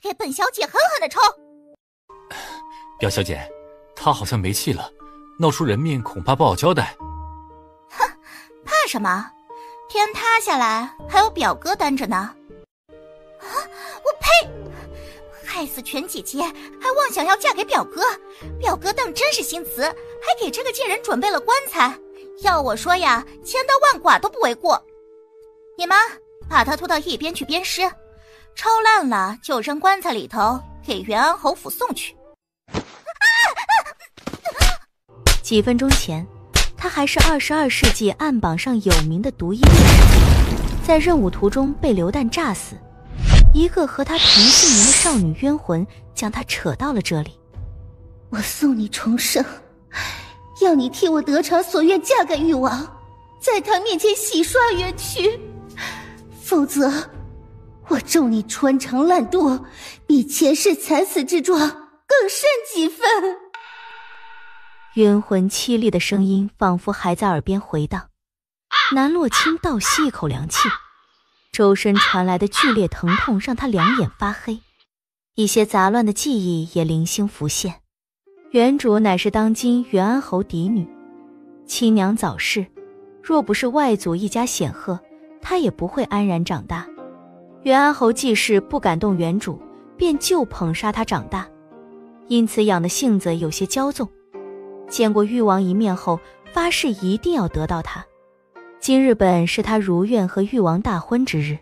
给本小姐狠狠的抽。表小姐，他好像没气了，闹出人命恐怕不好交代。哼，怕什么？天塌下来还有表哥担着呢。啊！我呸！害死全姐姐，还妄想要嫁给表哥，表哥当真是心慈，还给这个贱人准备了棺材。要我说呀，千刀万剐都不为过。你们把他拖到一边去鞭尸，抽烂了就扔棺材里头，给元安侯府送去。几分钟前，他还是22世纪暗榜上有名的毒液猎手，在任务途中被流弹炸死。一个和他同姓名的少女冤魂将他扯到了这里。我送你重生，要你替我得偿所愿，嫁给誉王，在他面前洗刷冤屈，否则我咒你穿肠烂肚，比前世惨死之状更甚几分。冤魂凄厉的声音仿佛还在耳边回荡。南洛清倒吸一口凉气，周身传来的剧烈疼痛让他两眼发黑，一些杂乱的记忆也零星浮现。原主乃是当今元安侯嫡女，亲娘早逝，若不是外祖一家显赫，她也不会安然长大。元安侯继世不敢动原主，便就捧杀她长大，因此养的性子有些骄纵。见过誉王一面后，发誓一定要得到他。今日本是他如愿和誉王大婚之日，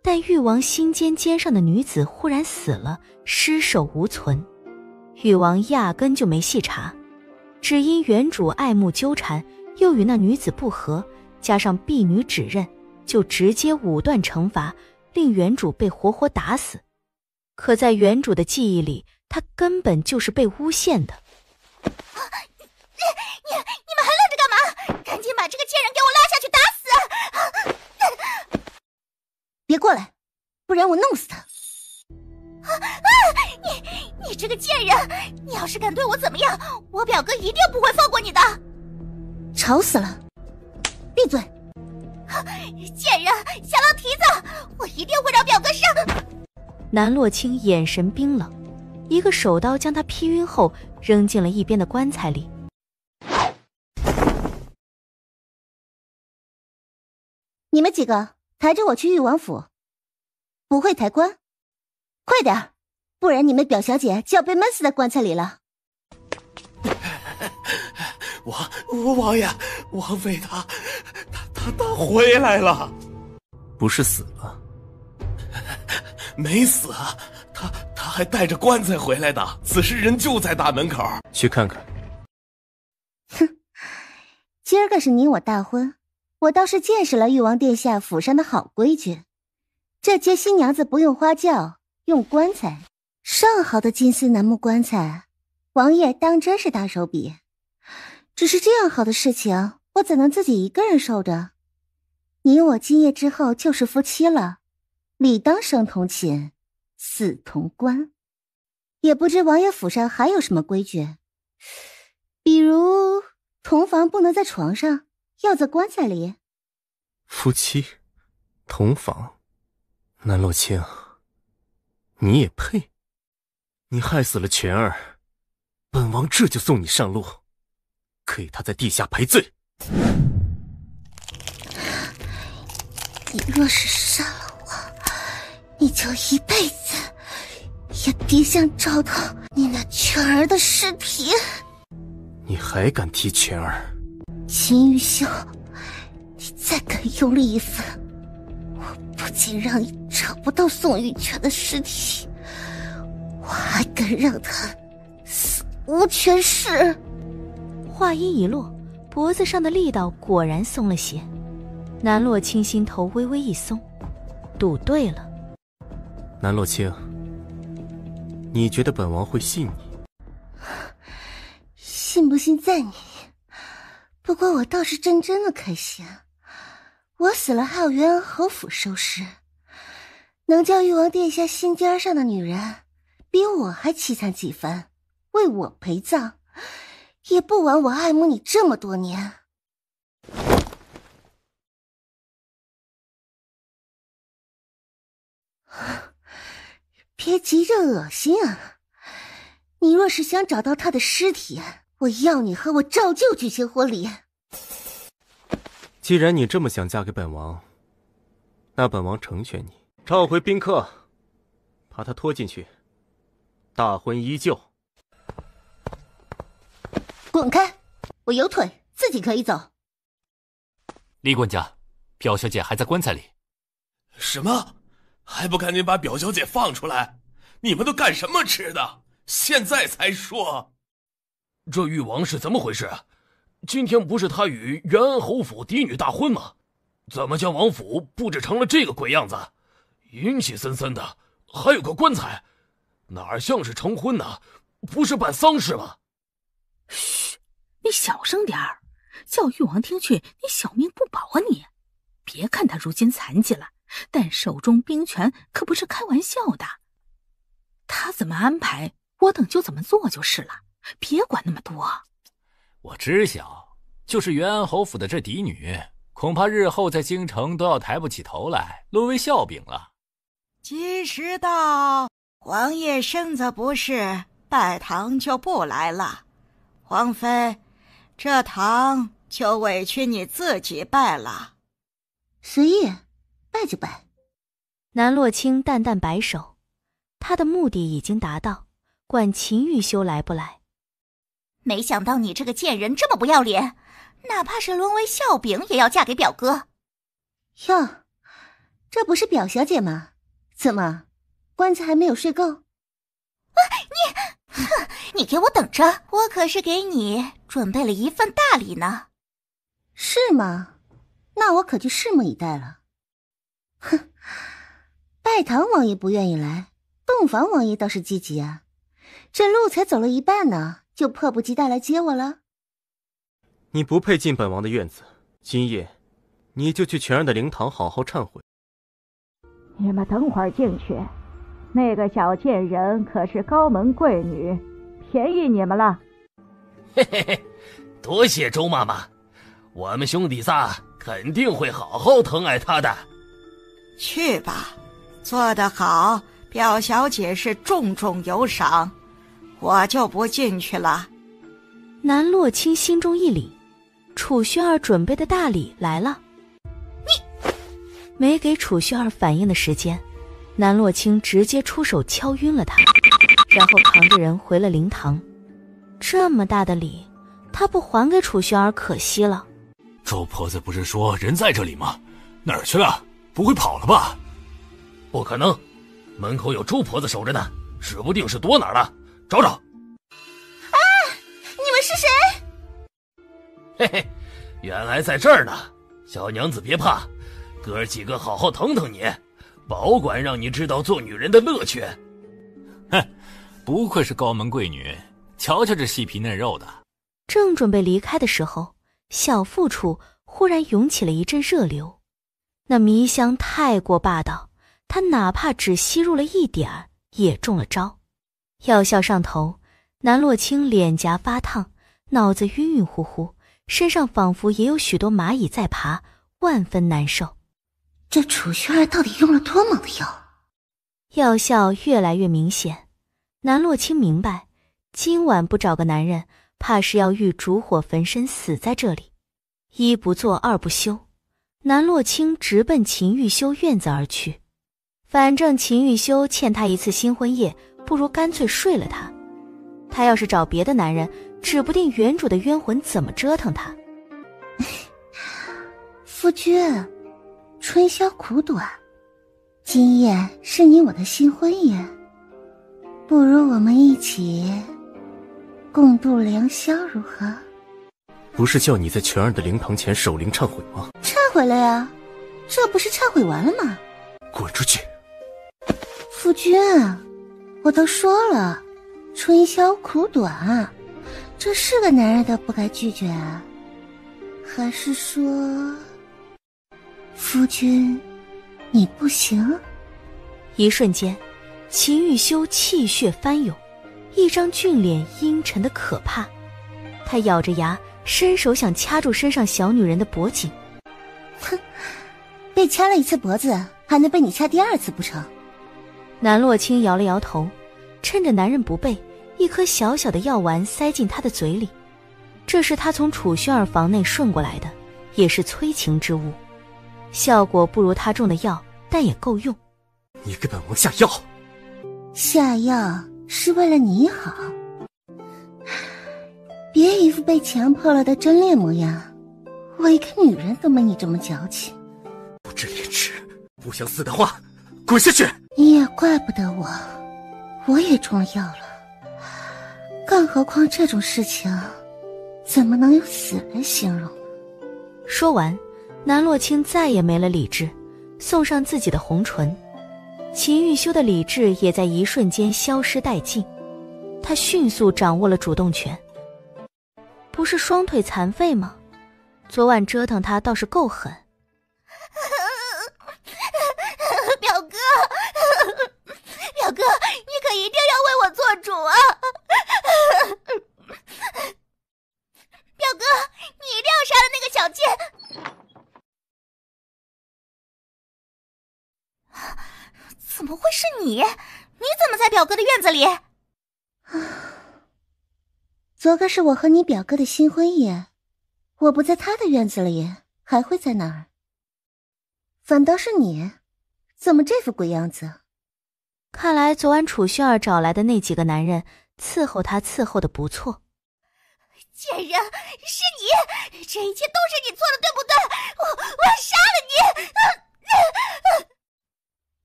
但誉王心肩上的女子忽然死了，尸首无存。誉王压根就没细查，只因原主爱慕纠缠，又与那女子不和，加上婢女指认，就直接武断惩罚，令原主被活活打死。可在原主的记忆里，他根本就是被诬陷的。你们还愣着干嘛？赶紧把这个贱人给我拉下去打死！别过来，不然我弄死他！你这个贱人，你要是敢对我怎么样，我表哥一定不会放过你的！吵死了！闭嘴！贱人，小老蹄子，我一定会让表哥伤！南洛清眼神冰冷，一个手刀将他劈晕后扔进了一边的棺材里。你们几个抬着我去誉王府，不会抬棺？快点，不然你们表小姐就要被闷死在棺材里了。王爷，王妃她回来了。不是死了？没死，她还带着棺材回来的，此时人就在大门口。去看看。哼，今儿个是你我大婚，我倒是见识了誉王殿下府上的好规矩。这接新娘子不用花轿，用棺材，上好的金丝楠木棺材，王爷当真是大手笔。只是这样好的事情，我怎能自己一个人受着？你我今夜之后就是夫妻了，理当生同寝，死同棺。也不知王爷府上还有什么规矩，比如同房不能在床上，要在棺材里。夫妻同房，南洛清，你也配？你害死了全儿，本王这就送你上路，给他在地下赔罪。你若是杀了我，你就一辈子也别想找到你那全儿的尸体。你还敢提全儿？秦玉秀，你再敢用力一分，我不仅让你找不到宋玉全的尸体，我还敢让他死无全尸。话音一落，脖子上的力道果然松了些。南洛清心头微微一松，赌对了。南洛清，你觉得本王会信你？信不信在你，不过我倒是真的开心。我死了还有元安侯府收尸，能叫誉王殿下心尖上的女人比我还凄惨几番，为我陪葬，也不枉我爱慕你这么多年。别急着恶心啊！你若是想找到他的尸体，我要你和我照旧举行婚礼。既然你这么想嫁给本王，那本王成全你，召回宾客，把他拖进去，大婚依旧。滚开！我有腿，自己可以走。李管家，表小姐还在棺材里。什么？还不赶紧把表小姐放出来！你们都干什么吃的？现在才说！这誉王是怎么回事？今天不是他与元安侯府嫡女大婚吗？怎么将王府布置成了这个鬼样子？阴气森森的，还有个棺材，哪像是成婚呢？不是办丧事吗？嘘，你小声点儿，叫誉王听去，你小命不保啊你！别看他如今残疾了，但手中兵权可不是开玩笑的。他怎么安排，我等就怎么做就是了，别管那么多。我知晓，就是元安侯府的这嫡女，恐怕日后在京城都要抬不起头来，沦为笑柄了。吉时到，王爷身子不适，拜堂就不来了。王妃，这堂就委屈你自己拜了。随意，拜就拜。南洛清淡淡摆手，他的目的已经达到，管秦玉修来不来。没想到你这个贱人这么不要脸，哪怕是沦为笑柄也要嫁给表哥。哟，这不是表小姐吗？怎么，棺材还没有睡够？你给我等着，我可是给你准备了一份大礼呢。是吗？那我可就拭目以待了。哼，拜堂王爷不愿意来，洞房王爷倒是积极啊，这路才走了一半呢，就迫不及待来接我了。你不配进本王的院子，今夜你就去全儿的灵堂好好忏悔。你们等会儿进去，那个小贱人可是高门贵女，便宜你们了。嘿嘿嘿，多谢周妈妈，我们兄弟仨肯定会好好疼爱她的。去吧，做得好，表小姐是重重有赏，我就不进去了。南洛清心中一凛，楚薰儿准备的大礼来了。没给楚薰儿反应的时间，南洛清直接出手敲晕了他，然后扛着人回了灵堂。这么大的礼，他不还给楚薰儿可惜了。周婆子不是说人在这里吗？哪儿去了？不会跑了吧？不可能，门口有周婆子守着呢，指不定是躲哪儿了，找找。啊！你们是谁？嘿嘿，原来在这儿呢。小娘子别怕，哥几个好好疼疼你，保管让你知道做女人的乐趣。哼，不愧是高门贵女，瞧瞧这细皮嫩肉的。正准备离开的时候，小腹处忽然涌起了一阵热流，那迷香太过霸道，他哪怕只吸入了一点儿也中了招。药效上头，南洛清脸颊发烫，脑子晕晕乎乎，身上仿佛也有许多蚂蚁在爬，万分难受。这楚薰儿到底用了多猛的药？药效越来越明显，南洛清明白，今晚不找个男人，怕是要遇烛火焚身死在这里。一不做二不休，南洛清直奔秦玉修院子而去。反正秦玉修欠他一次新婚夜，不如干脆睡了他。他要是找别的男人，指不定原主的冤魂怎么折腾他。夫君，春宵苦短，今夜是你我的新婚夜，不如我们一起共度良宵，如何？不是叫你在全儿的灵堂前守灵忏悔吗？忏悔了呀，这不是忏悔完了吗？滚出去！夫君，我都说了，春宵苦短，这是个男人都不该拒绝啊。还是说，夫君，你不行？一瞬间，秦玉修气血翻涌，一张俊脸阴沉的可怕。他咬着牙，伸手想掐住身上小女人的脖颈。哼，被掐了一次脖子，还能被你掐第二次不成？南洛清摇了摇头，趁着男人不备，一颗小小的药丸塞进他的嘴里。这是他从楚轩儿房内顺过来的，也是催情之物，效果不如他种的药，但也够用。你给本王下药？下药是为了你好，别一副被强迫了的真烈模样。我一个女人都没你这么矫情。不知廉耻，不想死的话，滚下去！你也怪不得我也中了药了。更何况这种事情怎么能用死来形容呢？说完，南洛清再也没了理智，送上自己的红唇。秦玉修的理智也在一瞬间消失殆尽，他迅速掌握了主动权。不是双腿残废吗？昨晚折腾他倒是够狠。表哥，表哥，你可一定要为我做主啊！表哥，你一定要杀了那个小贱！怎么会是你？你怎么在表哥的院子里？昨个是我和你表哥的新婚夜，我不在他的院子里，还会在哪儿？反倒是你，怎么这副鬼样子？看来昨晚楚轩儿找来的那几个男人伺候他伺候的不错。贱人，是你！这一切都是你做的，对不对？我要杀了你！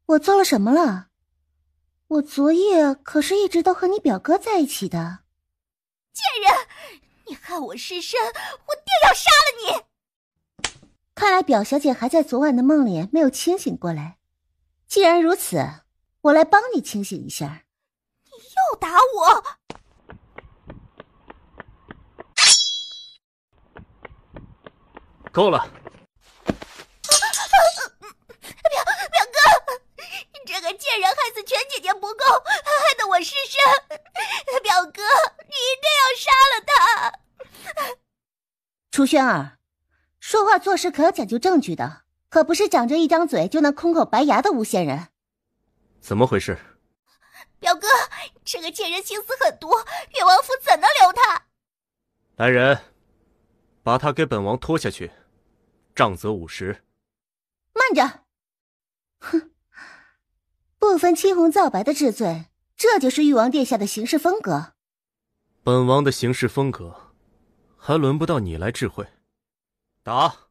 我做了什么了？我昨夜可是一直都和你表哥在一起的。贱人，你害我失身，我定要杀了你！看来表小姐还在昨晚的梦里没有清醒过来。既然如此，我来帮你清醒一下。你又打我！够了！表哥，这个贱人害死全姐姐不够，害得我失身。表哥，你一定要杀了他！楚轩儿，说话做事可要讲究证据的，可不是长着一张嘴就能空口白牙的诬陷人。怎么回事？表哥，这个贱人心思很毒，越王府怎能留他？来人，把他给本王拖下去，杖责50。慢着！哼，不分青红皂白的治罪，这就是誉王殿下的行事风格。本王的行事风格，还轮不到你来智慧。打！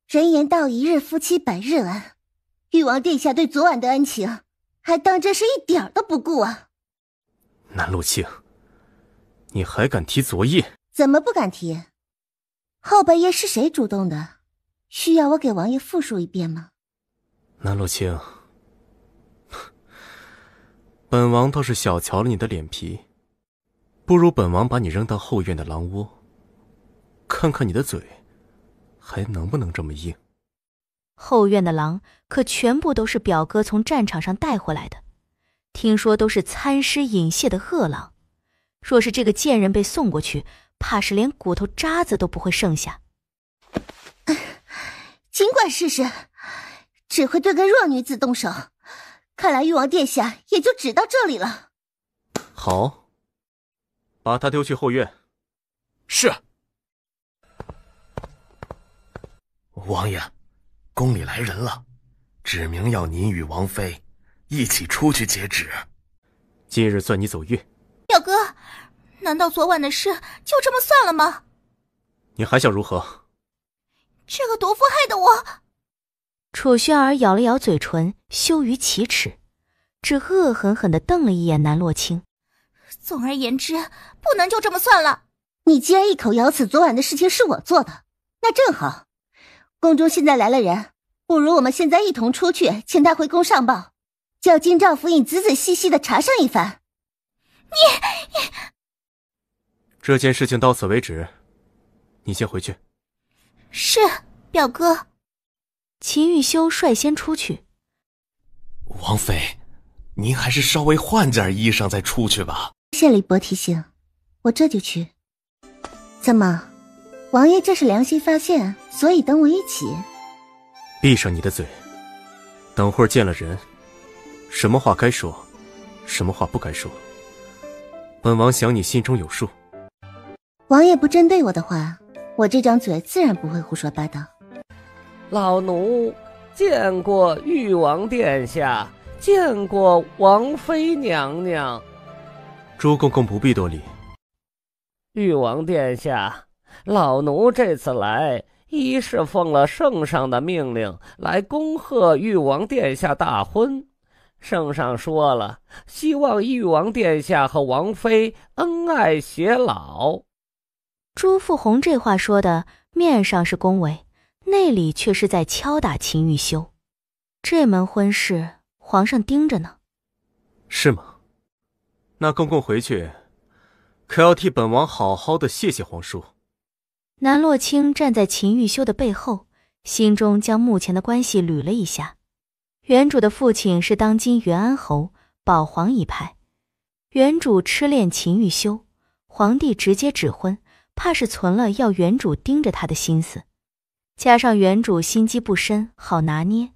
人言道一日夫妻百日恩，誉王殿下对昨晚的恩情，还当真是一点儿都不顾啊！南洛清，你还敢提昨夜？怎么不敢提？后半夜是谁主动的？需要我给王爷复述一遍吗？南洛清，本王倒是小瞧了你的脸皮，不如本王把你扔到后院的狼窝，看看你的嘴还能不能这么硬。后院的狼可全部都是表哥从战场上带回来的，听说都是参师引械的恶狼，若是这个贱人被送过去，怕是连骨头渣子都不会剩下。尽管试试，只会对个弱女子动手，看来誉王殿下也就只到这里了。好，把他丢去后院。是。王爷，宫里来人了，指明要您与王妃一起出去接旨。今日算你走运。表哥，难道昨晚的事就这么算了吗？你还想如何？这个毒妇害得我……楚轩儿咬了咬嘴唇，羞于启齿，只恶狠狠地瞪了一眼南洛清。总而言之，不能就这么算了。你既然一口咬死昨晚的事情是我做的，那正好。宫中现在来了人，不如我们现在一同出去，请他回宫上报，叫京兆府尹仔仔细细地查上一番。你这件事情到此为止，你先回去。是，表哥。秦玉修率先出去。王妃，您还是稍微换件衣裳再出去吧。谢李伯提醒，我这就去。怎么，王爷这是良心发现，所以等我一起？闭上你的嘴，等会儿见了人，什么话该说，什么话不该说，本王想你心中有数。王爷不针对我的话，我这张嘴自然不会胡说八道。老奴见过玉王殿下，见过王妃娘娘。朱公公不必多礼。玉王殿下，老奴这次来，一是奉了圣上的命令来恭贺玉王殿下大婚。圣上说了，希望玉王殿下和王妃恩爱偕老。朱富红这话说的面上是恭维，内里却是在敲打秦玉修。这门婚事皇上盯着呢。是吗？那公公回去可要替本王好好的谢谢皇叔。南洛清站在秦玉修的背后，心中将目前的关系捋了一下。原主的父亲是当今元安侯，保皇一派。原主痴恋秦玉修，皇帝直接指婚，怕是存了要原主盯着他的心思。加上原主心机不深，好拿捏，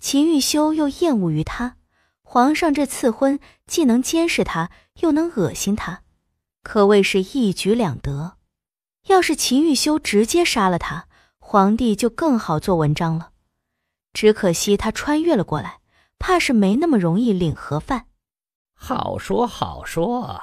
秦玉修又厌恶于他，皇上这赐婚既能监视他，又能恶心他，可谓是一举两得。要是秦玉修直接杀了他，皇帝就更好做文章了。只可惜他穿越了过来，怕是没那么容易领盒饭。好说好说，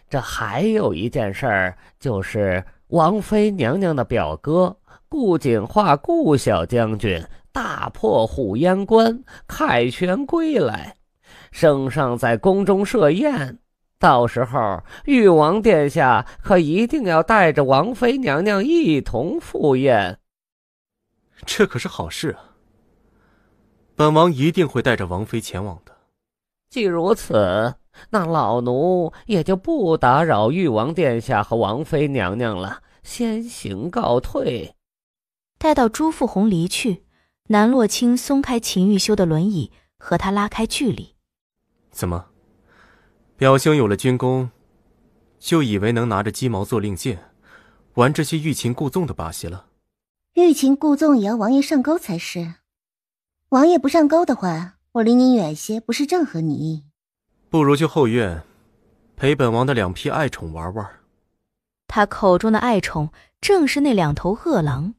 这还有一件事儿，就是王妃娘娘的表哥顾景化顾小将军大破虎烟关，凯旋归来，圣上在宫中设宴，到时候玉王殿下可一定要带着王妃娘娘一同赴宴。这可是好事啊，本王一定会带着王妃前往的。既如此，那老奴也就不打扰玉王殿下和王妃娘娘了，先行告退。待到朱富红离去，南洛清松开秦玉修的轮椅，和他拉开距离。怎么，表兄有了军功，就以为能拿着鸡毛做令箭，玩这些欲擒故纵的把戏了？欲擒故纵也要王爷上钩才是。王爷不上钩的话，我离你远些不是正合你意。不如去后院陪本王的2匹爱宠玩玩。他口中的爱宠正是那2头恶狼。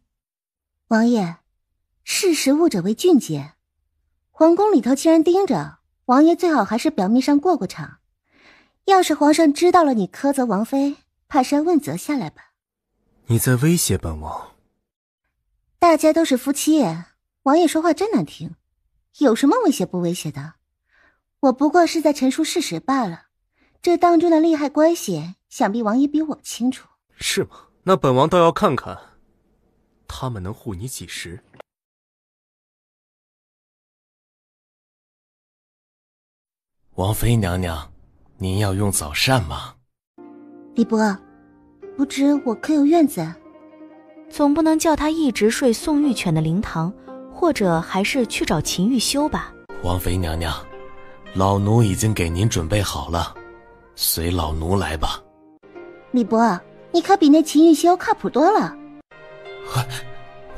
王爷，识时务者为俊杰，皇宫里头既然盯着，王爷最好还是表面上过过场。要是皇上知道了你苛责王妃，怕是要问责下来吧。你在威胁本王？大家都是夫妻，王爷说话真难听，有什么威胁不威胁的？我不过是在陈述事实罢了，这当中的利害关系，想必王爷比我清楚。是吗？那本王倒要看看他们能护你几时。王妃娘娘，您要用早膳吗？李伯，不知我可有院子？总不能叫他一直睡宋玉犬的灵堂，或者还是去找秦玉修吧。王妃娘娘，老奴已经给您准备好了，随老奴来吧。李伯，你可比那秦玉修靠谱多了。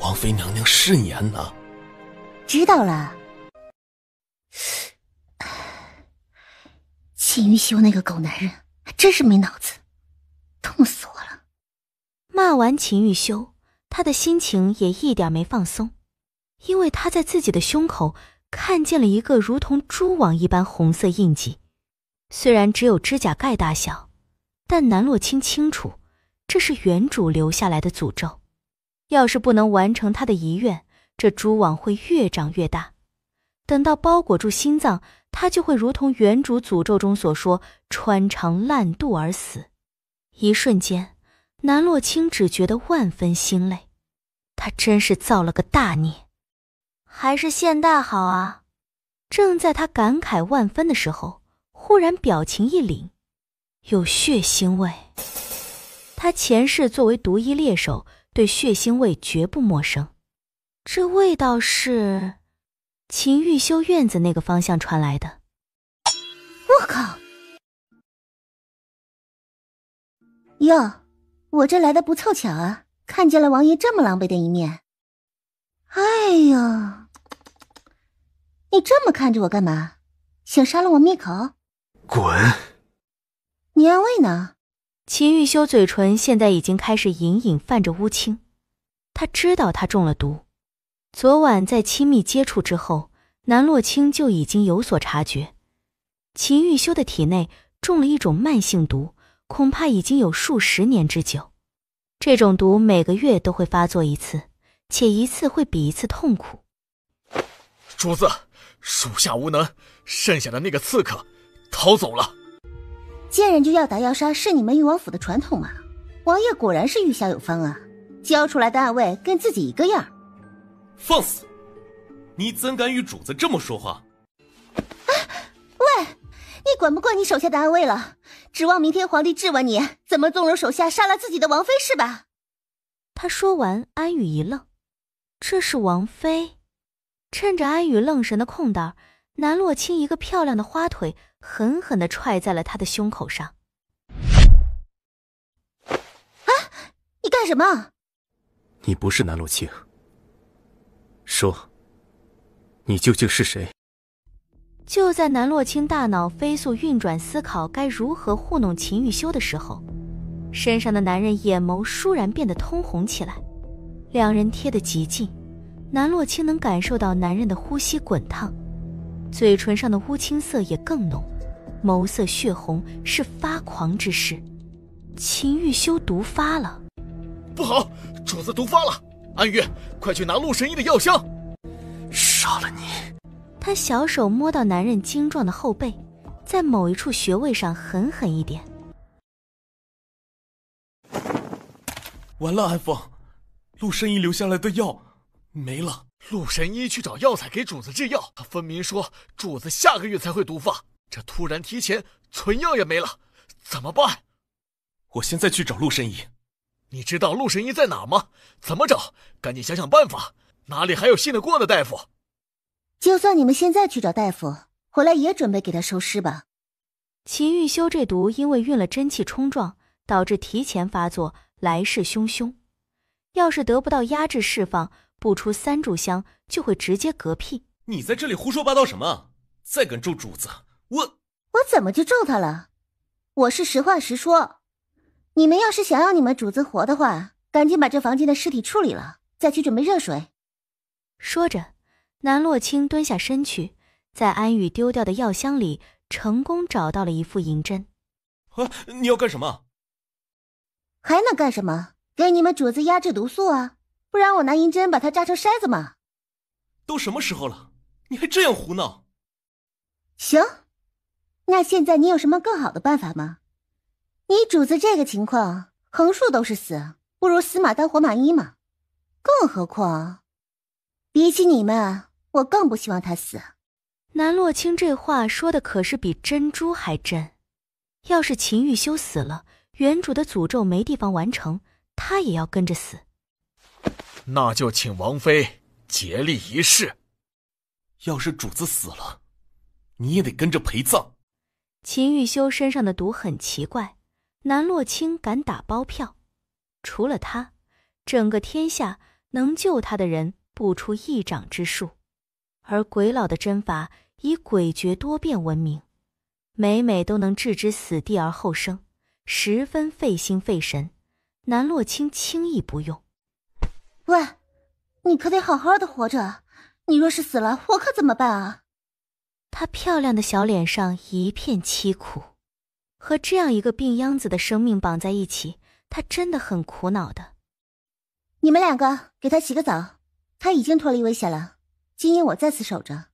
王妃娘娘是言呢。知道了。秦玉修那个狗男人真是没脑子，痛死我了。骂完秦玉修，他的心情也一点没放松，因为他在自己的胸口看见了一个如同蛛网一般红色印记。虽然只有指甲盖大小，但南洛清清楚，这是原主留下来的诅咒。要是不能完成他的遗愿，这蛛网会越长越大，等到包裹住心脏，他就会如同原主诅咒中所说，穿肠烂肚而死。一瞬间，南洛清只觉得万分心累，他真是造了个大孽。还是现代好啊。正在他感慨万分的时候，忽然表情一凛，有血腥味。他前世作为独一猎手，对血腥味绝不陌生。这味道是秦玉修院子那个方向传来的。我靠！哟，我这来的不凑巧啊，看见了王爷这么狼狈的一面。哎呀！你这么看着我干嘛？想杀了我灭口？滚！你安慰呢？秦玉修嘴唇现在已经开始隐隐泛着乌青，他知道他中了毒。昨晚在亲密接触之后，南洛清就已经有所察觉，秦玉修的体内中了一种慢性毒，恐怕已经有数十年之久。这种毒每个月都会发作一次，且一次会比一次痛苦。主子，属下无能，剩下的那个刺客逃走了。见人就要打要杀，是你们誉王府的传统吗？王爷果然是御下有方啊，交出来的暗卫跟自己一个样。放肆！你怎敢与主子这么说话？喂，你管不管你手下的暗卫了？指望明天皇帝质问你怎么纵容手下杀了自己的王妃是吧？他说完，安宇一愣，这是王妃。趁着安宇愣神的空档，南洛清一个漂亮的花腿狠狠地踹在了他的胸口上。啊！你干什么？你不是南洛清，说，你究竟是谁？就在南洛清大脑飞速运转思考该如何糊弄秦玉修的时候，身上的男人眼眸倏然变得通红起来，两人贴得极近，南洛清能感受到男人的呼吸滚烫，嘴唇上的乌青色也更浓，眸色血红，是发狂之势。秦玉修毒发了！不好，主子毒发了！安宇，快去拿陆神医的药箱！杀了你！他小手摸到男人精壮的后背，在某一处穴位上狠狠一点。完了，安凤，陆神医留下来的药没了。陆神医去找药材给主子制药，他分明说主子下个月才会毒发，这突然提前，存药也没了，怎么办？我现在去找陆神医。你知道陆神医在哪吗？怎么找？赶紧想想办法，哪里还有信得过的大夫？就算你们现在去找大夫，回来也准备给他收尸吧。秦玉修这毒因为运了真气冲撞，导致提前发作，来势汹汹。要是得不到压制释放，不出3炷香就会直接嗝屁。你在这里胡说八道什么？再敢咒主子，我怎么就咒他了？我是实话实说。你们要是想要你们主子活的话，赶紧把这房间的尸体处理了，再去准备热水。说着，南洛清蹲下身去，在安宇丢掉的药箱里成功找到了一副银针。你要干什么？还能干什么？给你们主子压制毒素啊，不然我拿银针把它扎成筛子嘛。都什么时候了，你还这样胡闹？行，那现在你有什么更好的办法吗？你主子这个情况，横竖都是死，不如死马当活马医嘛。更何况，比起你们，我更不希望他死。南洛清这话说的可是比珍珠还真。要是秦玉修死了，原主的诅咒没地方完成，他也要跟着死。那就请王妃竭力一试。要是主子死了，你也得跟着陪葬。秦玉修身上的毒很奇怪，南洛清敢打包票，除了他，整个天下能救他的人不出1掌之数。而鬼佬的针法以诡谲多变闻名，每每都能置之死地而后生，十分费心费神。南洛清轻易不用。喂，你可得好好的活着，你若是死了，我可怎么办啊？她漂亮的小脸上一片凄苦，和这样一个病秧子的生命绑在一起，她真的很苦恼的。你们2个给他洗个澡，他已经脱离危险了，今夜我在此守着。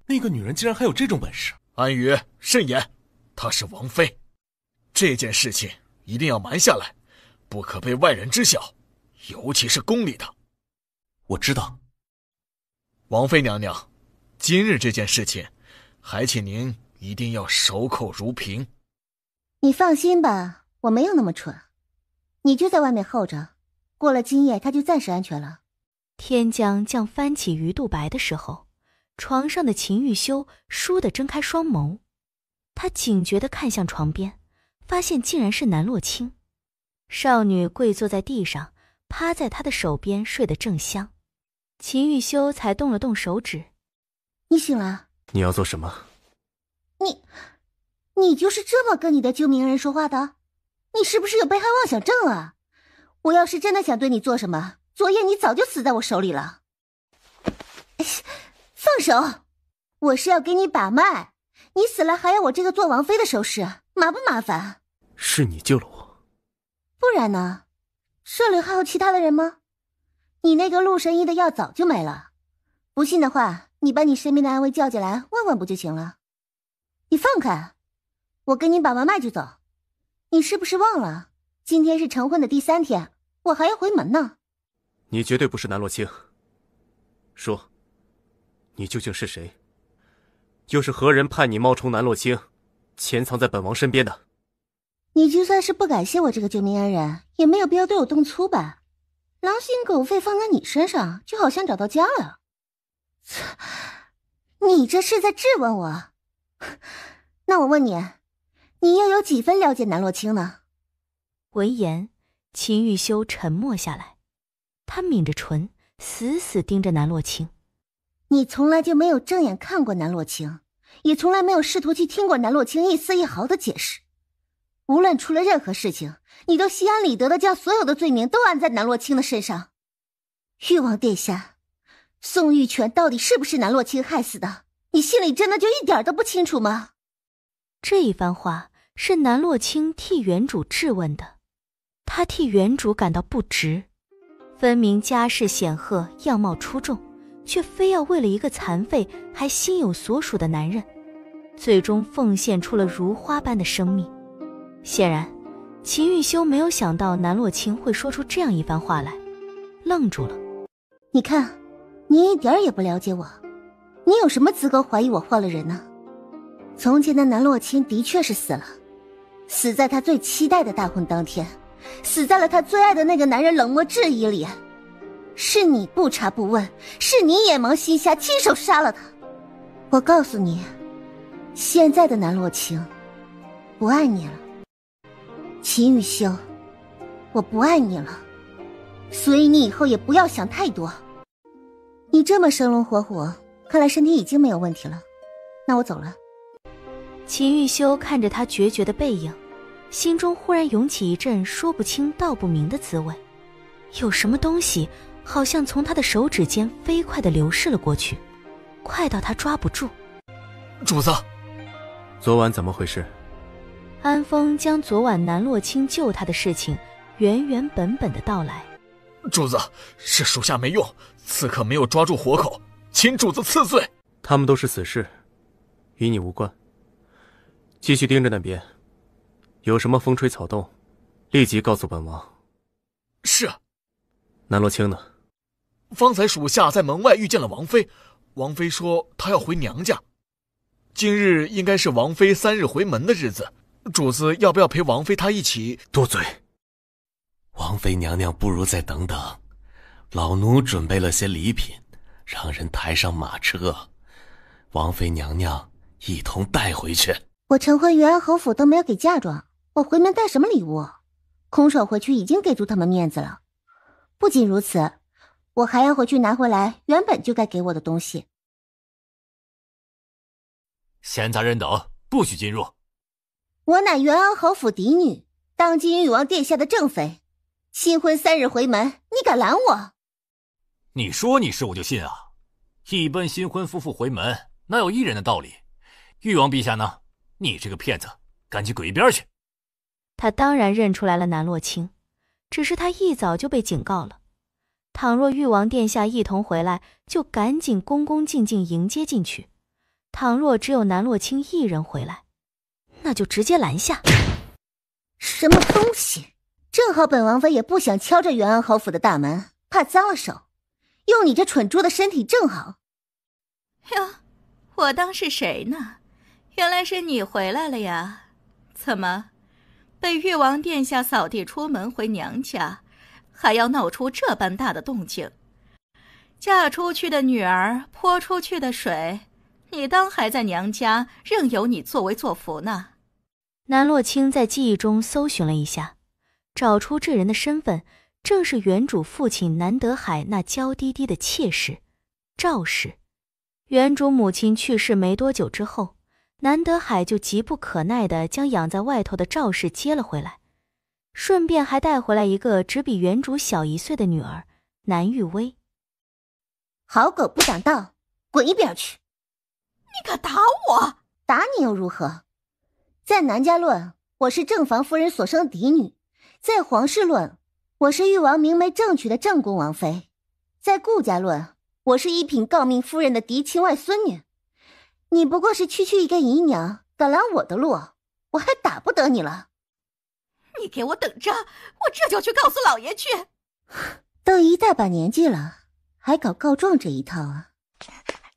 那个女人竟然还有这种本事！安宇，慎言，她是王妃，这件事情一定要瞒下来，不可被外人知晓，尤其是宫里的。我知道。王妃娘娘，今日这件事情，还请您一定要守口如瓶。你放心吧，我没有那么蠢，你就在外面候着，过了今夜他就暂时安全了。天将将翻起鱼肚白的时候，床上的秦玉修倏地睁开双眸，他警觉地看向床边，发现竟然是南洛清。少女跪坐在地上，趴在他的手边睡得正香。秦玉修才动了动手指。你醒了？你要做什么？你就是这么跟你的救命恩人说话的？你是不是有被害妄想症啊？我要是真的想对你做什么，昨夜你早就死在我手里了。放手！我是要给你把脉，你死了还要我这个做王妃的手势，麻不麻烦？是你救了我。不然呢？这里还有其他的人吗？你那个陆神医的药早就没了。不信的话，你把你身边的安慰叫进来问问不就行了？你放开，我给你把完脉就走。你是不是忘了，今天是成婚的第3天，我还要回门呢。你绝对不是南洛清。说，你究竟是谁？又是何人派你冒充南洛清，潜藏在本王身边的？你就算是不感谢我这个救命恩人，也没有必要对我动粗吧？狼心狗肺放在你身上，就好像找到家了。你这是在质问我？那我问你，你又有几分了解南洛清呢？闻言，秦玉修沉默下来，他抿着唇，死死盯着南洛清。你从来就没有正眼看过南洛清，也从来没有试图去听过南洛清一丝一毫的解释。无论出了任何事情，你都心安理得的将所有的罪名都按在南洛清的身上。誉王殿下，宋玉泉到底是不是南洛清害死的？你心里真的就一点都不清楚吗？这一番话是南洛清替原主质问的，他替原主感到不值。分明家世显赫，样貌出众，却非要为了一个残废还心有所属的男人，最终奉献出了如花般的生命。显然，秦玉修没有想到南洛清会说出这样一番话来，愣住了。你看，你一点也不了解我，你有什么资格怀疑我换了人呢？从前的南洛清的确是死了，死在他最期待的大婚当天，死在了他最爱的那个男人冷漠质疑里。是你不查不问，是你眼盲心瞎，亲手杀了他。我告诉你，现在的南洛清不爱你了。秦玉修，我不爱你了，所以你以后也不要想太多。你这么生龙活虎，看来身体已经没有问题了。那我走了。秦玉修看着他决绝的背影，心中忽然涌起一阵说不清道不明的滋味。有什么东西好像从他的手指间飞快地流逝了过去，快到他抓不住。主子，昨晚怎么回事？安峰将昨晚南洛清救他的事情原原本本的道来。主子，是属下没用，刺客没有抓住活口，请主子赐罪。他们都是死士，与你无关。继续盯着那边，有什么风吹草动，立即告诉本王。是。南洛清呢？方才属下在门外遇见了王妃，王妃说她要回娘家。今日应该是王妃3日回门的日子，主子要不要陪王妃她一起？多嘴。王妃娘娘不如再等等，老奴准备了些礼品，让人抬上马车，王妃娘娘一同带回去。我成婚元安侯府都没有给嫁妆，我回门带什么礼物？空手回去已经给足他们面子了。不仅如此，我还要回去拿回来原本就该给我的东西。闲杂人等不许进入。我乃元安侯府嫡女，当今誉王殿下的正妃，新婚3日回门，你敢拦我？你说你是我就信啊！一般新婚夫妇回门，哪有一人的道理？誉王陛下呢？你这个骗子，赶紧滚一边去！他当然认出来了南洛清，只是他一早就被警告了。倘若誉王殿下一同回来，就赶紧恭恭敬敬迎接进去；倘若只有南洛清一人回来，那就直接拦下。什么东西？正好本王妃也不想敲着元安侯府的大门，怕脏了手，用你这蠢猪的身体正好。哟，我当是谁呢？原来是你回来了呀？怎么，被誉王殿下扫地出门回娘家，还要闹出这般大的动静？嫁出去的女儿泼出去的水，你当还在娘家任由你作威作福呢？南洛清在记忆中搜寻了一下，找出这人的身份，正是原主父亲南德海那娇滴滴的妾室赵氏。原主母亲去世没多久之后，南德海就急不可耐地将养在外头的赵氏接了回来，顺便还带回来一个只比原主小1岁的女儿南玉薇。好狗不长道，滚一边去！你敢打我？打你又如何？在南家论，我是正房夫人所生嫡女；在皇室论，我是誉王明媒正娶的正宫王妃；在顾家论，我是一品诰命夫人的嫡亲外孙女。你不过是区区一个姨娘，敢拦我的路，我还打不得你了。你给我等着，我这就去告诉老爷去。都一大把年纪了，还搞告状这一套啊！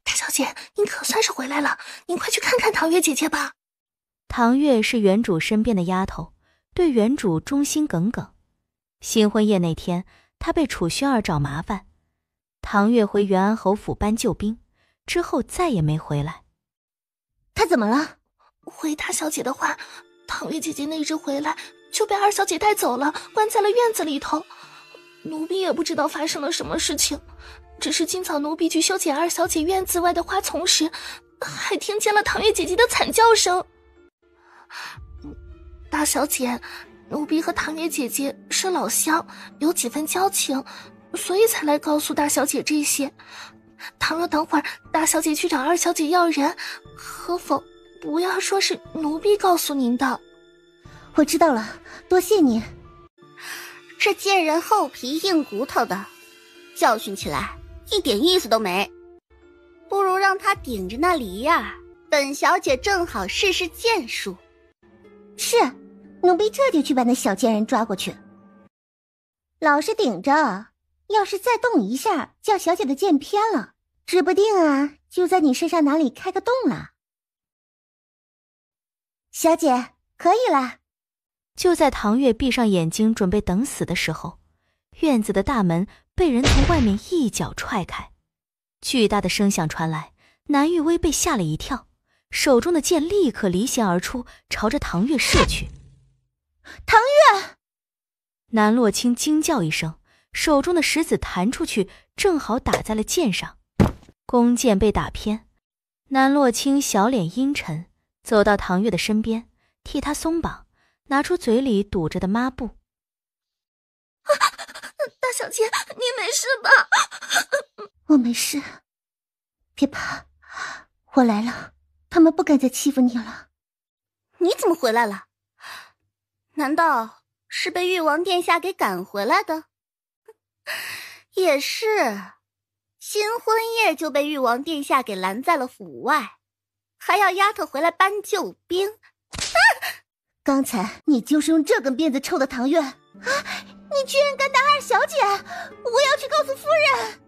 大小姐，您可算是回来了，您快去看看唐月姐姐吧。唐月是原主身边的丫头，对原主忠心耿耿。新婚夜那天，她被楚薰儿找麻烦，唐月回元安侯府搬救兵，之后再也没回来。她怎么了？回大小姐的话，唐月姐姐那日回来就被二小姐带走了，关在了院子里头。奴婢也不知道发生了什么事情，只是今早奴婢去修剪二小姐院子外的花丛时，还听见了唐月姐姐的惨叫声。大小姐，奴婢和唐月姐姐是老乡，有几分交情，所以才来告诉大小姐这些。倘若等会儿大小姐去找二小姐要人，可否不要说是奴婢告诉您的？我知道了，多谢你。这贱人厚皮硬骨头的，教训起来一点意思都没。不如让她顶着那梨儿，本小姐正好试试剑术。是，奴婢这就去把那小贱人抓过去。老实顶着，要是再动一下，叫小姐的剑偏了，指不定啊，就在你身上哪里开个洞了。小姐，可以了。就在唐月闭上眼睛准备等死的时候，院子的大门被人从外面一脚踹开，巨大的声响传来，南玉薇被吓了一跳，手中的剑立刻离弦而出，朝着唐月射去。唐月！南洛清惊叫一声，手中的石子弹出去，正好打在了剑上，弓箭被打偏。南洛清小脸阴沉，走到唐月的身边，替她松绑，拿出嘴里堵着的抹布。大小姐，你没事吧？我没事，别怕，我来了，他们不敢再欺负你了。你怎么回来了？难道是被誉王殿下给赶回来的？也是，新婚夜就被誉王殿下给拦在了府外，还要丫头回来搬救兵。刚才你就是用这根鞭子抽的唐月啊！你居然敢打二小姐！我要去告诉夫人。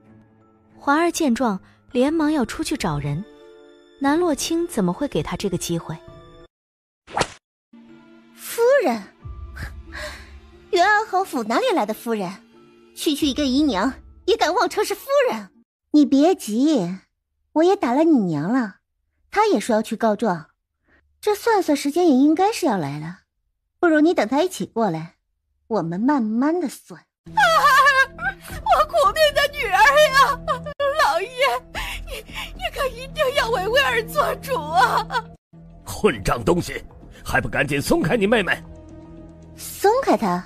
华儿见状，连忙要出去找人。南洛清怎么会给他这个机会？夫人？元安侯府哪里来的夫人？区区一个姨娘也敢妄称是夫人？你别急，我也打了你娘了，她也说要去告状。这算算时间也应该是要来了，不如你等她一起过来，我们慢慢的算。我苦命的女儿呀！老爷，你可一定要为薇儿做主啊！混账东西，还不赶紧松开你妹妹！松开她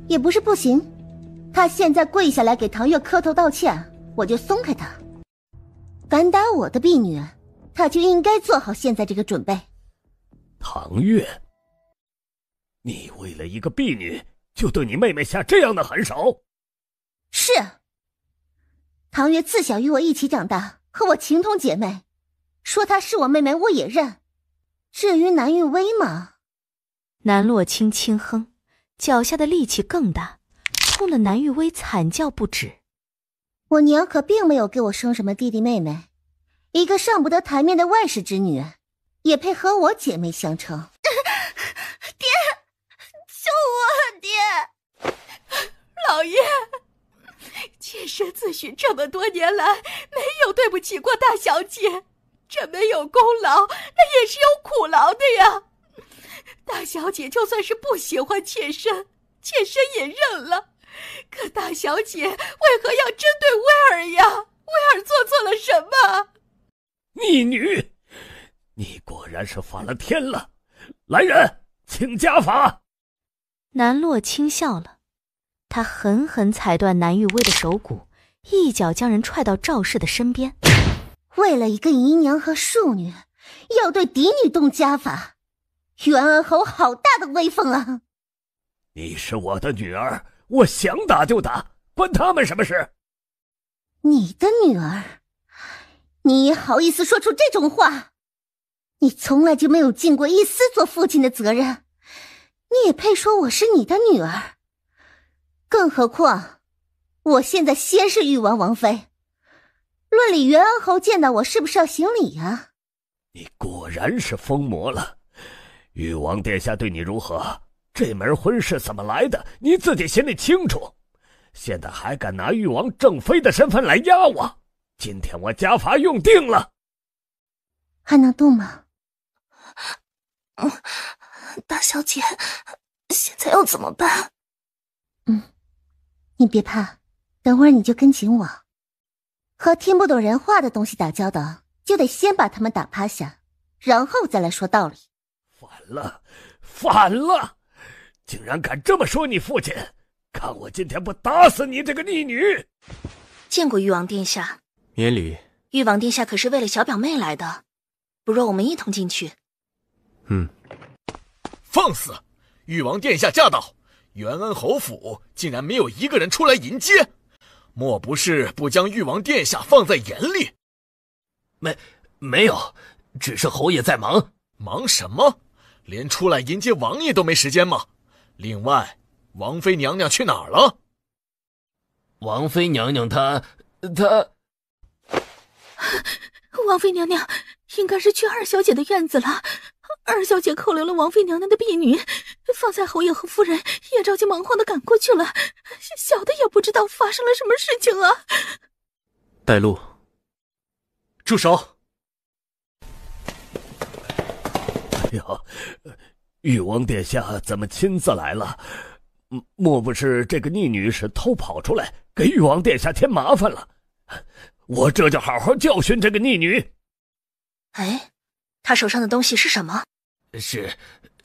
也不是不行，她现在跪下来给唐月磕头道歉，我就松开她。敢打我的婢女，她就应该做好现在这个准备。唐月，你为了一个婢女就对你妹妹下这样的狠手？是，唐月自小与我一起长大，和我情同姐妹，说她是我妹妹我也认。至于南玉薇嘛……南洛清轻哼，脚下的力气更大，冲得南玉薇惨叫不止。我娘可并没有给我生什么弟弟妹妹，一个上不得台面的外室之女，也配和我姐妹相称。爹，救我！爹，老爷，妾身自诩这么多年来没有对不起过大小姐，这没有功劳，那也是有苦劳的呀。大小姐就算是不喜欢妾身，妾身也认了。可大小姐为何要针对薇儿呀？薇儿做错了什么？逆女！你果然是反了天了！来人，请家法！南洛轻笑了，他狠狠踩断南玉薇的手骨，一脚将人踹到赵氏的身边。为了一个姨娘和庶女，要对嫡女动家法，袁恩侯好大的威风啊！你是我的女儿，我想打就打，关他们什么事？你的女儿？你也好意思说出这种话？你从来就没有尽过一丝做父亲的责任，你也配说我是你的女儿？更何况，我现在先是誉王王妃，论理袁恩侯见到我是不是要行礼啊？你果然是疯魔了！誉王殿下对你如何？这门婚事怎么来的？你自己心里清楚。现在还敢拿誉王正妃的身份来压我？今天我家法用定了。还能动吗？大小姐，现在要怎么办？你别怕，等会儿你就跟紧我。和听不懂人话的东西打交道，就得先把他们打趴下，然后再来说道理。反了！竟然敢这么说你父亲！看我今天不打死你这个逆女！见过誉王殿下。免礼。誉王殿下可是为了小表妹来的，不若我们一同进去。放肆！誉王殿下驾到，袁恩侯府竟然没有一个人出来迎接，莫不是不将誉王殿下放在眼里？没有，只是侯爷在忙。忙什么？连出来迎接王爷都没时间吗？另外，王妃娘娘去哪儿了？王妃娘娘她王妃娘娘应该是去二小姐的院子了。二小姐扣留了王妃娘娘的婢女，方才侯爷和夫人也着急忙慌的赶过去了，小的也不知道发生了什么事情啊！带路。住手！哎呀，誉王殿下怎么亲自来了？莫不是这个逆女是偷跑出来，给誉王殿下添麻烦了？我这就好好教训这个逆女。哎，她手上的东西是什么？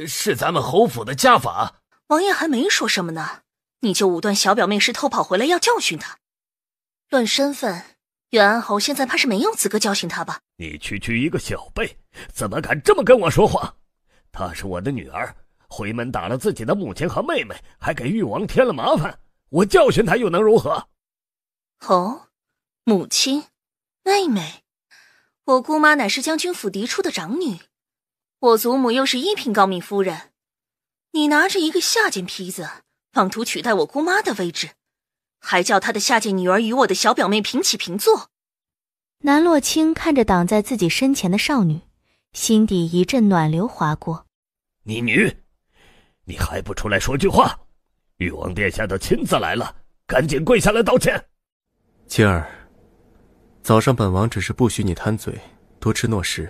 是咱们侯府的家法。王爷还没说什么呢，你就武断小表妹是偷跑回来要教训她。论身份，袁安侯现在怕是没有资格教训她吧？你区一个小辈，怎么敢这么跟我说话？她是我的女儿，回门打了自己的母亲和妹妹，还给誉王添了麻烦，我教训她又能如何？哦，母亲、妹妹，我姑妈乃是将军府嫡出的长女，我祖母又是一品诰命夫人，你拿着一个下贱坯子，妄图取代我姑妈的位置，还叫她的下贱女儿与我的小表妹平起平坐。南洛清看着挡在自己身前的少女，心底一阵暖流划过。逆女，你还不出来说句话？誉王殿下都亲自来了，赶紧跪下来道歉。青儿，早上本王只是不许你贪嘴，多吃糯食，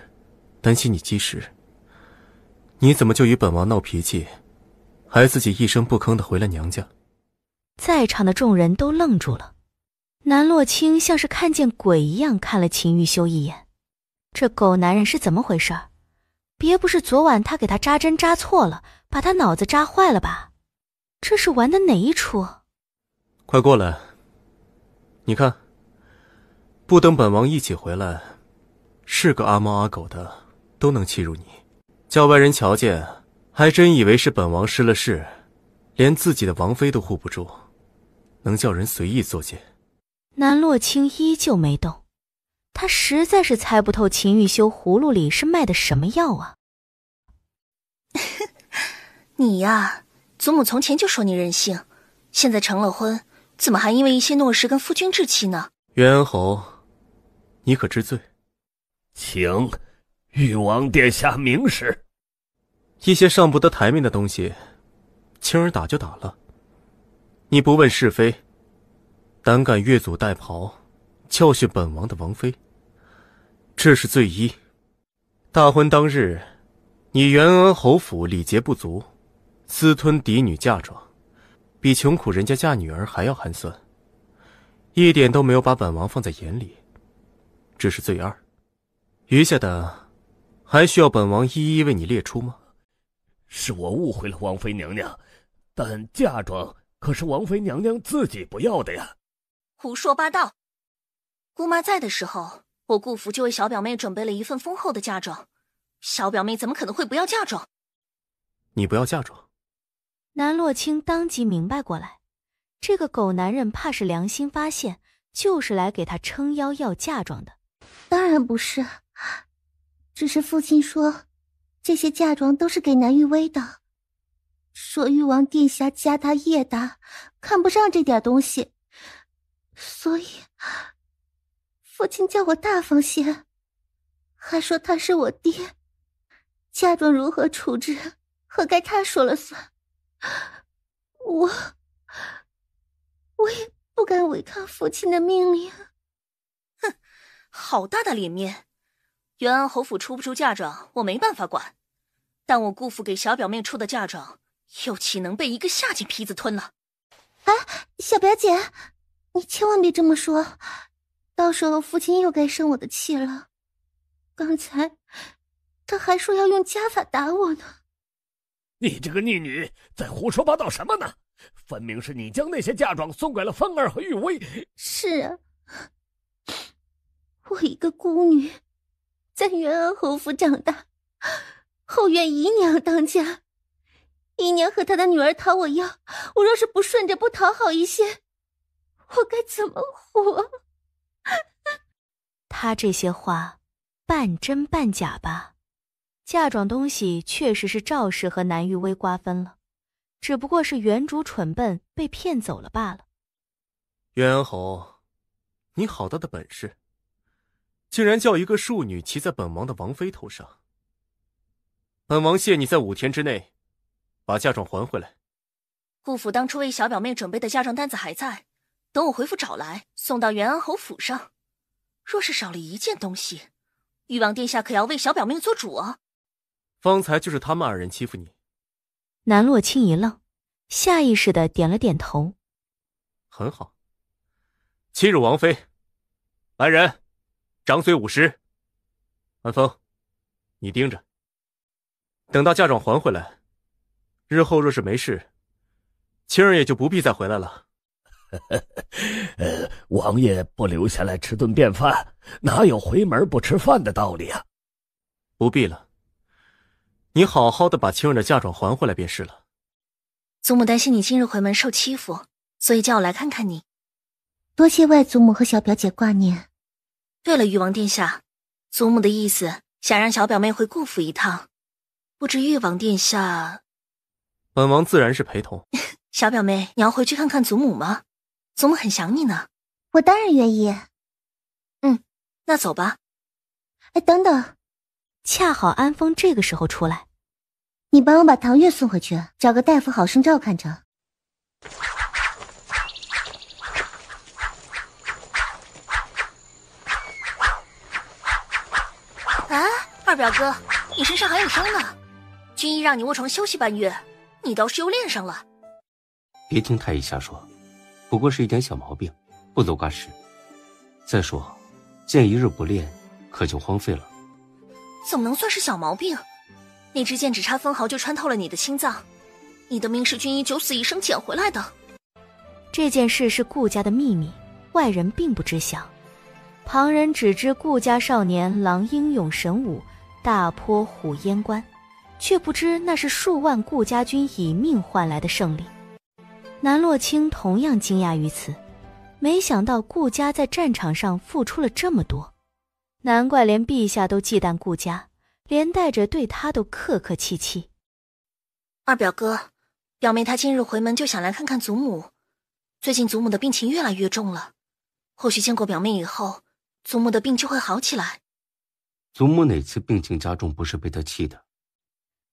担心你积食。你怎么就与本王闹脾气，还自己一声不吭地回了娘家？在场的众人都愣住了。南洛清像是看见鬼一样看了秦玉修一眼，这狗男人是怎么回事？别不是昨晚他给他扎针扎错了，把他脑子扎坏了吧？这是玩的哪一出？快过来，你看，不等本王一起回来，是个阿猫阿狗的都能欺辱你，叫外人瞧见，还真以为是本王失了势，连自己的王妃都护不住，能叫人随意作践。南洛清依旧没动，他实在是猜不透秦玉修葫芦里是卖的什么药啊。你呀，祖母从前就说你任性，现在成了婚，怎么还因为一些糯食跟夫君置气呢？袁恩侯，你可知罪？请誉王殿下明示。一些上不得台面的东西，青儿打就打了。你不问是非，胆敢越俎代庖，教训本王的王妃，这是罪一。大婚当日，你袁恩侯府礼节不足，私吞嫡女嫁妆，比穷苦人家嫁女儿还要寒酸，一点都没有把本王放在眼里，这是罪二。余下的还需要本王一一为你列出吗？是我误会了王妃娘娘，但嫁妆可是王妃娘娘自己不要的呀。胡说八道！姑妈在的时候，我顾府就为小表妹准备了一份丰厚的嫁妆，小表妹怎么可能会不要嫁妆？你不要嫁妆？南洛清当即明白过来，这个狗男人怕是良心发现，就是来给他撑腰要嫁妆的。当然不是，只是父亲说这些嫁妆都是给南玉薇的，说玉王殿下家大业大，看不上这点东西，所以父亲叫我大方些，还说他是我爹，嫁妆如何处置，何该他说了算。我也不敢违抗父亲的命令。哼，好大的脸面！元安侯府出不出嫁妆，我没办法管，但我顾府给小表妹出的嫁妆，又岂能被一个下贱坯子吞了？哎，小表姐，你千万别这么说，到时候父亲又该生我的气了。刚才他还说要用家法打我呢。你这个逆女，在胡说八道什么呢？分明是你将那些嫁妆送给了芳儿和玉薇。是啊，我一个孤女，在元安侯府长大，后院姨娘当家，姨娘和她的女儿讨我要，我若是不顺着不讨好一些，我该怎么活？他这些话半真半假吧？嫁妆东西确实是赵氏和南玉薇瓜分了，只不过是原主蠢笨被骗走了罢了。元安侯，你好大的本事，竟然叫一个庶女骑在本王的王妃头上。本王谢你在5天之内把嫁妆还回来。顾府当初为小表妹准备的嫁妆单子还在，等我回府找来，送到元安侯府上。若是少了一件东西，玉王殿下可要为小表妹做主啊！方才就是他们2人欺负你。南洛清一愣，下意识地点了点头。很好，欺辱王妃，来人，掌嘴50。安风，你盯着，等到嫁妆还回来，日后若是没事，青儿也就不必再回来了。王爷不留下来吃顿便饭，哪有回门不吃饭的道理啊？不必了，你好好的把青儿的嫁妆还回来便是了。祖母担心你今日回门受欺负，所以叫我来看看你。多谢外祖母和小表姐挂念。对了，玉王殿下，祖母的意思想让小表妹回顾府一趟，不知玉王殿下……本王自然是陪同。小表妹，你要回去看看祖母吗？祖母很想你呢。我当然愿意。那走吧。哎，等等，恰好安风这个时候出来。你帮我把唐月送回去，找个大夫好生照看着。啊，二表哥，你身上还有伤呢，军医让你卧床休息半月，你倒是又练上了。别听太医瞎说，不过是一点小毛病，不足挂齿。再说，剑一日不练，可就荒废了。怎么能算是小毛病？那支箭只差分毫就穿透了你的心脏，你的命是军医9死1生捡回来的。这件事是顾家的秘密，外人并不知晓。旁人只知顾家少年郎英勇神武，大破虎烟关，却不知那是数万顾家军以命换来的胜利。南洛清同样惊讶于此，没想到顾家在战场上付出了这么多，难怪连陛下都忌惮顾家，连带着对他都客客气气。二表哥，表妹她今日回门就想来看看祖母，最近祖母的病情越来越重了，或许见过表妹以后，祖母的病就会好起来。祖母哪次病情加重不是被他气的？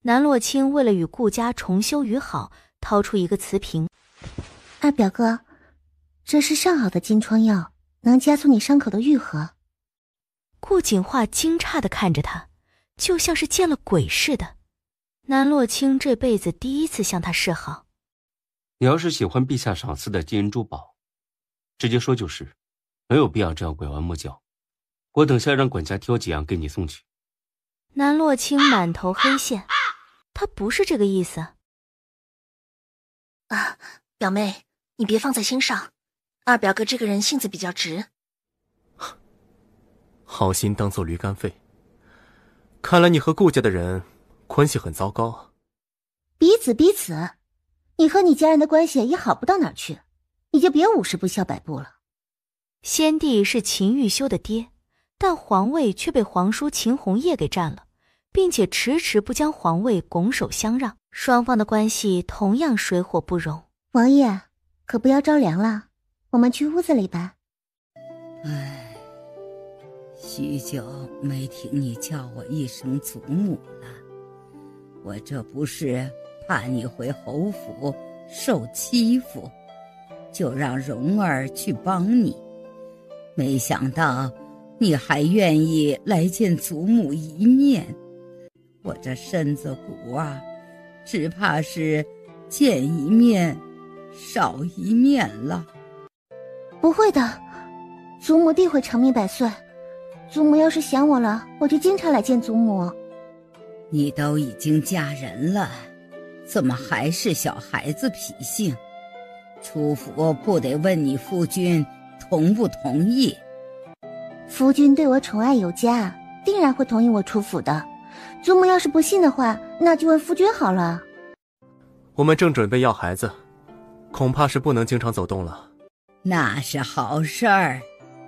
南洛清为了与顾家重修于好，掏出一个瓷瓶。二表哥，这是上好的金疮药，能加速你伤口的愈合。顾景化惊诧地看着他，就像是见了鬼似的。南洛清这辈子第一次向他示好。你要是喜欢陛下赏赐的金银珠宝，直接说就是，没有必要这样拐弯抹角。我等下让管家挑几样给你送去。南洛清满头黑线，他不是这个意思。啊，表妹，你别放在心上，二表哥这个人性子比较直。好心当做驴肝肺，看来你和顾家的人关系很糟糕啊。彼此，你和你家人的关系也好不到哪儿去，你就别50步笑100步了。先帝是秦玉修的爹，但皇位却被皇叔秦红叶给占了，并且迟迟不将皇位拱手相让，双方的关系同样水火不容。王爷，可不要着凉了，我们去屋子里吧。唉，许久没听你叫我一声祖母了，我这不是怕你回侯府受欺负，就让蓉儿去帮你，没想到你还愿意来见祖母一面。我这身子骨啊，只怕是见一面少一面了。不会的，祖母定会长命百岁。祖母要是想我了，我就经常来见祖母。你都已经嫁人了，怎么还是小孩子脾性？出府不得问你夫君同不同意？夫君对我宠爱有加，定然会同意我出府的。祖母要是不信的话，那就问夫君好了。我们正准备要孩子，恐怕是不能经常走动了。那是好事儿，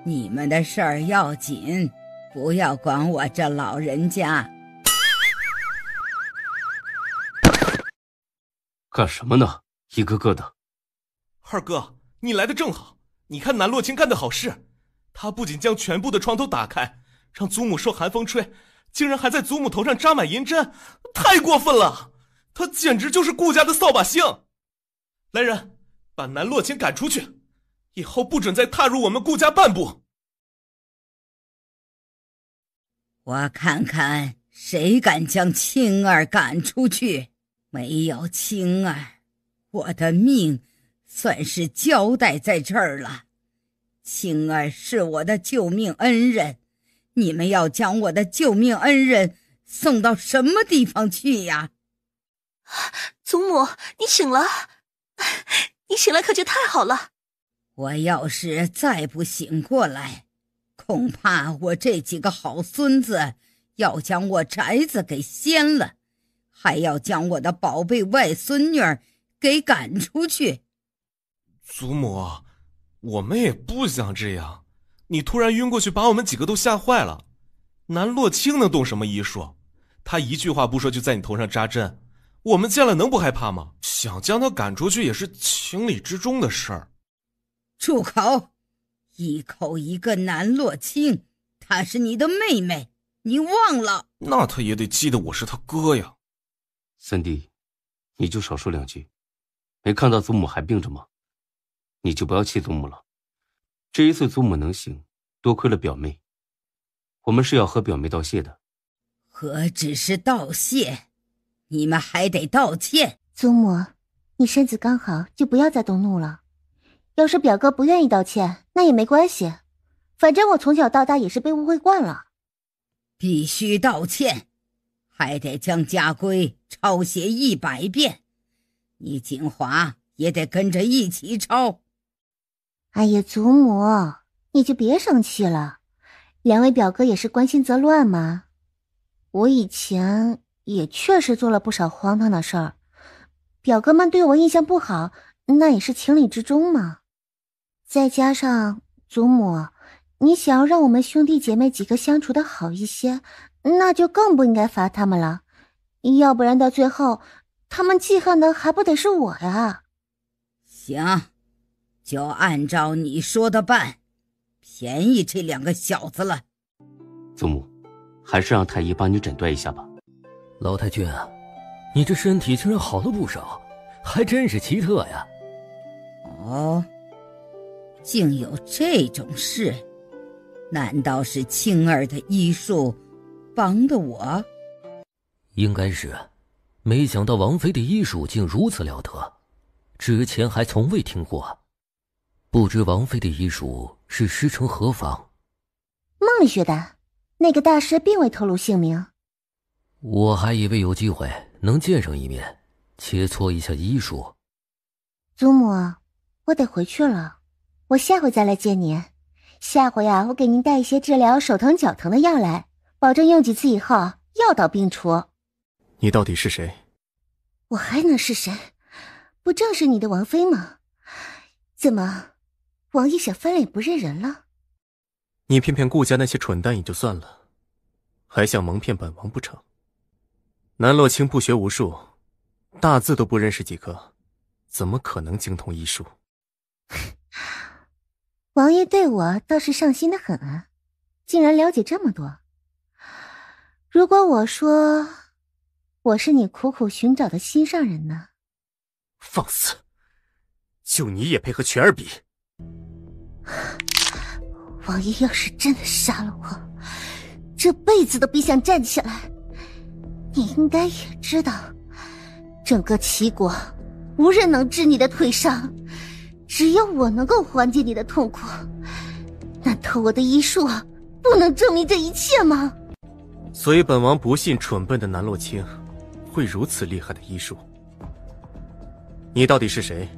你们的事儿要紧，不要管我这老人家。干什么呢？一个个的。二哥，你来的正好，你看南洛清干的好事，他不仅将全部的窗都打开，让祖母受寒风吹，竟然还在祖母头上扎满银针，太过分了！他简直就是顾家的扫把星。来人，把南洛清赶出去，以后不准再踏入我们顾家半步。我看看谁敢将青儿赶出去。没有青儿，我的命算是交代在这儿了。青儿是我的救命恩人，你们要将我的救命恩人送到什么地方去呀？祖母，你醒了，你醒来可就太好了。我要是再不醒过来，恐怕我这几个好孙子要将我宅子给掀了，还要将我的宝贝外孙女儿给赶出去。祖母，我们也不想这样，你突然晕过去把我们几个都吓坏了。南洛清能动什么医术？他一句话不说就在你头上扎针，我们见了能不害怕吗？想将他赶出去也是情理之中的事儿。住口！一口一个南洛清，她是你的妹妹，你忘了？那他也得记得我是他哥呀。三弟，你就少说2句。没看到祖母还病着吗？你就不要气祖母了。这一次祖母能行，多亏了表妹。我们是要和表妹道谢的。何止是道谢，你们还得道歉。祖母，你身子刚好，就不要再动怒了。要是表哥不愿意道歉，那也没关系，反正我从小到大也是被误会惯了。必须道歉，还得将家规抄写100遍，你锦华也得跟着一起抄。哎呀，祖母，你就别生气了，2位表哥也是关心则乱嘛。我以前也确实做了不少荒唐的事儿，表哥们对我印象不好，那也是情理之中嘛。再加上祖母，你想要让我们兄弟姐妹几个相处的好一些，那就更不应该罚他们了，要不然到最后他们记恨的还不得是我呀。行，就按照你说的办，便宜这2个小子了。祖母，还是让太医帮你诊断一下吧。老太君啊，你这身体竟然好了不少，还真是奇特呀。哦，竟有这种事，难道是青儿的医术帮的我？应该是，没想到王妃的医术竟如此了得，之前还从未听过。不知王妃的医术是师承何方？梦里学的，那个大师并未透露姓名。我还以为有机会能见上一面，切磋一下医术。祖母，我得回去了，我下回再来见您。下回我给您带一些治疗手疼脚疼的药来，保证用几次以后药到病除。你到底是谁？我还能是谁？不正是你的王妃吗？怎么，王爷想翻脸不认人了？你骗骗顾家那些蠢蛋也就算了，还想蒙骗本王不成？南洛清不学无术，大字都不认识几个，怎么可能精通医术？王爷对我倒是上心的很啊，竟然了解这么多。如果我说我是你苦苦寻找的心上人呢？放肆！就你也配和全儿比？王爷要是真的杀了我，这辈子都别想站起来。你应该也知道，整个齐国无人能治你的腿伤，只有我能够缓解你的痛苦。难道我的医术不能证明这一切吗？所以本王不信蠢笨的南洛清会如此厉害的医术。你到底是谁？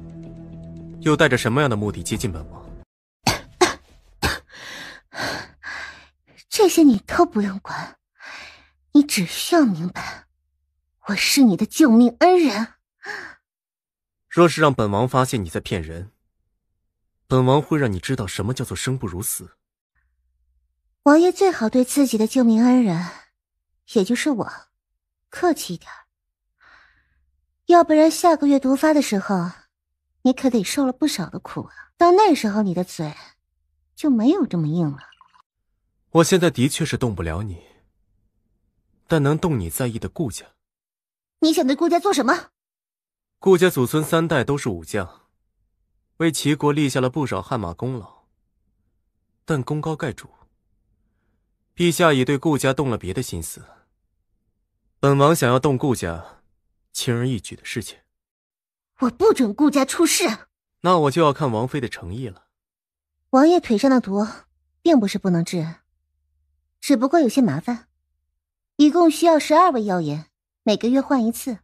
又带着什么样的目的接近本王？这些你都不用管，你只需要明白，我是你的救命恩人。若是让本王发现你在骗人，本王会让你知道什么叫做生不如死。王爷最好对自己的救命恩人，也就是我，客气一点，要不然下个月毒发的时候，你可得受了不少的苦啊！到那时候你的嘴就没有这么硬了。我现在的确是动不了你，但能动你在意的顾家。你想对顾家做什么？顾家祖孙3代都是武将，为齐国立下了不少汗马功劳，但功高盖主。陛下已对顾家动了别的心思，本王想要动顾家轻而易举的事情。我不准顾家出事。那我就要看王妃的诚意了。王爷腿上的毒并不是不能治，只不过有些麻烦，一共需要12味药引，每个月换一次。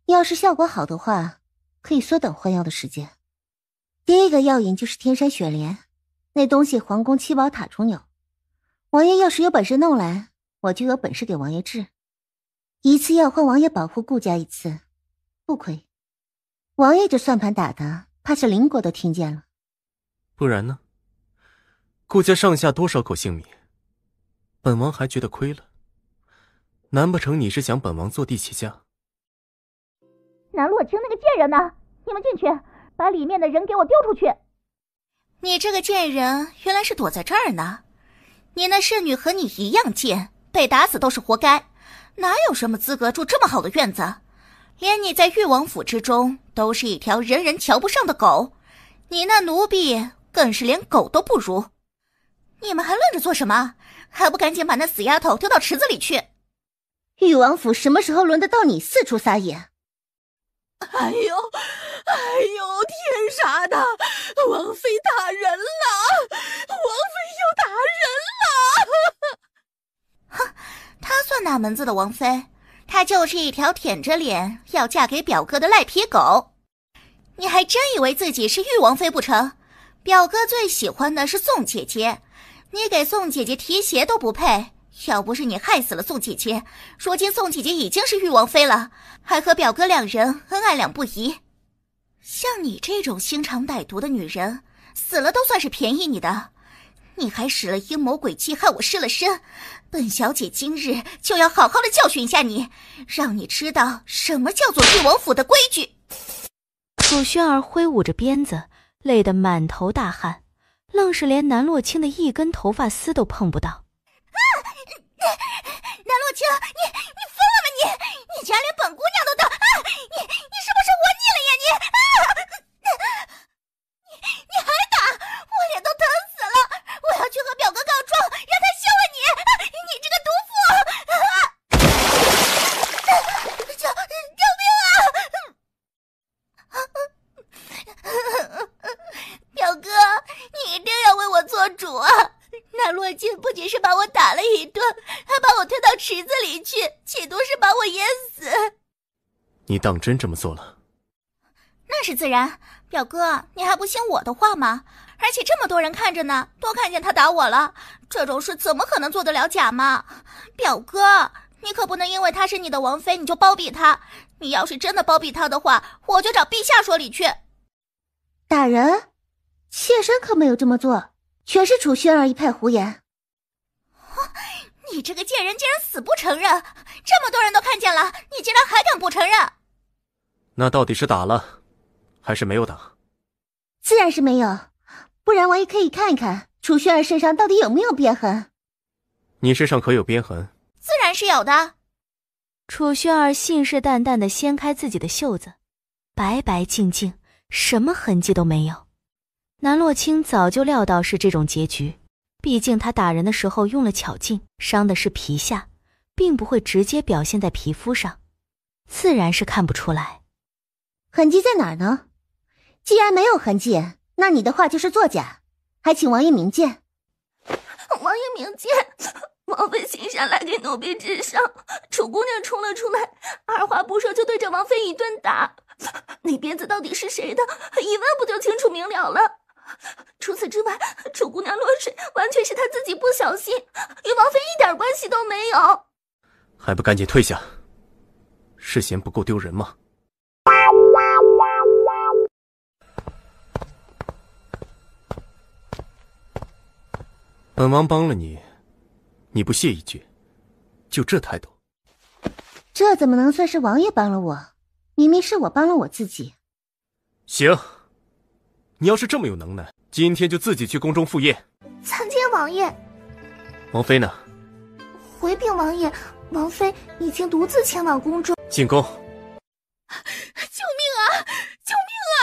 要是效果好的话，可以缩短换药的时间。第一个药引就是天山雪莲，那东西皇宫7宝塔中有。王爷要是有本事弄来，我就有本事给王爷治。一次药换王爷保护顾家一次，不亏。王爷这算盘打的，怕是邻国都听见了。不然呢？顾家上下多少口性命，本王还觉得亏了。难不成你是想本王坐地起价？南洛清那个贱人呢？你们进去，把里面的人给我丢出去！你这个贱人原来是躲在这儿呢。你那侍女和你一样贱，被打死都是活该，哪有什么资格住这么好的院子？连你在誉王府之中都是一条人人瞧不上的狗，你那奴婢更是连狗都不如。你们还愣着做什么？还不赶紧把那死丫头丢到池子里去！誉王府什么时候轮得到你四处撒野？哎呦，天杀的！王妃打人了！王妃又打人了！哼，她算哪门子的王妃？她就是一条舔着脸要嫁给表哥的赖皮狗。你还真以为自己是誉王妃不成？表哥最喜欢的是宋姐姐，你给宋姐姐提鞋都不配。要不是你害死了宋姐姐，如今宋姐姐已经是誉王妃了，还和表哥两人恩爱两不疑。像你这种心肠歹毒的女人，死了都算是便宜你的。你还使了阴谋诡计，害我失了身。本小姐今日就要好好的教训一下你，让你知道什么叫做誉王府的规矩。楚轩儿挥舞着鞭子，累得满头大汗，愣是连南洛清的一根头发丝都碰不到。南洛清，你疯了吗你竟然连本姑娘都当啊！你是不是活腻了呀你还打，我脸都疼死了！我要去和表哥告状，让他休了你这个毒妇！救命啊！表哥，你一定要为我做主啊！南洛清不仅池子里去，企图是把我淹死。你当真这么做了？那是自然，表哥，你还不信我的话吗？而且这么多人看着呢，都看见他打我了，这种事怎么可能做得了假嘛？表哥，你可不能因为她是你的王妃你就包庇她，你要是真的包庇她的话，我就找陛下说理去。大人，妾身可没有这么做，全是楚轩儿一派胡言。你这个贱人竟然死不承认，这么多人都看见了，你竟然还敢不承认？那到底是打了还是没有打？自然是没有，不然王爷可以看一看楚轩儿身上到底有没有鞭痕。你身上可有鞭痕？自然是有的。楚轩儿信誓旦旦地掀开自己的袖子，白白净净，什么痕迹都没有。南洛清早就料到是这种结局，毕竟他打人的时候用了巧劲，伤的是皮下，并不会直接表现在皮肤上，自然是看不出来。痕迹在哪儿呢？既然没有痕迹，那你的话就是作假，还请王爷明鉴。王爷明鉴，王妃请下来给奴婢治伤，楚姑娘冲了出来，二话不说就对着王妃一顿打。那鞭子到底是谁的？一问不就清楚明了了。除此之外，楚姑娘落水完全是她自己不小心，与王妃一点关系都没有。还不赶紧退下，是嫌不够丢人吗？本王帮了你，你不谢一句，就这态度？这怎么能算是王爷帮了我？明明是我帮了我自己。行，你要是这么有能耐，今天就自己去宫中赴宴。参见王爷。王妃呢？回禀王爷，王妃已经独自前往宫中。进宫。救命啊！救命啊！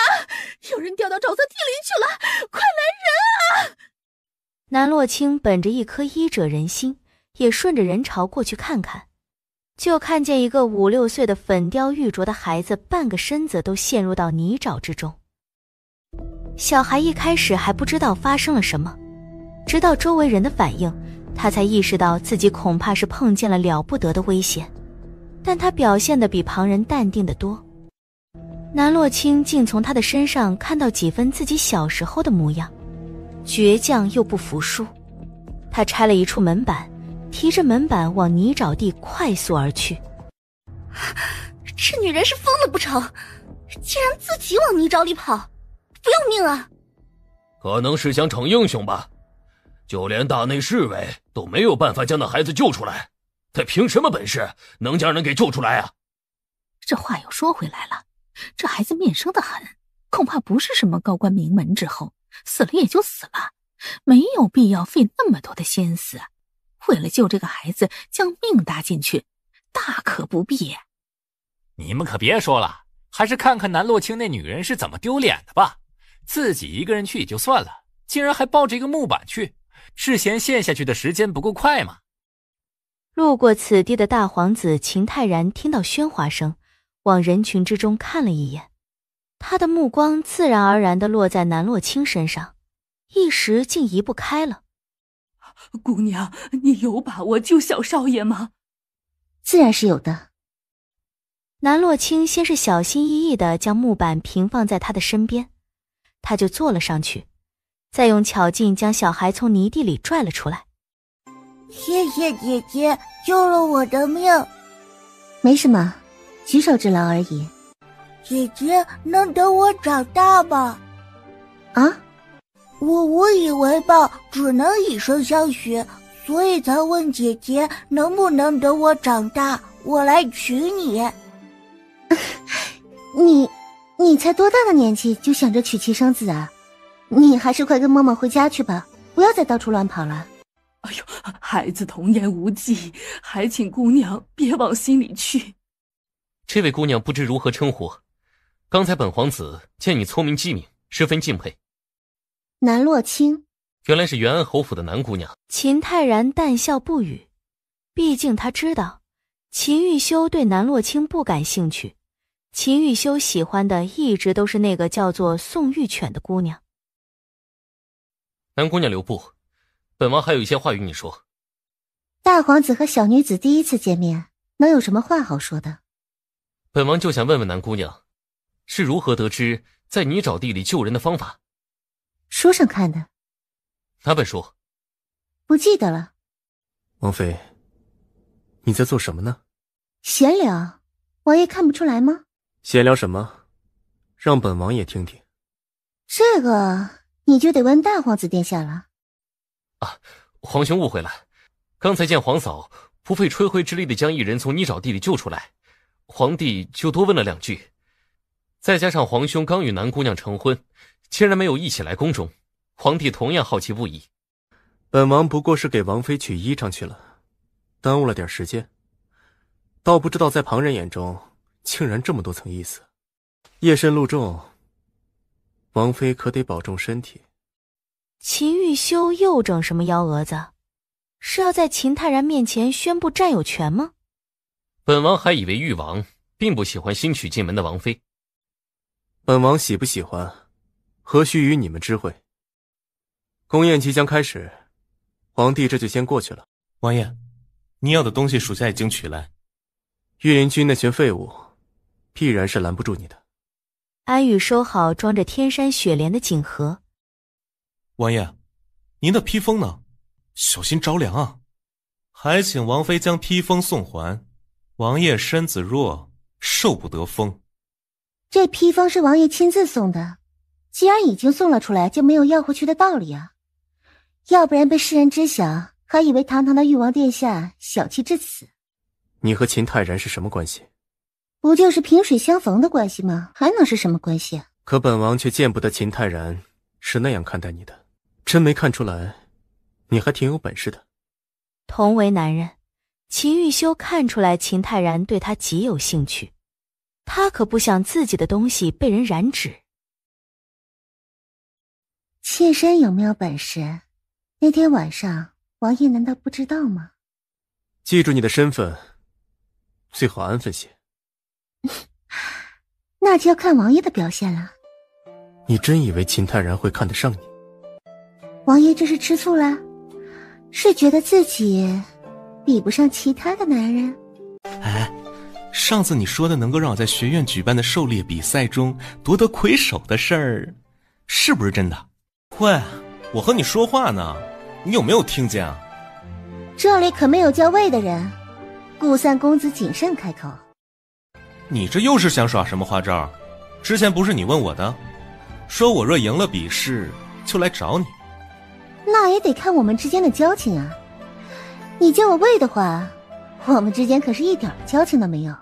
有人掉到沼泽地里去了，快来人啊！南洛清本着一颗医者仁心，也顺着人潮过去看看，就看见一个5、6岁的粉雕玉琢的孩子，半个身子都陷入到泥沼之中。小孩一开始还不知道发生了什么，直到周围人的反应，他才意识到自己恐怕是碰见了了不得的危险，但他表现得比旁人淡定得多。南洛清竟从他的身上看到几分自己小时候的模样，倔强又不服输。他拆了一处门板，提着门板往泥沼地快速而去。这女人是疯了不成？竟然自己往泥沼里跑，不要命啊！可能是想逞英雄吧，就连大内侍卫都没有办法将那孩子救出来，他凭什么本事能将人给救出来啊？这话又说回来了，这孩子面生的很，恐怕不是什么高官名门之后，死了也就死了，没有必要费那么多的心思，为了救这个孩子将命搭进去，大可不必。你们可别说了，还是看看南洛清那女人是怎么丢脸的吧。自己一个人去也就算了，竟然还抱着一个木板去，是嫌陷下去的时间不够快吗？路过此地的大皇子秦泰然听到喧哗声，往人群之中看了一眼，他的目光自然而然地落在南洛清身上，一时竟移不开了。姑娘，你有把握救小少爷吗？自然是有的。南洛清先是小心翼翼地将木板平放在他的身边，他就坐了上去，再用巧劲将小孩从泥地里拽了出来。谢谢姐姐救了我的命。没什么，举手之劳而已。姐姐能等我长大吗？啊？我以为吧只能以身相许，所以才问姐姐能不能等我长大，我来娶你。你才多大的年纪就想着娶妻生子啊？你还是快跟嬷嬷回家去吧，不要再到处乱跑了。哎呦，孩子童言无忌，还请姑娘别往心里去。这位姑娘不知如何称呼，刚才本皇子见你聪明机敏，十分敬佩。南洛清，原来是元安侯府的南姑娘。秦泰然淡笑不语，毕竟他知道秦玉修对南洛清不感兴趣，秦玉修喜欢的一直都是那个叫做宋玉犬的姑娘。南姑娘留步，本王还有一些话与你说。大皇子和小女子第一次见面，能有什么话好说的？本王就想问问南姑娘，是如何得知在泥沼地里救人的方法？书上看的。哪本书？不记得了。王妃，你在做什么呢？闲聊，王爷看不出来吗？闲聊什么？让本王也听听。这个你就得问大皇子殿下了。啊，皇兄误会了，刚才见皇嫂不费吹灰之力地将一人从泥沼地里救出来，皇帝就多问了2句。再加上皇兄刚与南姑娘成婚，竟然没有一起来宫中，皇帝同样好奇不已。本王不过是给王妃取衣裳去了，耽误了点时间，倒不知道在旁人眼中竟然这么多层意思。夜深路重，王妃可得保重身体。秦玉修又整什么幺蛾子？是要在秦泰然面前宣布占有权吗？本王还以为誉王并不喜欢新娶进门的王妃。本王喜不喜欢，何须与你们知会。宫宴即将开始，皇帝这就先过去了。王爷，你要的东西属下已经取来。御林军那群废物，必然是拦不住你的。安宇收好装着天山雪莲的锦盒。王爷，您的披风呢？小心着凉啊！还请王妃将披风送还。王爷身子弱，受不得风。这披风是王爷亲自送的，既然已经送了出来，就没有要回去的道理啊！要不然被世人知晓，还以为堂堂的誉王殿下小气至此。你和秦泰然是什么关系？不就是萍水相逢的关系吗？还能是什么关系啊？可本王却见不得秦泰然是那样看待你的，真没看出来，你还挺有本事的。同为男人，秦玉修看出来秦泰然对他极有兴趣，他可不想自己的东西被人染指。妾身有没有本事？那天晚上，王爷难道不知道吗？记住你的身份，最好安分些。那就要看王爷的表现了。你真以为秦泰然会看得上你？王爷这是吃醋了？是觉得自己比不上其他的男人？哎，上次你说的能够让我在学院举办的狩猎比赛中夺得魁首的事儿，是不是真的？喂，我和你说话呢，你有没有听见啊？这里可没有叫魏的人，顾三公子谨慎开口。你这又是想耍什么花招？之前不是你问我的，说我若赢了比试就来找你。那也得看我们之间的交情啊！你叫我魏的话，我们之间可是一点交情都没有。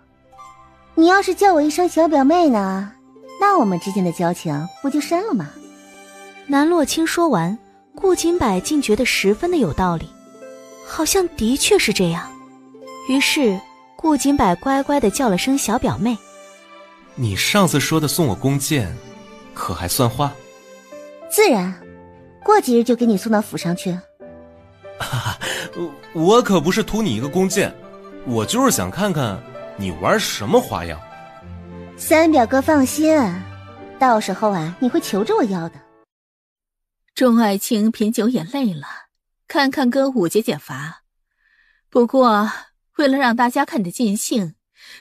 你要是叫我一声小表妹呢，那我们之间的交情不就深了吗？南洛清说完，顾景柏竟觉得十分的有道理，好像的确是这样。于是顾景柏乖乖地叫了声小表妹。你上次说的送我弓箭，可还算话？自然，过几日就给你送到府上去。我可不是图你一个弓箭，我就是想看看你玩什么花样。三表哥放心，到时候啊，你会求着我要的。钟爱卿品酒也累了，看看歌舞解解乏。不过为了让大家看得尽兴，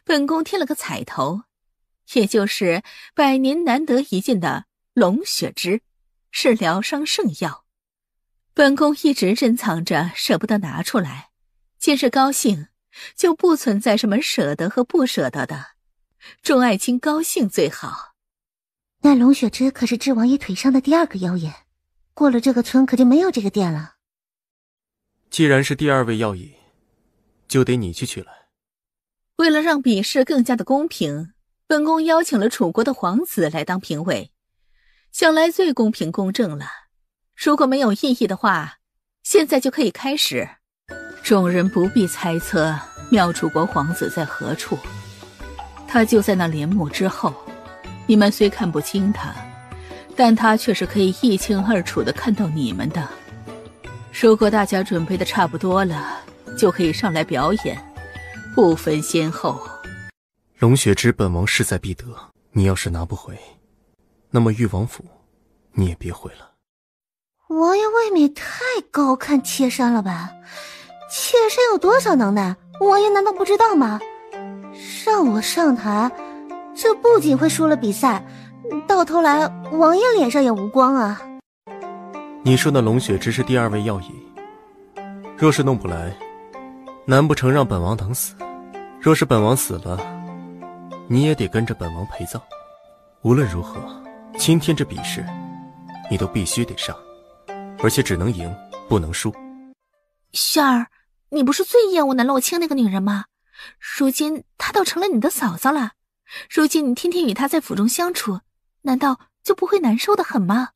本宫添了个彩头，也就是百年难得一见的龙血汁，是疗伤圣药。本宫一直珍藏着，舍不得拿出来。既是高兴，就不存在什么舍得和不舍得的。钟爱卿高兴最好。那龙血汁可是治王爷腿上的第二个药引，过了这个村可就没有这个店了。既然是第二位药引，就得你去取来。为了让比试更加的公平，本宫邀请了楚国的皇子来当评委，想来最公平公正了。如果没有异议的话，现在就可以开始。众人不必猜测妙楚国皇子在何处，他就在那帘幕之后。你们虽看不清他，但他却是可以一清二楚地看到你们的。如果大家准备的差不多了，就可以上来表演，不分先后。龙血汁本王势在必得，你要是拿不回，那么誉王府你也别回了。王爷未免太高看妾身了吧？妾身有多少能耐，王爷难道不知道吗？让我上台，这不仅会输了比赛，到头来王爷脸上也无光啊。你说那龙血只是第2位要引，若是弄不来，难不成让本王等死？若是本王死了，你也得跟着本王陪葬。无论如何，今天这比试你都必须得上，而且只能赢不能输。萱儿，你不是最厌恶南洛清那个女人吗？如今她倒成了你的嫂嫂了，如今你天天与她在府中相处，难道就不会难受得很吗？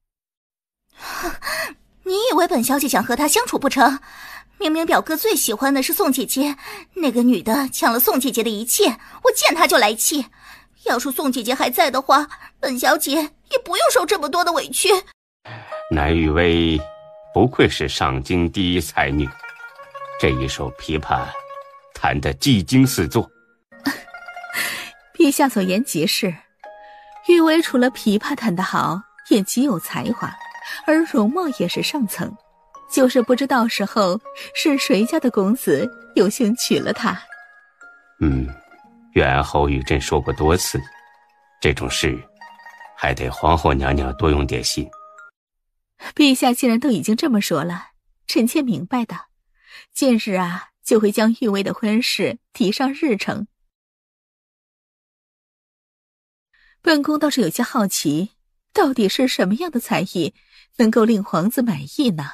你以为本小姐想和她相处不成？明明表哥最喜欢的是宋姐姐，那个女的抢了宋姐姐的一切，我见她就来气。要是宋姐姐还在的话，本小姐也不用受这么多的委屈。南玉薇不愧是上京第一才女，这一首琵琶弹得技惊四座。陛下所言极是，玉薇除了琵琶弹得好，也极有才华，而容貌也是上层，就是不知道时候是谁家的公子有幸娶了她。元侯与朕说过多次，这种事还得皇后娘娘多用点心。陛下既然都已经这么说了，臣妾明白的，近日啊就会将玉薇的婚事提上日程。本宫倒是有些好奇，到底是什么样的才艺能够令皇子满意呢？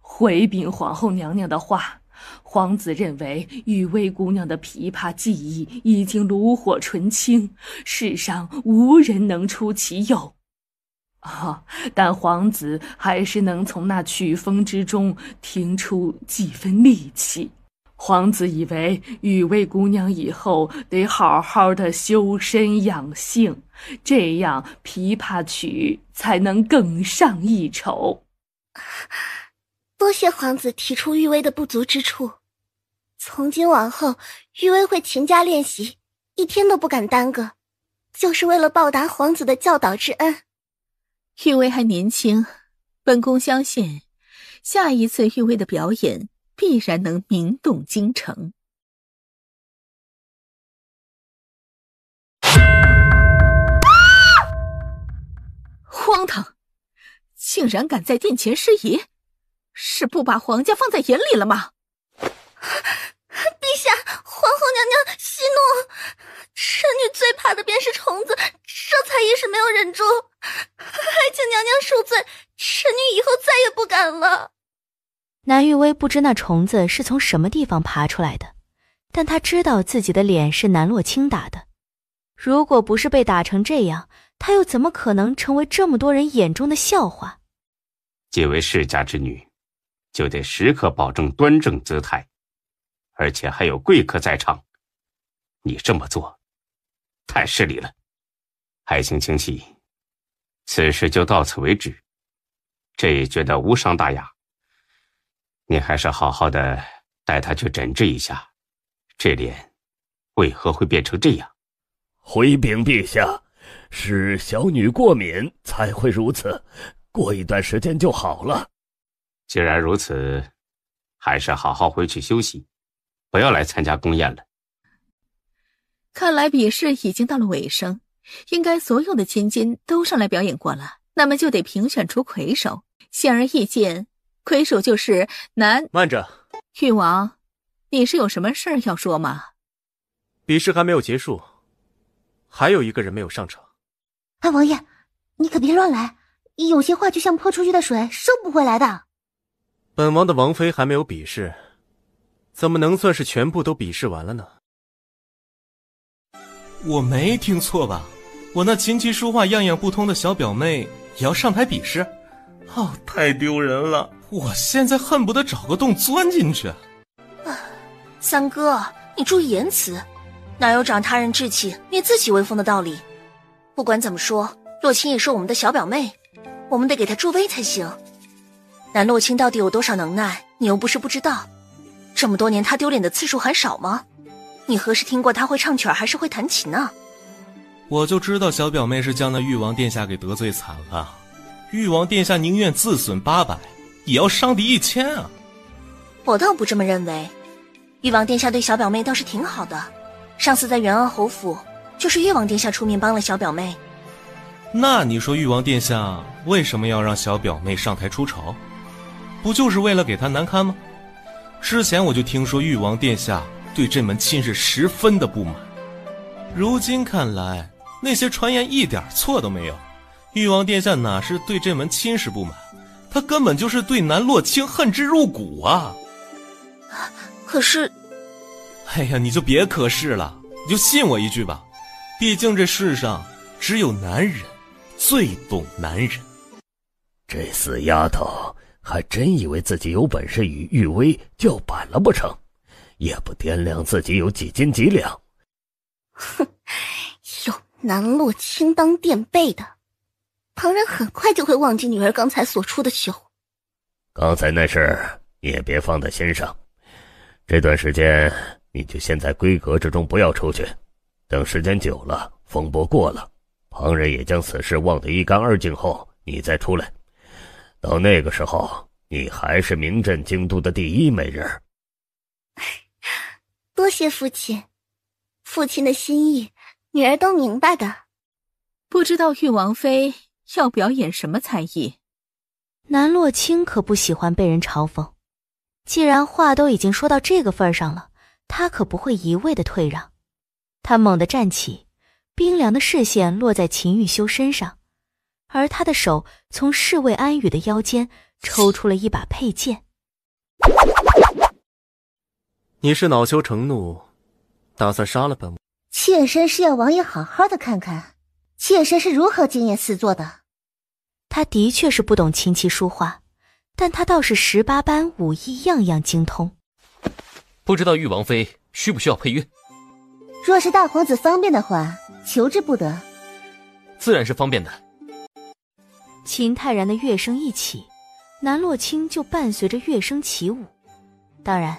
回禀皇后娘娘的话，皇子认为玉薇姑娘的琵琶技艺已经炉火纯青，世上无人能出其右。但皇子还是能从那曲风之中听出几分戾气。皇子以为玉薇姑娘以后得好好的修身养性，这样琵琶曲才能更上一筹。多谢皇子提出玉薇的不足之处，从今往后玉薇会勤加练习，一天都不敢耽搁，就是为了报答皇子的教导之恩。玉薇还年轻，本宫相信下一次玉薇的表演必然能名动京城。荒唐，竟然敢在殿前失仪，是不把皇家放在眼里了吗？陛下，皇后娘娘息怒，臣女最怕的便是虫子，这才一时没有忍住，还请娘娘恕罪，臣女以后再也不敢了。南玉薇不知那虫子是从什么地方爬出来的，但她知道自己的脸是南洛清打的，如果不是被打成这样，她又怎么可能成为这么多人眼中的笑话？既为世家之女，就得时刻保证端正姿态，而且还有贵客在场，你这么做太失礼了。爱卿请起，此事就到此为止，这也觉得无伤大雅。你还是好好的带他去诊治一下，这脸为何会变成这样？回禀陛下，是小女过敏才会如此，过一段时间就好了。既然如此，还是好好回去休息，不要来参加宫宴了。看来比试已经到了尾声，应该所有的千金都上来表演过了，那么就得评选出魁首。显而易见，魁首就是慢着，誉王，你是有什么事儿要说吗？比试还没有结束，还有一个人没有上场。王爷，你可别乱来，有些话就像泼出去的水，收不回来的。本王的王妃还没有比试，怎么能算是全部都比试完了呢？我没听错吧？我那琴棋书画样样不通的小表妹也要上台比试？太丢人了！我现在恨不得找个洞钻进去。三哥，你注意言辞，哪有长他人志气灭自己威风的道理？不管怎么说，洛清也是我们的小表妹，我们得给她助威才行。南洛清到底有多少能耐，你又不是不知道。这么多年她丢脸的次数还少吗？你何时听过她会唱曲儿还是会弹琴呢？我就知道小表妹是将那誉王殿下给得罪惨了。誉王殿下宁愿自损800，也要伤敌1000啊！我倒不这么认为，誉王殿下对小表妹倒是挺好的，上次在元安侯府，就是誉王殿下出面帮了小表妹。那你说誉王殿下为什么要让小表妹上台出丑？不就是为了给她难堪吗？之前我就听说誉王殿下对这门亲事十分的不满，如今看来那些传言一点错都没有。誉王殿下哪是对这门亲事不满，他根本就是对南洛卿恨之入骨啊！可是，哎呀，你就别可是了，你就信我一句吧，毕竟这世上只有男人最懂男人。这死丫头还真以为自己有本事与玉薇叫板了不成？也不掂量自己有几斤几两。哼，有南洛卿当垫背的，旁人很快就会忘记女儿刚才所出的糗。刚才那事你也别放在心上，这段时间你就先在闺阁之中不要出去，等时间久了，风波过了，旁人也将此事忘得一干二净后，你再出来。到那个时候，你还是名震京都的第一美人。多谢父亲，父亲的心意，女儿都明白的。不知道誉王妃要表演什么才艺？南洛卿可不喜欢被人嘲讽，既然话都已经说到这个份上了，他可不会一味的退让。他猛地站起，冰凉的视线落在秦玉修身上，而他的手从侍卫安宇的腰间抽出了一把佩剑。你是恼羞成怒，打算杀了本王？妾身是要王爷好好的看看，妾身是如何惊艳四座的。他的确是不懂琴棋书画，但他倒是18般武艺样样精通。不知道誉王妃需不需要配乐？若是大皇子方便的话，求之不得。自然是方便的。秦泰然的乐声一起，南洛卿就伴随着乐声起舞。当然，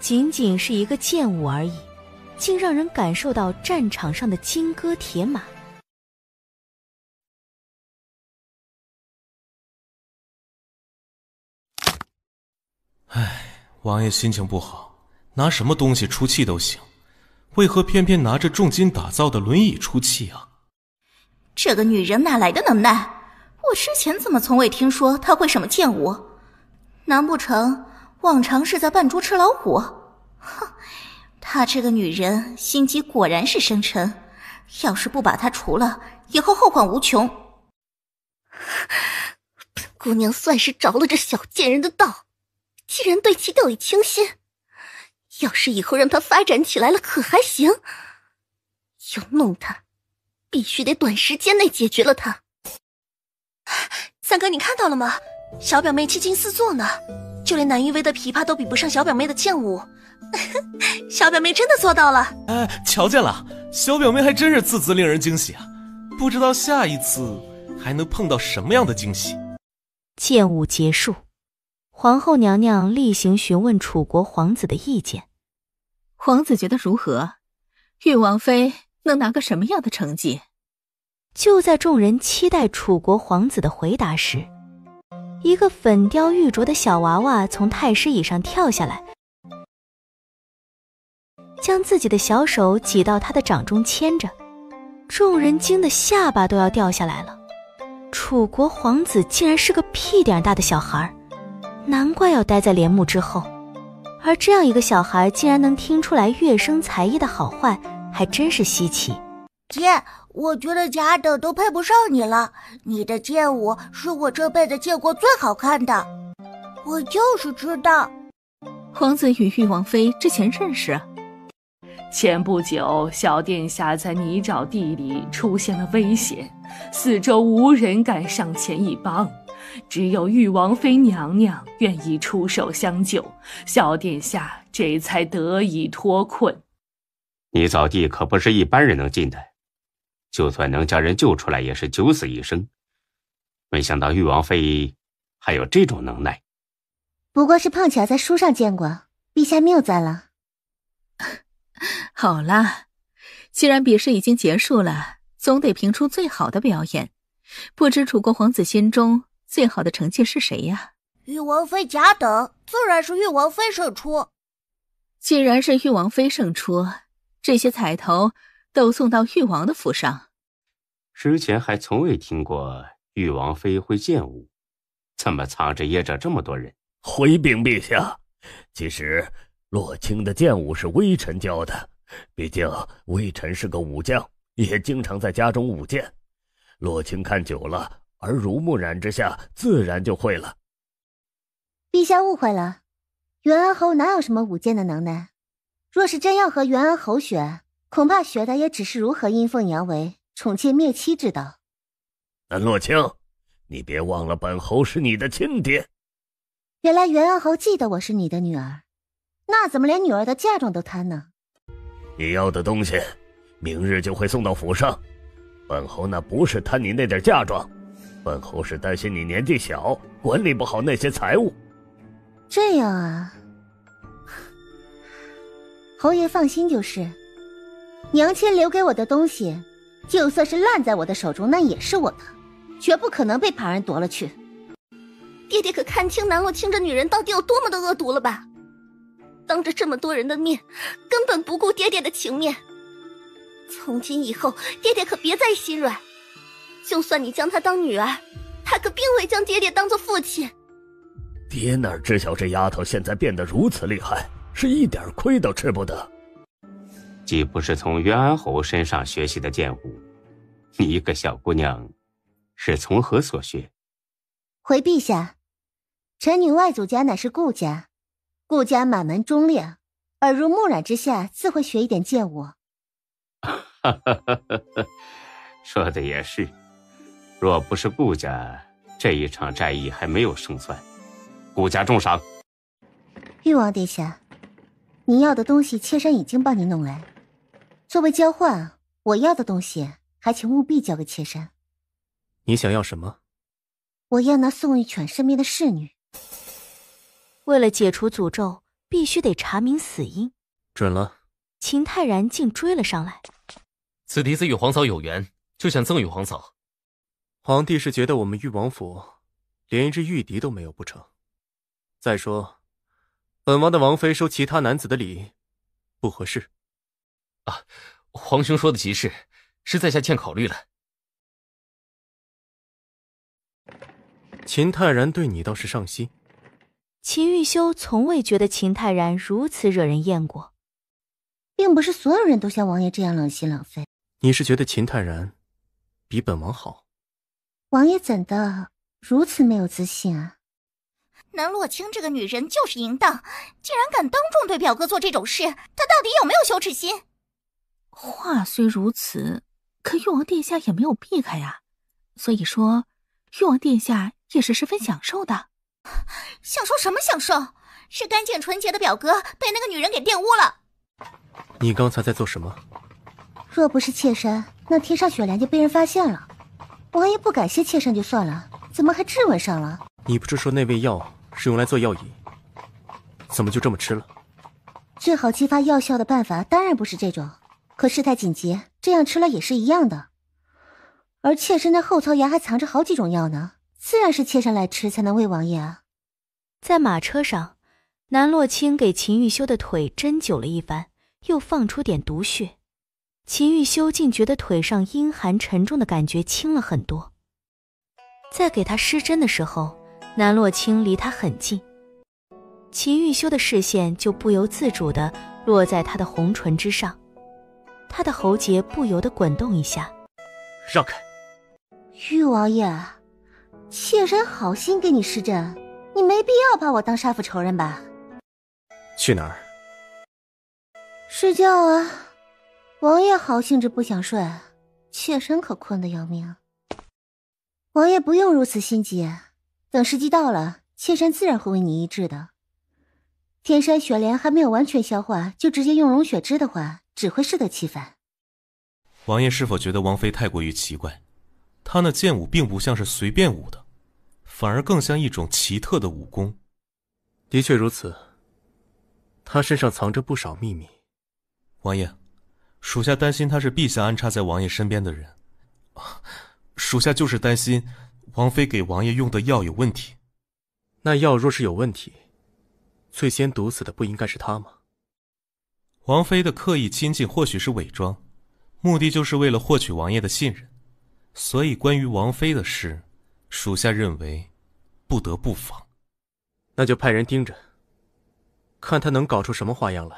仅仅是一个剑舞而已，竟让人感受到战场上的金戈铁马。唉，王爷心情不好，拿什么东西出气都行，为何偏偏拿着重金打造的轮椅出气啊？这个女人哪来的能耐？我之前怎么从未听说她会什么剑舞？难不成往常是在扮猪吃老虎？哼，她这个女人心机果然是深沉，要是不把她除了，以后后患无穷。本姑娘算是着了这小贱人的道，既然对其掉以轻心，要是以后让她发展起来了可还行？要弄她，必须得短时间内解决了她。三哥，你看到了吗？小表妹七擒四座呢，就连南玉薇的琵琶都比不上小表妹的剑舞。小表妹真的做到了。哎，瞧见了，小表妹还真是字字令人惊喜啊！不知道下一次还能碰到什么样的惊喜。剑舞结束，皇后娘娘例行询问楚国皇子的意见。皇子觉得如何？誉王妃能拿个什么样的成绩？就在众人期待楚国皇子的回答时，一个粉雕玉琢的小娃娃从太师椅上跳下来，将自己的小手挤到他的掌中牵着，众人惊得下巴都要掉下来了。楚国皇子竟然是个屁点大的小孩，难怪要待在帘幕之后。而这样一个小孩竟然能听出来乐声才艺的好坏，还真是稀奇。姐，我觉得假的都配不上你了，你的剑舞是我这辈子见过最好看的。我就是知道。皇子与誉王妃之前认识？前不久，小殿下在泥沼地里出现了危险，四周无人敢上前一帮，只有誉王妃娘娘愿意出手相救，小殿下这才得以脱困。泥沼地可不是一般人能进的，就算能将人救出来，也是九死一生。没想到誉王妃还有这种能耐。不过是碰巧在书上见过，陛下谬赞了。好了，既然比试已经结束了，总得评出最好的表演。不知楚国皇子心中最好的成绩是谁呀？誉王妃甲等，自然是誉王妃胜出。既然是玉王妃胜出，这些彩头都送到玉王的府上。之前还从未听过玉王妃会剑舞，怎么藏着掖着这么多人？回禀陛下，其实洛清的剑舞是微臣教的，毕竟微臣是个武将，也经常在家中舞剑。洛清看久了，耳濡目染之下，自然就会了。陛下误会了，元安侯哪有什么舞剑的能耐？若是真要和元安侯学，恐怕学的也只是如何阴奉阳违、宠妾灭妻之道。南洛清，你别忘了本侯是你的亲爹。原来元安侯记得我是你的女儿，那怎么连女儿的嫁妆都贪呢？你要的东西，明日就会送到府上。本侯那不是贪你那点嫁妆，本侯是担心你年纪小，管理不好那些财物。这样啊，侯爷放心就是。娘亲留给我的东西，就算是烂在我的手中，那也是我的，绝不可能被旁人夺了去。爹爹可看清南洛清这女人到底有多么的恶毒了吧？当着这么多人的面，根本不顾爹爹的情面。从今以后，爹爹可别再心软。就算你将她当女儿，她可并未将爹爹当作父亲。爹哪知晓这丫头现在变得如此厉害，是一点亏都吃不得。既不是从元安侯身上学习的剑舞，你一个小姑娘，是从何所学？回陛下，臣女外祖家乃是顾家，顾家满门忠烈，耳濡目染之下，自会学一点剑舞。说的也是，若不是顾家，这一场战役还没有胜算。顾家重赏。玉王殿下，你要的东西妾身已经帮你弄来，作为交换，我要的东西还请务必交给妾身。你想要什么？我要那宋玉犬身边的侍女。为了解除诅咒，必须得查明死因。准了。秦泰然竟追了上来。此嫡子与皇嫂有缘，就想赠与皇嫂。皇帝是觉得我们玉王府连一只玉笛都没有不成？再说，本王的王妃收其他男子的礼，不合适。啊，皇兄说的极是，是在下欠考虑了。秦泰然对你倒是上心。秦玉修从未觉得秦泰然如此惹人厌过。并不是所有人都像王爷这样冷心冷肺。你是觉得秦泰然比本王好？王爷怎的如此没有自信啊？南洛清这个女人就是淫荡，竟然敢当众对表哥做这种事，她到底有没有羞耻心？话虽如此，可玉王殿下也没有避开呀，所以说玉王殿下也是十分享受的。享受什么享受？是干净纯洁的表哥被那个女人给玷污了。你刚才在做什么？若不是妾身，那天上雪莲就被人发现了。王爷不感谢妾身就算了，怎么还质问上了？你不是说那味药是用来做药引，怎么就这么吃了？最好激发药效的办法当然不是这种，可事态紧急，这样吃了也是一样的。而妾身的后槽牙还藏着好几种药呢，自然是妾身来吃才能喂王爷啊。在马车上，南洛清给秦玉修的腿针灸了一番，又放出点毒血。秦玉修竟觉得腿上阴寒沉重的感觉轻了很多。在给他施针的时候，南洛清离他很近，秦玉修的视线就不由自主地落在他的红唇之上，他的喉结不由得滚动一下。让开！玉王爷，妾身好心给你施针，你没必要把我当杀父仇人吧？去哪儿？睡觉啊。王爷好兴致不想睡，妾身可困得要命。王爷不用如此心急，等时机到了，妾身自然会为你医治的。天山雪莲还没有完全消化，就直接用融雪汁的话，只会适得其反。王爷是否觉得王妃太过于奇怪？她那剑舞并不像是随便舞的，反而更像一种奇特的武功。的确如此，她身上藏着不少秘密。王爷，属下担心他是陛下安插在王爷身边的人，属下就是担心王妃给王爷用的药有问题。那药若是有问题，最先毒死的不应该是他吗？王妃的刻意亲近或许是伪装，目的就是为了获取王爷的信任，所以关于王妃的事，属下认为不得不防。那就派人盯着，看他能搞出什么花样来。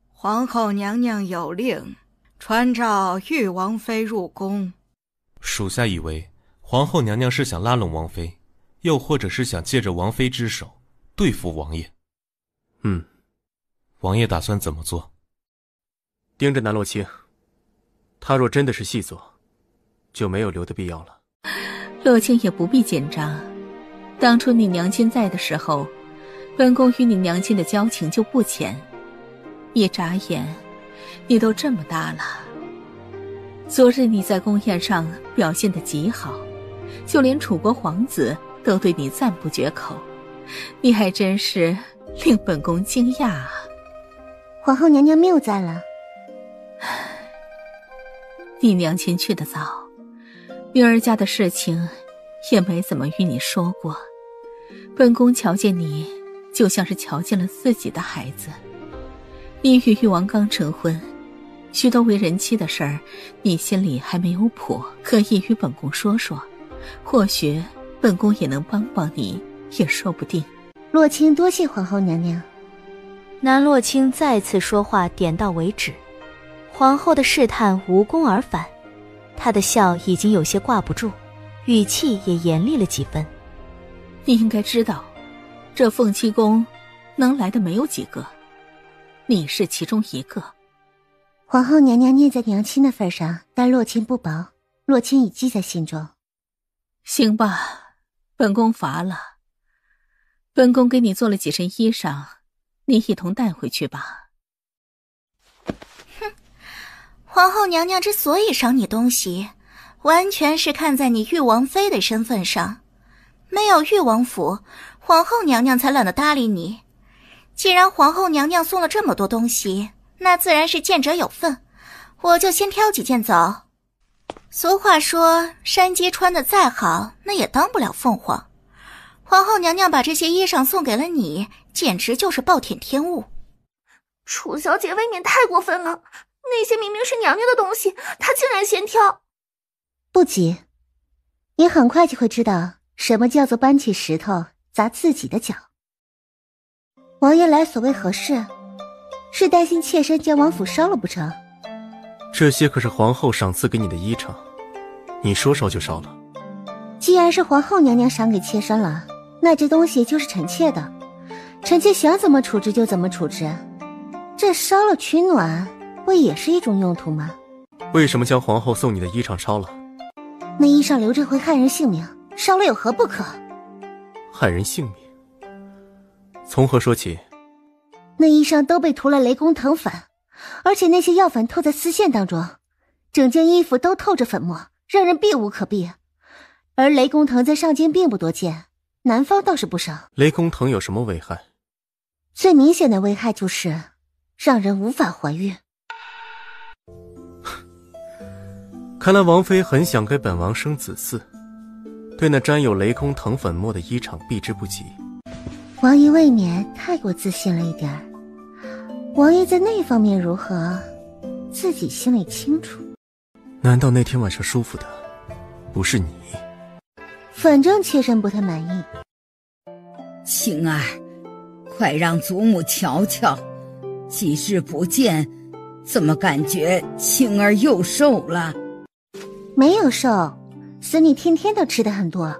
皇后娘娘有令，传召玉王妃入宫。属下以为皇后娘娘是想拉拢王妃，又或者是想借着王妃之手对付王爷。王爷打算怎么做？盯着南洛清，他若真的是细作，就没有留的必要了。洛清也不必紧张，当初你娘亲在的时候，本宫与你娘亲的交情就不浅。一眨眼，你都这么大了。昨日你在宫宴上表现得极好，就连楚国皇子都对你赞不绝口，你还真是令本宫惊讶啊！皇后娘娘谬赞了。你娘亲去得早，女儿家的事情也没怎么与你说过。本宫瞧见你，就像是瞧见了自己的孩子。你与誉王刚成婚，许多为人妻的事儿，你心里还没有谱，可以与本宫说说，或许本宫也能帮帮你，也说不定。洛清多谢皇后娘娘。南洛清再次说话点到为止，皇后的试探无功而返，她的笑已经有些挂不住，语气也严厉了几分。你应该知道，这凤栖宫能来的没有几个，你是其中一个。皇后娘娘念在娘亲的份上，待洛清不薄，洛清已记在心中。行吧，本宫乏了。本宫给你做了几身衣裳，你一同带回去吧。哼，皇后娘娘之所以赏你东西，完全是看在你誉王妃的身份上。没有誉王府，皇后娘娘才懒得搭理你。既然皇后娘娘送了这么多东西，那自然是见者有份，我就先挑几件走。俗话说，山鸡穿得再好，那也当不了凤凰。皇后娘娘把这些衣裳送给了你，简直就是暴殄天物。楚小姐未免太过分了，那些明明是娘娘的东西，她竟然先挑。不急，你很快就会知道什么叫做搬起石头砸自己的脚。王爷来所谓何事？是担心妾身将王府烧了不成？这些可是皇后赏赐给你的衣裳，你说烧就烧了。既然是皇后娘娘赏给妾身了，那这东西就是臣妾的，臣妾想怎么处置就怎么处置。这烧了取暖，不也是一种用途吗？为什么将皇后送你的衣裳烧了？那衣裳留着会害人性命，烧了有何不可？害人性命？从何说起？那衣裳都被涂了雷公藤粉，而且那些药粉透在丝线当中，整件衣服都透着粉末，让人避无可避。而雷公藤在上京并不多见，南方倒是不少。雷公藤有什么危害？最明显的危害就是让人无法怀孕。看来王妃很想给本王生子嗣，对那沾有雷公藤粉末的衣裳避之不及。王爷未免太过自信了一点儿，王爷在那方面如何，自己心里清楚。难道那天晚上舒服的不是你？反正妾身不太满意。青儿，快让祖母瞧瞧，几日不见，怎么感觉青儿又瘦了？没有瘦，司女天天都吃得很多。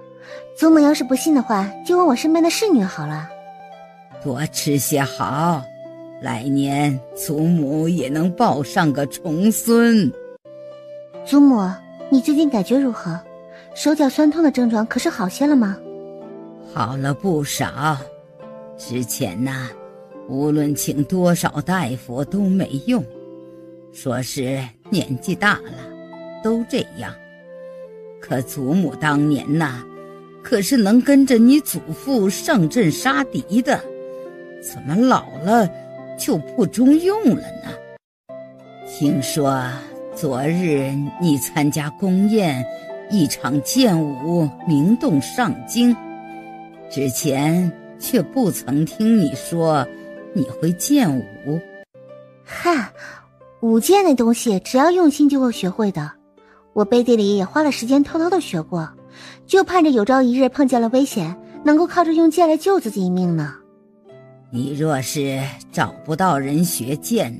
祖母要是不信的话，就问我身边的侍女好了。多吃些好，来年祖母也能抱上个重孙。祖母，你最近感觉如何？手脚酸痛的症状可是好些了吗？好了不少。之前呐，无论请多少大夫都没用，说是年纪大了，都这样。可祖母当年呐，可是能跟着你祖父上阵杀敌的，怎么老了就不中用了呢？听说昨日你参加宫宴，一场剑舞名动上京，之前却不曾听你说你会剑舞。嗨，舞剑那东西只要用心就会学会的，我背地里也花了时间偷偷的学过，就盼着有朝一日碰见了危险，能够靠着用剑来救自己一命呢。你若是找不到人学剑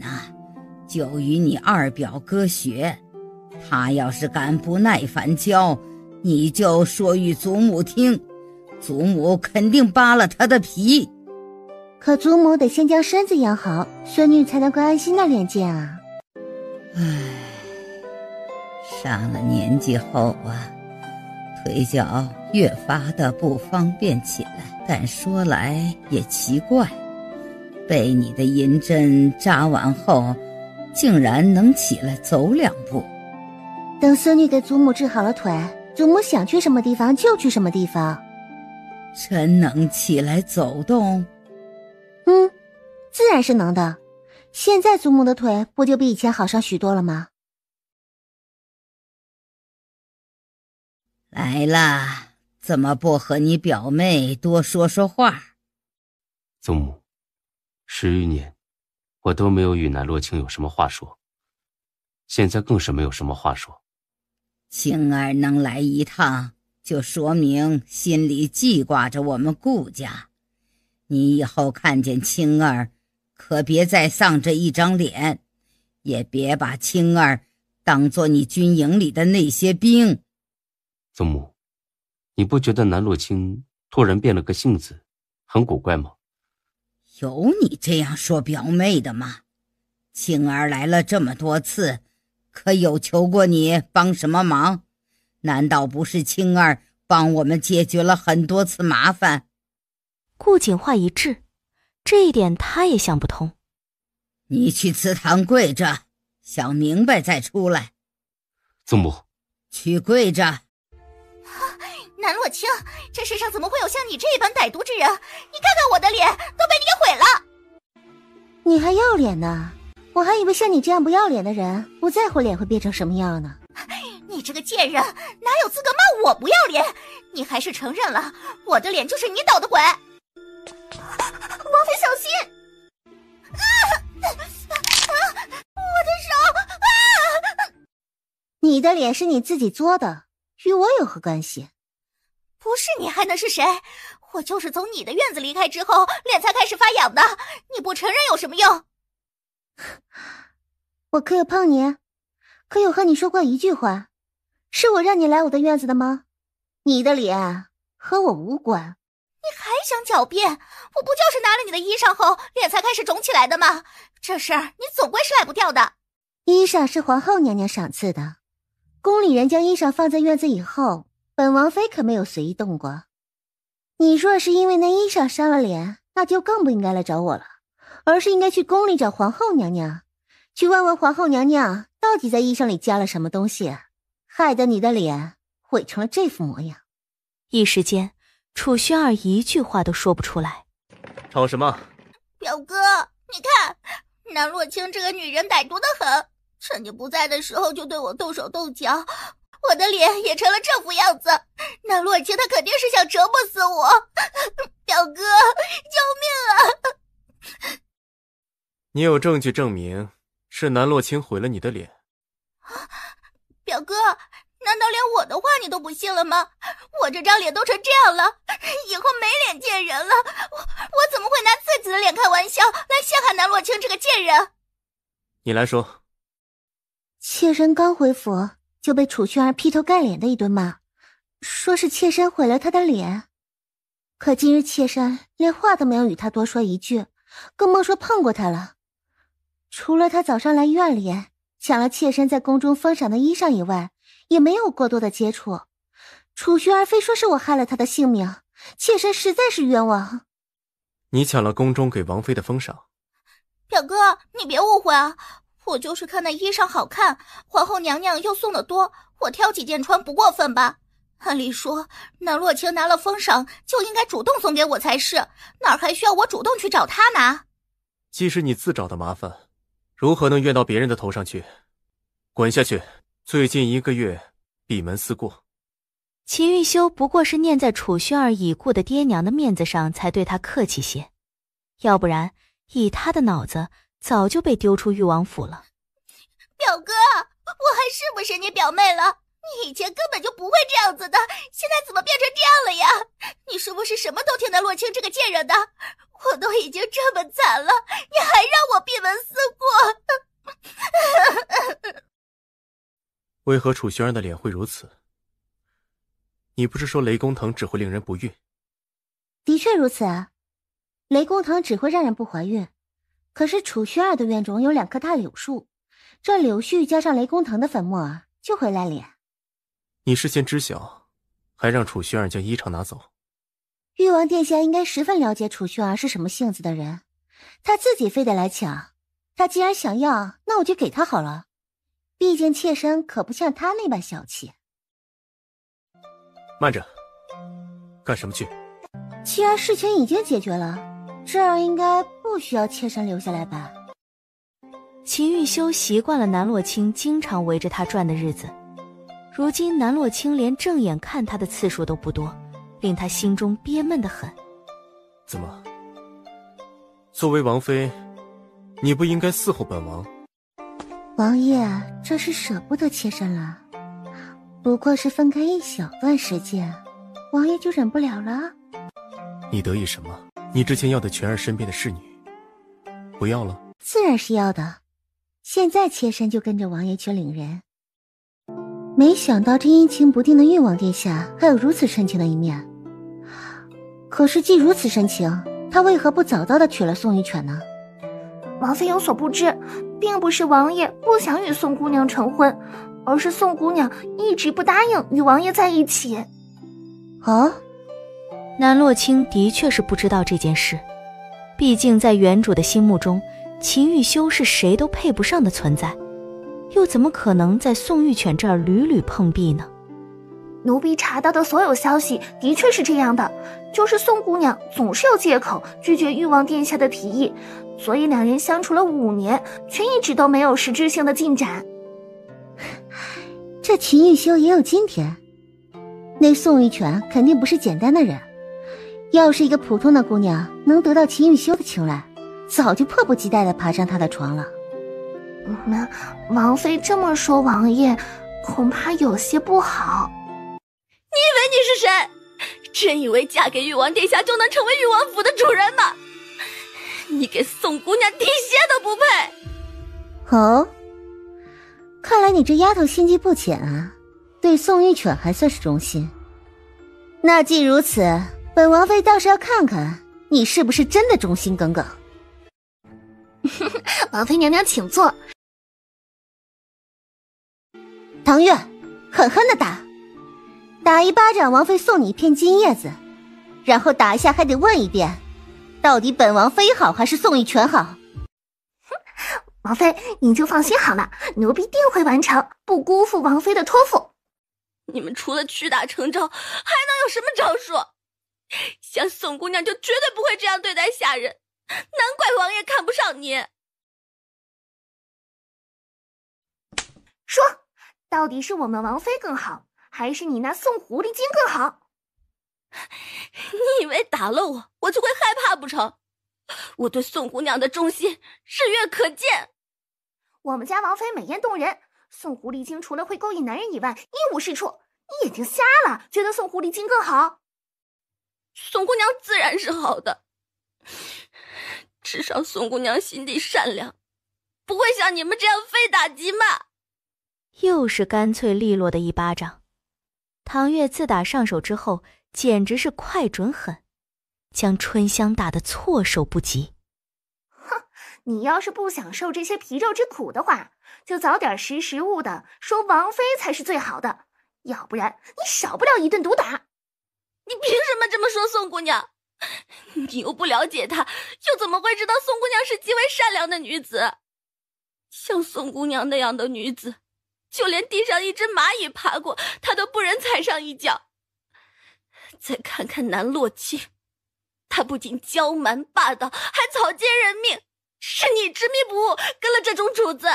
就与你二表哥学，他要是敢不耐烦教，你就说与祖母听，祖母肯定扒了他的皮。可祖母得先将身子养好，孙女才能够安心的练剑啊。上了年纪后腿脚越发的不方便起来，但说来也奇怪，被你的银针扎完后，竟然能起来走2步。等孙女给祖母治好了腿，祖母想去什么地方就去什么地方。真能起来走动？自然是能的。现在祖母的腿不就比以前好上许多了吗？来啦，怎么不和你表妹多说说话？祖母，10余年我都没有与南洛清有什么话说，现在更是没有什么话说。青儿能来一趟，就说明心里记挂着我们顾家。你以后看见青儿，可别再丧着一张脸，也别把青儿当作你军营里的那些兵。祖母，你不觉得南洛清突然变了个性子，很古怪吗？有你这样说表妹的吗？青儿来了这么多次，可有求过你帮什么忙？难道不是青儿帮我们解决了很多次麻烦？顾景话一滞，这一点他也想不通。你去祠堂跪着，想明白再出来。祖母，去跪着。南洛清，这世上怎么会有像你这般歹毒之人？你看看我的脸，都被你给毁了。你还要脸呢？我还以为像你这样不要脸的人，不在乎脸会变成什么样呢。你这个贱人，哪有资格骂我不要脸？你还是承认了，我的脸就是你捣的鬼。王妃小心！我的手！你的脸是你自己作的，与我有何关系？不是你还能是谁？我就是从你的院子离开之后，脸才开始发痒的。你不承认有什么用？我可有碰你？可有和你说过一句话？是我让你来我的院子的吗？你的脸和我无关。你还想狡辩？我不就是拿了你的衣裳后，脸才开始肿起来的吗？这事儿你总归是赖不掉的。衣裳是皇后娘娘赏赐的，宫里人将衣裳放在院子以后，本王妃可没有随意动过。你若是因为那衣裳伤了脸，那就更不应该来找我了，而是应该去宫里找皇后娘娘，去问问皇后娘娘到底在衣裳里加了什么东西，害得你的脸毁成了这副模样。一时间，楚薰儿一句话都说不出来。吵什么？表哥，你看，南洛清这个女人歹毒得很，趁你不在的时候就对我动手动脚，我的脸也成了这副样子。南洛清他肯定是想折磨死我。表哥，救命啊！你有证据证明是南洛清毁了你的脸？表哥，难道连我的话你都不信了吗？我这张脸都成这样了，以后没脸见人了。我怎么会拿自己的脸开玩笑，来陷害南洛清这个贱人？你来说。妾身刚回府就被楚薰儿劈头盖脸的一顿骂，说是妾身毁了他的脸。可今日妾身连话都没有与他多说一句，更莫说碰过他了。除了他早上来院里抢了妾身在宫中封赏的衣裳以外，也没有过多的接触。楚薰儿非说是我害了他的性命，妾身实在是冤枉。你抢了宫中给王妃的封赏？表哥，你别误会啊，我就是看那衣裳好看，皇后娘娘又送的多，我挑几件穿不过分吧？按理说，南洛清拿了封赏就应该主动送给我才是，哪儿还需要我主动去找他拿？既是你自找的麻烦，如何能怨到别人的头上去？滚下去！最近1个月闭门思过。秦玉修不过是念在楚薰儿已故的爹娘的面子上才对他客气些，要不然以他的脑子早就被丢出誉王府了。表哥，我还是不是你表妹了？你以前根本就不会这样子的，现在怎么变成这样了呀？你是不是什么都听南洛清这个贱人的？我都已经这么惨了，你还让我闭门思过？为何楚轩儿的脸会如此？你不是说雷公藤只会令人不孕？的确如此啊，雷公藤只会让人不怀孕。可是楚轩儿的院中有2棵大柳树，这柳絮加上雷公藤的粉末就会烂脸。你事先知晓，还让楚轩儿将衣裳拿走。誉王殿下应该十分了解楚轩儿是什么性子的人，他自己非得来抢，他既然想要，那我就给他好了。毕竟妾身可不像他那般小气。慢着，干什么去？既然事情已经解决了，这儿应该不需要妾身留下来吧？秦玉修习惯了南洛清经常围着他转的日子，如今南洛清连正眼看他的次数都不多，令他心中憋闷得很。怎么？作为王妃，你不应该伺候本王？王爷这是舍不得妾身了，不过是分开一小段时间，王爷就忍不了了。你得意什么？你之前要的全儿身边的侍女不要了？自然是要的，现在妾身就跟着王爷去领人。没想到这阴晴不定的誉王殿下还有如此深情的一面。可是既如此深情，他为何不早早的娶了宋玉犬呢？王妃有所不知，并不是王爷不想与宋姑娘成婚，而是宋姑娘一直不答应与王爷在一起。哦，南洛清的确是不知道这件事，毕竟在原主的心目中，秦玉修是谁都配不上的存在，又怎么可能在宋玉犬这儿屡屡碰壁呢？奴婢查到的所有消息的确是这样的，就是宋姑娘总是有借口拒绝誉王殿下的提议，所以2人相处了5年，却一直都没有实质性的进展。这秦玉修也有今天，那宋玉犬肯定不是简单的人，要是一个普通的姑娘能得到秦玉修的青睐，早就迫不及待地爬上他的床了。王妃这么说王爷，恐怕有些不好。你以为你是谁？真以为嫁给誉王殿下就能成为誉王府的主人吗？你给宋姑娘提鞋都不配。哦，看来你这丫头心机不浅啊，对宋玉犬还算是忠心。那既如此，本王妃倒是要看看你是不是真的忠心耿耿。王妃娘娘请坐。唐月，狠狠的打一巴掌，王妃送你一片金叶子，然后打一下还得问一遍，到底本王妃好还是宋玉犬好？王妃您就放心好了，奴婢定会完成，不辜负王妃的托付。你们除了屈打成招，还能有什么招数？像宋姑娘就绝对不会这样对待下人，难怪王爷看不上你。说，到底是我们王妃更好，还是你那宋狐狸精更好？你以为打了我就会害怕不成？我对宋姑娘的忠心日月可见。我们家王妃美艳动人，宋狐狸精除了会勾引男人以外一无是处，你眼睛瞎了，觉得宋狐狸精更好？宋姑娘自然是好的，至少宋姑娘心地善良，不会像你们这样非打即骂。又是干脆利落的一巴掌。唐月自打上手之后，简直是快准狠，将春香打得措手不及。哼，你要是不想受这些皮肉之苦的话，就早点识时务的说王妃才是最好的，要不然你少不了一顿毒打。你凭什么这么说宋姑娘？你又不了解她，又怎么会知道宋姑娘是极为善良的女子？像宋姑娘那样的女子，就连地上一只蚂蚁爬过，她都不忍踩上一脚。再看看南洛清，她不仅骄蛮霸道，还草菅人命，是你执迷不悟，跟了这种主子。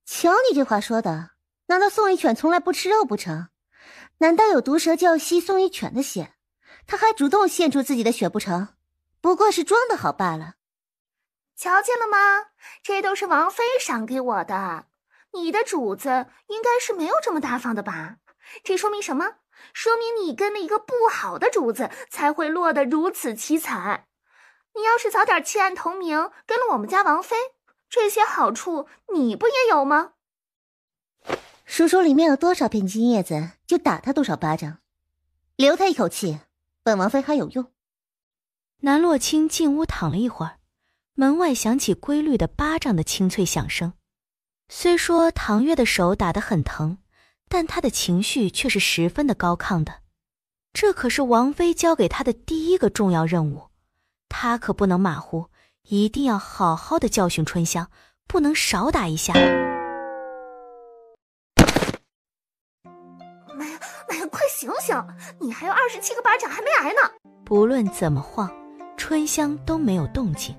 瞧你这话说的，难道宋玉犬从来不吃肉不成？难道有毒蛇就要吸宋玉犬的血？他还主动献出自己的血不成？不过是装得好罢了。瞧见了吗？这都是王妃赏给我的。你的主子应该是没有这么大方的吧？这说明什么？说明你跟了一个不好的主子，才会落得如此凄惨。你要是早点弃暗投明，跟了我们家王妃，这些好处你不也有吗？书书里面有多少片金叶子，就打他多少巴掌，留他一口气，本王妃还有用。南洛清进屋躺了一会儿，门外响起规律的巴掌的清脆响声。虽说唐月的手打得很疼，但他的情绪却是十分的高亢的。这可是王妃交给他的第一个重要任务，他可不能马虎，一定要好好的教训春香，不能少打一下。妈呀，快醒醒！你还有27个巴掌还没挨呢。不论怎么晃，春香都没有动静。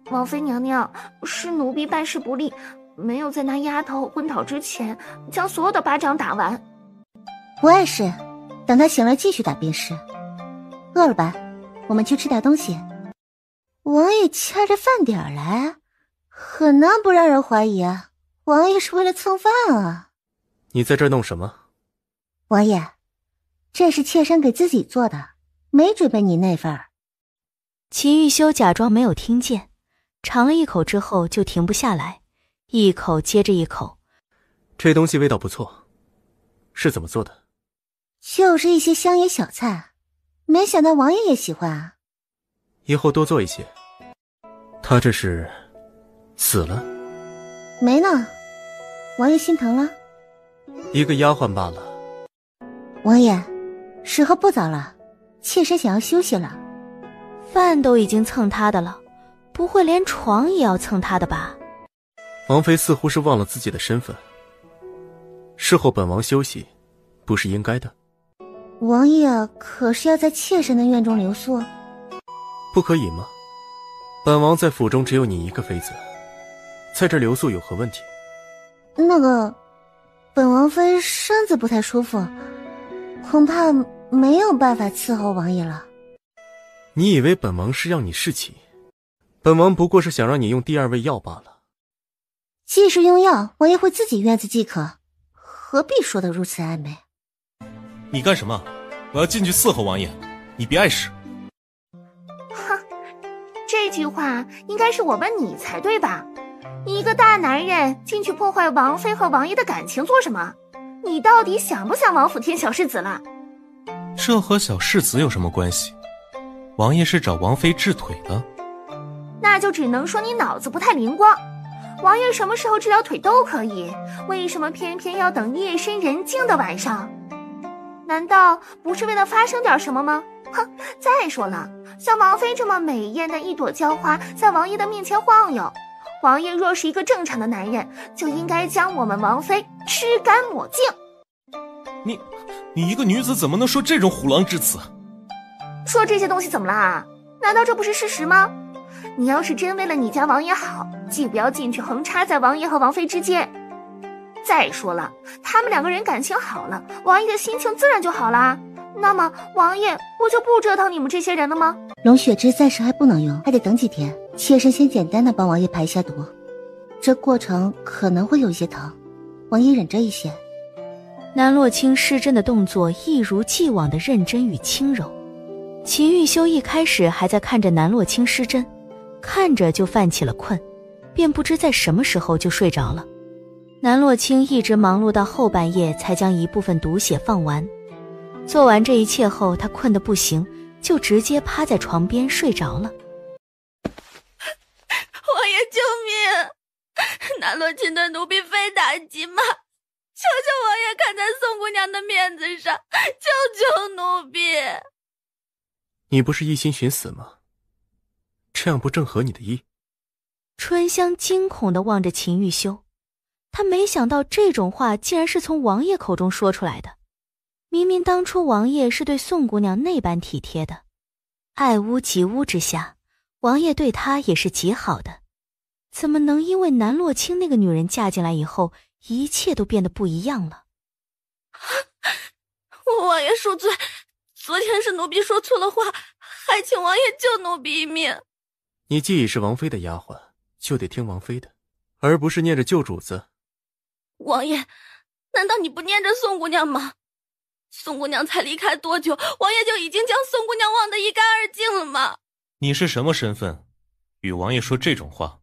王妃娘娘，是奴婢办事不力，没有在那丫头昏倒之前将所有的巴掌打完。不碍事，等她醒了继续打便是。饿了吧？我们去吃点东西。王爷掐着饭点来，很难不让人怀疑啊，王爷是为了蹭饭啊。你在这儿弄什么？王爷，这是妾身给自己做的，没准备你那份儿。秦玉修假装没有听见，尝了一口之后就停不下来，一口接着一口。这东西味道不错，是怎么做的？就是一些乡野小菜，没想到王爷也喜欢啊。以后多做一些。他这是死了？没呢，王爷心疼了。一个丫鬟罢了。王爷，时候不早了，妾身想要休息了。饭都已经蹭他的了，不会连床也要蹭他的吧？王妃似乎是忘了自己的身份。事后本王休息，不是应该的。王爷可是要在妾身的院中留宿？不可以吗？本王在府中只有你一个妃子，在这留宿有何问题？那个，本王妃身子不太舒服，恐怕没有办法伺候王爷了。你以为本王是让你侍寝？本王不过是想让你用第二味药罢了。既是用药，王爷会自己院子即可，何必说得如此暧昧？你干什么？我要进去伺候王爷，你别碍事。哼，这句话应该是我问你才对吧？你一个大男人进去破坏王妃和王爷的感情做什么？你到底想不想王府添小世子了？这和小世子有什么关系？王爷是找王妃治腿的。那就只能说你脑子不太灵光。王爷什么时候治疗腿都可以，为什么偏偏要等夜深人静的晚上？难道不是为了发生点什么吗？哼！再说了，像王妃这么美艳的一朵娇花在王爷的面前晃悠，王爷若是一个正常的男人，就应该将我们王妃吃干抹净。你一个女子怎么能说这种虎狼之词？说这些东西怎么了啊？难道这不是事实吗？你要是真为了你家王爷好，既不要进去横插在王爷和王妃之间。再说了，他们两个人感情好了，王爷的心情自然就好啦。那么王爷不就不折腾你们这些人了吗？龙血汁暂时还不能用，还得等几天。妾身先简单的帮王爷排一下毒，这过程可能会有一些疼，王爷忍着一些。南洛清施针的动作一如既往的认真与轻柔。秦玉修一开始还在看着南洛清施针，看着就泛起了困，便不知在什么时候就睡着了。南洛清一直忙碌到后半夜才将一部分毒血放完。做完这一切后，他困得不行，就直接趴在床边睡着了。王爷救命！南洛清的奴婢非打即骂，求求王爷看在宋姑娘的面子上，救救奴婢！你不是一心寻死吗？这样不正合你的意？春香惊恐地望着秦玉修，她没想到这种话竟然是从王爷口中说出来的。明明当初王爷是对宋姑娘那般体贴的，爱屋及乌之下，王爷对她也是极好的，怎么能因为南洛清那个女人嫁进来以后，一切都变得不一样了？王爷恕罪，昨天是奴婢说错了话，还请王爷救奴婢一命。你既已是王妃的丫鬟，就得听王妃的，而不是念着旧主子。王爷，难道你不念着宋姑娘吗？宋姑娘才离开多久，王爷就已经将宋姑娘忘得一干二净了吗？你是什么身份，与王爷说这种话？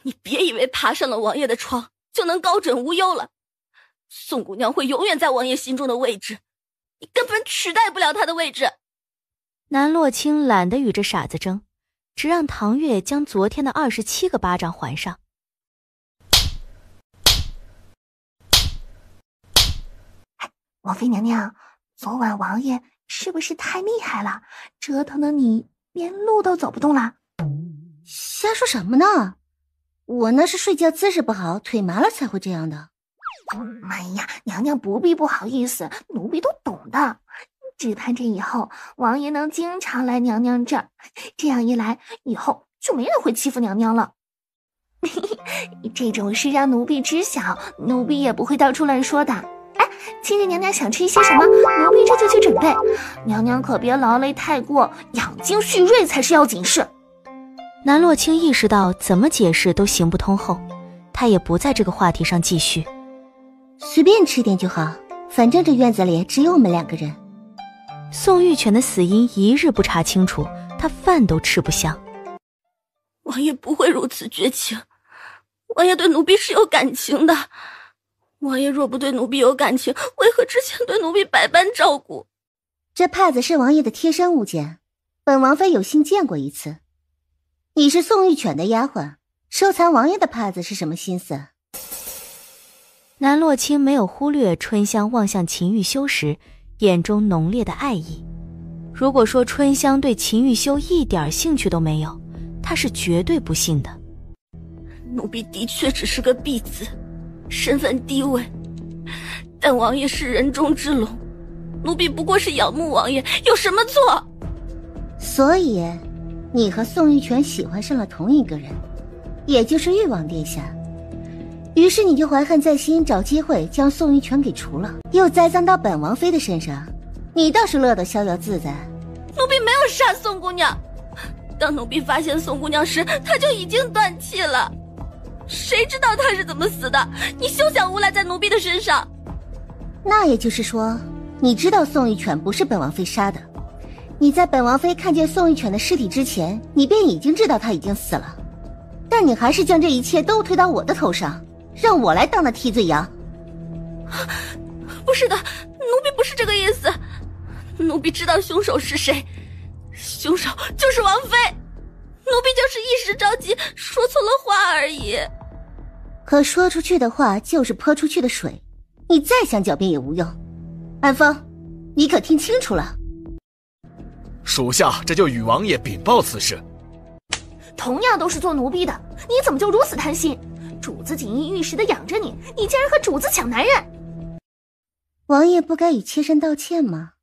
你别以为爬上了王爷的床就能高枕无忧了。宋姑娘会永远在王爷心中的位置，你根本取代不了她的位置。南洛清懒得与这傻子争，只让唐月将昨天的27个巴掌还上。王妃娘娘，昨晚王爷是不是太厉害了，折腾的你连路都走不动了？瞎说什么呢？我那是睡觉姿势不好，腿麻了才会这样的。哎呀，娘娘不必不好意思，奴婢都懂的。只盼着以后王爷能经常来娘娘这儿，这样一来，以后就没人会欺负娘娘了。这种事让奴婢知晓，奴婢也不会到处乱说的。哎，今日娘娘想吃一些什么，奴婢这就去准备。娘娘可别劳累太过，养精蓄锐才是要紧事。南洛清意识到怎么解释都行不通后，他也不在这个话题上继续。随便吃点就好，反正这院子里只有我们2个人。宋玉泉的死因一日不查清楚，他饭都吃不香。王爷不会如此绝情，王爷对奴婢是有感情的。王爷若不对奴婢有感情，为何之前对奴婢百般照顾？这帕子是王爷的贴身物件，本王妃有幸见过一次。你是宋玉犬的丫鬟，收藏王爷的帕子是什么心思？南洛清没有忽略春香望向秦玉修时眼中浓烈的爱意。如果说春香对秦玉修一点兴趣都没有，他是绝对不信的。奴婢的确只是个婢子，身份低微，但王爷是人中之龙，奴婢不过是仰慕王爷，有什么错？所以你和宋玉泉喜欢上了同一个人，也就是誉王殿下。于是你就怀恨在心，找机会将宋玉泉给除了，又栽赃到本王妃的身上，你倒是乐得逍遥自在。奴婢没有杀宋姑娘，当奴婢发现宋姑娘时，她就已经断气了。谁知道她是怎么死的？你休想诬赖在奴婢的身上。那也就是说，你知道宋玉泉不是本王妃杀的。你在本王妃看见宋玉泉的尸体之前，你便已经知道她已经死了，但你还是将这一切都推到我的头上，让我来当那替罪羊。不是的，奴婢不是这个意思。奴婢知道凶手是谁，凶手就是王妃。奴婢就是一时着急，说错了话而已。可说出去的话就是泼出去的水，你再想狡辩也无用。安风，你可听清楚了？属下这就与王爷禀报此事。同样都是做奴婢的，你怎么就如此贪心？主子锦衣玉食的养着你，你竟然和主子抢男人！王爷不该与妾身道歉吗？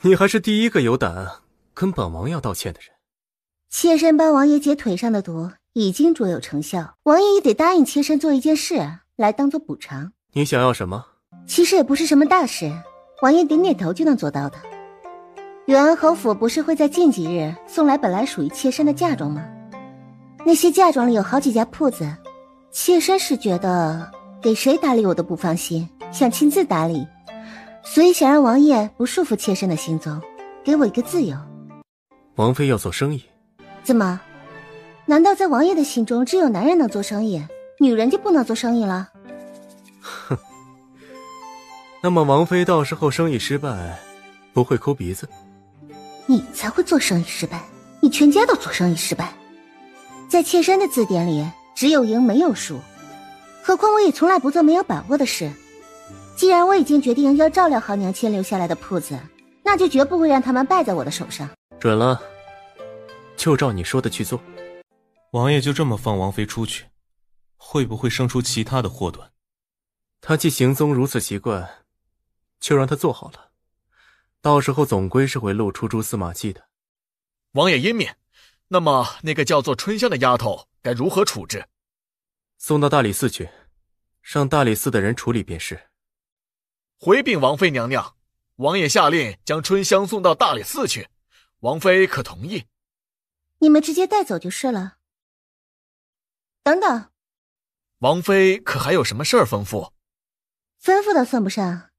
你还是第一个有胆跟本王要道歉的人。妾身帮王爷解腿上的毒已经卓有成效，王爷也得答应妾身做一件事来当做补偿。你想要什么？其实也不是什么大事，王爷点点头就能做到的。远安侯府不是会在近几日送来本来属于妾身的嫁妆吗？那些嫁妆里有好几家铺子，妾身是觉得给谁打理我都不放心，想亲自打理，所以想让王爷不束缚妾身的行踪，给我一个自由。王妃要做生意？怎么？难道在王爷的心中只有男人能做生意，女人就不能做生意了？哼，那么王妃到时候生意失败，不会抠鼻子？你才会做生意失败，你全家都做生意失败。在妾身的字典里，只有赢没有输，何况我也从来不做没有把握的事。既然我已经决定要照料好娘亲留下来的铺子，那就绝不会让他们败在我的手上。准了，就照你说的去做。王爷就这么放王妃出去，会不会生出其他的祸端？他既行踪如此奇怪，就让他做好了，到时候总归是会露出蛛丝马迹的。王爷英明，那么那个叫做春香的丫头该如何处置？送到大理寺去，让大理寺的人处理便是。回禀王妃娘娘，王爷下令将春香送到大理寺去，王妃可同意？你们直接带走就是了。等等，王妃可还有什么事儿吩咐？吩咐倒算不上，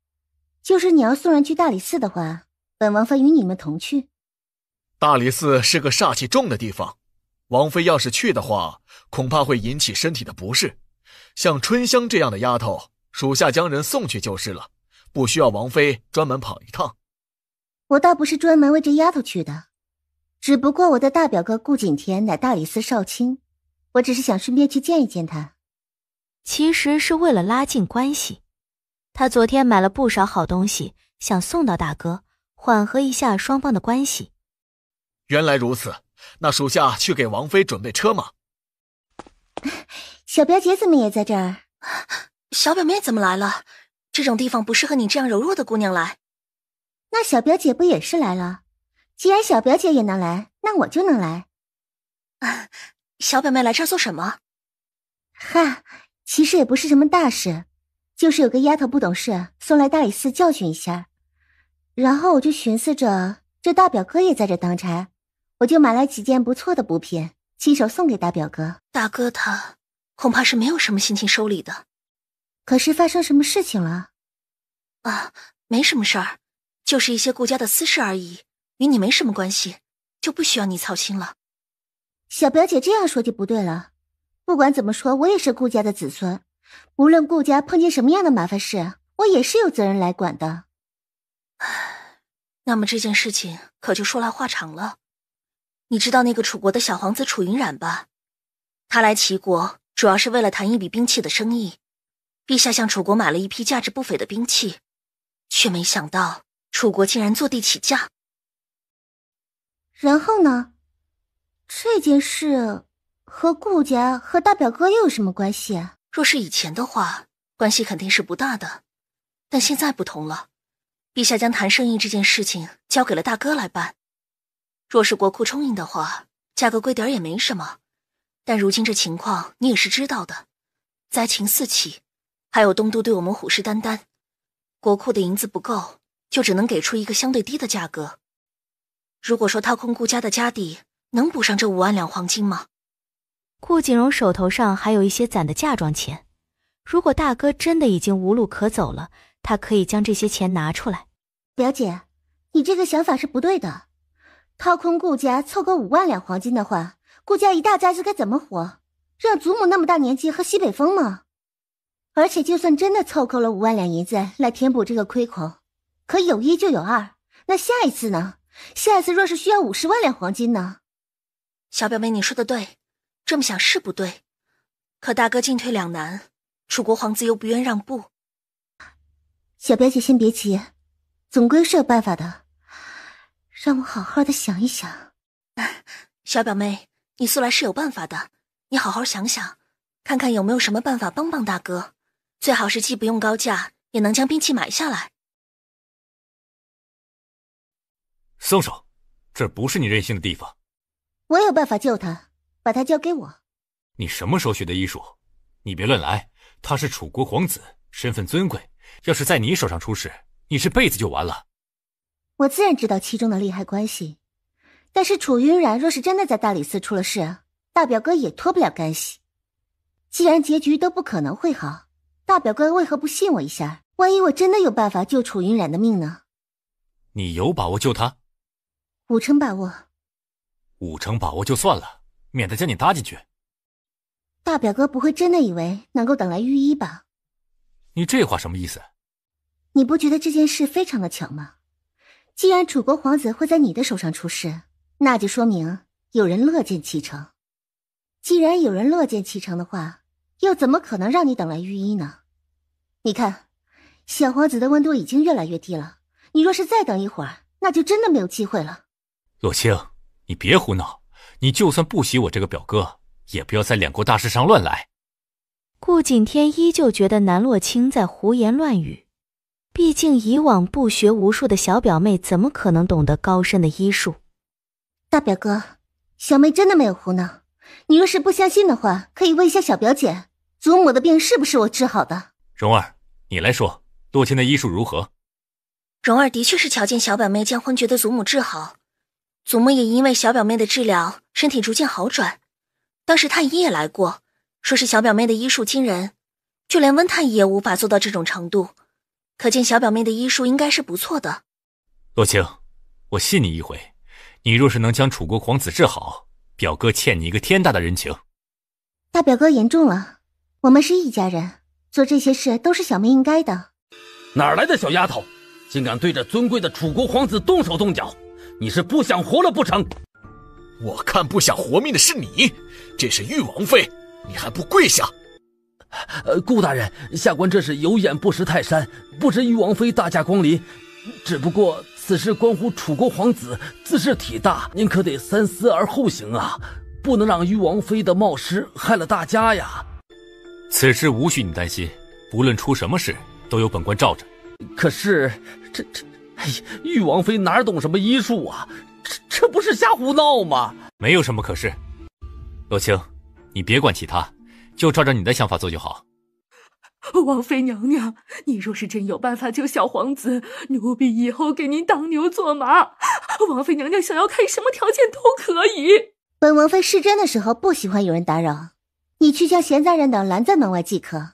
就是你要送人去大理寺的话，本王妃与你们同去。大理寺是个煞气重的地方，王妃要是去的话，恐怕会引起身体的不适。像春香这样的丫头，属下将人送去就是了，不需要王妃专门跑一趟。我倒不是专门为这丫头去的，只不过我的大表哥顾景天乃大理寺少卿，我只是想顺便去见一见他。其实是为了拉近关系，他昨天买了不少好东西，想送到大哥，缓和一下双方的关系。原来如此，那属下去给王妃准备车马。小表姐怎么也在这儿？小表妹怎么来了？这种地方不适合你这样柔弱的姑娘来。那小表姐不也是来了？既然小表姐也能来，那我就能来。小表妹来这儿做什么？哈，其实也不是什么大事，就是有个丫头不懂事，送来大理寺教训一下。然后我就寻思着，这大表哥也在这当差，我就买来几件不错的补品，亲手送给大表哥。大哥他恐怕是没有什么心情收礼的。可是发生什么事情了？没什么事儿，就是一些顾家的私事而已，与你没什么关系，就不需要你操心了。小表姐这样说就不对了，不管怎么说，我也是顾家的子孙，无论顾家碰见什么样的麻烦事，我也是有责任来管的。那么这件事情可就说来话长了。你知道那个楚国的小皇子楚云冉吧？他来齐国主要是为了谈一笔兵器的生意，陛下向楚国买了一批价值不菲的兵器，却没想到楚国竟然坐地起价。然后呢？这件事和顾家和大表哥又有什么关系啊？若是以前的话，关系肯定是不大的，但现在不同了，陛下将谈生意这件事情交给了大哥来办。若是国库充盈的话，价格贵点也没什么，但如今这情况你也是知道的，灾情四起，还有东都对我们虎视眈眈，国库的银子不够，就只能给出一个相对低的价格。如果说掏空顾家的家底，能补上这5万两黄金吗？顾景荣手头上还有一些攒的嫁妆钱，如果大哥真的已经无路可走了，他可以将这些钱拿出来。表姐，你这个想法是不对的。掏空顾家凑够5万两黄金的话，顾家一大家子该怎么活？让祖母那么大年纪喝西北风吗？而且就算真的凑够了5万两银子来填补这个亏空，可有一就有二，那下一次呢？下一次若是需要50万两黄金呢？小表妹你说的对，这么想是不对，可大哥进退两难，楚国皇子又不愿让步。小表姐先别急，总归是有办法的，让我好好的想一想。小表妹，你素来是有办法的，你好好想想，看看有没有什么办法帮帮大哥，最好是既不用高价，也能将兵器买下来。松手，这不是你任性的地方。我有办法救他，把他交给我。你什么时候学的医术？你别乱来，他是楚国皇子，身份尊贵，要是在你手上出事，你这辈子就完了。我自然知道其中的利害关系，但是楚云冉若是真的在大理寺出了事，大表哥也脱不了干系。既然结局都不可能会好，大表哥为何不信我一下？万一我真的有办法救楚云冉的命呢？你有把握救他？5成把握。5成把握就算了，免得将你搭进去。大表哥不会真的以为能够等来御医吧？你这话什么意思？你不觉得这件事非常的巧吗？既然楚国皇子会在你的手上出事，那就说明有人乐见其成。既然有人乐见其成的话，又怎么可能让你等来御医呢？你看，小皇子的温度已经越来越低了，你若是再等一会儿，那就真的没有机会了。洛清，你别胡闹，你就算不喜我这个表哥，也不要在两国大事上乱来。顾景天依旧觉得南洛清在胡言乱语，毕竟以往不学无术的小表妹怎么可能懂得高深的医术？大表哥，小妹真的没有胡闹，你若是不相信的话，可以问一下小表姐，祖母的病是不是我治好的？蓉儿，你来说，洛清的医术如何？蓉儿的确是瞧见小表妹将昏厥的祖母治好，祖母也因为小表妹的治疗，身体逐渐好转。当时太医也来过，说是小表妹的医术惊人，就连温太医也无法做到这种程度，可见小表妹的医术应该是不错的。洛清，我信你一回，你若是能将楚国皇子治好，表哥欠你一个天大的人情。大表哥言重了，我们是一家人，做这些事都是小妹应该的。哪来的小丫头，竟敢对着尊贵的楚国皇子动手动脚？你是不想活了不成？我看不想活命的是你，这是玉王妃，你还不跪下？顾大人，下官这是有眼不识泰山，不知玉王妃大驾光临，只不过此事关乎楚国皇子，自是体大，您可得三思而后行啊，不能让玉王妃的冒失害了大家呀。此事无需你担心，不论出什么事，都有本官罩着。可是哎呀，玉王妃哪懂什么医术啊？这不是瞎胡闹吗？没有什么可是。洛清，你别管其他，就照着你的想法做就好。王妃娘娘，你若是真有办法救小皇子，奴婢以后给您当牛做马。王妃娘娘想要开什么条件都可以。本王妃试针的时候不喜欢有人打扰，你去将闲杂人等拦在门外即可。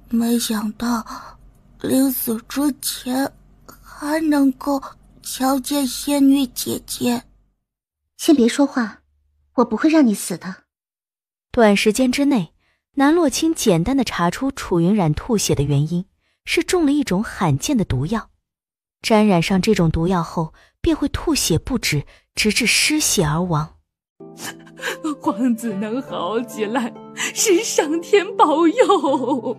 没想到临死之前还能够瞧见仙女姐姐。先别说话，我不会让你死的。短时间之内，南洛清简单的查出楚云染吐血的原因是中了一种罕见的毒药，沾染上这种毒药后便会吐血不止，直至失血而亡。皇子能好起来，是上天保佑。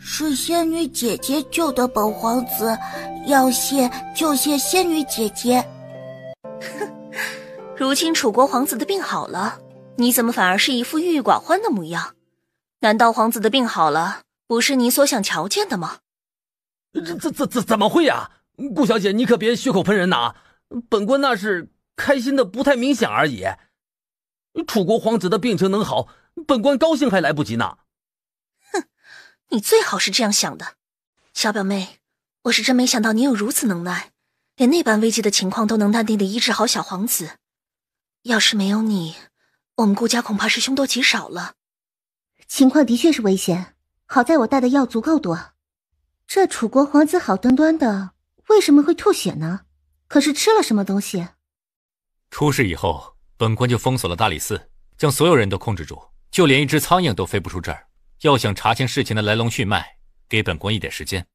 是仙女姐姐救的本皇子，要谢就谢仙女姐姐。哼，如今楚国皇子的病好了，你怎么反而是一副郁郁寡欢的模样？难道皇子的病好了，不是你所想瞧见的吗？怎么会呀？顾小姐，你可别血口喷人呐！本官那是开心的不太明显而已。楚国皇子的病情能好，本官高兴还来不及呢。哼，你最好是这样想的。小表妹，我是真没想到你有如此能耐，连那般危急的情况都能淡定地医治好小皇子。要是没有你，我们顾家恐怕是凶多吉少了。情况的确是危险，好在我带的药足够多。这楚国皇子好端端的，为什么会吐血呢？可是吃了什么东西？出事以后，本官就封锁了大理寺，将所有人都控制住，就连一只苍蝇都飞不出这儿。要想查清事情的来龙去脉，给本官一点时间。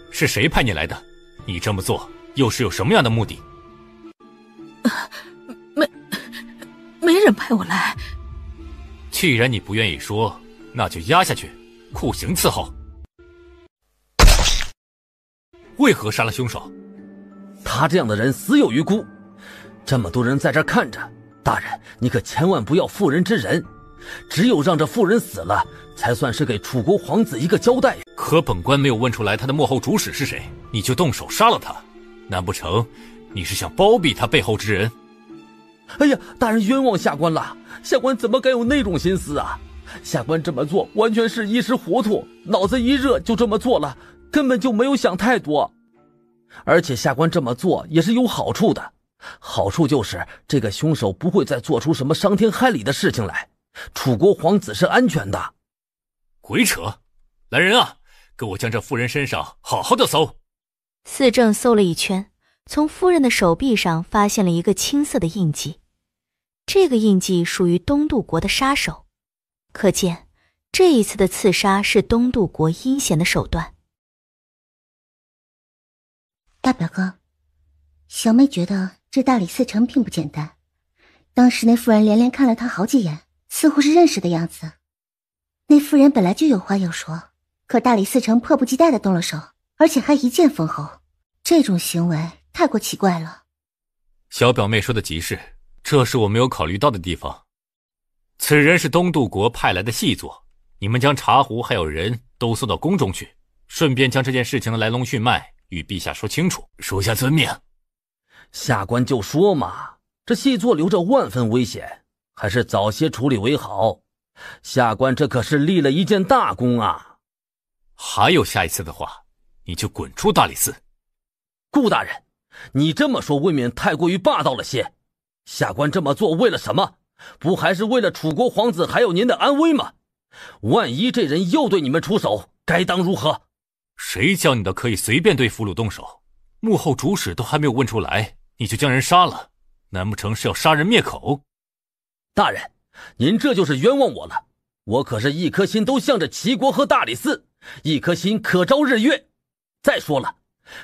是谁派你来的？你这么做又是有什么样的目的？没人派我来。既然你不愿意说，那就压下去，酷刑伺候。为何杀了凶手？他这样的人死有余辜，这么多人在这儿看着，大人你可千万不要妇人之仁，只有让这妇人死了，才算是给楚国皇子一个交代。可本官没有问出来他的幕后主使是谁，你就动手杀了他，难不成你是想包庇他背后之人？哎呀，大人冤枉下官了，下官怎么敢有那种心思啊？下官这么做完全是一时糊涂，脑子一热就这么做了，根本就没有想太多。而且下官这么做也是有好处的，好处就是这个凶手不会再做出什么伤天害理的事情来，楚国皇子是安全的。鬼扯！来人啊，给我将这妇人身上好好的搜。四正搜了一圈，从夫人的手臂上发现了一个青色的印记，这个印记属于东渡国的杀手，可见这一次的刺杀是东渡国阴险的手段。大表哥，小妹觉得这大理寺丞并不简单，当时那妇人连连看了他好几眼，似乎是认识的样子。那妇人本来就有话要说，可大理寺丞迫不及待地动了手，而且还一剑封喉，这种行为太过奇怪了。小表妹说的极是，这是我没有考虑到的地方。此人是东渡国派来的细作，你们将茶壶还有人都送到宫中去，顺便将这件事情的来龙去脉与陛下说清楚。属下遵命。下官就说嘛，这细作留着万分危险，还是早些处理为好。下官这可是立了一件大功啊！还有下一次的话，你就滚出大理寺。顾大人，你这么说未免太过于霸道了些。下官这么做为了什么？不还是为了楚国皇子还有您的安危吗？万一这人又对你们出手，该当如何？谁叫你的可以随便对俘虏动手？幕后主使都还没有问出来，你就将人杀了，难不成是要杀人灭口？大人，您这就是冤枉我了。我可是一颗心都向着齐国和大理寺，一颗心可招日月。再说了，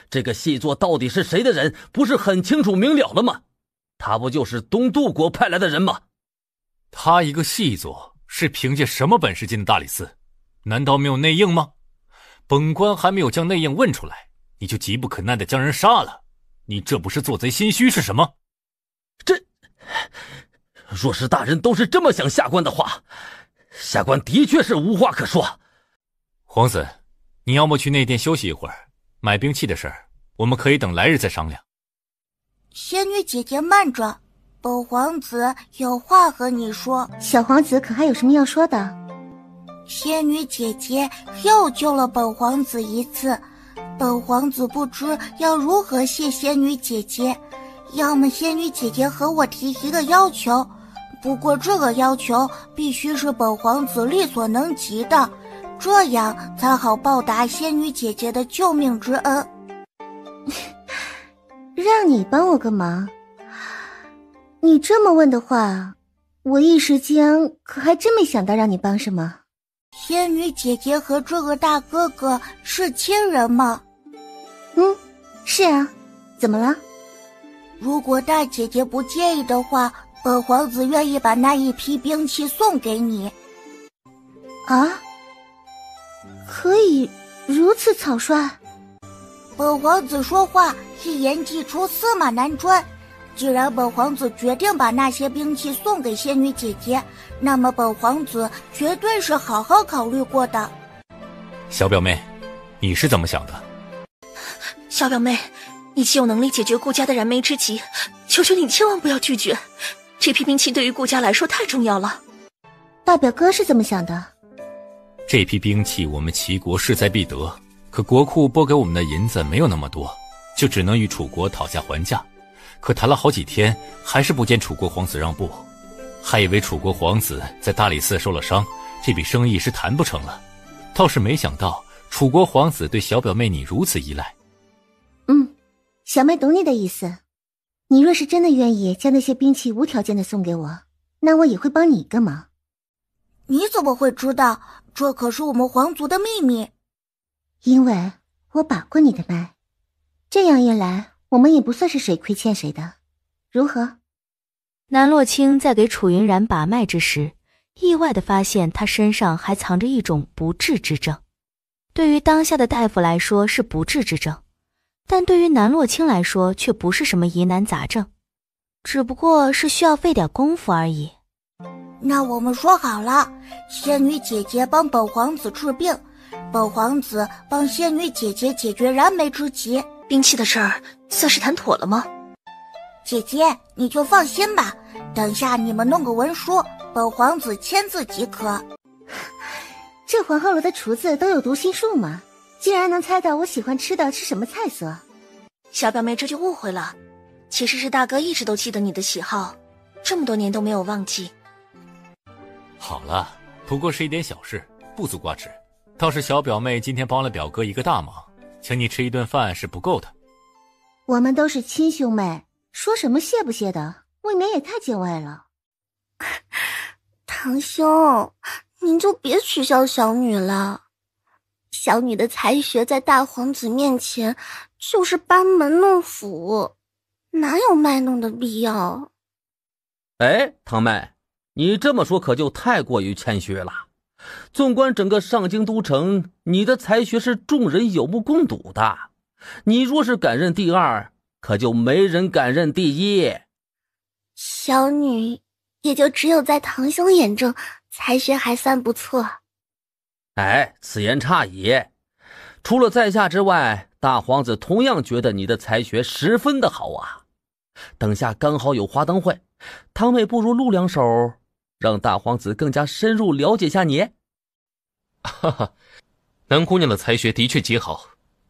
这个细作到底是谁的人，不是很清楚明了了吗？他不就是东渡国派来的人吗？他一个细作是凭借什么本事进的大理寺？难道没有内应吗？本官还没有将内应问出来，你就急不可耐地将人杀了，你这不是做贼心虚是什么？若是大人都是这么想下官的话，下官的确是无话可说。皇子，你要么去内殿休息一会儿，买兵器的事儿我们可以等来日再商量。仙女姐姐慢着，本皇子有话和你说。小皇子可还有什么要说的？仙女姐姐又救了本皇子一次，本皇子不知要如何谢仙女姐姐。要么仙女姐姐和我提一个要求，不过这个要求必须是本皇子力所能及的，这样才好报答仙女姐姐的救命之恩。让你帮我个忙？你这么问的话，我一时间可还真没想到让你帮什么。仙女姐姐和这个大哥哥是亲人吗？是啊，怎么了？如果大姐姐不介意的话，本皇子愿意把那一批兵器送给你。啊？可以如此草率？本皇子说话一言既出，驷马难追。既然本皇子决定把那些兵器送给仙女姐姐，那么本皇子绝对是好好考虑过的。小表妹，你是怎么想的？小表妹，你既有能力解决顾家的燃眉之急，求求你千万不要拒绝。这批兵器对于顾家来说太重要了。大表哥是怎么想的？这批兵器我们齐国势在必得，可国库拨给我们的银子没有那么多，就只能与楚国讨价还价。可谈了好几天，还是不见楚国皇子让步，还以为楚国皇子在大理寺受了伤，这笔生意是谈不成了。倒是没想到楚国皇子对小表妹你如此依赖。小妹懂你的意思。你若是真的愿意将那些兵器无条件的送给我，那我也会帮你一个忙。你怎么会知道？这可是我们皇族的秘密。因为我把过你的脉，这样一来我们也不算是谁亏欠谁的，如何？南洛清在给楚云然把脉之时，意外地发现他身上还藏着一种不治之症。对于当下的大夫来说是不治之症，但对于南洛清来说却不是什么疑难杂症，只不过是需要费点功夫而已。那我们说好了，仙女姐姐帮本皇子治病，本皇子帮仙女姐姐解决燃眉之急。兵器的事儿算是谈妥了吗？姐姐你就放心吧，等下你们弄个文书，本皇子签字即可。这皇后楼的厨子都有读心术吗？竟然能猜到我喜欢吃的是什么菜色。小表妹这就误会了，其实是大哥一直都记得你的喜好，这么多年都没有忘记。好了，不过是一点小事，不足挂齿。倒是小表妹今天帮了表哥一个大忙，请你吃一顿饭是不够的。我们都是亲兄妹，说什么谢不谢的，未免也太见外了。堂兄，您就别取笑小女了。小女的才学在大皇子面前就是班门弄斧，哪有卖弄的必要？哎，堂妹，你这么说可就太过于谦虚了。纵观整个上京都城，你的才学是众人有目共睹的。你若是敢认第二，可就没人敢认第一。小女也就只有在堂兄眼中才学还算不错。哎，此言差矣。除了在下之外，大皇子同样觉得你的才学十分的好啊。等下刚好有花灯会，堂妹不如露两手，让大皇子更加深入了解下你。哈哈，南姑娘的才学的确极好，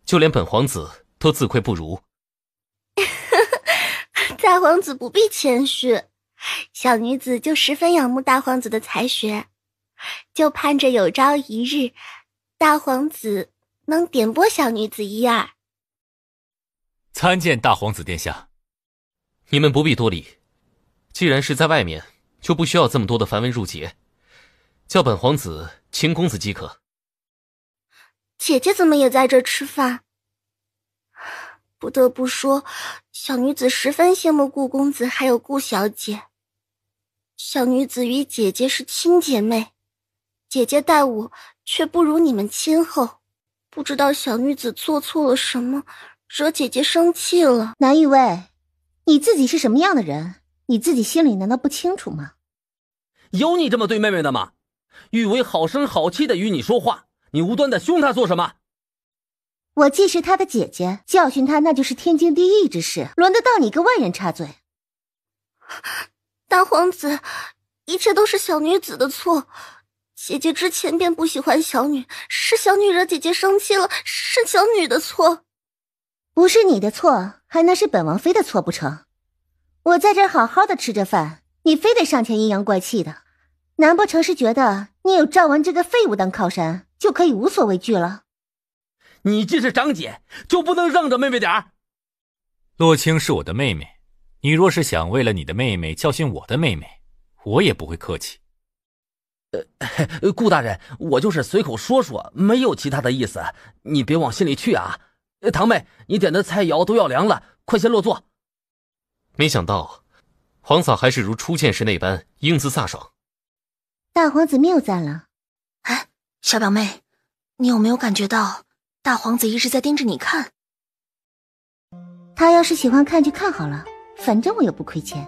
就连本皇子都自愧不如。大皇子不必谦虚，小女子就十分仰慕大皇子的才学，就盼着有朝一日，大皇子能点拨小女子一二。参见大皇子殿下。你们不必多礼，既然是在外面，就不需要这么多的繁文缛节，叫本皇子秦公子即可。姐姐怎么也在这吃饭？不得不说，小女子十分羡慕顾公子还有顾小姐。小女子与姐姐是亲姐妹，姐姐待我却不如你们亲厚，不知道小女子做错了什么，惹姐姐生气了。南玉薇，你自己是什么样的人，你自己心里难道不清楚吗？有你这么对妹妹的吗？玉薇好声好气的与你说话，你无端的凶她做什么？我既是她的姐姐，教训她那就是天经地义之事，轮得到你一个外人插嘴？大皇子，一切都是小女子的错。姐姐之前便不喜欢小女，是小女惹姐姐生气了，是小女的错。不是你的错，还能是本王妃的错不成？我在这儿好好的吃着饭，你非得上前阴阳怪气的，难不成是觉得你有赵文这个废物当靠山，就可以无所畏惧了？你既是长姐，就不能让着妹妹点儿？洛清是我的妹妹，你若是想为了你的妹妹教训我的妹妹，我也不会客气。顾大人，我就是随口说说，没有其他的意思，你别往心里去啊。堂妹，你点的菜肴都要凉了，快些落座。没想到皇嫂还是如初见时那般英姿飒爽。大皇子谬赞了。哎，小表妹，你有没有感觉到大皇子一直在盯着你看？他要是喜欢看就看好了，反正我又不亏钱。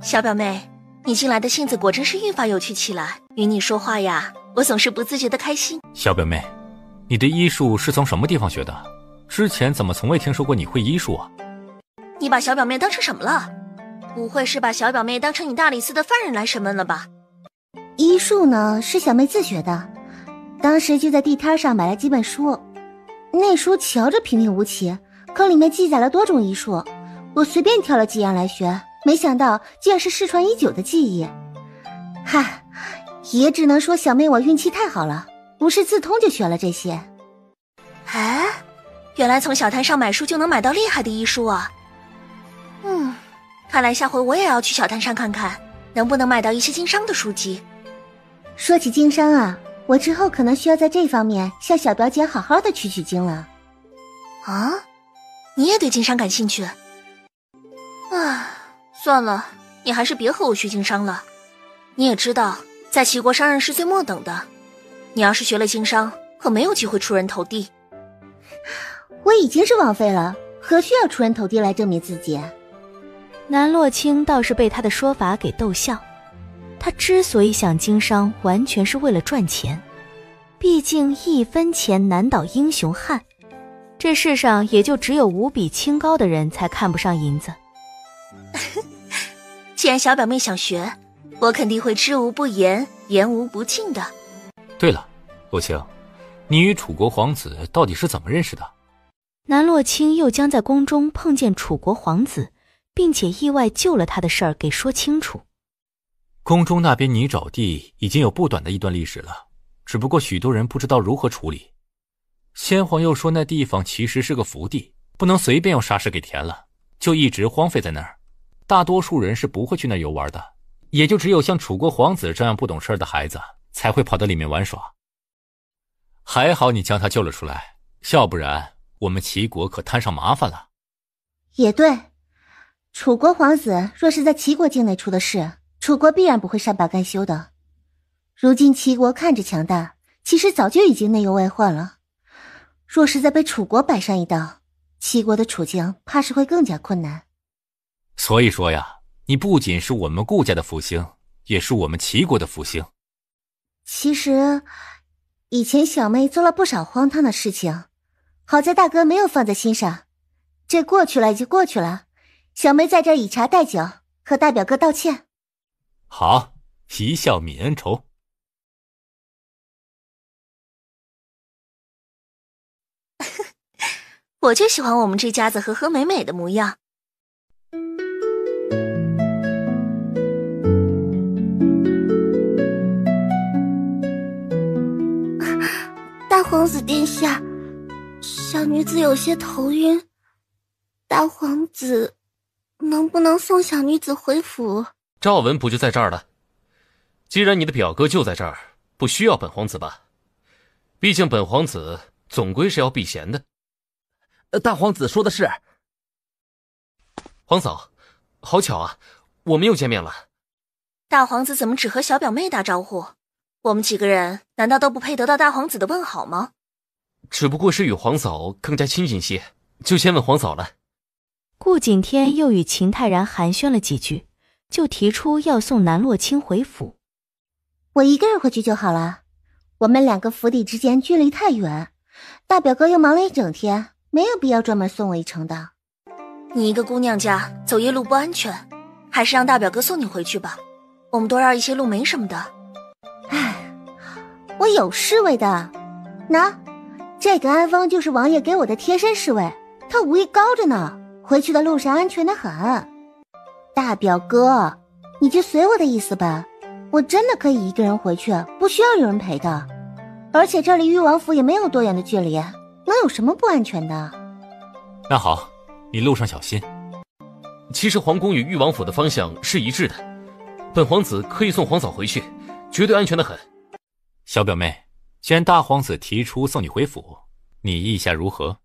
小表妹，你近来的性子果真是愈发有趣起来，与你说话呀，我总是不自觉的开心。小表妹，你的医术是从什么地方学的？之前怎么从未听说过你会医术啊？你把小表妹当成什么了？不会是把小表妹当成你大理寺的犯人来审问了吧？医术呢，是小妹自学的，当时就在地摊上买了几本书，那书瞧着平平无奇，可里面记载了多种医术，我随便挑了几样来学，没想到竟然是失传已久的技艺。嗨，也只能说小妹我运气太好了，不是自通就学了这些。哎，原来从小摊上买书就能买到厉害的医术啊！看来下回我也要去小摊上看看，能不能买到一些经商的书籍。说起经商啊，我之后可能需要在这方面向小表姐好好的取经了。啊，你也对经商感兴趣？啊，算了，你还是别和我学经商了。你也知道，在齐国商人是最末等的，你要是学了经商，可没有机会出人头地。我已经是王妃了，何须要出人头地来证明自己？南洛清倒是被他的说法给逗笑。他之所以想经商，完全是为了赚钱，毕竟一分钱难倒英雄汉，这世上也就只有无比清高的人才看不上银子。既然小表妹想学，我肯定会知无不言，言无不尽的。对了，洛清，你与楚国皇子到底是怎么认识的？南洛清又将在宫中碰见楚国皇子，并且意外救了他的事儿给说清楚。宫中那边泥沼地已经有不短的一段历史了，只不过许多人不知道如何处理。先皇又说那地方其实是个福地，不能随便用沙石给填了，就一直荒废在那儿。大多数人是不会去那儿游玩的，也就只有像楚国皇子这样不懂事的孩子才会跑到里面玩耍。还好你将他救了出来，要不然我们齐国可摊上麻烦了。也对，楚国皇子若是在齐国境内出的事，楚国必然不会善罢甘休的。如今齐国看着强大，其实早就已经内忧外患了。若是再被楚国摆上一道，齐国的处境怕是会更加困难。所以说呀，你不仅是我们顾家的福星，也是我们齐国的福星。其实以前小妹做了不少荒唐的事情，好在大哥没有放在心上，这过去了也就过去了。小妹在这以茶代酒，和大表哥道歉。好，一笑泯恩仇。我就喜欢我们这家子和和美美的模样，皇子殿下，小女子有些头晕，大皇子能不能送小女子回府？赵文不就在这儿了？既然你的表哥就在这儿，不需要本皇子吧？毕竟本皇子总归是要避嫌的。大皇子说的是。皇嫂，好巧啊，我们又见面了。大皇子怎么只和小表妹打招呼？我们几个人难道都不配得到大皇子的问好吗？只不过是与皇嫂更加亲近些，就先问皇嫂了。顾景天又与秦泰然寒暄了几句，就提出要送南洛清回府。我一个人回去就好了，我们两个府邸之间距离太远，大表哥又忙了一整天，没有必要专门送我一程的。你一个姑娘家走夜路不安全，还是让大表哥送你回去吧，我们多绕一些路没什么的。唉，我有侍卫的，那这个安风就是王爷给我的贴身侍卫，他武艺高着呢，回去的路上安全得很。大表哥，你就随我的意思吧，我真的可以一个人回去，不需要有人陪的。而且这里誉王府也没有多远的距离，能有什么不安全的？那好，你路上小心。其实皇宫与誉王府的方向是一致的，本皇子可以送皇嫂回去，绝对安全的很。小表妹，既然大皇子提出送你回府，你意下如何？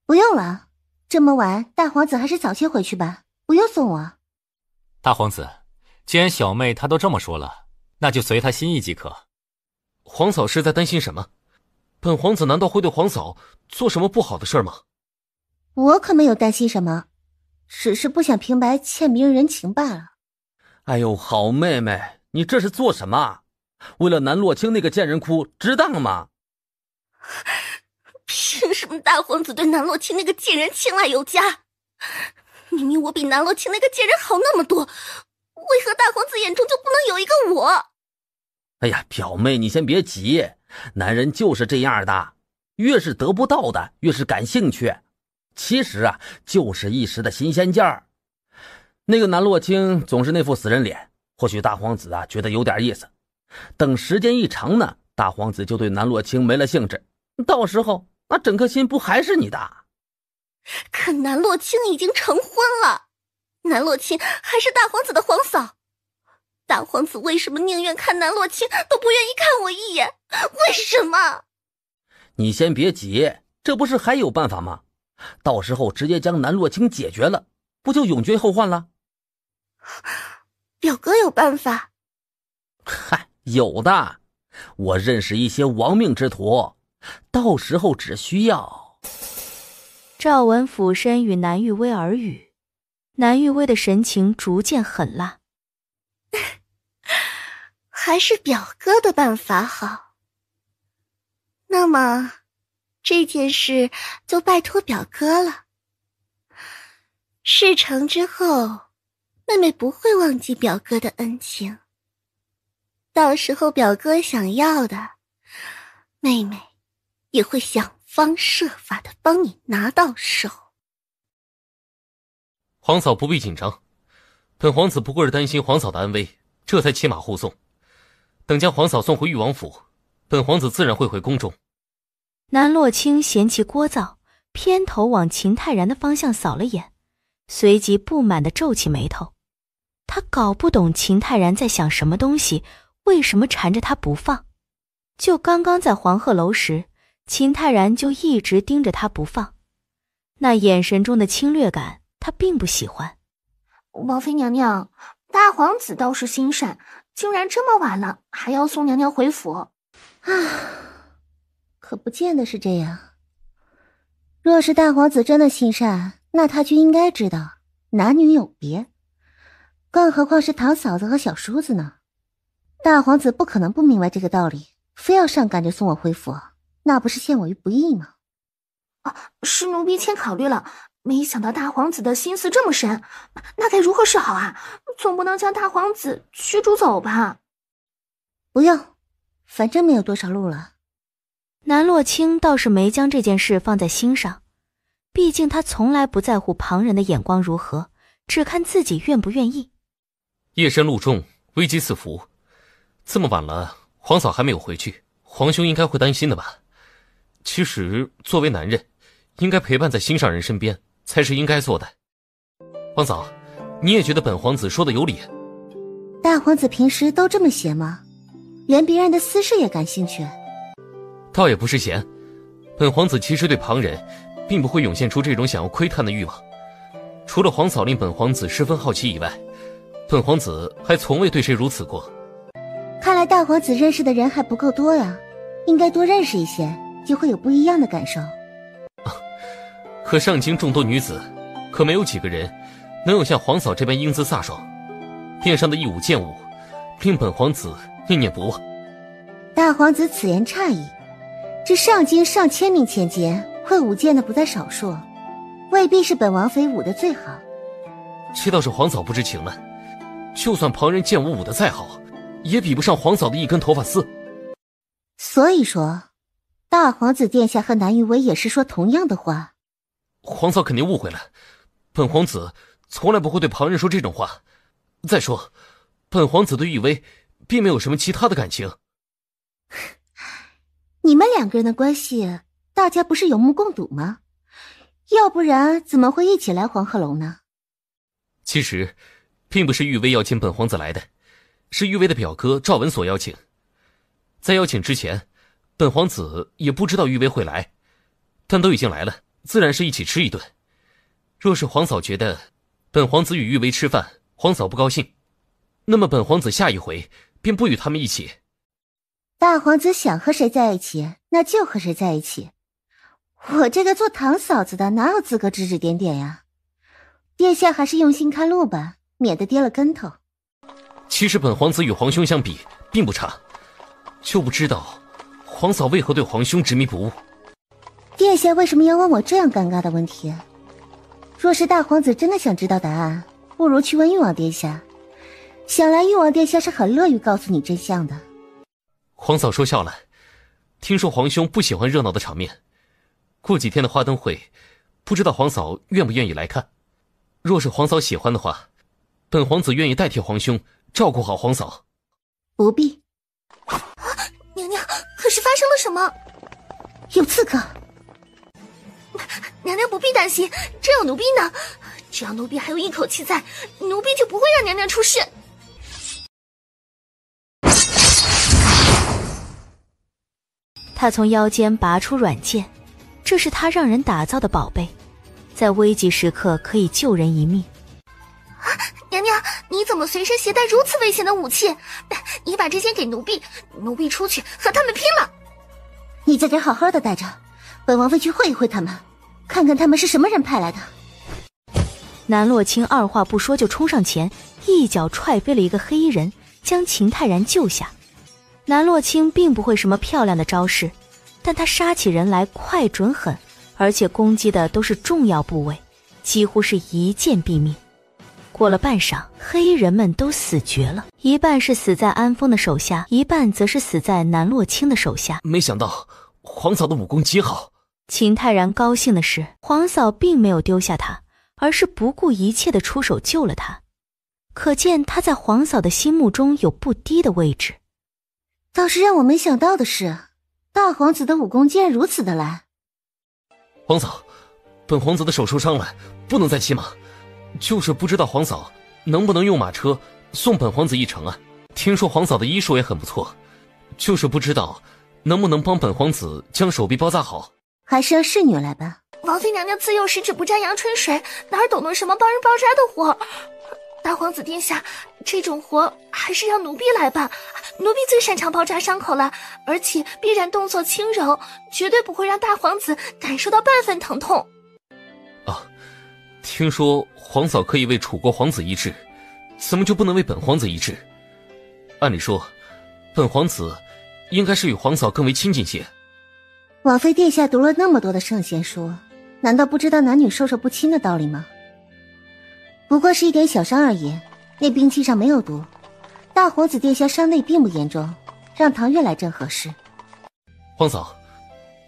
不用了，这么晚大皇子还是早些回去吧，不用送我。大皇子，既然小妹她都这么说了，那就随她心意即可。皇嫂是在担心什么？本皇子难道会对皇嫂做什么不好的事吗？我可没有担心什么，只是不想平白欠别人人情罢了。哎呦，好妹妹，你这是做什么？为了南洛清那个贱人哭，值当吗？凭什么大皇子对南洛清那个贱人青睐有加？明明我比南洛清那个贱人好那么多，为何大皇子眼中就不能有一个我？哎呀，表妹你先别急，男人就是这样的，越是得不到的越是感兴趣。其实啊，就是一时的新鲜劲儿。那个南洛清总是那副死人脸，或许大皇子啊觉得有点意思。等时间一长呢，大皇子就对南洛清没了兴致，到时候那整颗心不还是你的？可南洛清已经成婚了，南洛清还是大皇子的皇嫂，大皇子为什么宁愿看南洛清都不愿意看我一眼？为什么？你先别急，这不是还有办法吗？到时候直接将南洛清解决了，不就永绝后患了？表哥有办法？嗨，有的，我认识一些亡命之徒，到时候只需要……赵文俯身与南玉薇耳语，南玉薇的神情逐渐狠辣。还是表哥的办法好。那么这件事就拜托表哥了。事成之后，妹妹不会忘记表哥的恩情。到时候表哥想要的，妹妹也会想方设法的帮你拿到手。皇嫂不必紧张，本皇子不过是担心皇嫂的安危，这才骑马护送。等将皇嫂送回誉王府，本皇子自然会回宫中。南洛清嫌弃聒噪，偏头往秦泰然的方向扫了眼，随即不满地皱起眉头。他搞不懂秦泰然在想什么东西，为什么缠着他不放。就刚刚在黄鹤楼时，秦泰然就一直盯着他不放，那眼神中的侵略感他并不喜欢。王妃娘娘，大皇子倒是心善，竟然这么晚了还要送娘娘回府。啊，可不见得是这样。若是大皇子真的心善，那他就应该知道男女有别，更何况是堂嫂子和小叔子呢？大皇子不可能不明白这个道理，非要上赶着送我回府，那不是陷我于不义吗？是奴婢欠考虑了，没想到大皇子的心思这么深，那该如何是好啊？总不能将大皇子驱逐走吧？不用，反正没有多少路了。南洛清倒是没将这件事放在心上，毕竟他从来不在乎旁人的眼光如何，只看自己愿不愿意。夜深路重，危机四伏，这么晚了，皇嫂还没有回去，皇兄应该会担心的吧？其实作为男人，应该陪伴在心上人身边，才是应该做的。皇嫂，你也觉得本皇子说的有理？大皇子平时都这么闲吗？连别人的私事也感兴趣？倒也不是闲，本皇子其实对旁人并不会涌现出这种想要窥探的欲望。除了皇嫂令本皇子十分好奇以外，本皇子还从未对谁如此过。看来大皇子认识的人还不够多呀，应该多认识一些，就会有不一样的感受。可上京众多女子，可没有几个人能有像皇嫂这般英姿飒爽。殿上的一舞剑舞，令本皇子念念不忘。大皇子此言差矣，这上京上千名千劫，会舞剑的不在少数，未必是本王妃舞得最好。这倒是皇嫂不知情了，就算旁人剑舞舞得再好，也比不上皇嫂的一根头发丝。所以说，大皇子殿下和南于威也是说同样的话。皇嫂肯定误会了，本皇子从来不会对旁人说这种话。再说，本皇子对玉薇并没有什么其他的感情。你们两个人的关系，大家不是有目共睹吗？要不然怎么会一起来黄鹤楼呢？其实，并不是玉薇邀请本皇子来的，是玉薇的表哥赵文所邀请。在邀请之前，本皇子也不知道玉薇会来，但都已经来了，自然是一起吃一顿。若是皇嫂觉得本皇子与玉薇吃饭，皇嫂不高兴，那么本皇子下一回便不与他们一起。大皇子想和谁在一起，那就和谁在一起。我这个做堂嫂子的哪有资格指指点点呀？殿下还是用心看路吧，免得跌了跟头。其实本皇子与皇兄相比并不差，就不知道皇嫂为何对皇兄执迷不悟。殿下为什么要问我这样尴尬的问题？若是大皇子真的想知道答案，不如去问玉王殿下。想来玉王殿下是很乐于告诉你真相的。皇嫂说笑了，听说皇兄不喜欢热闹的场面，过几天的花灯会，不知道皇嫂愿不愿意来看。若是皇嫂喜欢的话，本皇子愿意代替皇兄照顾好皇嫂。不必。娘娘，可是发生了什么？有刺客。娘娘不必担心，这有奴婢呢，只要奴婢还有一口气在，奴婢就不会让娘娘出事。他从腰间拔出软剑，这是他让人打造的宝贝，在危急时刻可以救人一命。娘娘，你怎么随身携带如此危险的武器？你把这剑给奴婢，奴婢出去和他们拼了。你在这好好的待着，本王妃去会一会他们，看看他们是什么人派来的。南洛清二话不说就冲上前，一脚踹飞了一个黑衣人，将秦泰然救下。南洛清并不会什么漂亮的招式，但他杀起人来快准狠，而且攻击的都是重要部位，几乎是一剑毙命。过了半晌，黑衣人们都死绝了，一半是死在安丰的手下，一半则是死在南洛清的手下。没想到皇嫂的武功极好。秦泰然高兴的是，皇嫂并没有丢下他，而是不顾一切的出手救了他，可见他在皇嫂的心目中有不低的位置。倒是让我没想到的是，大皇子的武功竟然如此的来。皇嫂，本皇子的手受伤了，不能再骑马，就是不知道皇嫂能不能用马车送本皇子一程啊？听说皇嫂的医术也很不错，就是不知道能不能帮本皇子将手臂包扎好。还是让侍女来吧。王妃娘娘自幼十指不沾阳春水，哪懂得什么帮人包扎的活？大皇子殿下，这种活还是让奴婢来吧，奴婢最擅长包扎伤口了，而且必然动作轻柔，绝对不会让大皇子感受到半分疼痛。啊，听说皇嫂可以为楚国皇子医治，怎么就不能为本皇子医治？按理说，本皇子应该是与皇嫂更为亲近些。王妃殿下读了那么多的圣贤书，难道不知道男女授受不亲的道理吗？不过是一点小伤而已，那兵器上没有毒，大皇子殿下伤内并不严重，让唐月来正合适。皇嫂，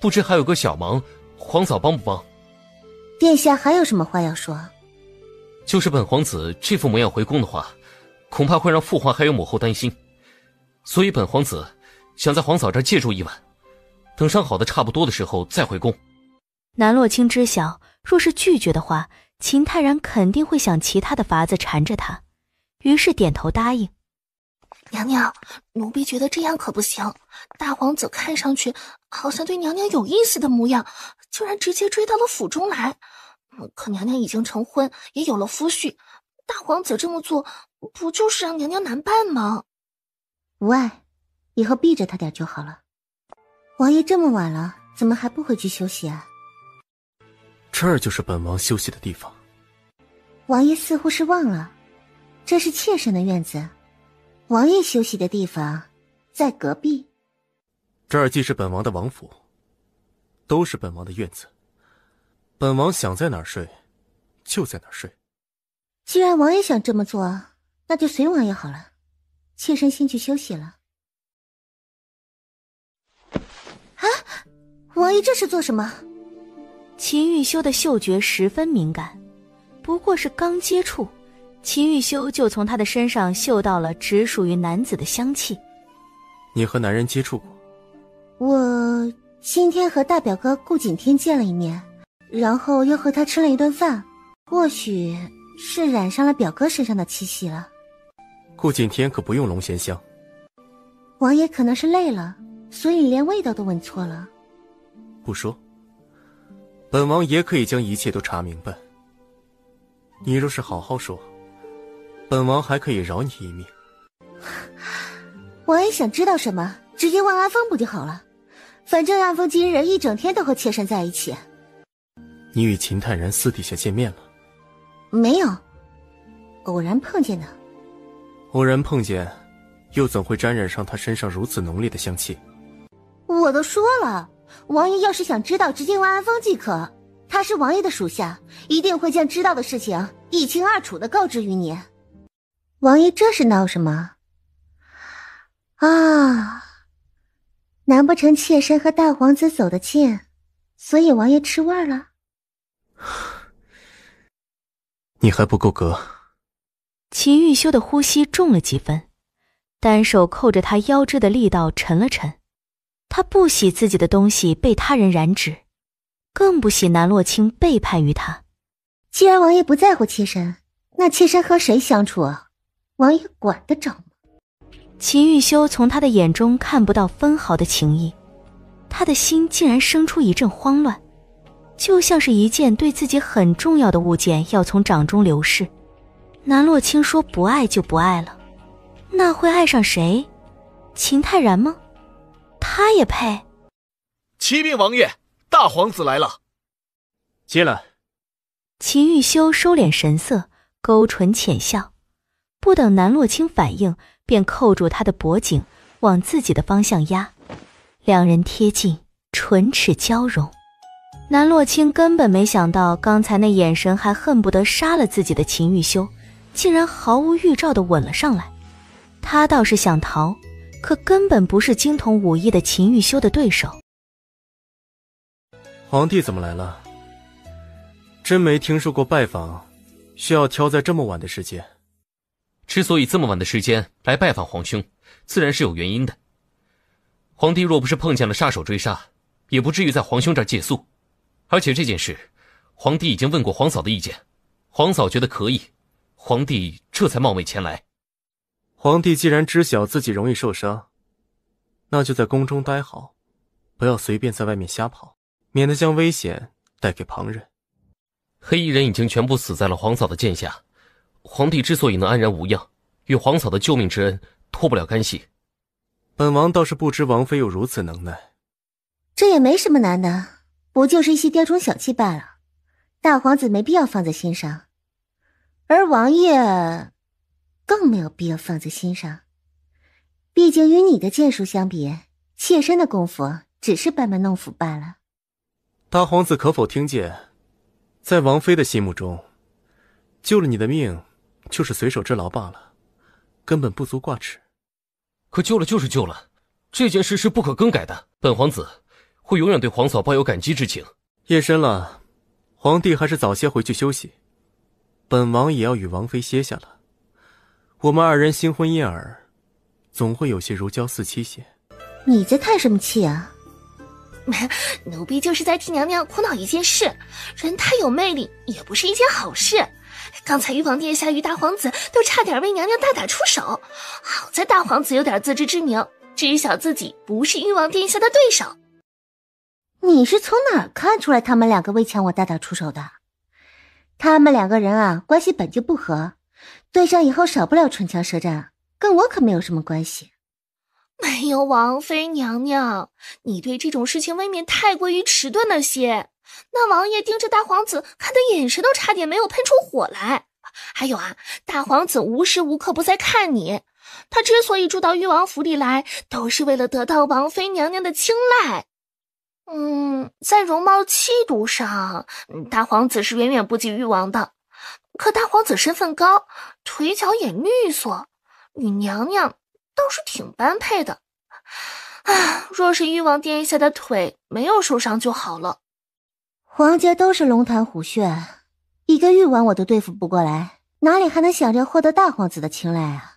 不知还有个小忙，皇嫂帮不帮？殿下还有什么话要说？就是本皇子这副模样回宫的话，恐怕会让父皇还有母后担心，所以本皇子想在皇嫂这儿借住一晚。等伤好的差不多的时候再回宫。南洛清知晓，若是拒绝的话，秦泰然肯定会想其他的法子缠着他，于是点头答应。娘娘，奴婢觉得这样可不行。大皇子看上去好像对娘娘有意思的模样，居然直接追到了府中来。可娘娘已经成婚，也有了夫婿，大皇子这么做，不就是让娘娘难办吗？无碍，以后避着他点就好了。王爷这么晚了，怎么还不回去休息啊？这儿就是本王休息的地方。王爷似乎是忘了，这是妾身的院子，王爷休息的地方在隔壁。这儿既是本王的王府，都是本王的院子，本王想在哪儿睡就在哪儿睡。既然王爷想这么做，那就随王爷好了，妾身先去休息了。啊，王爷这是做什么？秦玉修的嗅觉十分敏感，不过是刚接触，秦玉修就从他的身上嗅到了只属于男子的香气。你和男人接触过？我今天和大表哥顾景天见了一面，然后又和他吃了一顿饭，或许是染上了表哥身上的气息了。顾景天可不用龙涎香。王爷可能是累了，所以连味道都闻错了。不说，本王也可以将一切都查明白。你若是好好说，本王还可以饶你一命。王爷想知道什么，直接问安风不就好了？反正安风今日一整天都和妾身在一起。你与秦泰然私底下见面了？没有，偶然碰见的。偶然碰见，又怎会沾染上他身上如此浓烈的香气？我都说了，王爷要是想知道，直接问安风即可。他是王爷的属下，一定会将知道的事情一清二楚的告知于你。王爷这是闹什么？啊，难不成妾身和大皇子走得近，所以王爷吃味了？你还不够格。秦玉修的呼吸重了几分，单手扣着他腰肢的力道沉了沉。他不喜自己的东西被他人染指，更不喜南洛清背叛于他。既然王爷不在乎妾身，那妾身和谁相处啊？王爷管得着吗？秦玉修从他的眼中看不到分毫的情意，他的心竟然生出一阵慌乱，就像是一件对自己很重要的物件要从掌中流逝。南洛清说不爱就不爱了，那会爱上谁？秦泰然吗？他也配？启禀王爷，大皇子来了。接来。秦玉修收敛神色，勾唇浅笑，不等南洛清反应，便扣住他的脖颈，往自己的方向压。两人贴近，唇齿交融。南洛清根本没想到，刚才那眼神还恨不得杀了自己的秦玉修，竟然毫无预兆地吻了上来。他倒是想逃，可根本不是精通武艺的秦玉修的对手。皇帝怎么来了？真没听说过拜访需要挑在这么晚的时间。之所以这么晚的时间来拜访皇兄，自然是有原因的。皇帝若不是碰见了杀手追杀，也不至于在皇兄这儿借宿。而且这件事，皇帝已经问过皇嫂的意见，皇嫂觉得可以，皇帝这才冒昧前来。皇帝既然知晓自己容易受伤，那就在宫中待好，不要随便在外面瞎跑，免得将危险带给旁人。黑衣人已经全部死在了皇嫂的剑下，皇帝之所以能安然无恙，与皇嫂的救命之恩脱不了干系。本王倒是不知王妃有如此能耐。这也没什么难的，不就是一些雕虫小技罢了，大皇子没必要放在心上，而王爷更没有必要放在心上。毕竟与你的剑术相比，妾身的功夫只是班门弄斧罢了。大皇子可否听见，在王妃的心目中，救了你的命就是随手之劳罢了，根本不足挂齿。可救了就是救了，这件事是不可更改的。本皇子会永远对皇嫂抱有感激之情。夜深了，皇帝还是早些回去休息。本王也要与王妃歇下了。我们二人新婚燕尔，总会有些如胶似漆些。你在叹什么气啊？奴婢就是在替娘娘苦恼一件事，人太有魅力也不是一件好事。刚才玉王殿下与大皇子都差点为娘娘大打出手，好在大皇子有点自知之明，知晓自己不是玉王殿下的对手。你是从哪儿看出来他们两个为抢我大打出手的？他们两个人啊，关系本就不和，对上以后少不了唇枪舌战，跟我可没有什么关系。没有王妃娘娘，你对这种事情未免太过于迟钝了些。那王爷盯着大皇子看的眼神都差点没有喷出火来。还有啊，大皇子无时无刻不在看你，他之所以住到誉王府里来，都是为了得到王妃娘娘的青睐。在容貌气度上，大皇子是远远不及誉王的，可大皇子身份高，腿脚也利索，与娘娘倒是挺般配的。若是誉王殿下的腿没有受伤就好了。皇家都是龙潭虎穴，一个誉王我都对付不过来，哪里还能想着获得大皇子的青睐啊？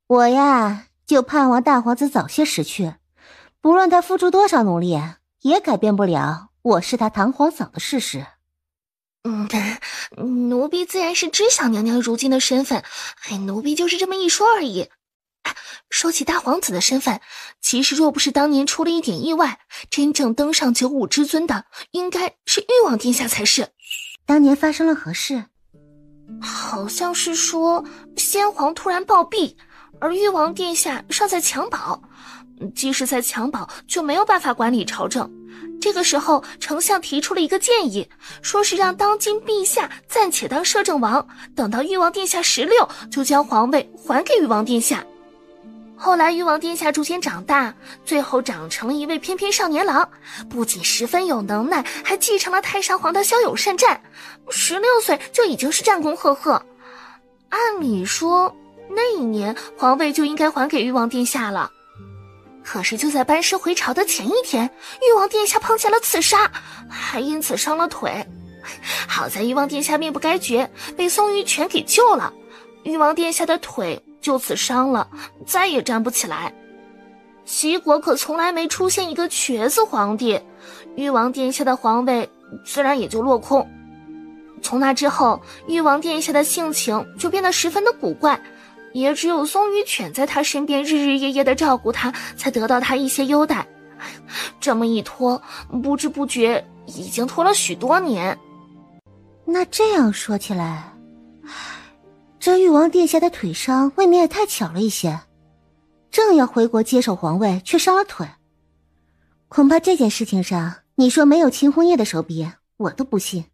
我呀，就盼望大皇子早些死去，不论他付出多少努力，也改变不了我是他堂皇嫂的事实。奴婢自然是知晓娘娘如今的身份，奴婢就是这么一说而已。说起大皇子的身份，其实若不是当年出了一点意外，真正登上九五之尊的应该是誉王殿下才是。当年发生了何事？好像是说先皇突然暴毙，而誉王殿下尚在襁褓，即使在襁褓就没有办法管理朝政。这个时候丞相提出了一个建议，说是让当今陛下暂且当摄政王，等到誉王殿下16就将皇位还给誉王殿下。后来誉王殿下逐渐长大，最后长成了一位翩翩少年郎，不仅十分有能耐，还继承了太上皇的骁勇善战，16岁就已经是战功赫赫。按理说那一年皇位就应该还给誉王殿下了，可是就在班师回朝的前一天，誉王殿下碰见了刺杀，还因此伤了腿。好在誉王殿下命不该绝，被宋玉全给救了，誉王殿下的腿就此伤了，再也站不起来。齐国可从来没出现一个瘸子皇帝，誉王殿下的皇位自然也就落空。从那之后，誉王殿下的性情就变得十分的古怪，也只有宋玉犬在他身边日日夜夜的照顾他，才得到他一些优待。这么一拖，不知不觉已经拖了许多年。那这样说起来，这誉王殿下的腿伤未免也太巧了一些，正要回国接手皇位，却伤了腿。恐怕这件事情上，你说没有秦红叶的手笔，我都不信。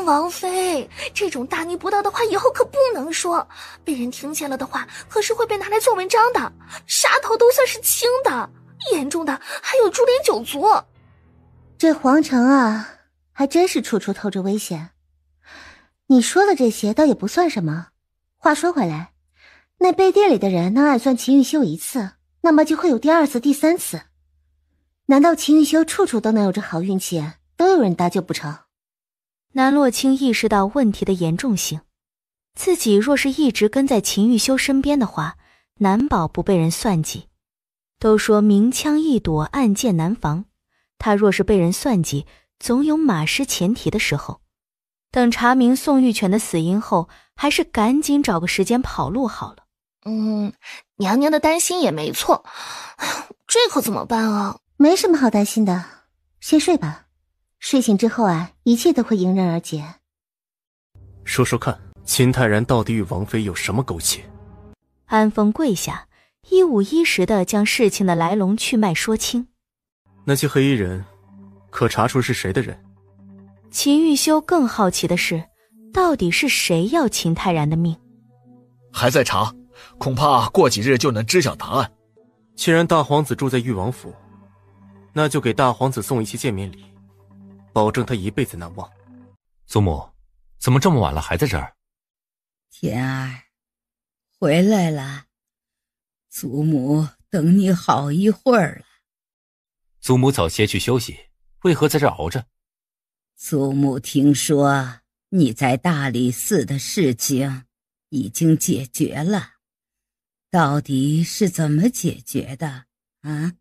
王妃，这种大逆不道的话以后可不能说，被人听见了的话，可是会被拿来做文章的。杀头都算是轻的，严重的还有株连九族。这皇城啊，还真是处处透着危险。你说的这些倒也不算什么。话说回来，那背地里的人能暗算秦玉修一次，那么就会有第2次、第3次。难道秦玉修处处都能有着好运气，都有人搭救不成？南洛清意识到问题的严重性，自己若是一直跟在秦玉修身边的话，难保不被人算计。都说明枪易躲，暗箭难防，他若是被人算计，总有马失前蹄的时候。等查明宋玉泉的死因后，还是赶紧找个时间跑路好了。娘娘的担心也没错，这可怎么办啊？没什么好担心的，先睡吧。睡醒之后啊，一切都会迎刃而解。说说看，秦泰然到底与王妃有什么勾结？安峰跪下，一五一十地将事情的来龙去脉说清。那些黑衣人，可查出是谁的人？秦玉修更好奇的是，到底是谁要秦泰然的命？还在查，恐怕过几日就能知晓答案。既然大皇子住在誉王府，那就给大皇子送一些见面礼，保证他一辈子难忘。祖母，怎么这么晚了还在这儿？田儿，回来了，祖母等你好一会儿了。祖母早些去休息，为何在这熬着？祖母听说你在大理寺的事情已经解决了，到底是怎么解决的啊？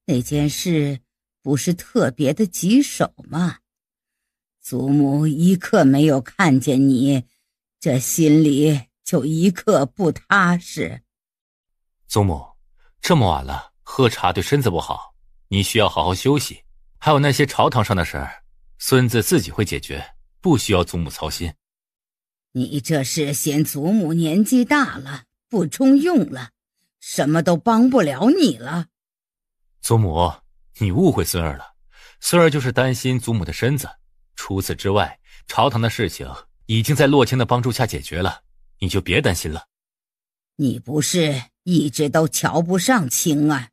那件事不是特别的棘手吗？祖母一刻没有看见你，这心里就一刻不踏实。祖母，这么晚了，喝茶对身子不好，你需要好好休息。还有那些朝堂上的事儿，孙子自己会解决，不需要祖母操心。你这是嫌祖母年纪大了，不中用了，什么都帮不了你了。祖母，你误会孙儿了，孙儿就是担心祖母的身子。除此之外，朝堂的事情已经在洛清的帮助下解决了，你就别担心了。你不是一直都瞧不上青儿，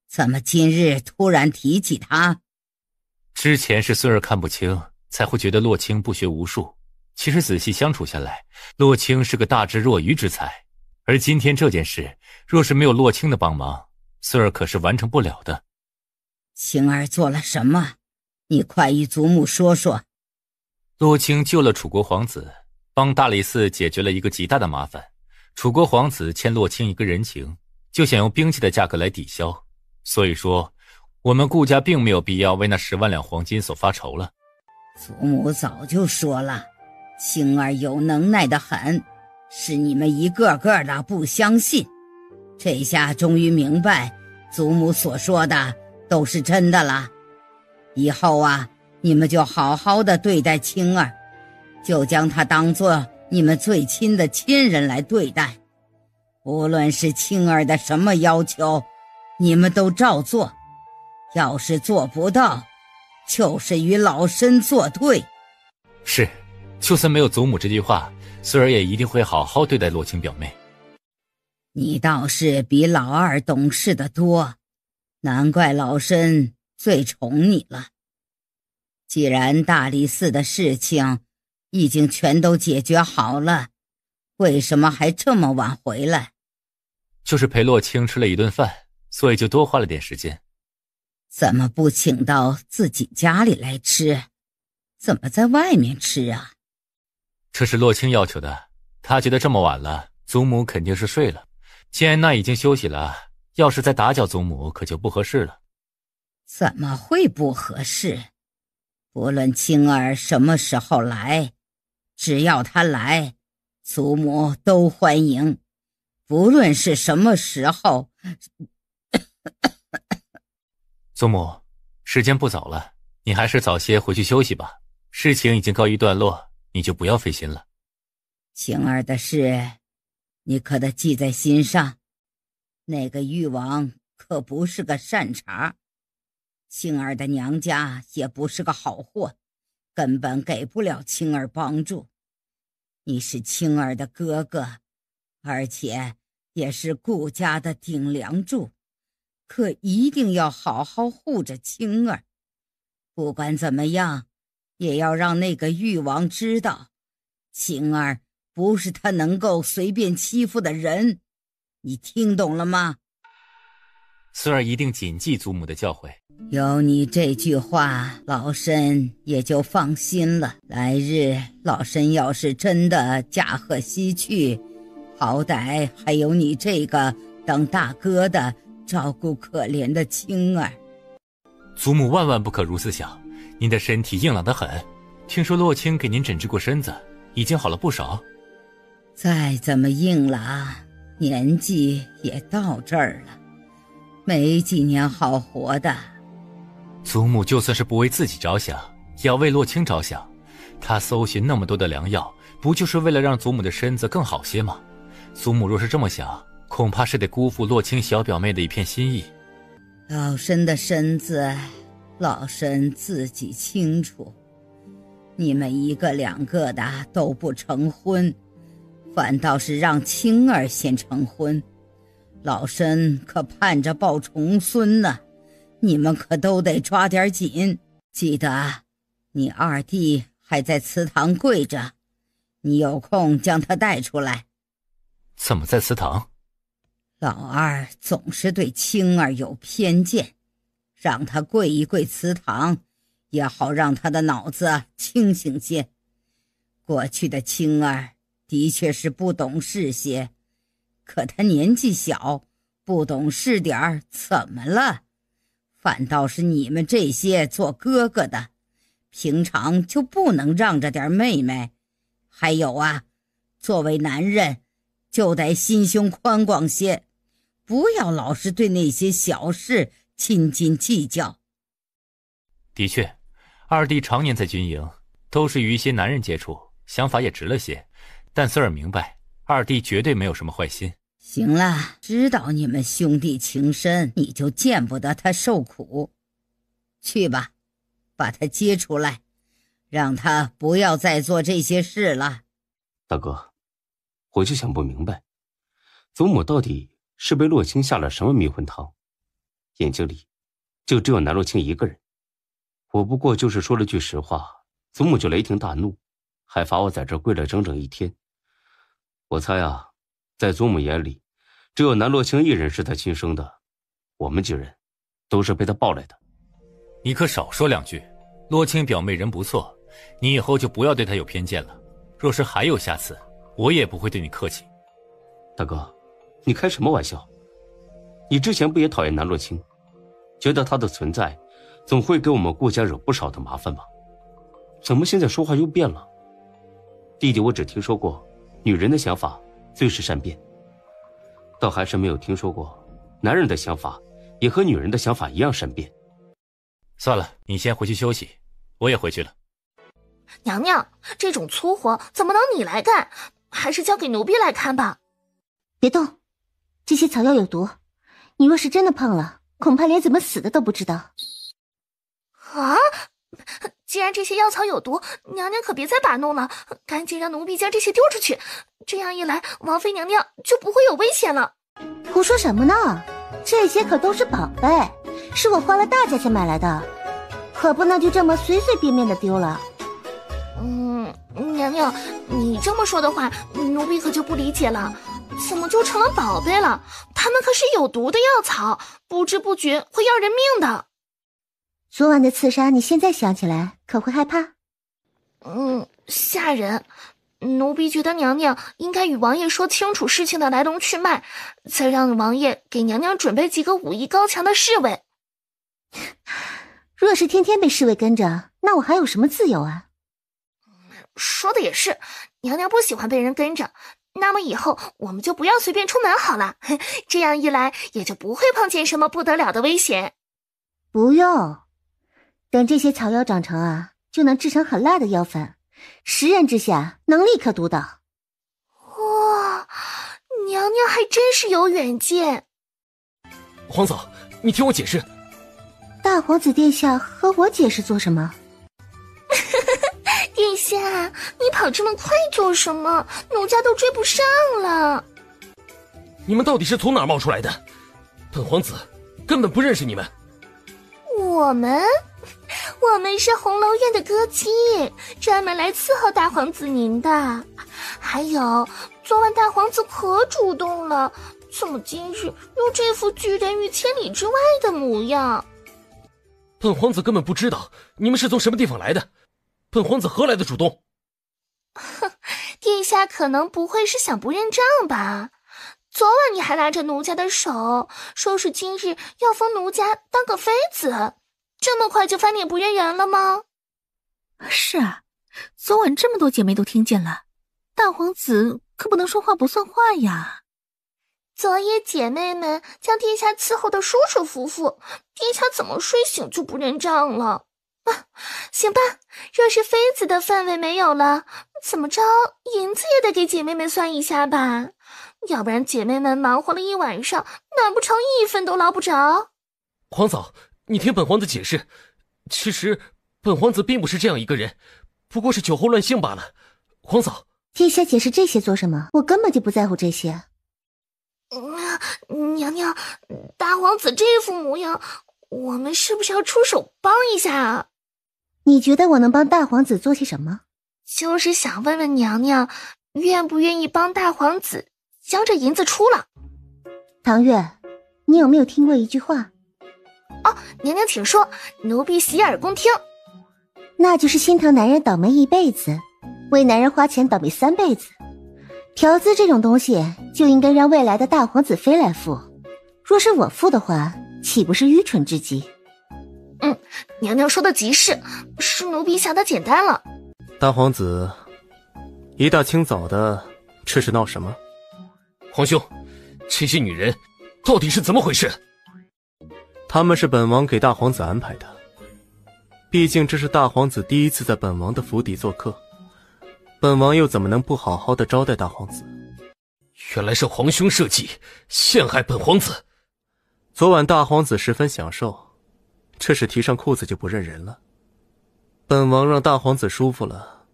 怎么今日突然提起他？之前是孙儿看不清，才会觉得洛清不学无术。其实仔细相处下来，洛清是个大智若愚之才。而今天这件事，若是没有洛清的帮忙，孙儿可是完成不了的。青儿做了什么？你快与祖母说说。洛清救了楚国皇子，帮大理寺解决了一个极大的麻烦。楚国皇子欠洛清一个人情，就想用兵器的价格来抵消。所以说，我们顾家并没有必要为那10万两黄金所发愁了。祖母早就说了，青儿有能耐的很，是你们一个个的不相信。这下终于明白，祖母所说的都是真的了。以后啊，你们就好好的对待青儿，就将她当作你们最亲的亲人来对待。无论是青儿的什么要求，你们都照做。要是做不到，就是与老身作对。是，就算没有祖母这句话，孙儿也一定会好好对待洛清表妹。你倒是比老二懂事得多，难怪老身最宠你了。既然大理寺的事情已经全都解决好了，为什么还这么晚回来？就是陪洛清吃了一顿饭，所以就多花了点时间。怎么不请到自己家里来吃？怎么在外面吃啊？这是洛清要求的，他觉得这么晚了，祖母肯定是睡了。既然那已经休息了，要是再打搅祖母，可就不合适了。怎么会不合适？不论青儿什么时候来，只要他来，祖母都欢迎。不论是什么时候。祖母，时间不早了，你还是早些回去休息吧。事情已经告一段落，你就不要费心了。青儿的事，你可得记在心上。那个誉王可不是个善茬，青儿的娘家也不是个好货，根本给不了青儿帮助。你是青儿的哥哥，而且也是顾家的顶梁柱，可一定要好好护着青儿。不管怎么样，也要让那个誉王知道，青儿不是他能够随便欺负的人。你听懂了吗？孙儿一定谨记祖母的教诲。有你这句话，老身也就放心了。来日老身要是真的驾鹤西去，好歹还有你这个当大哥的照顾可怜的青儿。祖母万万不可如此想，您的身体硬朗得很，听说洛清给您诊治过身子，已经好了不少。再怎么硬朗，年纪也到这儿了，没几年好活的。祖母就算是不为自己着想，也要为洛清着想。他搜寻那么多的良药，不就是为了让祖母的身子更好些吗？祖母若是这么想，恐怕是得辜负洛清小表妹的一片心意。老身的身子，老身自己清楚。你们一个两个的都不成婚，反倒是让青儿先成婚，老身可盼着抱重孙呢。你们可都得抓点紧。记得你二弟还在祠堂跪着，你有空将他带出来。怎么在祠堂？老二总是对青儿有偏见，让他跪一跪祠堂，也好让他的脑子清醒些。过去的青儿的确是不懂事些，可他年纪小，不懂事点儿怎么了？反倒是你们这些做哥哥的，平常就不能让着点妹妹。还有啊，作为男人就得心胸宽广些，不要老是对那些小事斤斤计较。的确，二弟常年在军营，都是与一些男人接触，想法也直了些，但孙儿明白，二弟绝对没有什么坏心。行了，知道你们兄弟情深，你就见不得他受苦。去吧，把他接出来，让他不要再做这些事了。大哥，我就想不明白，祖母到底是被洛清下了什么迷魂汤，眼睛里就只有南洛清一个人。我不过就是说了句实话，祖母就雷霆大怒，还罚我在这跪了整整1天。我猜啊，在祖母眼里，只有南洛清一人是他亲生的，我们几人都是被他抱来的。你可少说2句，洛清表妹人不错，你以后就不要对她有偏见了。若是还有下次，我也不会对你客气。大哥，你开什么玩笑？你之前不也讨厌南洛清，觉得他的存在总会给我们顾家惹不少的麻烦吗？怎么现在说话又变了？弟弟我只听说过女人的想法最是善变，倒还是没有听说过男人的想法也和女人的想法一样善变。算了，你先回去休息，我也回去了。娘娘，这种粗活怎么能你来干？还是交给奴婢来看吧。别动，这些草药有毒，你若是真的胖了，恐怕连怎么死的都不知道。啊！既然这些药草有毒，娘娘可别再把弄了，赶紧让奴婢将这些丢出去。这样一来，王妃娘娘就不会有危险了。胡说什么呢？这些可都是宝贝，是我花了大价钱买来的，可不能就这么随随便便的丢了。娘娘，你这么说的话，奴婢可就不理解了，怎么就成了宝贝了？它们可是有毒的药草，不知不觉会要人命的。昨晚的刺杀，你现在想起来可会害怕？吓人。奴婢觉得娘娘应该与王爷说清楚事情的来龙去脉，再让王爷给娘娘准备几个武艺高强的侍卫。若是天天被侍卫跟着，那我还有什么自由啊？说的也是，娘娘不喜欢被人跟着，那么以后我们就不要随便出门好了，这样一来也就不会碰见什么不得了的危险。不用，等这些草药长成啊，就能制成很辣的药粉，10人之下能立刻毒倒。哇，娘娘还真是有远见。皇嫂，你听我解释。大皇子殿下和我解释做什么？殿下，你跑这么快做什么？奴家都追不上了。你们到底是从哪儿冒出来的？本皇子根本不认识你们。我们是红楼院的歌姬，专门来伺候大皇子您的。还有，昨晚大皇子可主动了，怎么今日又这副拒人于千里之外的模样？本皇子根本不知道你们是从什么地方来的，本皇子何来的主动？哼，殿下可能不会是想不认账吧？昨晚你还拉着奴家的手，说是今日要封奴家当个妃子，这么快就翻脸不认人了吗？是啊，昨晚这么多姐妹都听见了，大皇子可不能说话不算话呀。昨夜姐妹们将殿下伺候得舒舒服服，殿下怎么睡醒就不认账了？行吧，若是妃子的份位没有了，怎么着银子也得给姐妹们算一下吧，要不然姐妹们忙活了一晚上，难不成1分都捞不着？皇嫂，你听本皇子解释，其实本皇子并不是这样一个人，不过是酒后乱性罢了。皇嫂，殿下解释这些做什么？我根本就不在乎这些。娘娘，大皇子这副模样，我们是不是要出手帮一下啊？你觉得我能帮大皇子做些什么？就是想问问娘娘，愿不愿意帮大皇子将这银子出了？唐月，你有没有听过一句话？哦，娘娘请说，奴婢洗耳恭听。那就是心疼男人倒霉一辈子，为男人花钱倒霉3辈子。调资这种东西就应该让未来的大皇子妃来付，若是我付的话，岂不是愚蠢至极？娘娘说的极是奴婢想的简单了。大皇子，一大清早的，这是闹什么？皇兄，这些女人到底是怎么回事？他们是本王给大皇子安排的，毕竟这是大皇子第一次在本王的府邸做客，本王又怎么能不好好的招待大皇子？原来是皇兄设计陷害本皇子。昨晚大皇子十分享受，这是提上裤子就不认人了。本王让大皇子舒服了，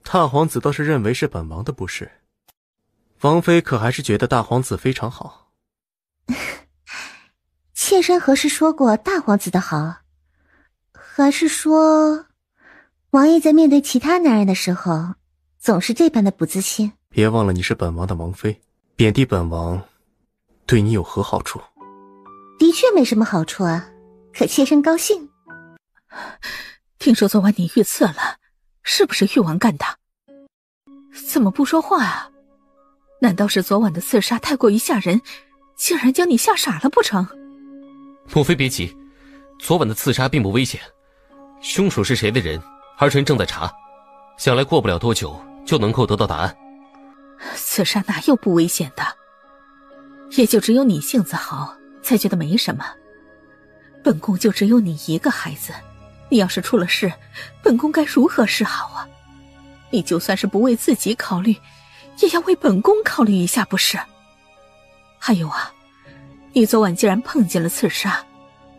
大皇子倒是认为是本王的不是。王妃可还是觉得大皇子非常好。妾身何时说过大皇子的好？还是说王爷在面对其他男人的时候总是这般的不自信？别忘了你是本王的王妃，贬低本王对你有何好处？的确没什么好处啊，可妾身高兴。听说昨晚你遇刺了，是不是誉王干的？怎么不说话啊？难道是昨晚的刺杀太过于吓人，竟然将你吓傻了不成？母妃别急，昨晚的刺杀并不危险，凶手是谁的人，儿臣正在查，想来过不了多久就能够得到答案。刺杀哪有不危险的？也就只有你性子好，才觉得没什么。本宫就只有你一个孩子，你要是出了事，本宫该如何是好啊？你就算是不为自己考虑，也要为本宫考虑一下，不是？还有啊，你昨晚既然碰见了刺杀，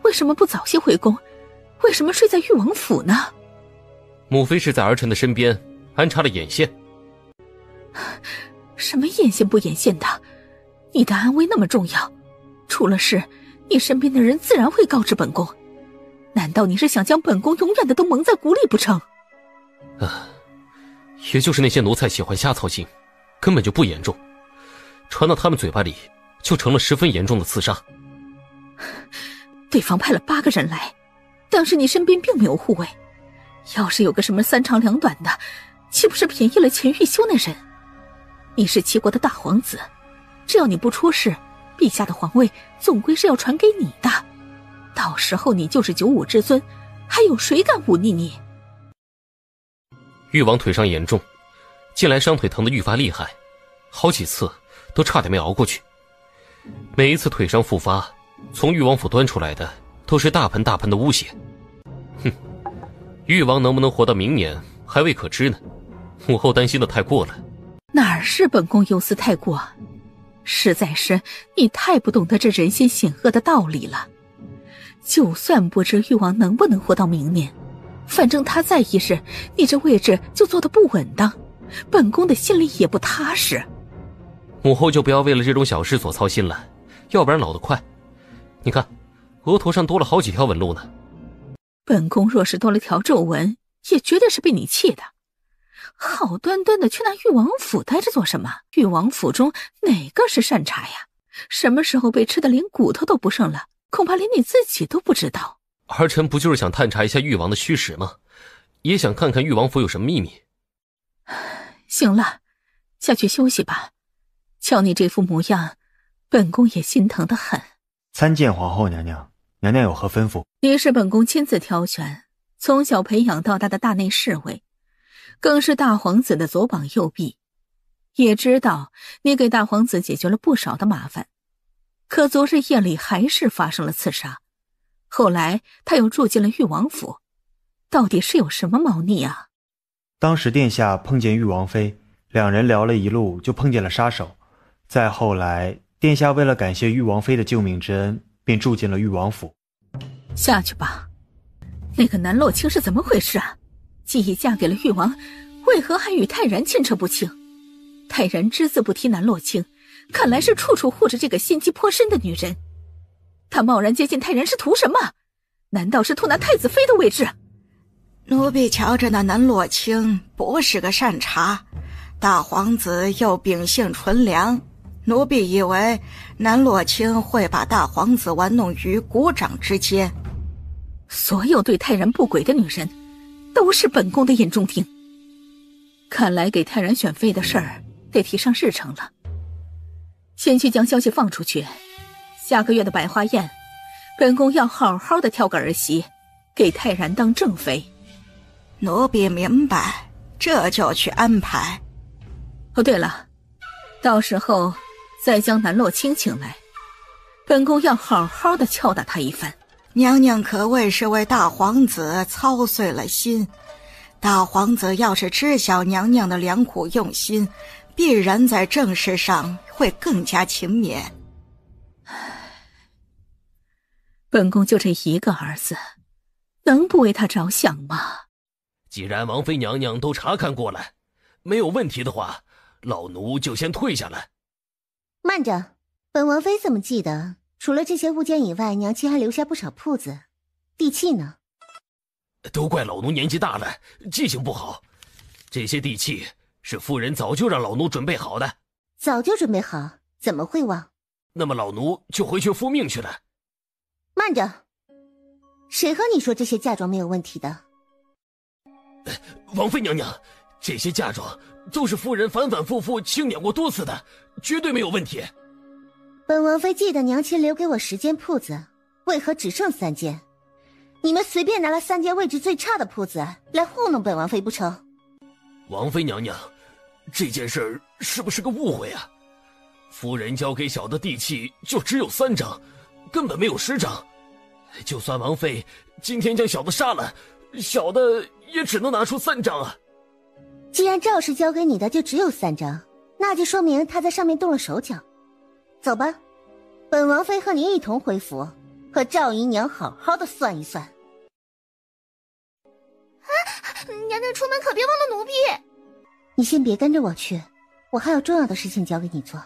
为什么不早些回宫？为什么睡在誉王府呢？母妃是在儿臣的身边安插了眼线。什么眼线不眼线的？你的安危那么重要，出了事，你身边的人自然会告知本宫。难道你是想将本宫永远的都蒙在鼓里不成？也就是那些奴才喜欢瞎操心，根本就不严重，传到他们嘴巴里就成了十分严重的刺杀。对方派了8个人来，但是你身边并没有护卫，要是有个什么3长2短的，岂不是便宜了钱玉修那人？你是齐国的大皇子，只要你不出事，陛下的皇位总归是要传给你的，到时候你就是95之尊，还有谁敢忤逆你？誉王腿伤严重，近来伤腿疼得愈发厉害，好几次都差点没熬过去。每一次腿伤复发，从誉王府端出来的都是大盆大盆的污血。哼，誉王能不能活到明年还未可知呢，母后担心的太过了。哪是本宫忧思太过，实在是你太不懂得这人心险恶的道理了。就算不知誉王能不能活到明年，反正他在意时，你这位置就坐得不稳当，本宫的心里也不踏实。母后就不要为了这种小事所操心了，要不然老得快。你看，额头上多了好几条纹路呢。本宫若是多了条皱纹，也绝对是被你气的。好端端的去那誉王府待着做什么？誉王府中哪个是善茬呀？什么时候被吃的连骨头都不剩了，恐怕连你自己都不知道。儿臣不就是想探查一下誉王的虚实吗？也想看看誉王府有什么秘密。行了，下去休息吧。瞧你这副模样，本宫也心疼得很。参见皇后娘娘，娘娘有何吩咐？你是本宫亲自挑选，从小培养到大的大内侍卫，更是大皇子的左膀右臂，也知道你给大皇子解决了不少的麻烦。可昨日夜里还是发生了刺杀，后来他又住进了誉王府，到底是有什么猫腻啊？当时殿下碰见誉王妃，两人聊了一路就碰见了杀手，再后来殿下为了感谢誉王妃的救命之恩，便住进了誉王府。下去吧。那个南洛卿是怎么回事啊？既已嫁给了誉王，为何还与泰然牵扯不清？泰然只字不提南洛卿，看来是处处护着这个心机颇深的女人。他贸然接近泰然是图什么？难道是图那太子妃的位置？奴婢瞧着那南洛卿不是个善茬，大皇子又秉性纯良，奴婢以为南洛卿会把大皇子玩弄于股掌之间。所有对泰然不轨的女人都是本宫的眼中钉。看来给泰然选妃的事儿得提上日程了。先去将消息放出去，下个月的百花宴，本宫要好好的挑个儿媳，给泰然当正妃。奴婢明白，这就去安排。哦，对了，到时候再将南洛清请来，本宫要好好的敲打他一番。娘娘可谓是为大皇子操碎了心，大皇子要是知晓娘娘的良苦用心，必然在政事上会更加勤勉。本宫就这一个儿子，能不为他着想吗？既然王妃娘娘都查看过了，没有问题的话，老奴就先退下来。慢着，本王妃怎么记得除了这些物件以外，娘亲还留下不少铺子、地契呢？都怪老奴年纪大了，记性不好。这些地契是夫人早就让老奴准备好的。早就准备好，怎么会忘？那么老奴就回去复命去了。慢着，谁和你说这些嫁妆没有问题的？王妃娘娘，这些嫁妆都是夫人反反复复清点过多次的，绝对没有问题。本王妃记得娘亲留给我10间铺子，为何只剩3间？你们随便拿了3间位置最差的铺子来糊弄本王妃不成？王妃娘娘，这件事是不是个误会啊？夫人交给小的地契就只有3张，根本没有10张。就算王妃今天将小的杀了，小的也只能拿出3张啊。既然赵氏交给你的就只有3张，那就说明他在上面动了手脚。走吧，本王妃和你一同回府，和赵姨娘好好的算一算。娘娘出门可别忘了奴婢。你先别跟着我去，我还有重要的事情交给你做。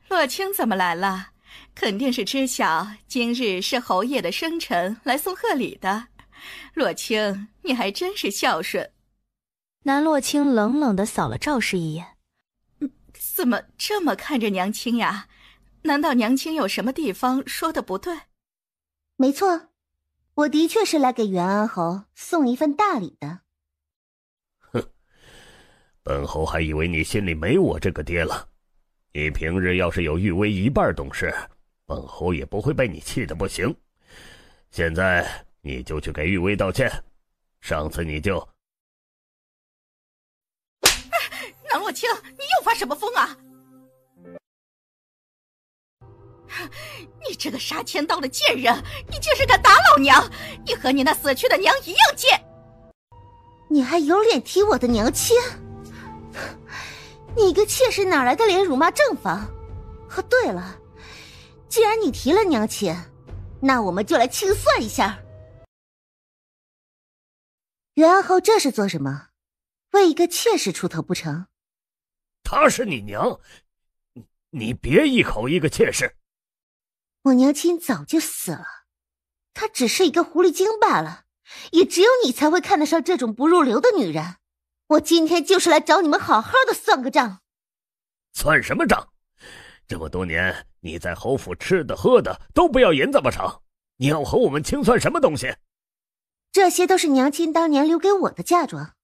洛清怎么来了？肯定是知晓今日是侯爷的生辰来送贺礼的。洛清，你还真是孝顺。南洛清冷冷地扫了赵氏一眼。怎么这么看着娘亲呀？难道娘亲有什么地方说的不对？没错，我的确是来给元安侯送一份大礼的。哼，本侯还以为你心里没我这个爹了。你平日要是有玉薇1半懂事，本侯也不会被你气得不行。现在你就去给玉薇道歉，上次你就……南洛清，你又发什么疯啊？你这个杀千刀的贱人，你竟是敢打老娘！你和你那死去的娘一样贱！你还有脸提我的娘亲？你个妾室哪来的脸辱骂正房？哦，对了，既然你提了娘亲，那我们就来清算一下。元安侯这是做什么？为一个妾室出头不成？她是你娘，你别一口一个妾室。我娘亲早就死了，她只是一个狐狸精罢了，也只有你才会看得上这种不入流的女人。我今天就是来找你们好好的算个账。算什么账？这么多年你在侯府吃的喝的都不要银子不成？你要和我们清算什么东西？这些都是娘亲当年留给我的嫁妆，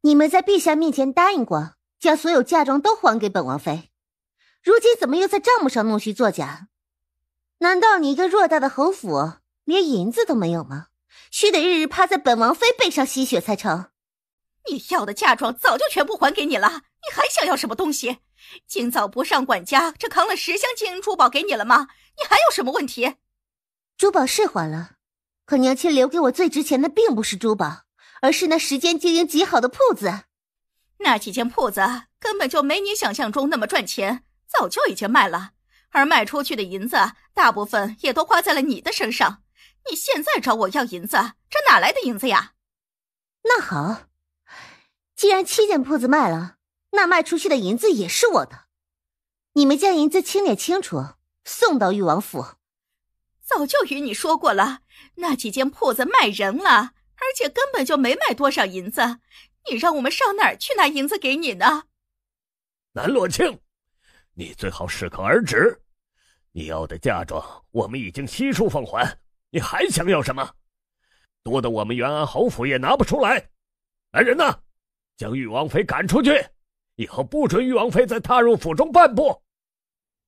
你们在陛下面前答应过将所有嫁妆都还给本王妃，如今怎么又在账目上弄虚作假？难道你一个偌大的侯府连银子都没有吗？须得日日趴在本王妃背上吸血才成？你要的嫁妆早就全部还给你了，你还想要什么东西？今早不上管家，这扛了10箱金银珠宝给你了吗？你还有什么问题？珠宝是还了，可娘亲留给我最值钱的并不是珠宝，而是那10间经营极好的铺子。那几间铺子根本就没你想象中那么赚钱，早就已经卖了，而卖出去的银子大部分也都花在了你的身上。你现在找我要银子，这哪来的银子呀？那好，既然7间铺子卖了，那卖出去的银子也是我的。你们将银子清点清楚，送到誉王府。早就与你说过了，那几间铺子卖人了，而且根本就没卖多少银子，你让我们上哪儿去拿银子给你呢？南洛清，你最好适可而止。你要的嫁妆我们已经悉数奉还，你还想要什么？多的我们元安侯府也拿不出来。来人呐，将誉王妃赶出去，以后不准誉王妃再踏入府中半步。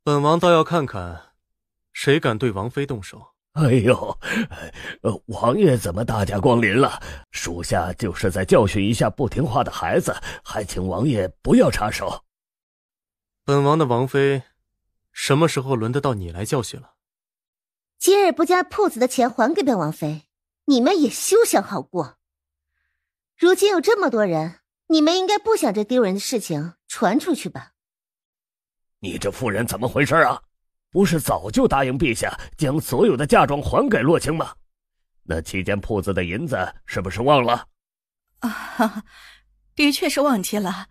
本王倒要看看谁敢对王妃动手。哎呦，王爷怎么大驾光临了？属下就是在教训一下不听话的孩子，还请王爷不要插手。本王的王妃，什么时候轮得到你来教训了？今日不将铺子的钱还给本王妃，你们也休想好过。如今有这么多人，你们应该不想这丢人的事情传出去吧？你这妇人怎么回事啊？不是早就答应陛下将所有的嫁妆还给洛清吗？那7间铺子的银子是不是忘了？的确是忘记了，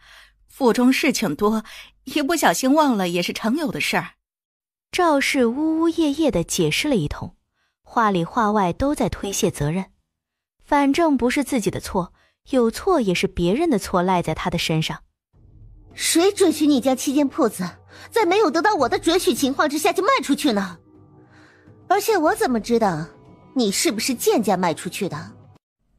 府中事情多，一不小心忘了也是常有的事儿。赵氏呜呜咽咽地解释了一通，话里话外都在推卸责任。反正不是自己的错，有错也是别人的错，赖在他的身上。谁准许你将7间铺子在没有得到我的准许情况之下就卖出去呢？而且我怎么知道你是不是贱价卖出去的？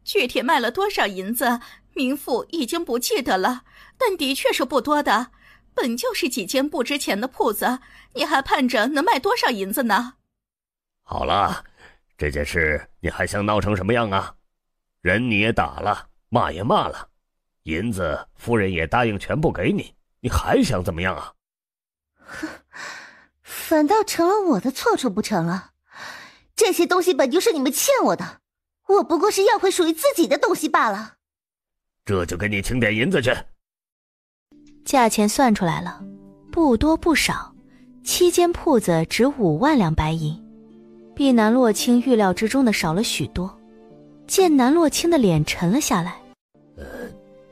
具体卖了多少银子，民妇已经不记得了，但的确是不多的。本就是几间不值钱的铺子，你还盼着能卖多少银子呢？好了，这件事你还想闹成什么样啊？人你也打了，骂也骂了，银子夫人也答应全部给你，你还想怎么样啊？反倒成了我的错处不成了？这些东西本就是你们欠我的，我不过是要回属于自己的东西罢了。这就给你请点银子去。价钱算出来了，不多不少，7间铺子值5万两白银，比南洛清预料之中的少了许多。见南洛清的脸沉了下来，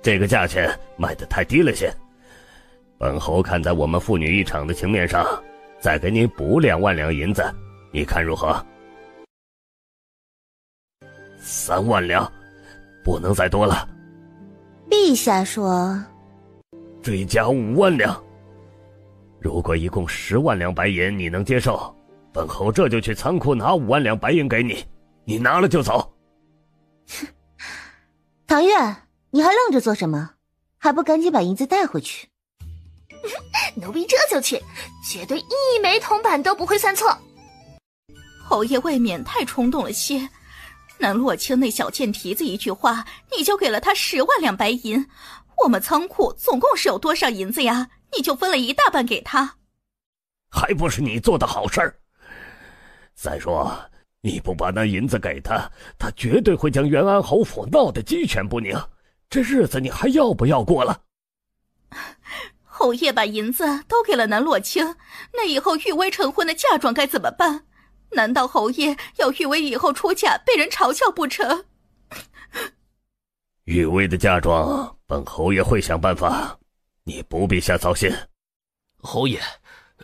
这个价钱卖得太低了些，本侯看在我们父女一场的情面上，再给你补2万两银子，你看如何？3万两，不能再多了。陛下说追加5万两。如果一共10万两白银你能接受，本侯这就去仓库拿5万两白银给你，你拿了就走。唐月，你还愣着做什么？还不赶紧把银子带回去？奴婢这就去，绝对1枚铜板都不会算错。侯爷未免太冲动了些，南洛清那小贱蹄子一句话，你就给了他10万两白银，我们仓库总共是有多少银子呀？你就分了一大半给他，还不是你做的好事儿。再说你不把那银子给他，他绝对会将元安侯府闹得鸡犬不宁，这日子你还要不要过了？侯爷把银子都给了南洛清，那以后玉薇成婚的嫁妆该怎么办？难道侯爷要玉薇以后出嫁被人嘲笑不成？玉薇的嫁妆本侯爷会想办法，你不必瞎操心。侯爷，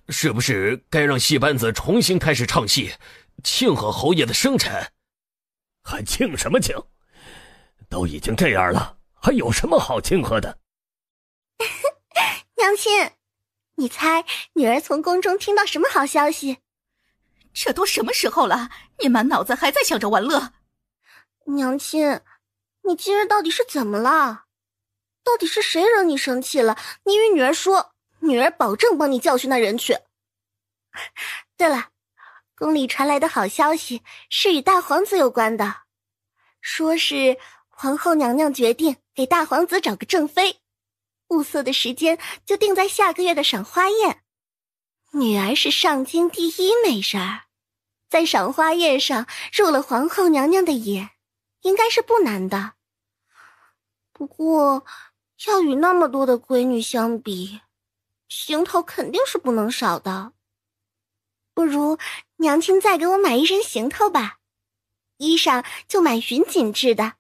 是不是该让戏班子重新开始唱戏，庆贺侯爷的生辰？还庆什么庆？都已经这样了，还有什么好庆贺的？娘亲，你猜女儿从宫中听到什么好消息？这都什么时候了，你满脑子还在想着玩乐。娘亲，你今日到底是怎么了？到底是谁惹你生气了？你与女儿说，女儿保证帮你教训那人去。对了，宫里传来的好消息是与大皇子有关的，说是皇后娘娘决定给大皇子找个正妃，物色的时间就定在下个月的赏花宴。女儿是上京第一美人儿，在赏花宴上入了皇后娘娘的眼，应该是不难的。不过要与那么多的闺女相比，行头肯定是不能少的。不如娘亲再给我买一身行头吧，衣裳就买云锦制的，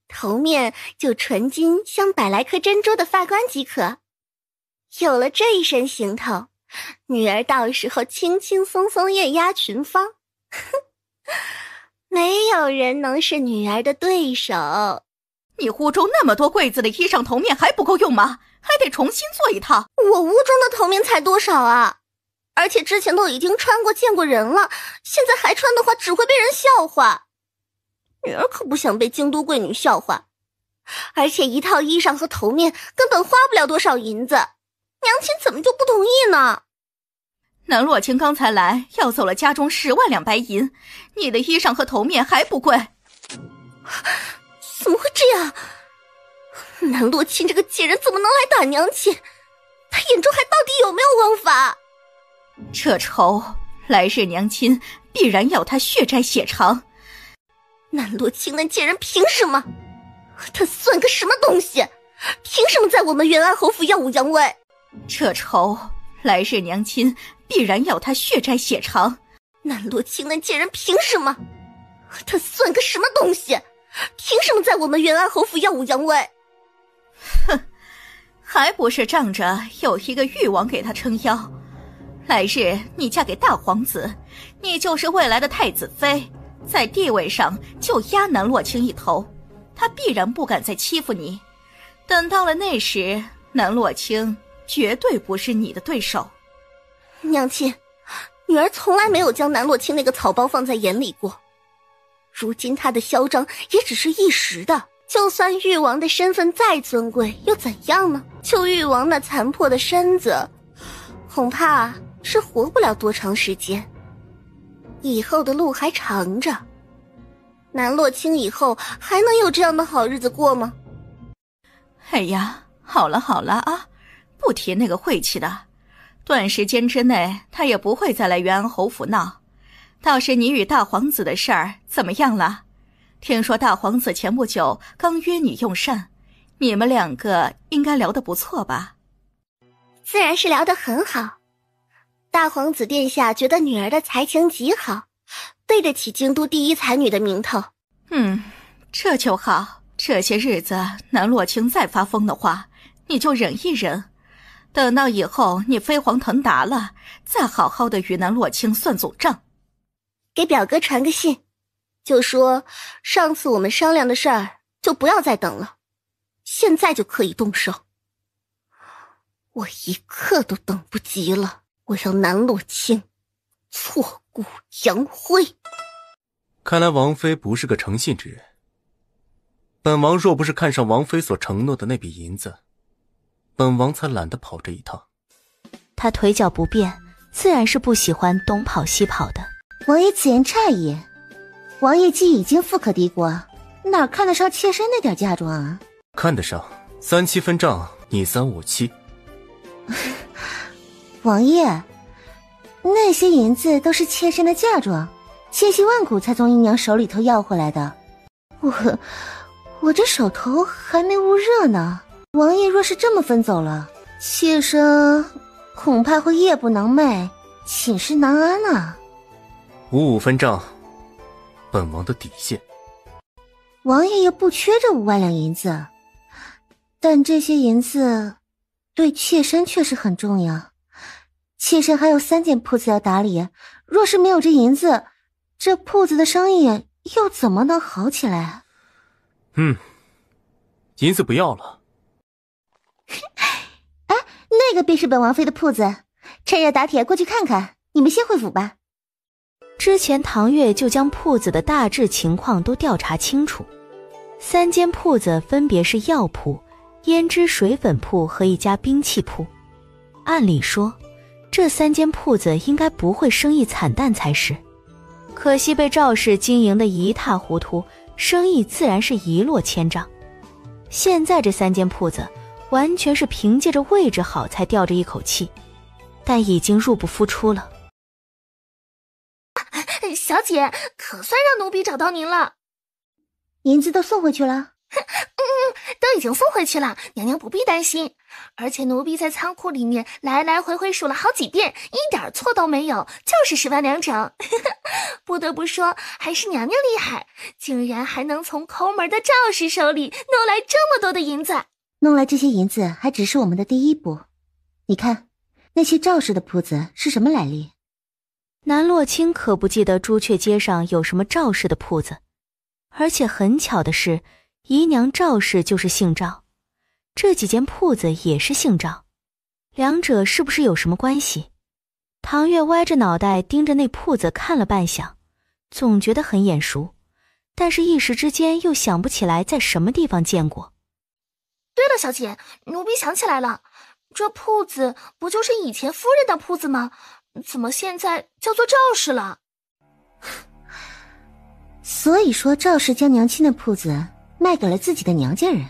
头面就纯金镶百来颗珍珠的发冠即可。有了这一身行头，女儿到时候轻轻松松艳压群芳，没有人能是女儿的对手。你屋中那么多柜子的衣裳头面还不够用吗？还得重新做一套。我屋中的头面才多少啊？而且之前都已经穿过见过人了，现在还穿的话只会被人笑话。女儿可不想被京都贵女笑话，而且一套衣裳和头面根本花不了多少银子，娘亲怎么就不同意呢？南洛清刚才来要走了家中10万两白银，你的衣裳和头面还不贵？怎么会这样？南洛清这个贱人怎么能来打娘亲？他眼中还到底有没有王法？这仇来日娘亲必然要他血债血偿。南洛清那贱人凭什么？他算个什么东西？凭什么在我们元安侯府耀武扬威？这仇来日娘亲必然要他血债血偿。南洛清那贱人凭什么？他算个什么东西？凭什么在我们元安侯府耀武扬威？哼，还不是仗着有一个誉王给他撑腰。来日你嫁给大皇子，你就是未来的太子妃，在地位上就压南洛清一头，他必然不敢再欺负你。等到了那时，南洛清绝对不是你的对手。娘亲，女儿从来没有将南洛清那个草包放在眼里过。如今他的嚣张也只是一时的，就算誉王的身份再尊贵又怎样呢？就誉王那残破的身子，恐怕是活不了多长时间，以后的路还长着。南洛清以后还能有这样的好日子过吗？哎呀，好了好了啊，不提那个晦气的，短时间之内他也不会再来元安侯府闹。倒是你与大皇子的事儿怎么样了？听说大皇子前不久刚约你用膳，你们2个应该聊得不错吧？自然是聊得很好。大皇子殿下觉得女儿的才情极好，对得起京都第一才女的名头。这就好。这些日子南洛清再发疯的话，你就忍一忍，等到以后你飞黄腾达了，再好好的与南洛清算总账。给表哥传个信，就说上次我们商量的事儿就不要再等了，现在就可以动手。我一刻都等不及了，我要南洛清挫骨扬灰。看来王妃不是个诚信之人。本王若不是看上王妃所承诺的那笔银子，本王才懒得跑这一趟。他腿脚不便，自然是不喜欢东跑西跑的。王爷此言差矣，王爷既已经富可敌国，哪看得上妾身那点嫁妆啊？看得上，3七分账，你3我7。王爷，那些银子都是妾身的嫁妆，千辛万苦才从姨娘手里头要回来的。我这手头还没捂热呢，王爷若是这么分走了，妾身恐怕会夜不能寐，寝食难安啊。55分账，本王的底线。王爷又不缺这5万两银子，但这些银子对妾身确实很重要。妾身还有3间铺子要打理，若是没有这银子，这铺子的生意又怎么能好起来？银子不要了。哎，那个便是本王妃的铺子，趁热打铁过去看看。你们先回府吧。之前唐月就将铺子的大致情况都调查清楚，3间铺子分别是药铺、胭脂水粉铺和一家兵器铺。按理说，这3间铺子应该不会生意惨淡才是，可惜被赵氏经营得一塌糊涂，生意自然是一落千丈。现在这3间铺子完全是凭借着位置好才吊着一口气，但已经入不敷出了。小姐，可算让奴婢找到您了。银子都送回去了？都已经送回去了，娘娘不必担心。而且奴婢在仓库里面来来回回数了好几遍，一点错都没有，就是10万两整。不得不说，还是娘娘厉害，竟然还能从抠门的赵氏手里弄来这么多的银子。弄来这些银子还只是我们的第一步。你看，那些赵氏的铺子是什么来历？南洛清可不记得朱雀街上有什么赵氏的铺子，而且很巧的是，姨娘赵氏就是姓赵，这几间铺子也是姓赵，两者是不是有什么关系？唐月歪着脑袋盯着那铺子看了半晌，总觉得很眼熟，但是一时之间又想不起来在什么地方见过。对了，小姐，奴婢想起来了，这铺子不就是以前夫人的铺子吗？怎么现在叫做赵氏了？所以说赵氏将娘亲的铺子卖给了自己的娘家人。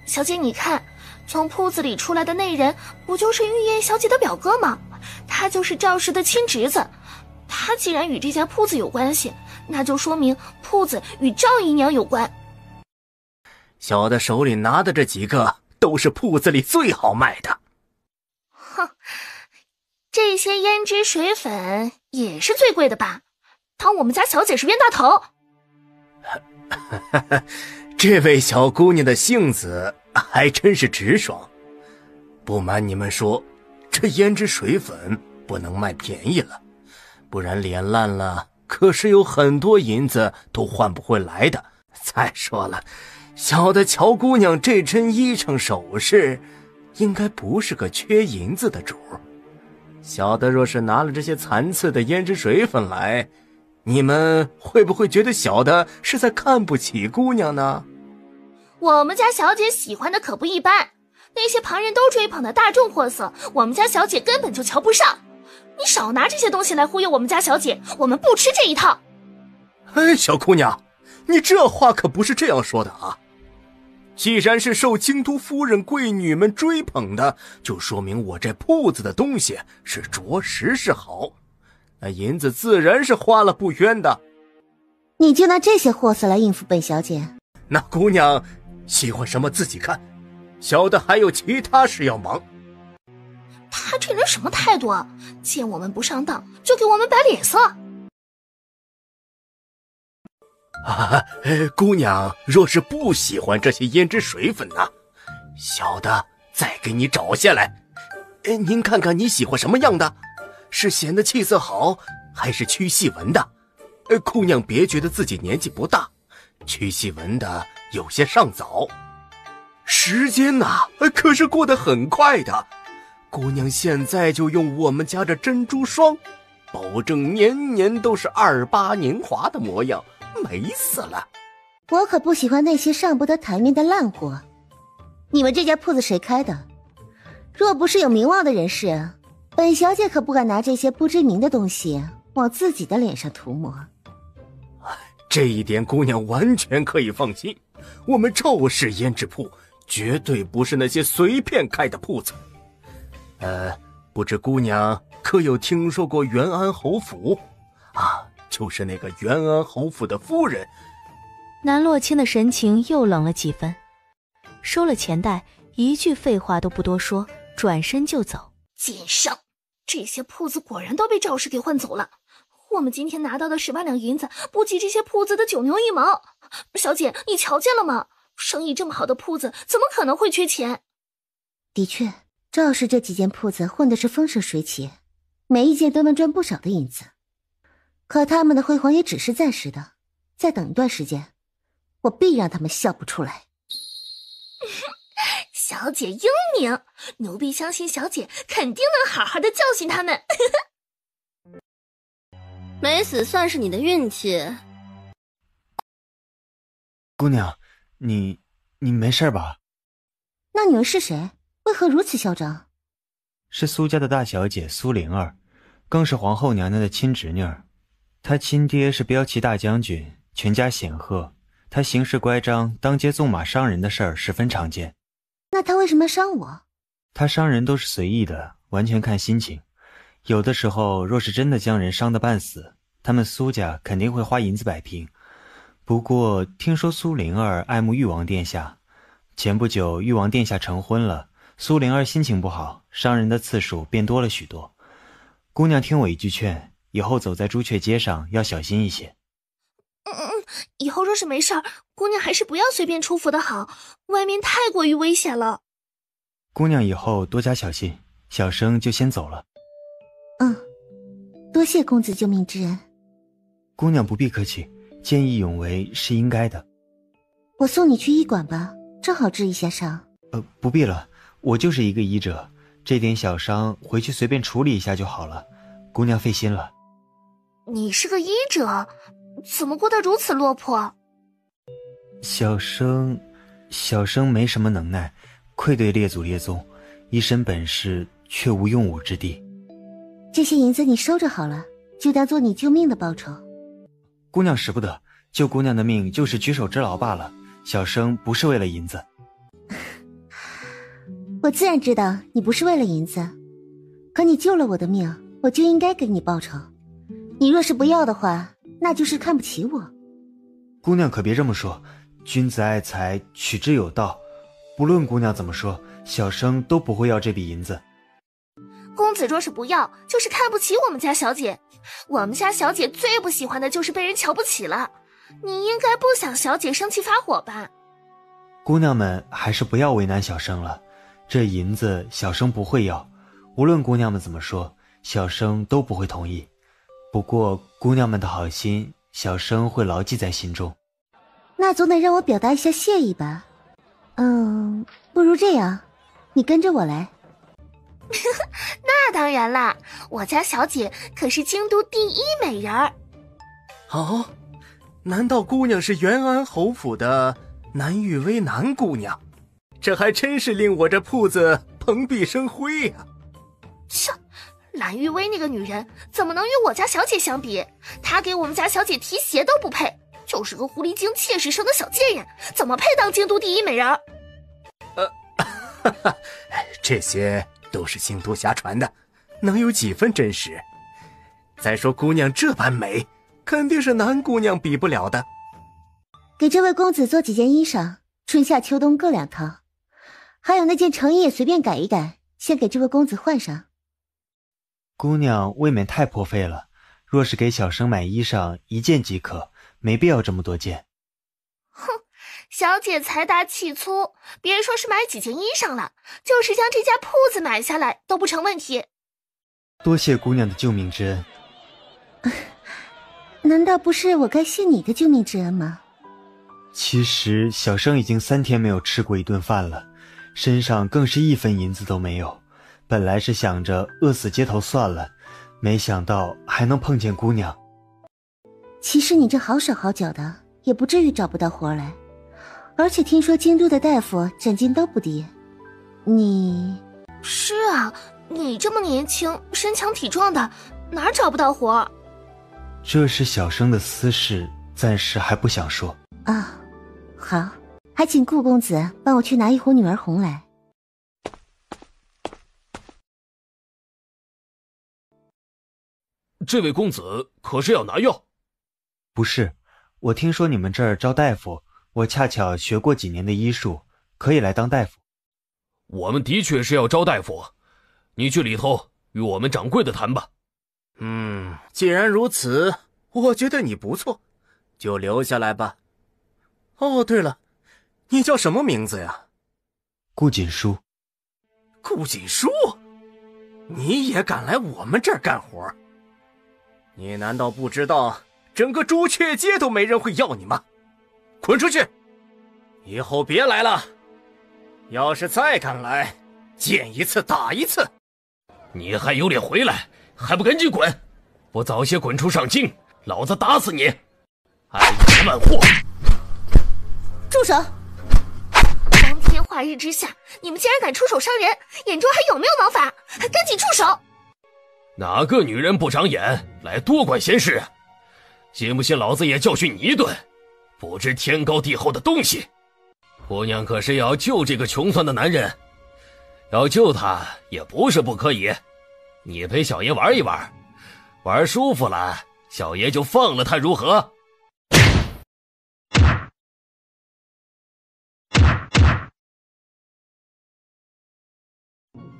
小姐你看，从铺子里出来的那人不就是玉燕小姐的表哥吗？他就是赵氏的亲侄子。他既然与这家铺子有关系，那就说明铺子与赵姨娘有关。小的手里拿的这几个都是铺子里最好卖的。哼，这些胭脂水粉也是最贵的吧？当我们家小姐是冤大头？这位小姑娘的性子还真是直爽。不瞒你们说，这胭脂水粉不能卖便宜了，不然脸烂了，可是有很多银子都换不回来的。再说了，小的乔姑娘这身衣裳首饰，应该不是个缺银子的主。小的若是拿了这些残次的胭脂水粉来，你们会不会觉得小的是在看不起姑娘呢？我们家小姐喜欢的可不一般，那些旁人都追捧的大众货色，我们家小姐根本就瞧不上。你少拿这些东西来忽悠我们家小姐，我们不吃这一套。小姑娘，你这话可不是这样说的啊！既然是受京都夫人贵女们追捧的，就说明我这铺子的东西是着实是好，那银子自然是花了不冤的。你就拿这些货色来应付本小姐？那姑娘喜欢什么自己看，小的还有其他事要忙。他这人什么态度啊？见我们不上当就给我们摆脸色。姑娘若是不喜欢这些胭脂水粉呢，小的再给你找下来。您看看你喜欢什么样的，是显得气色好，还是曲细纹的？姑娘别觉得自己年纪不大，曲细纹的有些尚早，时间呐，可是过得很快的。姑娘现在就用我们家的珍珠霜，保证年年都是28年华的模样，美死了。我可不喜欢那些上不得台面的烂货。你们这家铺子谁开的？若不是有名望的人士，本小姐可不敢拿这些不知名的东西往自己的脸上涂抹。这一点姑娘完全可以放心，我们赵氏胭脂铺绝对不是那些随便开的铺子。不知姑娘可有听说过元安侯府？就是那个元安侯府的夫人。南洛清的神情又冷了几分，收了钱袋，一句废话都不多说，转身就走。奸商，这些铺子果然都被赵氏给换走了。我们今天拿到的18两银子，不及这些铺子的9牛1毛。小姐，你瞧见了吗？生意这么好的铺子，怎么可能会缺钱？的确，赵氏这几间铺子混的是风生水起，每一件都能赚不少的银子。可他们的辉煌也只是暂时的，再等一段时间，我必让他们笑不出来。小姐英明，奴婢相信小姐肯定能好好的教训他们。没死算是你的运气。姑娘，你没事吧？那女人是谁？为何如此嚣张？是苏家的大小姐苏灵儿，更是皇后娘娘的亲侄女儿。她亲爹是骠骑大将军，全家显赫。她行事乖张，当街纵马伤人的事儿十分常见。那她为什么伤我？她伤人都是随意的，完全看心情。有的时候若是真的将人伤得半死，他们苏家肯定会花银子摆平。不过听说苏灵儿爱慕玉王殿下，前不久玉王殿下成婚了，苏灵儿心情不好，伤人的次数变多了许多。姑娘听我一句劝，以后走在朱雀街上要小心一些。以后若是没事儿，姑娘还是不要随便出府的好，外面太过于危险了。姑娘以后多加小心，小生就先走了。多谢公子救命之恩。姑娘不必客气，见义勇为是应该的。我送你去医馆吧，正好治一下伤。不必了，我就是一个医者，这点小伤回去随便处理一下就好了，姑娘费心了。你是个医者，怎么过得如此落魄？小生没什么能耐，愧对列祖列宗，一身本事却无用武之地。这些银子你收着好了，就当做你救命的报酬。姑娘使不得，救姑娘的命就是举手之劳罢了，小生不是为了银子。我自然知道你不是为了银子，可你救了我的命，我就应该给你报酬。你若是不要的话，那就是看不起我。姑娘可别这么说，君子爱财，取之有道。不论姑娘怎么说，小生都不会要这笔银子。公子若是不要，就是看不起我们家小姐。我们家小姐最不喜欢的就是被人瞧不起了。你应该不想小姐生气发火吧？姑娘们还是不要为难小生了，这银子小生不会要，无论姑娘们怎么说，小生都不会同意。不过姑娘们的好心，小生会牢记在心中。那总得让我表达一下谢意吧。不如这样，你跟着我来。那当然啦，我家小姐可是京都第一美人儿。哦，难道姑娘是元安侯府的南玉薇南姑娘？这还真是令我这铺子蓬荜生辉呀！切，蓝玉薇那个女人怎么能与我家小姐相比？她给我们家小姐提鞋都不配，就是个狐狸精妾室生的小贱人，怎么配当京都第一美人儿？这些都是京都瞎传的，能有几分真实？再说姑娘这般美，肯定是南姑娘比不了的。给这位公子做几件衣裳，春夏秋冬各2套，还有那件成衣也随便改一改，先给这位公子换上。姑娘未免太破费了，若是给小生买衣裳1件即可，没必要这么多件。哼，小姐财大气粗，别说是买几件衣裳了，就是将这家铺子买下来都不成问题。多谢姑娘的救命之恩。难道不是我该谢你的救命之恩吗？其实小生已经3天没有吃过一顿饭了，身上更是1分银子都没有。本来是想着饿死街头算了，没想到还能碰见姑娘。其实你这好手好脚的，也不至于找不到活来。而且听说京都的大夫诊金都不低，你……是啊，你这么年轻，身强体壮的，哪儿找不到活？这是小生的私事，暂时还不想说。啊，好，还请顾公子帮我去拿一壶女儿红来。这位公子可是要拿药？不是，我听说你们这儿招大夫，我恰巧学过几年的医术，可以来当大夫。我们的确是要招大夫，你去里头与我们掌柜的谈吧。既然如此，我觉得你不错，就留下来吧。哦，对了，你叫什么名字呀？顾锦书。顾锦书？你也敢来我们这儿干活？你难道不知道整个朱雀街都没人会要你吗？滚出去！以后别来了，要是再敢来，见一次打一次。你还有脸回来？还不赶紧滚！不早些滚出上京，老子打死你！哎呀，乱货！住手！光天化日之下，你们竟然敢出手伤人，眼中还有没有王法？赶紧住手！哪个女人不长眼，来多管闲事？信不信老子也教训你一顿？不知天高地厚的东西！姑娘可是要救这个穷酸的男人，要救他也不是不可以。你陪小爷玩一玩，玩舒服了，小爷就放了他，如何？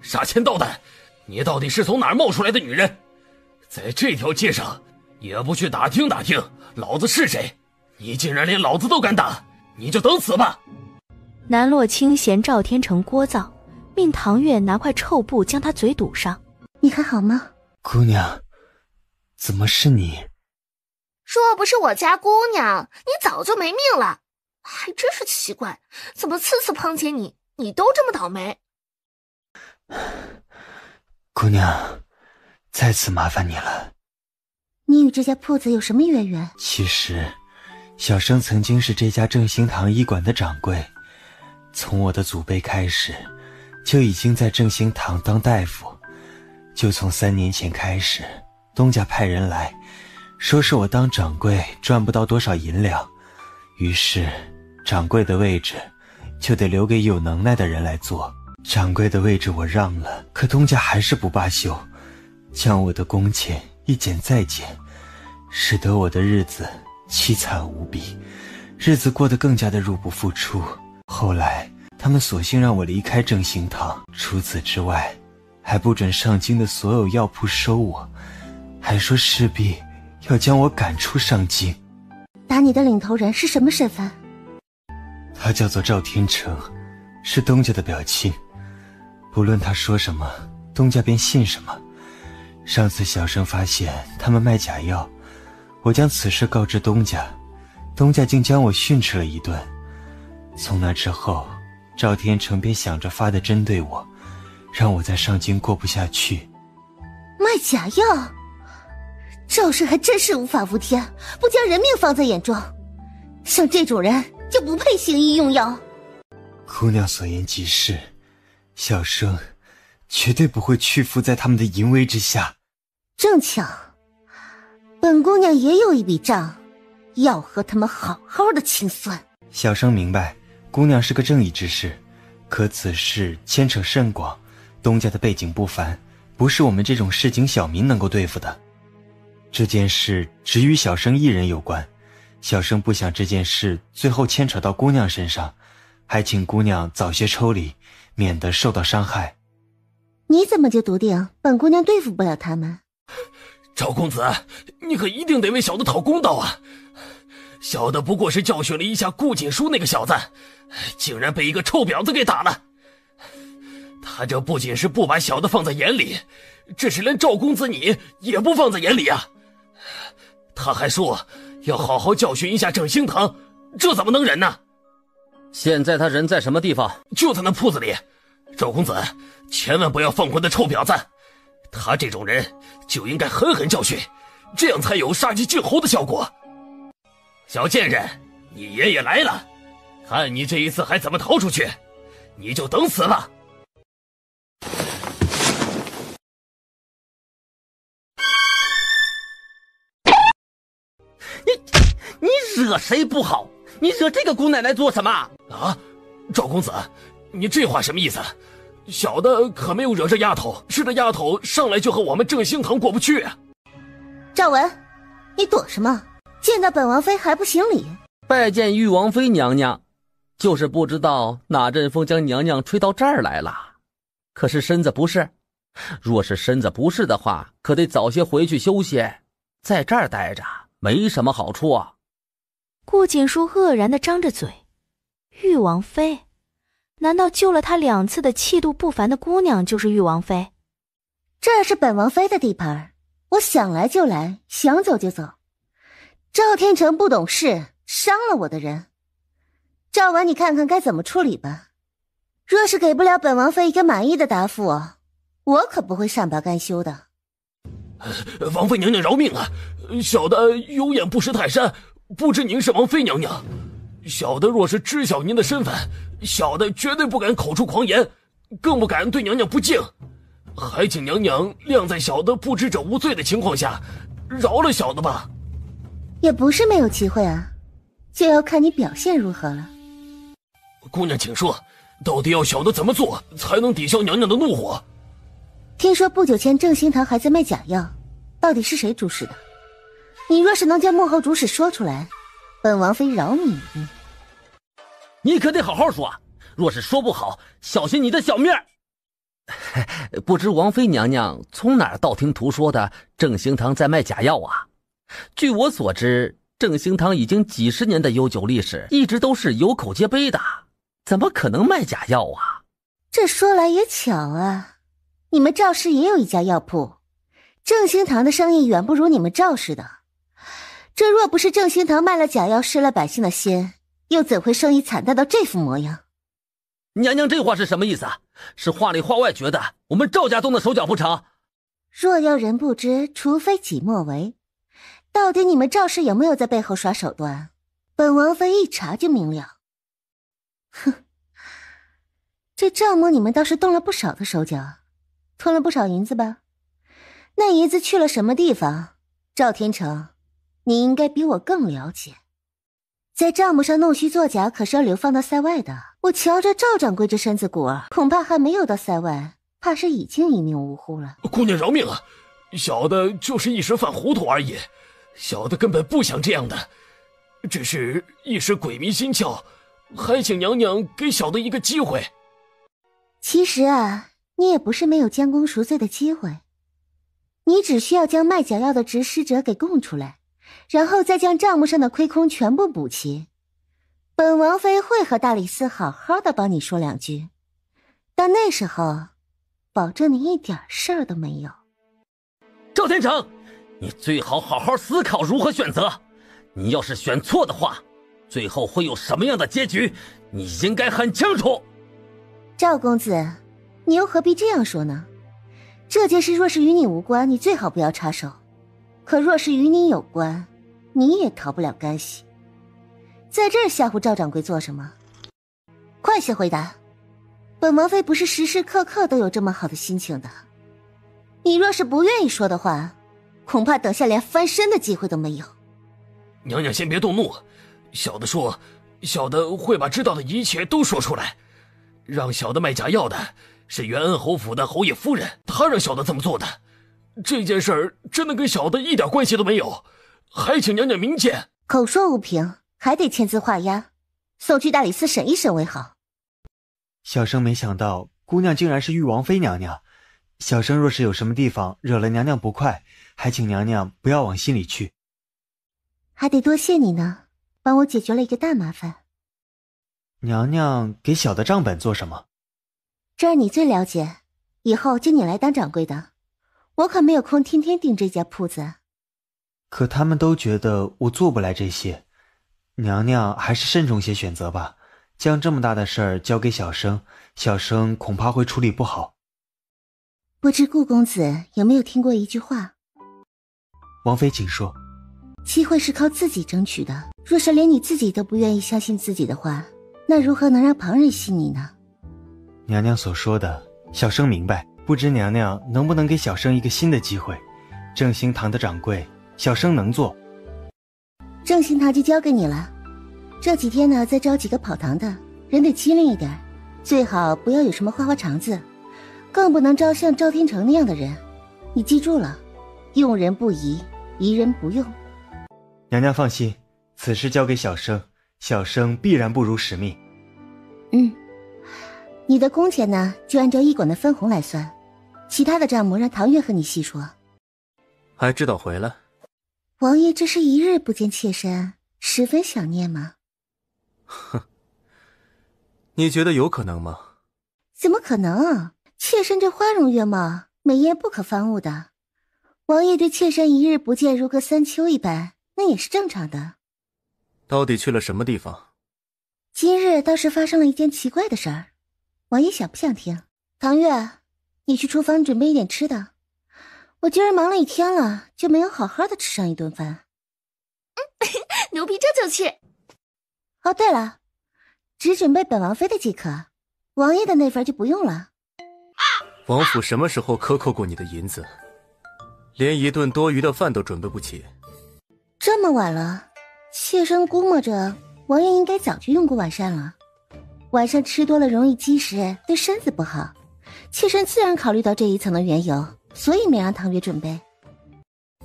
杀千道胆，你到底是从哪儿冒出来的女人？在这条街上也不去打听打听老子是谁，你竟然连老子都敢打，你就等死吧！南洛清嫌赵天成聒噪，命唐月拿块臭布将他嘴堵上。你还好吗？姑娘，怎么是你？若不是我家姑娘，你早就没命了。还真是奇怪，怎么次次碰见你，你都这么倒霉？姑娘，再次麻烦你了。你与这家铺子有什么渊源？其实，小生曾经是这家正兴堂医馆的掌柜，从我的祖辈开始，就已经在正兴堂当大夫。就从3年前开始，东家派人来，说是我当掌柜赚不到多少银两，于是掌柜的位置就得留给有能耐的人来做。掌柜的位置我让了，可东家还是不罢休，将我的工钱一减再减，使得我的日子凄惨无比，日子过得更加的入不敷出。后来他们索性让我离开正兴堂，除此之外还不准上京的所有药铺收我，还说势必要将我赶出上京。打你的领头人是什么身份？他叫做赵天成，是东家的表亲，不论他说什么，东家便信什么。上次小生发现他们卖假药，我将此事告知东家，东家竟将我训斥了一顿。从那之后，赵天成便想着发的针对我，让我在上京过不下去。卖假药，赵氏还真是无法无天，不将人命放在眼中。像这种人就不配行医用药。姑娘所言极是，小生绝对不会屈服在他们的淫威之下。正巧，本姑娘也有一笔账，要和他们好好的清算。小生明白，姑娘是个正义之士，可此事牵扯甚广，东家的背景不凡，不是我们这种市井小民能够对付的。这件事只与小生一人有关，小生不想这件事最后牵扯到姑娘身上，还请姑娘早些抽离，免得受到伤害。你怎么就笃定本姑娘对付不了他们？赵公子，你可一定得为小的讨公道啊！小的不过是教训了一下顾锦书那个小子，竟然被一个臭婊子给打了。他这不仅是不把小的放在眼里，这是连赵公子你也不放在眼里啊！他还说要好好教训一下正兴堂，这怎么能忍呢？现在他人在什么地方？就在那铺子里。赵公子，千万不要放过那臭婊子，他这种人就应该狠狠教训，这样才有杀鸡儆猴的效果。小贱人，你爷爷来了，看你这一次还怎么逃出去，你就等死吧。你惹谁不好？你惹这个姑奶奶做什么？啊，赵公子，你这话什么意思？小的可没有惹这丫头，是这丫头上来就和我们正兴堂过不去啊。赵文，你躲什么？见到本王妃还不行礼？拜见玉王妃娘娘，就是不知道哪阵风将娘娘吹到这儿来了。可是身子不适，若是身子不适的话，可得早些回去休息，在这儿待着没什么好处啊。顾锦书愕然地张着嘴，玉王妃？难道救了他2次的气度不凡的姑娘就是玉王妃？这是本王妃的地盘，我想来就来，想走就走。赵天成不懂事，伤了我的人。赵文，你看看该怎么处理吧。若是给不了本王妃一个满意的答复，我可不会善罢甘休的。王妃娘娘饶命啊！小的有眼不识泰山，不知您是王妃娘娘。小的若是知晓您的身份，小的绝对不敢口出狂言，更不敢对娘娘不敬。还请娘娘谅在小的不知者无罪的情况下，饶了小的吧。也不是没有机会啊，就要看你表现如何了。姑娘请说，到底要小的怎么做才能抵消娘娘的怒火？听说不久前正兴堂还在卖假药，到底是谁主使的？你若是能将幕后主使说出来，本王妃饶你一命。你可得好好说，若是说不好，小心你的小命。不知王妃娘娘从哪儿道听途说的正兴堂在卖假药啊？据我所知，正兴堂已经几十年的悠久历史，一直都是有口皆碑的，怎么可能卖假药啊？这说来也巧啊，你们赵氏也有一家药铺，正兴堂的生意远不如你们赵氏的。这若不是正兴堂卖了假药失了百姓的心，又怎会生意惨淡到这副模样？娘娘这话是什么意思？是话里话外觉得我们赵家动的手脚不成？若要人不知，除非己莫为。到底你们赵氏有没有在背后耍手段？本王妃一查就明了。哼，这赵某你们倒是动了不少的手脚，吞了不少银子吧？那姨子去了什么地方？赵天成，你应该比我更了解。在账目上弄虚作假，可是要流放到塞外的。我瞧着赵掌柜这身子骨儿，恐怕还没有到塞外，怕是已经一命呜呼了。姑娘饶命啊！小的就是一时犯糊涂而已，小的根本不想这样的，只是一时鬼迷心窍，还请娘娘给小的一个机会。其实啊，你也不是没有将功赎罪的机会，你只需要将卖假药的指使者给供出来，然后再将账目上的亏空全部补齐。本王妃会和大理寺好好的帮你说两句，到那时候保证你一点事儿都没有。赵天成，你最好好好思考如何选择，你要是选错的话，最后会有什么样的结局，你应该很清楚。赵公子，你又何必这样说呢？这件事若是与你无关，你最好不要插手，可若是与你有关，你也逃不了干系。在这儿吓唬赵掌柜做什么？快些回答！本王妃不是时时刻刻都有这么好的心情的。你若是不愿意说的话，恐怕等下连翻身的机会都没有。娘娘先别动怒，小的说，小的会把知道的一切都说出来。让小的卖假药的是元恩侯府的侯爷夫人，她让小的这么做的。这件事儿真的跟小的一点关系都没有，还请娘娘明鉴。口说无凭，还得签字画押，送去大理寺审一审为好。小生没想到姑娘竟然是玉王妃娘娘，小生若是有什么地方惹了娘娘不快，还请娘娘不要往心里去。还得多谢你呢，帮我解决了一个大麻烦。娘娘给小的账本做什么？这儿你最了解，以后就你来当掌柜的，我可没有空天天盯这家铺子。可他们都觉得我做不来这些，娘娘还是慎重些选择吧，将这么大的事儿交给小生，小生恐怕会处理不好。不知顾公子有没有听过一句话？王妃请说。机会是靠自己争取的，若是连你自己都不愿意相信自己的话，那如何能让旁人信你呢？娘娘所说的小生明白，不知娘娘能不能给小生一个新的机会。正兴堂的掌柜小生能做。正兴堂就交给你了，这几天呢再招几个跑堂的，人得机灵一点，最好不要有什么花花肠子，更不能招像赵天成那样的人。你记住了，用人不疑，疑人不用。娘娘放心，此事交给小生，小生必然不辱使命。你的工钱呢就按照驿馆的分红来算，其他的账目让唐月和你细说。还知道回来？王爷这是一日不见妾身，十分想念吗？哼，你觉得有可能吗？怎么可能啊，妾身这花容月貌，美艳不可方物的。王爷对妾身一日不见如隔三秋一般，那也是正常的。到底去了什么地方？今日倒是发生了一件奇怪的事儿，王爷想不想听？唐月，你去厨房准备一点吃的。我今儿忙了一天了，就没有好好的吃上一顿饭。奴婢这就去。哦，对了，只准备本王妃的即可，王爷的那份就不用了。王府什么时候克扣过你的银子？连一顿多余的饭都准备不起。这么晚了，妾身估摸着王爷应该早就用过晚膳了。晚上吃多了容易积食，对身子不好，妾身自然考虑到这一层的缘由，所以没让唐月准备。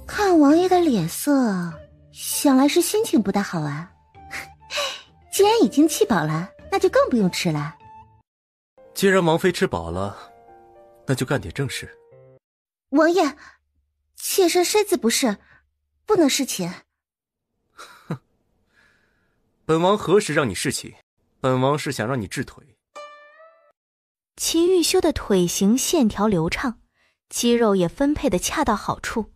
看王爷的脸色，想来是心情不大好啊。既然已经气饱了，那就更不用吃了。既然王妃吃饱了，那就干点正事。王爷，妾身身子不适，不能侍寝。哼，本王何时让你侍寝？本王是想让你治腿。齐玉修的腿型线条流畅，肌肉也分配得恰到好处。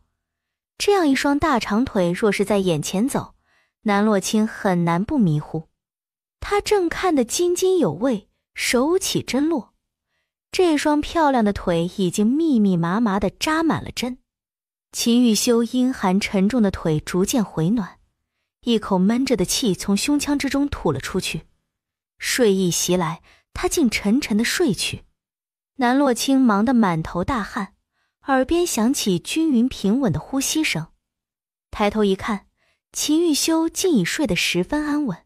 这样一双大长腿若是在眼前走，南洛清很难不迷糊。他正看得津津有味，手起针落，这双漂亮的腿已经密密麻麻地扎满了针。秦玉修阴寒沉重的腿逐渐回暖，一口闷着的气从胸腔之中吐了出去。睡意袭来，他竟沉沉地睡去。南洛清忙得满头大汗，耳边响起均匀平稳的呼吸声。抬头一看，秦玉修竟已睡得十分安稳。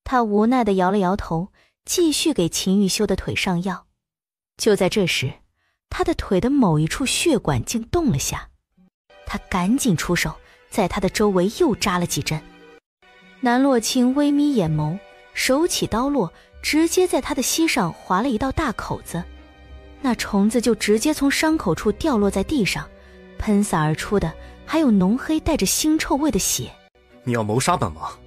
他无奈地摇了摇头，继续给秦玉修的腿上药。就在这时，他的腿的某一处血管竟动了下，他赶紧出手，在他的周围又扎了几针。南洛清微眯眼眸，手起刀落，直接在他的膝上划了一道大口子，那虫子就直接从伤口处掉落在地上，喷洒而出的还有浓黑带着腥臭味的血。你要谋杀本王？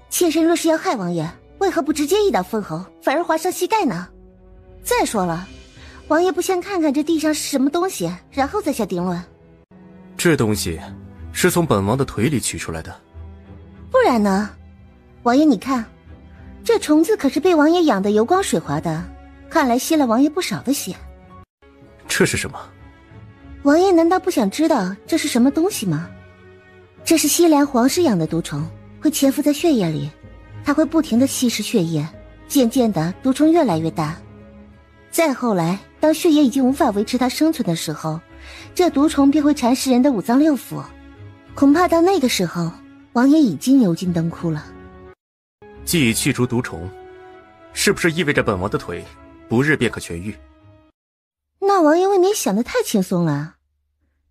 妾身若是要害王爷，为何不直接一刀封喉，反而划伤膝盖呢？再说了，王爷不先看看这地上是什么东西，然后再下定论？这东西是从本王的腿里取出来的。不然呢？王爷你看，这虫子可是被王爷养得油光水滑的，看来吸了王爷不少的血。这是什么？王爷难道不想知道这是什么东西吗？这是西凉皇室养的毒虫，会潜伏在血液里，它会不停地吸食血液，渐渐的毒虫越来越大。再后来，当血液已经无法维持它生存的时候，这毒虫便会蚕食人的五脏六腑。恐怕到那个时候，王爷已经油尽灯枯了。既已去除毒虫，是不是意味着本王的腿不日便可痊愈？那王爷未免想得太轻松了。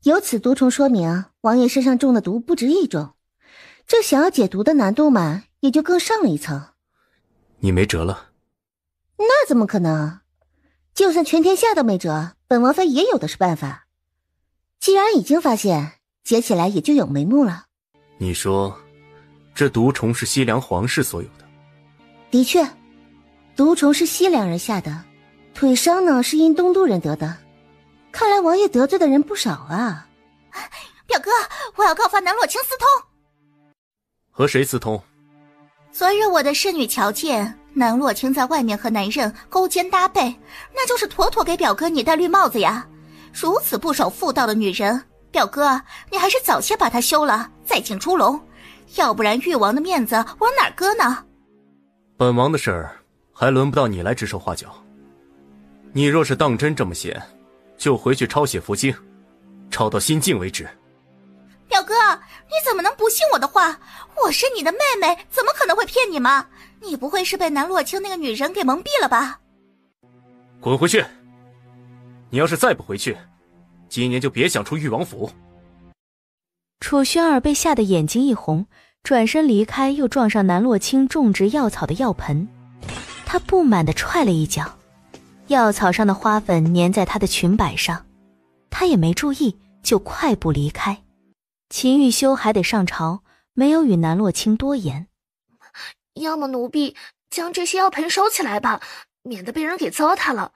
由此毒虫说明王爷身上中的毒不止一种，这想要解毒的难度嘛，也就更上了一层。你没辙了？那怎么可能？就算全天下都没辙，本王妃也有的是办法。既然已经发现，解起来也就有眉目了。你说这毒虫是西凉皇室所有的？的确，毒虫是西凉人下的，腿伤呢是因东都人得的。看来王爷得罪的人不少啊。表哥，我要告发南洛清私通。和谁私通？昨日我的侍女瞧见南洛清在外面和男人勾肩搭背，那就是妥妥给表哥你戴绿帽子呀！如此不守妇道的女人，表哥你还是早些把她休了，再请出笼，要不然誉王的面子往哪儿搁呢？本王的事儿还轮不到你来指手画脚。你若是当真这么闲，就回去抄写佛经，抄到心静为止。表哥，你怎么能不信我的话？我是你的妹妹，怎么可能会骗你吗？你不会是被南洛清那个女人给蒙蔽了吧？滚回去！你要是再不回去，今年就别想出誉王府。楚轩儿被吓得眼睛一红，转身离开，又撞上南洛清种植药草的药盆。他不满地踹了一脚，药草上的花粉粘在他的裙摆上，他也没注意，就快步离开。秦玉修还得上朝，没有与南洛清多言。要么奴婢将这些药盆收起来吧，免得被人给糟蹋了。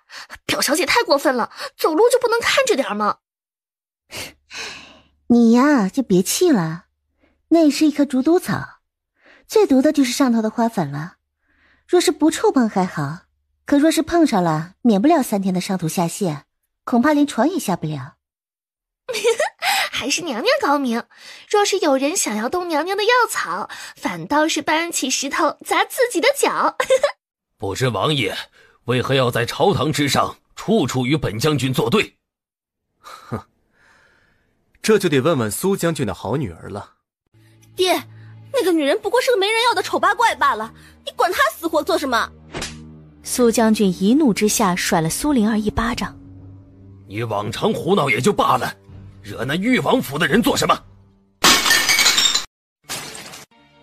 表小姐太过分了，走路就不能看着点吗？你呀，就别气了，那是一棵竹毒草，最毒的就是上头的花粉了。若是不触碰还好，可若是碰上了，免不了3天的上吐下泻，恐怕连床也下不了。还是娘娘高明，若是有人想要动娘娘的药草，反倒是搬起石头砸自己的脚。不知王爷为何要在朝堂之上处处与本将军作对？哼，这就得问问苏将军的好女儿了。爹，那个女人不过是个没人要的丑八怪罢了，你管她死活做什么？苏将军一怒之下甩了苏灵儿一巴掌。你往常胡闹也就罢了，惹那誉王府的人做什么？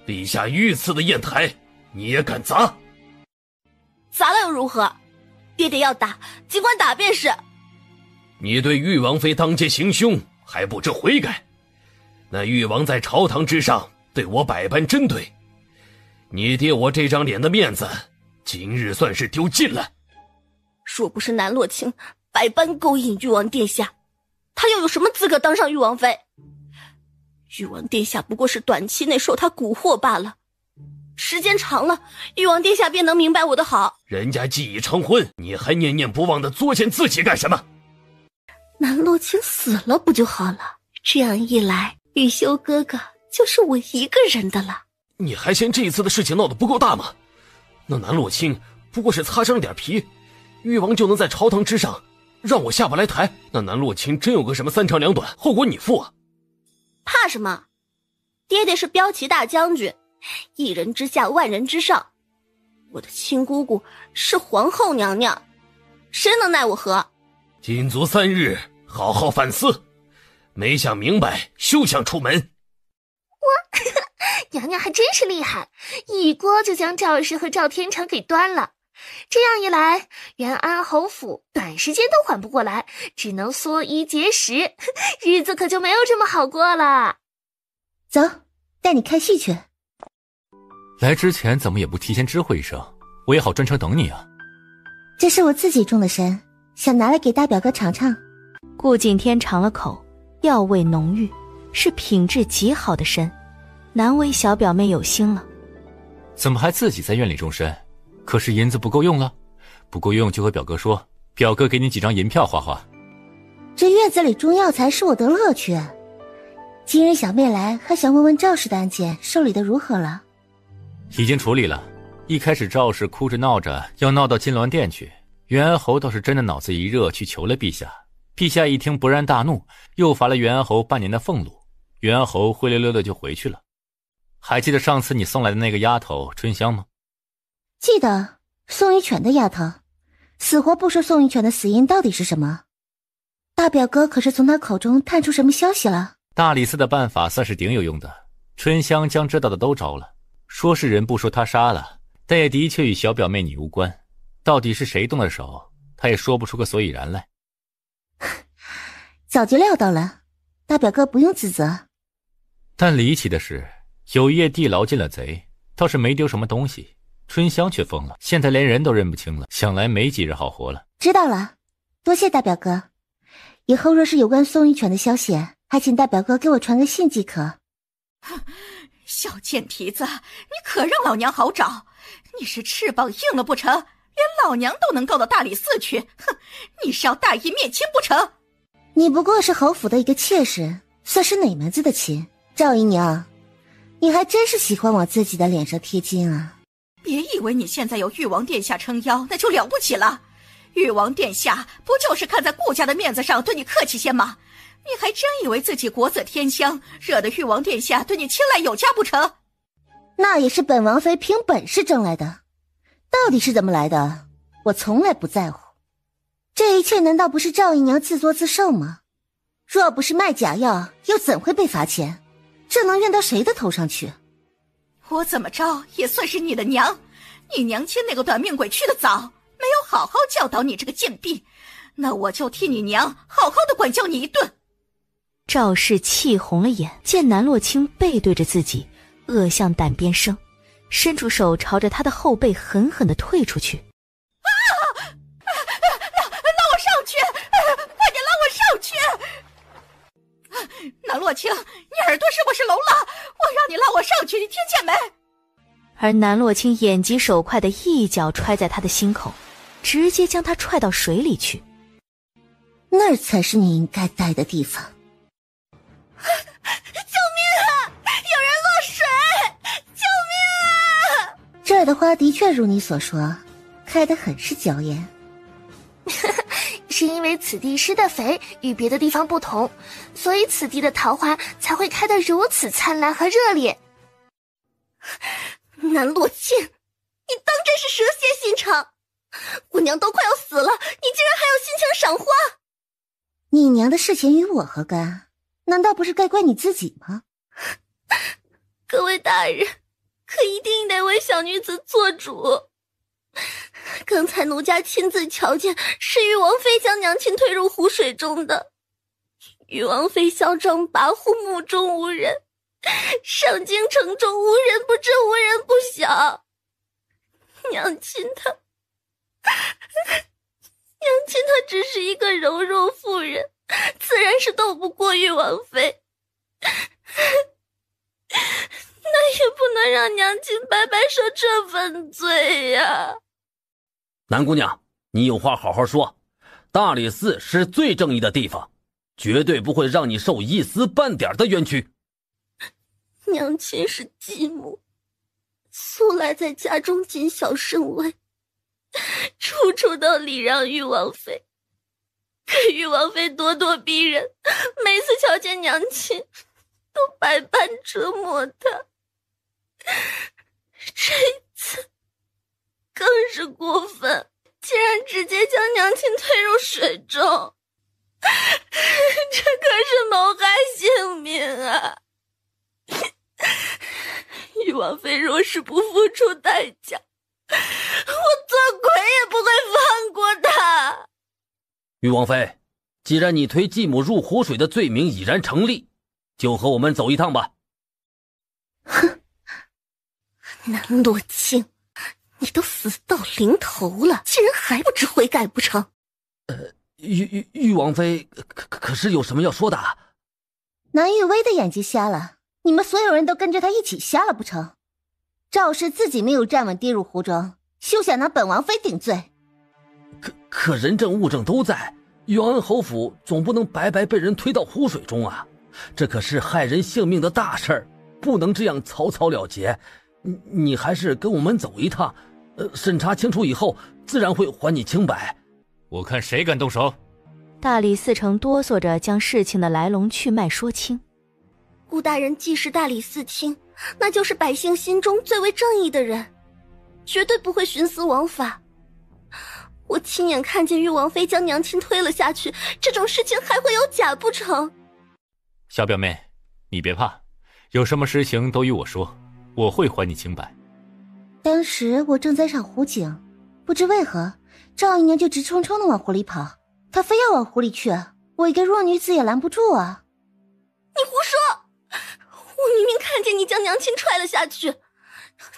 陛下御赐的砚台你也敢砸？砸了又如何？爹爹要打尽管打便是。你对誉王妃当街行凶还不知悔改，那誉王在朝堂之上对我百般针对，你爹我这张脸的面子今日算是丢尽了。若不是南洛清百般勾引誉王殿下，他又有什么资格当上誉王妃？誉王殿下不过是短期内受他蛊惑罢了，时间长了，誉王殿下便能明白我的好。人家既已成婚，你还念念不忘地作践自己干什么？南洛清死了不就好了？这样一来，玉修哥哥就是我一个人的了。你还嫌这一次的事情闹得不够大吗？那南洛清不过是擦伤了点皮，誉王就能在朝堂之上让我下不来台，那南洛清真有个什么三长两短，后果你负啊！怕什么？爹爹是骠骑大将军，一人之下万人之上。我的亲姑姑是皇后娘娘，谁能奈我何？禁足3日，好好反思。没想明白，休想出门。娘娘还真是厉害，一锅就将赵氏和赵天成给端了。这样一来，元安侯府短时间都缓不过来，只能缩衣节食，日子可就没有这么好过了。走，带你看戏去。来之前怎么也不提前知会一声，我也好专程等你啊。这是我自己种的参，想拿来给大表哥尝尝。顾景天尝了口，药味浓郁，是品质极好的参，难为小表妹有心了。怎么还自己在院里种参？可是银子不够用了，不够用就和表哥说，表哥给你几张银票花花。这院子里种药材是我的乐趣。今日小妹来，还想问问赵氏的案件受理的如何了？已经处理了。一开始赵氏哭着闹着要闹到金銮殿去，元安侯倒是真的脑子一热去求了陛下。陛下一听勃然大怒，又罚了元安侯半年的俸禄。元安侯灰溜溜的就回去了。还记得上次你送来的那个丫头春香吗？记得，宋一犬的丫头，死活不说宋一犬的死因到底是什么。大表哥可是从他口中探出什么消息了？大理寺的办法算是顶有用的，春香将知道的都招了，说是人不说他杀了，但也的确与小表妹你无关。到底是谁动的手，他也说不出个所以然来。早就料到了，大表哥不用自责。但离奇的是，有一夜地牢进了贼，倒是没丢什么东西，春香却疯了，现在连人都认不清了，想来没几日好活了。知道了，多谢大表哥。以后若是有关宋一犬的消息，还请大表哥给我传个信即可。小贱蹄子，你可让老娘好找！你是翅膀硬了不成？连老娘都能告到大理寺去！哼，你是要大义灭亲不成？你不过是侯府的一个妾室，算是哪门子的亲？赵姨娘，你还真是喜欢往自己的脸上贴金啊！别以为你现在有玉王殿下撑腰，那就了不起了。玉王殿下不就是看在顾家的面子上对你客气些吗？你还真以为自己国色天香，惹得玉王殿下对你青睐有加不成？那也是本王妃凭本事挣来的，到底是怎么来的，我从来不在乎。这一切难道不是赵姨娘自作自受吗？若不是卖假药，又怎会被罚钱？这能怨到谁的头上去？我怎么着也算是你的娘，你娘亲那个短命鬼去得早，没有好好教导你这个贱婢，那我就替你娘好好的管教你一顿。赵氏气红了眼，见南洛清背对着自己，恶向胆边生，伸出手朝着他的后背狠狠地退出去。拉我上去，快点拉我上去！南洛清，你耳朵是不是聋了？我让你拉我上去，你听见没？而南洛清眼疾手快的一脚踹在他的心口，直接将他踹到水里去。那儿才是你应该待的地方。救命啊！有人落水！救命啊！这儿的花的确如你所说，开得很是娇艳。是因为此地施的肥与别的地方不同，所以此地的桃花才会开得如此灿烂和热烈。南洛清，你当真是蛇蝎心肠！我娘都快要死了，你竟然还有心情赏花！你娘的事情与我何干？难道不是该怪你自己吗？各位大人，可一定得为小女子做主。刚才奴家亲自瞧见，是玉王妃将娘亲推入湖水中的。玉王妃嚣张跋扈，目中无人，上京城中无人不知，无人不晓。娘亲她只是一个柔弱妇人，自然是斗不过玉王妃。那也不能让娘亲白白受这份罪呀。南姑娘，你有话好好说，大理寺是最正义的地方，绝对不会让你受一丝半点的冤屈。娘亲是继母，素来在家中谨小慎微，处处都礼让玉王妃。可玉王妃咄咄逼人，每次瞧见娘亲都百般折磨她。这一次更是过分，竟然直接将娘亲推入水中，这可是谋害性命啊！玉王妃若是不付出代价，我做鬼也不会放过她。玉王妃，既然你推继母入湖水的罪名已然成立，就和我们走一趟吧。哼，南洛清，你都死到临头了，竟然还不知悔改不成？玉王妃，可是有什么要说的？南玉薇的眼睛瞎了，你们所有人都跟着他一起瞎了不成？赵氏自己没有站稳跌入湖中，休想拿本王妃顶罪。可人证物证都在，永安侯府总不能白白被人推到湖水中啊！这可是害人性命的大事儿，不能这样草草了结。你还是跟我们走一趟，审查清楚以后，自然会还你清白。我看谁敢动手！大理寺丞哆嗦着将事情的来龙去脉说清。顾大人既是大理寺卿，那就是百姓心中最为正义的人，绝对不会徇私枉法。我亲眼看见玉王妃将娘亲推了下去，这种事情还会有假不成？小表妹，你别怕，有什么事情都与我说，我会还你清白。当时我正在上湖景，不知为何赵姨娘就直冲冲的往湖里跑，她非要往湖里去，我一个弱女子也拦不住啊。你胡说！我明明看见你将娘亲踹了下去，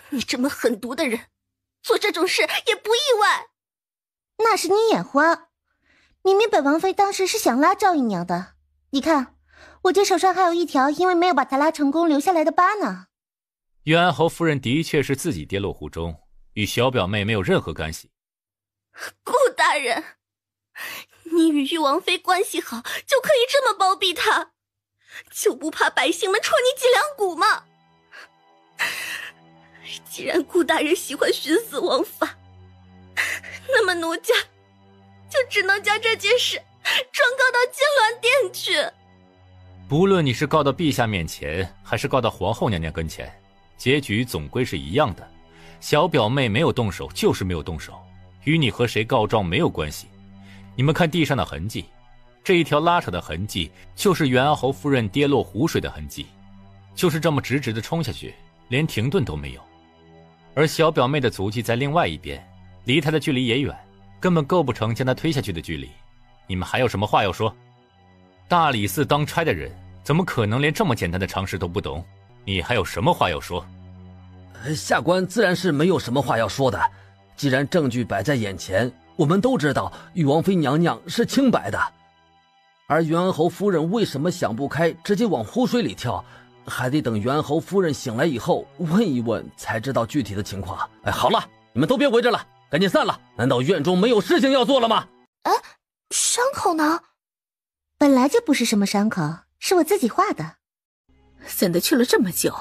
你这么狠毒的人，做这种事也不意外。那是你眼花，明明本王妃当时是想拉赵姨娘的，你看我这手上还有一条因为没有把她拉成功留下来的疤呢。玉安侯夫人的确是自己跌落湖中，与小表妹没有任何干系。顾大人，你与玉王妃关系好，就可以这么包庇她，就不怕百姓们戳你脊梁骨吗？既然顾大人喜欢徇私枉法，那么奴家就只能将这件事状告到金銮殿去。不论你是告到陛下面前，还是告到皇后娘娘跟前，结局总归是一样的。小表妹没有动手就是没有动手，与你和谁告状没有关系。你们看地上的痕迹，这一条拉扯的痕迹就是元安侯夫人跌落湖水的痕迹，就是这么直直的冲下去，连停顿都没有。而小表妹的足迹在另外一边，离她的距离也远，根本构不成将她推下去的距离。你们还有什么话要说？大理寺当差的人怎么可能连这么简单的常识都不懂？你还有什么话要说？下官自然是没有什么话要说的，既然证据摆在眼前，我们都知道玉王妃娘娘是清白的。而元安侯夫人为什么想不开直接往湖水里跳，还得等元安侯夫人醒来以后问一问才知道具体的情况。好了，你们都别围着了，赶紧散了。难道院中没有事情要做了吗？伤口呢？本来就不是什么伤口，是我自己画的。怎的去了这么久？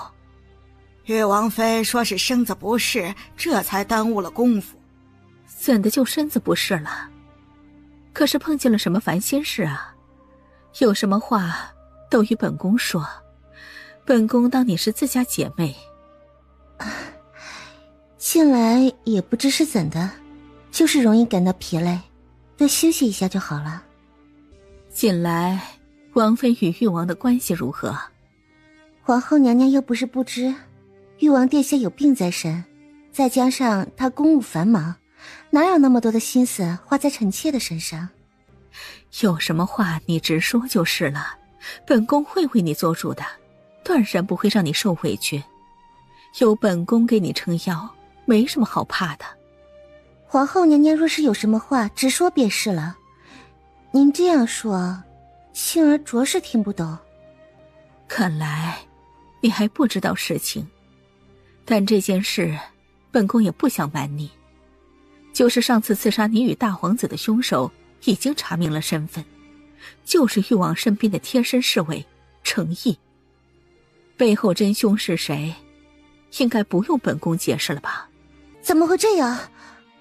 玉王妃说是身子不适，这才耽误了功夫。怎的就身子不适了？可是碰见了什么烦心事啊？有什么话都与本宫说，本宫当你是自家姐妹。近来也不知是怎的，就是容易感到疲累，多休息一下就好了。近来王妃与玉王的关系如何？皇后娘娘又不是不知，玉王殿下有病在身，再加上他公务繁忙，哪有那么多的心思花在臣妾的身上？有什么话你直说就是了，本宫会为你做主的，断然不会让你受委屈。有本宫给你撑腰，没什么好怕的。皇后娘娘若是有什么话直说便是了，您这样说，杏儿着实听不懂。看来你还不知道实情，但这件事本宫也不想瞒你，就是上次刺杀你与大皇子的凶手已经查明了身份，就是玉王身边的贴身侍卫程毅。背后真凶是谁，应该不用本宫解释了吧？怎么会这样？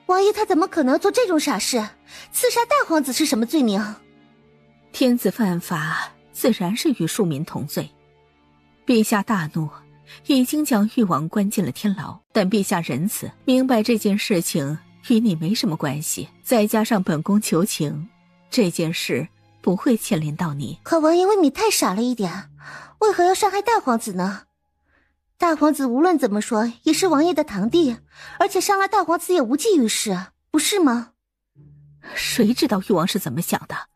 王爷他怎么可能做这种傻事？刺杀大皇子是什么罪名？天子犯法，自然是与庶民同罪。陛下大怒，已经将誉王关进了天牢，但陛下仁慈，明白这件事情与你没什么关系，再加上本宫求情，这件事不会牵连到你。可王爷未免太傻了一点，为何要伤害大皇子呢？大皇子无论怎么说也是王爷的堂弟，而且伤了大皇子也无济于事，不是吗？谁知道誉王是怎么想的？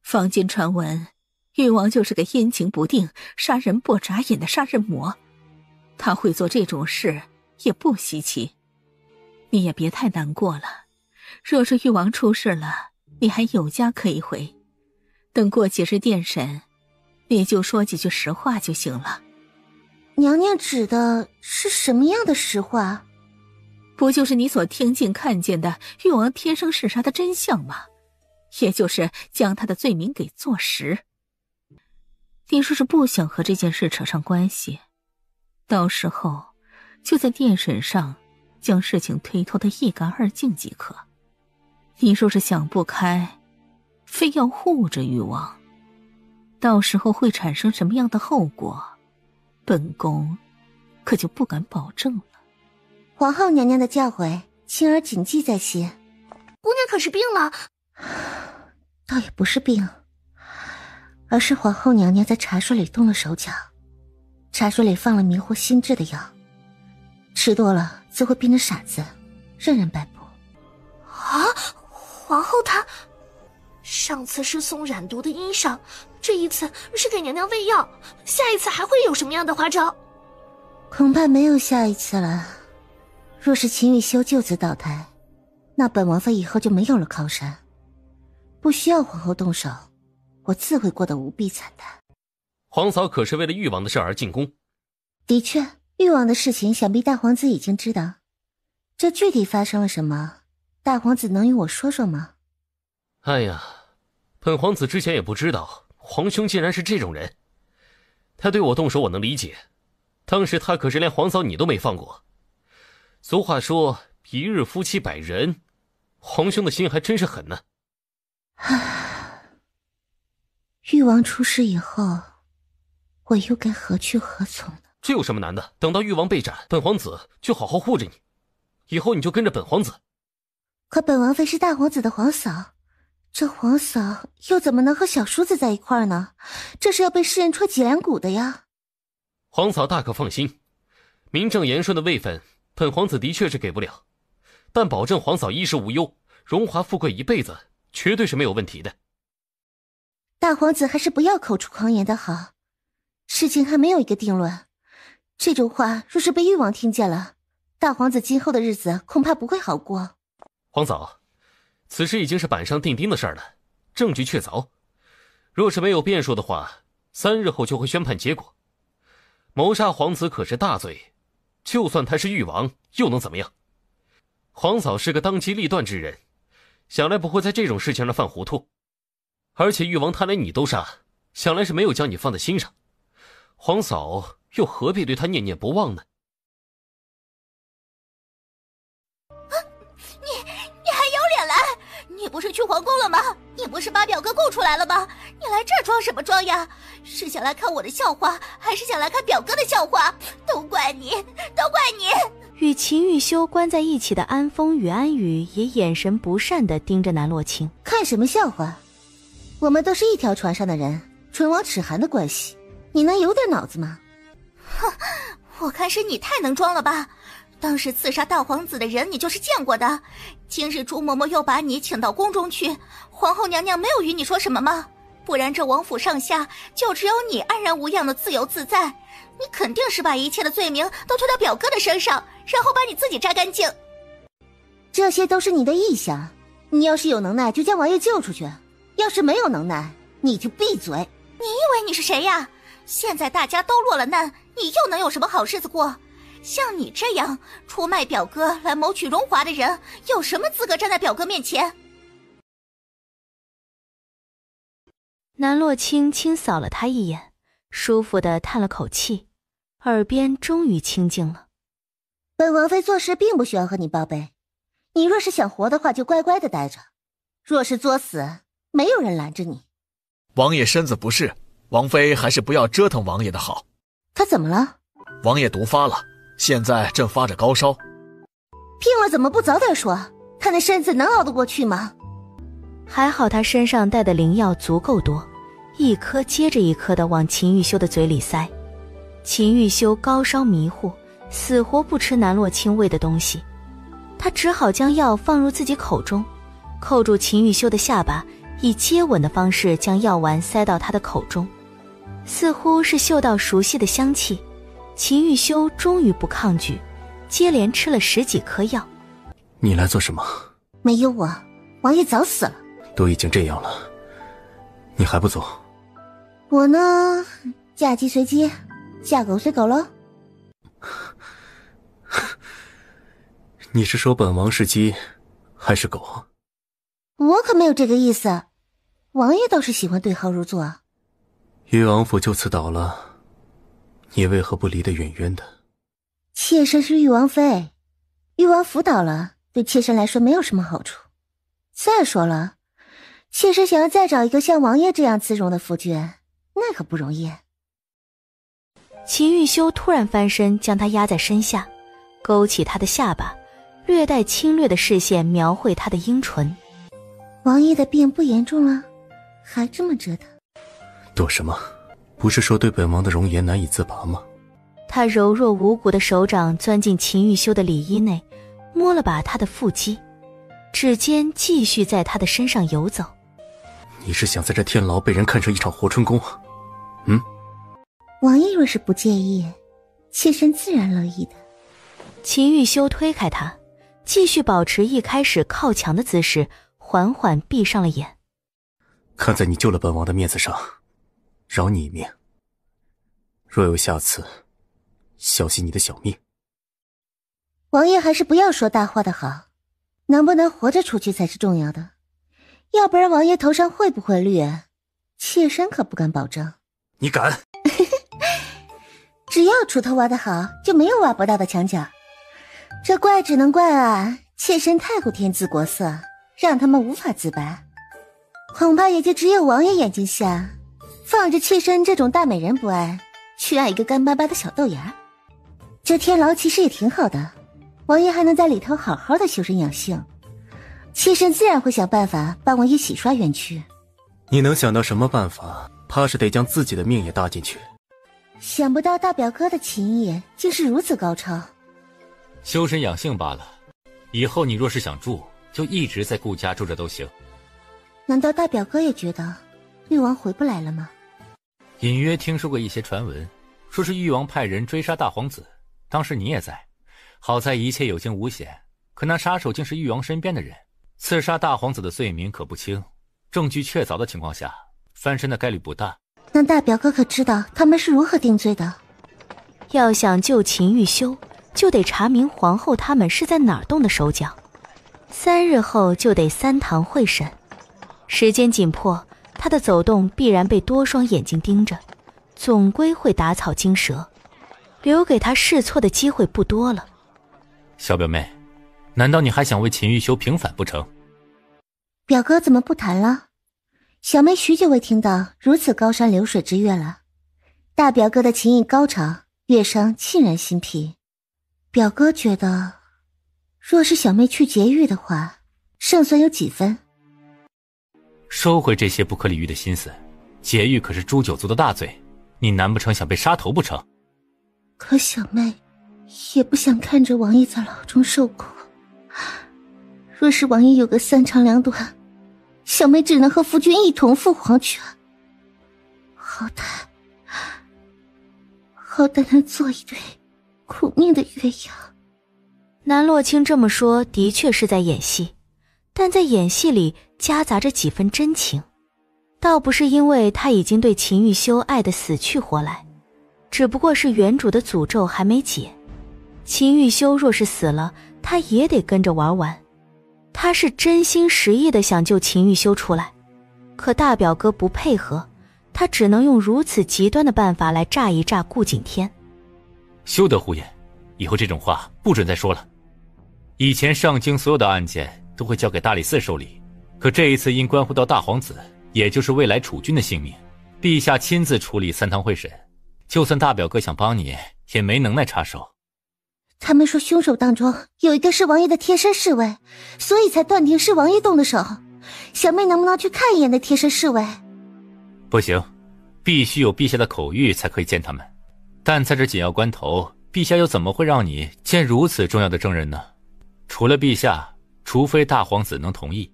坊间传闻，誉王就是个阴晴不定、杀人不眨眼的杀人魔，他会做这种事也不稀奇。你也别太难过了，若是誉王出事了，你还有家可以回。等过几日殿审，你就说几句实话就行了。娘娘指的是什么样的实话？不就是你所听见看见的誉王天生嗜杀的真相吗？也就是将他的罪名给坐实。你若是不想和这件事扯上关系，到时候就在殿审上将事情推脱得一干二净即可。你若是想不开，非要护着誉王，到时候会产生什么样的后果，本宫可就不敢保证了。皇后娘娘的教诲，青儿谨记在心。姑娘可是病了？倒也不是病，而是皇后娘娘在茶水里动了手脚，茶水里放了迷惑心智的药，吃多了就会变成傻子，任人摆布。啊，皇后她上次是送染毒的衣裳，这一次是给娘娘喂药，下一次还会有什么样的花招？恐怕没有下一次了。若是秦玉修就此倒台，那本王妃以后就没有了靠山，不需要皇后动手，我自会过得无比惨淡。皇嫂可是为了誉王的事而进宫。的确，誉王的事情想必大皇子已经知道，这具体发生了什么，大皇子能与我说说吗？哎呀，本皇子之前也不知道皇兄竟然是这种人。他对我动手我能理解，当时他可是连皇嫂你都没放过。俗话说一日夫妻百日，皇兄的心还真是狠呢。誉王出事以后，我又该何去何从呢？这有什么难的？等到誉王被斩，本皇子就好好护着你，以后你就跟着本皇子。可本王妃是大皇子的皇嫂，这皇嫂又怎么能和小叔子在一块儿呢？这是要被世人戳脊梁骨的呀。皇嫂大可放心，名正言顺的位分本皇子的确是给不了，但保证皇嫂衣食无忧，荣华富贵一辈子，绝对是没有问题的。大皇子还是不要口出狂言的好，事情还没有一个定论，这种话若是被誉王听见了，大皇子今后的日子恐怕不会好过。皇嫂，此事已经是板上钉钉的事了，证据确凿，若是没有变数的话，3日后就会宣判结果。谋杀皇子可是大罪，就算他是誉王又能怎么样？皇嫂是个当机立断之人，想来不会在这种事情上犯糊涂。而且誉王他连你都杀，想来是没有将你放在心上，皇嫂又何必对他念念不忘呢？你还有脸来？你不是去皇宫了吗？你不是把表哥供出来了吗？你来这儿装什么装呀？是想来看我的笑话，还是想来看表哥的笑话？都怪你，都怪你！与秦玉修关在一起的安风与安宇也眼神不善地盯着南洛清。看什么笑话？我们都是一条船上的人，唇亡齿寒的关系，你能有点脑子吗？哼，我看是你太能装了吧。当时刺杀大皇子的人你就是见过的，今日朱嬷嬷又把你请到宫中去，皇后娘娘没有与你说什么吗？不然这王府上下就只有你安然无恙的自由自在，你肯定是把一切的罪名都推到表哥的身上，然后把你自己摘干净。这些都是你的臆想，你要是有能耐就将王爷救出去，要是没有能耐你就闭嘴。你以为你是谁呀？现在大家都落了难，你又能有什么好日子过？像你这样出卖表哥来谋取荣华的人，有什么资格站在表哥面前？南洛清轻扫了他一眼，舒服地叹了口气，耳边终于清静了。本王妃做事并不需要和你报备，你若是想活的话就乖乖地待着，若是作死没有人拦着你。王爷身子不适，王妃还是不要折腾王爷的好。他怎么了？王爷毒发了，现在正发着高烧。病了怎么不早点说？他那身子能熬得过去吗？还好他身上带的灵药足够多，一颗接着一颗的往秦玉修的嘴里塞。秦玉修高烧迷糊，死活不吃南洛清喂的东西，他只好将药放入自己口中，扣住秦玉修的下巴，以接吻的方式将药丸塞到他的口中。似乎是嗅到熟悉的香气，秦玉修终于不抗拒，接连吃了10几颗药。你来做什么？没有我，王爷早死了。都已经这样了，你还不走？我呢，嫁鸡随鸡，嫁狗随狗喽。你是说本王是鸡还是狗？我可没有这个意思，王爷倒是喜欢对号入座。誉王府就此倒了，你为何不离得远远的？妾身是誉王妃，誉王府倒了对妾身来说没有什么好处。再说了，妾身想要再找一个像王爷这样姿容的夫君，那可不容易。秦玉修突然翻身将他压在身下，勾起他的下巴，略带侵略的视线描绘他的阴唇。王爷的病不严重了，还这么折腾？躲什么？不是说对本王的容颜难以自拔吗？他柔弱无骨的手掌钻进秦玉修的里衣内，摸了把他的腹肌，指尖继续在他的身上游走。你是想在这天牢被人看成一场活春宫？王爷若是不介意，妾身自然乐意的。秦玉修推开他，继续保持一开始靠墙的姿势，缓缓闭上了眼。看在你救了本王的面子上，饶你一命。若有下次，小心你的小命。王爷还是不要说大话的好，能不能活着出去才是重要的。要不然王爷头上会不会绿，妾身可不敢保证。你敢？只要锄头挖得好，就没有挖不到的墙角。这怪只能怪啊，妾身太过天姿国色，让他们无法自拔。恐怕也就只有王爷眼睛下，放着妾身这种大美人不爱，去爱一个干巴巴的小豆芽。这天牢其实也挺好的，王爷还能在里头好好的修身养性，妾身自然会想办法帮王爷洗刷冤屈。你能想到什么办法？怕是得将自己的命也搭进去。想不到大表哥的琴艺竟是如此高超。修身养性罢了，以后你若是想住，就一直在顾家住着都行。难道大表哥也觉得誉王回不来了吗？隐约听说过一些传闻，说是誉王派人追杀大皇子，当时你也在，好在一切有惊无险。可那杀手竟是誉王身边的人，刺杀大皇子的罪名可不轻，证据确凿的情况下，翻身的概率不大。那大表哥可知道他们是如何定罪的？要想救秦玉修，就得查明皇后他们是在哪儿动的手脚。3日后就得3堂会审，时间紧迫，他的走动必然被多双眼睛盯着，总归会打草惊蛇，留给他试错的机会不多了。小表妹，难道你还想为秦玉修平反不成？表哥怎么不谈了？小妹许久未听到如此高山流水之乐了。大表哥的琴艺高超，乐声沁人心脾。表哥觉得，若是小妹去劫狱的话，胜算有几分？收回这些不可理喻的心思，劫狱可是诛九族的大罪，你难不成想被杀头不成？可小妹也不想看着王爷在牢中受苦。若是王爷有个3长2短，小妹只能和夫君一同赴黄泉，好歹能做一对苦命的鸳鸯。南洛清这么说的确是在演戏，但在演戏里夹杂着几分真情，倒不是因为他已经对秦玉修爱得死去活来，只不过是原主的诅咒还没解。秦玉修若是死了，他也得跟着玩完。他是真心实意的想救秦玉修出来，可大表哥不配合，他只能用如此极端的办法来炸一炸顾景天。休得胡言，以后这种话不准再说了。以前上京所有的案件都会交给大理寺受理，可这一次因关乎到大皇子，也就是未来储君的性命，陛下亲自处理3堂会审，就算大表哥想帮你，也没能耐插手。他们说凶手当中有一个是王爷的贴身侍卫，所以才断定是王爷动的手。小妹能不能去看一眼那贴身侍卫？不行，必须有陛下的口谕才可以见他们。但在这紧要关头，陛下又怎么会让你见如此重要的证人呢？除了陛下，除非大皇子能同意。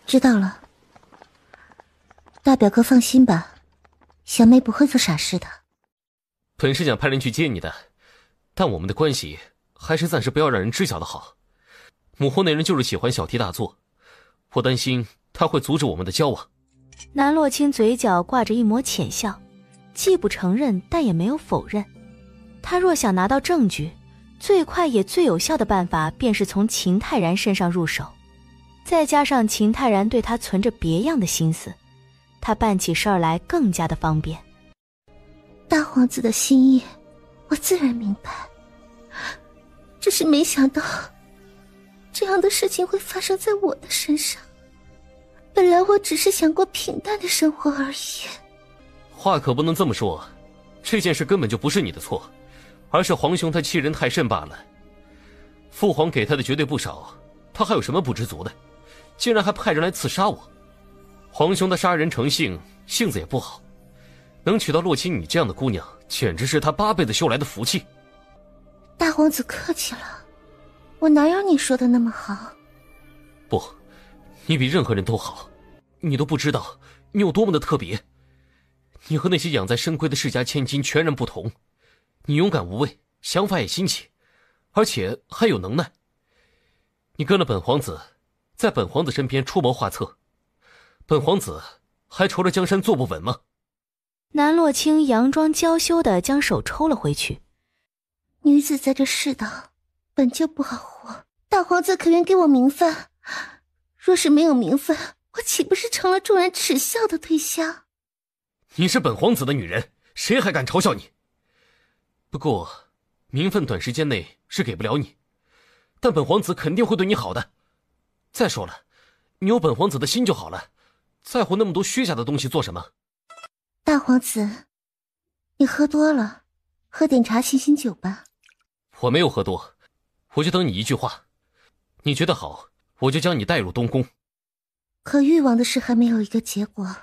知道了，大表哥放心吧，小妹不会做傻事的。本是想派人去接你的，但我们的关系还是暂时不要让人知晓的好。母后那人就是喜欢小题大做，我担心他会阻止我们的交往。南洛清嘴角挂着一抹浅笑，既不承认，但也没有否认。他若想拿到证据，最快也最有效的办法便是从秦泰然身上入手，再加上秦泰然对他存着别样的心思，他办起事儿来更加的方便。大皇子的心意我自然明白，只是没想到这样的事情会发生在我的身上。本来我只是想过平淡的生活而已。话可不能这么说，这件事根本就不是你的错，而是皇兄他欺人太甚罢了。父皇给他的绝对不少，他还有什么不知足的？竟然还派人来刺杀我。皇兄的杀人成性，性子也不好，能娶到洛清你这样的姑娘，简直是他8辈子修来的福气。大皇子客气了，我哪有你说的那么好？不，你比任何人都好，你都不知道你有多么的特别。你和那些养在深闺的世家千金全然不同，你勇敢无畏，想法也新奇，而且还有能耐。你跟了本皇子，在本皇子身边出谋划策，本皇子还愁着江山坐不稳吗？南洛清佯装娇羞地将手抽了回去。女子在这世道本就不好活，大皇子可愿给我名分？若是没有名分，我岂不是成了众人耻笑的对象？你是本皇子的女人，谁还敢嘲笑你？不过名分短时间内是给不了你，但本皇子肯定会对你好的。再说了，你有本皇子的心就好了，在乎那么多虚假的东西做什么？大皇子，你喝多了，喝点茶醒醒酒吧。我没有喝多，我就等你一句话，你觉得好，我就将你带入东宫。可誉王的事还没有一个结果，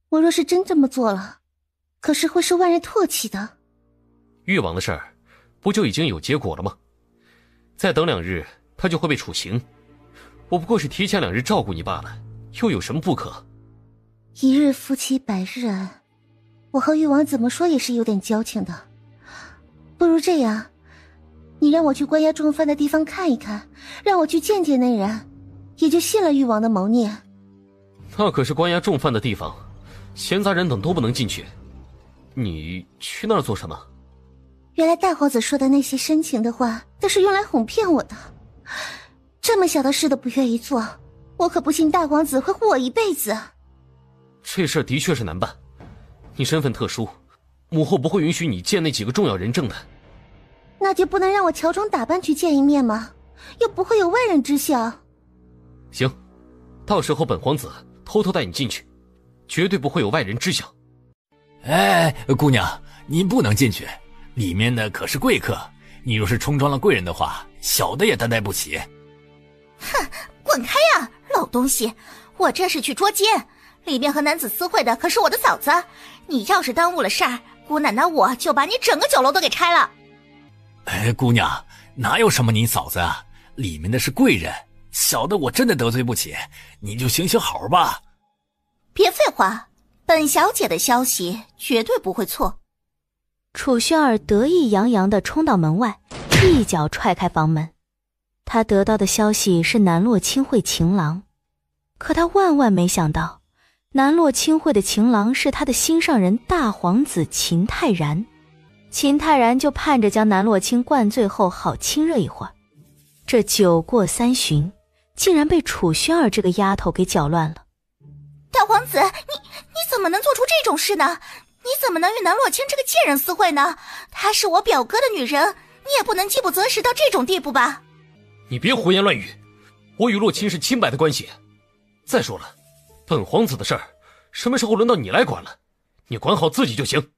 我若是真这么做了，可是会受万人唾弃的。誉王的事儿不就已经有结果了吗？再等2日他就会被处刑，我不过是提前2日照顾你罢了，又有什么不可？一日夫妻百日恩，我和誉王怎么说也是有点交情的。不如这样，你让我去关押重犯的地方看一看，让我去见见那人，也就信了誉王的谋逆。那可是关押重犯的地方，闲杂人等都不能进去。你去那儿做什么？原来大皇子说的那些深情的话都是用来哄骗我的，这么小的事都不愿意做，我可不信大皇子会护我一辈子。这事儿的确是难办，你身份特殊，母后不会允许你见那几个重要人证的。那就不能让我乔装打扮去见一面吗？又不会有外人知晓。行，到时候本皇子偷偷带你进去，绝对不会有外人知晓。哎，姑娘，您不能进去，里面的可是贵客，你若是冲撞了贵人的话，小的也担待不起。哼，滚开呀，老东西！我这是去捉奸，里面和男子私会的可是我的嫂子，你要是耽误了事儿，姑奶奶我就把你整个酒楼都给拆了。哎，姑娘，哪有什么你嫂子啊，里面的是贵人，小的我真的得罪不起，你就行行好吧。别废话，本小姐的消息绝对不会错。楚轩儿得意洋洋地冲到门外，一脚踹开房门。他得到的消息是南洛清会情郎，可他万万没想到，南洛清会的情郎是他的心上人大皇子秦泰然。秦泰然就盼着将南洛清灌醉后好亲热一会儿。这酒过3巡，竟然被楚轩儿这个丫头给搅乱了。大皇子，你怎么能做出这种事呢？你怎么能与南洛清这个贱人私会呢？她是我表哥的女人，你也不能饥不择食到这种地步吧？你别胡言乱语，我与洛清是清白的关系，再说了，本皇子的事儿，什么时候轮到你来管了？你管好自己就行。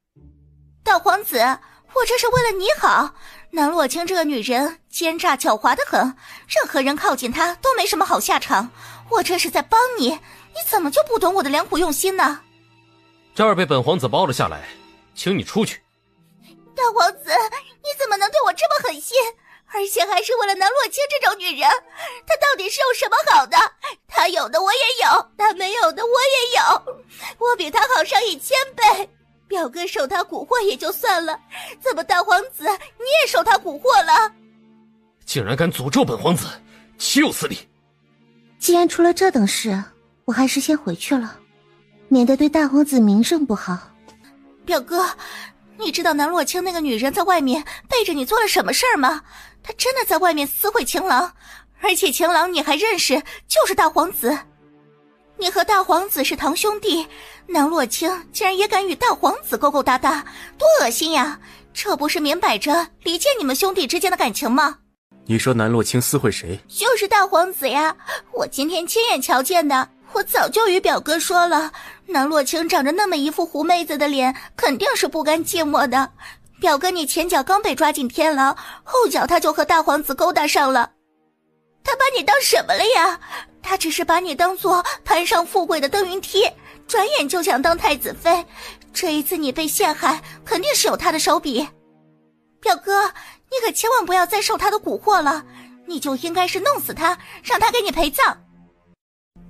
大皇子，我这是为了你好。南洛清这个女人奸诈狡猾得很，任何人靠近她都没什么好下场。我这是在帮你，你怎么就不懂我的良苦用心呢？这儿被本皇子包了下来，请你出去。大皇子，你怎么能对我这么狠心？而且还是为了南洛清这种女人，她到底是有什么好的？她有的我也有，她没有的我也有，我比她好上1000倍。表哥受她蛊惑也就算了，怎么大皇子你也受她蛊惑了？竟然敢诅咒本皇子，岂有此理！既然出了这等事，我还是先回去了，免得对大皇子名声不好。表哥，你知道南洛清那个女人在外面背着你做了什么事儿吗？她真的在外面私会情郎，而且情郎你还认识，就是大皇子。你和大皇子是堂兄弟，南洛清竟然也敢与大皇子勾勾搭搭，多恶心呀！这不是明摆着离间你们兄弟之间的感情吗？你说南洛清私会谁？就是大皇子呀，我今天亲眼瞧见的。我早就与表哥说了，南洛清长着那么一副狐妹子的脸，肯定是不甘寂寞的。表哥，你前脚刚被抓进天牢，后脚他就和大皇子勾搭上了。他把你当什么了呀？他只是把你当作攀上富贵的登云梯，转眼就想当太子妃。这一次你被陷害，肯定是有他的手笔。表哥，你可千万不要再受他的蛊惑了，你就应该是弄死他，让他给你陪葬。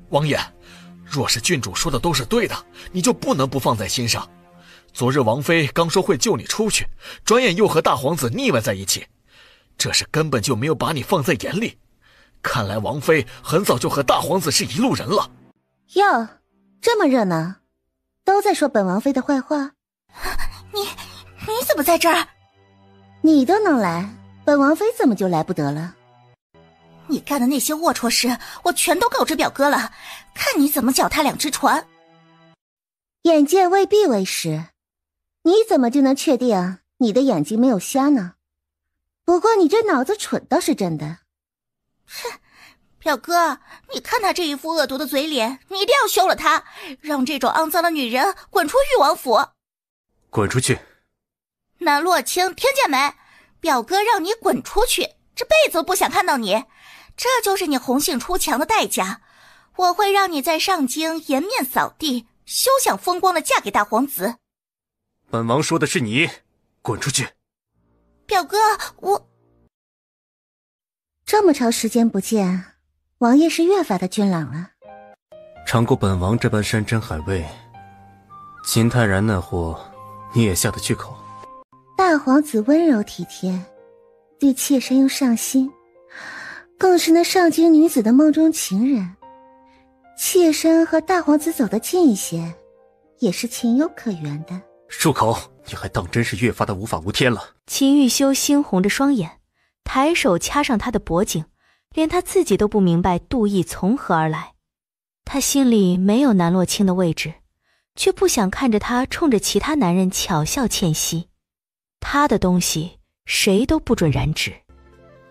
王爷，若是郡主说的都是对的，你就不能不放在心上。昨日王妃刚说会救你出去，转眼又和大皇子腻歪在一起，这是根本就没有把你放在眼里。看来王妃很早就和大皇子是一路人了。哟，这么热闹，都在说本王妃的坏话。你怎么在这儿？你都能来，本王妃怎么就来不得了？你干的那些龌龊事，我全都告知表哥了，看你怎么脚踏2只船。眼见未必为实，你怎么就能确定你的眼睛没有瞎呢？不过你这脑子蠢倒是真的。哼，表哥，你看他这一副恶毒的嘴脸，你一定要休了他，让这种肮脏的女人滚出誉王府。滚出去！南洛清，听见没？表哥让你滚出去，这辈子都不想看到你，这就是你红杏出墙的代价。我会让你在上京颜面扫地，休想风光的嫁给大皇子。本王说的是你，滚出去！表哥，我这么长时间不见，王爷是越发的俊朗了。尝过本王这般山珍海味，秦泰然那货你也下得去口？大皇子温柔体贴，对妾身又上心，更是那上京女子的梦中情人。妾身和大皇子走得近一些，也是情有可原的。漱口！你还当真是越发的无法无天了？秦玉修猩红着双眼，抬手掐上他的脖颈，连他自己都不明白妒意从何而来。他心里没有南洛清的位置，却不想看着他冲着其他男人巧笑倩兮。他的东西谁都不准染指。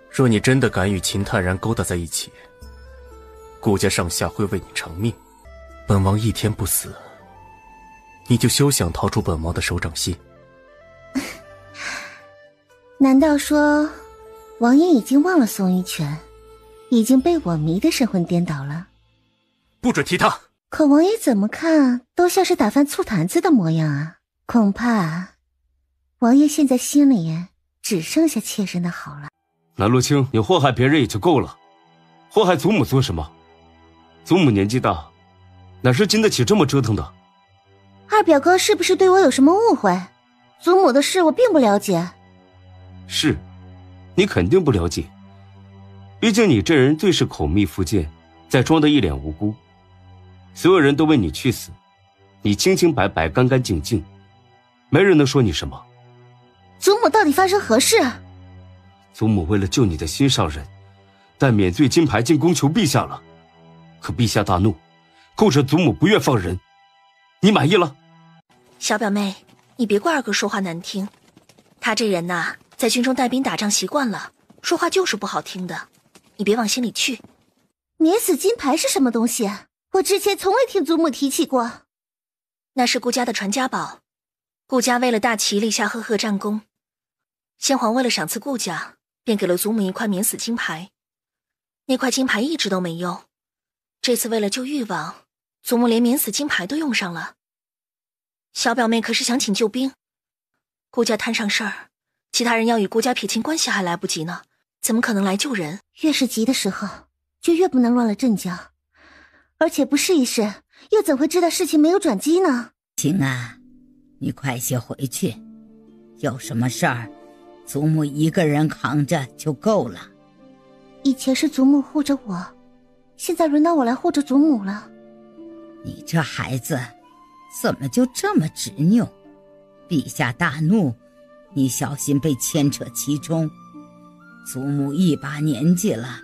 若你真的敢与秦泰然勾搭在一起，顾家上下会为你偿命。本王一天不死，你就休想逃出本王的手掌心。难道说王爷已经忘了宋玉泉，已经被我迷得神魂颠倒了？不准提他！可王爷怎么看都像是打翻醋坛子的模样啊！恐怕王爷现在心里只剩下妾身的好了。南洛清，你祸害别人也就够了，祸害祖母做什么？祖母年纪大，哪是经得起这么折腾的？二表哥是不是对我有什么误会？祖母的事我并不了解。是，你肯定不了解，毕竟你这人最是口蜜腹剑，再装得一脸无辜。所有人都为你去死，你清清白白干干净净，没人能说你什么。祖母到底发生何事？祖母为了救你的心上人，带免罪金牌进宫求陛下了，可陛下大怒，控制祖母不愿放人。你满意了？小表妹，你别怪二哥说话难听，他这人呐，在军中带兵打仗习惯了，说话就是不好听的，你别往心里去。免死金牌是什么东西？我之前从未听祖母提起过。那是顾家的传家宝，顾家为了大齐立下赫赫战功，先皇为了赏赐顾家，便给了祖母一块免死金牌。那块金牌一直都没用，这次为了救誉王，祖母连免死金牌都用上了。小表妹可是想请救兵，顾家摊上事儿，其他人要与顾家撇清关系还来不及呢，怎么可能来救人？越是急的时候，就越不能乱了阵脚，而且不试一试，又怎会知道事情没有转机呢？晴啊，你快些回去，有什么事儿，祖母一个人扛着就够了。以前是祖母护着我，现在轮到我来护着祖母了。你这孩子怎么就这么执拗？陛下大怒，你小心被牵扯其中。祖母一把年纪了，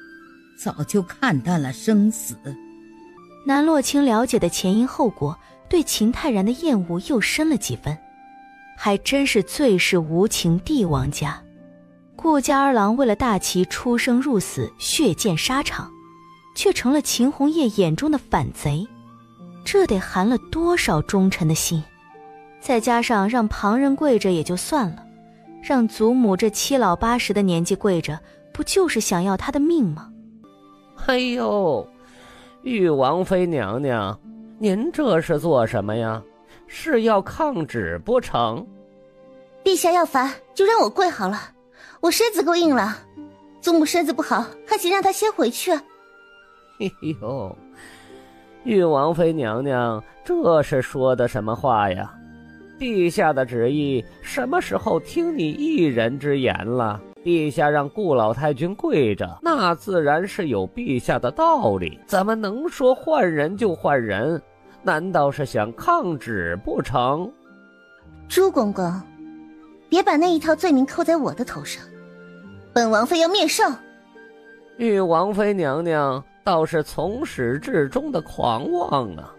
早就看淡了生死。南洛清了解的前因后果，对秦泰然的厌恶又深了几分。还真是最是无情帝王家。顾家二郎为了大齐出生入死，血溅沙场，却成了秦红叶眼中的反贼，这得寒了多少忠臣的心？再加上让旁人跪着也就算了，让祖母这七老八十的年纪跪着，不就是想要他的命吗？哎呦，玉王妃娘娘，您这是做什么呀？是要抗旨不成？陛下要罚，就让我跪好了，我身子够硬了。祖母身子不好，还请让她先回去。哎呦，玉王妃娘娘，这是说的什么话呀？陛下的旨意什么时候听你一人之言了？陛下让顾老太君跪着，那自然是有陛下的道理，怎么能说换人就换人？难道是想抗旨不成？朱公公，别把那一套罪名扣在我的头上，本王妃要面圣。玉王妃娘娘倒是从始至终的狂妄啊！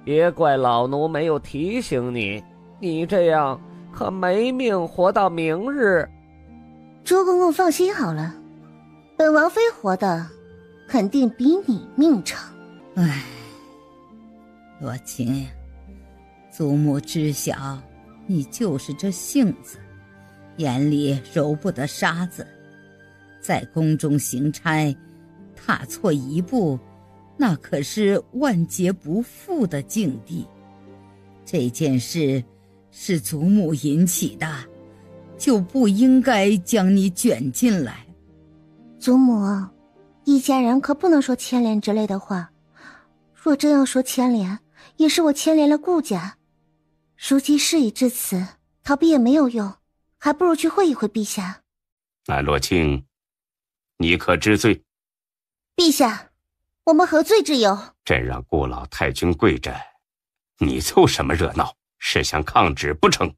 别怪老奴没有提醒你，你这样可没命活到明日。朱公公放心好了，本王妃活的肯定比你命长。唉，罗琴呀，祖母知晓你就是这性子，眼里揉不得沙子，在宫中行差，踏错一步，那可是万劫不复的境地。这件事是祖母引起的，就不应该将你卷进来。祖母，一家人可不能说牵连之类的话，若真要说牵连，也是我牵连了顾家。如今事已至此，逃避也没有用，还不如去会一会陛下。南洛清，你可知罪？陛下，我们何罪之有？朕让顾老太君跪着，你凑什么热闹？是想抗旨不成？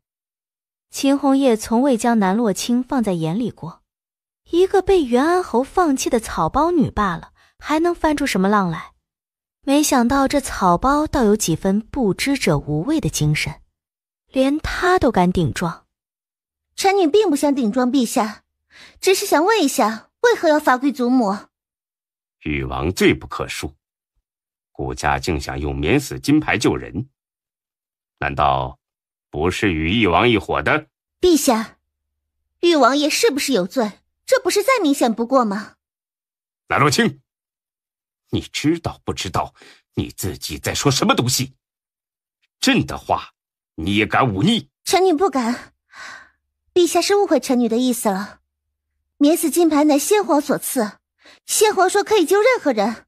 秦红叶从未将南洛清放在眼里过，一个被元安侯放弃的草包女罢了，还能翻出什么浪来？没想到这草包倒有几分不知者无畏的精神，连他都敢顶撞。臣女并不想顶撞陛下，只是想问一下，为何要罚跪祖母？誉王罪不可恕，顾家竟想用免死金牌救人，难道不是与誉王一伙的？陛下，誉王爷是不是有罪？这不是再明显不过吗？南洛清，你知道不知道你自己在说什么东西？朕的话你也敢忤逆？臣女不敢，陛下是误会臣女的意思了。免死金牌乃先皇所赐，先皇说可以救任何人，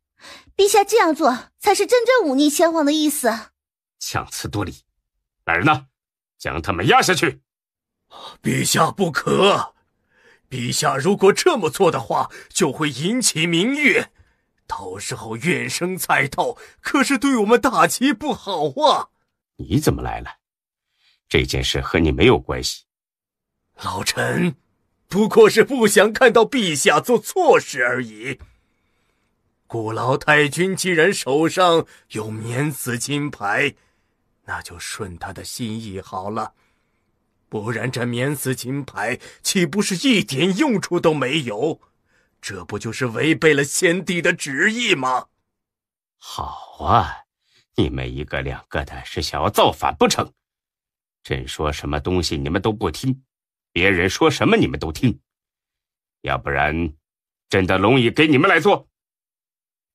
陛下这样做才是真正忤逆先皇的意思。强词夺理，来人呐，将他们押下去。陛下不可，陛下如果这么做的话，就会引起民怨，到时候怨声载道，可是对我们大齐不好啊。你怎么来了？这件事和你没有关系。老臣不过是不想看到陛下做错事而已。顾老太君既然手上有免死金牌，那就顺他的心意好了，不然这免死金牌岂不是一点用处都没有？这不就是违背了先帝的旨意吗？好啊，你们一个两个的是想要造反不成？朕说什么东西你们都不听，别人说什么你们都听，要不然朕的龙椅给你们来做。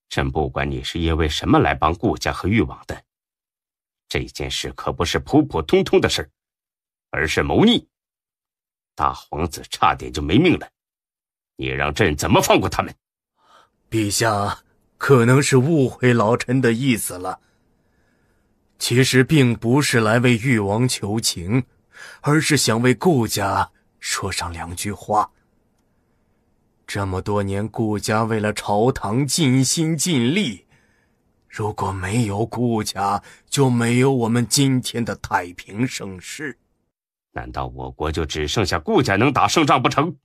朕不管你是因为什么来帮顾家和誉王的，这件事可不是普普通通的事，而是谋逆。大皇子差点就没命了，你让朕怎么放过他们？陛下可能是误会老臣的意思了。其实并不是来为誉王求情，而是想为顾家说上两句话。这么多年，顾家为了朝堂尽心尽力，如果没有顾家，就没有我们今天的太平盛世。难道我国就只剩下顾家能打胜仗不成？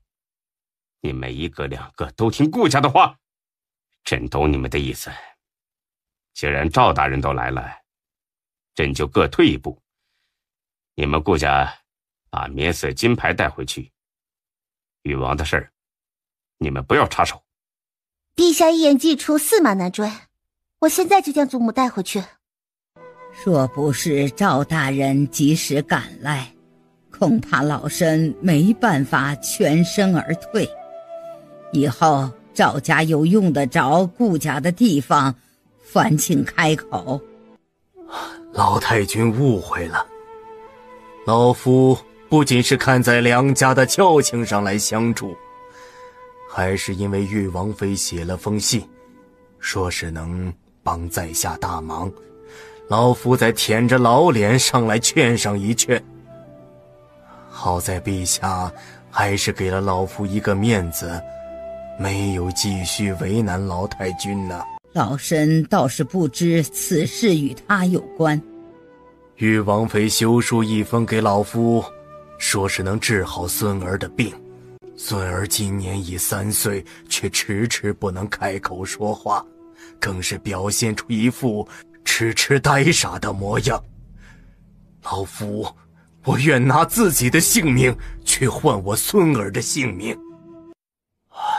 你们一个两个都听顾家的话，朕懂你们的意思。既然赵大人都来了，朕就各退一步。你们顾家把免死金牌带回去，誉王的事儿你们不要插手。陛下一言既出，驷马难追，我现在就将祖母带回去。若不是赵大人及时赶来，恐怕老身没办法全身而退。以后赵家有用得着顾家的地方，烦请开口。老太君误会了，老夫不仅是看在两家的交情上来相助，还是因为誉王妃写了封信，说是能帮在下大忙，老夫才舔着老脸上来劝上一劝。好在陛下还是给了老夫一个面子，没有继续为难老太君呢。老身倒是不知此事与他有关。誉王妃修书一封给老夫，说是能治好孙儿的病。孙儿今年已3岁，却迟迟不能开口说话，更是表现出一副痴痴呆傻的模样。老夫，我愿拿自己的性命去换我孙儿的性命。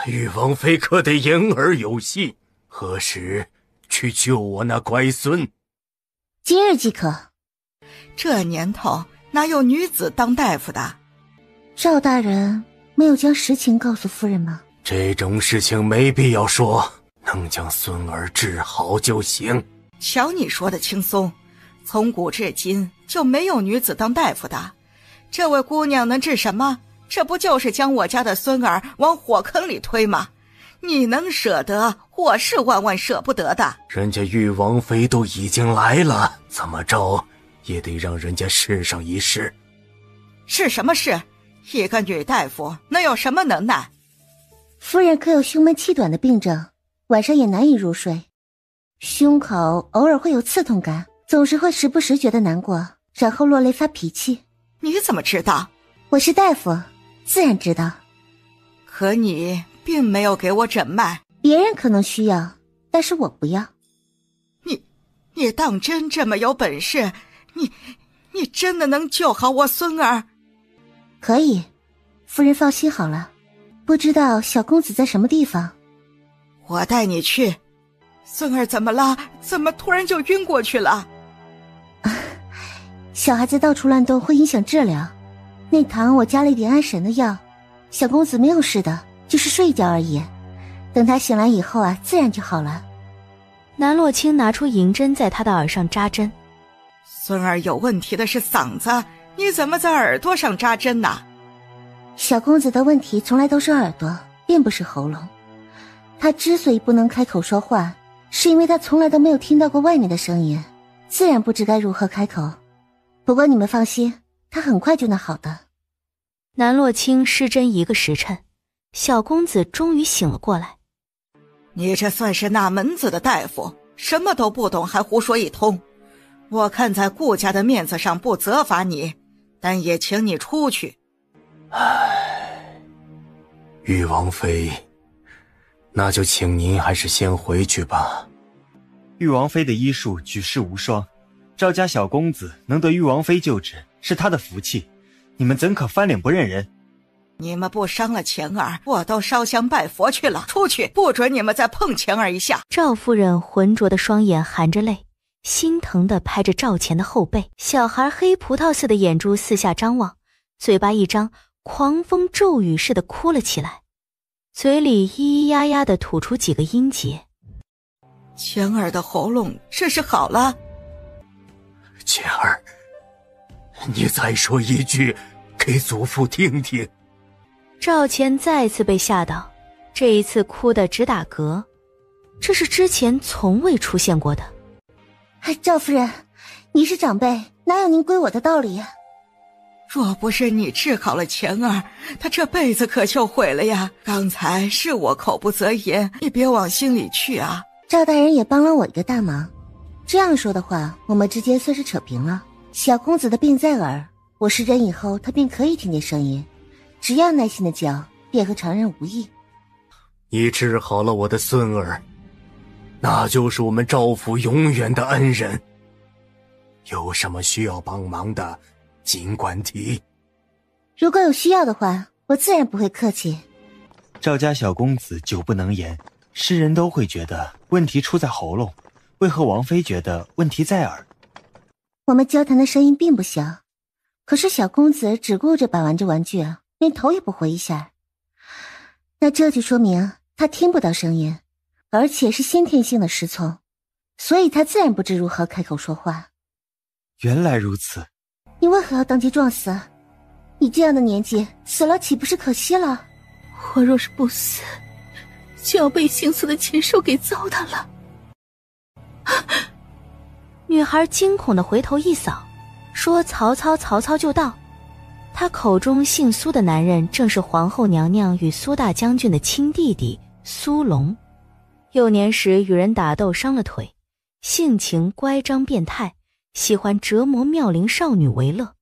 誉王妃可得言而有信，何时去救我那乖孙？今日即可。这年头哪有女子当大夫的？赵大人没有将实情告诉夫人吗？这种事情没必要说，能将孙儿治好就行。瞧你说的轻松，从古至今就没有女子当大夫的。这位姑娘能治什么？这不就是将我家的孙儿往火坑里推吗？你能舍得，我是万万舍不得的。人家誉王妃都已经来了，怎么着也得让人家试上一试。是什么事？一个女大夫能有什么能耐？夫人可有胸闷气短的病症，晚上也难以入睡，胸口偶尔会有刺痛感，总是会时不时觉得难过，然后落泪发脾气。你怎么知道？我是大夫，自然知道。可你并没有给我诊脉。别人可能需要，但是我不要。你当真这么有本事？你真的能救好我孙儿？可以，夫人放心好了。不知道小公子在什么地方？我带你去。孙儿怎么了？怎么突然就晕过去了？小孩子到处乱动会影响治疗，那堂我加了一点安神的药，小公子没有事的，就是睡一觉而已。等他醒来以后啊，自然就好了。南洛清拿出银针在他的耳上扎针。孙儿有问题的是嗓子，你怎么在耳朵上扎针呢？小公子的问题从来都是耳朵，并不是喉咙。他之所以不能开口说话，是因为他从来都没有听到过外面的声音，自然不知该如何开口。不过你们放心，他很快就能好的。南洛清施针1个时辰，小公子终于醒了过来。你这算是哪门子的大夫？什么都不懂还胡说一通。我看在顾家的面子上不责罚你，但也请你出去。誉王妃，那就请您还是先回去吧。誉王妃的医术举世无双，赵家小公子能得誉王妃救治，是他的福气，你们怎可翻脸不认人？你们不伤了钱儿，我都烧香拜佛去了。出去，不准你们再碰钱儿一下。赵夫人浑浊的双眼含着泪，心疼地拍着赵钱的后背，小孩黑葡萄似的眼珠四下张望，嘴巴一张，狂风骤雨似的哭了起来，嘴里咿咿呀呀地吐出几个音节。钱儿的喉咙这是好了。钱儿，你再说一句，给祖父听听。赵钱再次被吓到，这一次哭得直打嗝，这是之前从未出现过的。赵夫人，你是长辈，哪有您归我的道理呀？若不是你治好了钱儿，他这辈子可就毁了呀。刚才是我口不择言，你别往心里去啊。赵大人也帮了我一个大忙，这样说的话，我们之间算是扯平了。小公子的病在耳，我施针以后，他便可以听见声音，只要耐心的教，便和常人无异。你治好了我的孙儿，那就是我们赵府永远的恩人。有什么需要帮忙的，尽管提。如果有需要的话，我自然不会客气。赵家小公子久不能言，世人都会觉得问题出在喉咙，为何王妃觉得问题在耳？我们交谈的声音并不小，可是小公子只顾着把玩着玩具，连头也不回一下。那这就说明他听不到声音，而且是先天性的失聪，所以他自然不知如何开口说话。原来如此。你为何要当街撞死？你这样的年纪死了岂不是可惜了？我若是不死，就要被姓苏的禽兽给糟蹋了。女孩惊恐地回头一扫，说曹操就到。他口中姓苏的男人正是皇后娘娘与苏大将军的亲弟弟苏龙。幼年时与人打斗伤了腿，性情乖张变态，喜欢折磨妙龄少女为乐。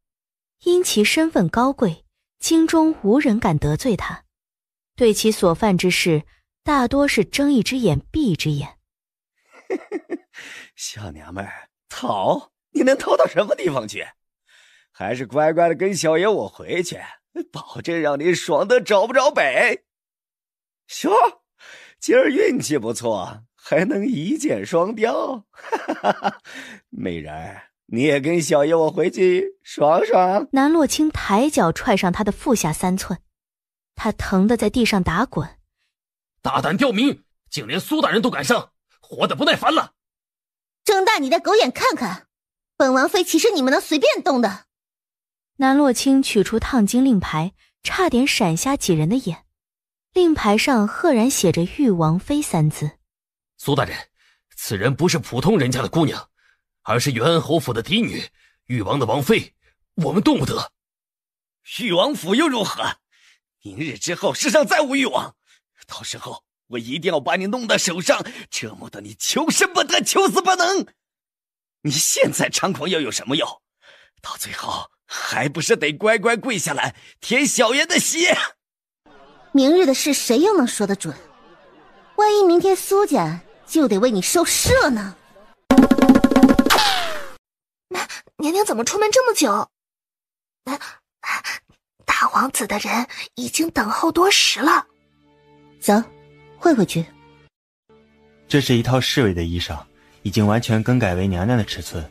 因其身份高贵，京中无人敢得罪他，对其所犯之事大多是睁一只眼闭一只眼。小娘们儿，逃？你能逃到什么地方去？还是乖乖的跟小爷我回去，保证让你爽得找不着北。哟，今儿运气不错，还能一箭双雕。美人儿，你也跟小爷我回去爽爽。南洛清抬脚踹上他的腹下3寸，他疼得在地上打滚。大胆刁民，竟连苏大人都敢伤，活得不耐烦了。睁大你的狗眼看看，本王妃岂是你们能随便动的？南洛清取出烫金令牌，差点闪瞎几人的眼。令牌上赫然写着玉王妃3字。苏大人，此人不是普通人家的姑娘，而是元安侯府的嫡女，玉王的王妃，我们动不得。玉王府又如何？明日之后世上再无玉王，到时候我一定要把你弄到手上，折磨得你求生不得，求死不能。你现在猖狂又有什么用？到最后还不是得乖乖跪下来舔小爷的血？明日的事谁又能说得准？万一明天苏家就得为你收尸了呢？娘娘怎么出门这么久？大皇子的人已经等候多时了。走，汇回去。这是一套侍卫的衣裳，已经完全更改为娘娘的尺寸。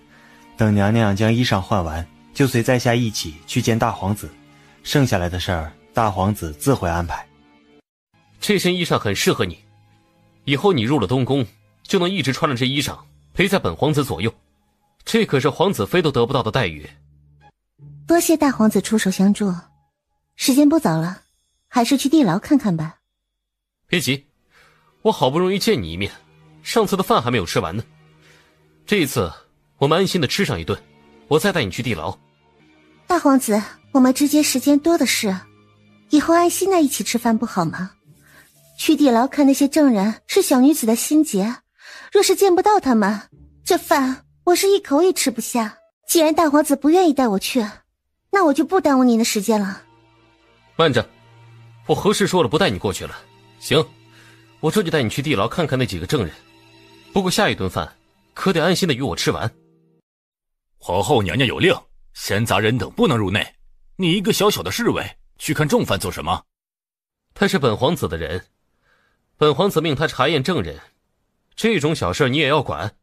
等娘娘将衣裳换完，就随在下一起去见大皇子，剩下来的事儿大皇子自会安排。这身衣裳很适合你，以后你入了东宫，就能一直穿着这衣裳陪在本皇子左右，这可是皇子妃都得不到的待遇。多谢大皇子出手相助，时间不早了，还是去地牢看看吧。别急，我好不容易见你一面，上次的饭还没有吃完呢。这一次我们安心的吃上一顿，我再带你去地牢。大皇子，我们之间时间多的是，以后安心的一起吃饭不好吗？去地牢看那些证人是小女子的心结，若是见不到他们，这饭我是一口也吃不下。既然大皇子不愿意带我去，那我就不耽误您的时间了。慢着，我何时说了不带你过去了？行，我这就带你去地牢看看那几个证人。不过下一顿饭可得安心的与我吃完。皇后娘娘有令，闲杂人等不能入内，你一个小小的侍卫，去看重犯做什么？他是本皇子的人，本皇子命他查验证人，这种小事你也要管？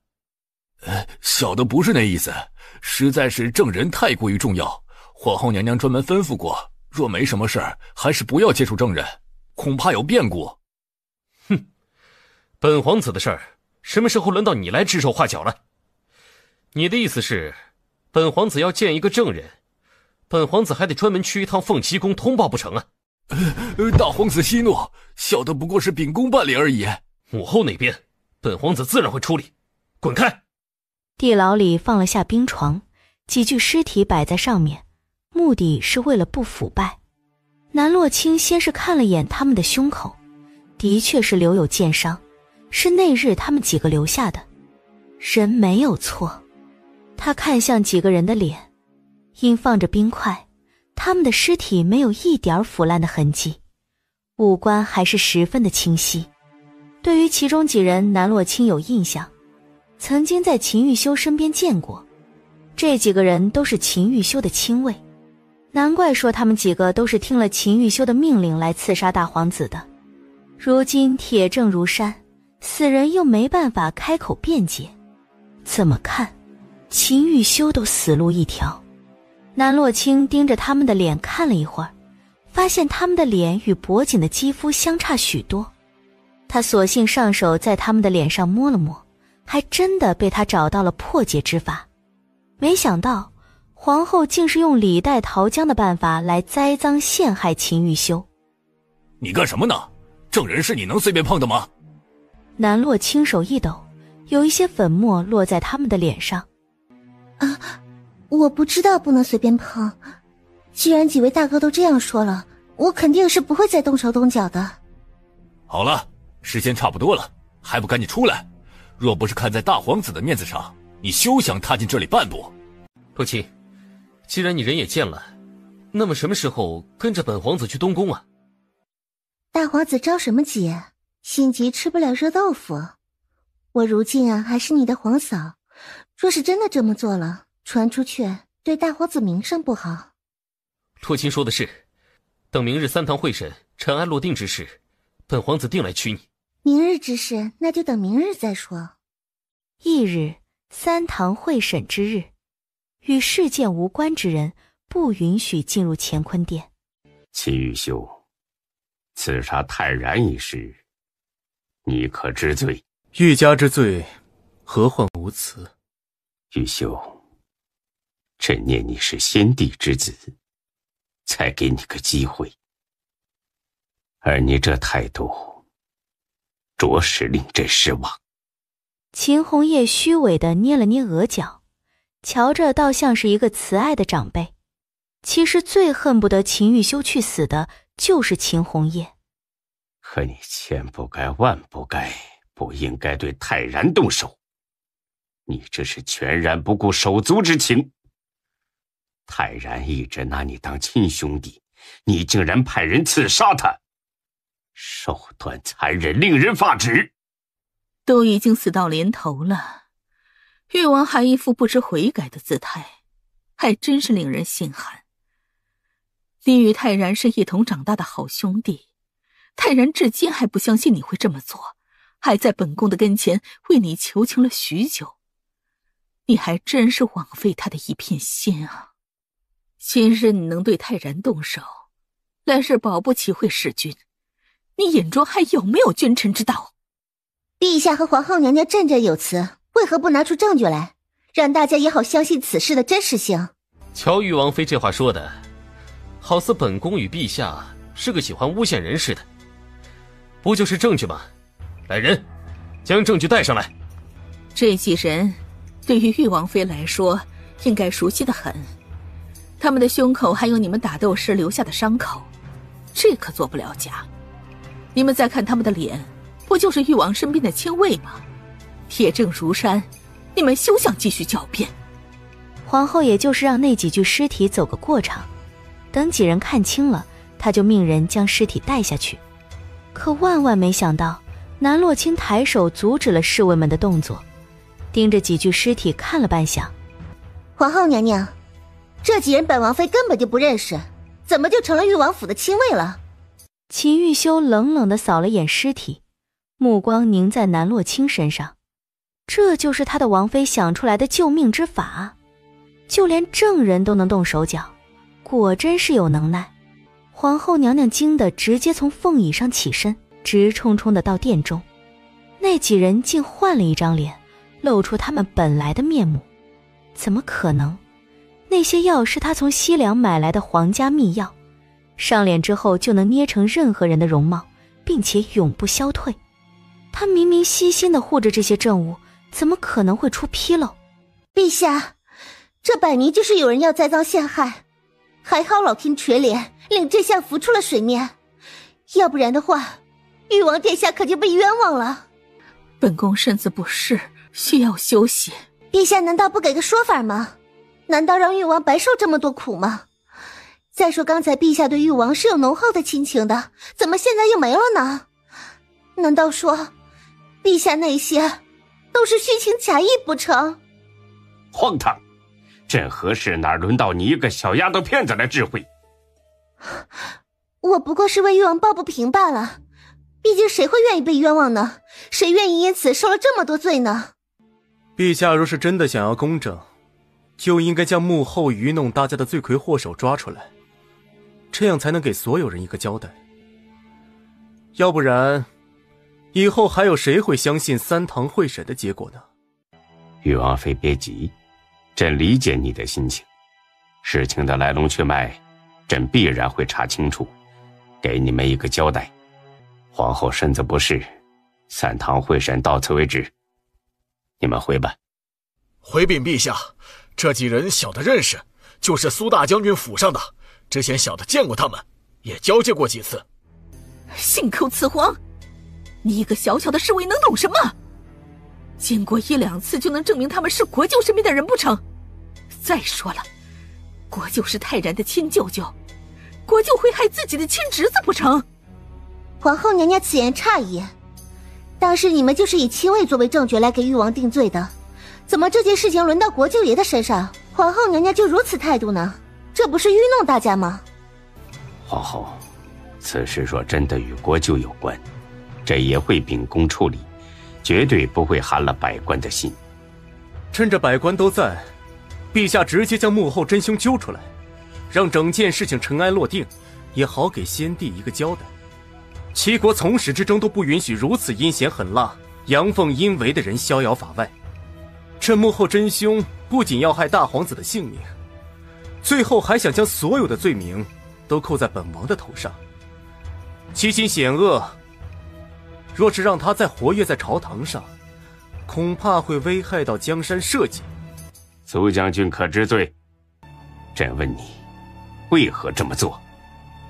小的不是那意思，实在是证人太过于重要，皇后娘娘专门吩咐过，若没什么事儿，还是不要接触证人，恐怕有变故。哼，本皇子的事儿，什么时候轮到你来指手画脚了？你的意思是，本皇子要见一个证人，本皇子还得专门去一趟凤栖宫通报不成啊？大皇子息怒，小的不过是秉公办理而已。母后那边，本皇子自然会处理。滚开！地牢里放了下冰床，几具尸体摆在上面，目的是为了不腐败。南洛清先是看了眼他们的胸口，的确是留有剑伤，是那日他们几个留下的。人没有错。他看向几个人的脸，因放着冰块，他们的尸体没有一点腐烂的痕迹，五官还是十分的清晰。对于其中几人，南洛清有印象，曾经在秦玉修身边见过。这几个人都是秦玉修的亲卫，难怪说他们几个都是听了秦玉修的命令来刺杀大皇子的。如今铁证如山，死人又没办法开口辩解，怎么看秦玉修都死路一条。南洛清盯着他们的脸看了一会儿，发现他们的脸与脖颈的肌肤相差许多。他索性上手在他们的脸上摸了摸，还真的被他找到了破解之法。没想到皇后竟是用李代桃僵的办法来栽赃陷害秦玉修。你干什么呢？证人是你能随便碰的吗？南洛轻手一抖，有一些粉末落在他们的脸上。我不知道不能随便碰，既然几位大哥都这样说了，我肯定是不会再动手动脚的。好了，时间差不多了，还不赶紧出来？若不是看在大皇子的面子上，你休想踏进这里半步。洛清，既然你人也见了，那么什么时候跟着本皇子去东宫啊？大皇子着什么急？心急吃不了热豆腐。我如今还是你的皇嫂，若是真的这么做了，传出去对大皇子名声不好。洛清说的是，等明日3堂会审尘埃落定之时，本皇子定来娶你。明日之事，那就等明日再说。翌日3堂会审之日，与事件无关之人不允许进入乾坤殿。秦玉修，刺杀泰然一事，你可知罪？欲加之罪，何患无辞？玉修，朕念你是先帝之子，才给你个机会，而你这态度，着实令朕失望。秦红叶虚伪地捏了捏额角，瞧着倒像是一个慈爱的长辈。其实最恨不得秦玉修去死的就是秦红叶。可你千不该万不该，不应该对泰然动手，你这是全然不顾手足之情。泰然一直拿你当亲兄弟，你竟然派人刺杀他，手段残忍，令人发指。都已经死到临头了，誉王还一副不知悔改的姿态，还真是令人心寒。你与泰然是一同长大的好兄弟，泰然至今还不相信你会这么做，还在本宫的跟前为你求情了许久，你还真是枉费他的一片心啊！今日你能对泰然动手，来日保不齐会弑君，你眼中还有没有君臣之道？陛下和皇后娘娘振振有词，为何不拿出证据来，让大家也好相信此事的真实性？乔玉王妃这话说的，好似本宫与陛下是个喜欢诬陷人似的，不就是证据吗？来人，将证据带上来。这几人对于玉王妃来说应该熟悉得很，他们的胸口还有你们打斗时留下的伤口，这可做不了假。你们再看他们的脸，不就是誉王身边的亲卫吗？铁证如山，你们休想继续狡辩。皇后也就是让那几具尸体走个过场，等几人看清了，他就命人将尸体带下去。可万万没想到，南洛清抬手阻止了侍卫们的动作，盯着几具尸体看了半晌。皇后娘娘，这几人本王妃根本就不认识，怎么就成了誉王府的亲卫了？秦玉修冷冷地扫了眼尸体，目光凝在南洛清身上。这就是他的王妃想出来的救命之法，就连证人都能动手脚，果真是有能耐。皇后娘娘惊得直接从凤椅上起身，直冲冲地到殿中。那几人竟换了一张脸，露出他们本来的面目。怎么可能？那些药是他从西凉买来的皇家秘药，上脸之后就能捏成任何人的容貌，并且永不消退。他明明悉心地护着这些证物，怎么可能会出纰漏？陛下，这摆明就是有人要栽赃陷害，还好老天垂怜，令真相浮出了水面，要不然的话，誉王殿下可就被冤枉了。本宫身子不适，需要休息。陛下难道不给个说法吗？难道让誉王白受这么多苦吗？再说刚才陛下对誉王是有浓厚的亲情的，怎么现在又没了呢？难道说陛下那些都是虚情假意不成？荒唐！朕何事哪轮到你一个小丫头片子来智慧？我不过是为誉王抱不平罢了，毕竟谁会愿意被冤枉呢？谁愿意因此受了这么多罪呢？陛下若是真的想要公正，就应该将幕后愚弄大家的罪魁祸首抓出来，这样才能给所有人一个交代。要不然以后还有谁会相信三堂会审的结果呢？誉王妃别急，朕理解你的心情，事情的来龙去脉朕必然会查清楚，给你们一个交代。皇后身子不适，三堂会审到此为止，你们回吧。回禀陛下，这几人小的认识，就是苏大将军府上的，之前小的见过他们，也交接过几次。信口雌黄，你一个小小的侍卫能懂什么？见过一两次就能证明他们是国舅身边的人不成？再说了，国舅是泰然的亲舅舅，国舅会害自己的亲侄子不成？皇后娘娘此言差矣，当时你们就是以亲卫作为证据来给誉王定罪的，怎么这件事情轮到国舅爷的身上，皇后娘娘就如此态度呢？这不是愚弄大家吗？皇后，此事若真的与国舅有关，朕也会秉公处理，绝对不会寒了百官的心。趁着百官都在，陛下直接将幕后真凶揪出来，让整件事情尘埃落定，也好给先帝一个交代。齐国从始至终都不允许如此阴险狠辣、阳奉阴违的人逍遥法外。这幕后真凶不仅要害大皇子的性命，最后还想将所有的罪名都扣在本王的头上。其心险恶，若是让他再活跃在朝堂上，恐怕会危害到江山社稷。苏将军可知罪？朕问你，为何这么做？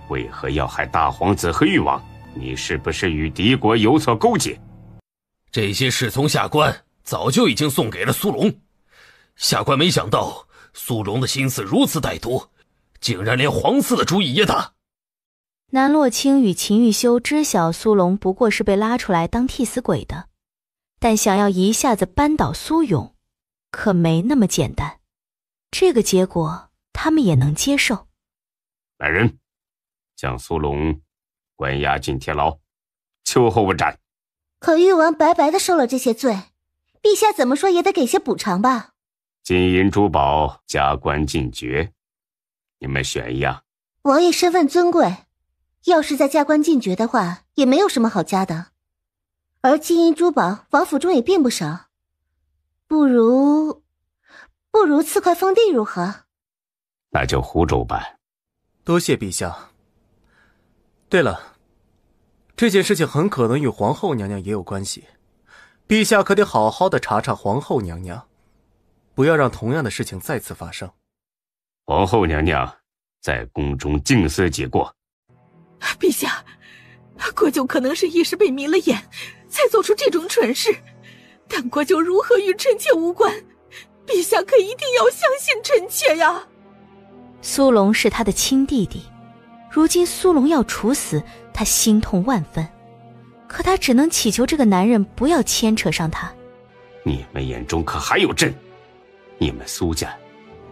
为何要害大皇子和誉王？你是不是与敌国有所勾结？这些侍从下官早就已经送给了苏龙，下官没想到苏龙的心思如此歹毒，竟然连皇嗣的主意也打。南洛清与秦玉修知晓苏龙不过是被拉出来当替死鬼的，但想要一下子扳倒苏勇，可没那么简单。这个结果他们也能接受。来人，将苏龙关押进天牢，秋后问斩。可誉王白白的受了这些罪，陛下怎么说也得给些补偿吧？金银珠宝加官进爵，你们选一样。王爷身份尊贵，要是再加官进爵的话，也没有什么好加的。而金银珠宝王府中也并不少，不如赐块封地如何？那就湖州办。多谢陛下。对了，这件事情很可能与皇后娘娘也有关系，陛下可得好好的查查皇后娘娘，不要让同样的事情再次发生。皇后娘娘在宫中静思己过。陛下，国舅可能是一时被迷了眼，才做出这种蠢事，但国舅如何与臣妾无关？陛下可一定要相信臣妾呀！苏龙是他的亲弟弟，如今苏龙要处死，他心痛万分，可他只能祈求这个男人不要牵扯上他。你们眼中可还有朕？你们苏家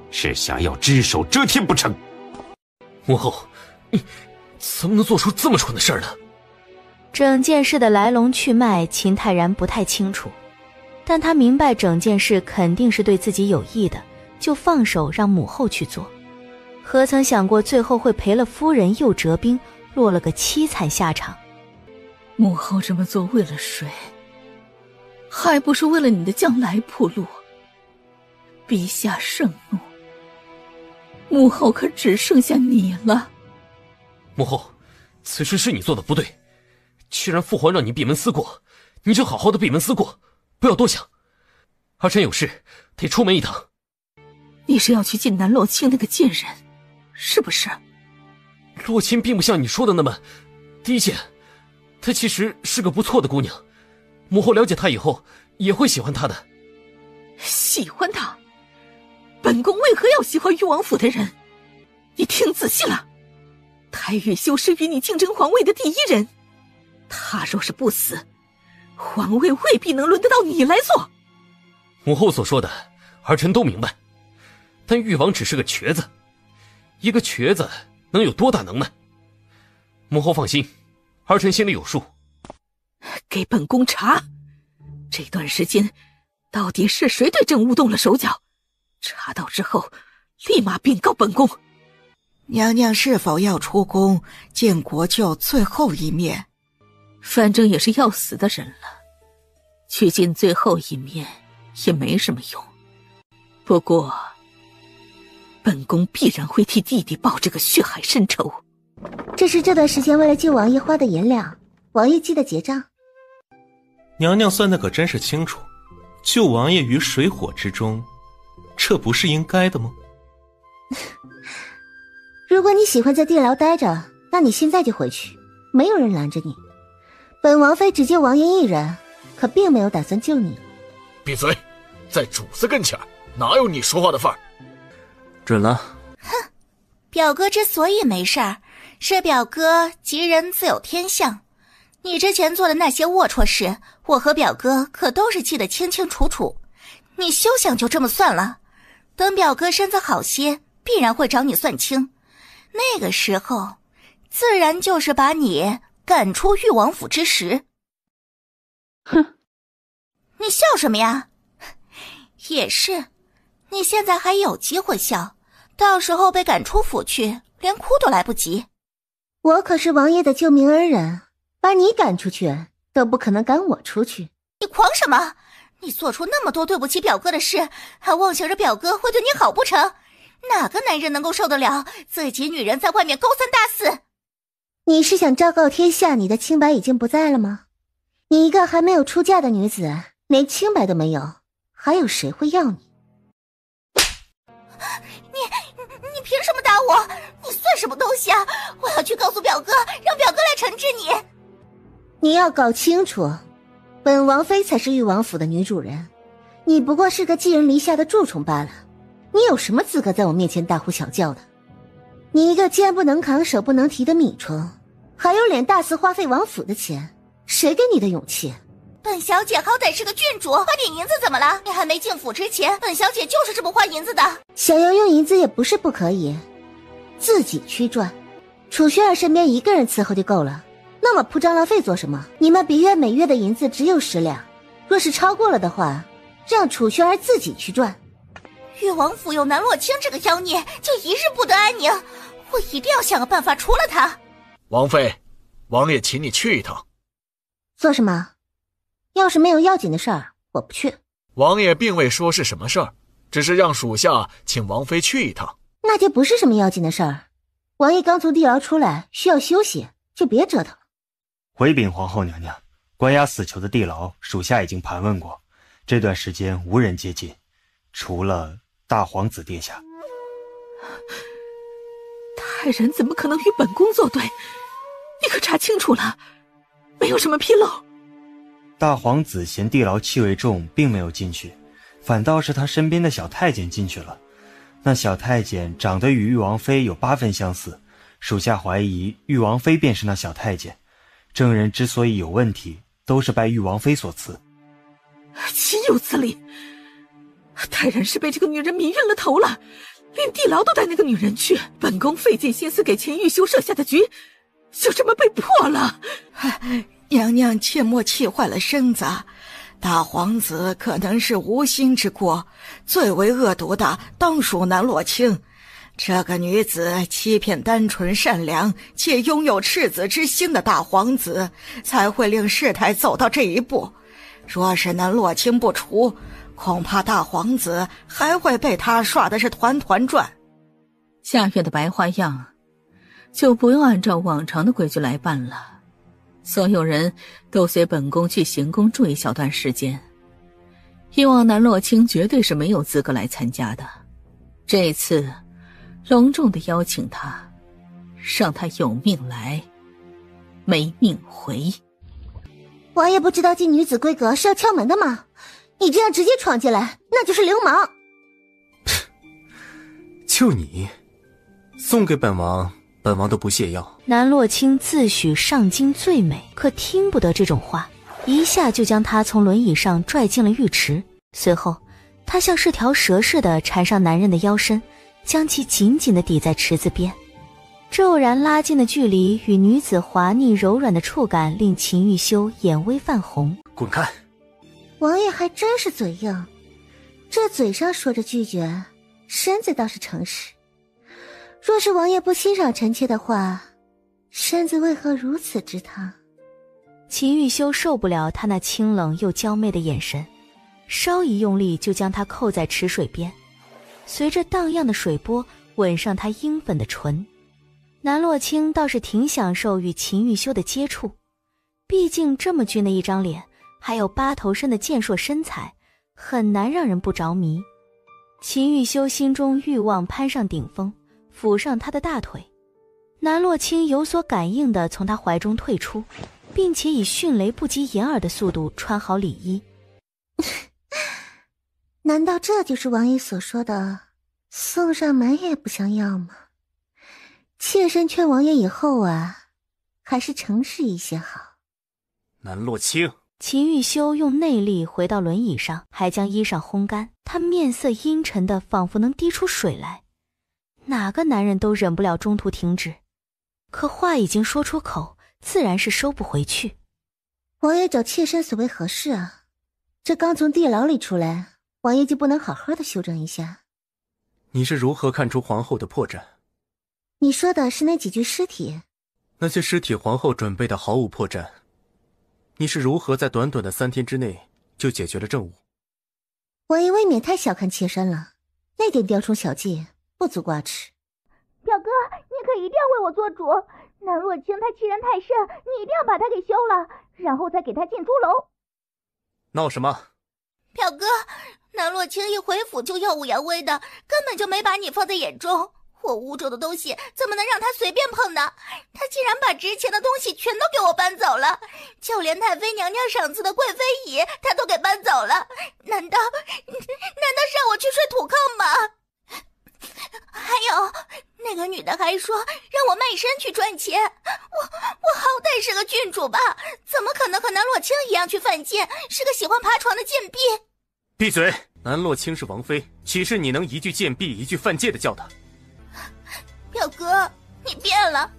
是想要只手遮天不成？母后，你怎么能做出这么蠢的事儿呢？整件事的来龙去脉，秦泰然不太清楚，但他明白整件事肯定是对自己有益的，就放手让母后去做。何曾想过最后会赔了夫人又折兵，落了个凄惨下场。母后这么做为了谁？还不是为了你的将来铺路。陛下盛怒，母后可只剩下你了。母后，此事是你做的不对，既然父皇让你闭门思过，你就好好的闭门思过，不要多想。儿臣有事得出门一趟。你是要去见南洛卿那个贱人，是不是？洛卿并不像你说的那么低贱，她其实是个不错的姑娘，母后了解她以后也会喜欢她的。喜欢她？本宫为何要喜欢誉王府的人？你听仔细了，太玉修是与你竞争皇位的第一人，他若是不死，皇位未必能轮得到你来做。母后所说的儿臣都明白，但誉王只是个瘸子，一个瘸子能有多大能耐？母后放心，儿臣心里有数。给本宫查，这段时间到底是谁对朕舞动了手脚？查到之后立马禀告本宫。娘娘是否要出宫见国舅最后一面？反正也是要死的人了，去见最后一面也没什么用。不过本宫必然会替弟弟报这个血海深仇。这是这段时间为了救王爷花的银两，王爷记得结账。娘娘算的可真是清楚，救王爷于水火之中，这不是应该的吗？如果你喜欢在地牢待着，那你现在就回去，没有人拦着你。本王妃只救王爷一人，可并没有打算救你。闭嘴，在主子跟前哪有你说话的份儿？准了。哼，表哥之所以没事儿，是表哥吉人自有天相。你之前做的那些龌龊事，我和表哥可都是记得清清楚楚。你休想就这么算了，等表哥身子好些，必然会找你算清。那个时候，自然就是把你赶出誉王府之时。哼，你笑什么呀？也是，你现在还有机会笑，到时候被赶出府去，连哭都来不及。我可是王爷的救命恩人，把你赶出去都不可能赶我出去。你狂什么？你做出那么多对不起表哥的事，还妄想着表哥会对你好不成？哪个男人能够受得了自己女人在外面勾三搭四？你是想昭告天下你的清白已经不在了吗？你一个还没有出嫁的女子，连清白都没有，还有谁会要你？你凭什么打我？你算什么东西啊？我要去告诉表哥，让表哥来惩治你。你要搞清楚，本王妃才是誉王府的女主人，你不过是个寄人篱下的蛀虫罢了。你有什么资格在我面前大呼小叫的？你一个肩不能扛手不能提的米虫，还有脸大肆花费王府的钱，谁给你的勇气？本小姐好歹是个郡主，花点银子怎么了？你还没进府之前，本小姐就是这么花银子的。想要用银子也不是不可以，自己去赚。楚轩儿身边一个人伺候就够了，那么铺张浪费做什么？你们比约每月的银子只有10两，若是超过了的话，让楚轩儿自己去赚。誉王府有南洛卿这个妖孽，就一日不得安宁。我一定要想个办法除了他。王妃，王爷请你去一趟。做什么？要是没有要紧的事儿，我不去。王爷并未说是什么事儿，只是让属下请王妃去一趟。那就不是什么要紧的事儿。王爷刚从地牢出来，需要休息，就别折腾了。回禀皇后娘娘，关押死囚的地牢，属下已经盘问过，这段时间无人接近，除了大皇子殿下。太然怎么可能与本宫作对？你可查清楚了，没有什么纰漏。大皇子嫌地牢气味重，并没有进去，反倒是他身边的小太监进去了。那小太监长得与誉王妃有8分相似，属下怀疑誉王妃便是那小太监。证人之所以有问题，都是拜誉王妃所赐。岂有此理！太然是被这个女人迷晕了头了，连地牢都带那个女人去，本宫费尽心思给秦玉修设下的局，就这么被破了。娘娘切莫气坏了身子，大皇子可能是无心之过，最为恶毒的当属南洛卿。这个女子欺骗单纯善良且拥有赤子之心的大皇子，才会令事态走到这一步。若是南洛卿不除，恐怕大皇子还会被他耍的是团团转。下月的白花样就不用按照往常的规矩来办了，所有人都随本宫去行宫住一小段时间。以往南洛卿绝对是没有资格来参加的，这次隆重的邀请他，让他有命来没命回。王爷不知道进女子闺阁是要敲门的吗？你这样直接闯进来，那就是流氓。就你送给本王，本王都不屑要。南洛卿自诩上京最美，可听不得这种话，一下就将他从轮椅上拽进了浴池。随后他像是条蛇似的缠上男人的腰身，将其紧紧地抵在池子边。骤然拉近的距离与女子滑腻柔软的触感令秦玉修眼微泛红。滚开！王爷还真是嘴硬，这嘴上说着拒绝，身子倒是诚实。若是王爷不欣赏臣妾的话，身子为何如此之烫？秦玉修受不了他那清冷又娇媚的眼神，稍一用力就将他扣在池水边，随着荡漾的水波吻上他樱粉的唇。南洛卿倒是挺享受与秦玉修的接触，毕竟这么俊的一张脸，还有8头身的健硕身材，很难让人不着迷。秦玉修心中欲望攀上顶峰，抚上他的大腿。南洛卿有所感应地从他怀中退出，并且以迅雷不及掩耳的速度穿好里衣。难道这就是王爷所说的送上门也不像样吗？妾身劝王爷以后啊，还是诚实一些好。南洛卿，秦玉修用内力回到轮椅上，还将衣裳烘干。他面色阴沉的仿佛能滴出水来，哪个男人都忍不了中途停止，可话已经说出口，自然是收不回去。王爷找妾身所谓何事啊？这刚从地牢里出来，王爷就不能好好的休整一下？你是如何看出皇后的破绽？你说的是那几具尸体？那些尸体皇后准备的毫无破绽。你是如何在短短的3天之内就解决了政务？王爷未免太小看妾身了，那点雕虫小技不足挂齿。表哥，你可一定要为我做主。南洛卿他欺人太甚，你一定要把他给休了，然后再给他进猪笼。闹什么？表哥，南洛卿一回府就耀武扬威的，根本就没把你放在眼中。我屋中的东西怎么能让他随便碰呢？他竟然把值钱的东西全都给我搬走了，就连太妃娘娘赏赐的贵妃椅他都给搬走了。难道是让我去睡土炕吗？还有那个女的还说让我卖身去赚钱，我好歹是个郡主吧，怎么可能和南洛卿一样去犯贱，是个喜欢爬床的贱婢？闭嘴！南洛卿是王妃，岂是你能一句贱婢一句犯贱的叫她？表哥，你变了。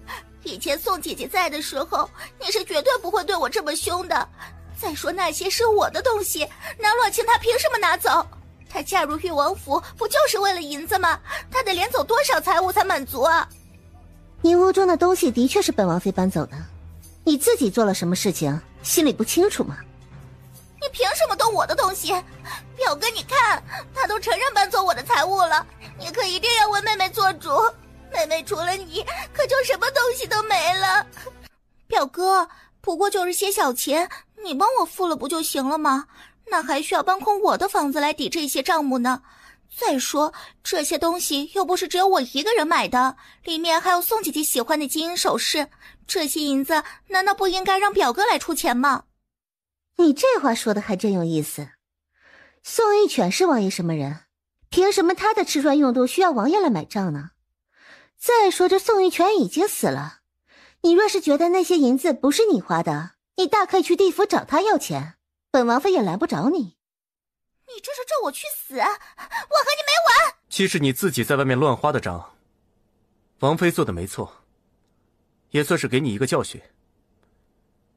以前宋姐姐在的时候，你是绝对不会对我这么凶的。再说那些是我的东西，南洛卿她凭什么拿走？她嫁入誉王府不就是为了银子吗？她得连走多少财物才满足啊？你屋中的东西的确是本王妃搬走的，你自己做了什么事情，心里不清楚吗？你凭什么动我的东西？表哥，你看，他都承认搬走我的财物了，你可一定要为妹妹做主。妹妹除了你，可就什么东西都没了。表哥，不过就是些小钱，你帮我付了不就行了吗？那还需要搬空我的房子来抵这些账目呢。再说这些东西又不是只有我一个人买的，里面还有宋姐姐喜欢的金银首饰，这些银子难道不应该让表哥来出钱吗？你这话说的还真有意思。宋玉犬是王爷什么人？凭什么他的吃穿用度需要王爷来买账呢？再说这宋玉犬已经死了，你若是觉得那些银子不是你花的，你大可以去地府找他要钱，本王妃也拦不着你。你这是咒我去死，我和你没完！既是你自己在外面乱花的账，王妃做的没错，也算是给你一个教训。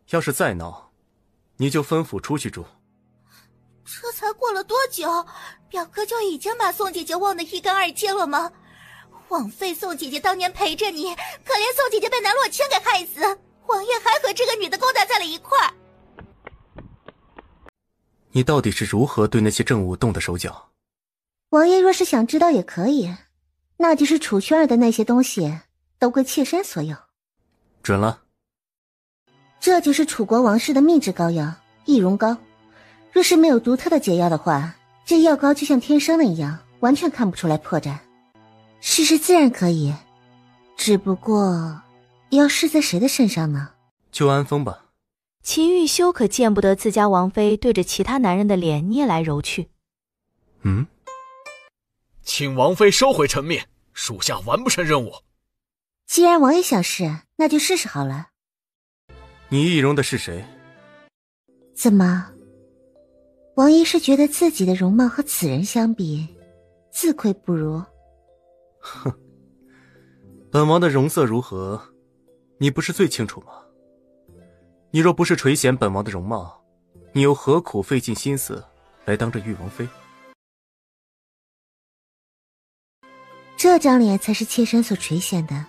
要是再闹，你就分府出去住。这才过了多久，表哥就已经把宋姐姐忘得一干二净了吗？枉费宋姐姐当年陪着你，可怜宋姐姐被南洛清给害死，王爷还和这个女的勾搭在了一块儿。你到底是如何对那些政务动的手脚？王爷若是想知道也可以，那就是楚轩儿的那些东西都归妾身所有。准了。这就是楚国王室的秘制膏药易容膏，若是没有独特的解药的话，这药膏就像天生的一样，完全看不出来破绽。试试自然可以，只不过要试在谁的身上呢？就安风吧。秦玉修可见不得自家王妃对着其他男人的脸捏来揉去。请王妃收回陈面，属下完不成任务。既然王爷想试，那就试试好了。你易容的是谁？怎么，王爷是觉得自己的容貌和此人相比，自愧不如？哼，本王的容色如何，你不是最清楚吗？你若不是垂涎本王的容貌，你又何苦费尽心思来当这玉王妃？这张脸才是妾身所垂涎的。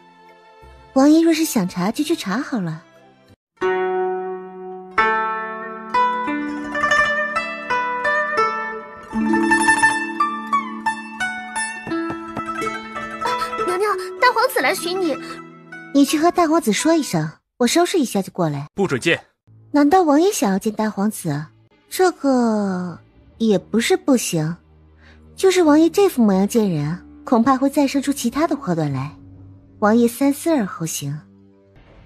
王爷若是想查，就去查好了。娘娘，大皇子来寻你。你去和大皇子说一声，我收拾一下就过来。不准见。难道王爷想要见大皇子？这个也不是不行，就是王爷这副模样见人，恐怕会再生出其他的祸端来。王爷三思而后行。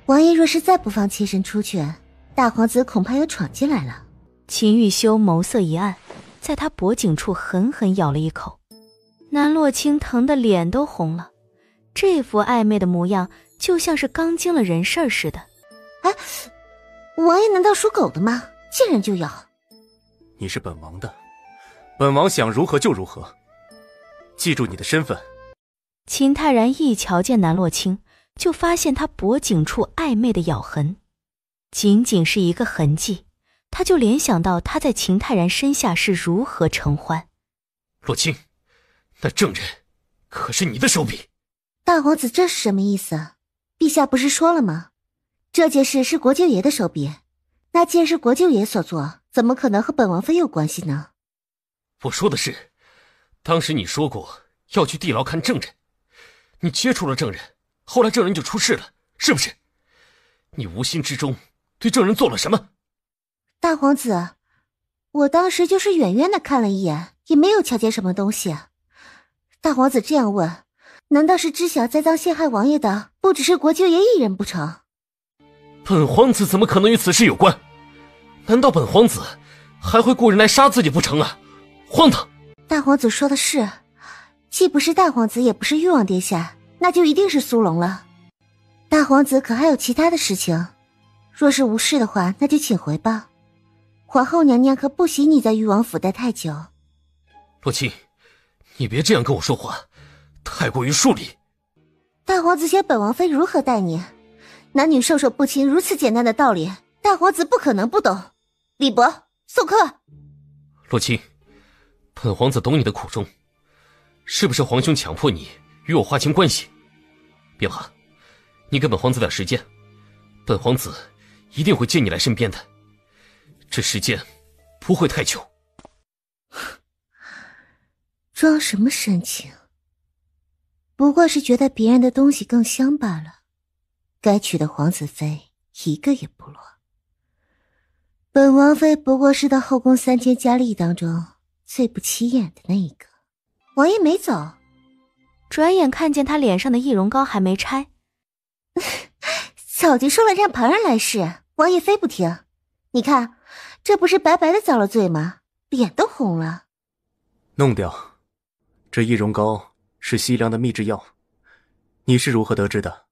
王爷若是再不放妾身出去，大皇子恐怕要闯进来了。秦玉修眸色一暗，在他脖颈处狠狠咬了一口。南洛清疼得脸都红了，这副暧昧的模样就像是刚经了人事似的。哎，王爷难道属狗的吗？见人就咬。你是本王的，本王想如何就如何，记住你的身份。秦泰然一瞧见南洛清，就发现他脖颈处暧昧的咬痕，仅仅是一个痕迹，他就联想到他在秦泰然身下是如何承欢。洛清，那证人可是你的手笔。大皇子这是什么意思？陛下不是说了吗？这件事是国舅爷的手笔，那既然是国舅爷所做，怎么可能和本王妃有关系呢？我说的是，当时你说过要去地牢看证人，你接触了证人，后来证人就出事了，是不是？你无心之中对证人做了什么？大皇子，我当时就是远远的看了一眼，也没有瞧见什么东西。大皇子这样问，难道是知晓栽赃陷害王爷的不只是国舅爷一人不成？本皇子怎么可能与此事有关？难道本皇子还会雇人来杀自己不成啊？荒唐！大皇子说的是，既不是大皇子，也不是誉王殿下，那就一定是苏龙了。大皇子可还有其他的事情？若是无事的话，那就请回吧。皇后娘娘可不喜你在誉王府待太久。洛清，你别这样跟我说话，太过于疏离。大皇子想本王妃如何待你？男女授受不亲如此简单的道理，大皇子不可能不懂。李伯，送客。洛清，本皇子懂你的苦衷，是不是皇兄强迫你与我划清关系？别怕，你给本皇子点时间，本皇子一定会接你来身边的。这时间不会太久。装什么深情？不过是觉得别人的东西更香罢了。该娶的皇子妃一个也不落。本王妃不过是到后宫3000佳丽当中最不起眼的那一个。王爷没走，转眼看见他脸上的易容膏还没拆。早就说了让旁人来试，王爷非不听。你看，这不是白白的遭了罪吗？脸都红了。弄掉。这易容膏是西凉的秘制药，你是如何得知的？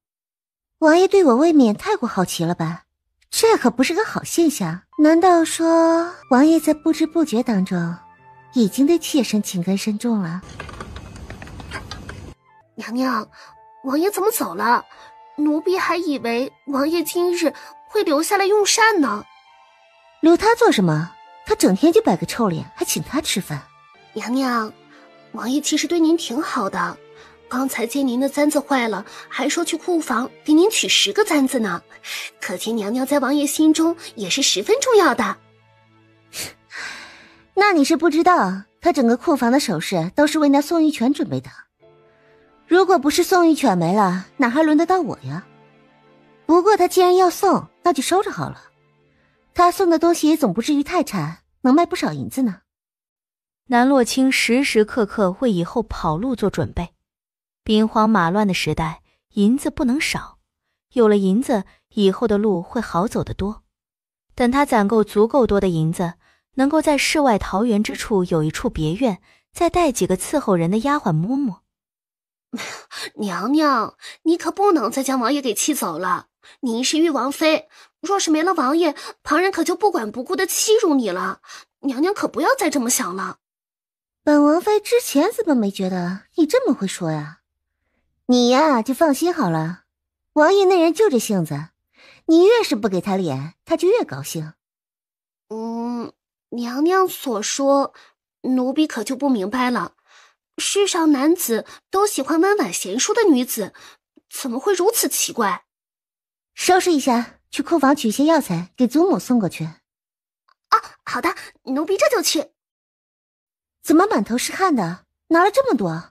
王爷对我未免太过好奇了吧？这可不是个好现象。难道说王爷在不知不觉当中已经对妾身情根深重了？娘娘，王爷怎么走了？奴婢还以为王爷今日会留下来用膳呢。留他做什么？他整天就摆个臭脸，还请他吃饭。娘娘，王爷其实对您挺好的，刚才见您的簪子坏了，还说去库房给您取10个簪子呢。可见娘娘在王爷心中也是十分重要的。那你是不知道，他整个库房的首饰都是为那宋玉泉准备的。如果不是宋玉泉没了，哪还轮得到我呀？不过他既然要送，那就收着好了。他送的东西也总不至于太差，能卖不少银子呢。南洛清时时刻刻为以后跑路做准备。兵荒马乱的时代，银子不能少，有了银子，以后的路会好走得多。等他攒够足够多的银子，能够在世外桃源之处有一处别院，再带几个伺候人的丫鬟嬷嬷。娘娘，你可不能再将王爷给气走了。您是誉王妃，若是没了王爷，旁人可就不管不顾的欺辱你了。娘娘可不要再这么想了。本王妃之前怎么没觉得你这么会说呀？你呀就放心好了，王爷那人就这性子，你越是不给他脸，他就越高兴。娘娘所说，奴婢可就不明白了。世上男子都喜欢温婉贤淑的女子，怎么会如此奇怪？收拾一下，去库房取些药材给祖母送过去。好的，奴婢这就去。怎么满头是汗的？拿了这么多？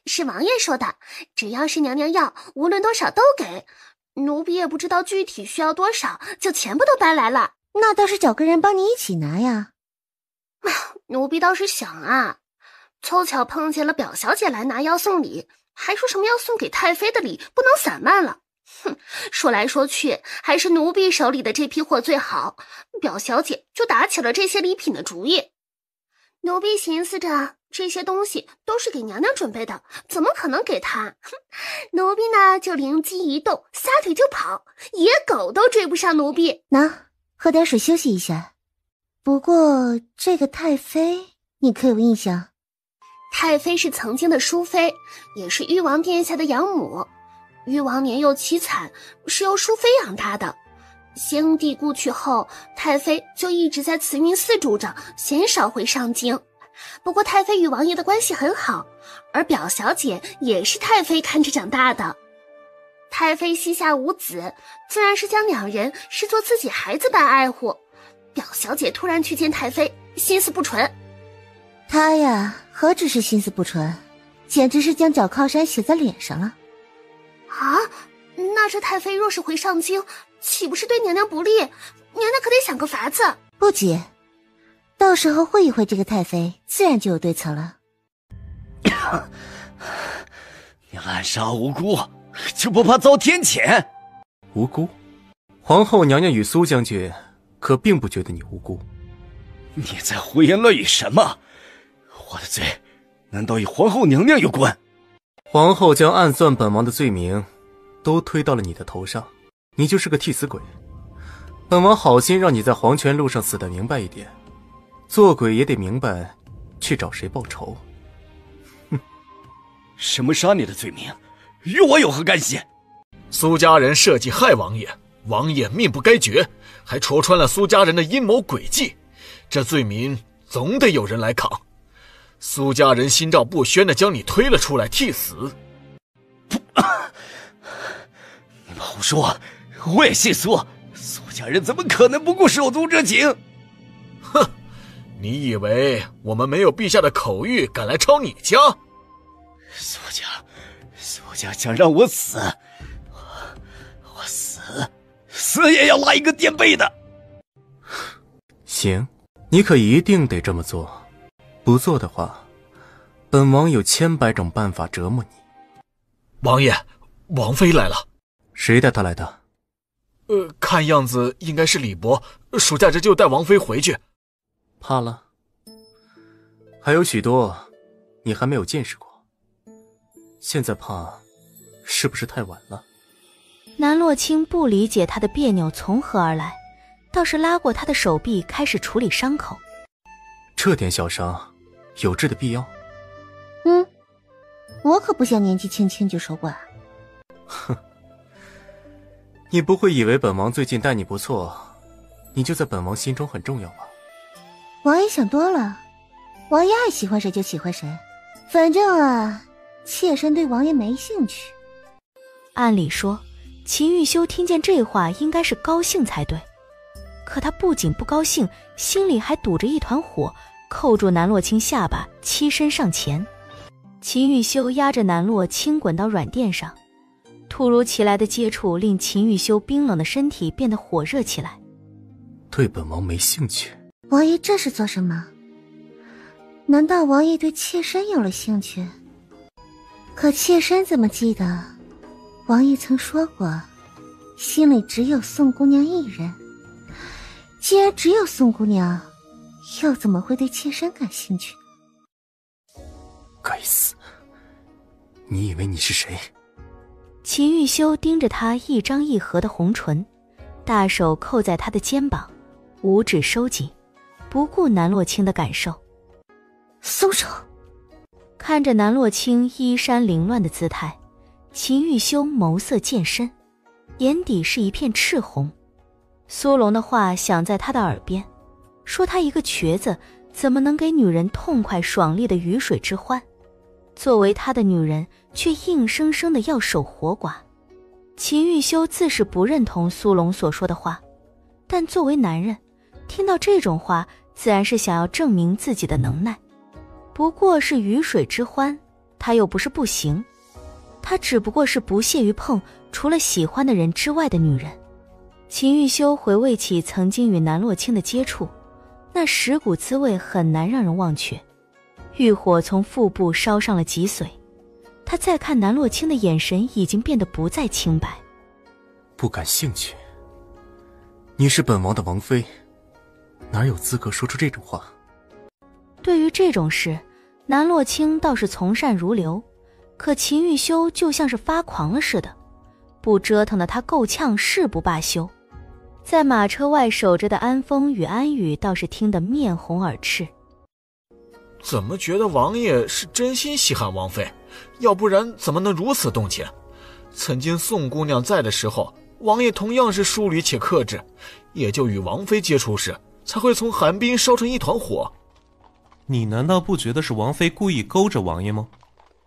是王爷说的，只要是娘娘要，无论多少都给。奴婢也不知道具体需要多少，就全部都搬来了。那倒是找个人帮你一起拿呀。奴婢倒是想啊，凑巧碰见了表小姐来拿药送礼，还说什么要送给太妃的礼不能散漫了。说来说去，还是奴婢手里的这批货最好，表小姐就打起了这些礼品的主意。奴婢寻思着，这些东西都是给娘娘准备的，怎么可能给她？奴婢呢就灵机一动，撒腿就跑，野狗都追不上奴婢。拿，喝点水休息一下。不过这个太妃你可有印象？太妃是曾经的淑妃，也是誉王殿下的养母。誉王年幼凄惨，是由淑妃养大的。先帝故去后，太妃就一直在慈云寺住着，鲜少回上京。不过太妃与王爷的关系很好，而表小姐也是太妃看着长大的。太妃膝下无子，自然是将两人视作自己孩子般爱护。表小姐突然去见太妃，心思不纯。她呀，何止是心思不纯，简直是将脚靠山写在脸上了。啊，那这太妃若是回上京，岂不是对娘娘不利？娘娘可得想个法子。不急，到时候会一会这个太妃，自然就有对策了。你滥杀无辜，就不怕遭天谴？无辜？皇后娘娘与苏将军可并不觉得你无辜。你在胡言乱语什么？我的罪难道与皇后娘娘有关？皇后将暗算本王的罪名都推到了你的头上，你就是个替死鬼。本王好心让你在黄泉路上死得明白一点，做鬼也得明白去找谁报仇。什么杀你的罪名与我有何干系？苏家人设计害王爷，王爷命不该绝，还戳穿了苏家人的阴谋诡计，这罪名总得有人来扛。苏家人心照不宣地将你推了出来替死。你们胡说，我也信苏家人怎么可能不顾手足之情？哼，你以为我们没有陛下的口谕敢来抄你家？苏家想让我死，我死也要拉一个垫背的。行，你可一定得这么做，不做的话，本王有千百种办法折磨你。王爷，王妃来了。谁带她来的？看样子应该是李伯，属下这就带王妃回去。怕了？还有许多你还没有见识过，现在怕是不是太晚了？南洛清不理解他的别扭从何而来，倒是拉过他的手臂开始处理伤口。这点小伤有治的必要？我可不想年纪轻轻就守寡。哼，你不会以为本王最近待你不错，你就在本王心中很重要吧？王爷想多了，王爷爱喜欢谁就喜欢谁，反正啊，妾身对王爷没兴趣。按理说，秦玉修听见这话应该是高兴才对，可他不仅不高兴，心里还堵着一团火，扣住南洛清下巴，欺身上前。秦玉修压着南洛轻滚到软垫上，突如其来的接触令秦玉修冰冷的身体变得火热起来。对本王没兴趣？王爷这是做什么？难道王爷对妾身有了兴趣？可妾身怎么记得王爷曾说过，心里只有宋姑娘一人。既然只有宋姑娘，又怎么会对妾身感兴趣？该死！你以为你是谁？秦玉修盯着他一张一合的红唇，大手扣在他的肩膀，五指收紧，不顾南洛清的感受。松手！看着南洛清衣衫凌乱的姿态，秦玉修眸色渐深，眼底是一片赤红。苏龙的话响在他的耳边，说他一个瘸子怎么能给女人痛快爽利的鱼水之欢？作为他的女人，却硬生生的要守活寡。秦玉修自是不认同苏龙所说的话，但作为男人，听到这种话，自然是想要证明自己的能耐。不过是鱼水之欢，他又不是不行，他只不过是不屑于碰除了喜欢的人之外的女人。秦玉修回味起曾经与南洛清的接触，那10股滋味很难让人忘却。欲火从腹部烧上了脊髓，他再看南洛清的眼神已经变得不再清白。不感兴趣？你是本王的王妃，哪有资格说出这种话？对于这种事，南洛清倒是从善如流，可秦玉修就像是发狂了似的，不折腾的他够呛誓不罢休。在马车外守着的安风与安宇倒是听得面红耳赤。怎么觉得王爷是真心稀罕王妃？要不然怎么能如此动情？曾经宋姑娘在的时候，王爷同样是疏离且克制，也就与王妃接触时，才会从寒冰烧成一团火。你难道不觉得是王妃故意勾着王爷吗？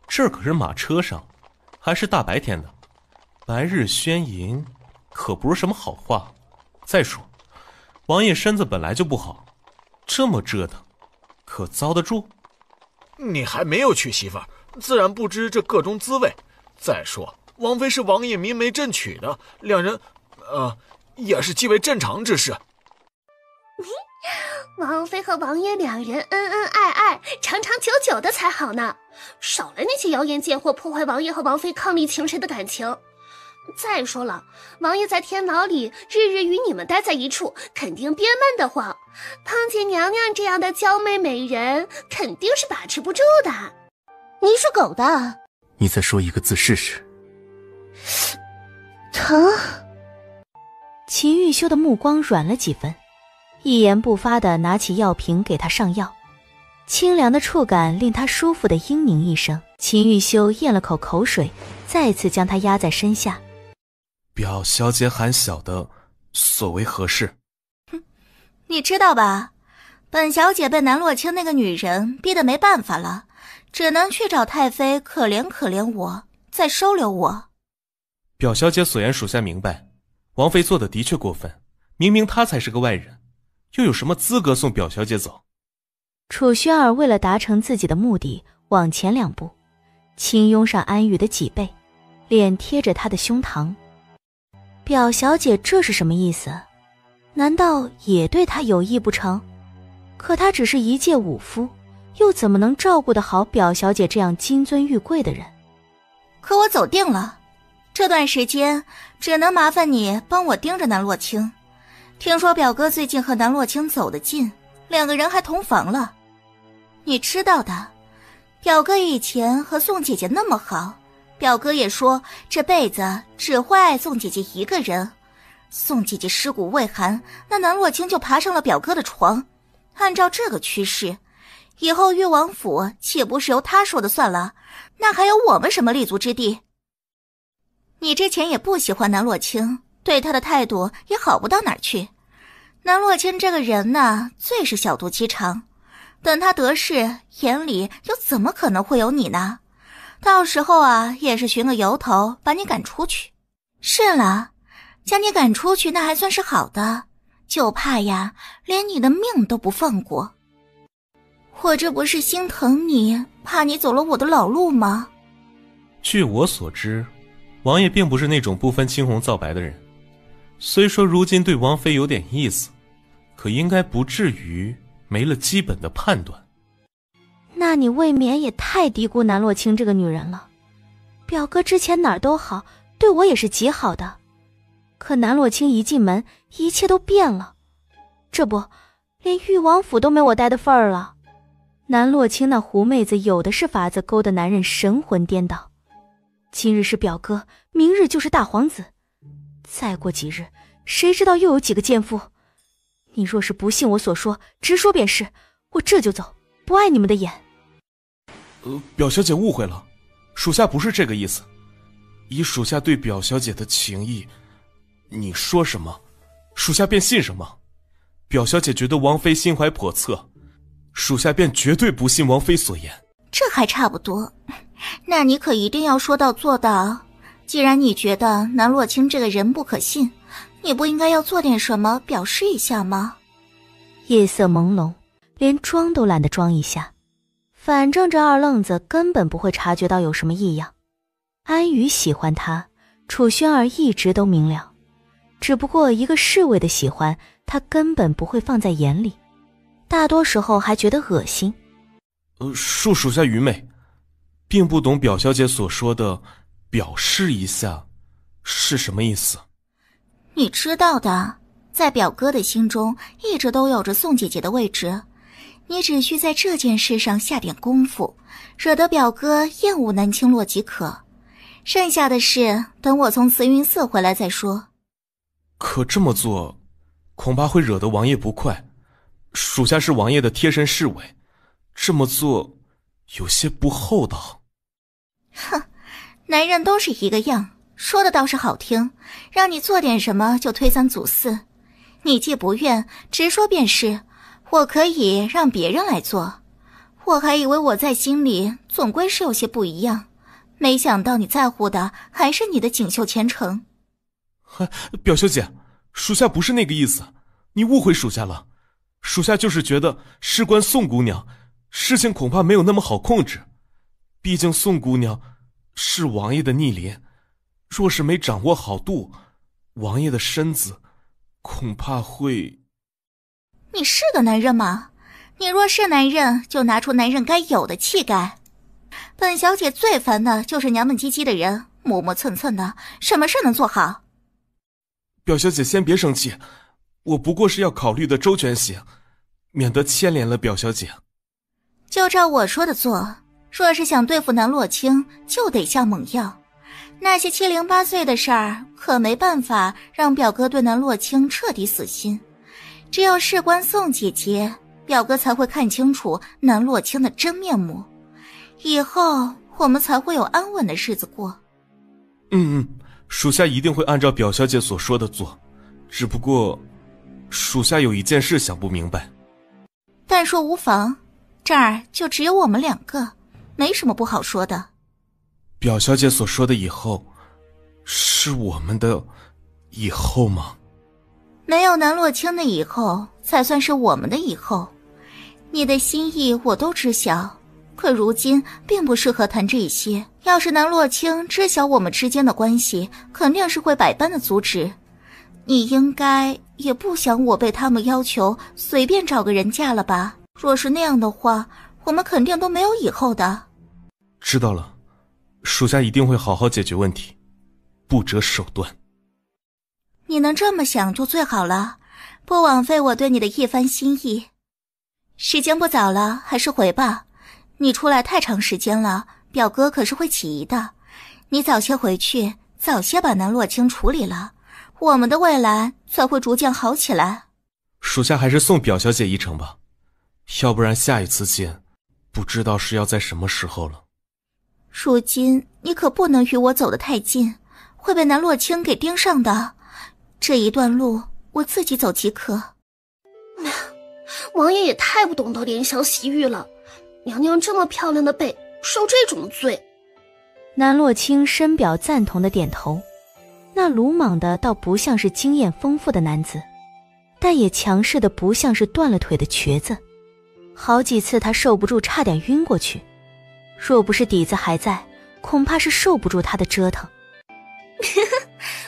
这可是马车上，还是大白天的，白日宣淫可不是什么好话。再说王爷身子本来就不好，这么折腾可遭得住？你还没有娶媳妇儿，自然不知这个中滋味。再说王妃是王爷明媒正娶的，两人也是极为正常之事。王妃和王爷两人恩恩爱爱，长长久久的才好呢，少来那些谣言贱货，破坏王爷和王妃伉俪情深的感情。再说了，王爷在天牢里日日与你们待在一处，肯定憋闷得慌，碰见娘娘这样的娇媚美人，肯定是把持不住的。你属狗的！你再说一个字试试。疼！秦玉修的目光软了几分，一言不发地拿起药瓶给他上药，清凉的触感令他舒服地嘤咛一声。秦玉修咽了口口水，再次将他压在身下。表小姐喊小的所为何事？你知道吧，本小姐被南洛清那个女人逼得没办法了，只能去找太妃可怜可怜我，再收留我。表小姐所言属下明白，王妃做的的确过分，明明她才是个外人，又有什么资格送表小姐走？楚轩儿为了达成自己的目的，往前2步，轻拥上安宇的脊背，脸贴着他的胸膛。表小姐这是什么意思？难道也对他有意不成？可他只是一介武夫，又怎么能照顾得好表小姐这样金尊玉贵的人？可我走定了，这段时间只能麻烦你帮我盯着南洛清。听说表哥最近和南洛清走得近，2个人还同房了。你知道的，表哥以前和宋姐姐那么好，表哥也说这辈子只会爱宋姐姐一个人。宋姐姐尸骨未寒，那南洛清就爬上了表哥的床。按照这个趋势，以后誉王府岂不是由他说的算了？那还有我们什么立足之地？你之前也不喜欢南洛清，对他的态度也好不到哪儿去。南洛清这个人呢，最是小肚鸡肠，等他得势，眼里又怎么可能会有你呢？到时候啊，也是寻个由头把你赶出去。是了，将你赶出去那还算是好的，就怕呀，连你的命都不放过。我这不是心疼你，怕你走了我的老路吗？据我所知，王爷并不是那种不分青红皂白的人。虽说如今对王妃有点意思，可应该不至于没了基本的判断。那你未免也太低估南洛清这个女人了。表哥之前哪儿都好，对我也是极好的，可南洛清一进门，一切都变了。这不，连誉王府都没我待的份儿了。南洛清那狐妹子有的是法子勾得男人神魂颠倒。今日是表哥，明日就是大皇子，再过几日，谁知道又有几个奸夫？你若是不信我所说，直说便是，我这就走，不碍你们的眼。表小姐误会了，属下不是这个意思。以属下对表小姐的情谊，你说什么，属下便信什么。表小姐觉得王妃心怀叵测，属下便绝对不信王妃所言。这还差不多，那你可一定要说到做到。既然你觉得南洛清这个人不可信，你不应该要做点什么表示一下吗？夜色朦胧，连装都懒得装一下。反正这二愣子根本不会察觉到有什么异样。安宇喜欢他，楚轩儿一直都明了，只不过一个侍卫的喜欢，他根本不会放在眼里，大多时候还觉得恶心。恕属下愚昧，并不懂表小姐所说的表示一下是什么意思。你知道的，在表哥的心中一直都有着宋姐姐的位置，你只需在这件事上下点功夫，惹得表哥厌恶南青洛即可，剩下的事等我从慈云寺回来再说。可这么做恐怕会惹得王爷不快，属下是王爷的贴身侍卫，这么做有些不厚道。哼，男人都是一个样，说的倒是好听，让你做点什么就推三阻四。你既不愿，直说便是，我可以让别人来做。我还以为我在心里总归是有些不一样，没想到你在乎的还是你的锦绣前程。表小姐，属下不是那个意思，你误会属下了。属下就是觉得事关宋姑娘，事情恐怕没有那么好控制。毕竟宋姑娘是王爷的逆鳞，若是没掌握好度，王爷的身子恐怕会……你是个男人吗？你若是男人，就拿出男人该有的气概。本小姐最烦的就是娘们唧唧的人，磨磨蹭蹭的，什么事能做好？表小姐先别生气，我不过是要考虑的周全些，免得牵连了表小姐。就照我说的做，若是想对付南洛清，就得下猛药。那些七零八碎的事儿，可没办法让表哥对南洛清彻底死心。只有事关宋姐姐，表哥才会看清楚南洛清的真面目，以后我们才会有安稳的日子过。属下一定会按照表小姐所说的做，只不过属下有一件事想不明白。但说无妨，这儿就只有我们两个，没什么不好说的。表小姐所说的以后，是我们的以后吗？没有南洛清的以后，才算是我们的以后。你的心意我都知晓，可如今并不适合谈这些。要是南洛清知晓我们之间的关系，肯定是会百般的阻止。你应该也不想我被他们要求随便找个人嫁了吧？若是那样的话，我们肯定都没有以后的。知道了，属下一定会好好解决问题，不择手段。你能这么想就最好了，不枉费我对你的一番心意。时间不早了，还是回吧。你出来太长时间了，表哥可是会起疑的。你早些回去，早些把南洛清处理了，我们的未来才会逐渐好起来。属下还是送表小姐一程吧，要不然下一次见，不知道是要在什么时候了。如今你可不能与我走得太近，会被南洛清给盯上的。这一段路我自己走即可。王爷也太不懂得怜香惜玉了，娘娘这么漂亮的背，受这种罪。南洛清深表赞同的点头，那鲁莽的倒不像是经验丰富的男子，但也强势的不像是断了腿的瘸子。好几次他受不住差点晕过去，若不是底子还在，恐怕是受不住他的折腾。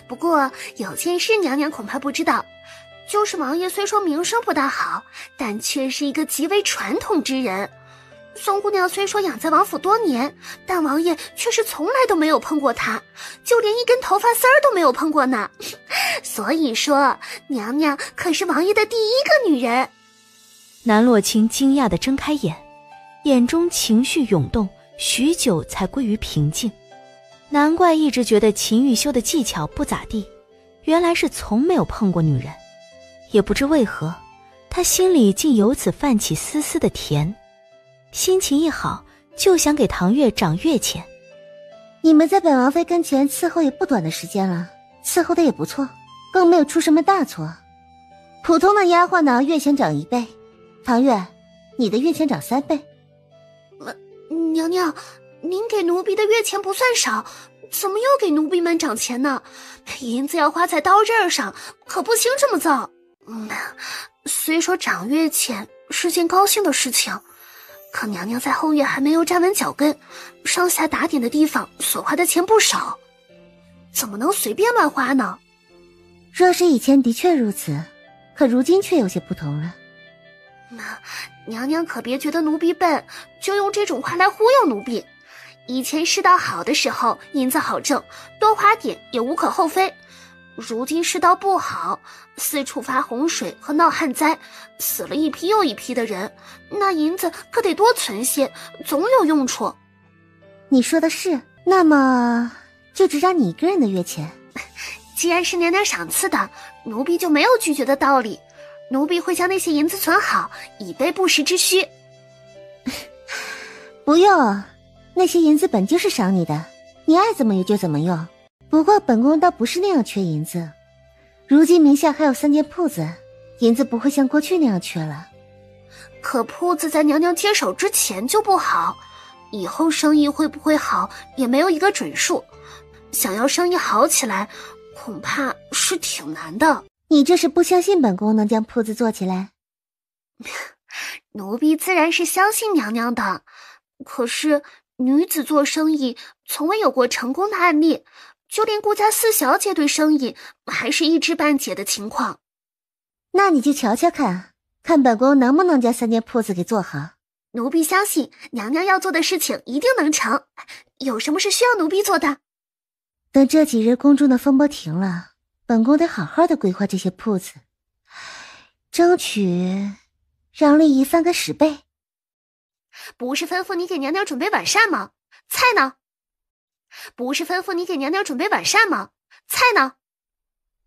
不过有件事娘娘恐怕不知道，就是王爷虽说名声不大好，但却是一个极为传统之人。宋姑娘虽说养在王府多年，但王爷却是从来都没有碰过她，就连一根头发丝儿都没有碰过呢。所以说娘娘可是王爷的第一个女人。南洛清惊讶地睁开眼，眼中情绪涌动，许久才归于平静。难怪一直觉得秦玉修的技巧不咋地，原来是从没有碰过女人。也不知为何，他心里竟由此泛起丝丝的甜。心情一好，就想给唐月涨月钱。你们在本王妃跟前伺候也不短的时间了，伺候的也不错，更没有出什么大错。普通的丫鬟呢，月钱涨1倍，唐月，你的月钱涨3倍。娘娘，您给奴婢的月钱不算少，怎么又给奴婢们涨钱呢？银子要花在刀刃上，可不兴这么造。虽说涨月钱是件高兴的事情，可娘娘在后院还没有站稳脚跟，上下打点的地方所花的钱不少，怎么能随便乱花呢？若是以前的确如此，可如今却有些不同了。娘娘可别觉得奴婢笨，就用这种话来忽悠奴婢。以前世道好的时候，银子好挣，多花点也无可厚非。如今世道不好，四处发洪水和闹旱灾，死了一批又一批的人，那银子可得多存些，总有用处。你说的是，那么就只涨你一个人的月钱。既然是娘娘赏赐的，奴婢就没有拒绝的道理。奴婢会将那些银子存好，以备不时之需。不用，那些银子本就是赏你的，你爱怎么用就怎么用。不过本宫倒不是那样缺银子，如今名下还有3间铺子，银子不会像过去那样缺了。可铺子在娘娘接手之前就不好，以后生意会不会好也没有一个准数。想要生意好起来，恐怕是挺难的。你这是不相信本宫能将铺子做起来？奴婢自然是相信娘娘的，可是女子做生意从未有过成功的案例，就连顾家四小姐对生意还是一知半解的情况。那你就瞧瞧看，看本宫能不能将3间铺子给做好。奴婢相信娘娘要做的事情一定能成，有什么是需要奴婢做的？等这几日宫中的风波停了，本宫得好好的规划这些铺子，争取让利益翻个10倍。不是吩咐你给娘娘准备晚膳吗？菜呢？不是吩咐你给娘娘准备晚膳吗？菜呢？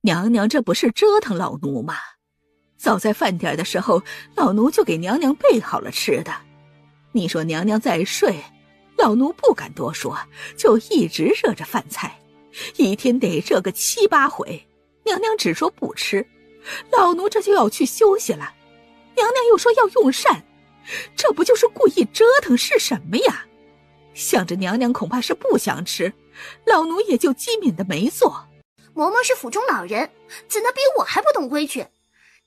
娘娘这不是折腾老奴吗？早在饭点的时候，老奴就给娘娘备好了吃的。你说娘娘在睡，老奴不敢多说，就一直热着饭菜，一天得热个7、8回。娘娘只说不吃，老奴这就要去休息了。娘娘又说要用膳，这不就是故意折腾是什么呀？想着娘娘恐怕是不想吃，老奴也就机敏的没做。嬷嬷是府中老人，怎能比我还不懂规矩？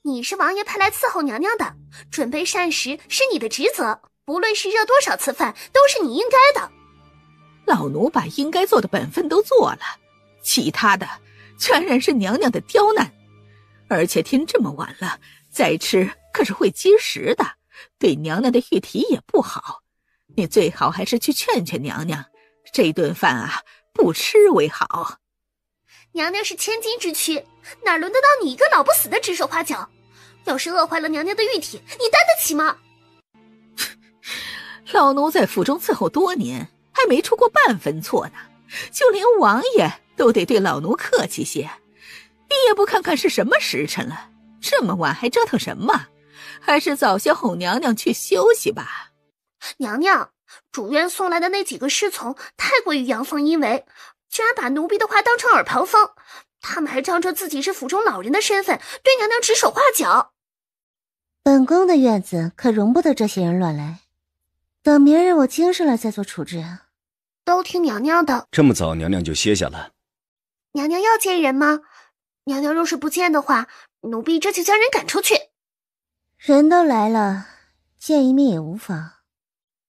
你是王爷派来伺候娘娘的，准备膳食是你的职责，不论是热多少次饭，都是你应该的。老奴把应该做的本分都做了，其他的全然是娘娘的刁难。而且天这么晚了，再吃可是会积食的，对娘娘的玉体也不好。你最好还是去劝劝娘娘，这顿饭啊，不吃为好。娘娘是千金之躯，哪轮得到你一个老不死的指手画脚？要是饿坏了娘娘的玉体，你担得起吗？老奴在府中伺候多年，还没出过半分错呢，就连王爷都得对老奴客气些。你也不看看是什么时辰了，这么晚还折腾什么？还是早些哄娘娘去休息吧。娘娘，主院送来的那几个侍从太过于阳奉阴违，居然把奴婢的话当成耳旁风，他们还仗着自己是府中老人的身份，对娘娘指手画脚。本宫的院子可容不得这些人乱来，等明日我精神了再做处置。都听娘娘的。这么早娘娘就歇下了？娘娘要见人吗？娘娘若是不见的话，奴婢这就将人赶出去。人都来了，见一面也无妨。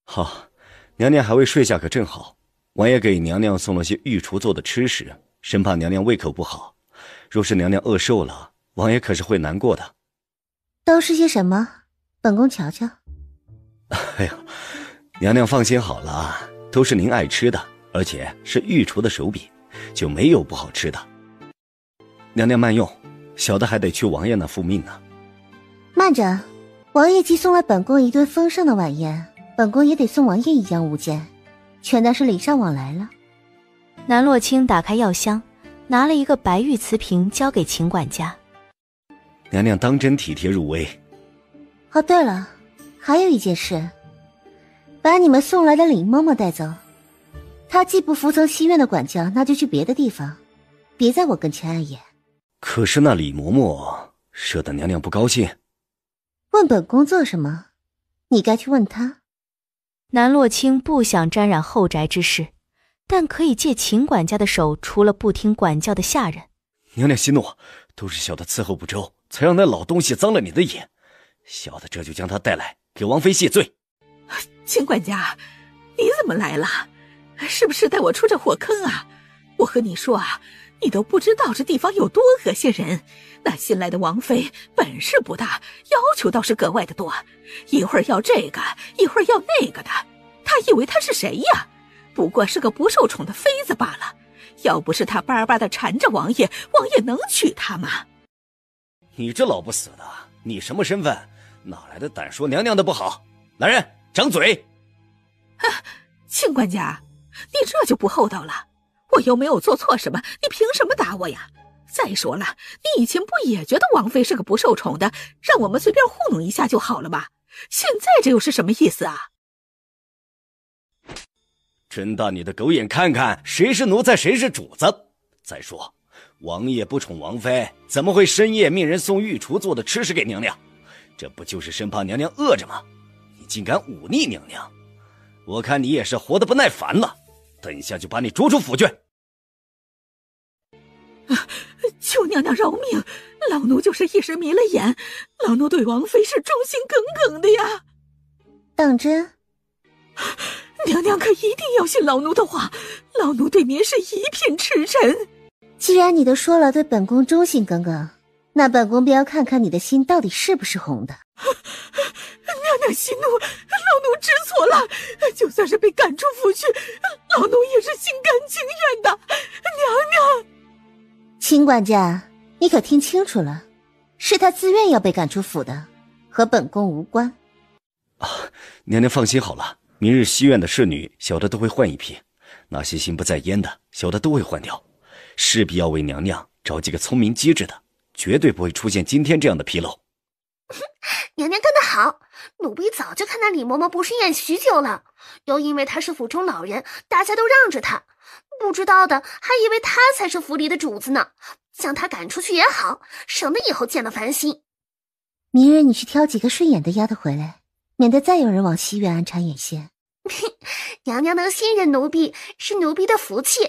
好，娘娘还未睡下可正好。王爷给娘娘送了些御厨做的吃食，生怕娘娘胃口不好。若是娘娘饿瘦了，王爷可是会难过的。都是些什么？本宫瞧瞧。哎呀，娘娘放心好了，都是您爱吃的，而且是御厨的手笔，就没有不好吃的。娘娘慢用，小的还得去王爷那复命呢。慢着，王爷既送了本宫一顿丰盛的晚宴，本宫也得送王爷一样物件，全当是礼尚往来了。南洛清打开药箱，拿了一个白玉瓷瓶交给秦管家。娘娘当真体贴入微。哦，对了，还有一件事，把你们送来的李嬷嬷带走。她既不服从西院的管教，那就去别的地方，别在我跟前碍眼。可是那李嬷嬷惹得娘娘不高兴。问本宫做什么？你该去问她。南洛清不想沾染后宅之事，但可以借秦管家的手除了不听管教的下人。娘娘息怒，都是小的伺候不周，才让那老东西脏了你的眼。小的这就将他带来给王妃谢罪。秦管家，你怎么来了？是不是带我出这火坑啊？我和你说啊，你都不知道这地方有多恶心人。那新来的王妃本事不大，要求倒是格外的多，一会儿要这个，一会儿要那个的。她以为她是谁呀？不过是个不受宠的妃子罢了。要不是她巴巴的缠着王爷，王爷能娶她吗？你这老不死的，你什么身份？哪来的胆说娘娘的不好？来人，掌嘴！秦管家，你这就不厚道了。我又没有做错什么，你凭什么打我呀？再说了，你以前不也觉得王妃是个不受宠的，让我们随便糊弄一下就好了吗？现在这又是什么意思啊？睁大你的狗眼看看，谁是奴才谁是主子。再说王爷不宠王妃，怎么会深夜命人送御厨做的吃食给娘娘？这不就是生怕娘娘饿着吗？你竟敢忤逆娘娘，我看你也是活得不耐烦了，等一下就把你逐出府去。求娘娘饶命，老奴就是一时迷了眼，老奴对王妃是忠心耿耿的呀。当真？娘娘可一定要信老奴的话，老奴对您是一片赤诚。既然你都说了对本宫忠心耿耿，那本宫便要看看你的心到底是不是红的。娘娘息怒，老奴知错了，就算是被赶出府去，老奴也是心甘情愿的。娘娘，秦管家，你可听清楚了，是他自愿要被赶出府的，和本宫无关。娘娘放心好了，明日西院的侍女，小的都会换一批，那些心不在焉的，小的都会换掉，势必要为娘娘找几个聪明机智的，绝对不会出现今天这样的纰漏。娘娘干得好，奴婢早就看那李嬷嬷不顺眼许久了，又因为她是府中老人，大家都让着她，不知道的还以为她才是府里的主子呢。将她赶出去也好，省得以后见了烦心。明日你去挑几个顺眼的丫头回来，免得再有人往西院安插眼线。娘娘能信任奴婢，是奴婢的福气。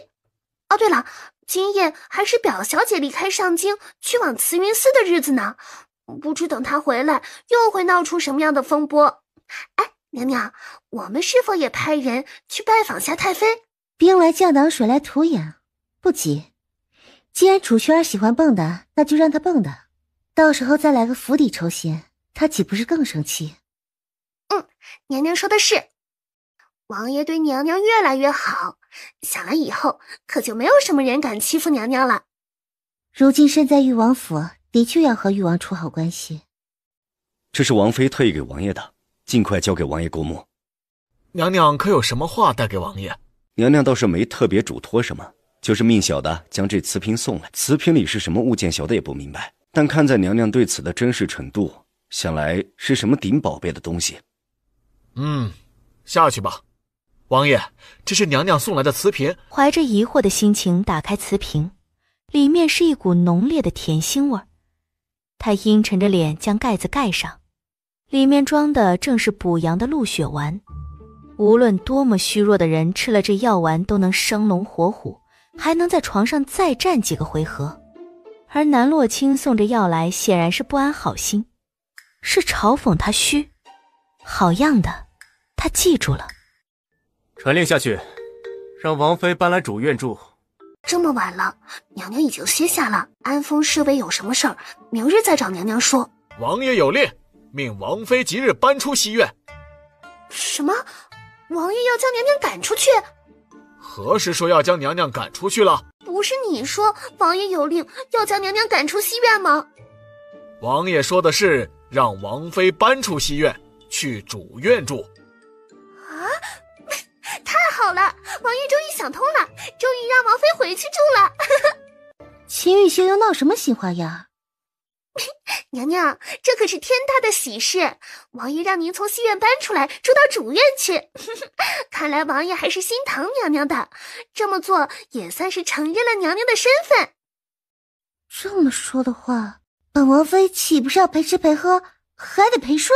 哦，对了，今夜还是表小姐离开上京去往慈云寺的日子呢，不知等她回来又会闹出什么样的风波。哎，娘娘，我们是否也派人去拜访下太妃？兵来将挡，水来土掩，不急。既然楚萱儿喜欢蹦跶，那就让她蹦跶，到时候再来个釜底抽薪，她岂不是更生气？娘娘说的是。王爷对娘娘越来越好，想来以后可就没有什么人敢欺负娘娘了。如今身在誉王府，的确要和誉王处好关系。这是王妃特意给王爷的，尽快交给王爷过目。娘娘可有什么话带给王爷？娘娘倒是没特别嘱托什么，就是命小的将这瓷瓶送来。瓷瓶里是什么物件，小的也不明白，但看在娘娘对此的珍视程度，想来是什么顶宝贝的东西。下去吧。王爷，这是娘娘送来的瓷瓶。怀着疑惑的心情打开瓷瓶，里面是一股浓烈的甜腥味儿。他阴沉着脸将盖子盖上，里面装的正是补阳的鹿血丸。无论多么虚弱的人吃了这药丸都能生龙活虎，还能在床上再战几个回合。而南洛清送着药来，显然是不安好心，是嘲讽他虚。好样的，他记住了。传令下去，让王妃搬来主院住。这么晚了，娘娘已经歇下了，安丰侍卫有什么事儿，明日再找娘娘说。王爷有令，命王妃即日搬出西院。什么？王爷要将娘娘赶出去？何时说要将娘娘赶出去了？不是你说王爷有令要将娘娘赶出西院吗？王爷说的是让王妃搬出西院，去主院住。啊，太好了，王爷终于想通了，终于让王妃回去住了。秦玉秀又闹什么新花样？娘娘，这可是天大的喜事，王爷让您从西院搬出来住到主院去。看来王爷还是心疼娘娘的，这么做也算是承认了娘娘的身份。这么说的话，本王妃岂不是要陪吃陪喝，还得陪睡？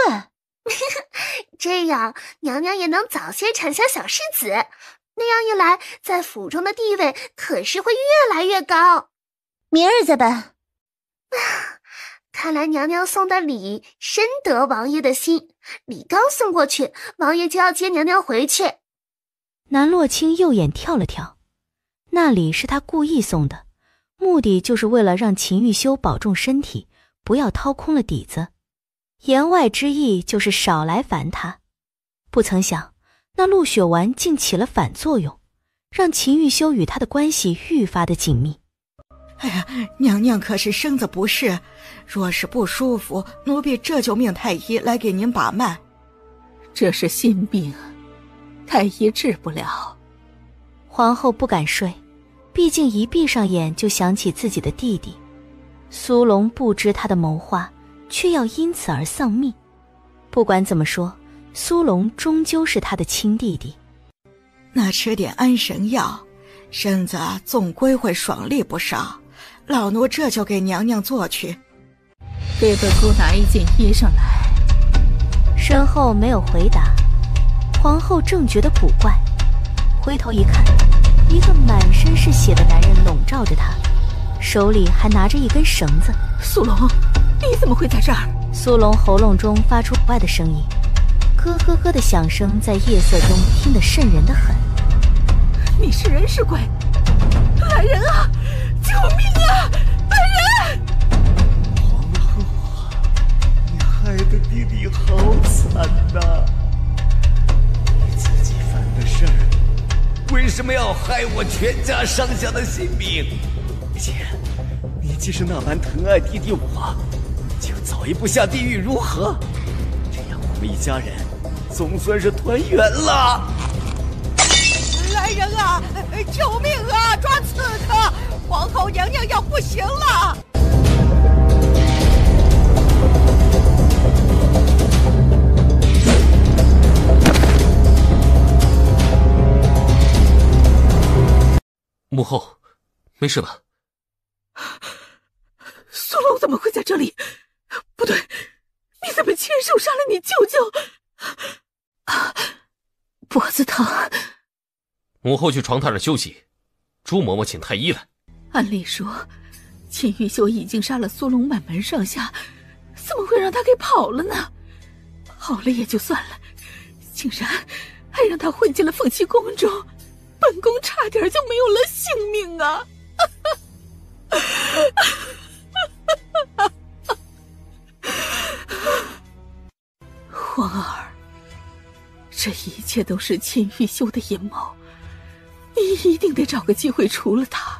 这样娘娘也能早些产下小世子，那样一来，在府中的地位可是会越来越高。明日再搬。看来娘娘送的礼深得王爷的心，礼刚送过去，王爷就要接娘娘回去。南洛清右眼跳了跳，那礼是他故意送的，目的就是为了让秦玉修保重身体，不要掏空了底子。言外之意就是少来烦他。不曾想，那鹿血丸竟起了反作用，让秦玉修与他的关系愈发的紧密。哎呀，娘娘可是身子不适，若是不舒服，奴婢这就命太医来给您把脉。这是心病，太医治不了。皇后不敢睡，毕竟一闭上眼就想起自己的弟弟。苏龙不知他的谋划，却要因此而丧命。不管怎么说，苏龙终究是他的亲弟弟。那吃点安神药，身子总归会爽利不少。老奴这就给娘娘做去。给本宫拿一件衣裳来。身后没有回答，皇后正觉得古怪，回头一看，一个满身是血的男人笼罩着她，手里还拿着一根绳子。苏龙，你怎么会在这儿？苏龙喉咙中发出怪的声音，咯咯咯的响声在夜色中听得瘆人的很。你是人是鬼？来人啊！救命啊！来人！皇后，你害得弟弟好惨呐！你自己犯的事儿，为什么要害我全家上下的性命？你既是那般疼爱弟弟我，就早一步下地狱如何？这样我们一家人总算是团圆了。来人啊！救命啊！抓刺客！皇后娘娘要不行了！母后，没事吧？苏龙怎么会在这里？不对，你怎么亲手杀了你舅舅？脖子疼。母后去床榻上休息，朱嬷嬷请太医来。按理说，秦玉秀已经杀了苏龙满门上下，怎么会让他给跑了呢？跑了也就算了，竟然还让他混进了凤栖宫中，本宫差点就没有了性命啊！皇儿，这一切都是秦玉秀的阴谋，你一定得找个机会除了他。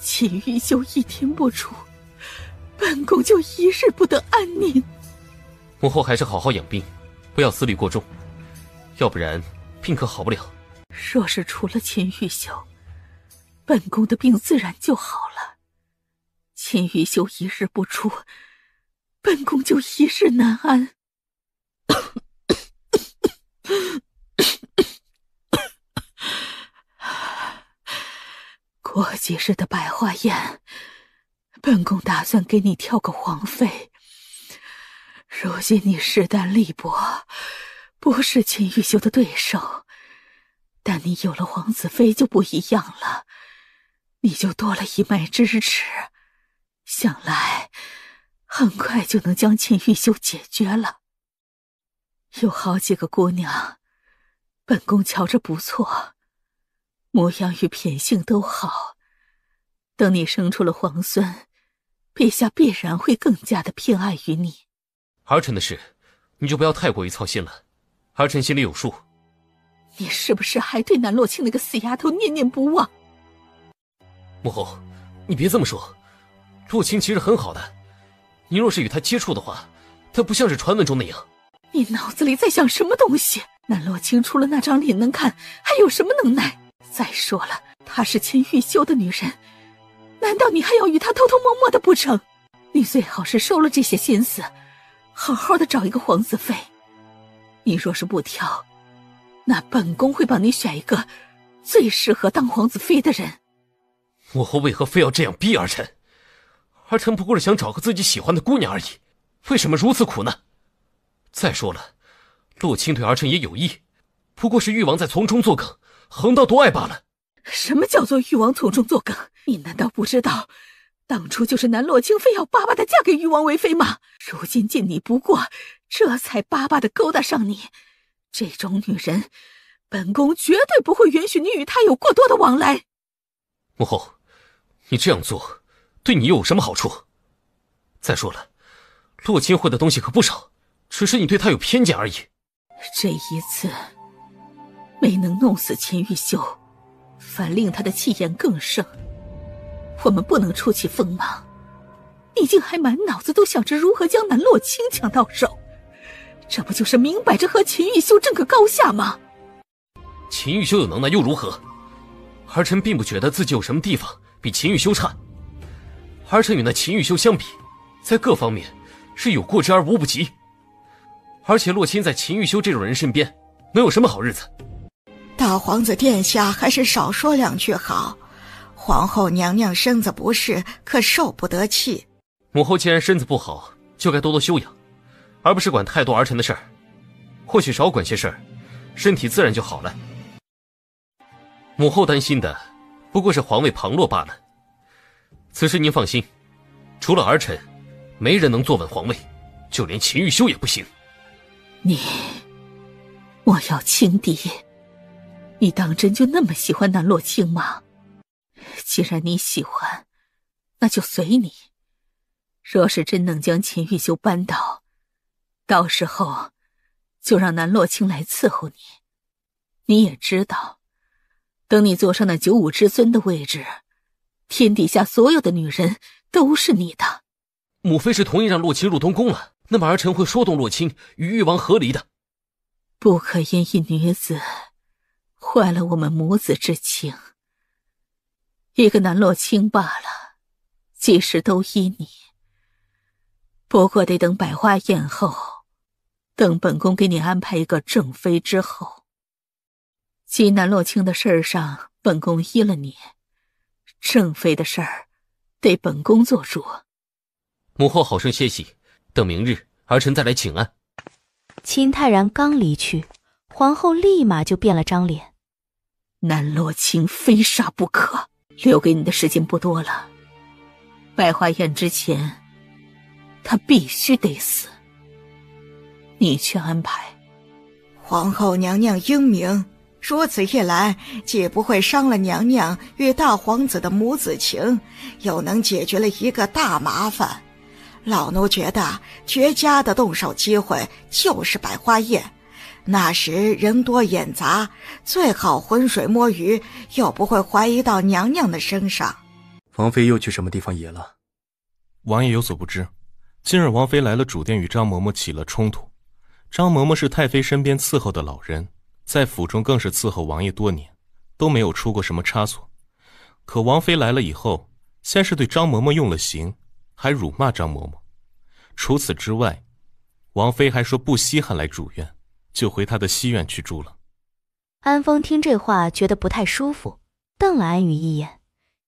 秦玉秀一天不除，本宫就一日不得安宁。母后还是好好养病，不要思虑过重，要不然病可好不了。若是除了秦玉秀，本宫的病自然就好了。秦玉秀一日不除，本宫就一日难安。过几日的百花宴，本宫打算给你挑个皇妃。如今你势单力薄，不是秦玉秀的对手，但你有了皇子妃就不一样了，你就多了一脉支持，想来很快就能将秦玉秀解决了。有好几个姑娘，本宫瞧着不错，模样与品性都好，等你生出了皇孙，陛下必然会更加的偏爱于你。儿臣的事，你就不要太过于操心了，儿臣心里有数。你是不是还对南洛卿那个死丫头念念不忘？母后，你别这么说，洛卿其实很好的，你若是与他接触的话，他不像是传闻中那样。你脑子里在想什么东西？南洛卿除了那张脸能看，还有什么能耐？再说了，她是秦玉秀的女人，难道你还要与她偷偷摸摸的不成？你最好是收了这些心思，好好的找一个皇子妃。你若是不挑，那本宫会帮你选一个最适合当皇子妃的人。母后为何非要这样逼儿臣？儿臣不过是想找个自己喜欢的姑娘而已，为什么如此苦呢？再说了，洛卿对儿臣也有意，不过是誉王在从中作梗，横刀夺爱罢了。什么叫做誉王从中作梗？你难道不知道，当初就是南洛卿非要巴巴的嫁给誉王为妃吗？如今见你不过，这才巴巴的勾搭上你。这种女人，本宫绝对不会允许你与她有过多的往来。母后，你这样做对你又有什么好处？再说了，洛卿会的东西可不少，只是你对她有偏见而已。这一次没能弄死秦玉秀，反令她的气焰更盛。我们不能出其锋芒，你竟还满脑子都想着如何将南洛卿抢到手，这不就是明摆着和秦玉秀争个高下吗？秦玉秀有能耐又如何？儿臣并不觉得自己有什么地方比秦玉秀差。儿臣与那秦玉秀相比，在各方面是有过之而无不及。而且洛卿在秦玉秀这种人身边，能有什么好日子？大皇子殿下还是少说两句好，皇后娘娘身子不适，可受不得气。母后既然身子不好，就该多多休养，而不是管太多儿臣的事儿。或许少管些事儿，身体自然就好了。母后担心的不过是皇位旁落罢了。此事您放心，除了儿臣，没人能坐稳皇位，就连秦玉秀也不行。莫要轻敌，你当真就那么喜欢南洛卿吗？既然你喜欢，那就随你。若是真能将秦玉秀扳倒，到时候就让南洛卿来伺候你。你也知道，等你坐上那95之尊的位置，天底下所有的女人都是你的。母妃是同意让洛卿入东宫了，那么儿臣会说动洛卿与誉王和离的。不可因一女子坏了我们母子之情。一个南洛卿罢了，几时都依你。不过得等百花宴后，等本宫给你安排一个正妃之后。继南洛卿的事儿上，本宫依了你，正妃的事儿得本宫做主。母后好生歇息，等明日儿臣再来请安。秦泰然刚离去，皇后立马就变了张脸。南洛卿非杀不可，留给你的时间不多了。百花宴之前，他必须得死。你去安排。皇后娘娘英明，如此一来，既不会伤了娘娘与大皇子的母子情，又能解决了一个大麻烦。老奴觉得绝佳的动手机会就是百花宴，那时人多眼杂，最好浑水摸鱼，又不会怀疑到娘娘的身上。王妃又去什么地方野了？王爷有所不知，今日王妃来了主殿，与张嬷嬷起了冲突。张嬷嬷是太妃身边伺候的老人，在府中更是伺候王爷多年，都没有出过什么差错。可王妃来了以后，先是对张嬷嬷用了刑，还辱骂张嬷嬷。除此之外，王妃还说不稀罕来主院，就回她的西院去住了。安峰听这话觉得不太舒服，瞪了安宇一眼，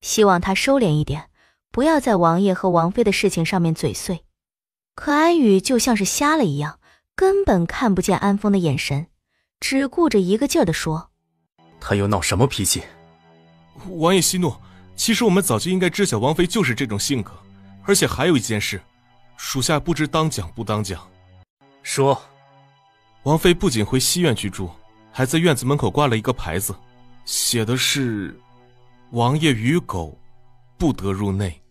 希望他收敛一点，不要在王爷和王妃的事情上面嘴碎。可安宇就像是瞎了一样，根本看不见安风的眼神，只顾着一个劲儿地说：他又闹什么脾气？王爷息怒，其实我们早就应该知晓王妃就是这种性格，而且还有一件事，属下不知当讲不当讲。说。王妃不仅回西院居住，还在院子门口挂了一个牌子，写的是王爷与狗不得入内。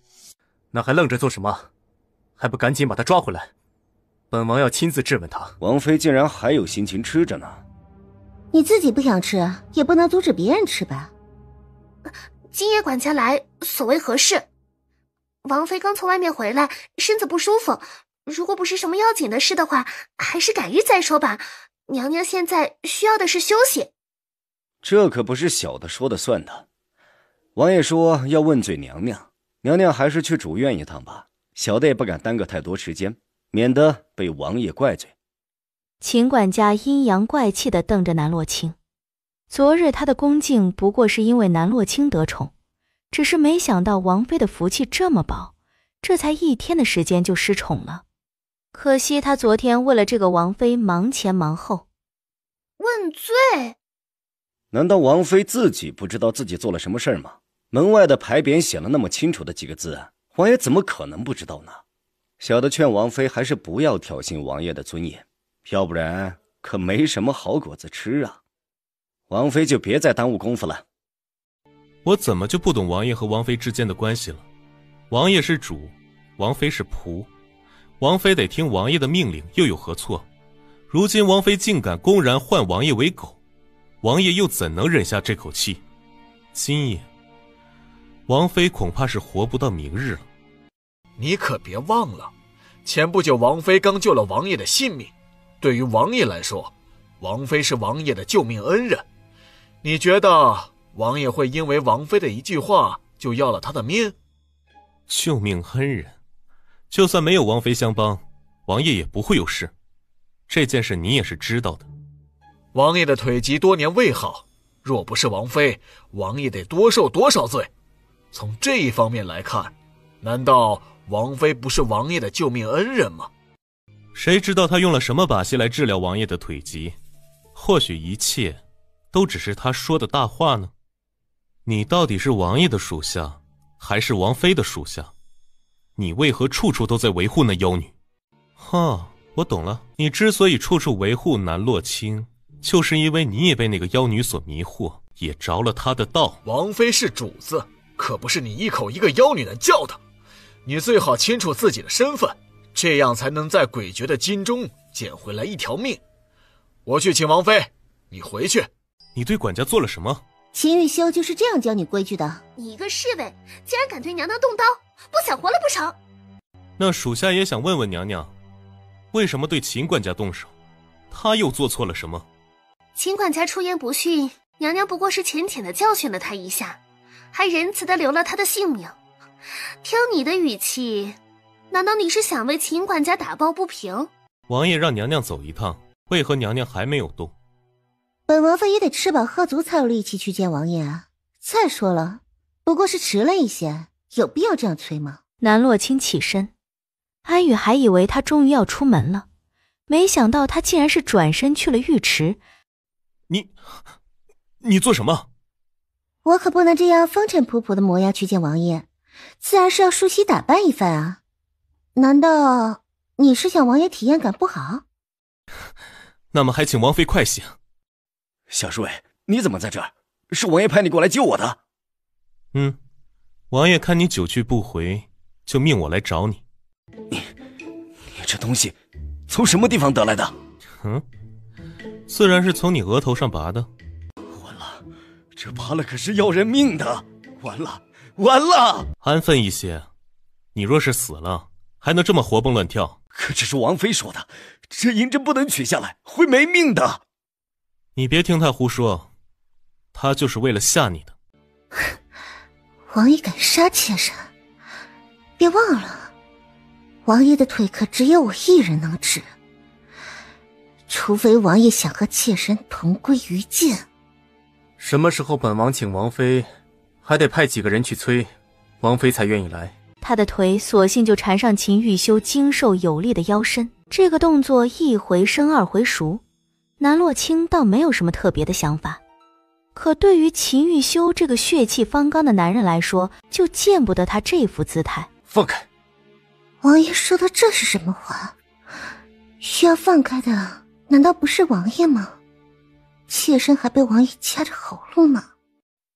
那还愣着做什么？还不赶紧把他抓回来，本王要亲自质问他。王妃竟然还有心情吃着呢。你自己不想吃，也不能阻止别人吃吧。今夜管家来，所谓何事？王妃刚从外面回来，身子不舒服，如果不是什么要紧的事的话，还是改日再说吧。娘娘现在需要的是休息。这可不是小的说的算的。王爷说要问罪娘娘，娘娘还是去主院一趟吧，小的也不敢耽搁太多时间，免得被王爷怪罪。秦管家阴阳怪气地瞪着南洛清。昨日他的恭敬不过是因为南洛清得宠，只是没想到王妃的福气这么薄，这才1天的时间就失宠了。可惜他昨天为了这个王妃忙前忙后。问罪？难道王妃自己不知道自己做了什么事吗？门外的牌匾写了那么清楚的几个字，王爷怎么可能不知道呢？小的劝王妃还是不要挑衅王爷的尊严，要不然可没什么好果子吃啊。王妃就别再耽误功夫了。我怎么就不懂王爷和王妃之间的关系了？王爷是主，王妃是仆，王妃得听王爷的命令，又有何错？如今王妃竟敢公然唤王爷为狗，王爷又怎能忍下这口气？今夜王妃恐怕是活不到明日了。你可别忘了，前不久王妃刚救了王爷的性命，对于王爷来说，王妃是王爷的救命恩人。你觉得王爷会因为王妃的一句话就要了他的命？救命恩人，就算没有王妃相帮，王爷也不会有事。这件事你也是知道的。王爷的腿疾多年未好，若不是王妃，王爷得多受多少罪。从这一方面来看，难道王妃不是王爷的救命恩人吗？谁知道他用了什么把戏来治疗王爷的腿疾？或许一切都只是他说的大话呢？你到底是王爷的属下，还是王妃的属下？你为何处处都在维护那妖女？我懂了，你之所以处处维护南洛清，就是因为你也被那个妖女所迷惑，也着了她的道。王妃是主子，可不是你一口一个妖女能叫的。你最好清楚自己的身份，这样才能在诡谲的京中捡回来一条命。我去请王妃，你回去。你对管家做了什么？秦玉修就是这样教你规矩的。你一个侍卫，竟然敢对娘娘动刀，不想活了不成？那属下也想问问娘娘，为什么对秦管家动手？他又做错了什么？秦管家出言不逊，娘娘不过是浅浅的教训了他一下，还仁慈的留了他的性命。听你的语气，难道你是想为秦管家打抱不平？王爷让娘娘走一趟，为何娘娘还没有动？本王妃也得吃饱喝足才有力气去见王爷啊。再说了，不过是迟了一些，有必要这样催吗？南洛清起身，安宇还以为他终于要出门了，没想到他竟然是转身去了浴池。你做什么？我可不能这样风尘仆仆的模样去见王爷，自然是要梳洗打扮一番啊。难道你是想王爷体验感不好？那么还请王妃快醒。小侍卫，你怎么在这儿？是王爷派你过来救我的。王爷看你久去不回，就命我来找你。你这东西从什么地方得来的？自然是从你额头上拔的。完了，这拔了可是要人命的。完了！安分一些，你若是死了，还能这么活蹦乱跳？可这是王妃说的，这银针不能取下来，会没命的。你别听他胡说，他就是为了吓你的。王爷敢杀妾身，别忘了，王爷的腿可只有我一人能治，除非王爷想和妾身同归于尽。什么时候本王请王妃还得派几个人去催，王妃才愿意来。他的腿索性就缠上秦玉修精瘦有力的腰身，这个动作一回生二回熟。南洛清倒没有什么特别的想法，可对于秦玉修这个血气方刚的男人来说，就见不得他这副姿态。放开！王爷说的这是什么话？需要放开的难道不是王爷吗？妾身还被王爷掐着喉咙呢。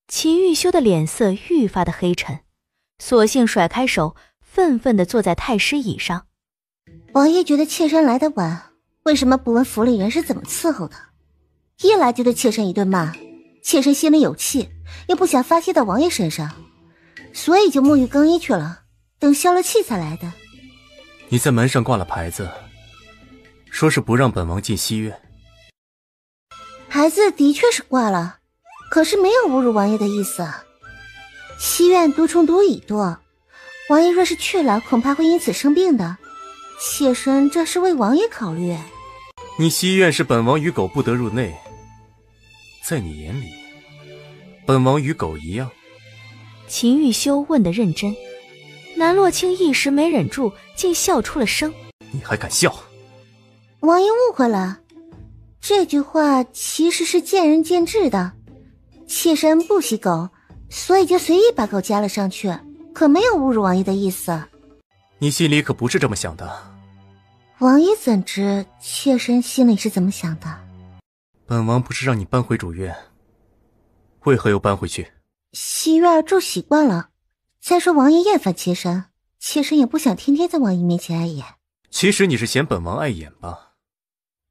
秦玉修的脸色愈发的黑沉，索性甩开手，愤愤地坐在太师椅上。王爷觉得妾身来得晚，为什么不问府里人是怎么伺候的？一来就对妾身一顿骂，妾身心里有气，又不想发泄到王爷身上，所以就沐浴更衣去了，等消了气才来的。你在门上挂了牌子，说是不让本王进西院。牌子的确是挂了，可是没有侮辱王爷的意思。西院毒虫毒蚁多，王爷若是去了，恐怕会因此生病的。妾身这是为王爷考虑。你西院是本王与狗不得入内，在你眼里，本王与狗一样？秦玉修问得认真，南洛清一时没忍住，竟笑出了声。你还敢笑？王爷误会了，这句话其实是见仁见智的。妾身不喜狗，所以就随意把狗加了上去，可没有侮辱王爷的意思。你心里可不是这么想的。王爷怎知妾身心里是怎么想的？本王不是让你搬回主院，为何又搬回去？西院住习惯了，再说王爷厌烦妾身，妾身也不想天天在王爷面前碍眼。其实你是嫌本王碍眼吧？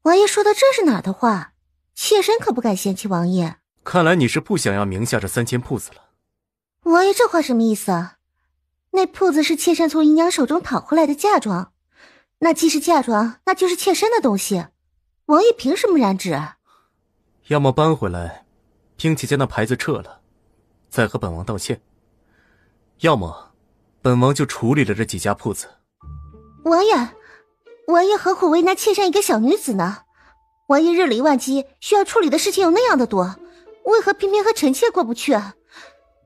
王爷说的这是哪儿的话？妾身可不敢嫌弃王爷。看来你是不想要名下这3间铺子了。王爷这话什么意思？那铺子是妾身从姨娘手中讨回来的嫁妆，那既是嫁妆，那就是妾身的东西，王爷凭什么染指？要么搬回来，并且将那牌子撤了，再和本王道歉；要么，本王就处理了这几家铺子。王爷何苦为难妾身一个小女子呢？王爷日理万机，需要处理的事情有那样的多，为何偏偏和臣妾过不去？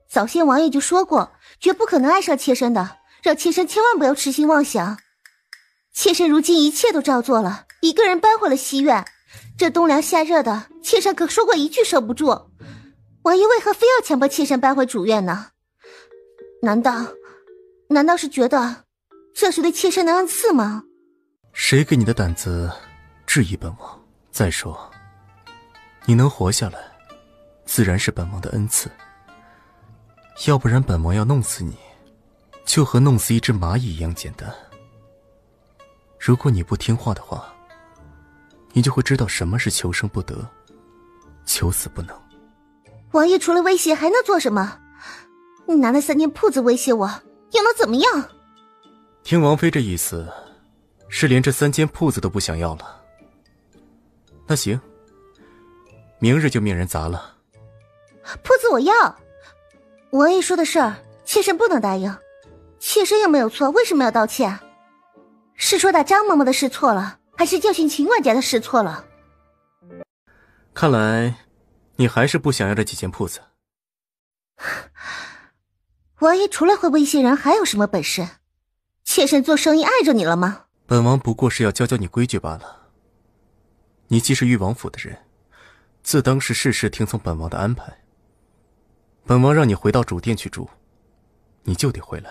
早先王爷就说过，绝不可能爱上妾身的，让妾身千万不要痴心妄想。妾身如今一切都照做了，一个人搬回了西院，这冬凉夏热的，妾身可说过一句受不住。王爷为何非要强迫妾身搬回主院呢？难道是觉得这是对妾身的恩赐吗？谁给你的胆子质疑本王？再说，你能活下来，自然是本王的恩赐。要不然本王要弄死你，就和弄死一只蚂蚁一样简单。如果你不听话的话，你就会知道什么是求生不得，求死不能。王爷除了威胁还能做什么？你拿那3间铺子威胁我，又能怎么样？听王妃这意思，是连这3间铺子都不想要了。那行，明日就命人砸了。铺子我要。王爷说的事儿，妾身不能答应。妾身又没有错，为什么要道歉？是说打张嬷嬷的事错了，还是教训秦管家的事错了？看来你还是不想要这几间铺子。王爷除了会威胁人还有什么本事？妾身做生意碍着你了吗？本王不过是要教教你规矩罢了。你既是誉王府的人，自当是事事听从本王的安排。本王让你回到主殿去住，你就得回来。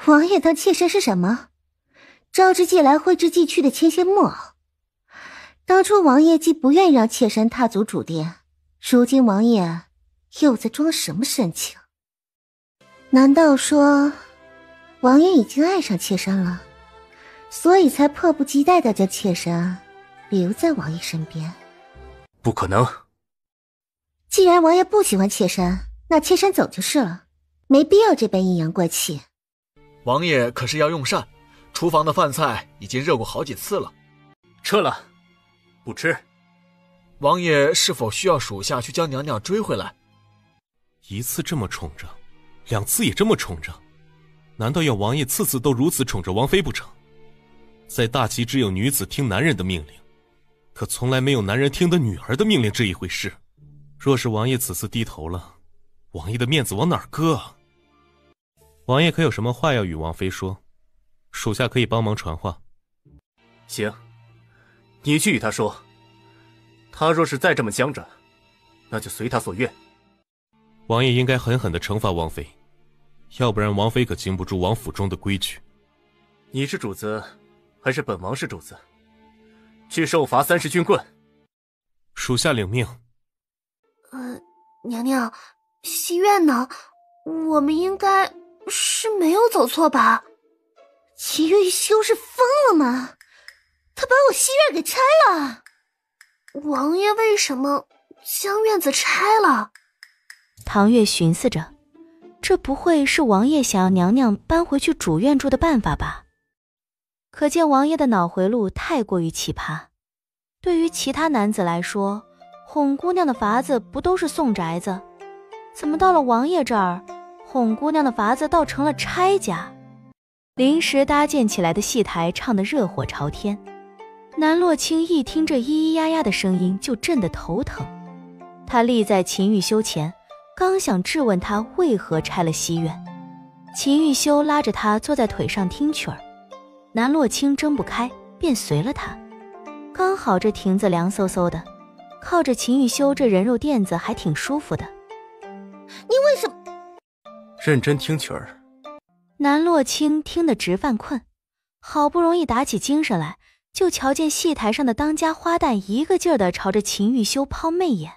王爷当妾身是什么？招之即来，挥之即去的牵线木偶。当初王爷既不愿意让妾身踏足主殿，如今王爷又在装什么深情？难道说王爷已经爱上妾身了，所以才迫不及待地将妾身留在王爷身边？不可能。既然王爷不喜欢妾身，那妾身走就是了，没必要这般阴阳怪气。王爷可是要用膳，厨房的饭菜已经热过好几次了。撤了，不吃。王爷是否需要属下去将娘娘追回来？一次这么宠着，2次也这么宠着，难道要王爷次次都如此宠着王妃不成？在大齐只有女子听男人的命令，可从来没有男人听得女儿的命令这一回事。若是王爷此次低头了，王爷的面子往哪儿搁？王爷可有什么话要与王妃说？属下可以帮忙传话。行，你去与他说。他若是再这么僵着，那就随他所愿。王爷应该狠狠地惩罚王妃，要不然王妃可经不住王府中的规矩。你是主子，还是本王是主子？去受罚30军棍。属下领命。娘娘，西院呢？我们应该是没有走错吧？齐玉修是疯了吗？他把我西院给拆了。王爷为什么将院子拆了？唐月寻思着，这不会是王爷想要娘娘搬回去主院住的办法吧？可见王爷的脑回路太过于奇葩。对于其他男子来说，哄姑娘的法子不都是送宅子？怎么到了王爷这儿，哄姑娘的法子倒成了拆家？临时搭建起来的戏台唱得热火朝天，南洛清一听这咿咿呀呀的声音就震得头疼。他立在秦玉修前，刚想质问他为何拆了西院，秦玉修拉着他坐在腿上听曲儿，南洛清睁不开，便随了他。刚好这亭子凉飕飕的，靠着秦玉修这人肉垫子还挺舒服的。你为什么认真听曲儿？南洛清听得直犯困，好不容易打起精神来，就瞧见戏台上的当家花旦一个劲儿地朝着秦玉修抛媚眼，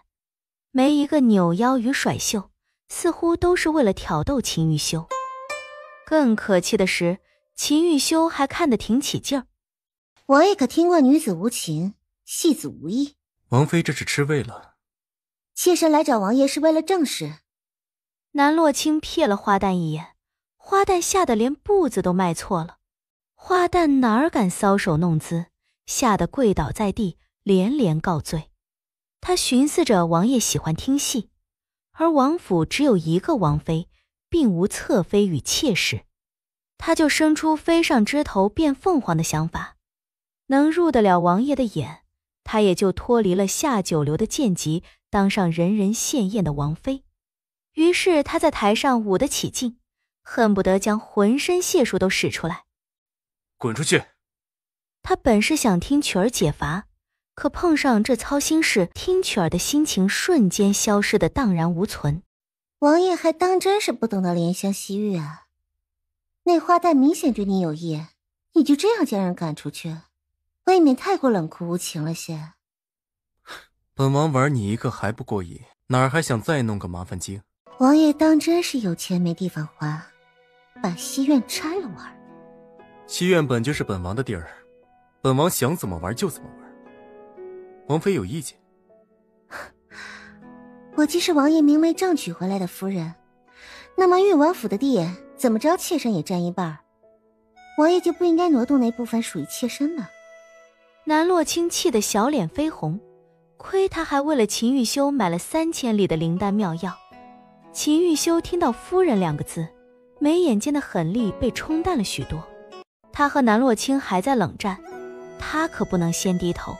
没一个扭腰与甩袖，似乎都是为了挑逗秦玉修。更可气的是，秦玉修还看得挺起劲儿。王爷可听过女子无情，戏子无义？王妃这是吃味了。妾身来找王爷是为了正事。南洛清瞥了花旦一眼，花旦吓得连步子都迈错了。花旦哪儿敢搔首弄姿，吓得跪倒在地，连连告罪。他寻思着王爷喜欢听戏，而王府只有一个王妃，并无侧妃与妾室，他就生出飞上枝头变凤凰的想法。能入得了王爷的眼，他也就脱离了下九流的贱籍，当上人人羡艳的王妃。于是他在台上舞得起劲，恨不得将浑身解数都使出来。滚出去！他本是想听曲儿解乏，可碰上这操心事，听曲儿的心情瞬间消失得荡然无存。王爷还当真是不懂得怜香惜玉啊！那花旦明显对你有意，你就这样将人赶出去，未免太过冷酷无情了些。本王玩你一个还不过瘾，哪儿还想再弄个麻烦精？王爷当真是有钱没地方花，把西院拆了玩。西院本就是本王的地儿，本王想怎么玩就怎么玩。王妃有意见？我既是王爷明媒正娶回来的夫人，那么誉王府的地怎么着妾身也占一半，王爷就不应该挪动那部分属于妾身的。南洛清气得小脸绯红，亏他还为了秦玉修买了3000里的灵丹妙药。秦玉修听到夫人2个字，眉眼间的狠戾被冲淡了许多。他和南洛清还在冷战，他可不能先低头。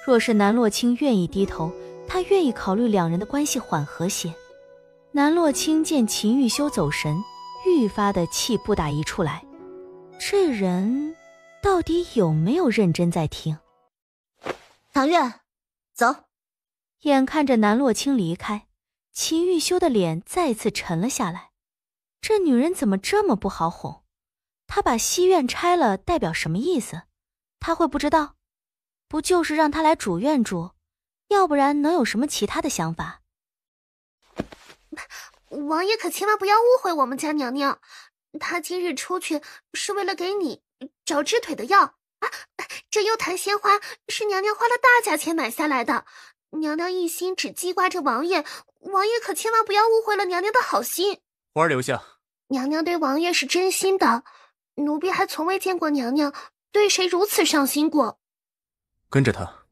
若是南洛清愿意低头，他愿意考虑2人的关系缓和些。南洛清见秦玉修走神，愈发的气不打一处来。这人到底有没有认真在听？唐月，走。眼看着南洛清离开，秦玉修的脸再次沉了下来。这女人怎么这么不好哄？她把西院拆了代表什么意思？她会不知道？不就是让她来主院住？要不然能有什么其他的想法？王爷可千万不要误会我们家娘娘，她今日出去是为了给你找治腿的药啊！这幽檀鲜花是娘娘花了大价钱买下来的，娘娘一心只记挂着王爷，王爷可千万不要误会了娘娘的好心。花儿留下。娘娘对王爷是真心的，奴婢还从未见过娘娘对谁如此上心过。跟着他，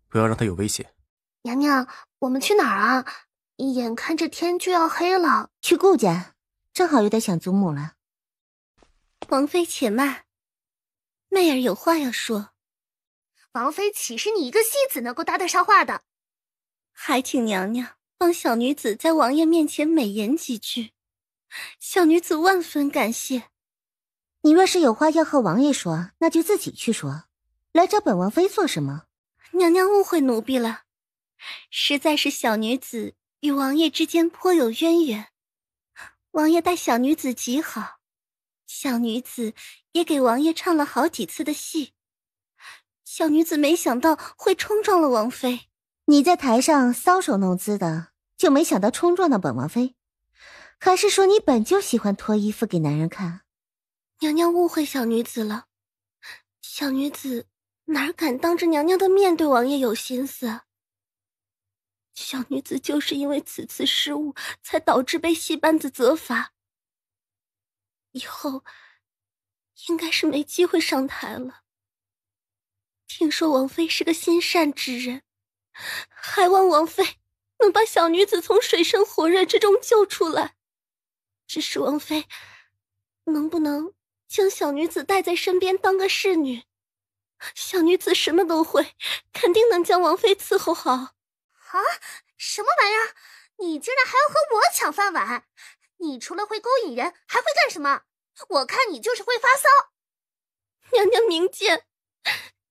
不要让他有危险。娘娘，我们去哪儿啊？眼看着天就要黑了。去顾家，正好有点想祖母了。王妃且慢，媚儿有话要说。王妃岂是你一个戏子能够搭得上话的？还请娘娘帮小女子在王爷面前美言几句。小女子万分感谢。你若是有话要和王爷说，那就自己去说，来找本王妃做什么？娘娘误会奴婢了，实在是小女子与王爷之间颇有渊源。王爷待小女子极好，小女子也给王爷唱了好几次的戏。小女子没想到会冲撞了王妃。你在台上搔首弄姿的，就没想到冲撞到本王妃？还是说你本就喜欢脱衣服给男人看？娘娘误会小女子了，小女子哪敢当着娘娘的面对王爷有心思啊？小女子就是因为此次失误，才导致被戏班子责罚。以后应该是没机会上台了。听说王妃是个心善之人，还望王妃能把小女子从水深火热之中救出来。只是王妃能不能将小女子带在身边当个侍女？小女子什么都会，肯定能将王妃伺候好。啊，什么玩意儿？你竟然还要和我抢饭碗？你除了会勾引人，还会干什么？我看你就是会发骚。娘娘明鉴，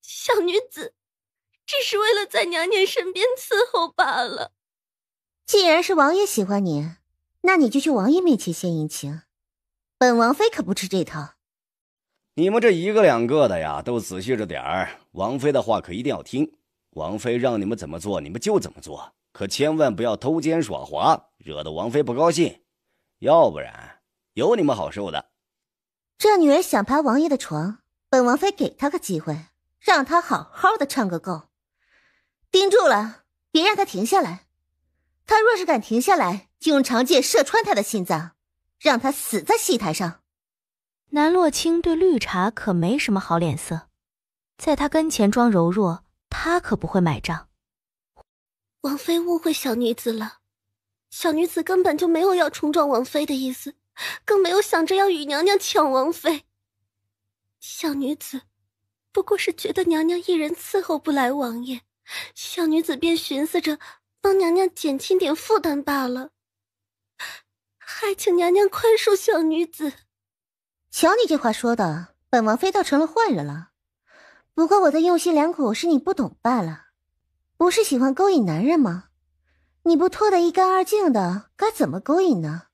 小女子只是为了在娘娘身边伺候罢了。既然是王爷喜欢你，那你就去王爷面前献殷勤。本王妃可不吃这套。你们这一个两个的呀，都仔细着点儿。王妃的话可一定要听，王妃让你们怎么做，你们就怎么做，可千万不要偷奸耍滑，惹得王妃不高兴，要不然有你们好受的。这女儿想爬王爷的床，本王妃给她个机会，让她好好的唱个够。盯住了，别让她停下来。她若是敢停下来，就用长箭射穿她的心脏，让她死在戏台上。南洛清对绿茶可没什么好脸色，在他跟前装柔弱，他可不会买账。王妃误会小女子了，小女子根本就没有要冲撞王妃的意思，更没有想着要与娘娘抢王妃。小女子不过是觉得娘娘一人伺候不来王爷，小女子便寻思着帮娘娘减轻点负担罢了，还请娘娘宽恕小女子。瞧你这话说的，本王妃倒成了坏人了。不过我的用心良苦是你不懂罢了。不是喜欢勾引男人吗？你不脱得一干二净的，该怎么勾引呢？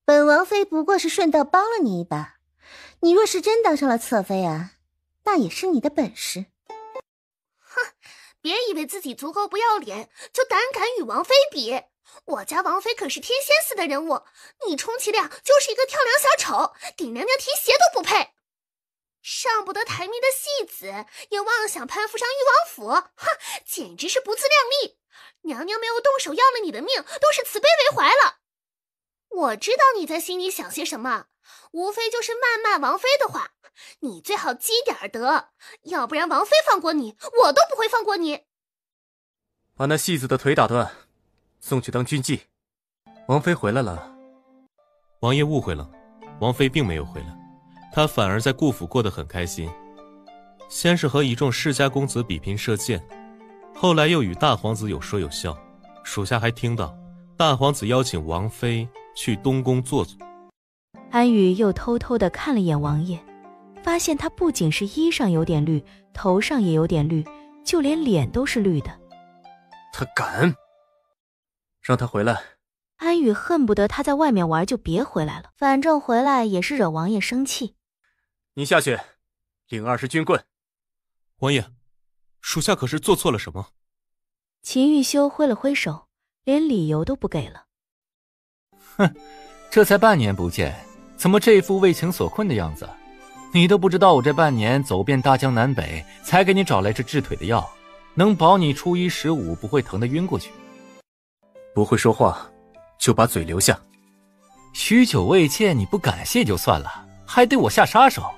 本王妃不过是顺道帮了你一把，你若是真当上了侧妃啊，那也是你的本事。哼，别以为自己足够不要脸，就胆敢与王妃比。我家王妃可是天仙似的人物，你充其量就是一个跳梁小丑，给娘娘提鞋都不配。上不得台面的戏子，也妄想攀附上誉王府，哼，简直是不自量力。娘娘没有动手要了你的命，都是慈悲为怀了。我知道你在心里想些什么，无非就是谩骂王妃的话。你最好积点德，要不然王妃放过你，我都不会放过你。把那戏子的腿打断，送去当军妓。王妃回来了。王爷误会了，王妃并没有回来，她反而在顾府过得很开心。先是和一众世家公子比拼射箭，后来又与大皇子有说有笑。属下还听到大皇子邀请王妃去东宫坐坐。安宇又偷偷地看了眼王爷，发现他不仅是衣上有点绿，头上也有点绿，就连脸都是绿的。他敢！让他回来。安宇恨不得他在外面玩就别回来了，反正回来也是惹王爷生气。你下去领20军棍。王爷，属下可是做错了什么？秦玉修挥了挥手，连理由都不给了。哼，这才半年不见，怎么这副为情所困的样子？你都不知道我这半年走遍大江南北，才给你找来这治腿的药，能保你初一15不会疼得晕过去。不会说话就把嘴留下。许久未见，你不感谢就算了，还对我下杀手，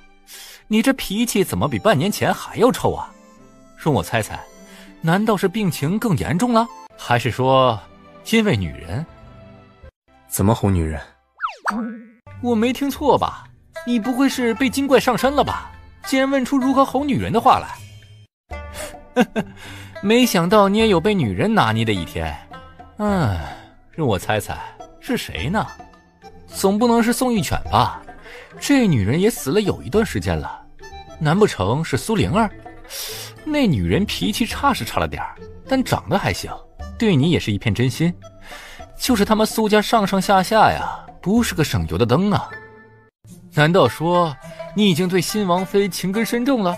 你这脾气怎么比半年前还要臭啊？容我猜猜，难道是病情更严重了？还是说因为女人？怎么哄女人？我没听错吧？你不会是被精怪上身了吧？竟然问出如何哄女人的话来。没想到你也有被女人拿捏的一天。让我猜猜是谁呢？总不能是宋玉犬吧？这女人也死了有一段时间了，难不成是苏灵儿？那女人脾气差是差了点儿，但长得还行，对你也是一片真心。就是他们苏家上上下下呀，不是个省油的灯啊！难道说你已经对新王妃情根深重了？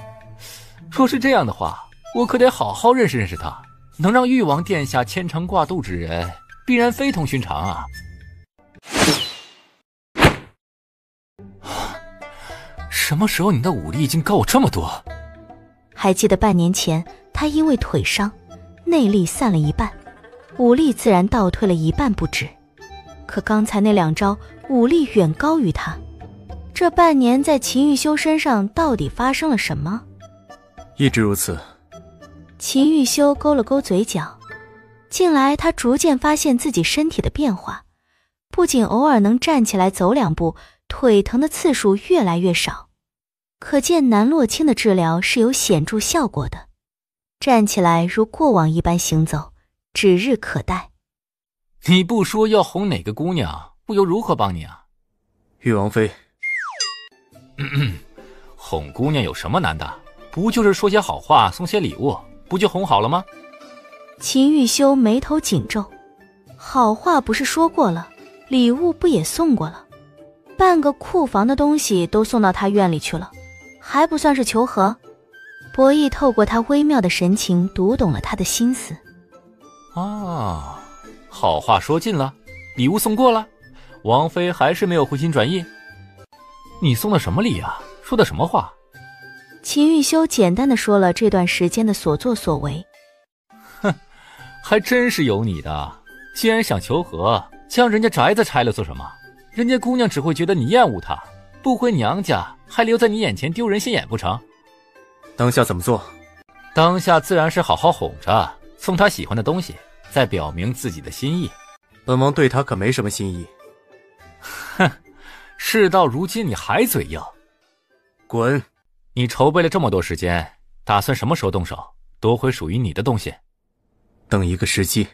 若是这样的话，我可得好好认识认识她。能让誉王殿下牵肠挂肚之人，必然非同寻常啊！什么时候你的武力已经高我这么多？还记得半年前，他因为腿伤，内力散了一半，武力自然倒退了一半不止。可刚才那2招，武力远高于他。这半年在秦玉修身上到底发生了什么？一直如此。秦玉修勾了勾嘴角，近来他逐渐发现自己身体的变化，不仅偶尔能站起来走2步，腿疼的次数越来越少，可见南洛清的治疗是有显著效果的，站起来如过往一般行走，指日可待。你不说要哄哪个姑娘，我又如何帮你啊？玉王妃，哄姑娘有什么难的？不就是说些好话，送些礼物，不就哄好了吗？秦玉修眉头紧皱，好话不是说过了，礼物不也送过了，半个库房的东西都送到他院里去了，还不算是求和？博弈透过他微妙的神情读懂了他的心思。好话说尽了，礼物送过了，王妃还是没有回心转意。你送的什么礼啊？说的什么话？秦玉修简单的说了这段时间的所作所为。还真是有你的。既然想求和，将人家宅子拆了做什么？人家姑娘只会觉得你厌恶她，不回娘家还留在你眼前丢人现眼不成？当下怎么做？当下自然是好好哄着，送她喜欢的东西，再表明自己的心意。本王对她可没什么心意。事到如今你还嘴硬。滚！你筹备了这么多时间，打算什么时候动手夺回属于你的东西？等一个时机。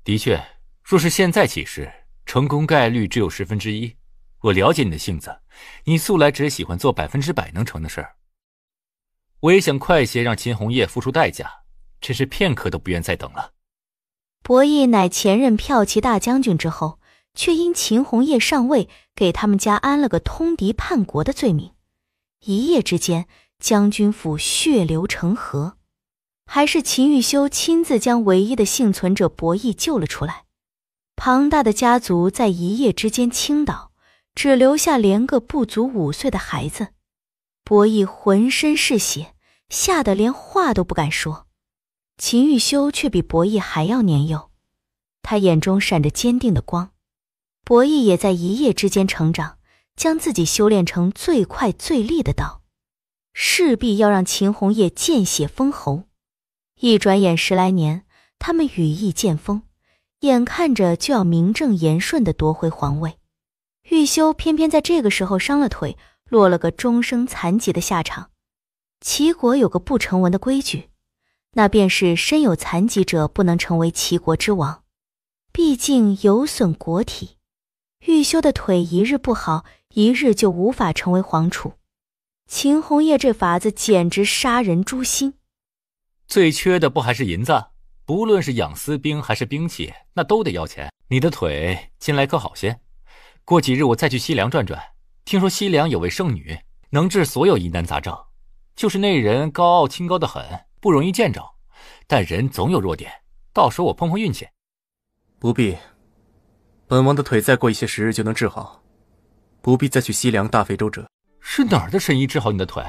的确，若是现在起事，成功概率只有1/10。我了解你的性子，你素来只喜欢做100%能成的事儿。我也想快些让秦红叶付出代价，只是片刻都不愿再等了。博弈乃前任骠骑大将军之后，却因秦红叶上位，给他们家安了个通敌叛国的罪名。一夜之间，将军府血流成河，还是秦玉修亲自将唯一的幸存者博弈救了出来。庞大的家族在一夜之间倾倒，只留下连个不足5岁的孩子。博弈浑身是血，吓得连话都不敢说。秦玉修却比博弈还要年幼，他眼中闪着坚定的光。博弈也在一夜之间成长，将自己修炼成最快最利的道，势必要让秦红叶见血封喉。一转眼10来年，他们羽翼渐丰，眼看着就要名正言顺地夺回皇位。玉修偏偏在这个时候伤了腿，落了个终生残疾的下场。齐国有个不成文的规矩，那便是身有残疾者不能成为齐国之王，毕竟有损国体。玉修的腿一日不好，一日就无法成为皇储。秦红叶这法子简直杀人诛心。最缺的不还是银子？不论是养丝兵还是兵器，那都得要钱。你的腿近来可好些？过几日我再去西凉转转，听说西凉有位圣女，能治所有疑难杂症。就是那人高傲清高的很，不容易见着，但人总有弱点，到时候我碰碰运气。不必，本王的腿再过一些时日就能治好，不必再去西凉大费周折。是哪儿的神医治好你的腿？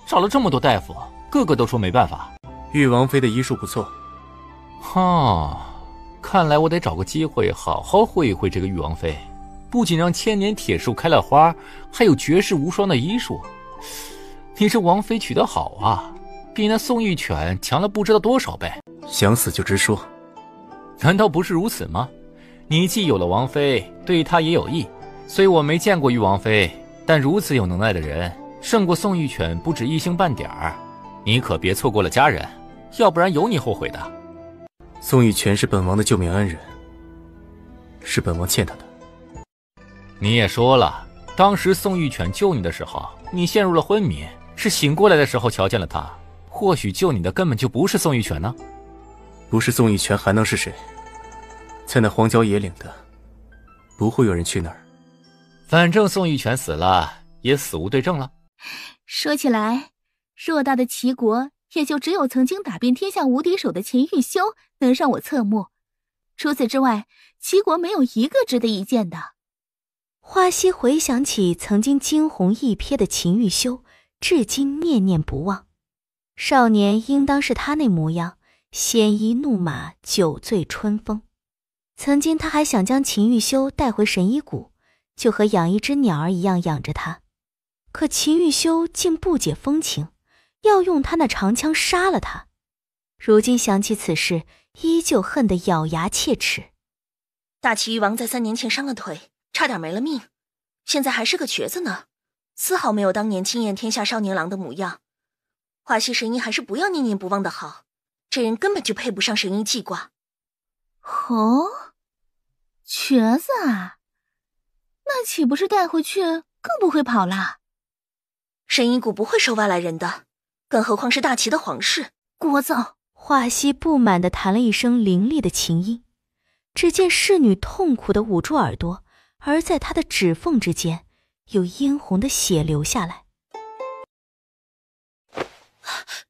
找了这么多大夫，个个都说没办法。玉王妃的医术不错。看来我得找个机会好好会一会这个玉王妃，不仅让千年铁树开了花，还有绝世无双的医术。你这王妃娶得好啊，比那宋玉犬强了不知道多少倍。想死就直说。难道不是如此吗？你既有了王妃，对她也有益。虽我没见过玉王妃，但如此有能耐的人，胜过宋玉犬不止一星半点儿。你可别错过了家人，要不然有你后悔的。宋玉泉是本王的救命恩人，是本王欠他的。你也说了，当时宋玉泉救你的时候，你陷入了昏迷，是醒过来的时候瞧见了他。或许救你的根本就不是宋玉泉呢。不是宋玉泉还能是谁？在那荒郊野岭的，不会有人去那儿。反正宋玉泉死了，也死无对证了。说起来，偌大的齐国也就只有曾经打遍天下无敌手的钱玉修能让我侧目，除此之外，齐国没有一个值得一见的。花溪回想起曾经惊鸿一瞥的秦玉修，至今念念不忘。少年应当是他那模样，鲜衣怒马，酒醉春风。曾经他还想将秦玉修带回神医谷，就和养一只鸟儿一样养着他。可秦玉修竟不解风情，要用他那长枪杀了他。如今想起此事，依旧恨得咬牙切齿。大齐誉王在3年前伤了腿，差点没了命，现在还是个瘸子呢，丝毫没有当年惊艳天下少年郎的模样。华西神医还是不要念念不忘的好，这人根本就配不上神医记挂。哦，瘸子啊，那岂不是带回去更不会跑了？神医谷不会收外来人的，更何况是大齐的皇室。聒噪！华西不满地弹了一声凌厉的琴音，只见侍女痛苦地捂住耳朵，而在她的指缝之间有殷红的血流下来。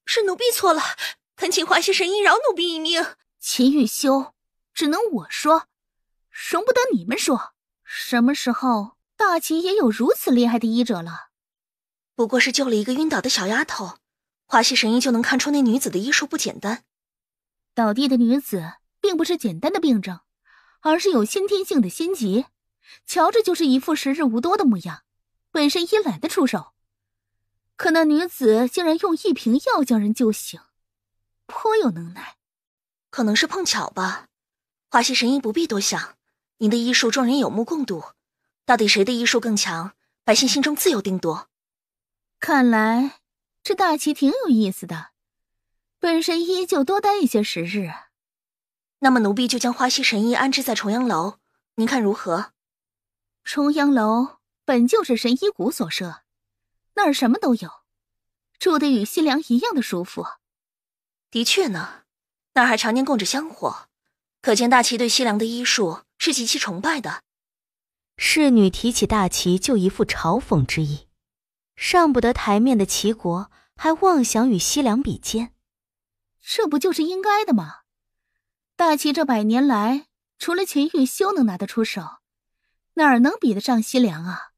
是奴婢错了，恳请华西神医饶奴婢一命。秦玉修，只能我说，容不得你们说。什么时候大齐也有如此厉害的医者了？不过是救了一个晕倒的小丫头，华西神医就能看出那女子的医术不简单。倒地的女子并不是简单的病症，而是有先天性的心疾，瞧着就是一副时日无多的模样，本身也懒得出手。可那女子竟然用一瓶药将人救醒，颇有能耐。可能是碰巧吧，华西神医不必多想，您的医术众人有目共睹，到底谁的医术更强，百姓心中自有定夺。看来这大齐挺有意思的，本神医就多待一些时日。那么奴婢就将华西神医安置在重阳楼，您看如何？重阳楼本就是神医谷所设，那儿什么都有，住得与西凉一样的舒服。的确呢，那儿还常年供着香火，可见大齐对西凉的医术是极其崇拜的。侍女提起大齐就一副嘲讽之意，上不得台面的齐国还妄想与西凉比肩，这不就是应该的吗？大齐这100年来，除了秦玉修能拿得出手，哪儿能比得上西凉啊？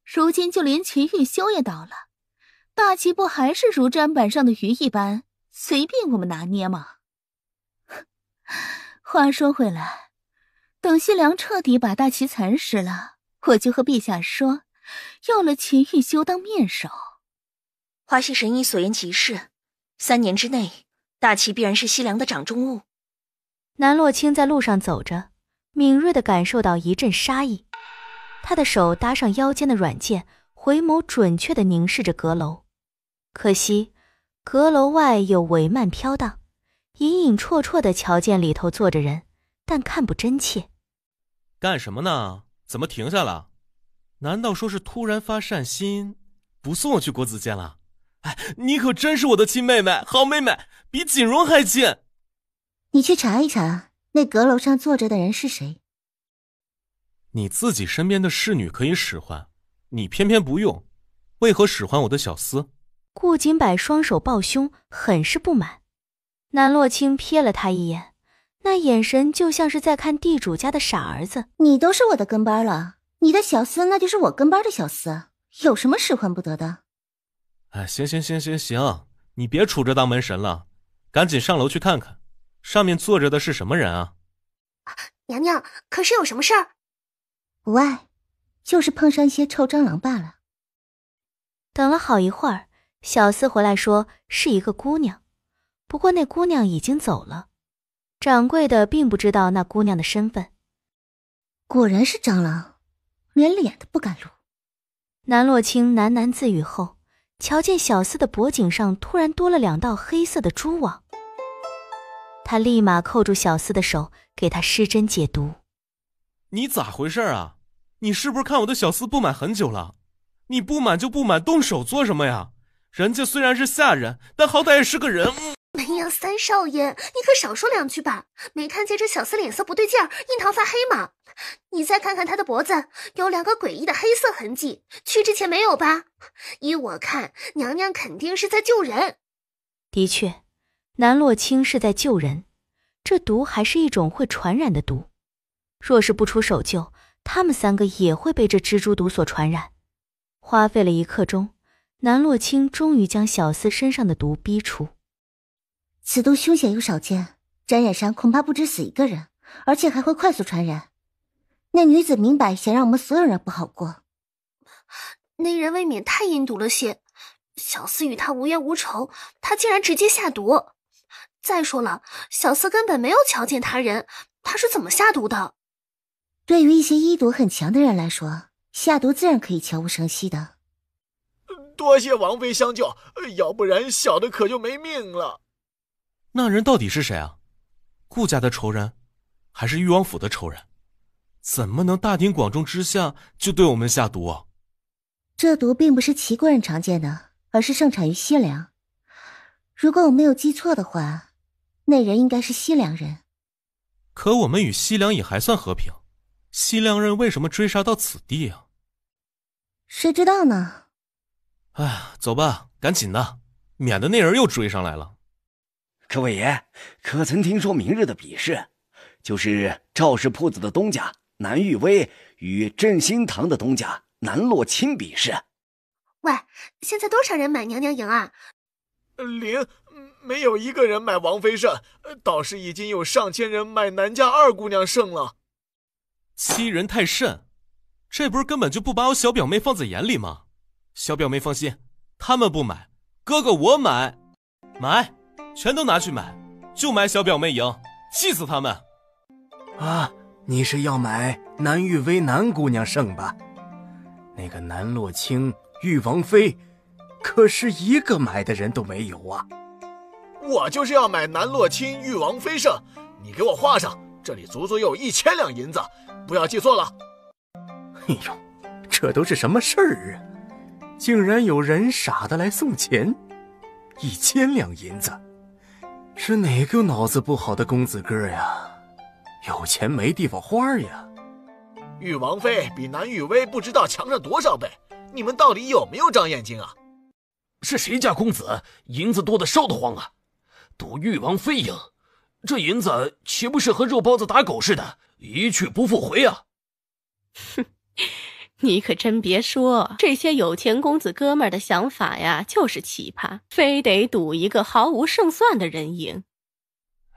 如今就连秦玉修也倒了，大齐不还是如砧板上的鱼一般，随便我们拿捏吗？话说回来，等西凉彻底把大齐蚕食了，我就和陛下说，要了秦玉修当面首。华西神医所言极是，3年之内，大齐必然是西凉的掌中物。南洛清在路上走着，敏锐地感受到一阵杀意。他的手搭上腰间的软剑，回眸准确地凝视着阁楼。可惜阁楼外有帷幔飘荡，隐隐绰绰地瞧见里头坐着人，但看不真切。干什么呢？怎么停下了？难道说是突然发善心，不送我去国子监了？哎，你可真是我的亲妹妹，好妹妹，比锦荣还亲。你去查一查，那阁楼上坐着的人是谁？你自己身边的侍女可以使唤，你偏偏不用，为何使唤我的小厮？顾锦柏双手抱胸，很是不满。南洛清瞥了他一眼，那眼神就像是在看地主家的傻儿子。你都是我的跟班了，你的小厮那就是我跟班的小厮，有什么使唤不得的？哎，行，你别杵着当门神了，赶紧上楼去看看，上面坐着的是什么人啊？娘娘，可是有什么事儿？无碍，就是碰上些臭蟑螂罢了。等了好一会儿，小厮回来说是一个姑娘，不过那姑娘已经走了，掌柜的并不知道那姑娘的身份。果然是蟑螂，连脸都不敢露。南洛清喃喃自语后，瞧见小厮的脖颈上突然多了2道黑色的蛛网，他立马扣住小厮的手，给他施针解毒。你咋回事啊？你是不是看我的小厮不满很久了？你不满就不满，动手做什么呀？人家虽然是下人，但好歹也是个人。哎呀，三少爷，你可少说两句吧！没看见这小厮脸色不对劲儿，印堂发黑吗？你再看看他的脖子，有2个诡异的黑色痕迹，去之前没有吧？依我看，娘娘肯定是在救人。的确，南洛清是在救人，这毒还是一种会传染的毒。若是不出手救，他们3个也会被这蜘蛛毒所传染。花费了1刻钟，南洛清终于将小厮身上的毒逼出。此毒凶险又少见，沾染上恐怕不止死1个人，而且还会快速传染。那女子明摆想让我们所有人不好过。那人未免太阴毒了些，小厮与他无冤无仇，他竟然直接下毒。再说了，小厮根本没有瞧见他人，他是怎么下毒的？对于一些医毒很强的人来说，下毒自然可以悄无声息的。多谢王妃相救，要不然小的可就没命了。那人到底是谁啊？顾家的仇人，还是誉王府的仇人？怎么能大庭广众之下就对我们下毒啊？这毒并不是齐国人常见的，而是盛产于西凉。如果我没有记错的话，那人应该是西凉人。可我们与西凉也还算和平，西凉人为什么追杀到此地啊？谁知道呢？哎，走吧，赶紧的，免得那人又追上来了。各位爷，可曾听说明日的比试，就是赵氏铺子的东家南玉威与振兴堂的东家南洛清比试？喂，现在多少人买娘娘赢啊？0，没有1个人买王妃胜，倒是已经有上千人买南家2姑娘胜了。欺人太甚，这不是根本就不把我小表妹放在眼里吗？小表妹放心，他们不买，哥哥我买，买，全都拿去买，就买小表妹赢，气死他们！啊，你是要买南玉威南姑娘胜吧？那个南洛清、玉王妃，可是1个买的人都没有啊！我就是要买南洛清、玉王妃胜，你给我画上，这里足足有1000两银子，不要记错了。哎呦，这都是什么事儿啊？竟然有人傻的来送钱，1000两银子，是哪个脑子不好的公子哥呀？有钱没地方花呀！玉王妃比南玉威不知道强上多少倍，你们到底有没有长眼睛啊？是谁家公子银子多得烧得慌啊？赌玉王妃赢，这银子岂不是和肉包子打狗似的，一去不复回啊？哼，你可真别说，这些有钱公子哥们儿的想法呀，就是奇葩，非得赌一个毫无胜算的人赢。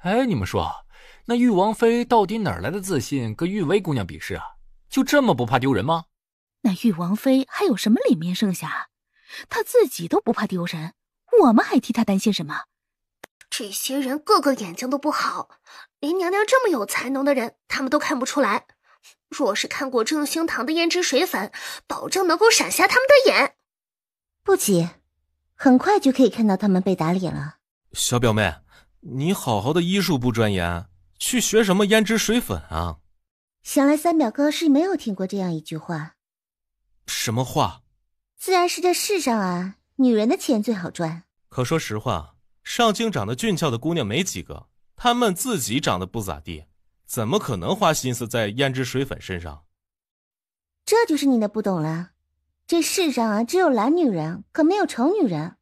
哎，你们说，那玉王妃到底哪来的自信跟玉薇姑娘比试啊？就这么不怕丢人吗？那玉王妃还有什么脸面剩下？她自己都不怕丢人，我们还替她担心什么？这些人个个眼睛都不好，连娘娘这么有才能的人他们都看不出来。若是看过正兴堂的胭脂水粉，保证能够闪瞎他们的眼。不急，很快就可以看到他们被打脸了。小表妹，你好好的医术不钻研，去学什么胭脂水粉啊？想来三表哥是没有听过这样一句话。什么话？自然是这世上啊，女人的钱最好赚。可说实话，上京长得俊俏的姑娘没几个，她们自己长得不咋地，怎么可能花心思在胭脂水粉身上？这就是你的不懂了。这世上啊，只有懒女人，可没有丑女人。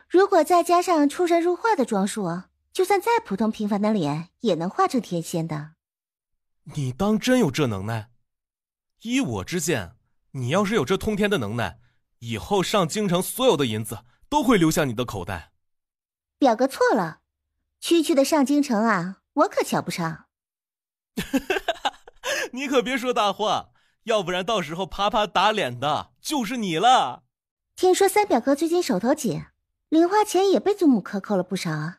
如果再加上出神入化的装束，就算再普通平凡的脸，也能化成天仙的。你当真有这能耐？依我之见，你要是有这通天的能耐，以后上京城所有的银子都会流向你的口袋。表哥错了，区区的上京城啊，我可瞧不上。你可别说大话，要不然到时候啪啪打脸的就是你了。听说三表哥最近手头紧，零花钱也被祖母克扣了不少啊。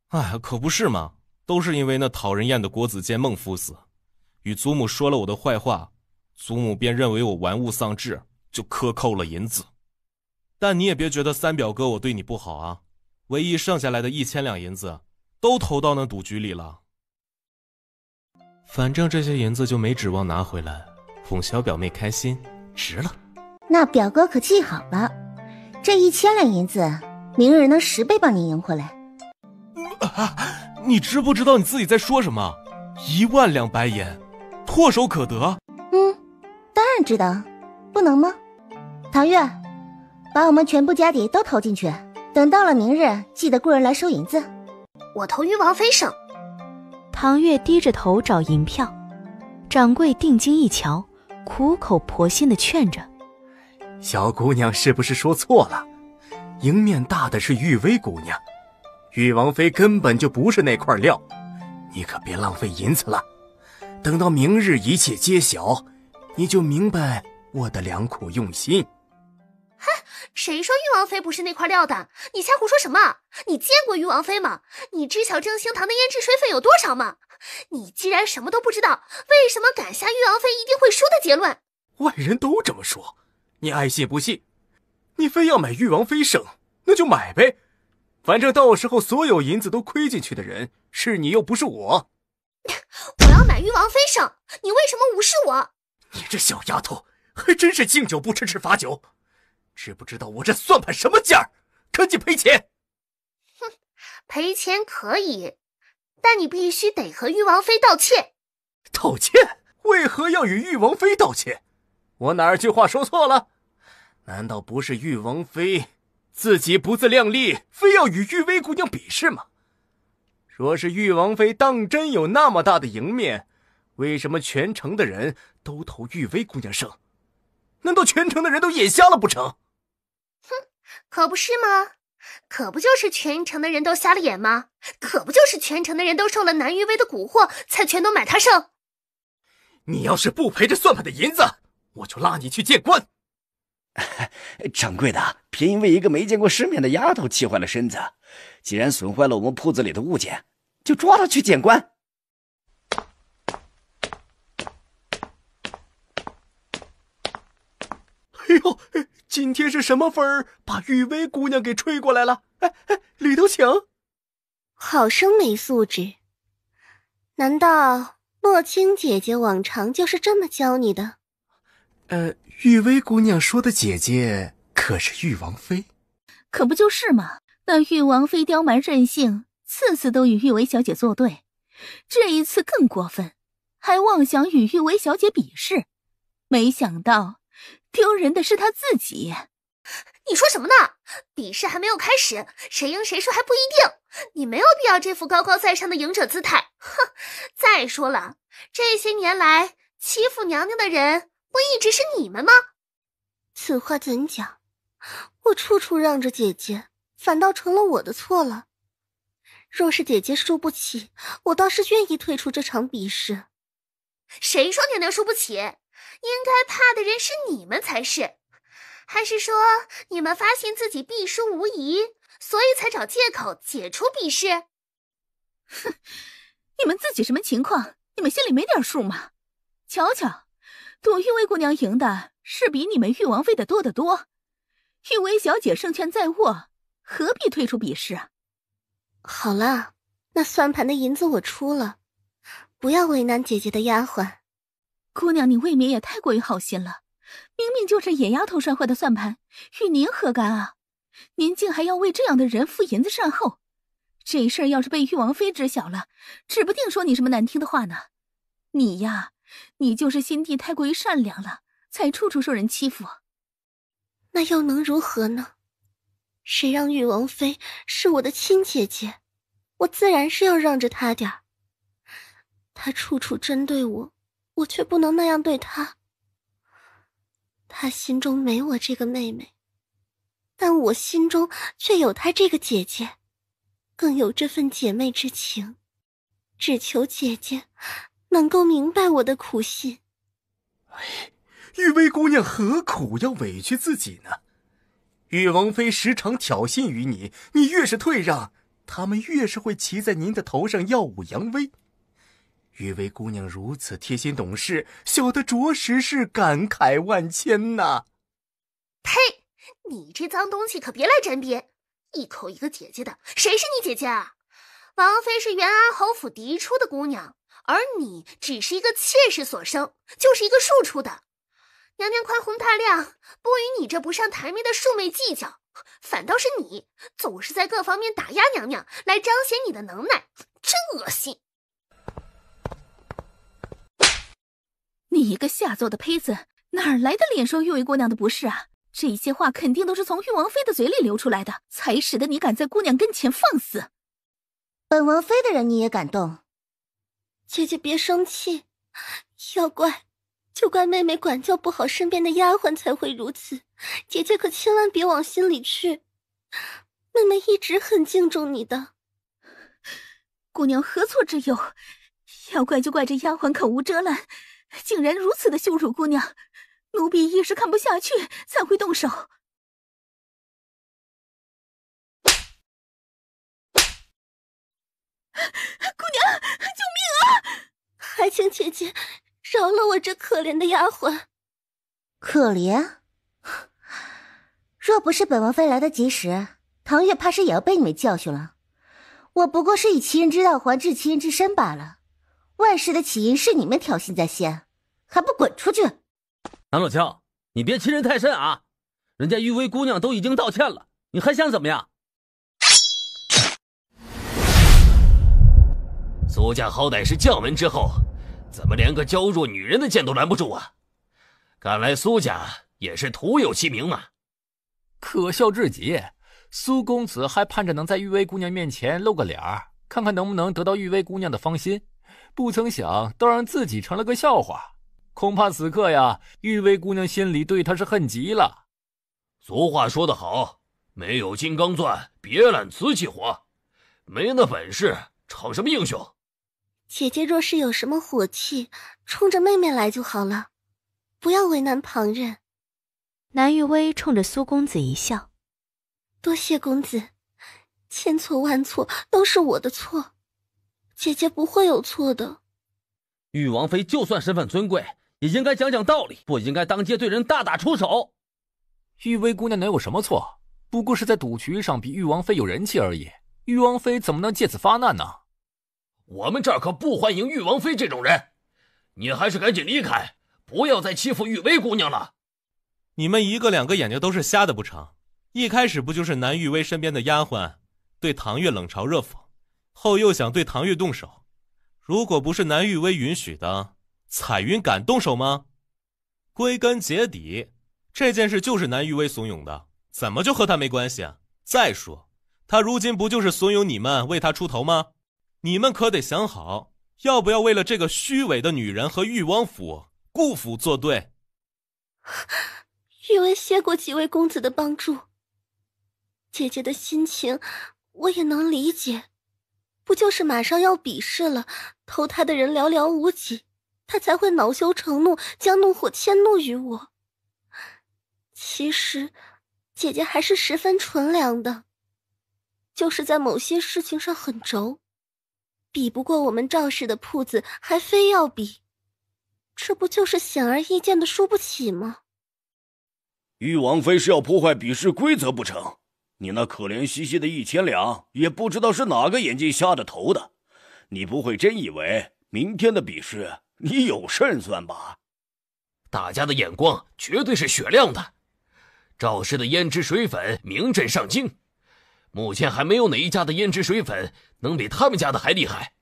哎，可不是嘛，都是因为那讨人厌的国子监孟夫子与祖母说了我的坏话，祖母便认为我玩物丧志，就克扣了银子。但你也别觉得三表哥我对你不好啊，唯一剩下来的1000两银子都投到那赌局里了。反正这些银子就没指望拿回来，哄小表妹开心，值了。那表哥可记好了，这1000两银子，明日能10倍帮你赢回来。你知不知道你自己在说什么？1万两白银，唾手可得。当然知道，不能吗？唐月，把我们全部家底都投进去，等到了明日，记得雇人来收银子。我投誉王妃省。唐月低着头找银票，掌柜定睛一瞧，苦口婆心地劝着：小姑娘是不是说错了？赢面大的是玉薇姑娘，玉王妃根本就不是那块料，你可别浪费银子了。等到明日一切揭晓，你就明白我的良苦用心。哼，谁说玉王妃不是那块料的？你瞎胡说什么？你见过玉王妃吗？你知晓正兴堂的胭脂水粉有多少吗？你既然什么都不知道，为什么敢下玉王妃一定会输的结论？外人都这么说，你爱信不信。你非要买玉王妃省，那就买呗，反正到时候所有银子都亏进去的人是你又不是我。我要买玉王妃省，你为什么无视我？你这小丫头还真是敬酒不吃吃罚酒，知不知道我这算盘什么价儿？赶紧赔钱！哼，赔钱可以，但你必须得和玉王妃道歉。道歉？为何要与玉王妃道歉？我哪句话说错了？难道不是玉王妃自己不自量力，非要与玉薇姑娘比试吗？若是玉王妃当真有那么大的赢面，为什么全城的人都投玉薇姑娘胜？难道全城的人都眼瞎了不成？哼，可不是吗？可不就是全城的人都瞎了眼吗？可不就是全城的人都受了南玉薇的蛊惑，才全都买她胜？你要是不赔这算盘的银子，我就拉你去见官。掌柜的，别因为一个没见过世面的丫头气坏了身子，既然损坏了我们铺子里的物件，就抓她去见官。哎呦，今天是什么风儿把玉薇姑娘给吹过来了？里头请。好生没素质！难道洛清姐姐往常就是这么教你的？玉薇姑娘说的姐姐可是玉王妃？可不就是嘛！那玉王妃刁蛮任性，次次都与玉薇小姐作对，这一次更过分，还妄想与玉薇小姐比试。没想到丢人的是她自己。你说什么呢？比试还没有开始，谁赢谁输还不一定。你没有必要这副高高在上的赢者姿态。哼！再说了，这些年来欺负娘娘的人不一直是你们吗？此话怎讲？我处处让着姐姐，反倒成了我的错了。若是姐姐输不起，我倒是愿意退出这场比试。谁说娘娘输不起？应该怕的人是你们才是。还是说你们发现自己必输无疑，所以才找借口解除比试？哼，你们自己什么情况？你们心里没点数吗？瞧瞧，杜玉薇姑娘赢的是比你们玉王妃的多得多。玉薇小姐胜券在握，何必退出比试啊？好了，那算盘的银子我出了，不要为难姐姐的丫鬟。姑娘，你未免也太过于好心了。明明就是野丫头摔坏的算盘，与您何干啊？您竟还要为这样的人付银子善后，这事儿要是被玉王妃知晓了，指不定说你什么难听的话呢。你呀，你就是心地太过于善良了，才处处受人欺负。那又能如何呢？谁让玉王妃是我的亲姐姐，我自然是要让着她点儿。她处处针对我，我却不能那样对她。她心中没我这个妹妹，但我心中却有她这个姐姐，更有这份姐妹之情，只求姐姐能够明白我的苦心。玉薇姑娘何苦要委屈自己呢？玉王妃时常挑衅于你，你越是退让，他们越是会骑在您的头上耀武扬威。玉薇姑娘如此贴心懂事，小的着实是感慨万千呐。呸！你这脏东西可别来沾边！一口一个姐姐的，谁是你姐姐啊？王妃是元安侯府嫡出的姑娘，而你只是一个妾室所生，就是一个庶出的。娘娘宽宏大量，不与你这不上台面的庶妹计较，反倒是你总是在各方面打压娘娘，来彰显你的能耐，真恶心。你一个下作的胚子，哪来的脸说玉薇姑娘的不是啊？这些话肯定都是从玉王妃的嘴里流出来的，才使得你敢在姑娘跟前放肆。本王妃的人你也敢动？姐姐别生气，要怪就怪妹妹管教不好身边的丫鬟才会如此，姐姐可千万别往心里去。妹妹一直很敬重你的。姑娘何错之有？要怪就怪这丫鬟口无遮拦，竟然如此的羞辱姑娘，奴婢一时看不下去才会动手。姑娘，救命啊！还请姐姐饶了我这可怜的丫鬟。可怜？若不是本王妃来得及时，唐月怕是也要被你们教训了。我不过是以其人之道还治其人之身罢了，万事的起因是你们挑衅在先，还不滚出去！南洛清，你别欺人太甚啊！人家玉薇姑娘都已经道歉了，你还想怎么样？苏家好歹是将门之后，怎么连个娇弱女人的剑都拦不住啊？看来苏家也是徒有其名嘛。可笑至极，苏公子还盼着能在玉薇姑娘面前露个脸儿，看看能不能得到玉薇姑娘的芳心，不曾想倒让自己成了个笑话。恐怕此刻呀，玉薇姑娘心里对他是恨极了。俗话说得好，没有金刚钻，别揽瓷器活。没那本事，逞什么英雄？姐姐若是有什么火气，冲着妹妹来就好了，不要为难旁人。南玉薇冲着苏公子一笑，多谢公子，千错万错都是我的错，姐姐不会有错的。玉王妃就算身份尊贵，也应该讲讲道理，不应该当街对人大打出手。玉薇姑娘能有什么错？不过是在赌局上比玉王妃有人气而已，玉王妃怎么能借此发难呢？我们这儿可不欢迎玉王妃这种人，你还是赶紧离开，不要再欺负玉薇姑娘了。你们一个两个眼睛都是瞎的不成？一开始不就是南玉薇身边的丫鬟对唐月冷嘲热讽，后又想对唐月动手，如果不是南玉薇允许的，彩云敢动手吗？归根结底，这件事就是南玉薇怂恿的，怎么就和他没关系啊？再说，他如今不就是怂恿你们为他出头吗？你们可得想好，要不要为了这个虚伪的女人和玉王府、顾府作对？玉薇谢过几位公子的帮助，姐姐的心情我也能理解，不就是马上要比试了，投她的人寥寥无几，她才会恼羞成怒，将怒火迁怒于我。其实姐姐还是十分纯良的，就是在某些事情上很轴，比不过我们赵氏的铺子，还非要比，这不就是显而易见的输不起吗？玉王妃是要破坏比试规则不成？你那可怜兮兮的1000两，也不知道是哪个眼睛瞎的投的。你不会真以为明天的比试你有胜算吧？大家的眼光绝对是雪亮的。赵氏的胭脂水粉名震上京，目前还没有哪一家的胭脂水粉能比他们家的还厉害。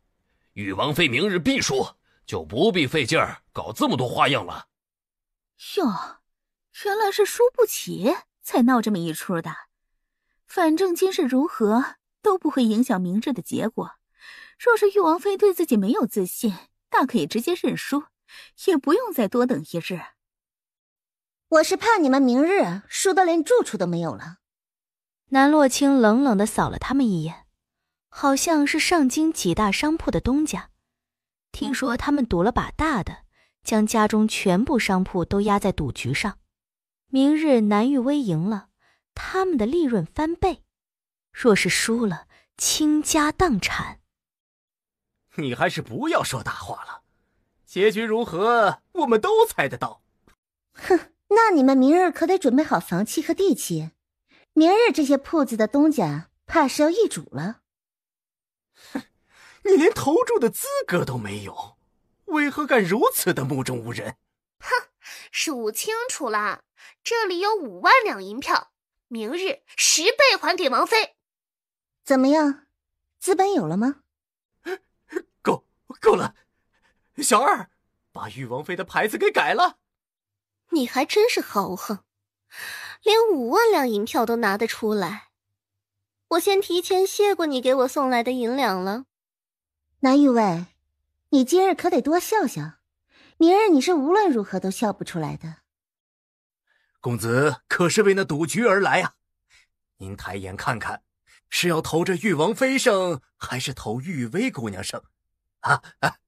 玉王妃明日必输，就不必费劲儿搞这么多花样了。哟，原来是输不起才闹这么一出的。反正今日如何都不会影响明日的结果。若是玉王妃对自己没有自信，大可以直接认输，也不用再多等一日。我是怕你们明日输到连住处都没有了。南洛清冷冷地扫了他们一眼，好像是上京几大商铺的东家。听说他们赌了把大的，将家中全部商铺都压在赌局上。明日南玉薇赢了，他们的利润翻倍；若是输了，倾家荡产。你还是不要说大话了，结局如何，我们都猜得到。哼，那你们明日可得准备好房契和地契，明日这些铺子的东家怕是要易主了。哼，你连投注的资格都没有，为何敢如此的目中无人？哼，数清楚了，这里有5万两银票，明日10倍还给王妃。怎么样，资本有了吗？够了，小二，把玉王妃的牌子给改了。你还真是豪横，连5万两银票都拿得出来。我先提前谢过你给我送来的银两了。南玉卫，你今日可得多笑笑，明日你是无论如何都笑不出来的。公子可是为那赌局而来啊？您抬眼看看，是要投着玉王妃胜，还是投玉薇姑娘胜？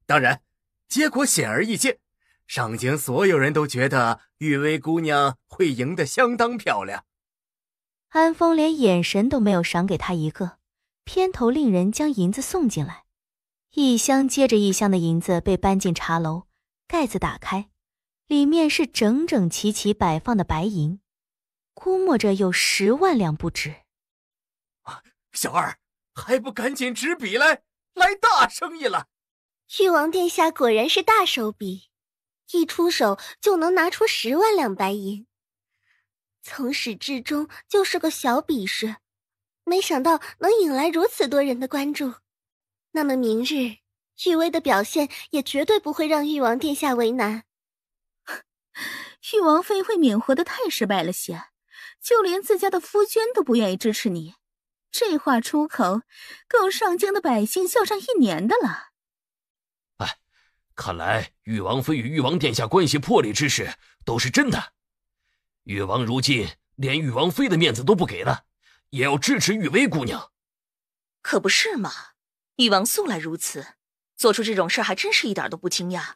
当然，结果显而易见，上京所有人都觉得玉薇姑娘会赢得相当漂亮。安峰连眼神都没有赏给他一个，偏头令人将银子送进来。一箱接着一箱的银子被搬进茶楼，盖子打开，里面是整整齐齐摆放的白银，估摸着有10万两不止。小二，还不赶紧执笔来大生意了！玉王殿下果然是大手笔，一出手就能拿出10万两白银。从始至终就是个小比试，没想到能引来如此多人的关注。那么明日玉薇的表现也绝对不会让玉王殿下为难。玉王妃会免活得太失败了些，就连自家的夫君都不愿意支持你，这话出口，够上京的百姓笑上1年的了。看来玉王妃与玉王殿下关系破裂之事都是真的。玉王如今连玉王妃的面子都不给了，也要支持玉薇姑娘。可不是嘛，玉王素来如此，做出这种事还真是一点都不惊讶。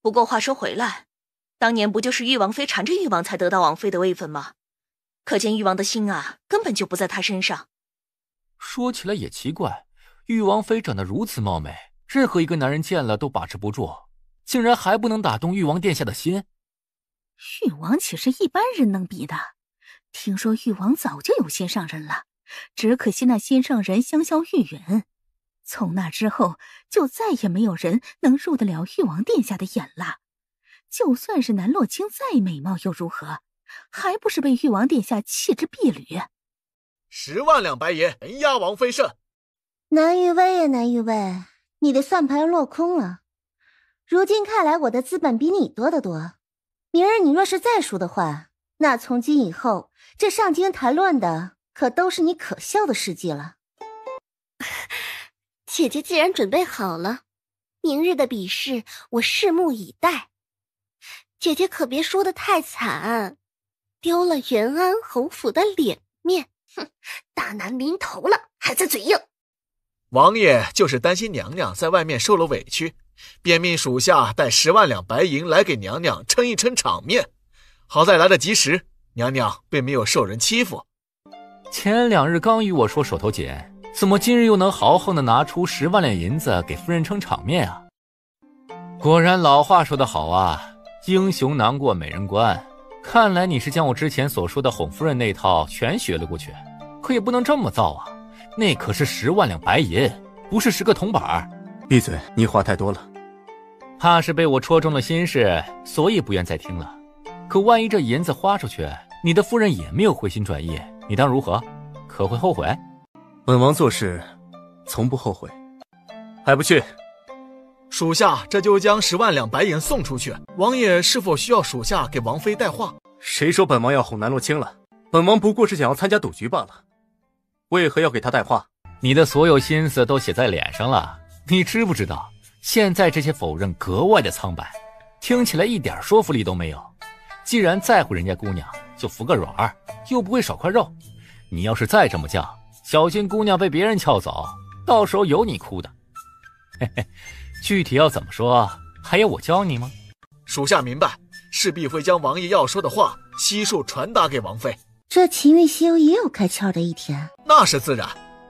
不过话说回来，当年不就是玉王妃缠着玉王才得到王妃的位分吗？可见玉王的心根本就不在他身上。说起来也奇怪，玉王妃长得如此貌美，任何一个男人见了都把持不住，竟然还不能打动玉王殿下的心。玉王岂是一般人能比的？听说玉王早就有心上人了，只可惜那心上人香消玉殒。从那之后，就再也没有人能入得了玉王殿下的眼了。就算是南洛卿再美貌又如何，还不是被玉王殿下弃之敝履？10万两白银，全押王妃胜。南玉薇呀，南玉薇，你的算盘落空了。如今看来，我的资本比你多得多。明日你若是再输的话，那从今以后，这上京谈论的可都是你可笑的事迹了。姐姐既然准备好了，明日的比试我拭目以待。姐姐可别输得太惨，丢了元安侯府的脸面。大难临头了，还在嘴硬。王爷就是担心娘娘在外面受了委屈，便命属下带10万两白银来给娘娘撑一撑场面。好在来得及时，娘娘并没有受人欺负。前2日刚与我说手头紧，怎么今日又能豪横地拿出10万两银子给夫人撑场面啊？果然老话说得好啊，英雄难过美人关。看来你是将我之前所说的哄夫人那套全学了过去，可也不能这么造啊，那可是10万两白银，不是10个铜板。闭嘴，你话太多了。怕是被我戳中了心事，所以不愿再听了。可万一这银子花出去，你的夫人也没有回心转意，你当如何？可会后悔？本王做事从不后悔。还不去？属下这就将10万两白银送出去。王爷是否需要属下给王妃带话？谁说本王要哄南洛卿了？本王不过是想要参加赌局罢了。为何要给他带话？你的所有心思都写在脸上了，你知不知道现在这些否认格外的苍白，听起来一点说服力都没有。既然在乎人家姑娘，就服个软儿，又不会少块肉。你要是再这么犟，小心姑娘被别人撬走，到时候有你哭的。嘿嘿，具体要怎么说，还要我教你吗？属下明白，势必会将王爷要说的话悉数传达给王妃。这秦玉修也有开窍的一天。那是自然，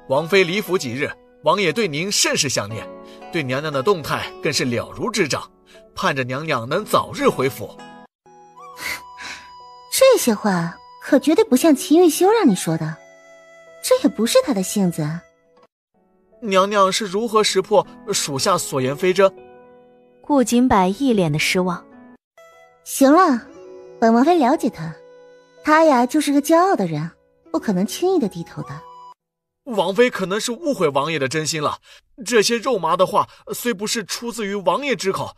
王妃离府几日，王爷对您甚是想念，对娘娘的动态更是了如指掌，盼着娘娘能早日回府。这些话可绝对不像秦玉修让你说的，这也不是他的性子。娘娘是如何识破属下所言非真？顾景柏一脸的失望。行了，本王妃了解他，他呀就是个骄傲的人，不可能轻易的低头的。王妃可能是误会王爷的真心了，这些肉麻的话虽不是出自于王爷之口，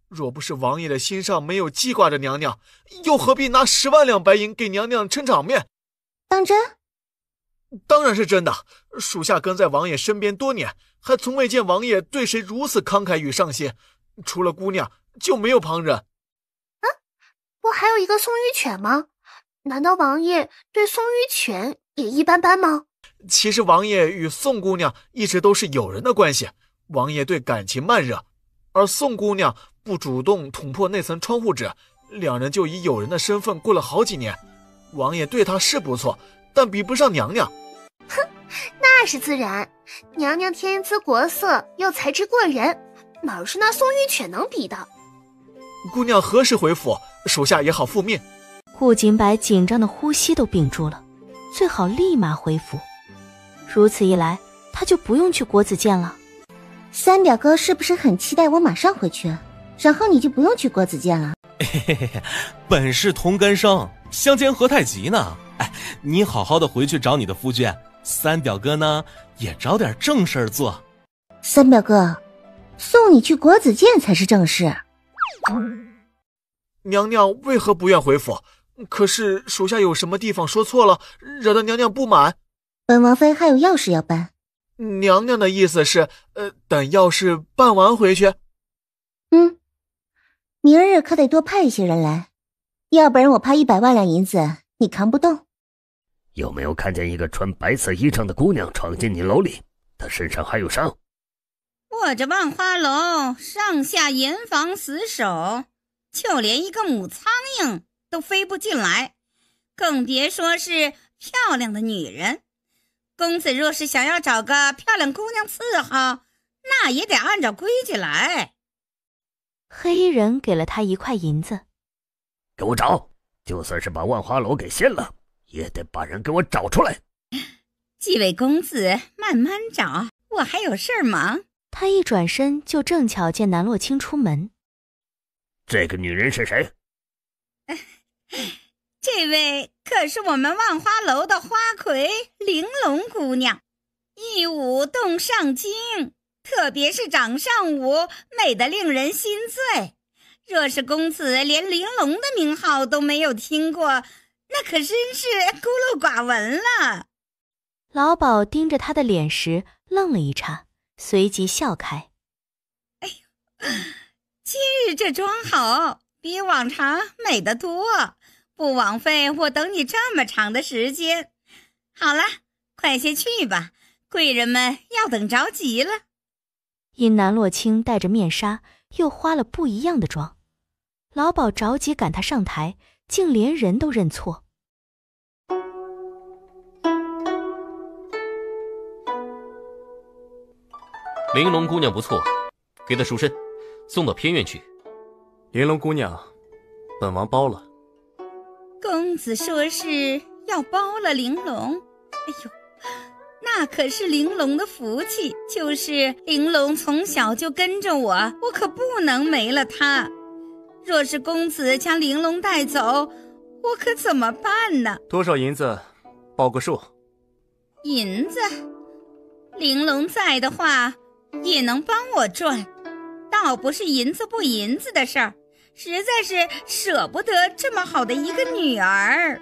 若不是王爷的心上没有记挂着娘娘，又何必拿10万两白银给娘娘撑场面？当真？当然是真的，属下跟在王爷身边多年，还从未见王爷对谁如此慷慨与上心，除了姑娘就没有旁人。不还有一个宋玉犬吗？难道王爷对宋玉犬也一般般吗？其实王爷与宋姑娘一直都是友人的关系，王爷对感情慢热，而宋姑娘不主动捅破那层窗户纸，两人就以友人的身份过了好几年。王爷对她是不错，但比不上娘娘。哼，那是自然，娘娘天姿国色又才智过人，哪是那宋玉犬能比的？姑娘何时回府，属下也好复命。顾景柏紧张的呼吸都屏住了，最好立马回府。如此一来，他就不用去国子监了。三表哥是不是很期待我马上回去，然后你就不用去国子监了？本是同根生，相煎何太急呢？你好好的回去找你的夫君，三表哥呢也找点正事儿做。三表哥，送你去国子监才是正事。娘娘为何不愿回府？可是属下有什么地方说错了，惹得娘娘不满？本王妃还有要事要办。娘娘的意思是，等要事办完回去。明日可得多派一些人来，要不然我怕100万两银子你扛不动。有没有看见一个穿白色衣裳的姑娘闯进你楼里？她身上还有伤。我这万花楼上下严防死守，就连一个母苍蝇都飞不进来，更别说是漂亮的女人。公子若是想要找个漂亮姑娘伺候，那也得按照规矩来。黑衣人给了他1块银子。给我找，就算是把万花楼给掀了，也得把人给我找出来。几位公子慢慢找，我还有事儿忙。他一转身就正巧见南洛清出门。这个女人是谁？这位可是我们万花楼的花魁玲珑姑娘，一舞动上京，特别是掌上舞美得令人心醉。若是公子连玲珑的名号都没有听过，那可真是孤陋寡闻了。老鸨盯着他的脸时愣了一刹，随即笑开。哎呦，今日这妆好，比往常美得多，不枉费我等你这么长的时间。好了，快些去吧，贵人们要等着急了。因南洛清戴着面纱，又花了不一样的妆，老鸨着急赶他上台，竟连人都认错。玲珑姑娘不错，给她赎身，送到偏院去。玲珑姑娘，本王包了。公子说是要包了玲珑，哎呦，那可是玲珑的福气，就是玲珑从小就跟着我，我可不能没了她。若是公子将玲珑带走，我可怎么办呢？多少银子？报个数。银子？玲珑在的话，也能帮我赚，倒不是银子不银子的事儿，实在是舍不得这么好的一个女儿。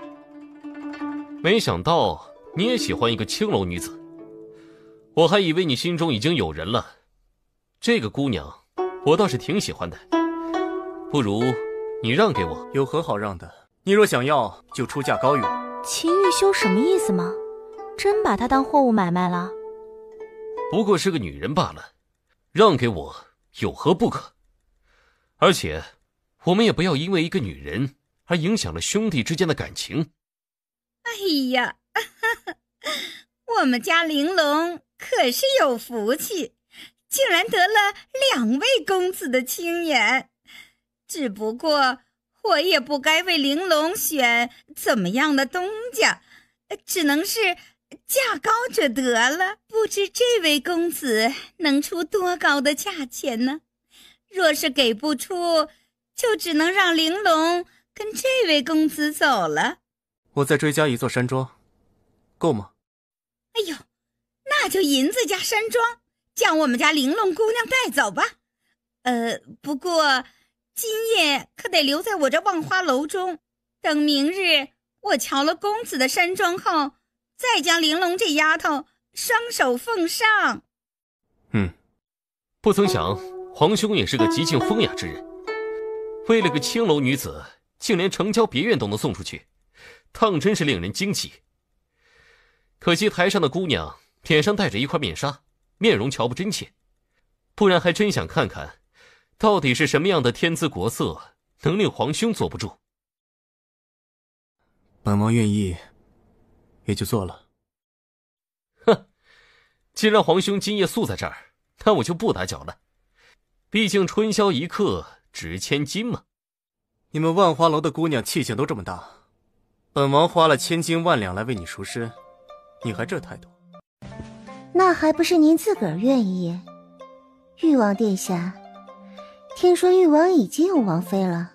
没想到你也喜欢一个青楼女子，我还以为你心中已经有人了。这个姑娘我倒是挺喜欢的，不如你让给我。有何好让的？你若想要，就出价高于我。秦玉修什么意思吗？真把她当货物买卖了？不过是个女人罢了，让给我有何不可？而且我们也不要因为一个女人而影响了兄弟之间的感情。哎呀，我们家玲珑可是有福气，竟然得了2位公子的青眼。只不过我也不该为玲珑选怎么样的东家，只能是价高者得了，不知这位公子能出多高的价钱呢？若是给不出，就只能让玲珑跟这位公子走了。我再追加一座山庄，够吗？哎呦，那就银子加山庄，将我们家玲珑姑娘带走吧。不过今夜可得留在我这望花楼中，等明日我瞧了公子的山庄后，再将玲珑这丫头双手奉上。不曾想皇兄也是个极尽风雅之人，为了个青楼女子，竟连成交别院都能送出去，当真是令人惊奇。可惜台上的姑娘脸上戴着一块面纱，面容瞧不真切，不然还真想看看到底是什么样的天姿国色能令皇兄坐不住。本王愿意也就做了。哼，既然皇兄今夜宿在这儿，那我就不打搅了，毕竟春宵一刻值千金嘛。你们万花楼的姑娘气性都这么大，本王花了千金万两来为你赎身，你还这态度？那还不是您自个儿愿意？誉王殿下，听说誉王已经有王妃了，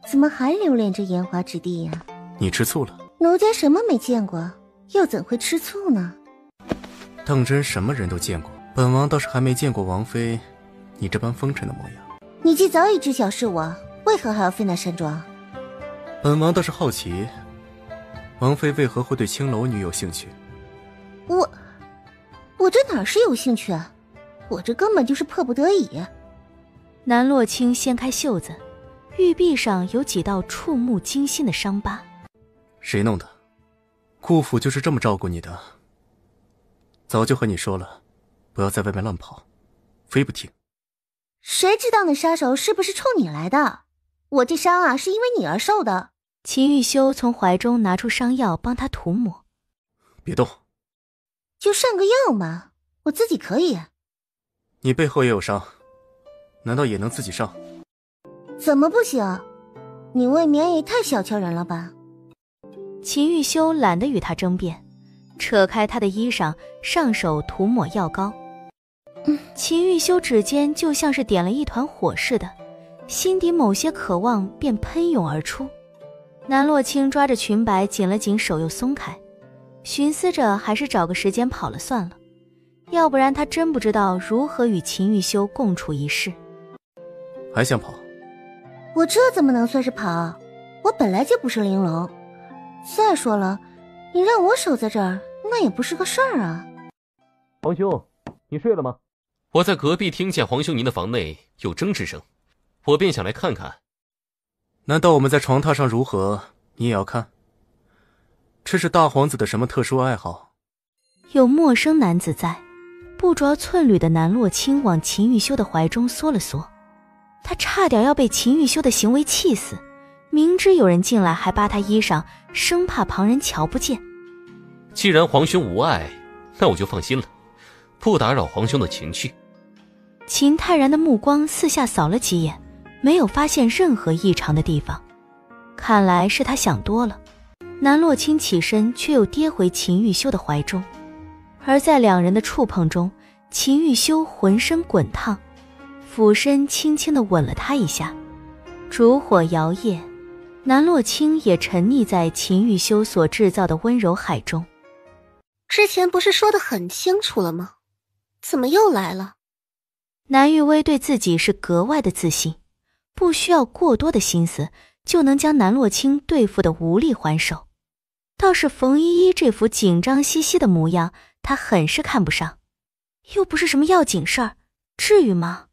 怎么还留恋着烟花之地呀？你吃醋了？奴家什么没见过，又怎会吃醋呢？当真什么人都见过，本王倒是还没见过王妃你这般风尘的模样。你既早已知晓是我，为何还要飞那山庄？本王倒是好奇，王妃为何会对青楼女有兴趣？我这哪是有兴趣啊？我这根本就是迫不得已。南洛清掀开袖子，玉臂上有几道触目惊心的伤疤。谁弄的？顾府就是这么照顾你的。早就和你说了，不要在外面乱跑，非不听。谁知道那杀手是不是冲你来的？我这伤啊，是因为你而受的。秦玉修从怀中拿出伤药帮他涂抹。别动。就上个药嘛，我自己可以。你背后也有伤，难道也能自己上？怎么不行？你未免也太小瞧人了吧。秦玉修懒得与他争辩，扯开他的衣裳，上手涂抹药膏。秦玉修指尖就像是点了一团火似的，心底某些渴望便喷涌而出。南洛清抓着裙摆紧了紧，手又松开，寻思着还是找个时间跑了算了，要不然他真不知道如何与秦玉修共处一室。还想跑？我这怎么能算是跑？我本来就不是玲珑。再说了，你让我守在这儿，那也不是个事儿啊。皇兄，你睡了吗？我在隔壁听见皇兄您的房内有争执声，我便想来看看。难道我们在床榻上如何，你也要看？这是大皇子的什么特殊爱好？有陌生男子在，不着寸缕的南洛清往秦玉修的怀中缩了缩，他差点要被秦玉修的行为气死，明知有人进来还扒他衣裳，生怕旁人瞧不见。既然皇兄无碍，那我就放心了，不打扰皇兄的情绪。秦泰然的目光四下扫了几眼，没有发现任何异常的地方，看来是他想多了。南洛清起身，却又跌回秦玉修的怀中，而在两人的触碰中，秦玉修浑身滚烫，俯身轻轻地吻了他一下。烛火摇曳，南洛清也沉溺在秦玉修所制造的温柔海中。之前不是说得很清楚了吗？怎么又来了？南玉薇对自己是格外的自信，不需要过多的心思就能将南洛清对付得无力还手。倒是冯依依这副紧张兮兮的模样，她很是看不上。又不是什么要紧事儿，至于吗？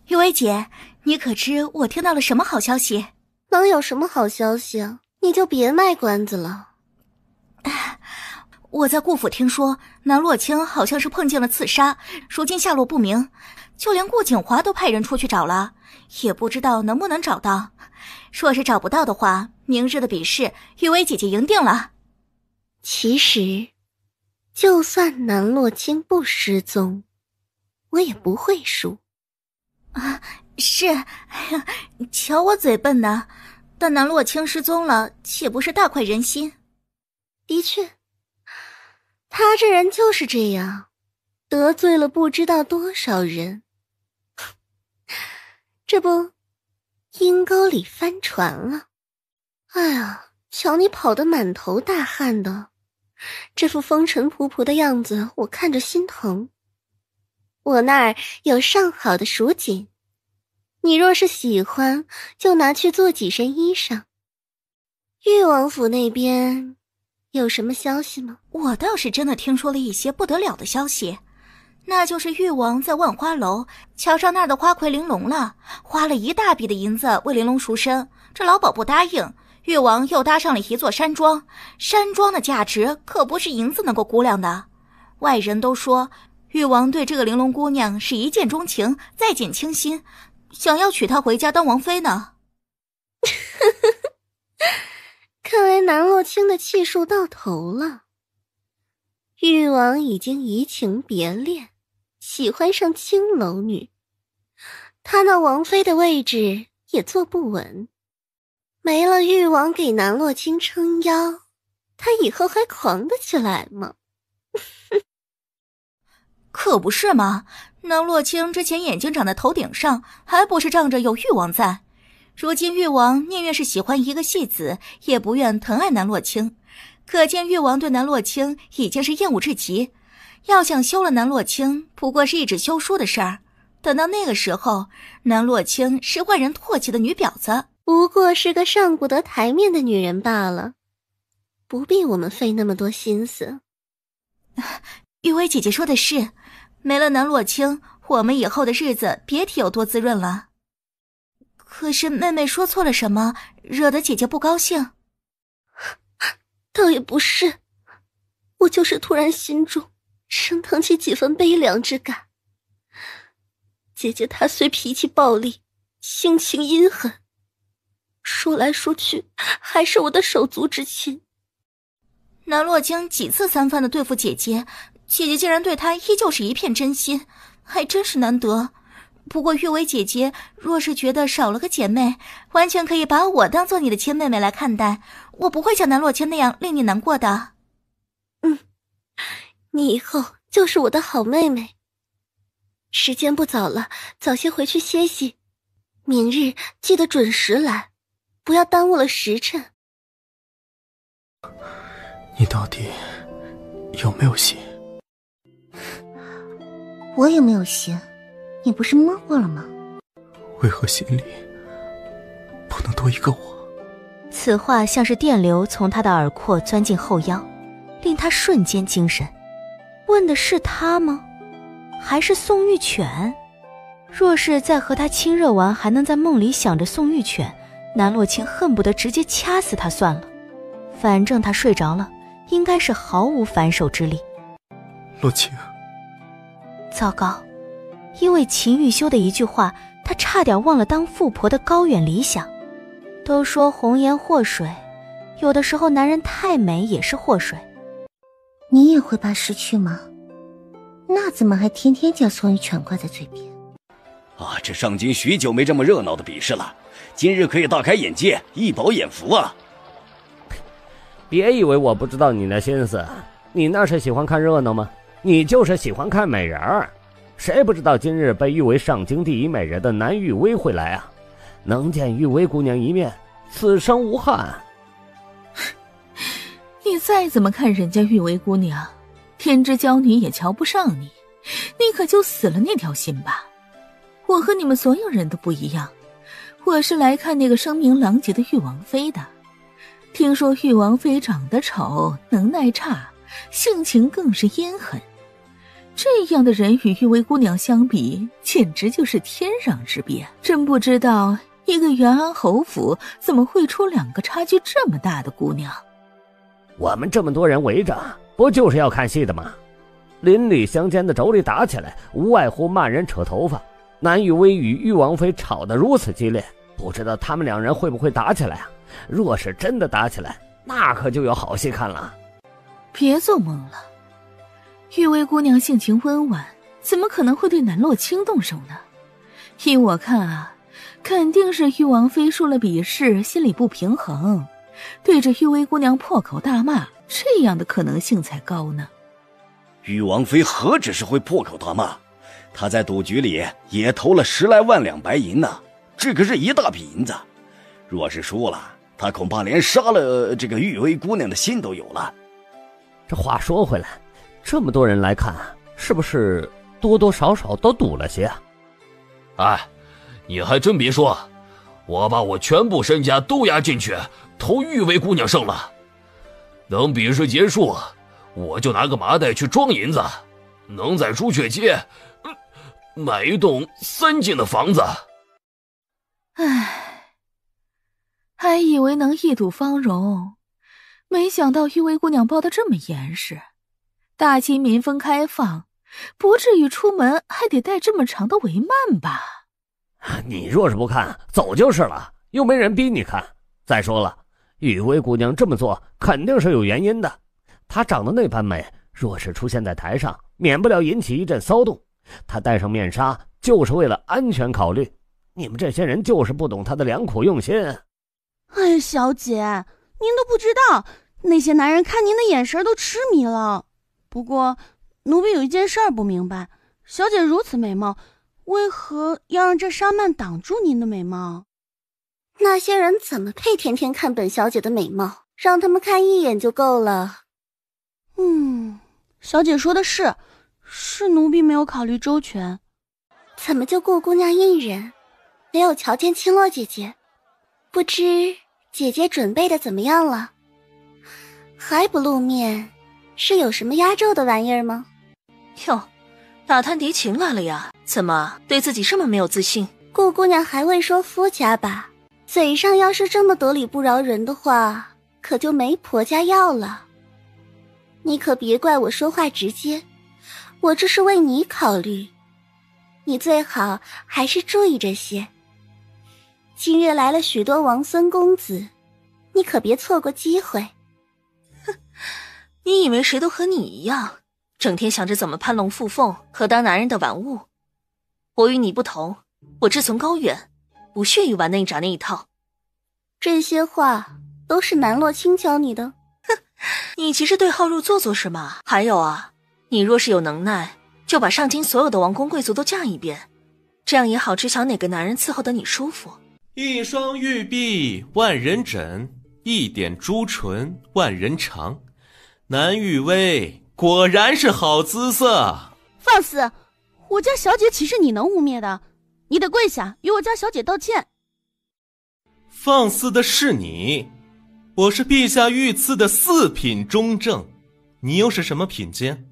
玉薇姐，你可知我听到了什么好消息？能有什么好消息啊？你就别卖关子了。我在顾府听说南洛清好像是碰见了刺杀，如今下落不明，就连顾景华都派人出去找了，也不知道能不能找到。若是找不到的话，明日的比试玉薇姐姐赢定了。其实就算南洛清不失踪，我也不会输。是，瞧我嘴笨呢，但南洛清失踪了，岂不是大快人心？的确，他这人就是这样，得罪了不知道多少人。这不，阴沟里翻船了。哎呀，瞧你跑得满头大汗的，这副风尘仆仆的样子，我看着心疼。我那儿有上好的蜀锦，你若是喜欢，就拿去做几身衣裳。誉王府那边有什么消息吗？我倒是真的听说了一些不得了的消息，那就是誉王在万花楼瞧上那儿的花魁玲珑了，花了一大笔的银子为玲珑赎身，这老鸨不答应，誉王又搭上了一座山庄，山庄的价值可不是银子能够估量的。外人都说誉王对这个玲珑姑娘是一见钟情，再见倾心，想要娶她回家当王妃呢。看来南洛卿的气数到头了，誉王已经移情别恋，喜欢上青楼女，他那王妃的位置也坐不稳，没了誉王给南洛卿撑腰，他以后还狂得起来吗？可不是嘛，南洛卿之前眼睛长在头顶上，还不是仗着有誉王在。如今誉王宁愿是喜欢一个戏子，也不愿疼爱南洛卿，可见誉王对南洛卿已经是厌恶至极。要想休了南洛卿，不过是一纸休书的事儿。等到那个时候，南洛卿是万人唾弃的女婊子，不过是个上不得台面的女人罢了，不必我们费那么多心思。玉薇姐姐说的是，没了南洛卿，我们以后的日子别提有多滋润了。可是妹妹说错了什么，惹得姐姐不高兴？倒也不是，我就是突然心中升腾起几分悲凉之感。姐姐她虽脾气暴戾，性情阴狠，说来说去还是我的手足之亲。南洛卿几次三番的对付姐姐，姐姐竟然对她依旧是一片真心，还真是难得。不过玉薇姐姐若是觉得少了个姐妹，完全可以把我当做你的亲妹妹来看待，我不会像南洛卿那样令你难过的。你以后就是我的好妹妹。时间不早了，早些回去歇息，明日记得准时来，不要耽误了时辰。你到底有没有心？我有没有心？你不是摸过了吗？为何心里不能多一个我？此话像是电流从他的耳廓钻进后腰，令他瞬间精神。问的是他吗？还是宋玉犬？若是再和他亲热完还能在梦里想着宋玉犬，南洛卿恨不得直接掐死他算了。反正他睡着了，应该是毫无反手之力。洛卿，糟糕，因为秦玉修的一句话，他差点忘了当富婆的高远理想。都说红颜祸水，有的时候男人太美也是祸水。你也会怕失去吗？那怎么还天天将宋玉犬挂在嘴边？啊，这上京许久没这么热闹的比试了，今日可以大开眼界，一饱眼福啊！别以为我不知道你的心思，你那是喜欢看热闹吗？你就是喜欢看美人儿。谁不知道今日被誉为上京第一美人的南玉薇会来啊？能见誉薇姑娘一面，此生无憾。你再怎么看人家誉薇姑娘，天之娇女也瞧不上你，你可就死了那条心吧。我和你们所有人都不一样，我是来看那个声名狼藉的誉王妃的。听说誉王妃长得丑，能耐差，性情更是阴狠。这样的人与誉薇姑娘相比，简直就是天壤之别。真不知道一个元安侯府怎么会出两个差距这么大的姑娘。我们这么多人围着，不就是要看戏的吗？邻里乡间的妯娌打起来，无外乎骂人扯头发。南玉薇与誉王妃吵得如此激烈，不知道他们两人会不会打起来啊？若是真的打起来，那可就有好戏看了。别做梦了，誉薇姑娘性情温婉，怎么可能会对南洛卿动手呢？依我看啊，肯定是誉王妃输了比试，心里不平衡，对着誉薇姑娘破口大骂，这样的可能性才高呢。玉王妃何止是会破口大骂，她在赌局里也投了10来万两白银呢，这可是一大笔银子。若是输了，她恐怕连杀了这个玉薇姑娘的心都有了。这话说回来，这么多人来看，是不是多多少少都赌了些啊？哎，你还真别说，我把我全部身家都押进去，投玉薇姑娘胜了。等比试结束，我就拿个麻袋去装银子，能在朱雀街买一栋3进的房子。唉，还以为能一睹芳容，没想到玉薇姑娘包得这么严实。大清民风开放，不至于出门还得带这么长的帷幔吧？你若是不看，走就是了，又没人逼你看。再说了，玉薇姑娘这么做肯定是有原因的。她长得那般美，若是出现在台上，免不了引起一阵骚动。她戴上面纱就是为了安全考虑。你们这些人就是不懂她的良苦用心。哎，小姐，您都不知道，那些男人看您的眼神都痴迷了。不过奴婢有一件事儿不明白，小姐如此美貌，为何要让这纱幔挡住您的美貌？那些人怎么配天天看本小姐的美貌？让他们看一眼就够了。小姐说的是奴婢没有考虑周全。怎么就顾姑娘一人，没有瞧见青洛姐姐？不知姐姐准备的怎么样了？还不露面，是有什么压轴的玩意儿吗？哟，打探敌情来了呀？怎么对自己这么没有自信？顾姑娘还会说夫家吧？嘴上要是这么得理不饶人的话，可就没婆家要了。你可别怪我说话直接，我这是为你考虑。你最好还是注意这些。今日来了许多王孙公子，你可别错过机会。哼，你以为谁都和你一样，整天想着怎么攀龙附凤和当男人的玩物？我与你不同，我志存高远，不屑于玩那一闸那一套。这些话都是南洛卿教你的？哼，你急着对号入座做什么？还有啊，你若是有能耐，就把上京所有的王公贵族都嫁一遍，这样也好知晓哪个男人伺候得你舒服。一双玉臂万人枕，一点朱唇万人尝。南玉薇果然是好姿色。放肆！我家小姐岂是你能污蔑的？你得跪下与我家小姐道歉。放肆的是你，我是陛下御赐的4品中正，你又是什么品阶？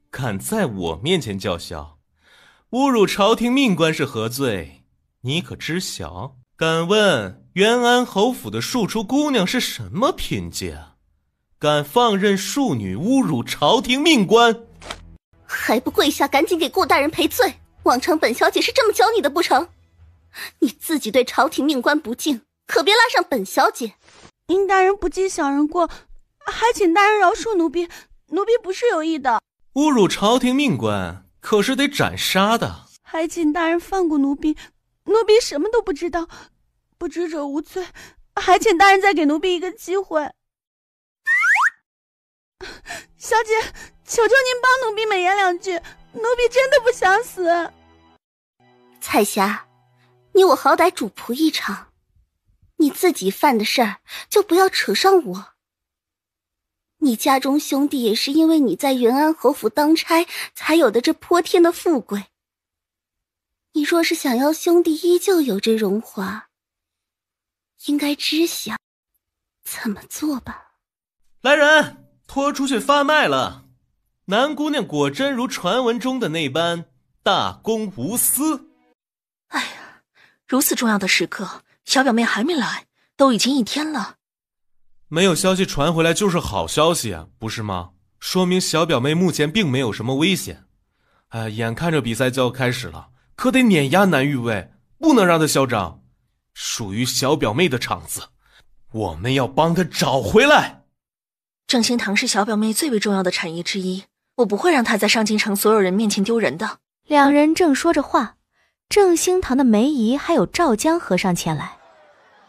敢在我面前叫嚣，侮辱朝廷命官是何罪？你可知晓？敢问元安侯府的庶出姑娘是什么品阶？敢放任庶女侮辱朝廷命官？还不跪下，赶紧给顾大人赔罪！妄称本小姐是这么教你的不成？你自己对朝廷命官不敬，可别拉上本小姐。殷大人不计小人过，还请大人饶恕奴婢，奴婢不是有意的。侮辱朝廷命官可是得斩杀的。还请大人放过奴婢，奴婢什么都不知道，不知者无罪，还请大人再给奴婢一个机会。小姐，求求您帮奴婢美言2句，奴婢真的不想死。彩霞，你我好歹主仆一场，你自己犯的事儿就不要扯上我。你家中兄弟也是因为你在元安侯府当差才有的这泼天的富贵。你若是想要兄弟依旧有这荣华，应该知晓怎么做吧。来人，拖出去发卖了。南姑娘果真如传闻中的那般大公无私。哎呀，如此重要的时刻，小表妹还没来，都已经1天了。没有消息传回来就是好消息啊，不是吗？说明小表妹目前并没有什么危险。眼看着比赛就要开始了，可得碾压南玉薇，不能让她嚣张。属于小表妹的场子，我们要帮她找回来。正兴堂是小表妹最为重要的产业之一，我不会让她在上京城所有人面前丢人的。2人正说着话，正兴堂的梅姨还有赵江和尚前来，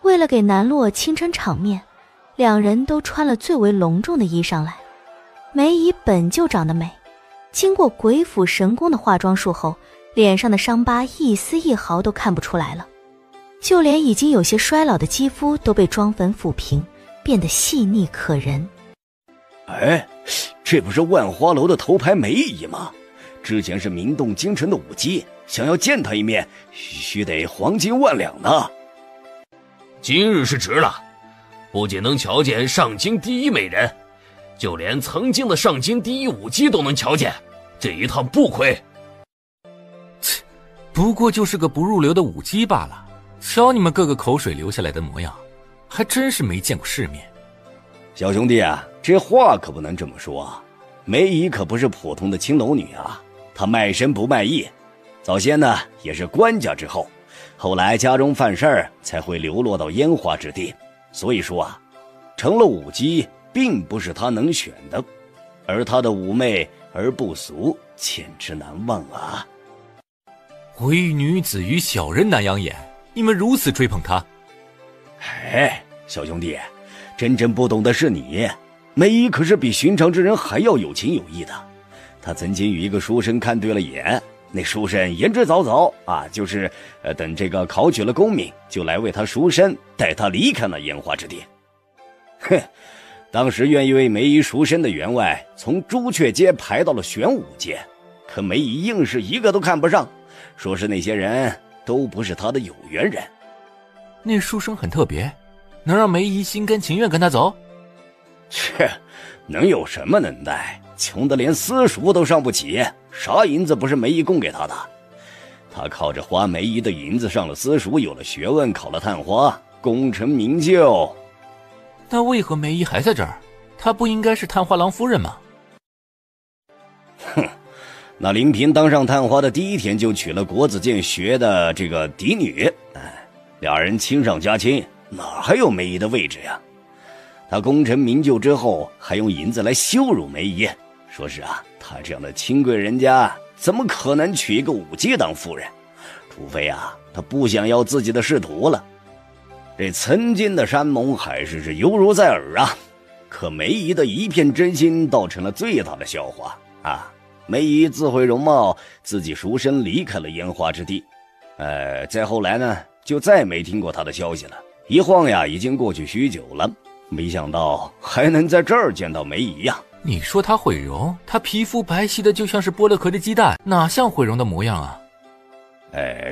为了给南洛清撑场面，2人都穿了最为隆重的衣裳来。梅姨本就长得美，经过鬼斧神工的化妆术后，脸上的伤疤一丝一毫都看不出来了，就连已经有些衰老的肌肤都被妆粉抚平，变得细腻可人。哎，这不是万花楼的头牌梅姨吗？之前是名动京城的舞姬，想要见她一面，须得黄金万两呢。今日是值了，不仅能瞧见上京第一美人，就连曾经的上京第一舞姬都能瞧见，这一趟不亏。切，不过就是个不入流的舞姬罢了，瞧你们各个口水流下来的模样，还真是没见过世面。小兄弟啊，这话可不能这么说啊！梅姨可不是普通的青楼女啊，她卖身不卖艺，早先呢也是官家之后，后来家中犯事儿才会流落到烟花之地。所以说啊，成了舞姬并不是她能选的，而她的妩媚而不俗，简直难忘啊！唯女子与小人难养眼，你们如此吹捧她？哎，小兄弟，真正不懂的是你。梅姨可是比寻常之人还要有情有义的。她曾经与一个书生看对了眼，那书生言之凿凿啊，就是等这个考取了功名，就来为他赎身，带他离开了烟花之地。哼，当时愿意为梅姨赎身的员外，从朱雀街排到了玄武街，可梅姨硬是一个都看不上，说是那些人都不是他的有缘人。那书生很特别，能让梅姨心甘情愿跟他走？切，能有什么能耐？穷得连私塾都上不起，啥银子不是梅姨供给他的？他靠着花梅姨的银子上了私塾，有了学问，考了探花，功成名就。那为何梅姨还在这儿？她不应该是探花郎夫人吗？哼，那林平当上探花的第一天就娶了国子监学的这个嫡女，俩人亲上加亲，哪还有梅姨的位置呀？他功成名就之后，还用银子来羞辱梅姨，说是啊，他这样的清贵人家怎么可能娶一个舞姬当夫人？除非啊，他不想要自己的仕途了。这曾经的山盟海誓是犹如在耳啊，可梅姨的一片真心倒成了最大的笑话啊！梅姨自毁容貌，自己赎身离开了烟花之地。再后来呢，就再没听过她的消息了。一晃呀，已经过去许久了。没想到还能在这儿见到梅姨呀！你说她毁容，她皮肤白皙的就像是剥了壳的鸡蛋，哪像毁容的模样啊？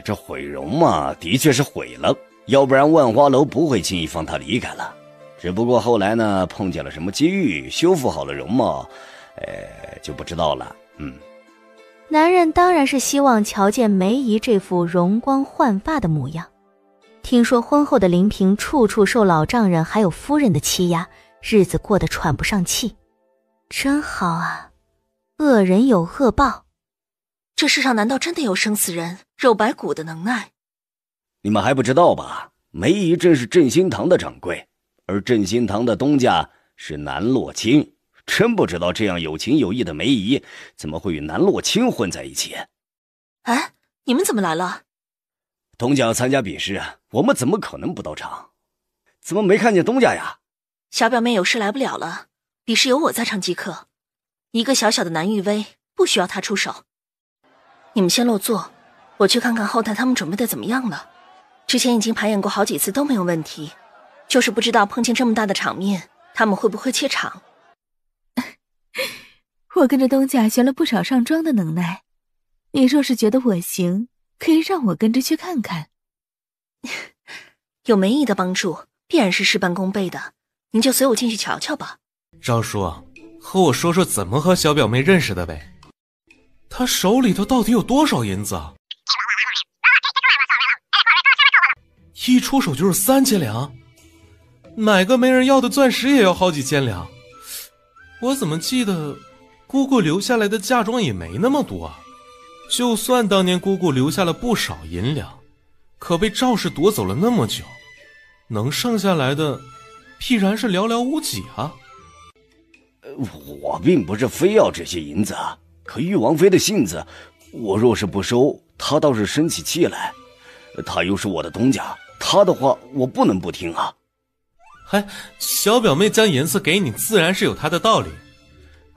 这毁容嘛，的确是毁了，要不然万花楼不会轻易放她离开了。只不过后来呢，碰见了什么机遇，修复好了容貌，就不知道了。男人当然是希望瞧见梅姨这副容光焕发的模样。听说婚后的林平处处受老丈人还有夫人的欺压，日子过得喘不上气。真好啊，恶人有恶报。这世上难道真的有生死人肉白骨的能耐？你们还不知道吧？梅姨正是振兴堂的掌柜，而振兴堂的东家是南洛清。真不知道这样有情有义的梅姨怎么会与南洛清混在一起。哎，你们怎么来了？东家要参加比试，我们怎么可能不到场？怎么没看见东家呀？小表妹有事来不了了，比试有我在场即可。一个小小的南玉薇，不需要他出手。你们先落座，我去看看后台他们准备的怎么样了。之前已经排演过好几次都没有问题，就是不知道碰见这么大的场面，他们会不会怯场。我跟着东家学了不少上妆的能耐，你若是觉得我行，可以让我跟着去看看。有梅姨的帮助，必然是事半功倍的。您就随我进去瞧瞧吧。赵叔，和我说说怎么和小表妹认识的呗？她手里头到底有多少银子啊？一出手就是3000两，买个没人要的钻石也要好几千两。我怎么记得姑姑留下来的嫁妆也没那么多啊？就算当年姑姑留下了不少银两，可被赵氏夺走了那么久，能剩下来的必然是寥寥无几啊。我并不是非要这些银子，可玉王妃的性子，我若是不收，她倒是生起气来。她又是我的东家，她的话我不能不听啊。嗨，小表妹将银子给你，自然是有她的道理，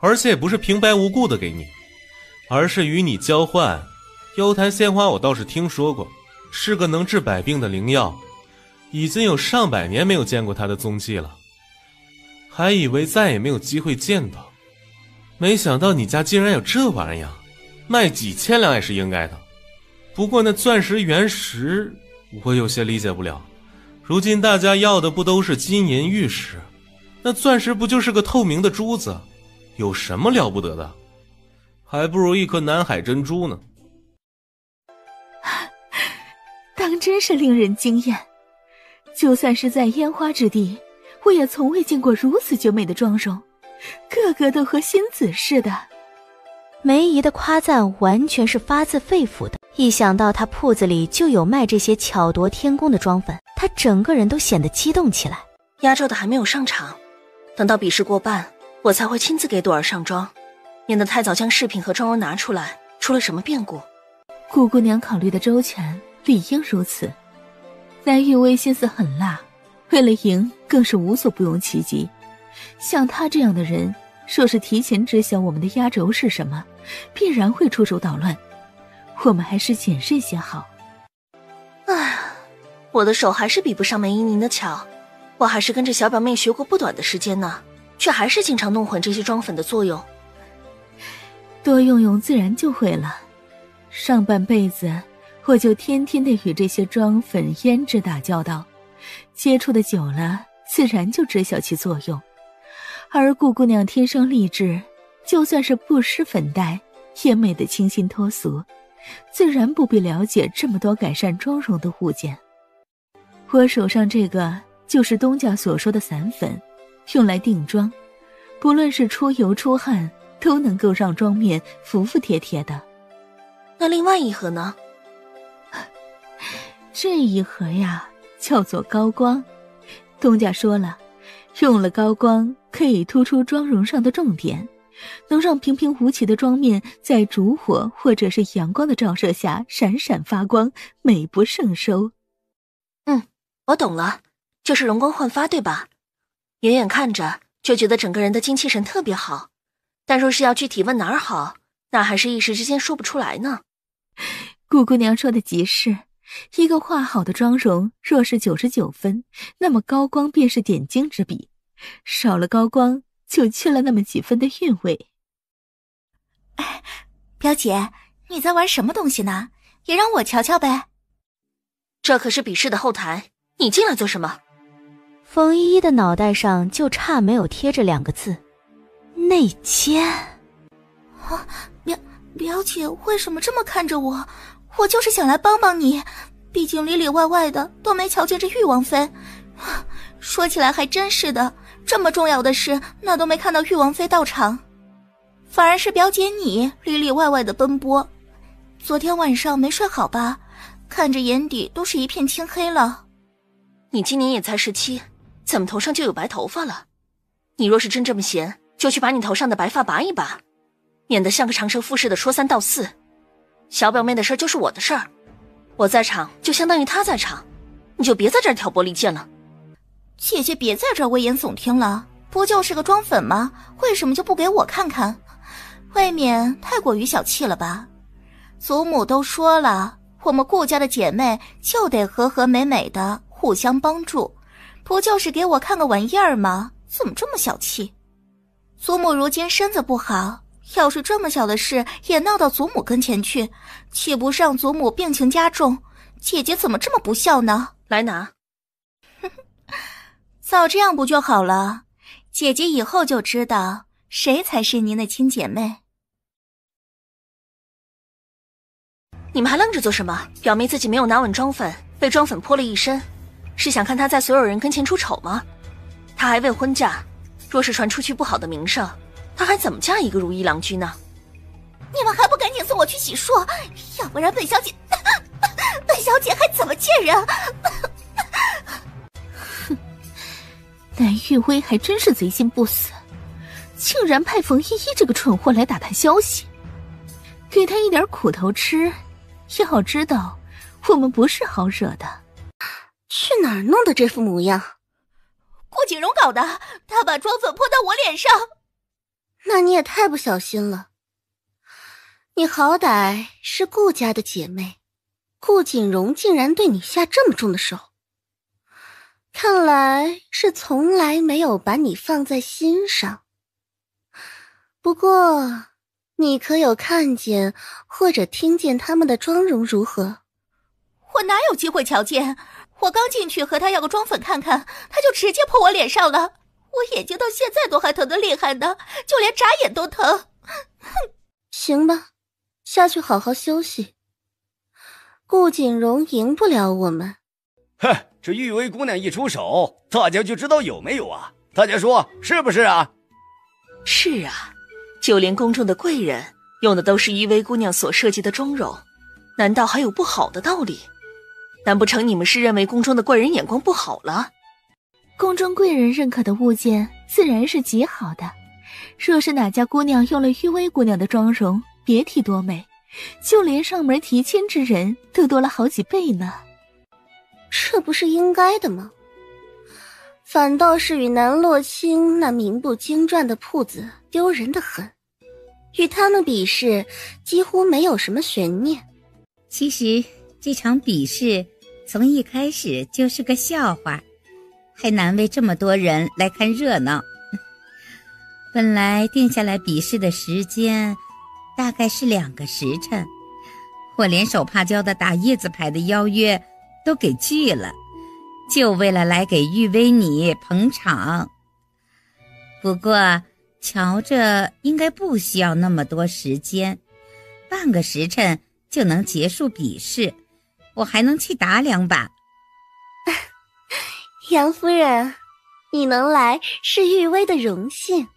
而且也不是平白无故的给你。而是与你交换。幽檀鲜花我倒是听说过，是个能治百病的灵药，已经有上百年没有见过它的踪迹了，还以为再也没有机会见到，没想到你家竟然有这玩意儿，卖几千两也是应该的。不过那钻石原石我有些理解不了，如今大家要的不都是金银玉石，那钻石不就是个透明的珠子，有什么了不得的？还不如一颗南海珍珠呢。当真是令人惊艳，就算是在烟花之地，我也从未见过如此绝美的妆容，个个都和仙子似的。梅姨的夸赞完全是发自肺腑的，一想到她铺子里就有卖这些巧夺天工的妆粉，她整个人都显得激动起来。压轴的还没有上场，等到比试过半，我才会亲自给朵儿上妆，免得太早将饰品和妆容拿出来，出了什么变故。顾姑娘考虑的周全，理应如此。南玉薇心思狠辣，为了赢更是无所不用其极。像她这样的人，若是提前知晓我们的压轴是什么，必然会出手捣乱。我们还是谨慎些好。唉，我的手还是比不上梅姨您的巧，我还是跟着小表妹学过不短的时间呢，却还是经常弄混这些妆粉的作用。多用用自然就会了。上半辈子我就天天的与这些妆粉胭脂打交道，接触的久了，自然就知晓其作用。而顾姑娘天生丽质，就算是不施粉黛，也美得清新脱俗，自然不必了解这么多改善妆容的物件。我手上这个就是东家所说的散粉，用来定妆，不论是出油出汗，都能够让妆面服服帖帖的。那另外一盒呢？这一盒呀，叫做高光。东家说了，用了高光可以突出妆容上的重点，能让平平无奇的妆面在烛火或者是阳光的照射下闪闪发光，美不胜收。我懂了，就是容光焕发对吧？远远看着就觉得整个人的精气神特别好，但若是要具体问哪儿好，那还是一时之间说不出来呢。顾姑娘说的极是，一个画好的妆容若是99分，那么高光便是点睛之笔，少了高光就缺了那么几分的韵味。哎，表姐，你在玩什么东西呢？也让我瞧瞧呗。这可是比试的后台，你进来做什么？冯依依的脑袋上就差没有贴着2个字：内奸。啊，表姐为什么这么看着我？我就是想来帮帮你，毕竟里里外外的都没瞧见这玉王妃。说起来还真是的，这么重要的事，那都没看到玉王妃到场，反而是表姐你里里外外的奔波。昨天晚上没睡好吧？看着眼底都是一片青黑了。你今年也才17，怎么头上就有白头发了？你若是真这么闲，就去把你头上的白发拔一拔，免得像个长舌妇似的说3道4。小表妹的事就是我的事儿，我在场就相当于她在场，你就别在这儿挑拨离间了。姐姐别在这儿危言耸听了，不就是个妆粉吗？为什么就不给我看看？未免太过于小气了吧？祖母都说了，我们顾家的姐妹就得和和美美的互相帮助，不就是给我看个玩意儿吗？怎么这么小气？祖母如今身子不好，要是这么小的事也闹到祖母跟前去，岂不是让祖母病情加重？姐姐怎么这么不孝呢？来拿。早这样不就好了？姐姐以后就知道谁才是您的亲姐妹。你们还愣着做什么？表妹自己没有拿稳妆粉，被妆粉泼了一身，是想看她在所有人跟前出丑吗？她还未婚嫁，若是传出去不好的名声，她还怎么嫁一个如意郎君呢？你们还不赶紧送我去洗漱，要不然本小姐还怎么见人？哼，南玉薇还真是贼心不死，竟然派冯依依这个蠢货来打探消息，给她一点苦头吃。要知道，我们不是好惹的。去哪儿弄的这副模样？顾景荣搞的，他把妆粉泼到我脸上。那你也太不小心了。你好歹是顾家的姐妹，顾锦荣竟然对你下这么重的手，看来是从来没有把你放在心上。不过，你可有看见或者听见他们的妆容如何？我哪有机会瞧见？我刚进去和他要个妆粉看看，他就直接泼我脸上了。我眼睛到现在都还疼得厉害呢，就连眨眼都疼。行吧，下去好好休息。顾锦荣赢不了我们。哼，这玉薇姑娘一出手，大家就知道有没有啊？大家说是不是啊？是啊，就连宫中的贵人用的都是玉薇姑娘所设计的妆容，难道还有不好的道理？难不成你们是认为宫中的贵人眼光不好了？宫中贵人认可的物件自然是极好的，若是哪家姑娘用了玉薇姑娘的妆容，别提多美，就连上门提亲之人都多了好几倍呢。这不是应该的吗？反倒是与南洛清那名不经传的铺子丢人的很，与他们比试几乎没有什么悬念。其实这场比试从一开始就是个笑话，还难为这么多人来看热闹。本来定下来比试的时间大概是2个时辰，我连手帕交的打叶子牌的邀约都给拒了，就为了来给玉薇你捧场。不过瞧着应该不需要那么多时间，半个时辰就能结束比试，我还能去打2把。杨夫人，你能来是玉薇的荣幸。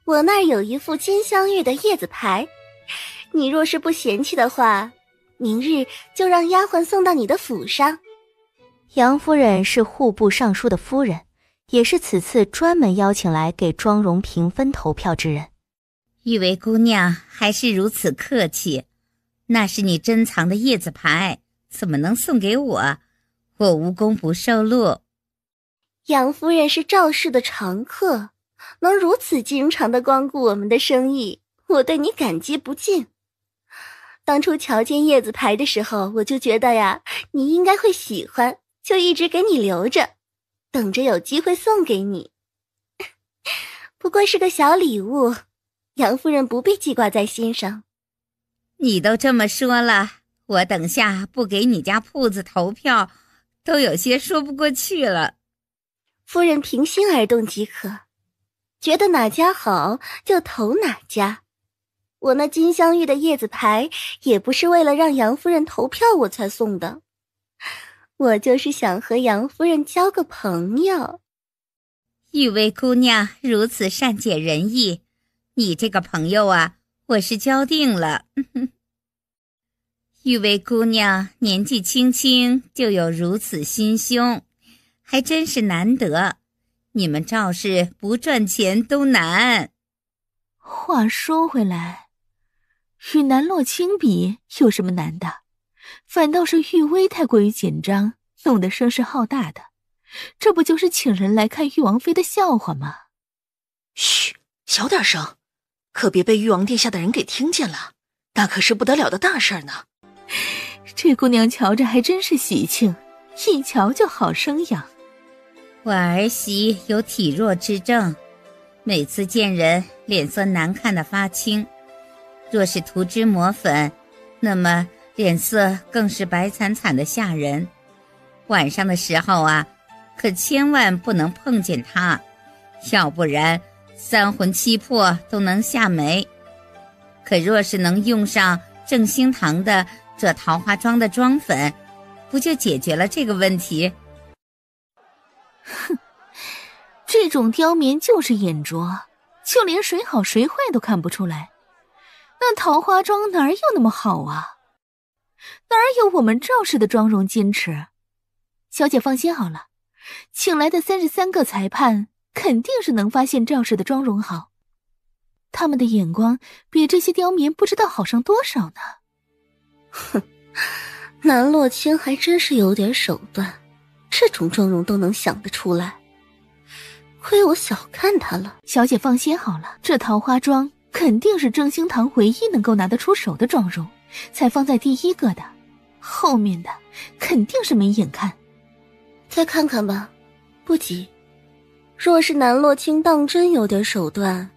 我那儿有一副金镶玉的叶子牌，你若是不嫌弃的话，明日就让丫鬟送到你的府上。杨夫人是户部尚书的夫人，也是此次专门邀请来给妆容评分投票之人。玉薇姑娘还是如此客气，那是你珍藏的叶子牌，怎么能送给我？我无功不受禄。杨夫人是赵氏的常客，能如此经常地光顾我们的生意，我对你感激不尽。当初瞧见叶子牌的时候，我就觉得呀，你应该会喜欢，就一直给你留着，等着有机会送给你。不过是个小礼物，杨夫人不必记挂在心上。你都这么说了，我等下不给你家铺子投票，都有些说不过去了。夫人凭心而动即可，觉得哪家好就投哪家。我那金镶玉的叶子牌也不是为了让杨夫人投票我才送的，我就是想和杨夫人交个朋友。玉薇姑娘如此善解人意，你这个朋友啊，我是交定了。玉薇姑娘年纪轻轻就有如此心胸，还真是难得，你们赵氏不赚钱都难。话说回来，与南洛清比有什么难的？反倒是玉薇太过于紧张，弄得声势浩大的，这不就是请人来看玉王妃的笑话吗？嘘，小点声，可别被玉王殿下的人给听见了，那可是不得了的大事呢。这姑娘瞧着还真是喜庆，一瞧就好生养。我儿媳有体弱之症，每次见人脸色难看的发青，若是涂脂抹粉，那么脸色更是白惨惨的吓人。晚上的时候啊，可千万不能碰见她，要不然3魂7魄都能吓没。可若是能用上正兴堂的这桃花妆的妆粉，不就解决了这个问题？哼，这种刁民就是眼拙，就连谁好谁坏都看不出来。那桃花妆哪有那么好啊？哪有我们赵氏的妆容矜持？小姐放心好了，请来的33个裁判肯定是能发现赵氏的妆容好，他们的眼光比这些刁民不知道好上多少呢。哼，南洛清还真是有点手段，这种妆容都能想得出来，亏我小看他了。小姐放心好了，这桃花妆肯定是正兴堂唯一能够拿得出手的妆容，才放在第一个的，后面的肯定是没眼看。再看看吧，不急。若是南洛清当真有点手段，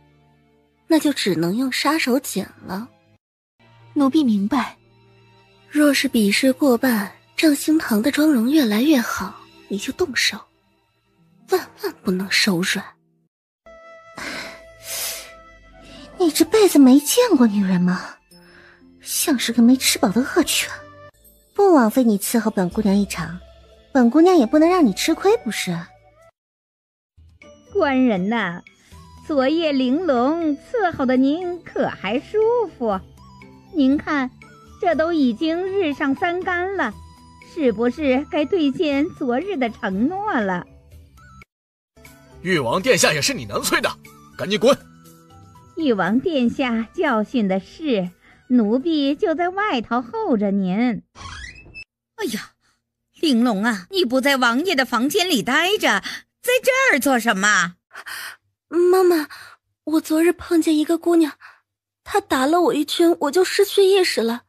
那就只能用杀手锏了。奴婢明白。若是比试过半，正兴堂的妆容越来越好，你就动手，万万不能手软。你这辈子没见过女人吗？像是个没吃饱的恶犬。不枉费你伺候本姑娘一场，本姑娘也不能让你吃亏，不是？官人呐，昨夜玲珑伺候的您可还舒服？您看，这都已经日上三竿了，是不是该兑现昨日的承诺了？誉王殿下也是你能催的，赶紧滚！誉王殿下教训的是，奴婢就在外头候着您。哎呀，玲珑啊，你不在王爷的房间里待着，在这儿做什么？妈妈，我昨日碰见一个姑娘，她打了我一拳，我就失去意识了，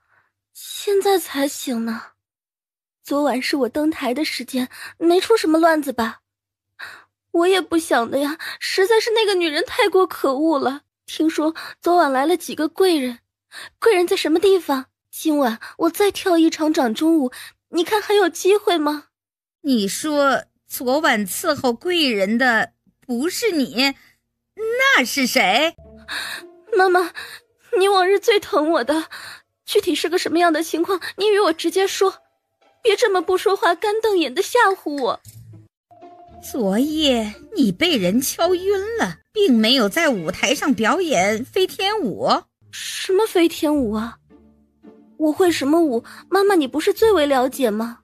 现在才醒呢。昨晚是我登台的时间，没出什么乱子吧？我也不想的呀，实在是那个女人太过可恶了。听说昨晚来了几个贵人，贵人在什么地方？今晚我再跳一场掌中舞，你看还有机会吗？你说昨晚伺候贵人的不是你，那是谁？妈妈，你往日最疼我的，具体是个什么样的情况，你与我直接说，别这么不说话干瞪眼的吓唬我。昨夜你被人敲晕了，并没有在舞台上表演飞天舞。什么飞天舞啊？我会什么舞？妈妈，你不是最为了解吗？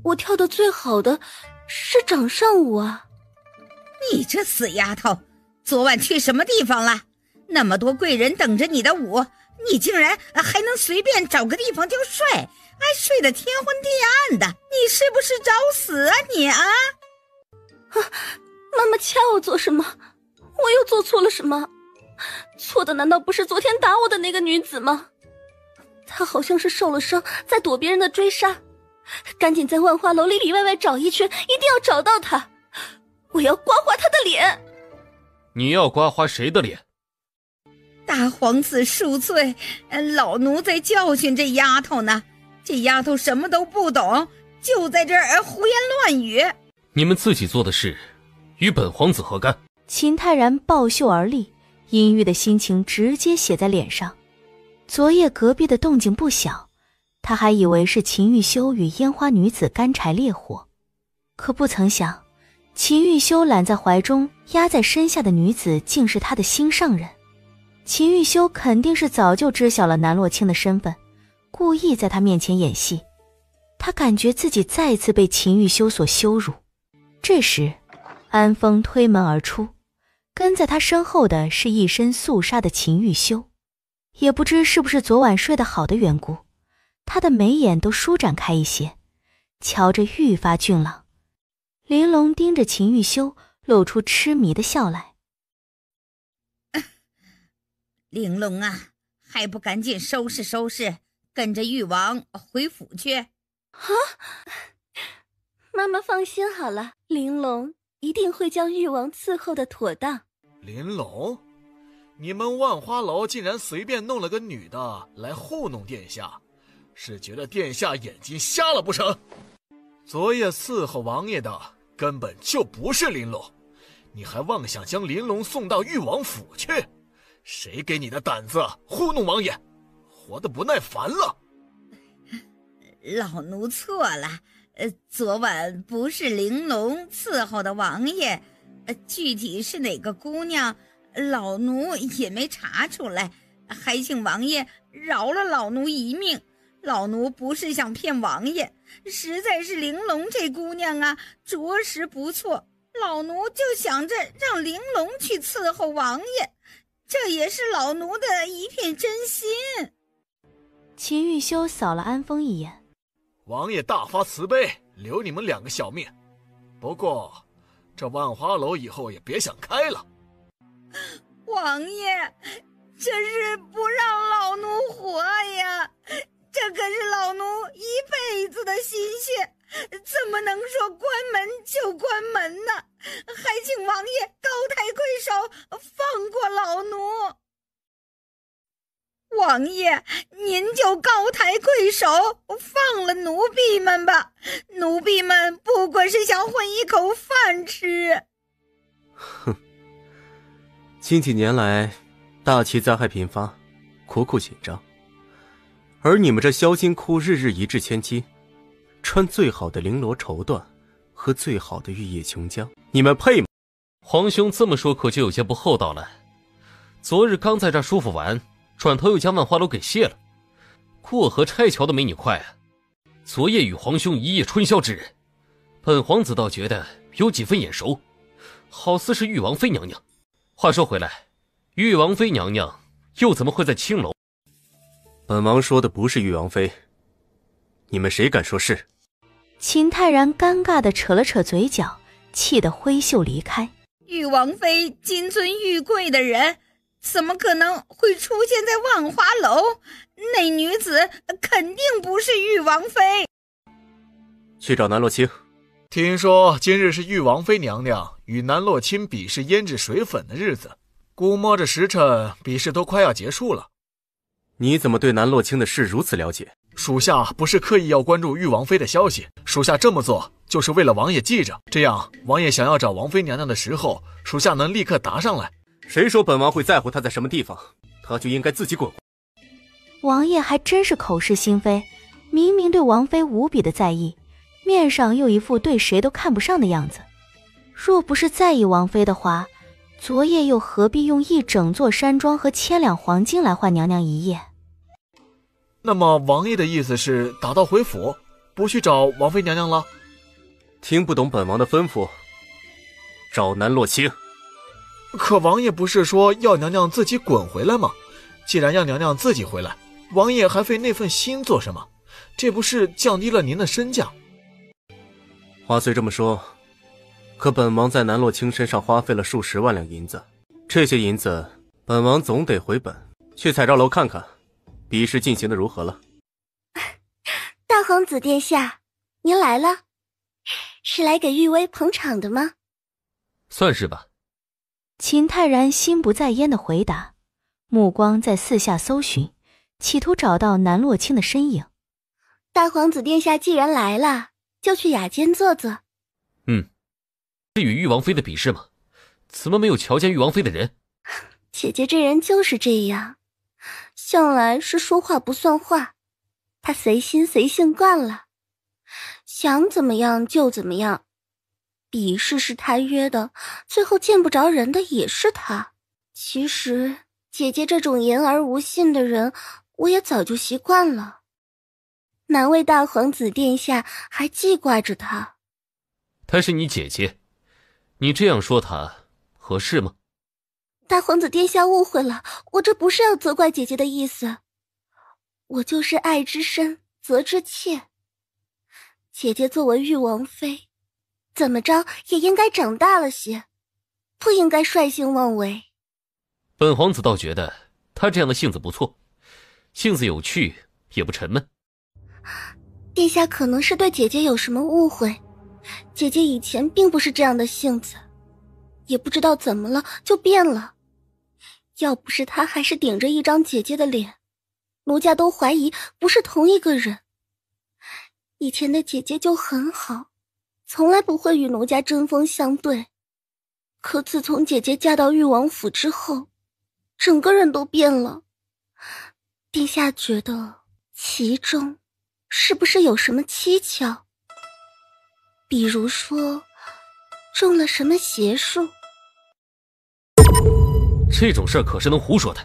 我跳得最好的是掌上舞啊。你这死丫头，昨晚去什么地方了？那么多贵人等着你的舞，你竟然还能随便找个地方就睡，还睡得天昏地暗的，你是不是找死啊你啊？妈妈掐我做什么？我又做错了什么？错的难道不是昨天打我的那个女子吗？她好像是受了伤，在躲别人的追杀，赶紧在万花楼里里外外找一圈，一定要找到她，我要刮花她的脸。你要刮花谁的脸？大皇子恕罪，老奴在教训这丫头呢，这丫头什么都不懂，就在这儿胡言乱语。你们自己做的事，与本皇子何干？秦泰然抱袖而立，阴郁的心情直接写在脸上。昨夜隔壁的动静不小，他还以为是秦玉修与烟花女子干柴烈火，可不曾想，秦玉修揽在怀中压在身下的女子竟是他的心上人。秦玉修肯定是早就知晓了南洛清的身份，故意在他面前演戏。他感觉自己再次被秦玉修所羞辱。这时安风推门而出，跟在他身后的是一身肃杀的秦玉修。也不知是不是昨晚睡得好的缘故，他的眉眼都舒展开一些，瞧着愈发俊朗。玲珑盯着秦玉修，露出痴迷的笑来。玲珑啊，还不赶紧收拾收拾，跟着誉王回府去。啊，妈妈放心好了，玲珑一定会将誉王伺候的妥当。玲珑，你们万花楼竟然随便弄了个女的来糊弄殿下，是觉得殿下眼睛瞎了不成？昨夜伺候王爷的根本就不是玲珑，你还妄想将玲珑送到誉王府去？谁给你的胆子糊弄王爷？活得不耐烦了。老奴错了，昨晚不是玲珑伺候的王爷，具体是哪个姑娘，老奴也没查出来，还请王爷饶了老奴一命。老奴不是想骗王爷，实在是玲珑这姑娘啊，着实不错，老奴就想着让玲珑去伺候王爷，这也是老奴的一片真心。秦玉修扫了安风一眼，王爷大发慈悲，留你们两个小命，不过这万花楼以后也别想开了。王爷，这是不让老奴活呀！这可是老奴一辈子的心血，怎么能说关门就关门呢？还请王爷高抬贵手，放过老奴。王爷，您就高抬贵手，放了奴婢们吧。奴婢们不过是想混一口饭吃。哼，近几年来，大气灾害频发，国库紧张，而你们这销金窟日日一掷千金，穿最好的绫罗绸缎和最好的玉叶琼浆，你们配吗？皇兄这么说可就有些不厚道了。昨日刚在这儿舒服完，转头又将万花楼给卸了，过河拆桥的没你快啊！昨夜与皇兄一夜春宵之人，本皇子倒觉得有几分眼熟，好似是玉王妃娘娘。话说回来，玉王妃娘娘又怎么会在青楼？本王说的不是玉王妃，你们谁敢说是？秦泰然尴尬地扯了扯嘴角，气得挥袖离开。玉王妃金尊玉贵的人，怎么可能会出现在万花楼？那女子肯定不是玉王妃。去找南洛清。听说今日是玉王妃娘娘与南洛清比试胭脂水粉的日子，估摸着时辰比试都快要结束了。你怎么对南洛清的事如此了解？属下不是刻意要关注玉王妃的消息，属下这么做就是为了王爷记着，这样王爷想要找王妃娘娘的时候，属下能立刻答上来。谁说本王会在乎她在什么地方？她就应该自己滚。王爷还真是口是心非，明明对王妃无比的在意，面上又一副对谁都看不上的样子。若不是在意王妃的话，昨夜又何必用一整座山庄和1000两黄金来换娘娘一夜？那么王爷的意思是打道回府，不去找王妃娘娘了？听不懂本王的吩咐，找南洛清。可王爷不是说要娘娘自己滚回来吗？既然要娘娘自己回来，王爷还费那份心做什么？这不是降低了您的身价？话虽这么说，可本王在南洛清身上花费了数十万两银子，这些银子本王总得回本。去彩照楼看看比试进行的如何了。大皇子殿下，您来了，是来给玉薇捧场的吗？算是吧。秦泰然心不在焉地回答，目光在四下搜寻，企图找到南洛清的身影。大皇子殿下既然来了，就去雅间坐坐。是与玉王妃的比试吗？怎么没有瞧见玉王妃的人？姐姐这人就是这样，向来是说话不算话，她随心随性惯了，想怎么样就怎么样。比试是她约的，最后见不着人的也是她。其实姐姐这种言而无信的人，我也早就习惯了，难为大皇子殿下还记挂着她。她是你姐姐，你这样说她合适吗？大皇子殿下误会了，我这不是要责怪姐姐的意思，我就是爱之深责之切。姐姐作为玉王妃，怎么着也应该长大了些，不应该率性妄为。本皇子倒觉得她这样的性子不错，性子有趣也不沉闷。殿下可能是对姐姐有什么误会，姐姐以前并不是这样的性子，也不知道怎么了就变了。要不是她还是顶着一张姐姐的脸，奴家都怀疑不是同一个人。以前的姐姐就很好，从来不会与奴家针锋相对，可自从姐姐嫁到玉王府之后，整个人都变了。殿下觉得其中是不是有什么蹊跷？比如说中了什么邪术？这种事儿可是能胡说的。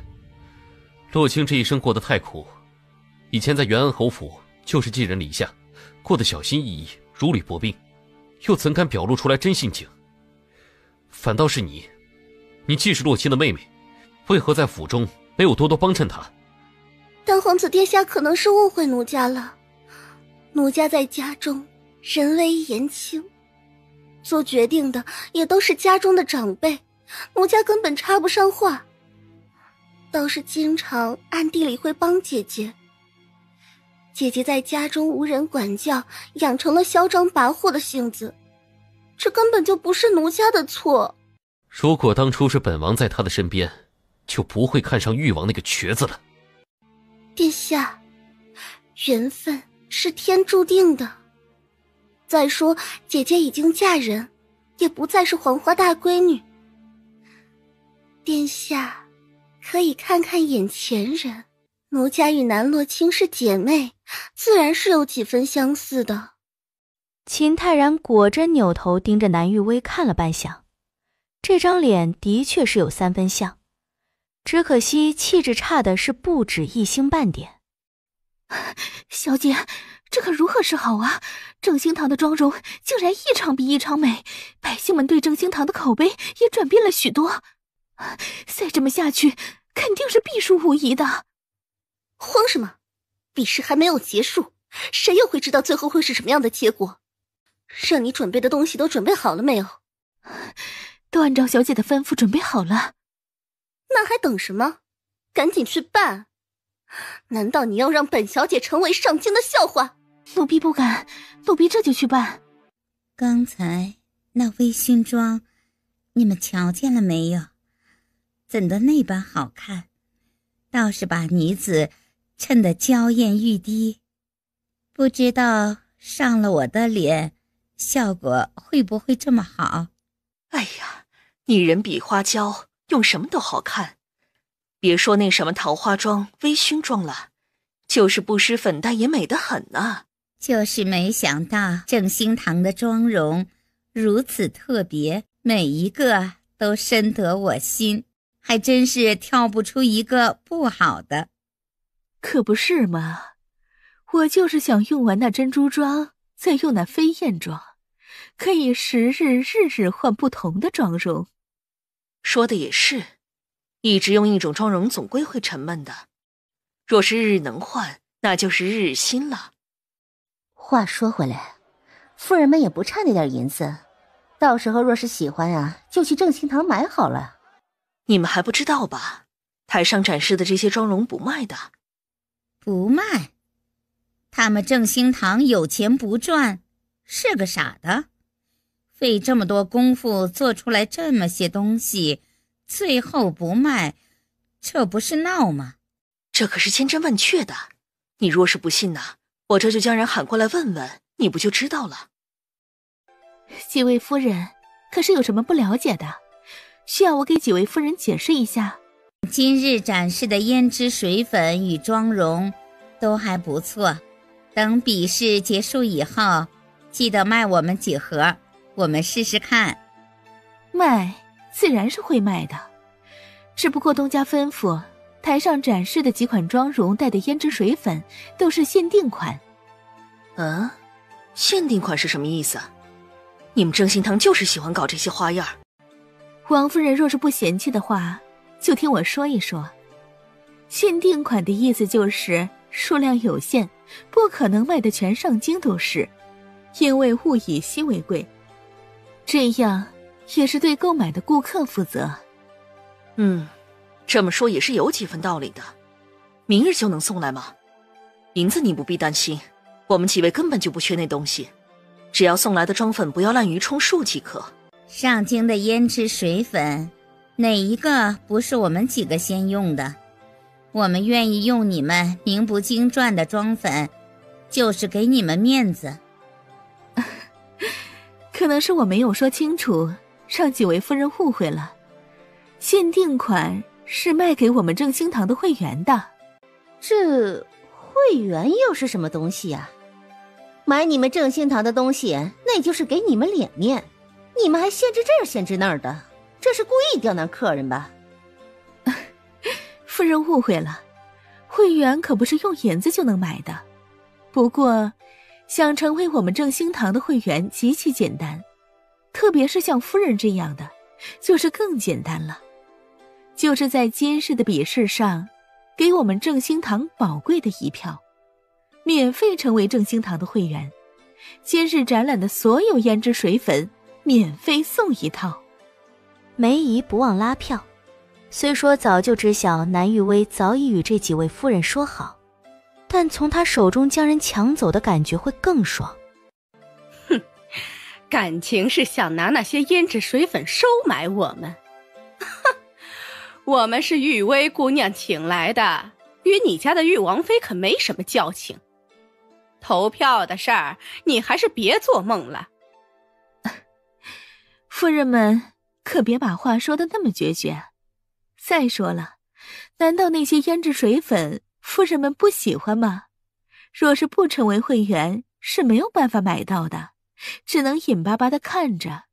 洛清这一生过得太苦，以前在元安侯府就是寄人篱下，过得小心翼翼，如履薄冰，又怎敢表露出来真性情？反倒是你既是洛清的妹妹，为何在府中没有多多帮衬她？大皇子殿下可能是误会奴家了，奴家在家中人微言轻，做决定的也都是家中的长辈，奴家根本插不上话。倒是经常暗地里会帮姐姐。姐姐在家中无人管教，养成了嚣张跋扈的性子，这根本就不是奴家的错。如果当初是本王在他的身边，就不会看上誉王那个瘸子了。殿下，缘分是天注定的。再说姐姐已经嫁人，也不再是黄花大闺女。殿下可以看看眼前人，奴家与南洛卿是姐妹，自然是有几分相似的。秦泰然果真扭头盯着南玉薇看了半晌，这张脸的确是有3分像，只可惜气质差的是不止1星半点。小姐，这可如何是好啊？正兴堂的妆容竟然一场比一场美，百姓们对正兴堂的口碑也转变了许多。再这么下去，肯定是必输无疑的。慌什么？比试还没有结束，谁又会知道最后会是什么样的结果？让你准备的东西都准备好了没有？都按照小姐的吩咐准备好了。那还等什么？赶紧去办！难道你要让本小姐成为上京的笑话？奴婢不敢，奴婢这就去办。刚才那微醺妆，你们瞧见了没有？怎的那般好看，倒是把女子衬得娇艳欲滴。不知道上了我的脸，效果会不会这么好？哎呀，女人比花娇，用什么都好看。别说那什么桃花妆、微醺妆了，就是不施粉黛也美得很啊。就是没想到正兴堂的妆容如此特别，每一个都深得我心，还真是挑不出一个不好的。可不是嘛，我就是想用完那珍珠妆，再用那飞燕妆，可以时日换不同的妆容。说的也是，一直用一种妆容总归会沉闷的，若是日日能换，那就是日日新了。话说回来，夫人们也不差那点银子，到时候若是喜欢啊，就去正兴堂买好了。你们还不知道吧？台上展示的这些妆容不卖的。不卖？他们正兴堂有钱不赚，是个傻的。费这么多功夫做出来这么些东西，最后不卖，这不是闹吗？这可是千真万确的，你若是不信呐，我这就将人喊过来问问，你不就知道了。几位夫人，可是有什么不了解的？需要我给几位夫人解释一下？今日展示的胭脂水粉与妆容都还不错，等比试结束以后，记得卖我们几盒，我们试试看。卖，自然是会卖的，只不过东家吩咐，台上展示的几款妆容带的胭脂水粉都是限定款。限定款是什么意思？你们正兴堂就是喜欢搞这些花样。王夫人若是不嫌弃的话，就听我说一说。限定款的意思就是数量有限，不可能卖得全上京都是，因为物以稀为贵，这样也是对购买的顾客负责。这么说也是有几分道理的。明日就能送来吗？银子你不必担心，我们几位根本就不缺那东西，只要送来的妆粉不要滥竽充数即可。上京的胭脂水粉，哪一个不是我们几个先用的？我们愿意用你们名不经传的妆粉，就是给你们面子。可能是我没有说清楚，让几位夫人误会了。限定款是卖给我们正兴堂的会员的。这会员又是什么东西呀？买你们正兴堂的东西，那就是给你们脸面，你们还限制这儿限制那儿的，这是故意刁难客人吧？夫人误会了，会员可不是用银子就能买的。不过想成为我们正兴堂的会员极其简单，特别是像夫人这样的，就是更简单了。就是在今日的比试上，给我们正兴堂宝贵的一票，免费成为正兴堂的会员。今日展览的所有胭脂水粉，免费送一套。梅姨不忘拉票，虽说早就知晓南玉薇早已与这几位夫人说好，但从他手中将人抢走的感觉会更爽。哼，感情是想拿那些胭脂水粉收买我们。我们是玉薇姑娘请来的，与你家的玉王妃可没什么交情。投票的事儿，你还是别做梦了。夫人们可别把话说得那么决绝。再说了，难道那些胭脂水粉夫人们不喜欢吗？若是不成为会员，是没有办法买到的，只能眼巴巴地看着。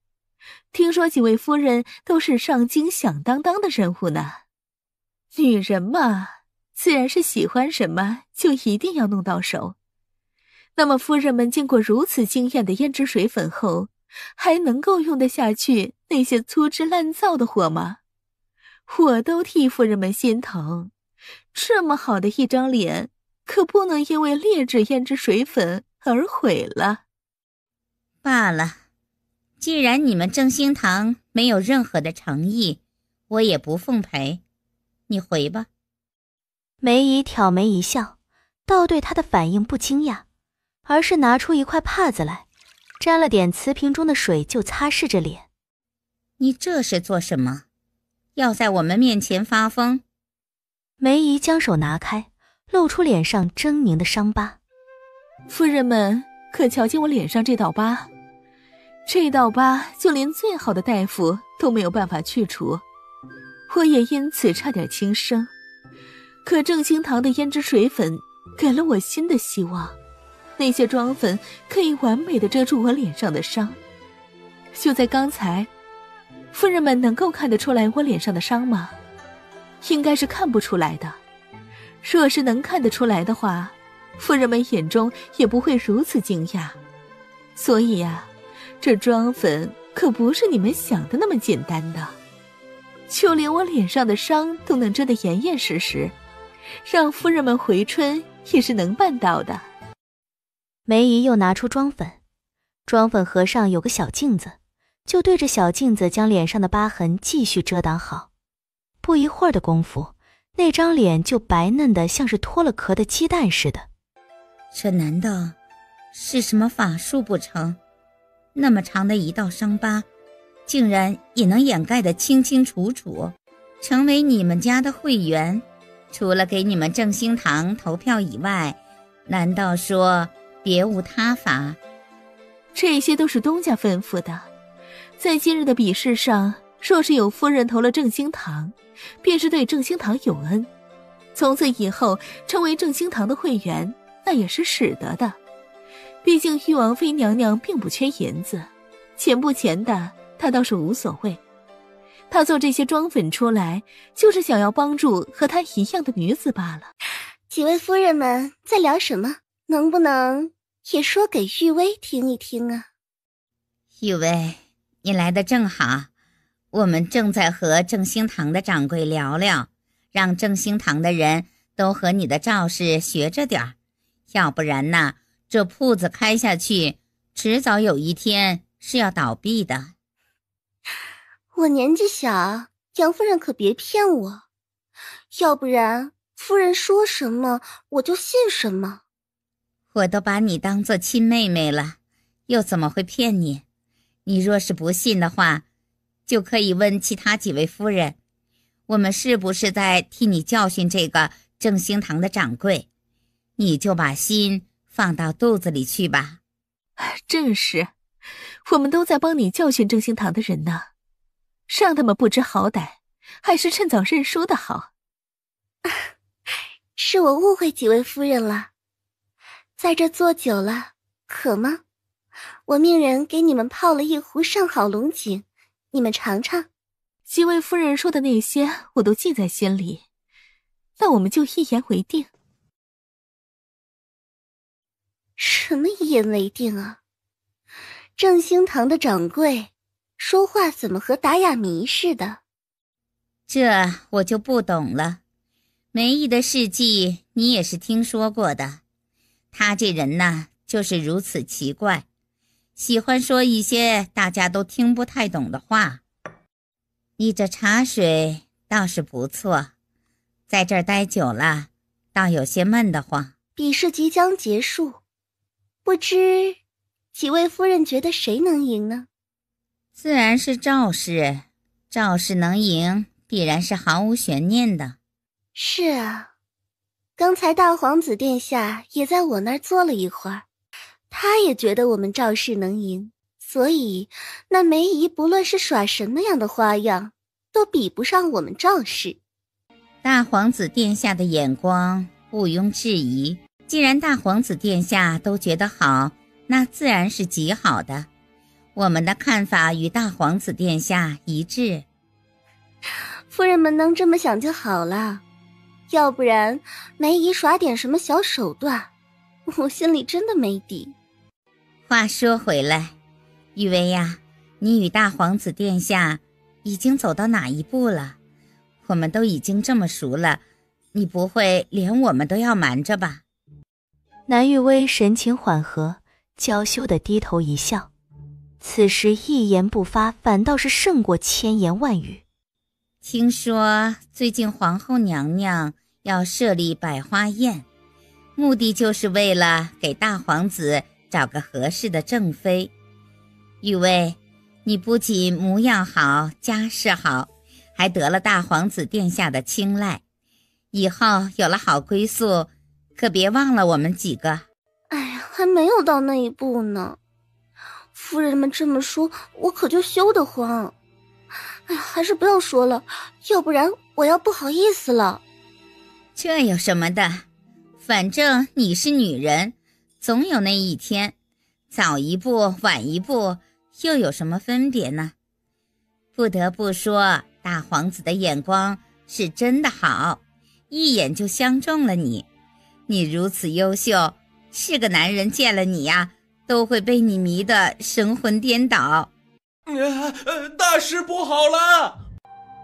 听说几位夫人都是上京响当当的人物呢。女人嘛，自然是喜欢什么就一定要弄到手。那么夫人们见过如此惊艳的胭脂水粉后，还能够用得下去那些粗制滥造的货吗？我都替夫人们心疼，这么好的一张脸，可不能因为劣质胭脂水粉而毁了。罢了，既然你们正兴堂没有任何的诚意，我也不奉陪。你回吧。梅姨挑眉一笑，倒对他的反应不惊讶，而是拿出一块帕子来，沾了点瓷瓶中的水就擦拭着脸。你这是做什么？要在我们面前发疯？梅姨将手拿开，露出脸上狰狞的伤疤。夫人们可瞧见我脸上这道疤？这道疤就连最好的大夫都没有办法去除，我也因此差点轻生。可正兴堂的胭脂水粉给了我新的希望，那些妆粉可以完美地遮住我脸上的伤。就在刚才，夫人们能够看得出来我脸上的伤吗？应该是看不出来的。若是能看得出来的话，夫人们眼中也不会如此惊讶。所以呀，这妆粉可不是你们想的那么简单的。就连我脸上的伤都能遮得严严实实，让夫人们回春也是能办到的。梅姨又拿出妆粉，妆粉盒上有个小镜子，就对着小镜子将脸上的疤痕继续遮挡好。不一会儿的功夫，那张脸就白嫩的像是脱了壳的鸡蛋似的。这难道是什么法术不成？那么长的一道伤疤，竟然也能掩盖得清清楚楚。成为你们家的会员，除了给你们正兴堂投票以外，难道说别无他法？这些都是东家吩咐的。在今日的比试上，若是有夫人投了正兴堂，便是对正兴堂有恩，从此以后成为正兴堂的会员，那也是使得的。毕竟玉王妃娘娘并不缺银子，钱不钱的她倒是无所谓。她做这些妆粉出来，就是想要帮助和她一样的女子罢了。几位夫人们在聊什么？能不能也说给玉薇听一听啊？玉薇，你来得正好，我们正在和正兴堂的掌柜聊聊，让正兴堂的人都和你的赵氏学着点儿，要不然呢，这铺子开下去，迟早有一天是要倒闭的。我年纪小，杨夫人可别骗我，要不然夫人说什么我就信什么。我都把你当作亲妹妹了，又怎么会骗你？你若是不信的话，就可以问其他几位夫人，我们是不是在替你教训这个正兴堂的掌柜？你就把心放到肚子里去吧。正是，我们都在帮你教训正兴堂的人呢，让他们不知好歹，还是趁早认输的好。是我误会几位夫人了，在这坐久了，渴吗？我命人给你们泡了一壶上好龙井，你们尝尝。几位夫人说的那些我都记在心里，那我们就一言为定。什么一言为定啊？正兴堂的掌柜说话怎么和达雅弥似的？这我就不懂了。梅姨的事迹你也是听说过的，她这人呢，就是如此奇怪，喜欢说一些大家都听不太懂的话。你这茶水倒是不错，在这儿待久了，倒有些闷得慌。比试即将结束，不知几位夫人觉得谁能赢呢？自然是赵氏，赵氏能赢，必然是毫无悬念的。是啊，刚才大皇子殿下也在我那儿坐了一会儿，他也觉得我们赵氏能赢，所以那梅姨不论是耍什么样的花样，都比不上我们赵氏。大皇子殿下的眼光毋庸置疑，既然大皇子殿下都觉得好，那自然是极好的。我们的看法与大皇子殿下一致。夫人们能这么想就好了，要不然梅姨耍点什么小手段，我心里真的没底。话说回来，玉薇呀，你与大皇子殿下已经走到哪一步了？我们都已经这么熟了，你不会连我们都要瞒着吧？南玉薇神情缓和，娇羞地低头一笑，此时一言不发，反倒是胜过千言万语。听说最近皇后娘娘要设立百花宴，目的就是为了给大皇子找个合适的正妃。玉薇，你不仅模样好，家世好，还得了大皇子殿下的青睐，以后有了好归宿，可别忘了我们几个。哎呀，还没有到那一步呢。夫人们这么说，我可就羞得慌。哎呀，还是不要说了，要不然我要不好意思了。这有什么的，反正你是女人，总有那一天，早一步晚一步又有什么分别呢？不得不说，大皇子的眼光是真的好，一眼就相中了你。你如此优秀，是个男人见了你呀，都会被你迷得神魂颠倒。大事不好了！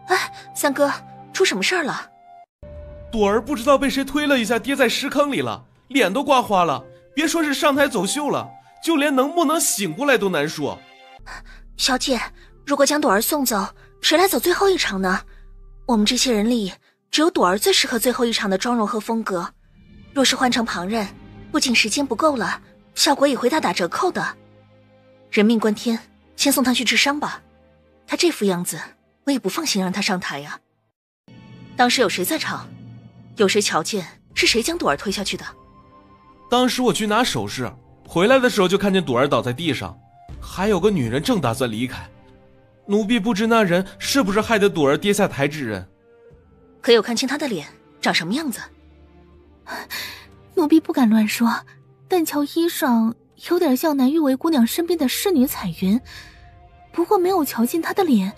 哎，三哥，出什么事儿了？朵儿不知道被谁推了一下，跌在石坑里了，脸都刮花了。别说是上台走秀了，就连能不能醒过来都难说。小姐，如果将朵儿送走，谁来走最后一场呢？我们这些人里，只有朵儿最适合最后一场的妆容和风格。若是换成旁人，不仅时间不够了，效果也会大打折扣的。人命关天，先送他去治伤吧。他这副样子，我也不放心让他上台呀。当时有谁在场？有谁瞧见是谁将朵儿推下去的？当时我去拿首饰，回来的时候就看见朵儿倒在地上，还有个女人正打算离开。奴婢不知那人是不是害得朵儿跌下台之人。可有看清他的脸长什么样子？奴婢不敢乱说，但瞧衣裳有点像南玉为姑娘身边的侍女彩云，不过没有瞧见她的脸，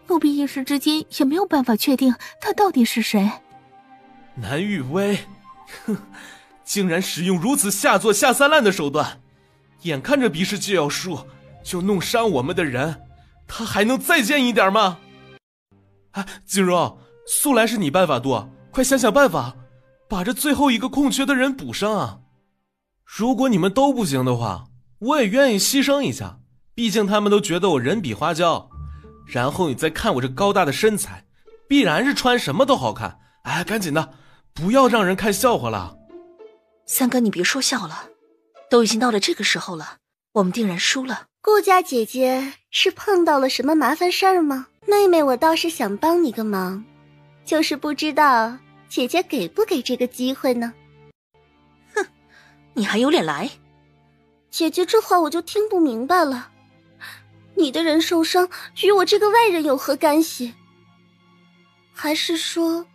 奴婢一时之间也没有办法确定她到底是谁。南玉薇，哼，竟然使用如此下作下三滥的手段，眼看着比试就要输，就弄伤我们的人，他还能再贱一点吗？锦荣，素来是你办法多，快想想办法，把这最后一个空缺的人补上啊！如果你们都不行的话，我也愿意牺牲一下，毕竟他们都觉得我人比花娇。然后你再看我这高大的身材，必然是穿什么都好看。哎，赶紧的，不要让人看笑话了。三哥，你别说笑了，都已经到了这个时候了，我们定然输了。顾家姐姐是碰到了什么麻烦事儿吗？妹妹我倒是想帮你个忙，就是不知道姐姐给不给这个机会呢？哼，你还有脸来？姐姐这话我就听不明白了。你的人受伤与我这个外人有何干系？还是说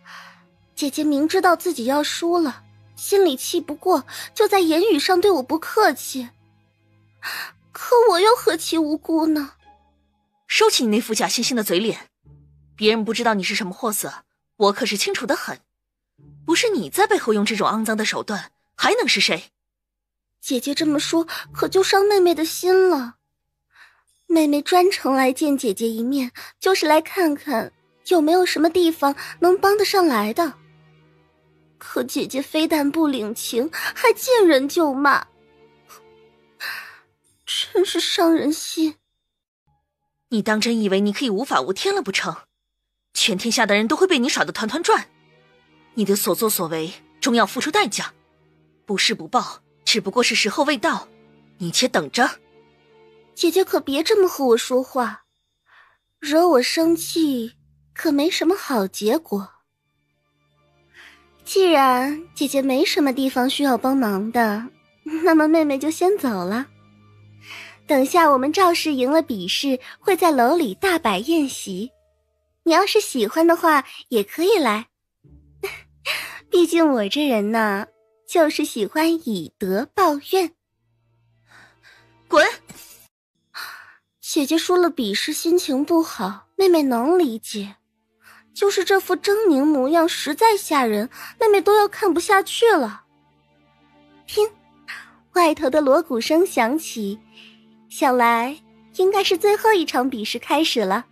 姐姐明知道自己要输了，心里气不过，就在言语上对我不客气？可我又何其无辜呢？收起你那副假惺惺的嘴脸，别人不知道你是什么货色，我可是清楚得很。不是你在背后用这种肮脏的手段，还能是谁？姐姐这么说，可就伤妹妹的心了。妹妹专程来见姐姐一面，就是来看看有没有什么地方能帮得上来的。可姐姐非但不领情，还见人就骂，真是伤人心。你当真以为你可以无法无天了不成？全天下的人都会被你耍得团团转。你的所作所为终要付出代价，不是不报，只不过是时候未到，你且等着。姐姐可别这么和我说话，惹我生气可没什么好结果。既然姐姐没什么地方需要帮忙的，那么妹妹就先走了。等下我们赵氏赢了比试，会在楼里大摆宴席，你要是喜欢的话也可以来。毕竟我这人呢，就是喜欢以德报怨。滚！姐姐输了比试心情不好，妹妹能理解，就是这副狰狞模样实在吓人，妹妹都要看不下去了。听，外头的锣鼓声响起，想来应该是最后一场比试开始了，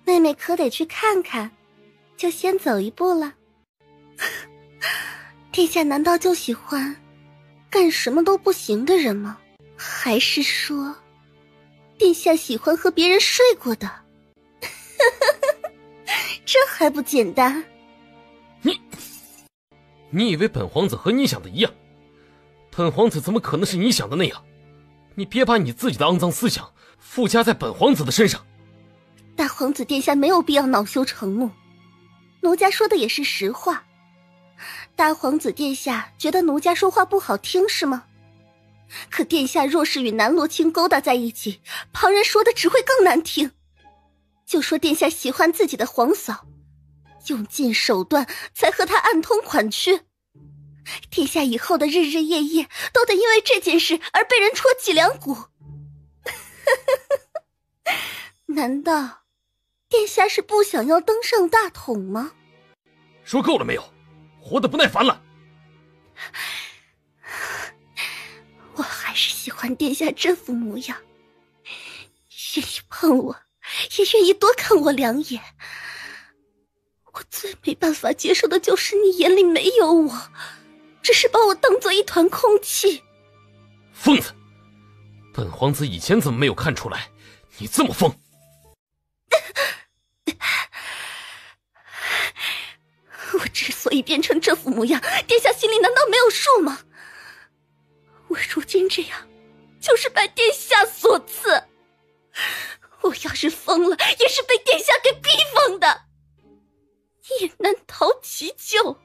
妹妹可得去看看，就先走一步了。殿下难道就喜欢干什么都不行的人吗？还是说殿下喜欢和别人睡过的？这还不简单？你以为本皇子和你想的一样？本皇子怎么可能是你想的那样？你别把你自己的肮脏思想附加在本皇子的身上。大皇子殿下没有必要恼羞成怒，奴家说的也是实话。大皇子殿下觉得奴家说话不好听是吗？可殿下若是与南洛卿勾搭在一起，旁人说的只会更难听。就说殿下喜欢自己的皇嫂，用尽手段才和他暗通款曲，殿下以后的日日夜夜都得因为这件事而被人戳脊梁骨。难道殿下是不想要登上大统吗？说够了没有？活得不耐烦了。我还是喜欢殿下这副模样，愿意碰我，也愿意多看我两眼。我最没办法接受的就是你眼里没有我，只是把我当做一团空气。疯子！本皇子以前怎么没有看出来你这么疯？我之所以变成这副模样，殿下心里难道没有数吗？我如今这样，就是拜殿下所赐。我要是疯了，也是被殿下给逼疯的，也难逃其咎。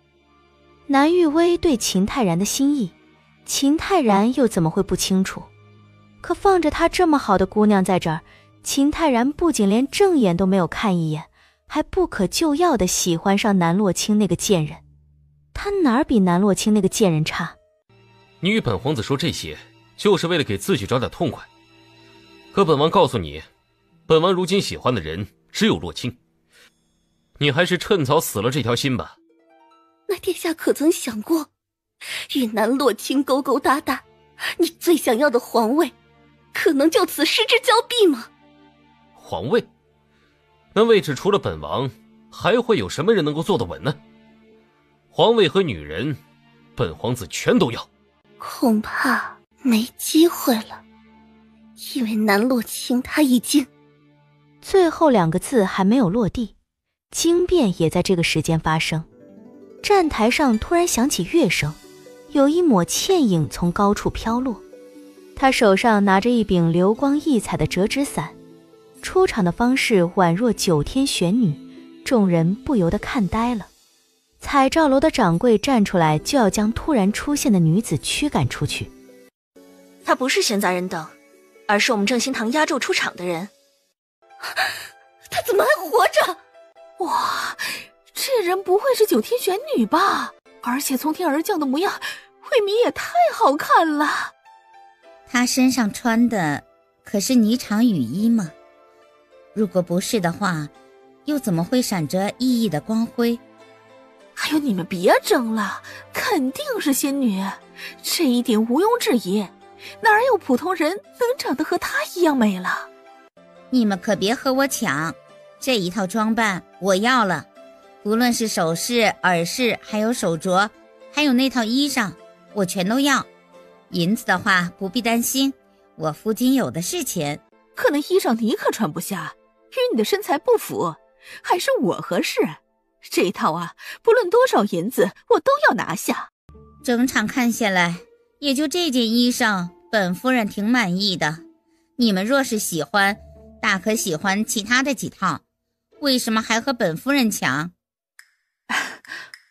南玉薇对秦泰然的心意，秦泰然又怎么会不清楚？可放着她这么好的姑娘在这儿，秦泰然不仅连正眼都没有看一眼，还不可救药地喜欢上南洛卿那个贱人。他哪儿比南洛卿那个贱人差？你与本皇子说这些，就是为了给自己找点痛快。可本王告诉你，本王如今喜欢的人只有洛卿，你还是趁早死了这条心吧。那殿下可曾想过，与南洛卿勾勾搭搭，你最想要的皇位，可能就此失之交臂吗？皇位？那位置除了本王，还会有什么人能够坐得稳呢？皇位和女人，本皇子全都要。恐怕没机会了，因为南洛卿他已经……最后两个字还没有落地，惊变也在这个时间发生。站台上突然响起乐声，有一抹倩影从高处飘落。他手上拿着一柄流光溢彩的折纸伞，出场的方式宛若九天玄女，众人不由得看呆了。彩照楼的掌柜站出来，就要将突然出现的女子驱赶出去。她不是闲杂人等，而是我们正心堂压轴出场的人。她怎么还活着？哇，这人不会是九天玄女吧？而且从天而降的模样，未免也太好看了。她身上穿的可是霓裳羽衣吗？如果不是的话，又怎么会闪着熠熠的光辉？哎呦，你们别争了，肯定是仙女，这一点毋庸置疑。哪有普通人能长得和她一样美了？你们可别和我抢，这一套装扮我要了，无论是首饰、耳饰，还有手镯，还有那套衣裳，我全都要。银子的话不必担心，我夫君有的是钱。可那衣裳你可穿不下，与你的身材不符，还是我合适。这一套啊，不论多少银子，我都要拿下。整场看下来，也就这件衣裳，本夫人挺满意的。你们若是喜欢，大可喜欢其他的几套，为什么还和本夫人抢？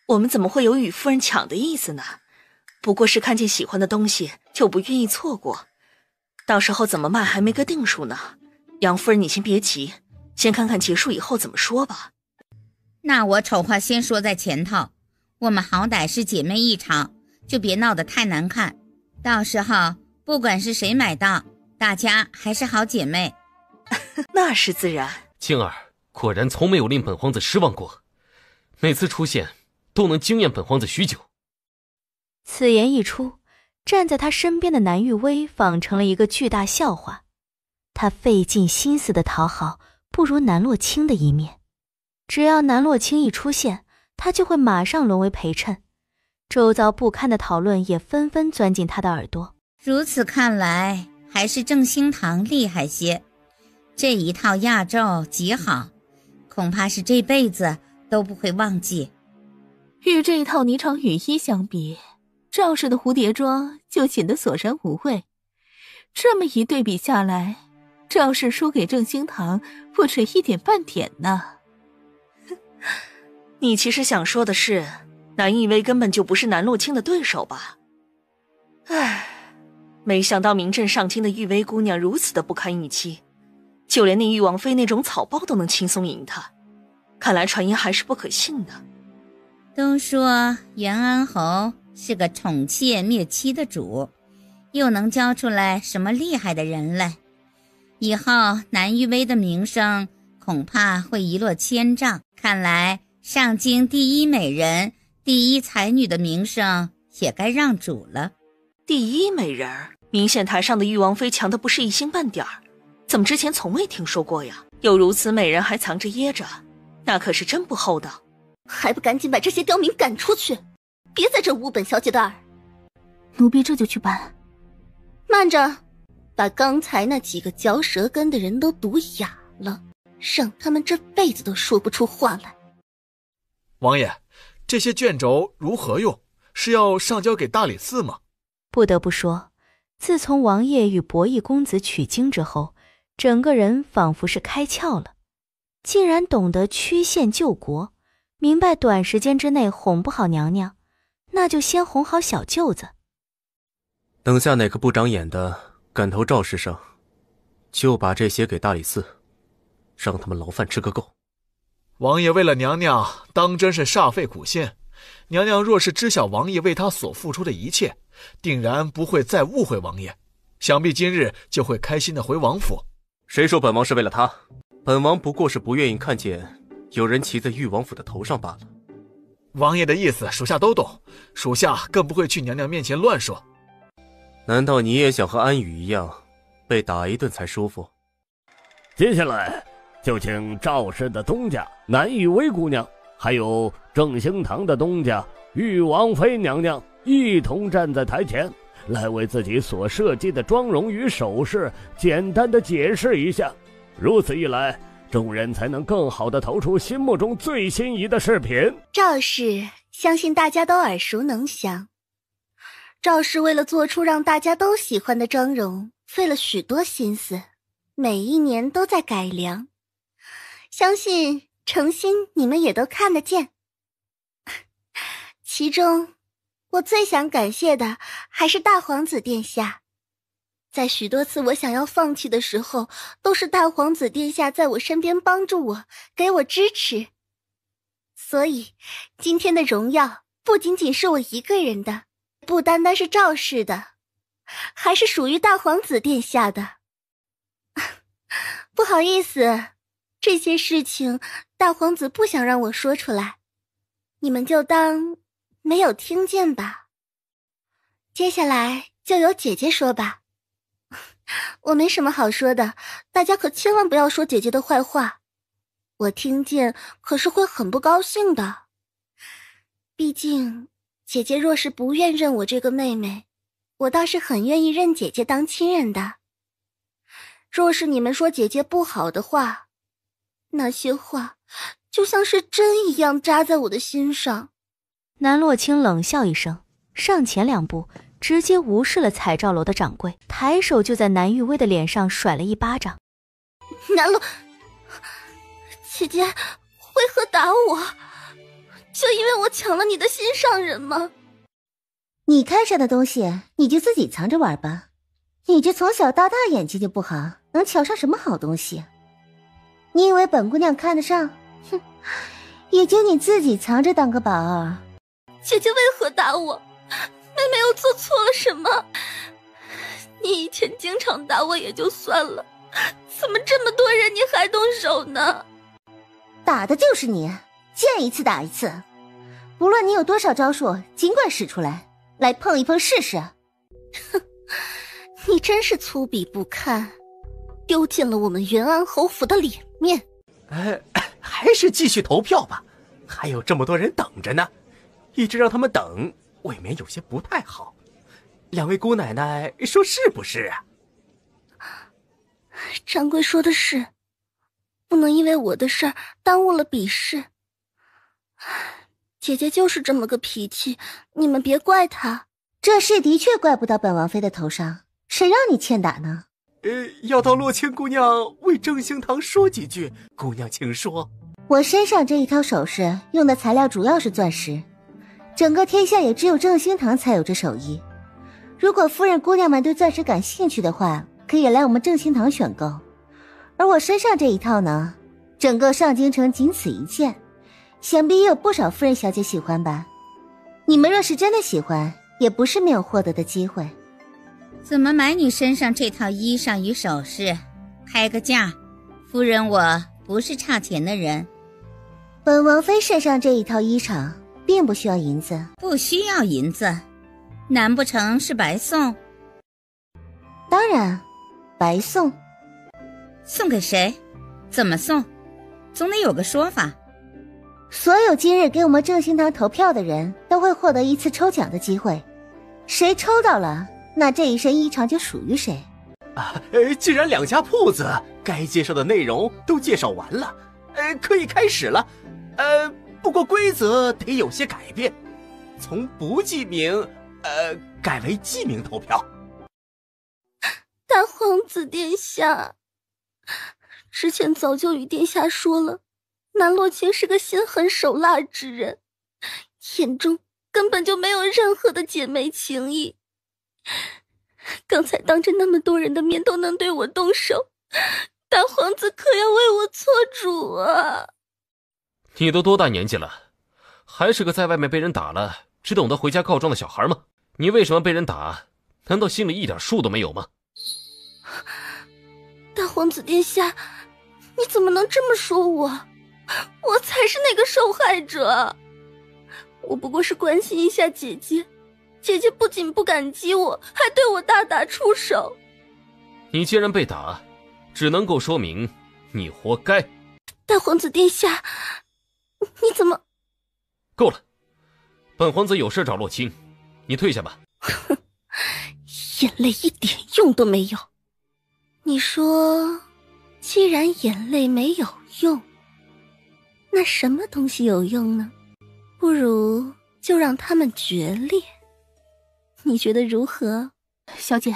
我们怎么会有与夫人抢的意思呢？不过是看见喜欢的东西就不愿意错过，到时候怎么卖还没个定数呢。杨夫人你先别急，先看看结束以后怎么说吧。那我丑话先说在前头，我们好歹是姐妹一场，就别闹得太难看，到时候不管是谁买到，大家还是好姐妹。那是自然。青儿果然从没有令本皇子失望过，每次出现都能惊艳本皇子许久。此言一出，站在他身边的南玉薇仿成了一个巨大笑话。他费尽心思的讨好不如南洛清的一面，只要南洛清一出现，他就会马上沦为陪衬。周遭不堪的讨论也纷纷钻进他的耳朵。如此看来，还是正兴堂厉害些，这一套亚胄极好，恐怕是这辈子都不会忘记。与这一套霓裳羽衣相比，赵氏的蝴蝶装就显得索然无味。这么一对比下来，赵氏输给正兴堂不止一点半点呢。你其实想说的是，南逸薇根本就不是南洛清的对手吧？唉，没想到名震上京的玉薇姑娘如此的不堪一击，就连那玉王妃那种草包都能轻松赢她，看来传言还是不可信的。都说袁安侯是个宠妾灭妻的主，又能教出来什么厉害的人来？以后南玉薇的名声恐怕会一落千丈，看来上京第一美人、第一才女的名声也该让主了。第一美人，明显台上的玉王妃强的不是一星半点儿，怎么之前从未听说过呀？有如此美人还藏着掖着，那可是真不厚道。还不赶紧把这些刁民赶出去，别在这污本小姐的耳。奴婢这就去办。慢着，把刚才那几个嚼舌根的人都毒哑了，让他们这辈子都说不出话来。王爷，这些卷轴如何用？是要上交给大理寺吗？不得不说，自从王爷与博弈公子取经之后，整个人仿佛是开窍了，竟然懂得曲线救国，明白短时间之内哄不好娘娘，那就先哄好小舅子。等下哪个不长眼的敢投赵氏上，就把这些给大理寺，让他们牢饭吃个够。王爷为了娘娘当真是煞费苦心，娘娘若是知晓王爷为她所付出的一切，定然不会再误会王爷，想必今日就会开心的回王府。谁说本王是为了他？本王不过是不愿意看见有人骑在裕王府的头上罢了。王爷的意思属下都懂，属下更不会去娘娘面前乱说。难道你也想和安宇一样被打一顿才舒服？接下来就请赵氏的东家南玉薇姑娘，还有正兴堂的东家玉王妃娘娘一同站在台前，来为自己所设计的妆容与首饰简单的解释一下。如此一来，众人才能更好地投出心目中最心仪的饰品。赵氏相信大家都耳熟能详，赵氏为了做出让大家都喜欢的妆容，费了许多心思，每一年都在改良，相信诚心你们也都看得见。其中我最想感谢的还是大皇子殿下，在许多次我想要放弃的时候，都是大皇子殿下在我身边帮助我，给我支持。所以今天的荣耀不仅仅是我一个人的，不单单是赵氏的，还是属于大皇子殿下的。不好意思，这些事情大皇子不想让我说出来，你们就当没有听见吧。接下来就由姐姐说吧。我没什么好说的，大家可千万不要说姐姐的坏话，我听见可是会很不高兴的。毕竟姐姐若是不愿认我这个妹妹，我倒是很愿意认姐姐当亲人的。若是你们说姐姐不好的话，那些话就像是针一样扎在我的心上。南洛清冷笑一声，上前2步，直接无视了彩照楼的掌柜，抬手就在南玉薇的脸上甩了一巴掌。南洛姐姐为何打我？就因为我抢了你的心上人吗？你看上的东西你就自己藏着玩吧，你这从小到大演技就不好，能瞧上什么好东西？你以为本姑娘看得上？哼，也就你自己藏着当个宝儿。姐姐为何打我？妹妹又做错了什么？你以前经常打我也就算了，怎么这么多人你还动手呢？打的就是你，见一次打一次。不论你有多少招数，尽管使出来，来碰一碰试试。哼，你真是粗鄙不堪，丢尽了我们元安侯府的脸面。还是继续投票吧，还有这么多人等着呢，一直让他们等，未免有些不太好。2位姑奶奶说是不是啊？掌柜说的是，不能因为我的事儿耽误了比试。姐姐就是这么个脾气，你们别怪她。这事的确怪不到本王妃的头上，谁让你欠打呢？要到洛清姑娘为正兴堂说几句，姑娘请说。我身上这一套首饰用的材料主要是钻石，整个天下也只有正兴堂才有这手艺。如果夫人姑娘们对钻石感兴趣的话，可以来我们正兴堂选购。而我身上这一套呢，整个上京城仅此一件，想必也有不少夫人小姐喜欢吧。你们若是真的喜欢，也不是没有获得的机会。怎么买你身上这套衣裳与首饰？开个价，夫人我不是差钱的人。本王妃身上这一套衣裳并不需要银子。不需要银子，难不成是白送？当然，白送。送给谁？怎么送？总得有个说法。所有今日给我们正兴堂投票的人都会获得一次抽奖的机会，谁抽到了，那这一身衣裳就属于谁。既然2家铺子该介绍的内容都介绍完了，可以开始了。不过规则得有些改变，从不记名，改为记名投票。大皇子殿下，之前早就与殿下说了，南洛清是个心狠手辣之人，眼中根本就没有任何的姐妹情谊。刚才当着那么多人的面都能对我动手，大皇子可要为我做主啊！你都多大年纪了，还是个在外面被人打了只懂得回家告状的小孩吗？你为什么被人打？难道心里一点数都没有吗？大皇子殿下，你怎么能这么说我？我才是那个受害者。我不过是关心一下姐姐，姐姐不仅不感激我，还对我大打出手。你既然被打，只能够说明你活该。大皇子殿下，你怎么……够了，本皇子有事找洛清，你退下吧。眼泪一点用都没有。你说，既然眼泪没有用，那什么东西有用呢？不如就让他们决裂，你觉得如何？小姐，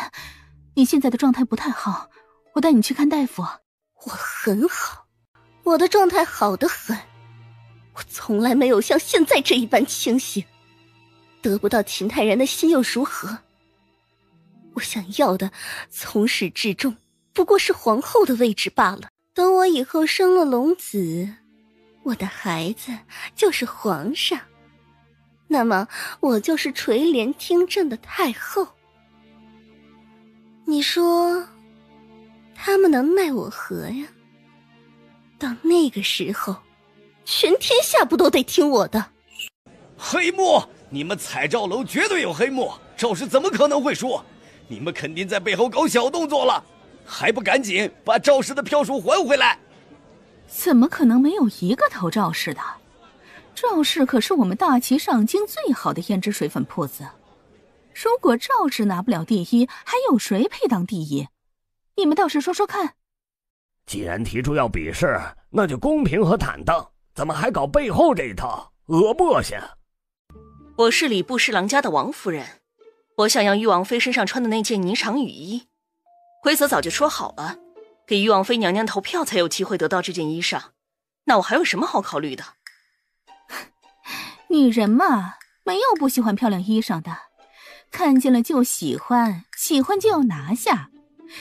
你现在的状态不太好，我带你去看大夫。我很好，我的状态好得很，我从来没有像现在这一般清醒。得不到秦泰然的心又如何？我想要的从始至终不过是皇后的位置罢了。等我以后生了龙子，我的孩子就是皇上，那么我就是垂帘听政的太后。你说他们能奈我何呀？到那个时候，全天下不都得听我的？黑幕！你们彩照楼绝对有黑幕，赵氏怎么可能会输？你们肯定在背后搞小动作了，还不赶紧把赵氏的票数还回来？怎么可能没有一个投赵氏的？赵氏可是我们大齐上京最好的胭脂水粉铺子，如果赵氏拿不了第一，还有谁配当第一？你们倒是说说看。既然提出要比试，那就公平和坦荡，怎么还搞背后这一套，恶墨些？我是礼部侍郎家的王夫人，我想要玉王妃身上穿的那件霓裳雨衣，规则早就说好了，给玉王妃娘娘投票才有机会得到这件衣裳，那我还有什么好考虑的？女人嘛，没有不喜欢漂亮衣裳的，看见了就喜欢，喜欢就要拿下。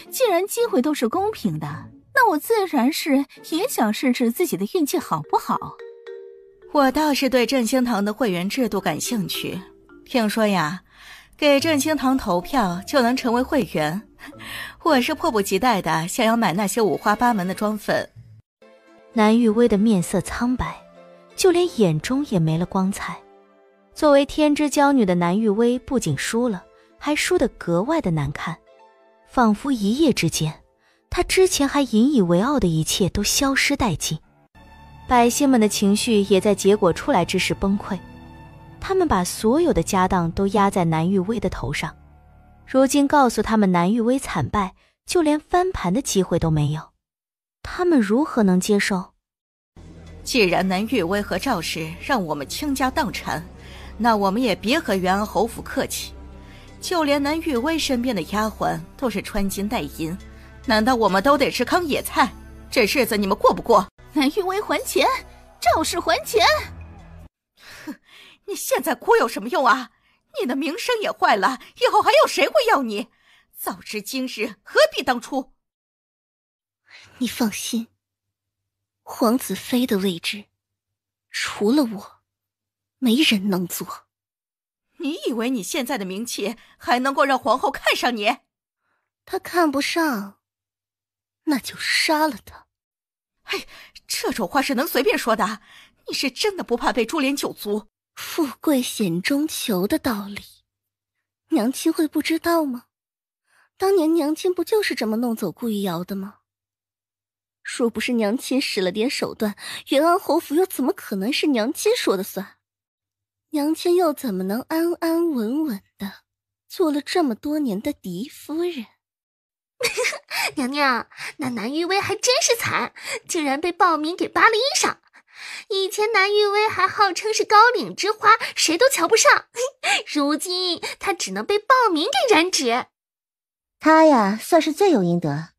既然机会都是公平的，那我自然是也想试试自己的运气好不好。我倒是对振兴堂的会员制度感兴趣，听说呀，给振兴堂投票就能成为会员，我是迫不及待的想要买那些五花八门的装粉。南玉薇的面色苍白，就连眼中也没了光彩。作为天之娇女的南玉薇不仅输了，还输得格外的难看，仿佛一夜之间，她之前还引以为傲的一切都消失殆尽。百姓们的情绪也在结果出来之时崩溃，他们把所有的家当都压在南玉薇的头上，如今告诉他们南玉薇惨败，就连翻盘的机会都没有，他们如何能接受？既然南玉薇和赵氏让我们倾家荡产，那我们也别和元安侯府客气。就连南玉薇身边的丫鬟都是穿金戴银，难道我们都得吃糠野菜？这日子你们过不过？南玉薇还钱，赵氏还钱。哼，你现在哭有什么用啊？你的名声也坏了，以后还有谁会要你？早知今日，何必当初？你放心，皇子妃的位置，除了我，没人能坐。你以为你现在的名气还能够让皇后看上你？她看不上，那就杀了她。哎，这种话是能随便说的？你是真的不怕被株连九族？富贵险中求的道理，娘亲会不知道吗？当年娘亲不就是这么弄走顾玉瑶的吗？若不是娘亲使了点手段，元安侯府又怎么可能是娘亲说的算？娘亲又怎么能安安稳稳的做了这么多年的嫡夫人？娘娘，那南玉薇还真是惨，竟然被暴民给扒了衣裳。以前南玉薇还号称是高岭之花，谁都瞧不上，如今她只能被暴民给染指。她呀，算是罪有应得，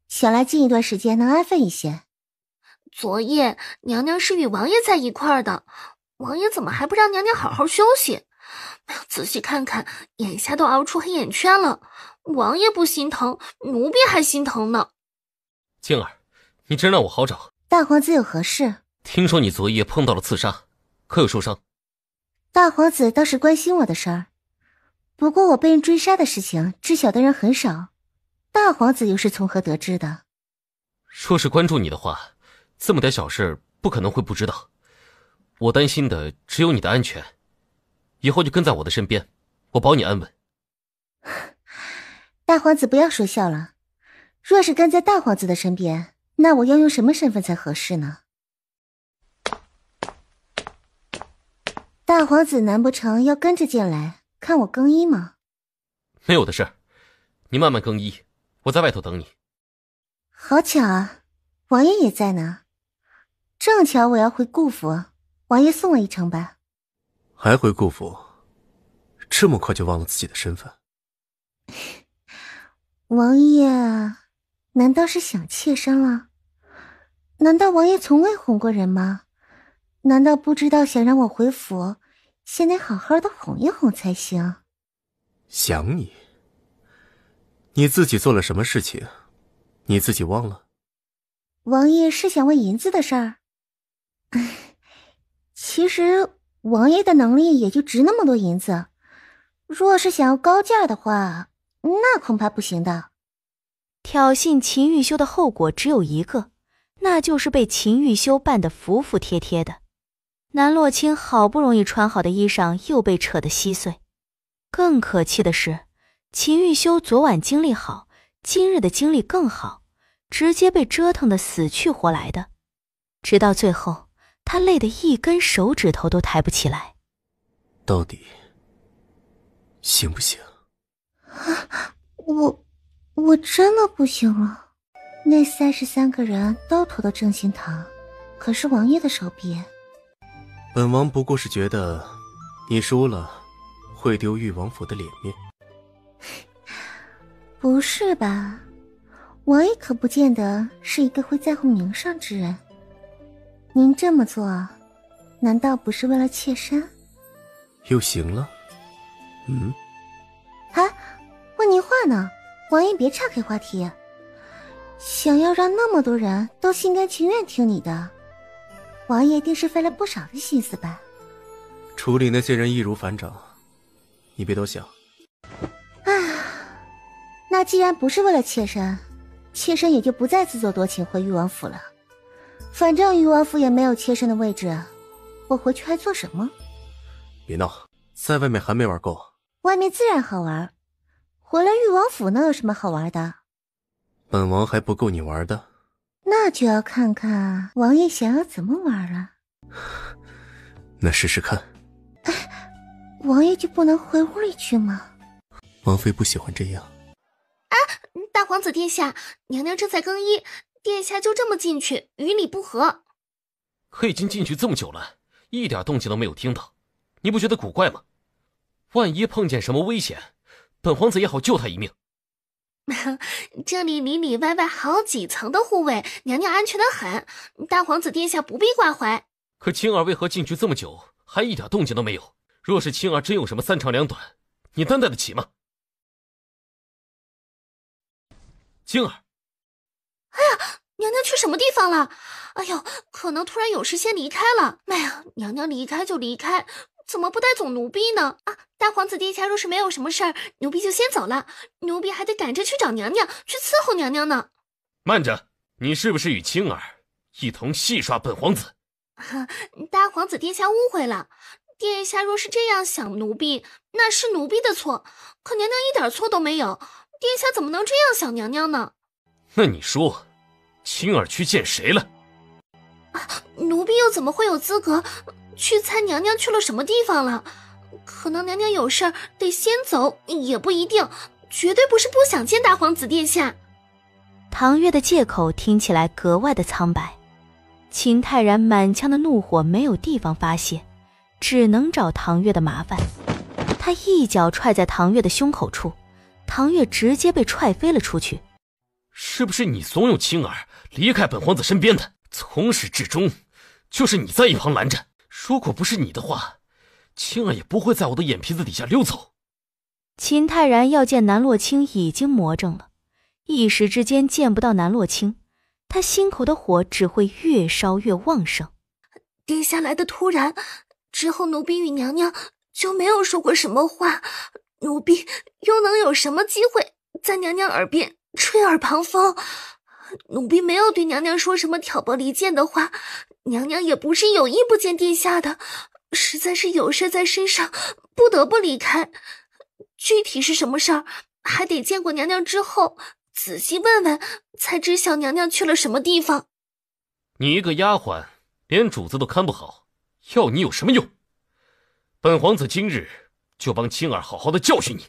想来近一段时间能安分一些。昨夜娘娘是与王爷在一块儿的，王爷怎么还不让娘娘好好休息？仔细看看，眼下都熬出黑眼圈了。王爷不心疼，奴婢还心疼呢。静儿，你真让我好找。大皇子有何事？听说你昨夜碰到了刺杀，可有受伤？大皇子倒是关心我的事儿，不过我被人追杀的事情知晓的人很少。大皇子又是从何得知的？若是关注你的话，这么点小事不可能会不知道。我担心的只有你的安全，以后就跟在我的身边，我保你安稳。大皇子不要说笑了，若是跟在大皇子的身边，那我要用什么身份才合适呢？大皇子难不成要跟着进来看我更衣吗？没有的事儿，你慢慢更衣，我在外头等你。好巧啊，王爷也在呢。正巧我要回顾府，王爷送我一程吧。还回顾府？这么快就忘了自己的身份？王爷难道是想妾身了？难道王爷从未哄过人吗？难道不知道想让我回府，先得好好的哄一哄才行？想你？你自己做了什么事情？你自己忘了？王爷是想问银子的事儿？其实王爷的能力也就值那么多银子，若是想要高价的话，那恐怕不行的。挑衅秦玉修的后果只有一个，那就是被秦玉修办得服服帖帖的。南洛清好不容易穿好的衣裳又被扯得稀碎。更可气的是，秦玉修昨晚精力好，今日的精力更好，直接被折腾得死去活来的，直到最后他累得一根手指头都抬不起来。到底行不行？我真的不行了。那33个人都投到正心堂，可是王爷的手臂。本王不过是觉得你输了会丢誉王府的脸面。不是吧？王爷可不见得是一个会在乎名声之人。您这么做，难道不是为了妾身？又行了？问您话呢，王爷别岔开话题。想要让那么多人都心甘情愿听你的，王爷一定是费了不少的心思吧？处理那些人易如反掌，你别多想。那既然不是为了妾身，妾身也就不再自作多情回誉王府了。反正誉王府也没有妾身的位置，我回去还做什么？别闹，在外面还没玩够。外面自然好玩，回来誉王府能有什么好玩的？本王还不够你玩的？那就要看看王爷想要怎么玩了。那试试看。王爷就不能回屋里去吗？王妃不喜欢这样。大皇子殿下，娘娘正在更衣，殿下就这么进去，与理不合。可已经进去这么久了，一点动静都没有听到，你不觉得古怪吗？万一碰见什么危险，本皇子也好救他一命。这里里里外外好几层的护卫，娘娘安全得很，大皇子殿下不必挂怀。可青儿为何进去这么久，还一点动静都没有？若是青儿真有什么三长两短，你担待得起吗？青儿，哎呀，娘娘去什么地方了？哎呦，可能突然有事先离开了。哎呀，娘娘离开就离开，怎么不带走奴婢呢？大皇子殿下若是没有什么事儿，奴婢就先走了，奴婢还得赶着去找娘娘，去伺候娘娘呢。慢着，你是不是与青儿一同戏耍本皇子？大皇子殿下误会了，殿下若是这样想奴婢，那是奴婢的错，可娘娘一点错都没有，殿下怎么能这样想娘娘呢？那你说，青儿去见谁了？奴婢又怎么会有资格去猜娘娘去了什么地方了？可能娘娘有事儿得先走，也不一定，绝对不是不想见大皇子殿下。唐月的借口听起来格外的苍白，秦泰然满腔的怒火没有地方发泄，只能找唐月的麻烦。他一脚踹在唐月的胸口处，唐月直接被踹飞了出去。是不是你怂恿青儿离开本皇子身边的？从始至终就是你在一旁拦着，如果不是你的话，青儿也不会在我的眼皮子底下溜走。秦泰然要见南洛清已经魔怔了，一时之间见不到南洛清，他心口的火只会越烧越旺盛。殿下来的突然，之后奴婢与娘娘就没有说过什么话，奴婢又能有什么机会在娘娘耳边吹耳旁风？奴婢没有对娘娘说什么挑拨离间的话，娘娘也不是有意不见殿下的，实在是有事在身上，不得不离开。具体是什么事儿，还得见过娘娘之后仔细问问，才知晓娘娘去了什么地方。你一个丫鬟，连主子都看不好，要你有什么用？本皇子今日就帮青儿好好的教训你。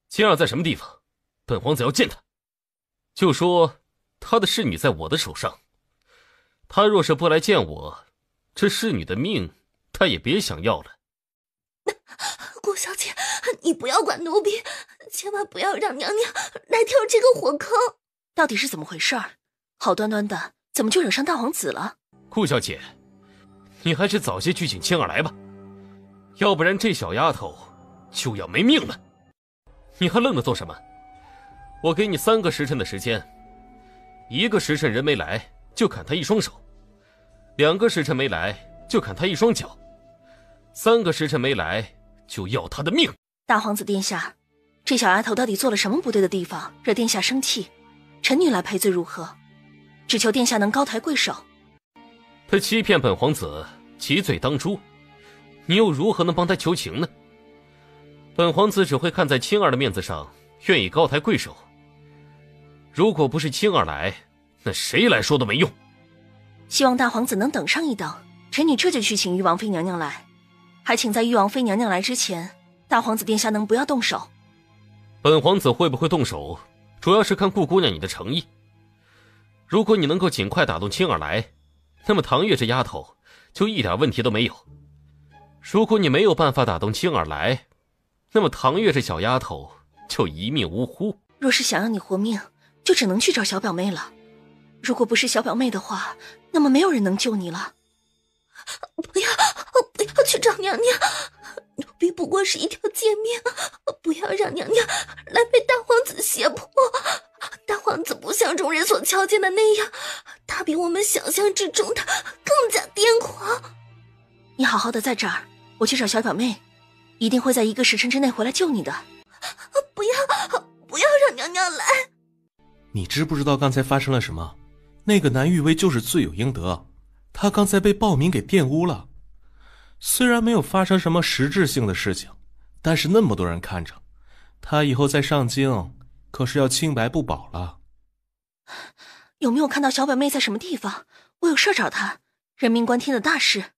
青儿在什么地方？本皇子要见她。就说她的侍女在我的手上，她若是不来见我，这侍女的命她也别想要了。顾小姐，你不要管奴婢，千万不要让娘娘来跳这个火坑。到底是怎么回事？好端端的怎么就惹上大皇子了？顾小姐，你还是早些去请青儿来吧，要不然这小丫头就要没命了。你还愣着做什么？我给你3个时辰的时间，1个时辰人没来就砍他1双手，2个时辰没来就砍他1双脚，3个时辰没来就要他的命。大皇子殿下，这小丫头到底做了什么不对的地方，惹殿下生气？臣女来赔罪如何？只求殿下能高抬贵手。他欺骗本皇子，其罪当诛，你又如何能帮他求情呢？本皇子只会看在青儿的面子上，愿意高抬贵手。如果不是青儿来，那谁来说都没用。希望大皇子能等上一等，臣女这就去请玉王妃娘娘来，还请在玉王妃娘娘来之前，大皇子殿下能不要动手。本皇子会不会动手，主要是看顾姑娘你的诚意。如果你能够尽快打动青儿来，那么唐月这丫头就一点问题都没有。如果你没有办法打动青儿来，那么唐月这小丫头就一命呜呼。若是想让你活命，就只能去找小表妹了。如果不是小表妹的话，那么没有人能救你了。不要去找娘娘，奴婢不过是一条贱命，不要让娘娘来被大皇子胁迫。大皇子不像众人所瞧见的那样，他比我们想象之中的更加癫狂。你好好的在这儿，我去找小表妹，一定会在1个时辰之内回来救你的。不要让娘娘来。你知不知道刚才发生了什么？那个南玉薇就是罪有应得，他刚才被暴民给玷污了。虽然没有发生什么实质性的事情，但是那么多人看着，他以后再上京可是要清白不保了。有没有看到小表妹在什么地方？我有事找她，人命关天的大事。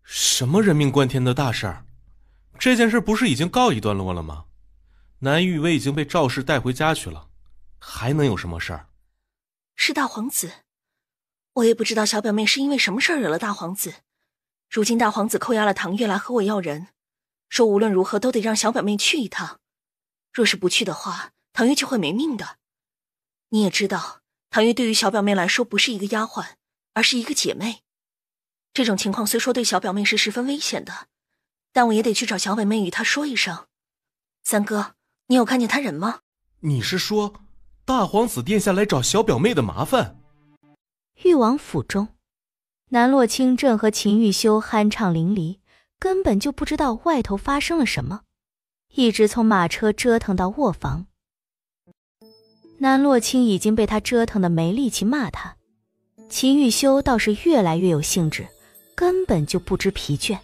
什么人命关天的大事儿？这件事不是已经告一段落了吗？南玉薇已经被赵氏带回家去了，还能有什么事儿？是大皇子，我也不知道小表妹是因为什么事儿惹了大皇子。如今大皇子扣押了唐月来和我要人，说无论如何都得让小表妹去一趟，若是不去的话，唐月就会没命的。你也知道，唐月对于小表妹来说不是一个丫鬟，而是一个姐妹。这种情况虽说对小表妹是十分危险的，但我也得去找小表妹与她说一声。三哥，你有看见他人吗？你是说大皇子殿下来找小表妹的麻烦？誉王府中，南洛清正和秦玉修酣畅淋漓，根本就不知道外头发生了什么，一直从马车折腾到卧房。南洛清已经被他折腾得没力气骂他，秦玉修倒是越来越有兴致，根本就不知疲倦。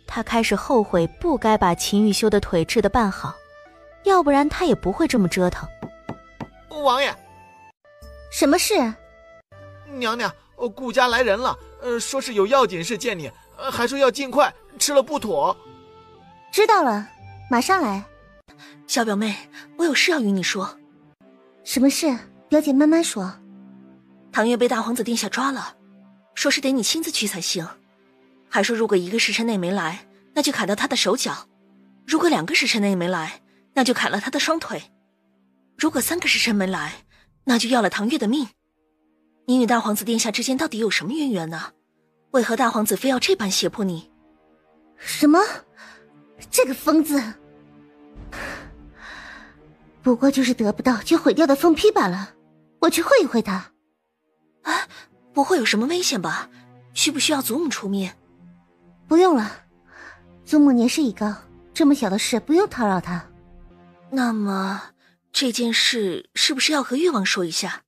他开始后悔不该把秦玉修的腿治得办好，要不然他也不会这么折腾。王爷，什么事？娘娘，顾家来人了，说是有要紧事见你，还说要尽快，吃了不妥。知道了，马上来。小表妹，我有事要与你说。什么事？表姐慢慢说。唐月被大皇子殿下抓了，说是得你亲自去才行，还说如果1个时辰内没来，那就砍掉他的手脚；如果2个时辰内没来，那就砍了他的双腿；如果3个时辰没来，那就要了唐月的命。你与大皇子殿下之间到底有什么渊源呢？为何大皇子非要这般胁迫你？什么？这个疯子！不过就是得不到就毁掉的疯批罢了，我去会一会他。啊，不会有什么危险吧？需不需要祖母出面？不用了，祖母年事已高，这么小的事不用叨扰他。那么这件事是不是要和誉王说一下？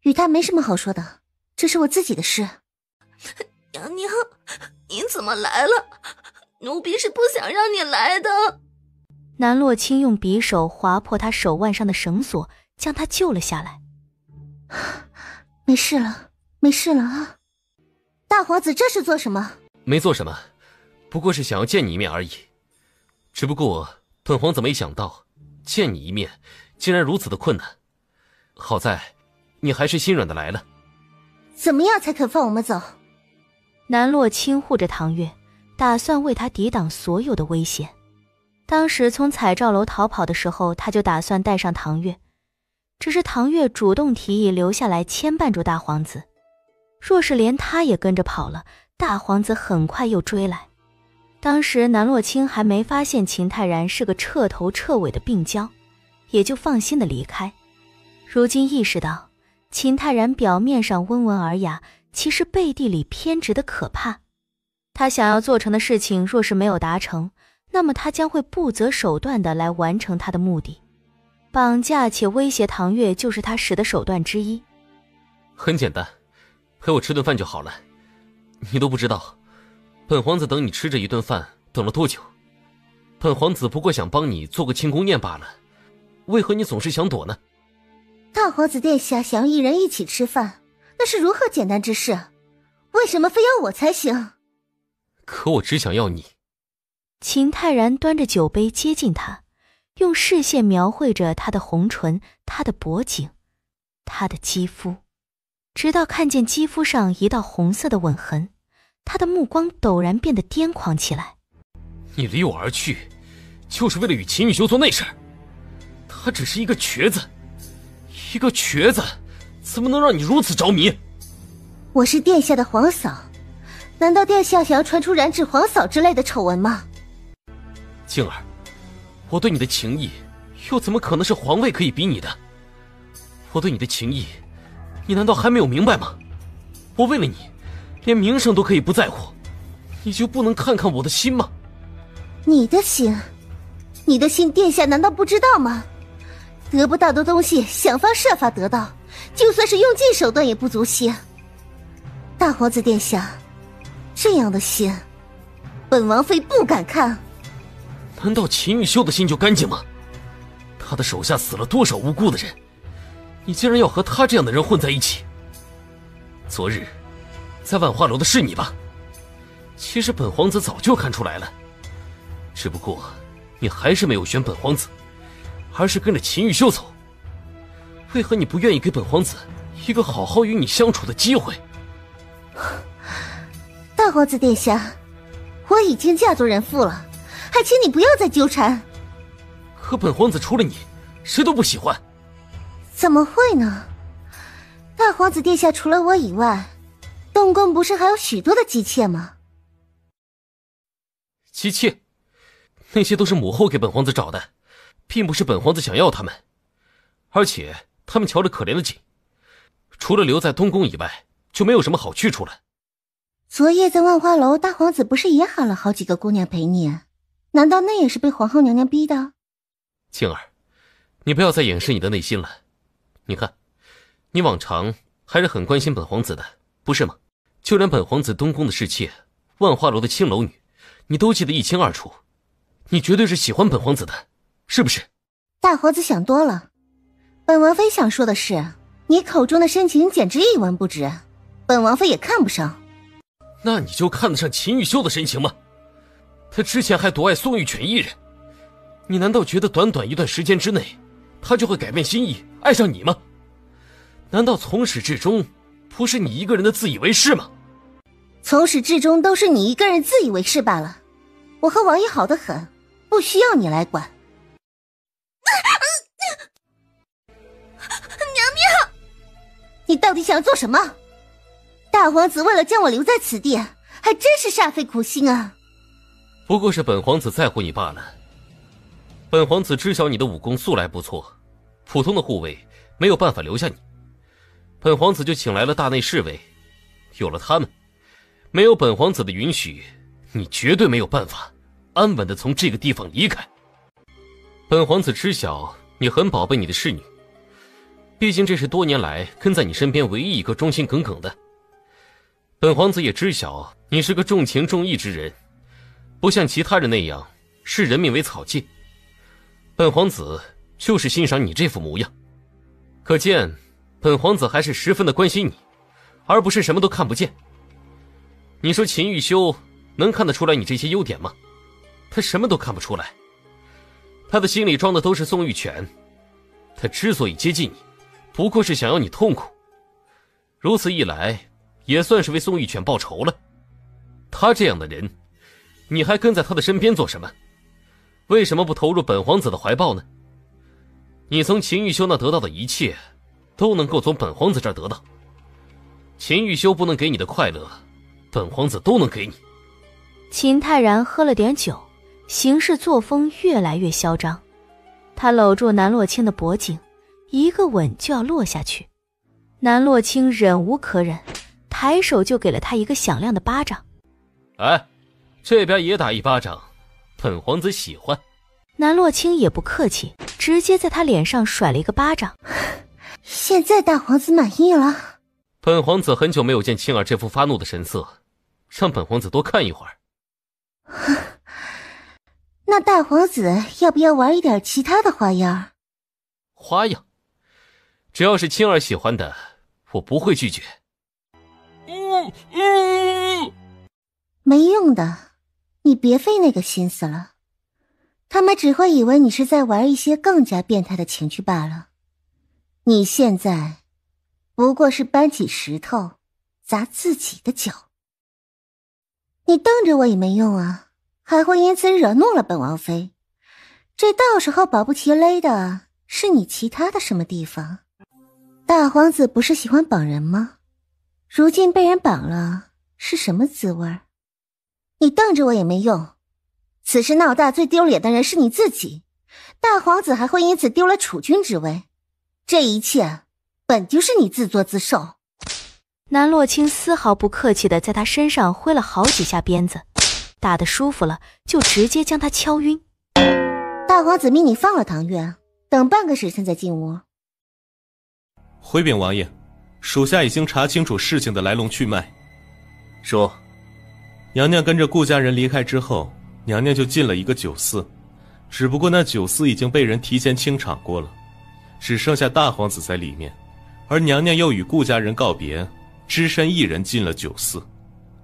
与他没什么好说的，这是我自己的事。娘娘，你怎么来了？奴婢是不想让你来的。南洛清用匕首划破他手腕上的绳索，将他救了下来。没事了，没事了啊！大皇子这是做什么？没做什么，不过是想要见你一面而已。只不过本皇子没想到见你一面竟然如此的困难，好在你还是心软的来了。怎么样才肯放我们走？南洛清护着唐月，打算为他抵挡所有的危险。当时从彩照楼逃跑的时候，他就打算带上唐月，只是唐月主动提议留下来牵绊住大皇子。若是连他也跟着跑了，大皇子很快又追来。当时南洛清还没发现秦泰然是个彻头彻尾的病娇，也就放心的离开。如今意识到秦泰然表面上温文尔雅，其实背地里偏执的可怕。他想要做成的事情若是没有达成，那么他将会不择手段的来完成他的目的。绑架且威胁唐月就是他使的手段之一。很简单，陪我吃顿饭就好了。你都不知道本皇子等你吃这一顿饭等了多久。本皇子不过想帮你做个庆功宴罢了，为何你总是想躲呢？大皇子殿下想要一人一起吃饭，那是如何简单之事？为什么非要我才行？可我只想要你。秦泰然端着酒杯接近他，用视线描绘着他的红唇，他的脖颈，他的肌肤。直到看见肌肤上一道红色的吻痕，他的目光陡然变得癫狂起来。你离我而去，就是为了与秦雨修做那事儿？他只是一个瘸子，一个瘸子，怎么能让你如此着迷？我是殿下的皇嫂，难道殿下想要传出染指皇嫂之类的丑闻吗？静儿，我对你的情谊，又怎么可能是皇位可以比拟的？我对你的情谊，你难道还没有明白吗？我为了你，连名声都可以不在乎，你就不能看看我的心吗？你的心，你的心，殿下难道不知道吗？得不到的东西，想方设法得到，就算是用尽手段也不足惜。大皇子殿下，这样的心，本王妃不敢看。难道秦玉修的心就干净吗？他的手下死了多少无辜的人，你竟然要和他这样的人混在一起？昨日在万花楼的是你吧？其实本皇子早就看出来了，只不过你还是没有选本皇子，而是跟着秦玉修走。为何你不愿意给本皇子一个好好与你相处的机会？大皇子殿下，我已经嫁作人妇了，还请你不要再纠缠。可本皇子除了你，谁都不喜欢。怎么会呢？大皇子殿下除了我以外，东宫不是还有许多的姬妾吗？姬妾？那些都是母后给本皇子找的，并不是本皇子想要他们。而且他们瞧着可怜的紧，除了留在东宫以外，就没有什么好去处了。昨夜在万花楼，大皇子不是也喊了好几个姑娘陪你？难道那也是被皇后娘娘逼的？静儿，你不要再掩饰你的内心了。你看，你往常还是很关心本皇子的，不是吗？就连本皇子东宫的侍妾，万花楼的青楼女，你都记得一清二楚。你绝对是喜欢本皇子的，是不是？大皇子想多了。本王妃想说的是，你口中的深情简直一文不值，本王妃也看不上。那你就看得上秦玉修的深情吗？他之前还独爱宋玉犬一人，你难道觉得短短一段时间之内，他就会改变心意，爱上你吗？难道从始至终不是你一个人的自以为是吗？从始至终都是你一个人自以为是罢了。我和王爷好得很，不需要你来管。娘娘，你到底想要做什么？大皇子为了将我留在此地，还真是煞费苦心啊。不过是本皇子在乎你罢了。本皇子知晓你的武功素来不错，普通的护卫没有办法留下你，本皇子就请来了大内侍卫。有了他们，没有本皇子的允许，你绝对没有办法安稳地从这个地方离开。本皇子知晓你很宝贝你的侍女，毕竟这是多年来跟在你身边唯一一个忠心耿耿的。本皇子也知晓你是个重情重义之人，不像其他人那样视人命为草芥。本皇子就是欣赏你这副模样，可见本皇子还是十分的关心你，而不是什么都看不见。你说秦玉修能看得出来你这些优点吗？他什么都看不出来，他的心里装的都是宋玉泉。他之所以接近你，不过是想要你痛苦，如此一来也算是为宋玉泉报仇了。他这样的人，你还跟在他的身边做什么？为什么不投入本皇子的怀抱呢？你从秦玉修那得到的一切，都能够从本皇子这儿得到。秦玉修不能给你的快乐，本皇子都能给你。秦泰然喝了点酒，行事作风越来越嚣张。他搂住南洛清的脖颈，一个吻就要落下去。南洛清忍无可忍，抬手就给了他一个响亮的巴掌。哎，这边也打一巴掌，本皇子喜欢。南洛清也不客气，直接在他脸上甩了一个巴掌。现在大皇子满意了？本皇子很久没有见青儿这副发怒的神色，让本皇子多看一会儿。那大皇子要不要玩一点其他的花样？花样？只要是青儿喜欢的，我不会拒绝。没用的，你别费那个心思了。他们只会以为你是在玩一些更加变态的情趣罢了。你现在不过是搬起石头砸自己的脚。你瞪着我也没用啊，还会因此惹怒了本王妃。这到时候保不齐勒的是你其他的什么地方。大皇子不是喜欢绑人吗？如今被人绑了，是什么滋味？你瞪着我也没用，此事闹大最丢脸的人是你自己，大皇子还会因此丢了储君之位，这一切本就是你自作自受。南洛清丝毫不客气地在他身上挥了好几下鞭子，打得舒服了就直接将他敲晕。大皇子命你放了唐月，等半个时辰再进屋。回禀王爷，属下已经查清楚事情的来龙去脉。说，娘娘跟着顾家人离开之后，娘娘就进了一个酒肆，只不过那酒肆已经被人提前清场过了，只剩下大皇子在里面，而娘娘又与顾家人告别，只身一人进了酒肆。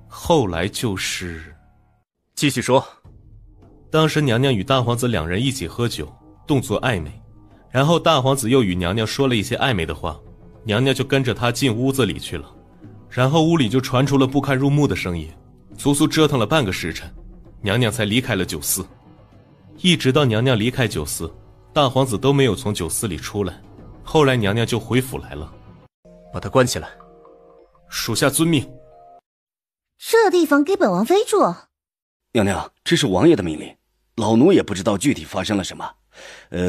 后来就是继续说。当时娘娘与大皇子两人一起喝酒，动作暧昧，然后大皇子又与娘娘说了一些暧昧的话，娘娘就跟着他进屋子里去了，然后屋里就传出了不堪入目的声音，足足折腾了半个时辰，娘娘才离开了酒肆。一直到娘娘离开酒肆，大皇子都没有从酒肆里出来，后来娘娘就回府来了。把他关起来。属下遵命。这地方给本王妃住？娘娘，这是王爷的命令，老奴也不知道具体发生了什么。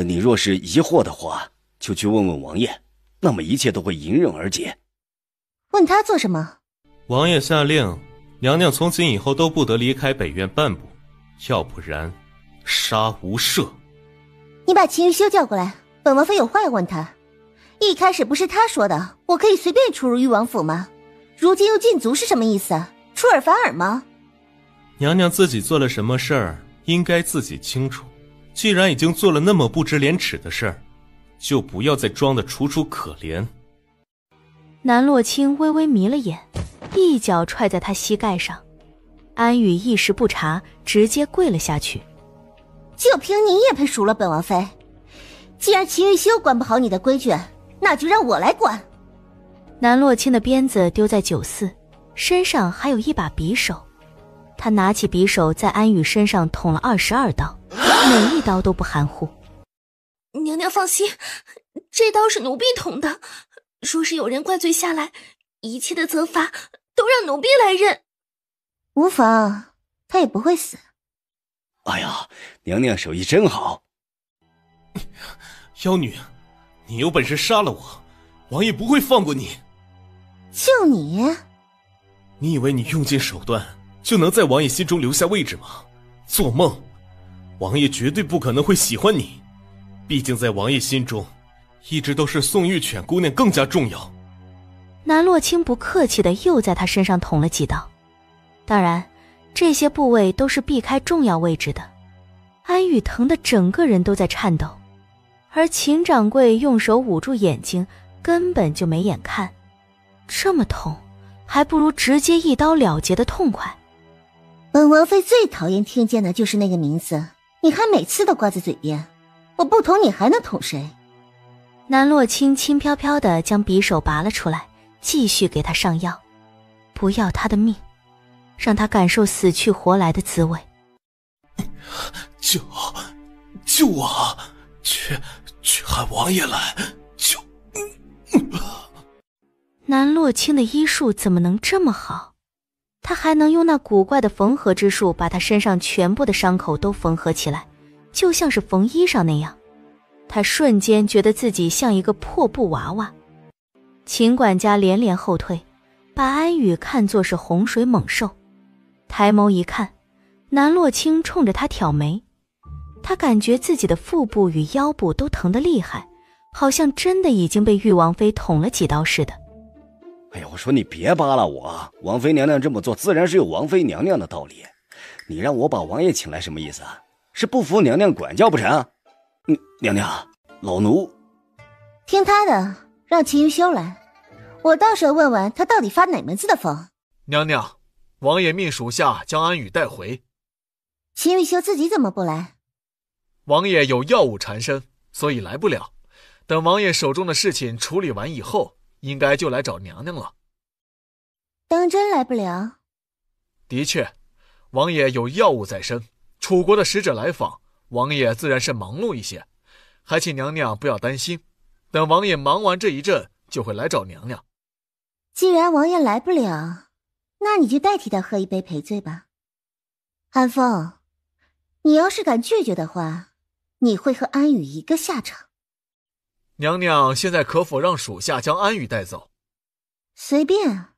你若是疑惑的话，就去问问王爷，那么一切都会迎刃而解。问他做什么？王爷下令，娘娘从今以后都不得离开北院半步，要不然杀无赦。你把秦玉修叫过来，本王妃有话要问他。一开始不是他说的我可以随便出入裕王府吗？如今又禁足是什么意思？出尔反尔吗？娘娘自己做了什么事儿，应该自己清楚。既然已经做了那么不知廉耻的事儿，就不要再装得楚楚可怜。南洛清微微迷了眼，一脚踹在他膝盖上。安宇一时不察，直接跪了下去。就凭你也配数落本王妃？既然秦玉修管不好你的规矩，那就让我来管。南洛清的鞭子丢在酒肆，身上还有一把匕首。他拿起匕首在安宇身上捅了22刀，每一刀都不含糊。娘娘放心，这刀是奴婢捅的，若是有人怪罪下来，一切的责罚都让奴婢来认。无妨，他也不会死。哎呀，娘娘手艺真好。妖女，你有本事杀了我，王爷不会放过你。就你？你以为你用尽手段就能在王爷心中留下位置吗？做梦！王爷绝对不可能会喜欢你，毕竟在王爷心中，一直都是宋玉犬姑娘更加重要。南洛清不客气地又在他身上捅了几刀，当然，这些部位都是避开重要位置的。安宇疼得整个人都在颤抖，而秦掌柜用手捂住眼睛，根本就没眼看。这么痛，还不如直接一刀了结的痛快。本王妃最讨厌听见的就是那个名字，你还每次都挂在嘴边，我不捅你还能捅谁？南洛清轻飘飘地将匕首拔了出来，继续给他上药，不要他的命，让他感受死去活来的滋味。救我！去喊王爷来！南洛清的医术怎么能这么好？他还能用那古怪的缝合之术把他身上全部的伤口都缝合起来，就像是缝衣裳那样。他瞬间觉得自己像一个破布娃娃。秦管家连连后退，把安宇看作是洪水猛兽。抬眸一看，南洛清冲着他挑眉，他感觉自己的腹部与腰部都疼得厉害，好像真的已经被玉王妃捅了几刀似的。哎呀，我说你别扒拉我，王妃娘娘这么做自然是有王妃娘娘的道理。你让我把王爷请来什么意思啊？是不服娘娘管教不成？娘娘，老奴听他的，让秦玉修来，我到时候问问他到底发哪门子的疯。娘娘，王爷命属下将安宇带回。秦玉修自己怎么不来？王爷有药物缠身，所以来不了。等王爷手中的事情处理完以后，应该就来找娘娘了。当真来不了？的确，王爷有要务在身，楚国的使者来访，王爷自然是忙碌一些，还请娘娘不要担心，等王爷忙完这一阵，就会来找娘娘。既然王爷来不了，那你就代替他喝一杯赔罪吧。安风，你要是敢拒绝的话，你会和安宇一个下场。娘娘现在可否让属下将安宇带走？随便。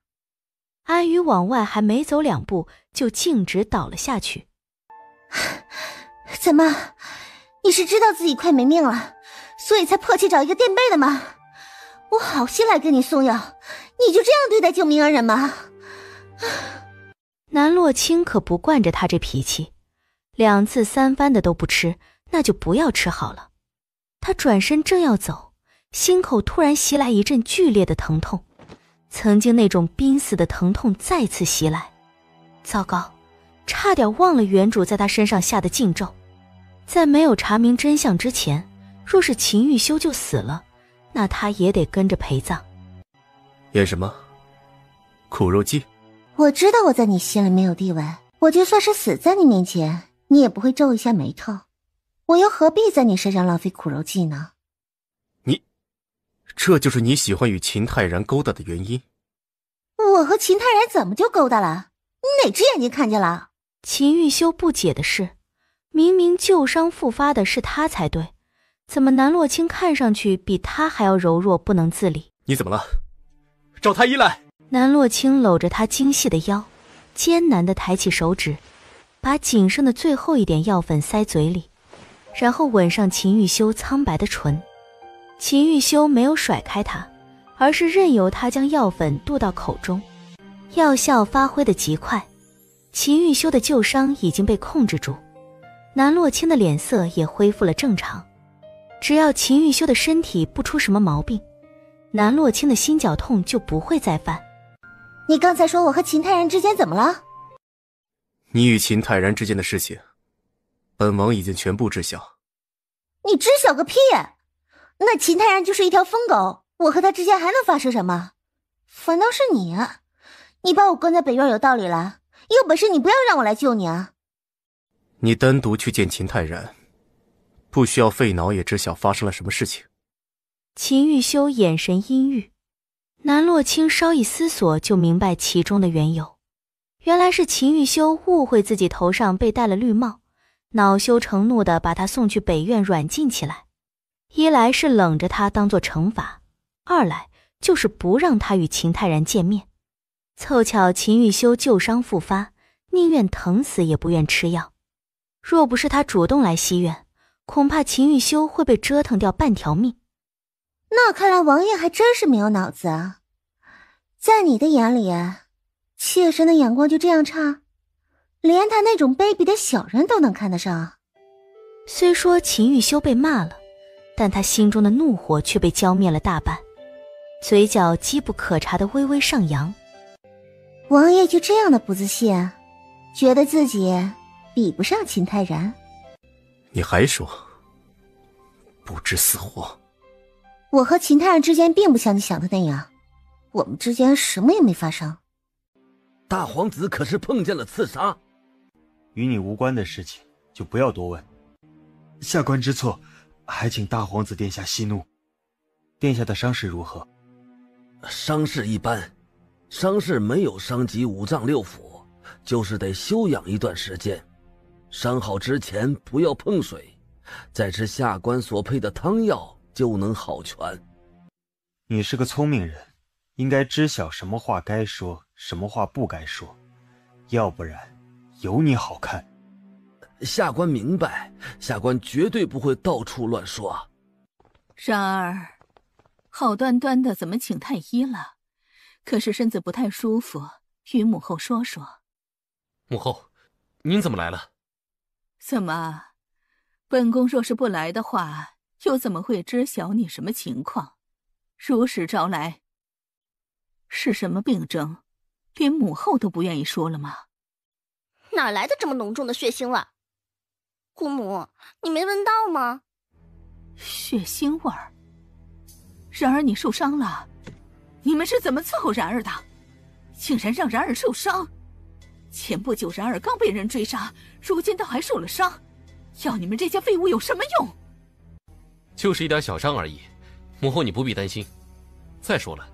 安宇往外还没走2步，就径直倒了下去。怎么，你是知道自己快没命了，所以才迫切找一个垫背的吗？我好心来跟你送药，你就这样对待救命恩人吗？南洛清可不惯着他这脾气，2次3番的都不吃，那就不要吃好了。他转身正要走，心口突然袭来一阵剧烈的疼痛，曾经那种濒死的疼痛再次袭来。糟糕，差点忘了原主在他身上下的禁咒。在没有查明真相之前，若是秦玉修就死了，那他也得跟着陪葬。演什么？苦肉计？我知道我在你心里没有地位，我就算是死在你面前，你也不会皱一下眉头。我又何必在你身上浪费苦肉计呢？这就是你喜欢与秦泰然勾搭的原因？我和秦泰然怎么就勾搭了？你哪只眼睛看见了？秦玉修不解的是，明明旧伤复发的是他才对，怎么南洛清看上去比他还要柔弱不能自理？你怎么了？找太医来！南洛清搂着他精细的腰，艰难地抬起手指，把仅剩的最后一点药粉塞嘴里，然后吻上秦玉修苍白的唇。秦玉修没有甩开他，而是任由他将药粉渡到口中，药效发挥得极快。秦玉修的旧伤已经被控制住，南洛清的脸色也恢复了正常。只要秦玉修的身体不出什么毛病，南洛清的心绞痛就不会再犯。你刚才说我和秦泰然之间怎么了？你与秦泰然之间的事情，本王已经全部知晓。你知晓个屁！那秦泰然就是一条疯狗，我和他之间还能发生什么？反倒是你啊，你把我关在北院有道理了，有本事你不要让我来救你啊！你单独去见秦泰然，不需要费脑也知晓发生了什么事情。秦玉修眼神阴郁，南洛清稍一思索就明白其中的缘由。原来是秦玉修误会自己头上被戴了绿帽，恼羞成怒地把他送去北院软禁起来。一来是冷着他当作惩罚，二来就是不让他与秦泰然见面。凑巧秦玉修旧伤复发，宁愿疼死也不愿吃药。若不是他主动来西院，恐怕秦玉修会被折腾掉半条命。那看来王爷还真是没有脑子啊！在你的眼里，妾身的眼光就这样差，连他那种卑鄙的小人都能看得上。虽说秦玉修被骂了，但他心中的怒火却被浇灭了大半，嘴角机不可察的微微上扬。王爷就这样的不自信，觉得自己比不上秦泰然？你还说，不知死活！我和秦泰然之间并不像你想的那样，我们之间什么也没发生。大皇子可是碰见了刺杀，与你无关的事情就不要多问。下官知错，还请大皇子殿下息怒。殿下的伤势如何？伤势一般，伤势没有伤及五脏六腑，就是得休养一段时间。伤好之前不要碰水，再吃下官所配的汤药就能好全。你是个聪明人，应该知晓什么话该说，什么话不该说，要不然有你好看。下官明白，下官绝对不会到处乱说。然而，好端端的怎么请太医了？可是身子不太舒服，与母后说说。母后，您怎么来了？怎么，本宫若是不来的话，又怎么会知晓你什么情况？如实招来。是什么病症？连母后都不愿意说了吗？哪来的这么浓重的血腥味？姑母，你没闻到吗？血腥味儿。然而你受伤了，你们是怎么伺候然儿的？竟然让然儿受伤！前不久然儿刚被人追杀，如今倒还受了伤，要你们这些废物有什么用？就是一点小伤而已，母后你不必担心。再说了，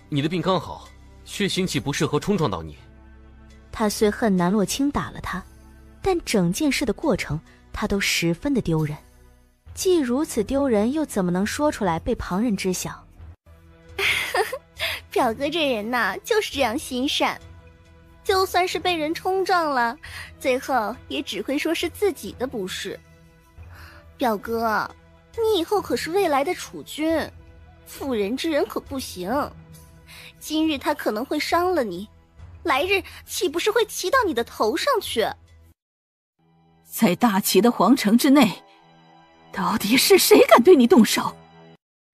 你的病刚好，血腥气不适合冲撞到你。他虽恨南洛清打了他，但整件事的过程他都十分的丢人。既如此丢人，又怎么能说出来被旁人知晓？表哥这人呐，就是这样心善，就算是被人冲撞了，最后也只会说是自己的不是。表哥，你以后可是未来的储君，妇人之仁可不行。今日他可能会伤了你，来日岂不是会骑到你的头上去？在大齐的皇城之内，到底是谁敢对你动手？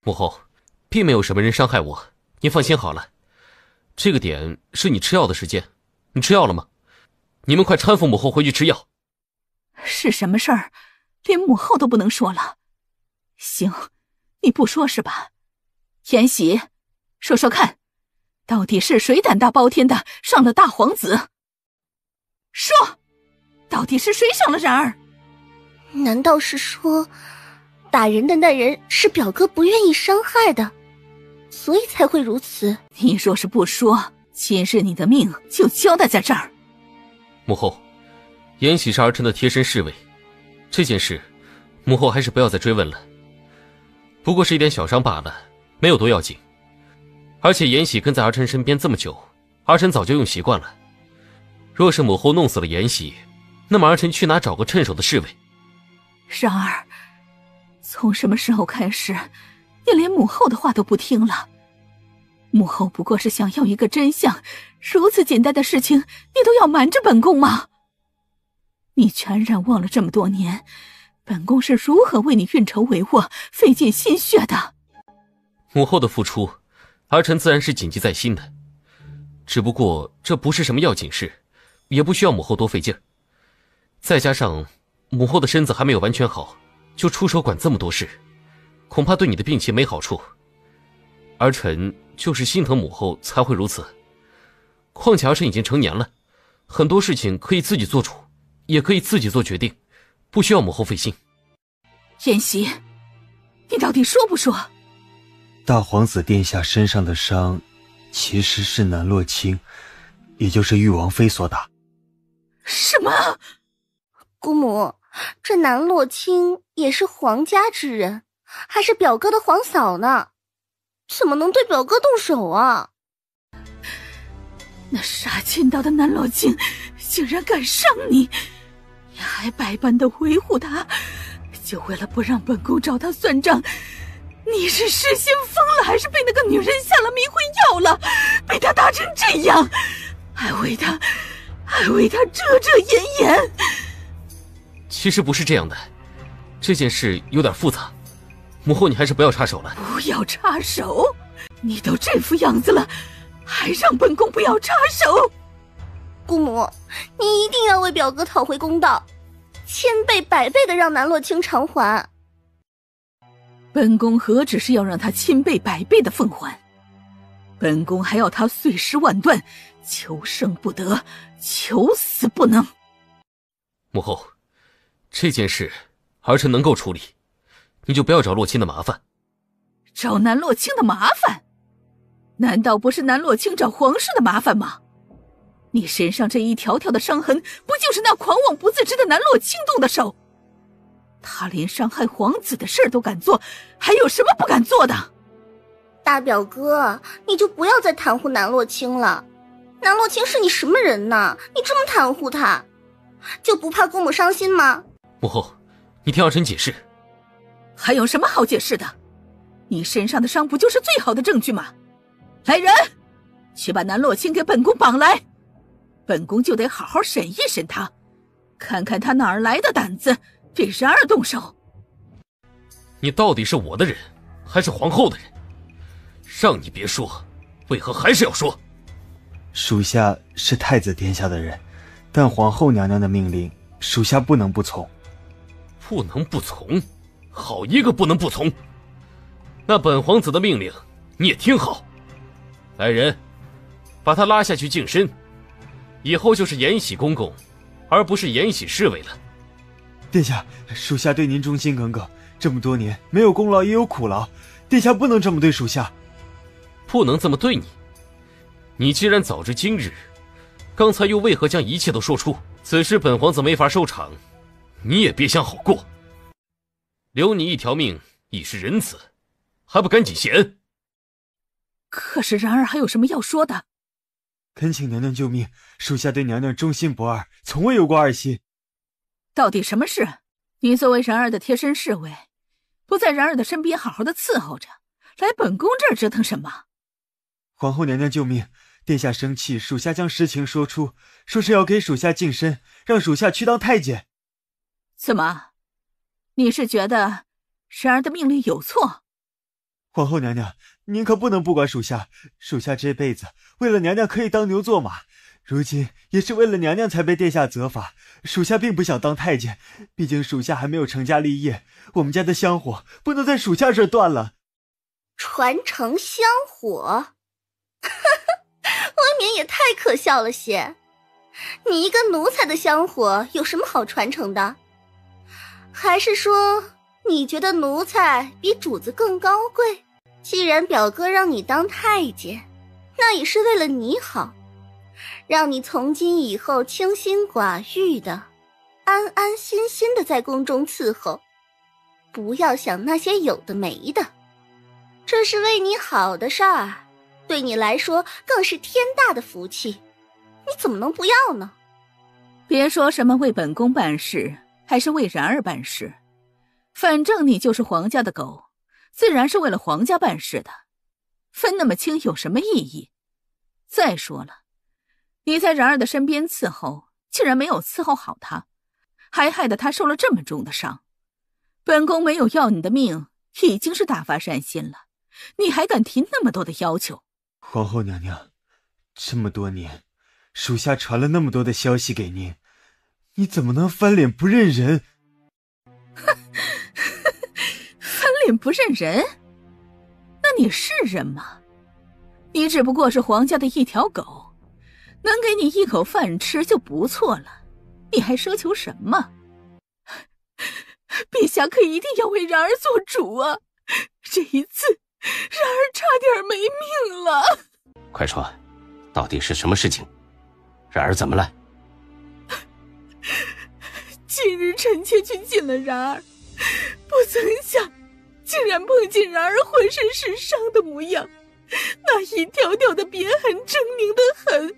母后，并没有什么人伤害我，您放心好了。这个点是你吃药的时间，你吃药了吗？你们快搀扶母后回去吃药。是什么事儿，连母后都不能说了。行，你不说是吧？延禧，说说看，到底是谁胆大包天的上了大皇子？说，到底是谁伤了然儿？难道是说打人的那人是表哥不愿意伤害的，所以才会如此？你若是不说，今日你的命就交代在这儿。母后，延禧是儿臣的贴身侍卫，这件事母后还是不要再追问了。不过是一点小伤罢了，没有多要紧。而且延禧跟在儿臣身边这么久，儿臣早就用习惯了。若是母后弄死了延禧，那么儿臣去哪找个趁手的侍卫？然而，从什么时候开始，你连母后的话都不听了？母后不过是想要一个真相，如此简单的事情，你都要瞒着本宫吗？你全然忘了这么多年，本宫是如何为你运筹帷幄、费尽心血的。母后的付出，儿臣自然是谨记在心的。只不过这不是什么要紧事，也不需要母后多费劲儿。再加上母后的身子还没有完全好，就出手管这么多事，恐怕对你的病情没好处。儿臣就是心疼母后才会如此。况且儿臣已经成年了，很多事情可以自己做主，也可以自己做决定，不需要母后费心。延禧，你到底说不说？大皇子殿下身上的伤，其实是南洛清，也就是玉王妃所打。什么？姑母，这南洛清也是皇家之人，还是表哥的皇嫂呢，怎么能对表哥动手啊？那杀千刀的南洛清竟然敢伤你，你还百般的维护他，就为了不让本宫找他算账。你是失心疯了，还是被那个女人下了迷魂药了？被他打成这样，还为他遮遮掩掩。其实不是这样的，这件事有点复杂，母后你还是不要插手了。不要插手？你都这副样子了，还让本宫不要插手？姑母，你一定要为表哥讨回公道，千倍百倍的让南洛清偿还。本宫何止是要让他千倍百倍的奉还，本宫还要他碎尸万段，求生不得，求死不能。母后，这件事儿臣能够处理，你就不要找洛清的麻烦。找南洛清的麻烦？难道不是南洛清找皇室的麻烦吗？你身上这一条条的伤痕，不就是那狂妄不自知的南洛清动的手？他连伤害皇子的事儿都敢做，还有什么不敢做的？大表哥，你就不要再袒护南洛清了。南洛清是你什么人呢？你这么袒护他，就不怕姑母伤心吗？母后，你听儿臣解释。还有什么好解释的？你身上的伤不就是最好的证据吗？来人，去把南洛清给本宫绑来，本宫就得好好审一审他，看看他哪儿来的胆子对然儿动手。你到底是我的人，还是皇后的人？让你别说，为何还是要说？属下是太子殿下的人，但皇后娘娘的命令，属下不能不从。不能不从？好一个不能不从！那本皇子的命令，你也听好。来人，把他拉下去净身，以后就是延禧公公，而不是延禧侍卫了。殿下，属下对您忠心耿耿，这么多年没有功劳也有苦劳，殿下不能这么对属下。不能这么对你？你既然早知今日，刚才又为何将一切都说出？此事本皇子没法收场，你也别想好过。留你一条命已是仁慈，还不赶紧谢恩？可是然儿还有什么要说的？恳请娘娘救命，属下对娘娘忠心不二，从未有过二心。到底什么事？你作为然儿的贴身侍卫，不在然儿的身边好好的伺候着，来本宫这儿折腾什么？皇后娘娘救命！殿下生气，属下将实情说出，说是要给属下净身，让属下去当太监。怎么？你是觉得然儿的命令有错？皇后娘娘，您可不能不管属下，属下这辈子为了娘娘可以当牛做马，如今也是为了娘娘才被殿下责罚。属下并不想当太监，毕竟属下还没有成家立业，我们家的香火不能在属下这儿断了。传承香火，未免也太可笑了些。你一个奴才的香火有什么好传承的？还是说你觉得奴才比主子更高贵？既然表哥让你当太监，那也是为了你好，让你从今以后清心寡欲的，安安心心的在宫中伺候，不要想那些有的没的。这是为你好的事儿，对你来说更是天大的福气，你怎么能不要呢？别说什么为本宫办事，还是为然儿办事，反正你就是皇家的狗，自然是为了皇家办事的，分那么清有什么意义？再说了，你在然儿的身边伺候，竟然没有伺候好他，还害得他受了这么重的伤。本宫没有要你的命，已经是大发善心了，你还敢提那么多的要求？皇后娘娘，这么多年，属下传了那么多的消息给您，你怎么能翻脸不认人？翻脸不认人？那你是人吗？你只不过是皇家的一条狗，能给你一口饭吃就不错了，你还奢求什么？陛下可一定要为然儿做主啊！这一次，然儿差点没命了。快说，到底是什么事情？然儿怎么了？近日臣妾去见了然儿，不曾想，竟然碰见然儿浑身是伤的模样，那一条条的别痕狰狞的很，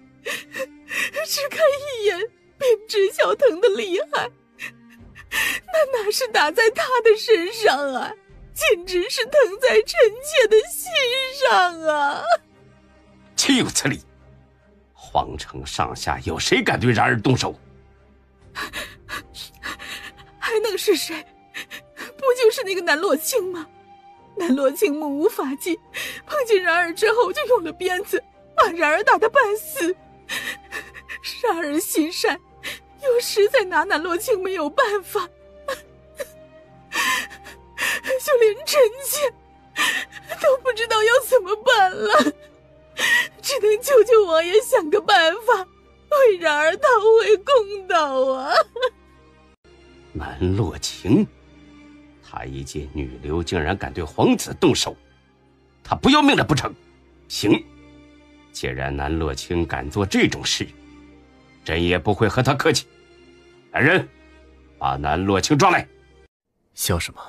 只看一眼便知晓疼的厉害。那哪是打在他的身上啊，简直是疼在臣妾的心上啊！岂有此理！皇城上下有谁敢对然儿动手？还能是谁？不就是那个南洛卿吗？南洛卿目无法纪，碰见然儿之后就用了鞭子把然儿打得半死。然儿心善，又实在拿南洛卿没有办法，就连臣妾都不知道要怎么办了，只能求求王爷想个办法，为然儿讨回公道啊！南洛卿，她一介女流，竟然敢对皇子动手，她不要命了不成？行，既然南洛卿敢做这种事，朕也不会和她客气。来人，把南洛卿抓来！笑什么？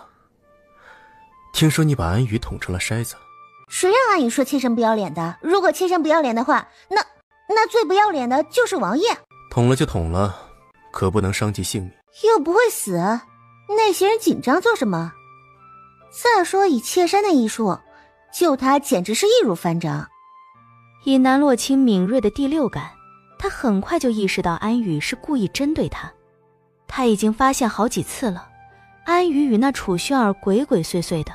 听说你把安宇捅成了筛子。谁让安宇说妾身不要脸的？如果妾身不要脸的话，那最不要脸的就是王爷。捅了就捅了，可不能伤及性命。又不会死，那些人紧张做什么？再说以妾身的医术，救他简直是易如反掌。以南洛卿敏锐的第六感，他很快就意识到安宇是故意针对他。他已经发现好几次了，安宇与那楚薰儿鬼鬼祟祟的，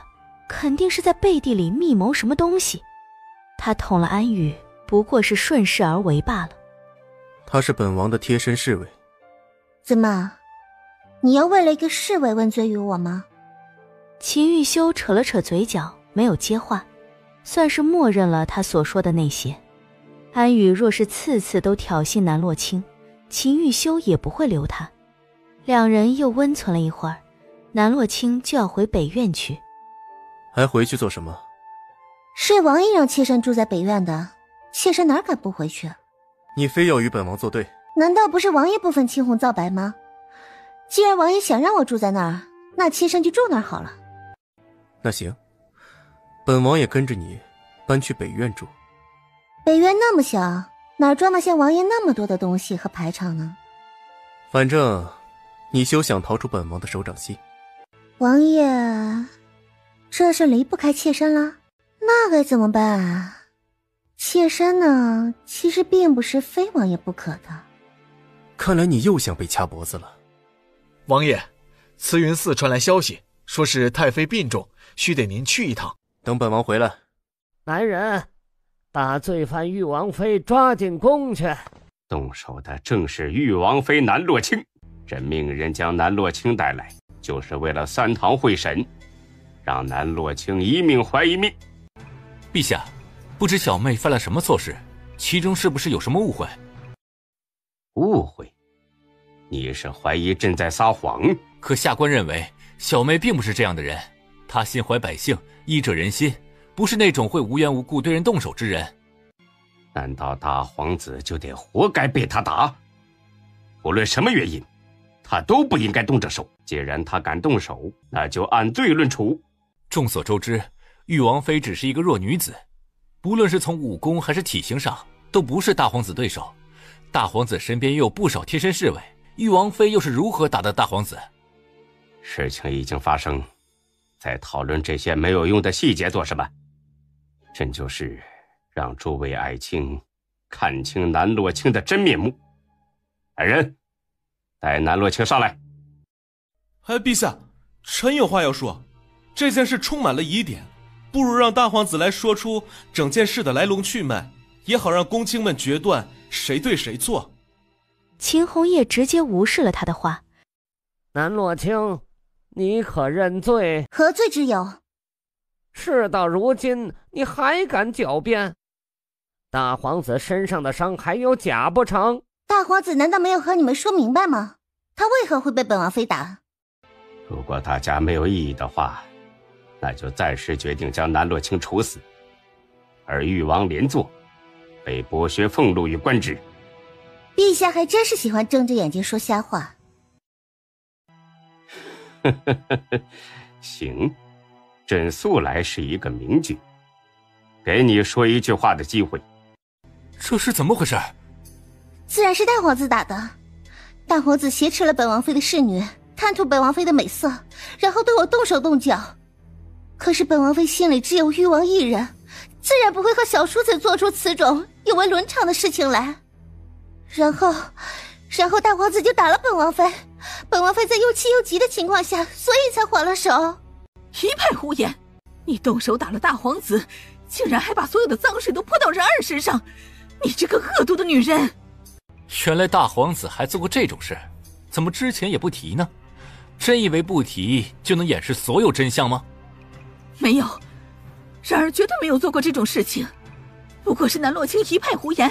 肯定是在背地里密谋什么东西。他捅了安宇，不过是顺势而为罢了。他是本王的贴身侍卫。怎么，你要为了一个侍卫问罪于我吗？秦玉修扯了扯嘴角，没有接话。算是默认了他所说的那些。安宇若是次次都挑衅南洛清，秦玉修也不会留他。两人又温存了一会儿，南洛清就要回北院去。还回去做什么？是王爷让妾身住在北院的，妾身哪敢不回去？你非要与本王作对？难道不是王爷不分青红皂白吗？既然王爷想让我住在那儿，那妾身就住那儿好了。那行，本王也跟着你搬去北院住。北院那么小，哪装得下王爷那么多的东西和排场呢？反正你休想逃出本王的手掌心。王爷，这是离不开妾身了，那该怎么办啊？妾身呢，其实并不是非王爷不可的。看来你又想被掐脖子了。王爷，慈云寺传来消息，说是太妃病重，须得您去一趟。等本王回来。来人，把罪犯玉王妃抓进宫去。动手的正是玉王妃南洛清，朕命人将南洛清带来，就是为了3堂会审，让南洛清一命还一命。陛下，不知小妹犯了什么错事，其中是不是有什么误会？误会？你是怀疑朕在撒谎？可下官认为小妹并不是这样的人，她心怀百姓，医者仁心，不是那种会无缘无故对人动手之人。难道大皇子就得活该被他打？无论什么原因，他都不应该动着手。既然他敢动手，那就按罪论处。众所周知，玉王妃只是一个弱女子，不论是从武功还是体型上，都不是大皇子对手。大皇子身边又有不少贴身侍卫，玉王妃又是如何打得大皇子？事情已经发生，再讨论这些没有用的细节做什么？朕就是让诸位爱卿看清南洛清的真面目。来人，带南洛清上来。陛下，臣有话要说。这件事充满了疑点，不如让大皇子来说出整件事的来龙去脉，也好让公卿们决断谁对谁错。秦红叶直接无视了他的话。南洛清，你可认罪？何罪之有？事到如今，你还敢狡辩？大皇子身上的伤还有假不成？大皇子难道没有和你们说明白吗？他为何会被本王妃打？如果大家没有异议的话，那就暂时决定将南洛清处死，而誉王连坐被剥削俸禄与官职。陛下还真是喜欢睁着眼睛说瞎话。行，朕素来是一个明君，给你说一句话的机会。这是怎么回事？自然是大皇子打的。大皇子挟持了本王妃的侍女，贪图本王妃的美色，然后对我动手动脚。可是本王妃心里只有誉王一人，自然不会和小叔子做出此种有违伦常的事情来。然后大皇子就打了本王妃，本王妃在又气又急的情况下，所以才还了手。一派胡言！你动手打了大皇子，竟然还把所有的脏水都泼到然儿身上，你这个恶毒的女人！原来大皇子还做过这种事，怎么之前也不提呢？真以为不提就能掩饰所有真相吗？没有，然儿绝对没有做过这种事情。不过是南洛清一派胡言，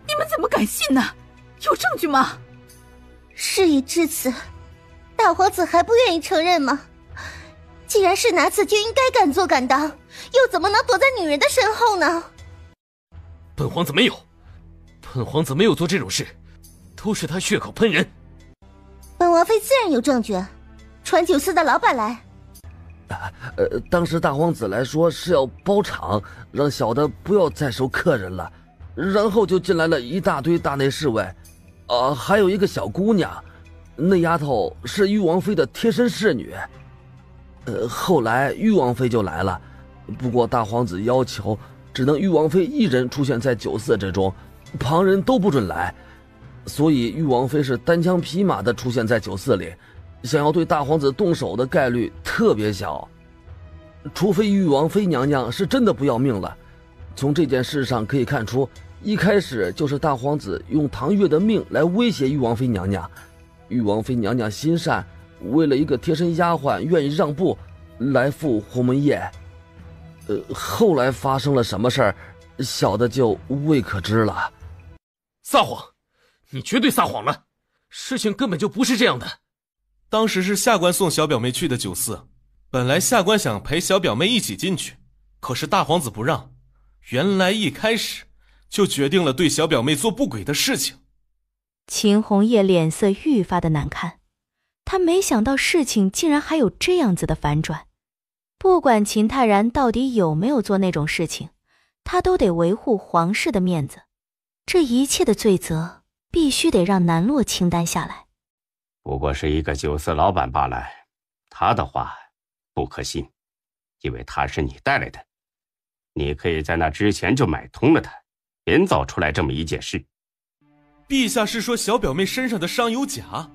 你们怎么敢信呢？有证据吗？事已至此，大皇子还不愿意承认吗？既然是拿此，就应该敢做敢当，又怎么能躲在女人的身后呢？本皇子没有，本皇子没有做这种事，都是他血口喷人。本王妃自然有证据，传酒肆的老板来。当时大皇子来说是要包场，让小的不要再收客人了，然后就进来了一大堆大内侍卫，还有一个小姑娘，那丫头是誉王妃的贴身侍女。后来誉王妃就来了，不过大皇子要求只能誉王妃一人出现在酒肆之中，旁人都不准来，所以誉王妃是单枪匹马的出现在酒肆里，想要对大皇子动手的概率特别小，除非誉王妃娘娘是真的不要命了。从这件事上可以看出，一开始就是大皇子用唐月的命来威胁誉王妃娘娘。誉王妃娘娘心善，为了一个贴身丫鬟愿意让步来赴鸿门宴。后来发生了什么事儿，小的就未可知了。撒谎！你绝对撒谎了，事情根本就不是这样的。当时是下官送小表妹去的酒肆，本来下官想陪小表妹一起进去，可是大皇子不让，原来一开始就决定了对小表妹做不轨的事情。秦红叶脸色愈发的难看，他没想到事情竟然还有这样子的反转。不管秦泰然到底有没有做那种事情，他都得维护皇室的面子，这一切的罪责必须得让南洛清担下来。不过是一个酒肆老板罢了，他的话不可信，因为他是你带来的，你可以在那之前就买通了他，编造出来这么一件事。陛下是说小表妹身上的伤有假，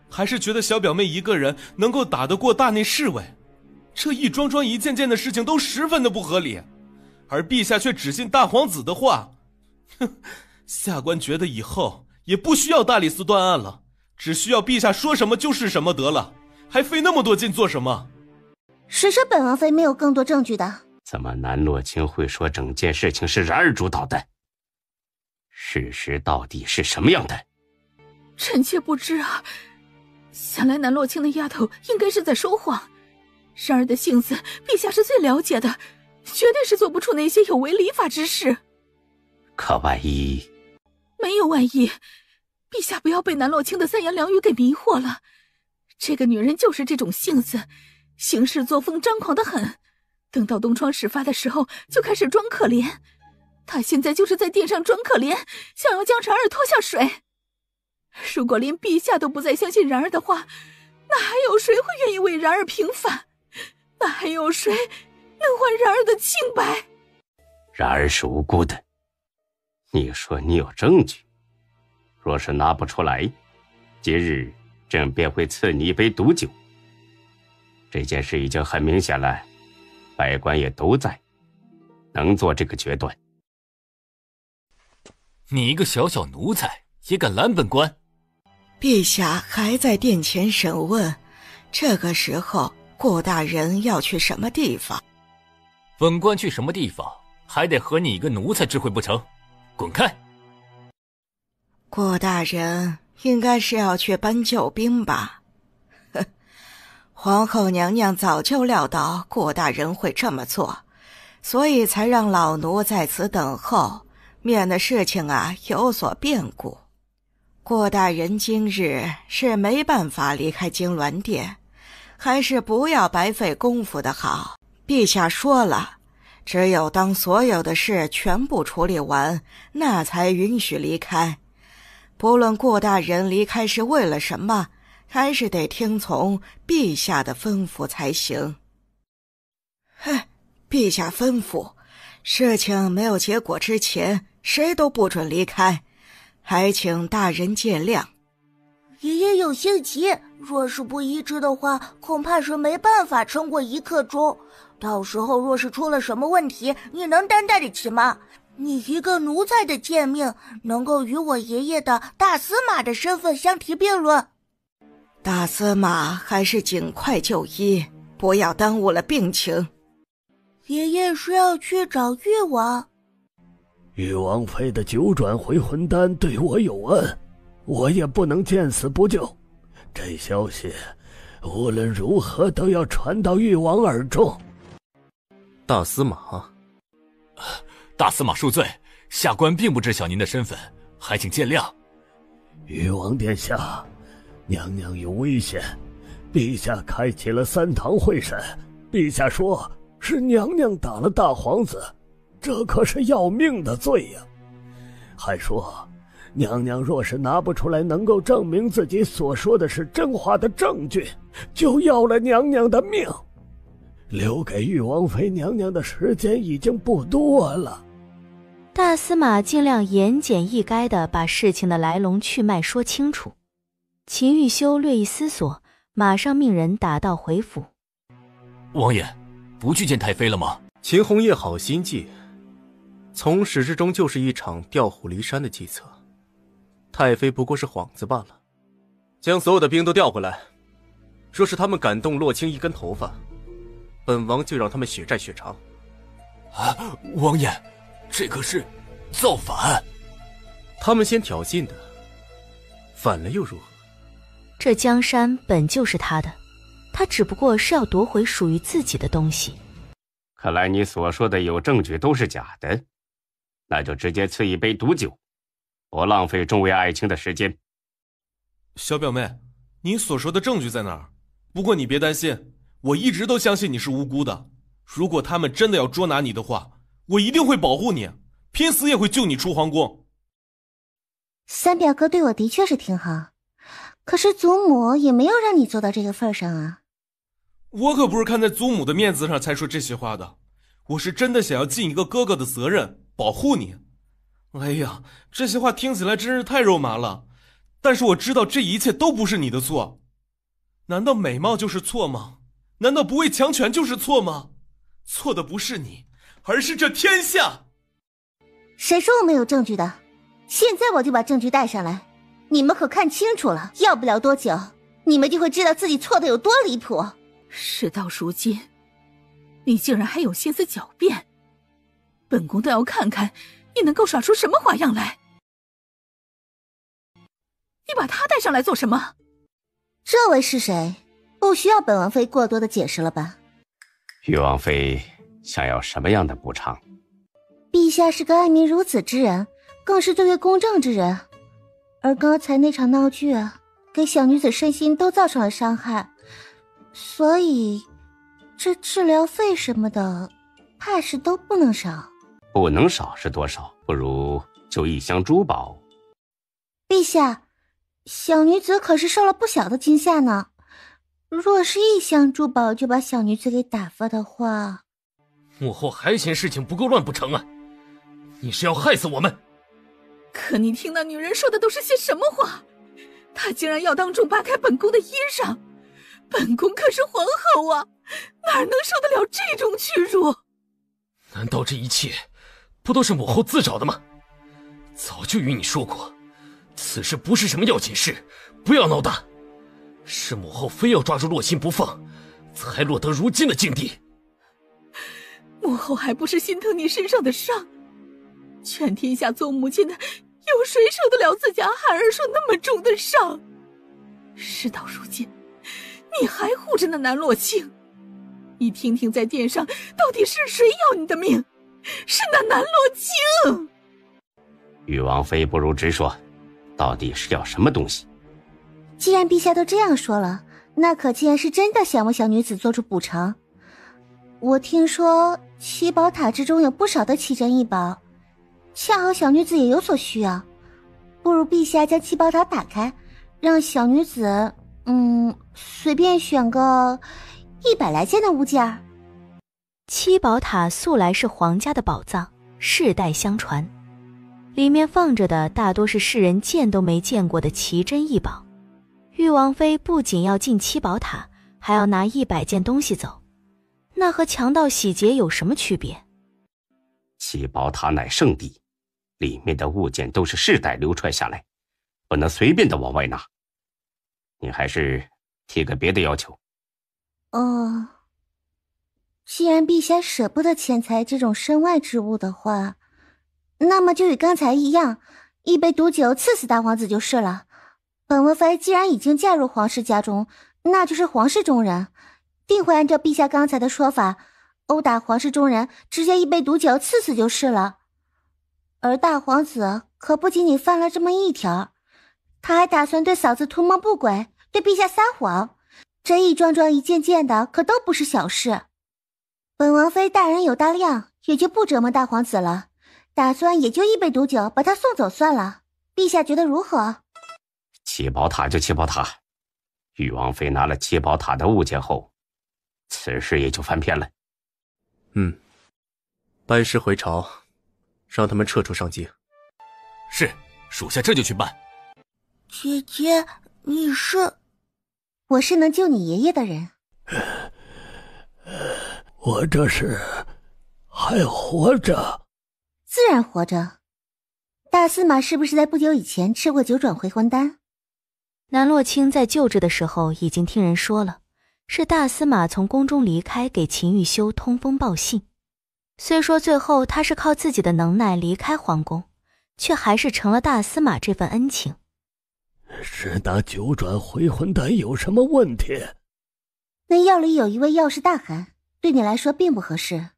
还是觉得小表妹一个人能够打得过大内侍卫？这一桩桩一件件的事情都十分的不合理，而陛下却只信大皇子的话。哼，下官觉得以后也不需要大理寺断案了，只需要陛下说什么就是什么得了，还费那么多劲做什么？谁说本王妃没有更多证据的？怎么南洛清会说整件事情是然儿主导的？事实到底是什么样的？臣妾不知啊，想来南洛清的丫头应该是在说谎。然儿的性子，陛下是最了解的，绝对是做不出那些有违礼法之事。可万一……没有万一，陛下不要被南洛清的三言两语给迷惑了。这个女人就是这种性子，行事作风张狂得很。等到东窗事发的时候，就开始装可怜。她现在就是在殿上装可怜，想要将然儿拖下水。如果连陛下都不再相信然儿的话，那还有谁会愿意为然儿平反？那还有谁能还然儿的清白？然儿是无辜的，你说你有证据，若是拿不出来，今日朕便会赐你一杯毒酒。这件事已经很明显了，百官也都在，能做这个决断。你一个小小奴才也敢拦本官？陛下还在殿前审问，这个时候顾大人要去什么地方？本官去什么地方，还得和你一个奴才知会不成？滚开！顾大人应该是要去搬救兵吧？皇后娘娘早就料到顾大人会这么做，所以才让老奴在此等候，免得事情有所变故。顾大人今日是没办法离开金銮殿，还是不要白费功夫的好。陛下说了，只有当所有的事全部处理完，那才允许离开。不论顾大人离开是为了什么，还是得听从陛下的吩咐才行。陛下吩咐，事情没有结果之前，谁都不准离开，还请大人见谅。爷爷有性急，若是不医治的话，恐怕是没办法撑过1刻钟。到时候若是出了什么问题，你能担待得起吗？你一个奴才的贱命，能够与我爷爷的大司马的身份相提并论？大司马还是尽快就医，不要耽误了病情。爷爷是要去找誉王。誉王妃的9转回魂丹对我有恩，我也不能见死不救。这消息无论如何都要传到誉王耳中。大司马，大司马恕罪，下官并不知晓您的身份，还请见谅。誉王殿下，娘娘有危险，陛下开启了3堂会审，陛下说是娘娘打了大皇子，这可是要命的罪呀！还说娘娘若是拿不出来能够证明自己所说的是真话的证据，就要了娘娘的命。留给誉王妃娘娘的时间已经不多了。大司马尽量言简意赅地把事情的来龙去脉说清楚。秦玉修略一思索，马上命人打道回府。王爷，不去见太妃了吗？秦红叶好心计，从始至终就是一场调虎离山的计策。太妃不过是幌子罢了，将所有的兵都调回来。若是他们敢动洛清一根头发，本王就让他们血债血偿。王爷，这可是造反！他们先挑衅的，反了又如何？这江山本就是他的，他只不过是要夺回属于自己的东西。看来你所说的有证据都是假的，那就直接赐一杯毒酒，不浪费众位爱卿的时间。小表妹，你所说的证据在哪儿？不过你别担心，我一直都相信你是无辜的。如果他们真的要捉拿你的话，我一定会保护你，拼死也会救你出皇宫。三表哥对我的确是挺好，可是祖母也没有让你做到这个份上啊。我可不是看在祖母的面子上才说这些话的，我是真的想要尽一个哥哥的责任，保护你。哎呀，这些话听起来真是太肉麻了，但是我知道这一切都不是你的错。难道美貌就是错吗？难道不畏强权就是错吗？错的不是你，而是这天下。谁说我没有证据的？现在我就把证据带上来，你们可看清楚了，要不了多久，你们就会知道自己错的有多离谱。事到如今，你竟然还有心思狡辩，本宫倒要看看你能够耍出什么花样来。你把他带上来做什么？这位是谁？不需要本王妃过多的解释了吧？玉王妃想要什么样的补偿？陛下是个爱民如子之人，更是对位公正之人，而刚才那场闹剧给小女子身心都造成了伤害，所以这治疗费什么的怕是都不能少。不能少是多少？不如就1箱珠宝。陛下，小女子可是受了不小的惊吓呢，若是1箱珠宝就把小女子给打发的话，母后还嫌事情不够乱不成啊？你是要害死我们？可你听那女人说的都是些什么话？她竟然要当众扒开本宫的衣裳，本宫可是皇后啊，哪能受得了这种屈辱？难道这一切不都是母后自找的吗？早就与你说过，此事不是什么要紧事，不要闹大。是母后非要抓住洛沁不放，才落得如今的境地。母后还不是心疼你身上的伤，全天下做母亲的，有谁受得了自家孩儿受那么重的伤？事到如今，你还护着那南洛卿，你听听在殿上到底是谁要你的命？是那南洛卿。玉王妃不如直说，到底是要什么东西？既然陛下都这样说了，那可见是真的想为小女子做出补偿。我听说七宝塔之中有不少的奇珍异宝，恰好小女子也有所需要，不如陛下将七宝塔打开，让小女子随便选个100来件的物件。七宝塔素来是皇家的宝藏，世代相传，里面放着的大多是世人见都没见过的奇珍异宝。玉王妃不仅要进七宝塔，还要拿100件东西走，那和强盗洗劫有什么区别？七宝塔乃圣地，里面的物件都是世代流传下来，不能随便的往外拿。你还是提个别的要求。既然陛下舍不得钱财这种身外之物的话，那么就与刚才一样，1杯毒酒赐死大皇子就是了。本王妃既然已经嫁入皇室家中，那就是皇室中人，定会按照陛下刚才的说法，殴打皇室中人，直接1杯毒酒赐死就是了。而大皇子可不仅仅犯了这么一条，他还打算对嫂子图谋不轨，对陛下撒谎，这一桩桩一件件的可都不是小事。本王妃大人有大量，也就不折磨大皇子了，打算也就1杯毒酒把他送走算了。陛下觉得如何？七宝塔就七宝塔，玉王妃拿了七宝塔的物件后，此事也就翻篇了。班师回朝，让他们撤出上京。是，属下这就去办。姐姐，你是？我是能救你爷爷的人。我这是还活着？自然活着。大司马是不是在不久以前吃过9转回魂丹？南洛卿在救治的时候已经听人说了，是大司马从宫中离开给秦玉修通风报信，虽说最后他是靠自己的能耐离开皇宫，却还是成了大司马这份恩情。是那9转回魂丹有什么问题？那药里有一味药是大寒，对你来说并不合适。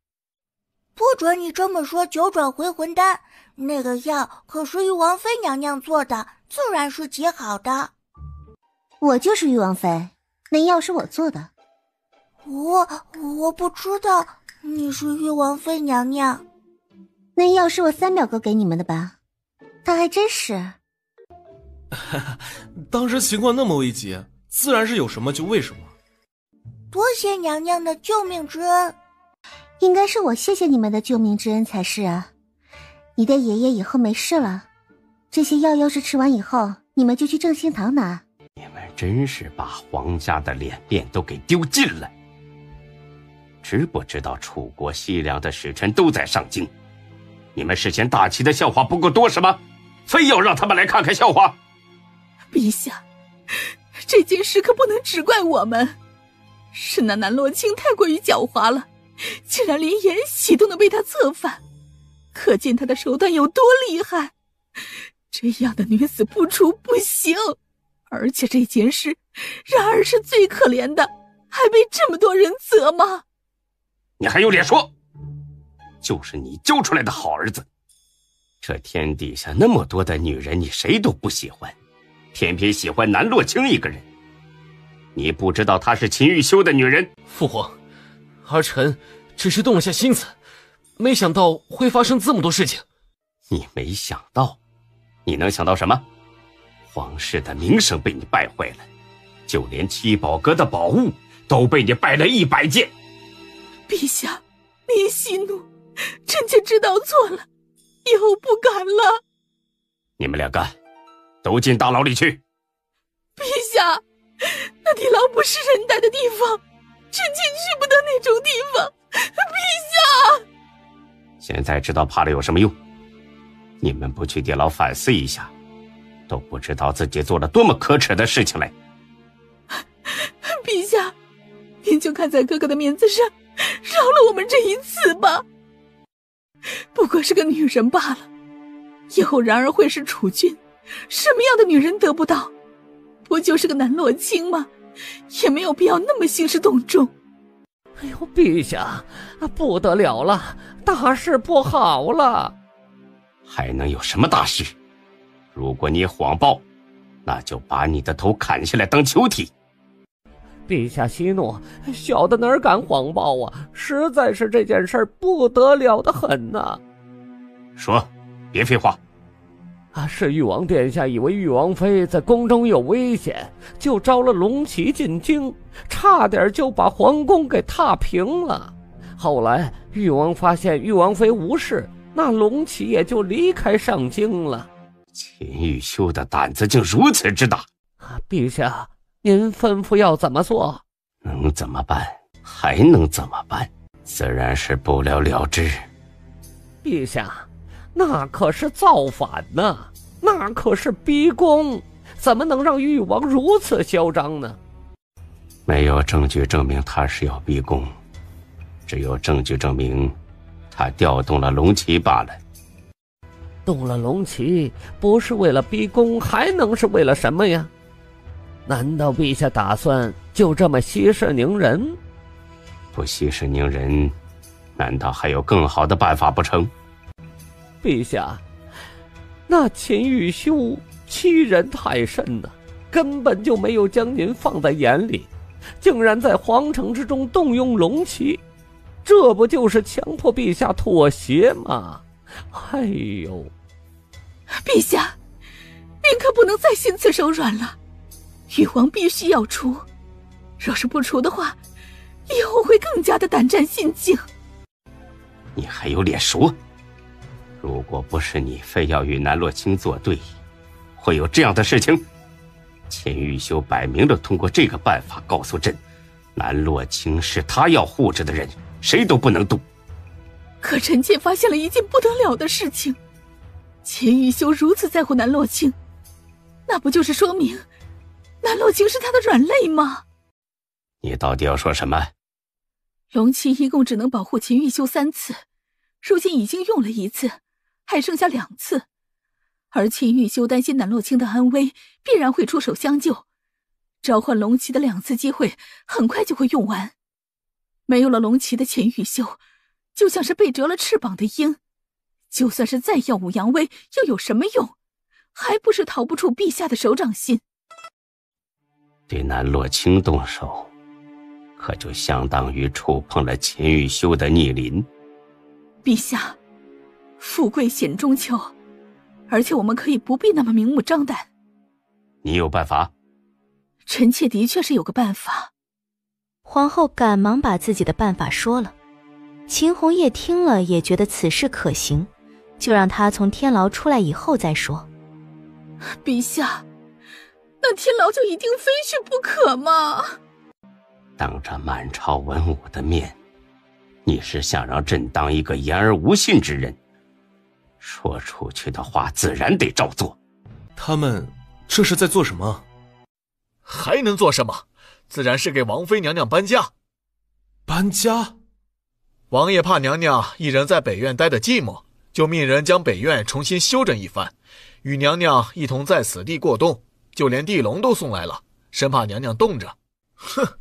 不准你这么说，9转回魂丹那个药可是玉王妃娘娘做的，自然是极好的。我就是玉王妃，那药是我做的。我不知道你是玉王妃娘娘。那药是我3表哥给你们的吧？他还真是。当时情况那么危急，自然是有什么就为什么。多谢娘娘的救命之恩。应该是我谢谢你们的救命之恩才是啊。你的爷爷以后没事了，这些药要是吃完以后，你们就去正兴堂拿。你们真是把皇家的脸面都给丢尽了。知不知道楚国西凉的使臣都在上京？你们是嫌大齐的笑话不够多是吗？非要让他们来看看笑话？陛下，这件事可不能只怪我们，是那南洛卿太过于狡猾了，竟然连延禧都能被他策反，可见他的手段有多厉害。这样的女子不除不行，而且这件事然而是最可怜的，还被这么多人责骂。你还有脸说？就是你教出来的好儿子。这天底下那么多的女人，你谁都不喜欢，偏偏喜欢南洛卿一个人。你不知道她是秦玉修的女人。父皇，儿臣只是动了下心思，没想到会发生这么多事情。你没想到？你能想到什么？皇室的名声被你败坏了，就连七宝阁的宝物都被你败了100件。陛下，您息怒，臣妾知道错了，以后不敢了。你们2个都进大牢里去。陛下，那地牢不是人待的地方，臣妾去不得那种地方。陛下，现在知道怕了有什么用？你们不去地牢反思一下，都不知道自己做了多么可耻的事情来。陛下，您就看在哥哥的面子上，饶了我们这一次吧。不过是个女人罢了，以后然而会是储君，什么样的女人得不到？不就是个南洛卿吗？也没有必要那么兴师动众。哎呦，陛下，不得了了，大事不好了！还能有什么大事？如果你谎报，那就把你的头砍下来当囚体。陛下息怒，小的哪敢谎报啊！实在是这件事不得了的很呐。说，别废话。是玉王殿下以为玉王妃在宫中有危险，就招了龙骑进京，差点就把皇宫给踏平了。后来玉王发现玉王妃无事，那龙骑也就离开上京了。秦玉修的胆子竟如此之大！陛下，您吩咐要怎么做？能怎么办？还能怎么办？自然是不了了之。陛下，那可是造反呐，那可是逼宫，怎么能让玉王如此嚣张呢？没有证据证明他是要逼宫，只有证据证明他调动了龙骑罢了。动了龙骑，不是为了逼宫，还能是为了什么呀？难道陛下打算就这么息事宁人？不息事宁人，难道还有更好的办法不成？陛下，那秦玉修欺人太甚了，根本就没有将您放在眼里，竟然在皇城之中动用龙骑，这不就是强迫陛下妥协吗？哎呦，陛下，您可不能再心慈手软了，玉皇必须要除，若是不除的话，以后会更加的胆战心惊。你还有脸说？如果不是你非要与南洛卿作对，会有这样的事情？秦玉修摆明了通过这个办法告诉朕，南洛卿是他要护着的人，谁都不能动。可臣妾发现了一件不得了的事情，秦玉修如此在乎南洛卿，那不就是说明南洛卿是他的软肋吗？你到底要说什么？龙骑一共只能保护秦玉修3次，如今已经用了1次，还剩下2次，而秦玉修担心南洛清的安危，必然会出手相救。召唤龙旗的2次机会很快就会用完，没有了龙旗的秦玉修，就像是被折了翅膀的鹰，就算是再耀武扬威，又有什么用？还不是逃不出陛下的手掌心。对南洛清动手，可就相当于触碰了秦玉修的逆鳞。陛下，富贵险中求，而且我们可以不必那么明目张胆。你有办法？臣妾的确是有个办法。皇后赶忙把自己的办法说了。秦红叶听了也觉得此事可行，就让他从天牢出来以后再说。陛下，那天牢就一定非去不可吗？当着满朝文武的面，你是想让朕当一个言而无信之人，说出去的话自然得照做。他们这是在做什么？还能做什么？自然是给王妃娘娘搬家。搬家？王爷怕娘娘一人在北院待得寂寞，就命人将北院重新修整一番，与娘娘一同在此地过冬，就连地笼都送来了，生怕娘娘冻着。哼，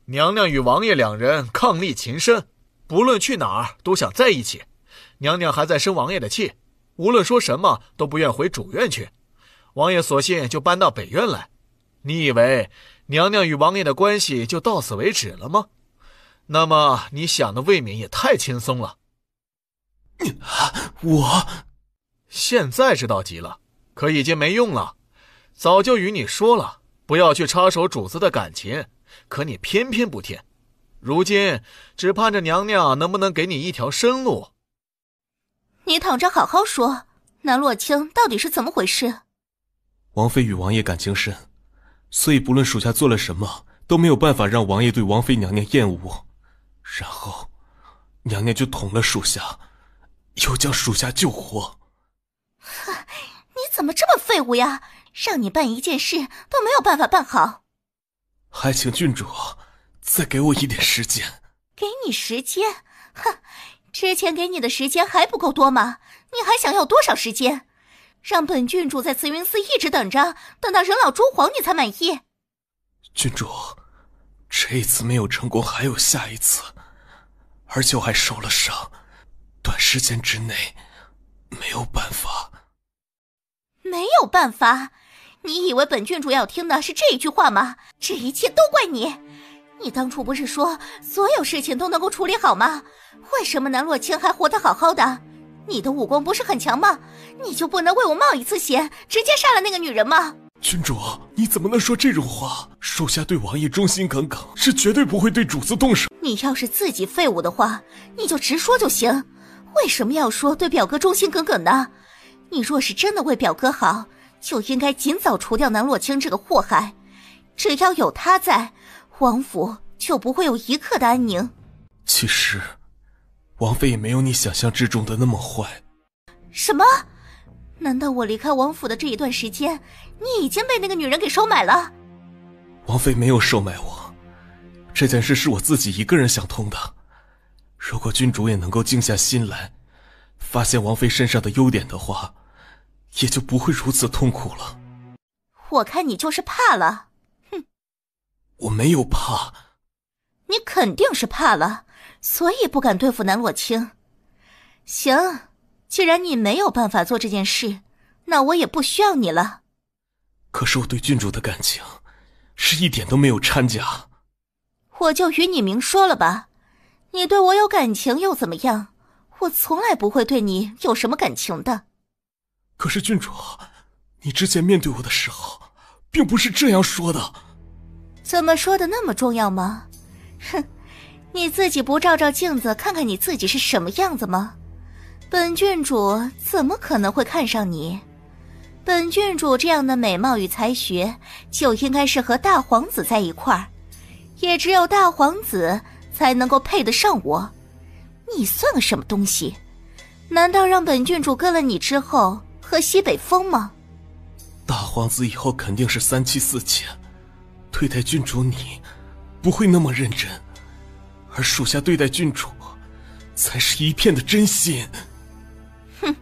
娘娘与王爷2人伉俪情深，不论去哪儿都想在一起。娘娘还在生王爷的气，无论说什么都不愿回主院去，王爷索性就搬到北院来。你以为娘娘与王爷的关系就到此为止了吗？那么你想的未免也太轻松了。我现在知道急了，可已经没用了。早就与你说了，不要去插手主子的感情，可你偏偏不听。如今只盼着娘娘能不能给你一条生路。你躺着好好说，南洛清到底是怎么回事？王妃与王爷感情深，所以不论属下做了什么，都没有办法让王爷对王妃娘娘厌恶。然后娘娘就捅了属下，又将属下救活。你怎么这么废物呀？让你办一件事都没有办法办好。还请郡主再给我一点时间。给你时间？哼，之前给你的时间还不够多吗？你还想要多少时间？让本郡主在慈云寺一直等着，等到人老珠黄你才满意？郡主，这一次没有成功，还有下一次，而且我还受了伤，短时间之内没有办法。没有办法？你以为本郡主要听的是这一句话吗？这一切都怪你！你当初不是说所有事情都能够处理好吗？为什么南洛清还活得好好的？你的武功不是很强吗？你就不能为我冒一次险，直接杀了那个女人吗？郡主，你怎么能说这种话？属下对王爷忠心耿耿，是绝对不会对主子动手。你要是自己废物的话，你就直说就行，为什么要说对表哥忠心耿耿呢？你若是真的为表哥好，就应该尽早除掉南洛清这个祸害。只要有他在，王府就不会有一刻的安宁。其实王妃也没有你想象之中的那么坏。什么？难道我离开王府的这一段时间，你已经被那个女人给收买了？王妃没有收买我，这件事是我自己一个人想通的。如果郡主也能够静下心来，发现王妃身上的优点的话，也就不会如此痛苦了。我看你就是怕了。哼，我没有怕。你肯定是怕了，所以不敢对付南洛清。行，既然你没有办法做这件事，那我也不需要你了。可是我对郡主的感情是一点都没有掺假。我就与你明说了吧，你对我有感情又怎么样？我从来不会对你有什么感情的。可是郡主，你之前面对我的时候并不是这样说的。怎么说的那么重要吗？哼，你自己不照照镜子看看你自己是什么样子吗？本郡主怎么可能会看上你？本郡主这样的美貌与才学，就应该是和大皇子在一块儿，也只有大皇子才能够配得上我。你算个什么东西？难道让本郡主跟了你之后喝西北风吗？大皇子以后肯定是3妻4妾，对待郡主你不会那么认真，而属下对待郡主才是一片的真心。哼，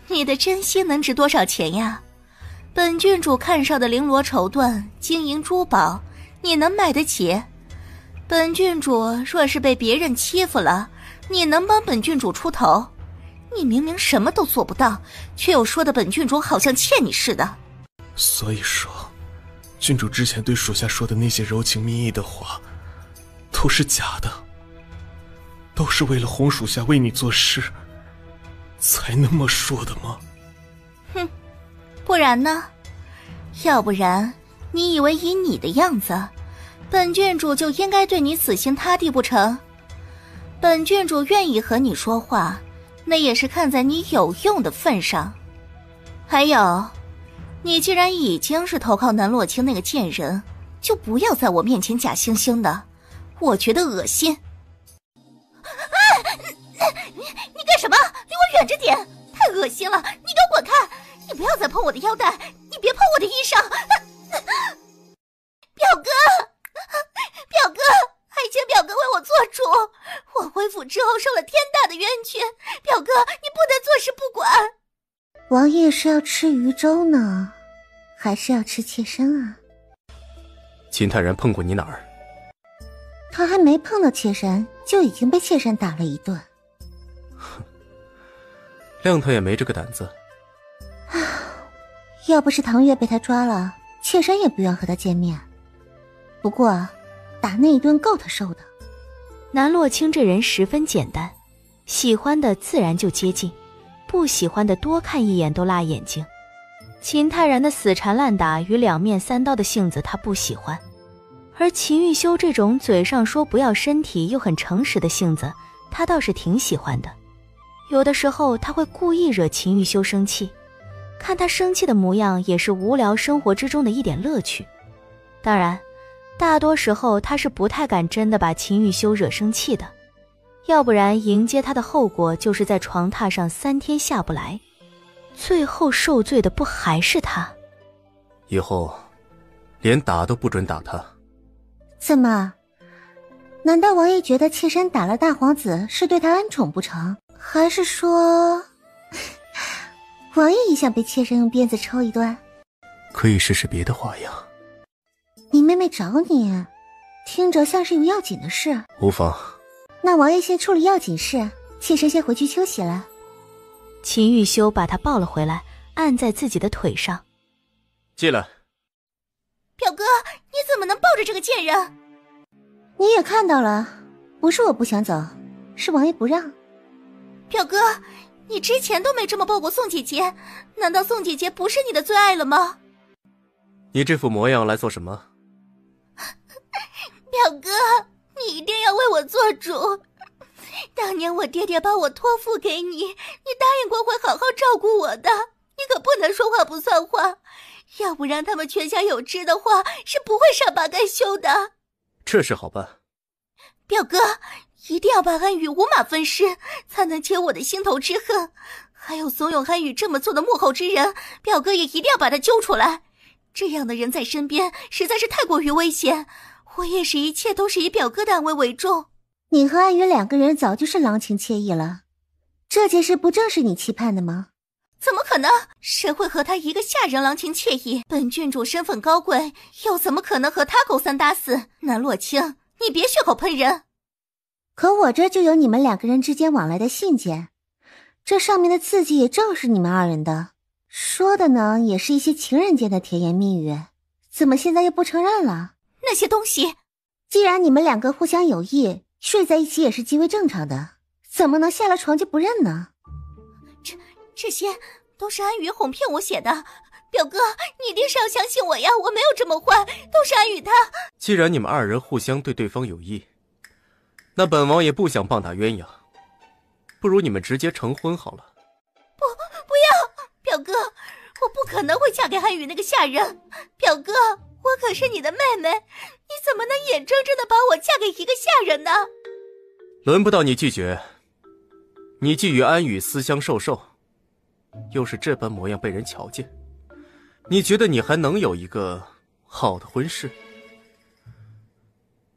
你的真心能值多少钱呀？本郡主看上的绫罗绸缎、金银珠宝，你能买得起？本郡主若是被别人欺负了，你能帮本郡主出头？你明明什么都做不到，却又说的本郡主好像欠你似的。所以说，郡主之前对属下说的那些柔情蜜意的话，都是假的，都是为了哄属下为你做事，才那么说的吗？哼，不然呢？要不然，你以为以你的样子，本郡主就应该对你死心塌地不成？本郡主愿意和你说话，那也是看在你有用的份上。还有，你既然已经是投靠南洛清那个贱人，就不要在我面前假惺惺的，我觉得恶心。你干什么？离我远着点！太恶心了！你给我滚开！你不要再碰我的腰带，你别碰我的衣裳！表哥，表哥，还请表哥为我做主！我回府之后受了天大的冤屈，表哥，你不能坐视不管。王爷是要吃鱼粥呢，还是要吃妾身啊？秦泰然碰过你哪儿？他还没碰到妾身，就已经被妾身打了一顿。亮他也没这个胆子。要不是唐月被他抓了，妾身也不愿和他见面。不过打那一顿够他受的。南洛清这人十分简单，喜欢的自然就接近，不喜欢的多看一眼都辣眼睛。秦泰然的死缠烂打与两面三刀的性子他不喜欢，而秦玉修这种嘴上说不要身体又很诚实的性子他倒是挺喜欢的。有的时候他会故意惹秦玉修生气，看他生气的模样也是无聊生活之中的一点乐趣。当然大多时候他是不太敢真的把秦玉修惹生气的，要不然迎接他的后果就是在床榻上3天下不来，最后受罪的不还是他？以后连打都不准打他。怎么？难道王爷觉得妾身打了大皇子是对他恩宠不成？还是说王爷也想被妾身用鞭子抽一顿？可以试试别的花样。你妹妹找你，听着像是有要紧的事。无妨。那王爷先处理要紧事，妾身先回去休息了。秦玉修把他抱了回来，按在自己的腿上。进来。表哥，你怎么能抱着这个贱人？你也看到了，不是我不想走，是王爷不让。表哥，你之前都没这么抱过宋姐姐，难道宋姐姐不是你的最爱了吗？你这副模样来做什么？表哥，你一定要为我做主。当年我爹爹把我托付给你，你答应过会好好照顾我的，你可不能说话不算话，要不然他们全家有知的话是不会善罢甘休的。这事好办。表哥，一定要把安宇五马分尸，才能解我的心头之恨。还有怂恿安宇这么做的幕后之人，表哥也一定要把他揪出来。这样的人在身边实在是太过于危险，我也是一切都是以表哥的安危为重。你和安宇两个人早就是郎情妾意了，这件事不正是你期盼的吗？怎么可能？谁会和他一个下人郎情妾意？本郡主身份高贵，又怎么可能和他勾三搭四？南洛清，你别血口喷人。可我这就有你们两个人之间往来的信件，这上面的字迹也正是你们二人的，说的呢也是一些情人间的甜言蜜语，怎么现在又不承认了？那些东西，既然你们两个互相有意，睡在一起也是极为正常的，怎么能下了床就不认呢？这些都是安宇哄骗我写的，表哥，你一定是要相信我呀，我没有这么坏，都是安宇他。既然你们二人互相对对方有意，那本王也不想棒打鸳鸯，不如你们直接成婚好了。不要，表哥，我不可能会嫁给安宇那个下人。表哥，我可是你的妹妹，你怎么能眼睁睁的把我嫁给一个下人呢？轮不到你拒绝，你既与安宇私相授受，又是这般模样被人瞧见，你觉得你还能有一个好的婚事？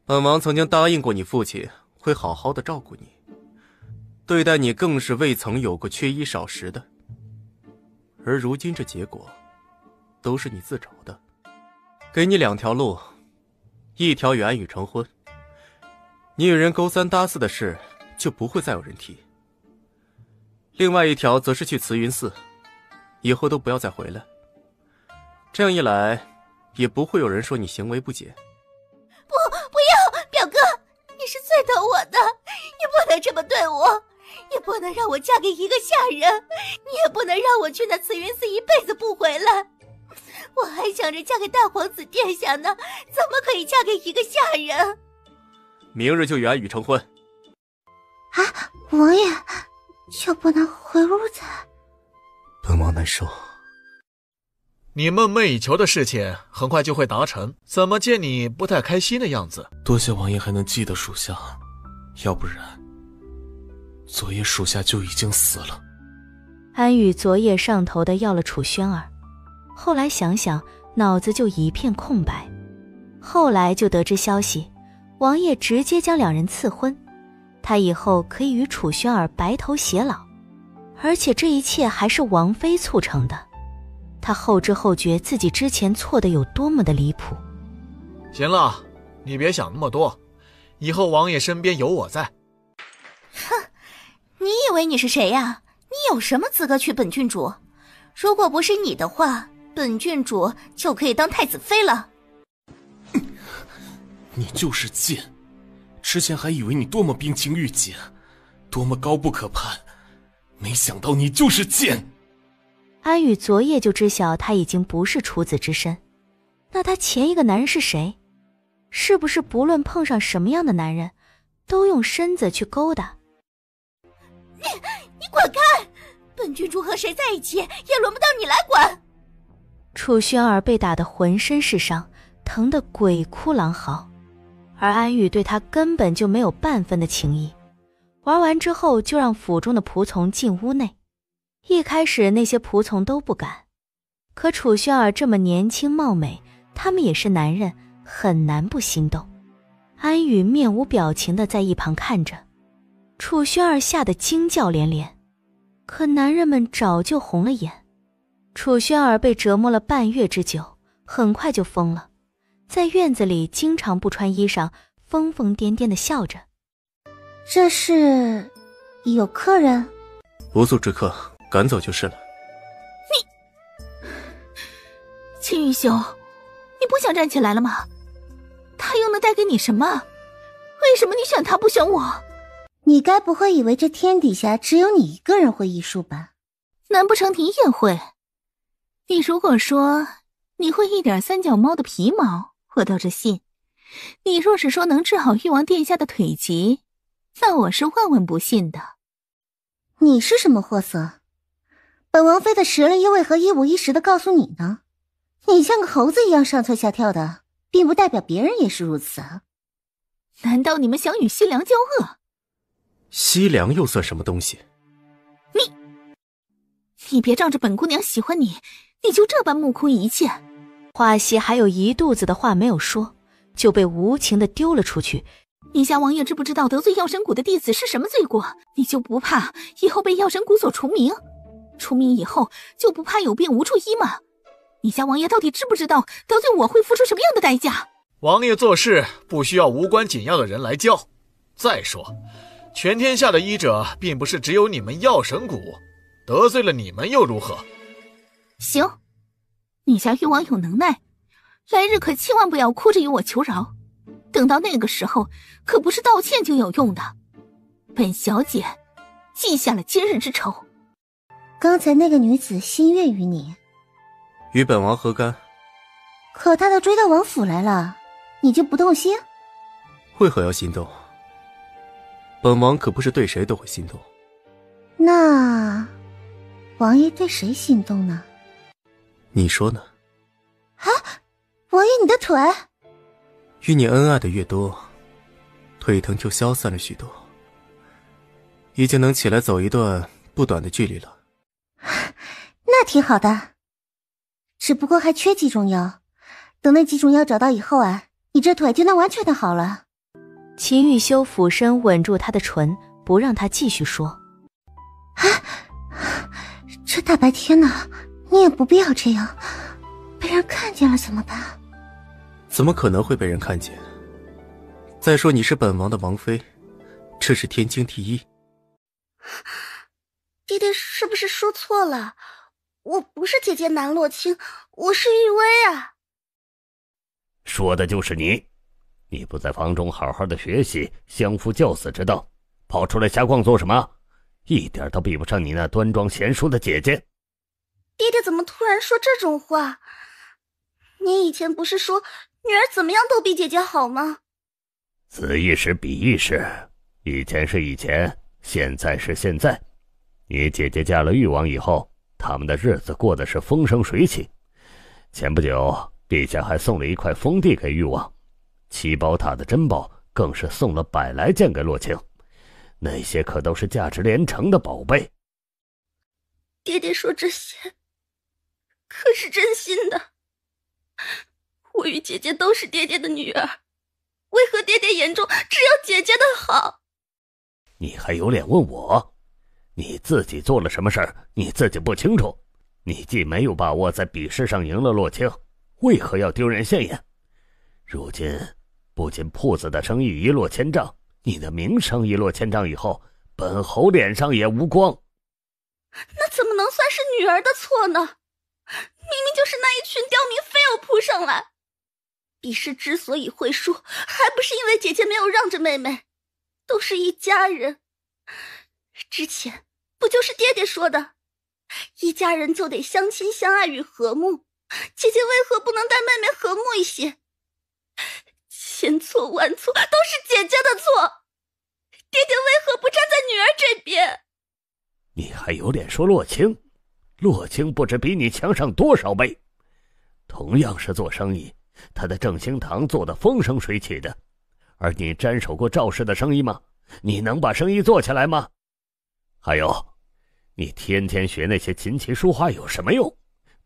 本王曾经答应过你父亲会好好的照顾你，对待你更是未曾有过缺衣少食的。而如今这结果，都是你自找的。给你2条路，一条与安宇成婚，你与人勾三搭四的事就不会再有人提。另外一条则是去慈云寺，以后都不要再回来。这样一来，也不会有人说你行为不检。不要，表哥，你是最疼我的，你不能这么对我，也不能让我嫁给一个下人，你也不能让我去那慈云寺一辈子不回来。我还想着嫁给大皇子殿下呢，怎么可以嫁给一个下人？明日就与安宇成婚。啊，王爷就不能回屋子？本王难受。你梦寐以求的事情很快就会达成，怎么见你不太开心的样子？多谢王爷还能记得属下，要不然昨夜属下就已经死了。安宇昨夜上头的要了楚轩儿，后来想想脑子就一片空白。后来就得知消息，王爷直接将2人赐婚，他以后可以与楚轩儿白头偕老，而且这一切还是王妃促成的。他后知后觉自己之前错的有多么的离谱。行了，你别想那么多，以后王爷身边有我在。哼，你以为你是谁呀？你有什么资格娶本郡主？如果不是你的话，本郡主就可以当太子妃了。你就是贱，之前还以为你多么冰清玉洁，多么高不可攀，没想到你就是贱。安宇昨夜就知晓他已经不是处子之身，那他前一个男人是谁？是不是不论碰上什么样的男人，都用身子去勾搭？你滚开！本郡主和谁在一起，也轮不到你来管。楚轩儿被打得浑身是伤，疼得鬼哭狼嚎，而安宇对他根本就没有半分的情意。玩完之后就让府中的仆从进屋内。一开始那些仆从都不敢，可楚轩儿这么年轻貌美，他们也是男人，很难不心动。安宇面无表情地在一旁看着，楚轩儿吓得惊叫连连，可男人们早就红了眼。楚轩儿被折磨了半月之久，很快就疯了，在院子里经常不穿衣裳，疯疯癫癫地笑着。这是有客人？不速之客，赶走就是了。青玉兄，你不想站起来了吗？他又能带给你什么？为什么你选他不选我？你该不会以为这天底下只有你一个人会医术吧？难不成你也会？你如果说你会一点三脚猫的皮毛，我倒是信。你若是说能治好誉王殿下的腿疾，那我是万万不信的。你是什么货色？本王妃的实力又为何一五一十的告诉你呢？你像个猴子一样上蹿下跳的，并不代表别人也是如此啊。难道你们想与西凉交恶？西凉又算什么东西？你别仗着本姑娘喜欢你，你就这般目空一切。华西还有一肚子的话没有说，就被无情的丢了出去。你家王爷知不知道得罪药神谷的弟子是什么罪过？你就不怕以后被药神谷所除名？除名以后就不怕有病无处医吗？你家王爷到底知不知道得罪我会付出什么样的代价？王爷做事不需要无关紧要的人来教。再说，全天下的医者并不是只有你们药神谷，得罪了你们又如何？行，你家誉王有能耐，来日可千万不要哭着与我求饶。等到那个时候，可不是道歉就有用的。本小姐记下了今日之仇。刚才那个女子心悦于你，与本王何干？可她都追到王府来了，你就不动心？为何要心动？本王可不是对谁都会心动。那王爷对谁心动呢？你说呢？啊，王爷你的腿？与你恩爱的越多，腿疼就消散了许多，已经能起来走一段不短的距离了。那挺好的，只不过还缺几种药，等那几种药找到以后啊，你这腿就能完全的好了。秦玉修俯身吻住他的唇，不让他继续说。这大白天的，你也不必要这样，被人看见了怎么办？怎么可能会被人看见？再说你是本王的王妃，这是天经地义。爹爹是不是说错了？我不是姐姐南洛清，我是玉薇啊。说的就是你，你不在房中好好的学习相夫教子之道，跑出来瞎逛做什么？一点都比不上你那端庄贤淑的姐姐。爹爹怎么突然说这种话？你以前不是说女儿怎么样都比姐姐好吗？此一时彼一时，以前是以前，现在是现在。你姐姐嫁了誉王以后，他们的日子过得是风生水起。前不久陛下还送了一块封地给誉王，7宝塔的珍宝更是送了100来件给洛清，那些可都是价值连城的宝贝。爹爹说这些可是真心的。我与姐姐都是爹爹的女儿，为何爹爹眼中只有姐姐的好？你还有脸问我？你自己做了什么事儿，你自己不清楚？你既没有把握在比试上赢了洛清，为何要丢人现眼？如今不仅铺子的生意一落千丈，你的名声一落千丈以后，本侯脸上也无光。那怎么能算是女儿的错呢？明明就是那一群刁民非要扑上来。比试之所以会输，还不是因为姐姐没有让着妹妹，都是一家人。之前不就是爹爹说的，一家人就得相亲相爱与和睦，姐姐为何不能带妹妹和睦一些？千错万错都是姐姐的错，爹爹为何不站在女儿这边？你还有脸说洛清？洛清不知比你强上多少倍。同样是做生意，他的正兴堂做得风生水起的，而你沾手过赵氏的生意吗？你能把生意做起来吗？还有，你天天学那些琴棋书画有什么用？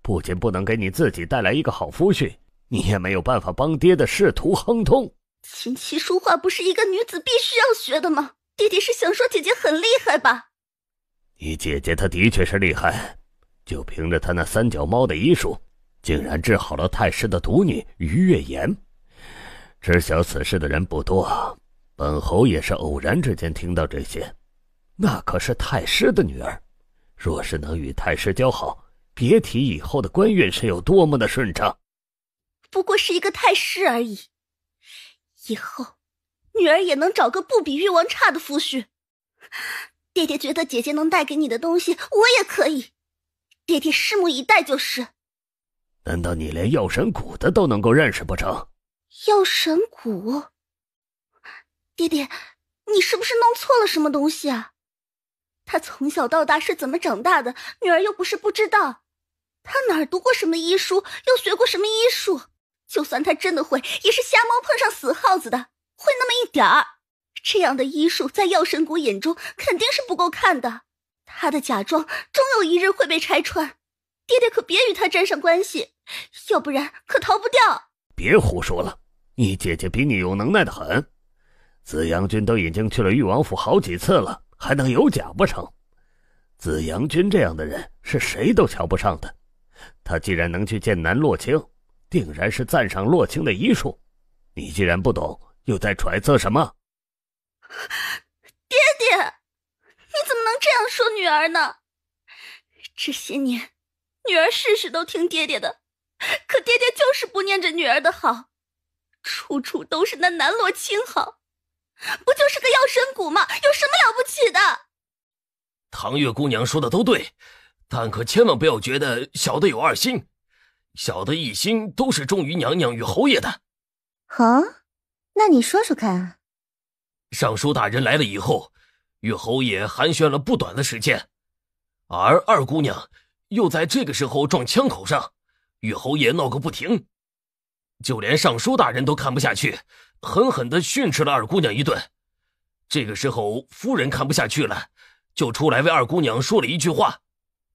不仅不能给你自己带来一个好夫婿，你也没有办法帮爹的仕途亨通。琴棋书画不是一个女子必须要学的吗？爹爹是想说姐姐很厉害吧？你姐姐她的确是厉害，就凭着她那3脚猫的医术，竟然治好了太师的独女于月妍。知晓此事的人不多，本侯也是偶然之间听到这些。那可是太师的女儿，若是能与太师交好，别提以后的官运是有多么的顺畅。不过是一个太师而已，以后女儿也能找个不比誉王差的夫婿。爹爹觉得姐姐能带给你的东西，我也可以。爹爹拭目以待就是。难道你连药神谷的都能够认识不成？药神谷？爹爹，你是不是弄错了什么东西啊？他从小到大是怎么长大的，女儿又不是不知道。他哪儿读过什么医书，又学过什么医术？就算他真的会，也是瞎猫碰上死耗子的，会那么一点儿。这样的医术在药神谷眼中肯定是不够看的，他的假装终有一日会被拆穿。爹爹可别与他沾上关系，要不然可逃不掉。别胡说了，你姐姐比你有能耐的很。紫阳君都已经去了誉王府好几次了，还能有假不成？紫阳君这样的人是谁都瞧不上的。他既然能去见南洛清，定然是赞赏洛清的医术。你既然不懂，又在揣测什么？爹爹，你怎么能这样说女儿呢？这些年女儿事事都听爹爹的，可爹爹就是不念着女儿的好，处处都是那南洛清好，不就是个药神谷吗？有什么了不起的？唐月姑娘说的都对，但可千万不要觉得小的有二心，小的一心都是忠于娘娘与侯爷的。那你说说看。尚书大人来了以后，与侯爷寒暄了不短的时间，而二姑娘又在这个时候撞枪口上，与侯爷闹个不停，就连尚书大人都看不下去，狠狠地训斥了二姑娘一顿。这个时候夫人看不下去了，就出来为二姑娘说了一句话，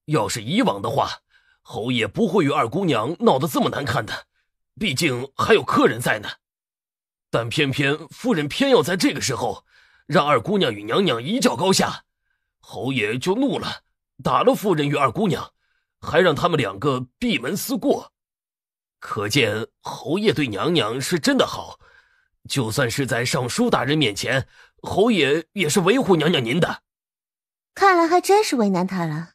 要是以往的话，侯爷不会与二姑娘闹得这么难看的，毕竟还有客人在呢。但偏偏夫人偏要在这个时候让二姑娘与娘娘一较高下，侯爷就怒了，打了夫人与二姑娘，还让他们2个闭门思过。可见侯爷对娘娘是真的好，就算是在尚书大人面前，侯爷也是维护娘娘您的。看来还真是为难他了。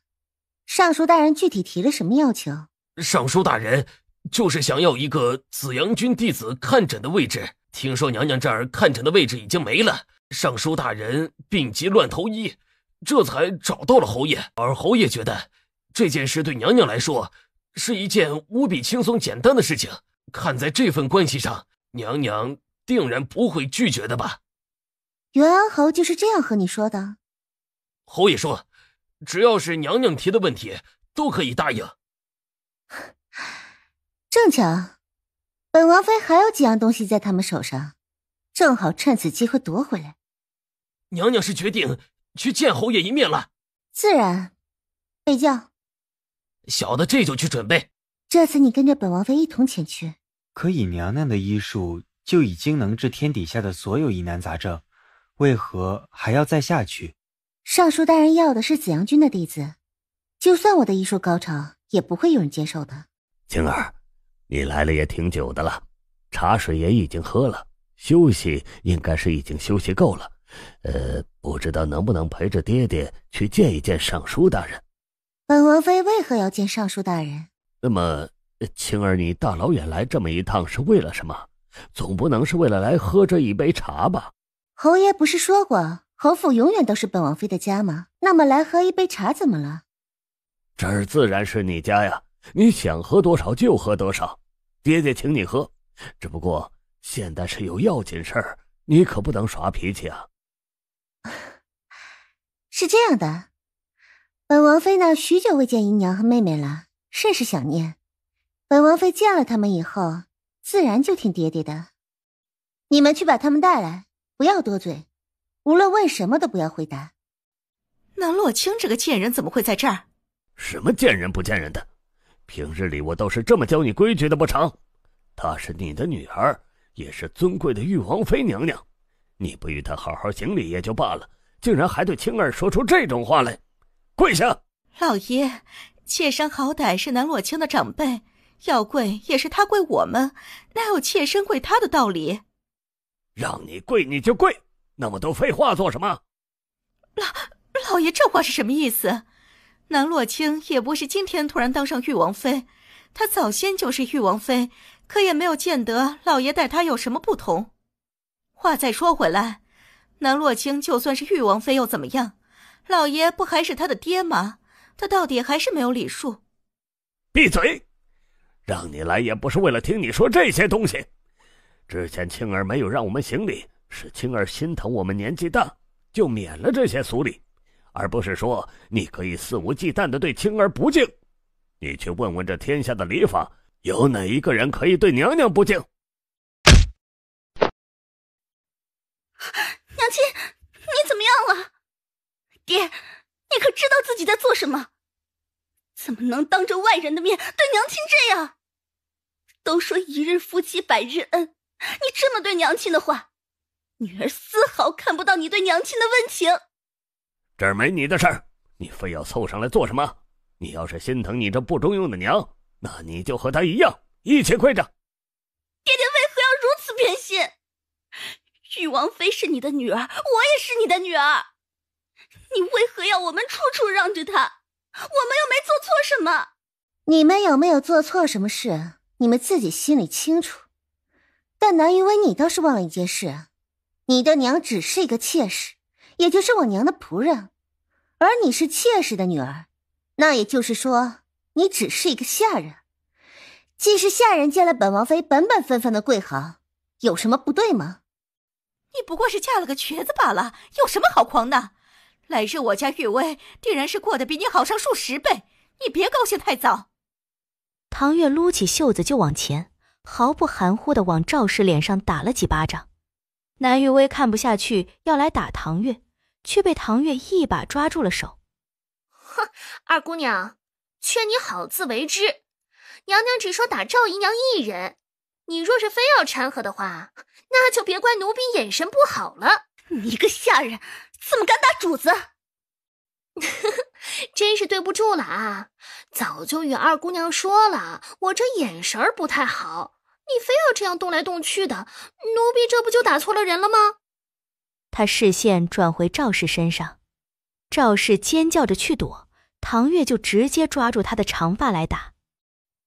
尚书大人具体提了什么要求？尚书大人就是想要一个紫阳君弟子看诊的位置，听说娘娘这儿看诊的位置已经没了，尚书大人病急乱投医，这才找到了侯爷。而侯爷觉得这件事对娘娘来说是一件无比轻松简单的事情，看在这份关系上，娘娘定然不会拒绝的吧。袁安侯就是这样和你说的？侯爷说只要是娘娘提的问题都可以答应。正巧本王妃还有几样东西在他们手上，正好趁此机会夺回来。娘娘是决定去见侯爷一面了？自然。备轿。小的这就去准备。这次你跟着本王妃一同前去。可以娘娘的医术就已经能治天底下的所有疑难杂症，为何还要再下去？尚书大人要的是紫阳君的弟子，就算我的医术高超，也不会有人接受的。晴儿，你来了也挺久的了，茶水也已经喝了，休息应该是已经休息够了。不知道能不能陪着爹爹去见一见尚书大人？本王妃为何要见尚书大人？那么晴儿，你大老远来这么一趟是为了什么？总不能是为了来喝这一杯茶吧？侯爷不是说过侯府永远都是本王妃的家吗？那么来喝一杯茶怎么了？这儿自然是你家呀，你想喝多少就喝多少，爹爹请你喝。只不过现在是有要紧事儿，你可不能耍脾气啊。是这样的，本王妃呢许久未见姨娘和妹妹了，甚是想念。本王妃见了他们以后，自然就听爹爹的。你们去把他们带来，不要多嘴，无论问什么都不要回答。南洛清这个贱人怎么会在这儿？什么见人不见人的？平日里我都是这么教你规矩的不成？她是你的女儿，也是尊贵的玉王妃娘娘，你不与她好好行礼也就罢了，竟然还对青儿说出这种话来，跪下！老爷，妾身好歹是南洛清的长辈，要跪也是他跪我们，哪有妾身跪他的道理？让你跪你就跪，那么多废话做什么？老爷这话是什么意思？南洛清也不是今天突然当上玉王妃，她早先就是玉王妃，可也没有见得老爷待她有什么不同。话再说回来，南洛清就算是玉王妃又怎么样？老爷不还是她的爹吗？他到底还是没有礼数。闭嘴！让你来也不是为了听你说这些东西。之前青儿没有让我们行礼，是青儿心疼我们年纪大，就免了这些俗礼，而不是说你可以肆无忌惮地对青儿不敬。你去问问这天下的礼法，有哪一个人可以对娘娘不敬？娘亲，你怎么样了？爹，你可知道自己在做什么？怎么能当着外人的面对娘亲这样？都说一日夫妻百日恩，你这么对娘亲的话，女儿丝毫看不到你对娘亲的温情。这儿没你的事儿，你非要凑上来做什么？你要是心疼你这不中用的娘，那你就和她一样，一起跪着。爹爹为何要如此偏心？玉王妃是你的女儿，我也是你的女儿，你为何要我们处处让着她？我们又没做错什么。你们有没有做错什么事，你们自己心里清楚。但南云威，你倒是忘了一件事，你的娘只是一个妾室，也就是我娘的仆人，而你是妾室的女儿，那也就是说你只是一个下人。既是下人，见了本王妃本本分分的跪好，有什么不对吗？你不过是嫁了个瘸子罢了，有什么好狂的？来日我家玉薇定然是过得比你好上数10倍，你别高兴太早。唐月撸起袖子就往前，毫不含糊地往赵氏脸上打了几巴掌。南玉薇看不下去，要来打唐月，却被唐月一把抓住了手。哼，二姑娘，劝你好自为之。娘娘只说打赵姨娘一人，你若是非要掺和的话，那就别怪奴婢眼神不好了。你个下人，怎么敢打主子？真是对不住了啊！早就与二姑娘说了，我这眼神儿不太好，你非要这样动来动去的，奴婢这不就打错了人了吗？他视线转回赵氏身上，赵氏尖叫着去躲，唐月就直接抓住他的长发来打。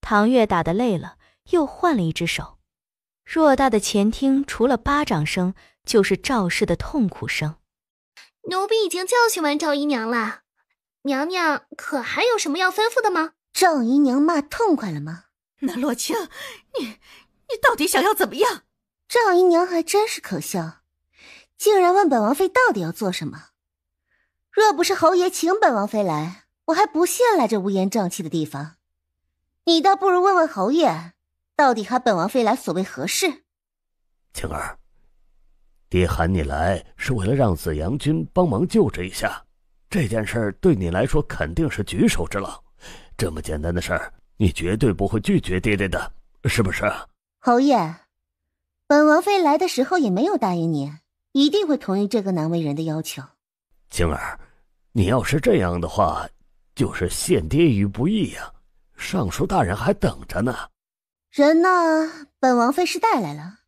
唐月打得累了，又换了一只手。偌大的前厅除了巴掌声，就是赵氏的痛苦声。奴婢已经教训完赵姨娘了，娘娘可还有什么要吩咐的吗？赵姨娘骂痛快了吗？南洛清，你到底想要怎么样？赵姨娘还真是可笑，竟然问本王妃到底要做什么。若不是侯爷请本王妃来，我还不屑来这乌烟瘴气的地方。你倒不如问问侯爷，到底喊本王妃来所谓何事？晴儿，爹喊你来是为了让紫阳君帮忙救治一下，这件事儿对你来说肯定是举手之劳。这么简单的事儿，你绝对不会拒绝爹爹的，是不是？侯爷，本王妃来的时候也没有答应你，一定会同意这个难为人的要求。晴儿，你要是这样的话，就是陷爹于不义呀！尚书大人还等着呢。人呢，本王妃是带来了，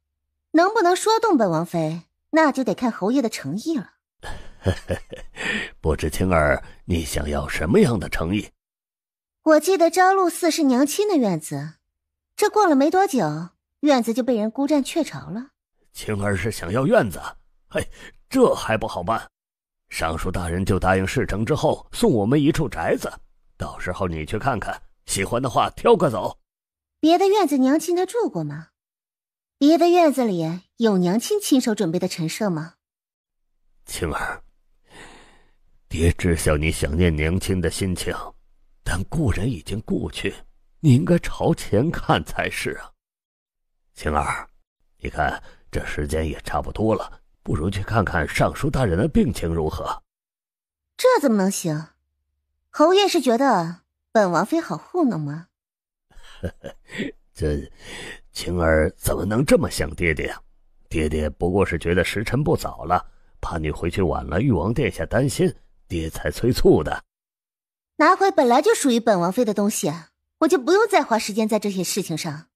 能不能说动本王妃，那就得看侯爷的诚意了。不知晴儿，你想要什么样的诚意？我记得昭禄寺是娘亲的院子，这过了没多久，院子就被人孤占鹊巢了。晴儿是想要院子，嘿，这还不好办。尚书大人就答应事成之后送我们一处宅子，到时候你去看看，喜欢的话挑个走。别的院子娘亲她住过吗？别的院子里有娘亲亲手准备的陈设吗？晴儿，爹知晓你想念娘亲的心情，但故人已经故去，你应该朝前看才是啊。晴儿，你看这时间也差不多了，不如去看看尚书大人的病情如何。这怎么能行？侯爷是觉得本王妃好糊弄吗？这晴儿怎么能这么想爹爹啊？爹爹不过是觉得时辰不早了，怕你回去晚了，玉王殿下担心，爹才催促的。拿回本来就属于本王妃的东西，我就不用再花时间在这些事情上。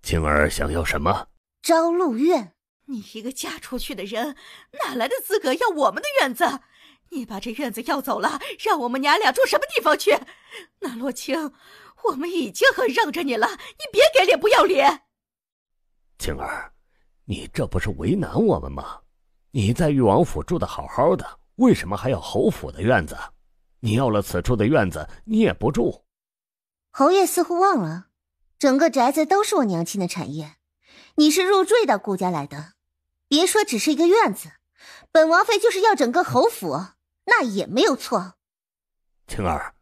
晴儿想要什么？昭禄院。你一个嫁出去的人，哪来的资格要我们的院子？你把这院子要走了，让我们娘俩住什么地方去？南洛清，我们已经很让着你了，你别给脸不要脸。晴儿，你这不是为难我们吗？你在裕王府住得好好的，为什么还要侯府的院子？你要了此处的院子，你也不住。侯爷似乎忘了，整个宅子都是我娘亲的产业，你是入赘到顾家来的。别说只是一个院子，本王妃就是要整个侯府，那也没有错。晴儿，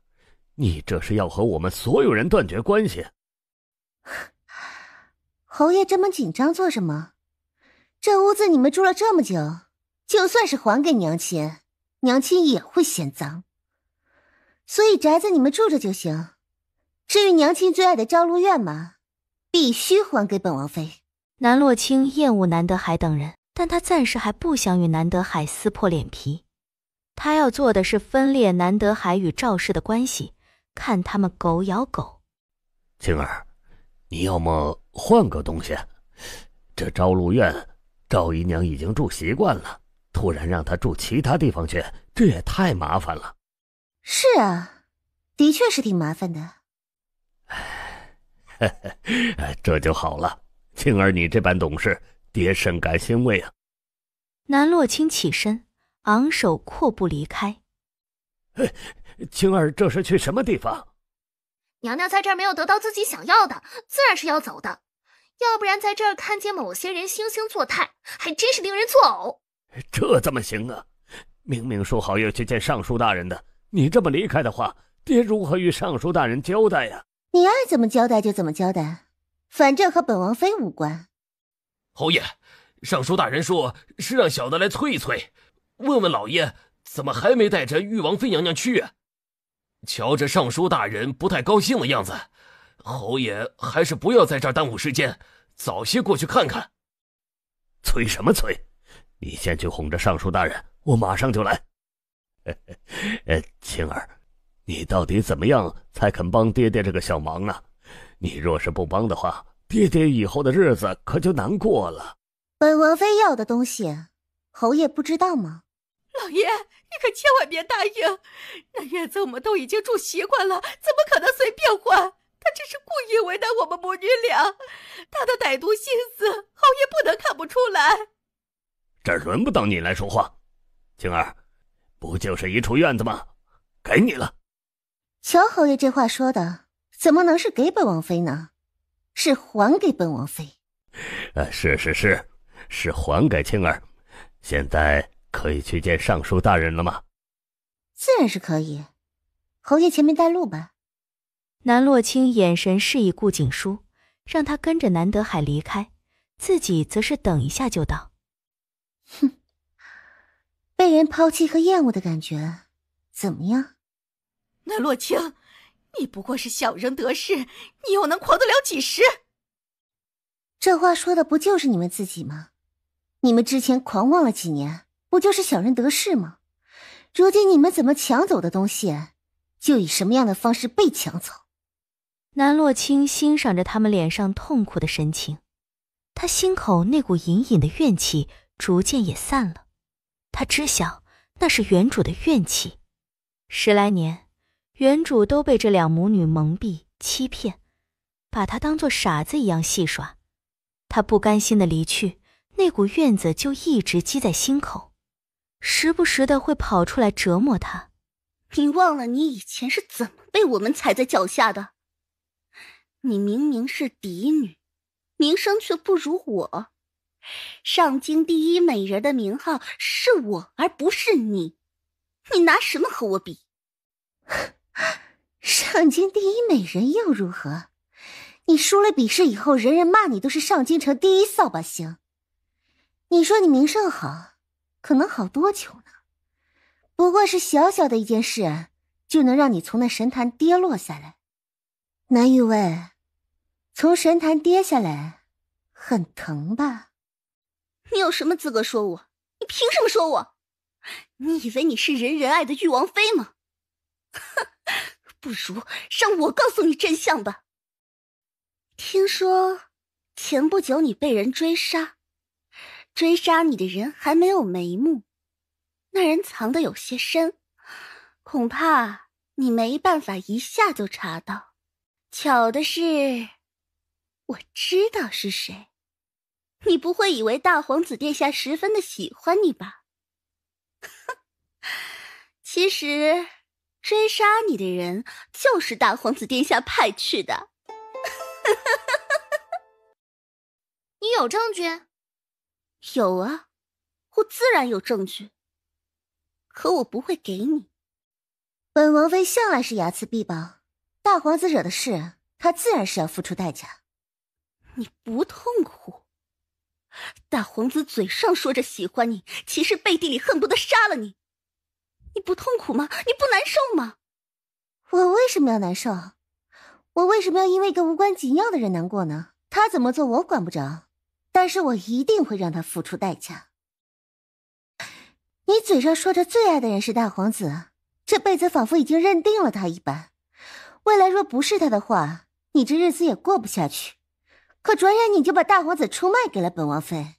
你这是要和我们所有人断绝关系。侯爷这么紧张做什么？这屋子你们住了这么久，就算是还给娘亲，娘亲也会嫌脏。所以宅子你们住着就行。至于娘亲最爱的昭禄院嘛，必须还给本王妃。南洛清厌恶南德海等人，但他暂时还不想与南德海撕破脸皮。他要做的是分裂南德海与赵氏的关系，看他们狗咬狗。晴儿，你要么换个东西。这昭禄院，赵姨娘已经住习惯了，突然让她住其他地方去，这也太麻烦了。是啊，的确是挺麻烦的。这就好了，晴儿你这般懂事，爹深感欣慰啊。南洛清起身，昂首阔步离开。晴儿这是去什么地方？娘娘在这儿没有得到自己想要的，自然是要走的。要不然在这儿看见某些人惺惺作态，还真是令人作呕。这怎么行啊？明明说好要去见尚书大人的，你这么离开的话，爹如何与尚书大人交代呀？你爱怎么交代就怎么交代，反正和本王妃无关。侯爷，尚书大人说是让小的来催一催，问问老爷怎么还没带着玉王妃娘娘去啊？瞧着尚书大人不太高兴的样子，侯爷还是不要在这儿耽误时间，早些过去看看。催什么催？你先去哄着尚书大人，我马上就来。青儿，你到底怎么样才肯帮爹爹这个小忙呢？你若是不帮的话，爹爹以后的日子可就难过了。本王妃要的东西，侯爷不知道吗？老爷，你可千万别答应，那院子我们都已经住习惯了，怎么可能随便换？他只是故意为难我们母女俩，他的歹毒心思，侯爷不能看不出来。这轮不到你来说话，青儿，不就是一处院子吗？给你了。乔侯爷这话说的，怎么能是给本王妃呢？是还给本王妃。是还给青儿。现在可以去见尚书大人了吗？自然是可以。侯爷前面带路吧。南洛清眼神示意顾景书，让他跟着南德海离开，自己则是等一下就到。哼，被人抛弃和厌恶的感觉怎么样？南洛清，你不过是小人得势，你又能狂得了几时？这话说的不就是你们自己吗？你们之前狂妄了几年，不就是小人得势吗？如今你们怎么抢走的东西，就以什么样的方式被抢走。南洛清欣赏着他们脸上痛苦的神情，他心口那股隐隐的怨气逐渐也散了。他知晓那是原主的怨气，10来年，原主都被这两母女蒙蔽欺骗，把他当作傻子一样戏耍。他不甘心的离去，那股怨子就一直积在心口，时不时的会跑出来折磨他。你忘了你以前是怎么被我们踩在脚下的？你明明是嫡女，名声却不如我。上京第一美人的名号是我，而不是你。你拿什么和我比？上京第一美人又如何？你输了比试以后，人人骂你都是上京城第一扫把星。你说你名声好，可能好多久呢？不过是小小的一件事，就能让你从那神坛跌落下来。南玉薇，从神坛跌下来，很疼吧？你有什么资格说我？你凭什么说我？你以为你是人人爱的玉王妃吗？不如让我告诉你真相吧。听说前不久你被人追杀，追杀你的人还没有眉目，那人藏得有些深，恐怕你没办法一下就查到。巧的是，我知道是谁。你不会以为大皇子殿下十分的喜欢你吧？其实追杀你的人就是大皇子殿下派去的。你有证据？有啊，我自然有证据，可我不会给你。本王妃向来是睚眦必报，大皇子惹的事，她自然是要付出代价。你不痛苦？大皇子嘴上说着喜欢你，其实背地里恨不得杀了你。你不痛苦吗？你不难受吗？我为什么要难受？我为什么要因为一个无关紧要的人难过呢？他怎么做我管不着，但是我一定会让他付出代价。你嘴上说着最爱的人是大皇子，这辈子仿佛已经认定了他一般，未来若不是他的话，你这日子也过不下去。可转眼你就把大皇子出卖给了本王妃，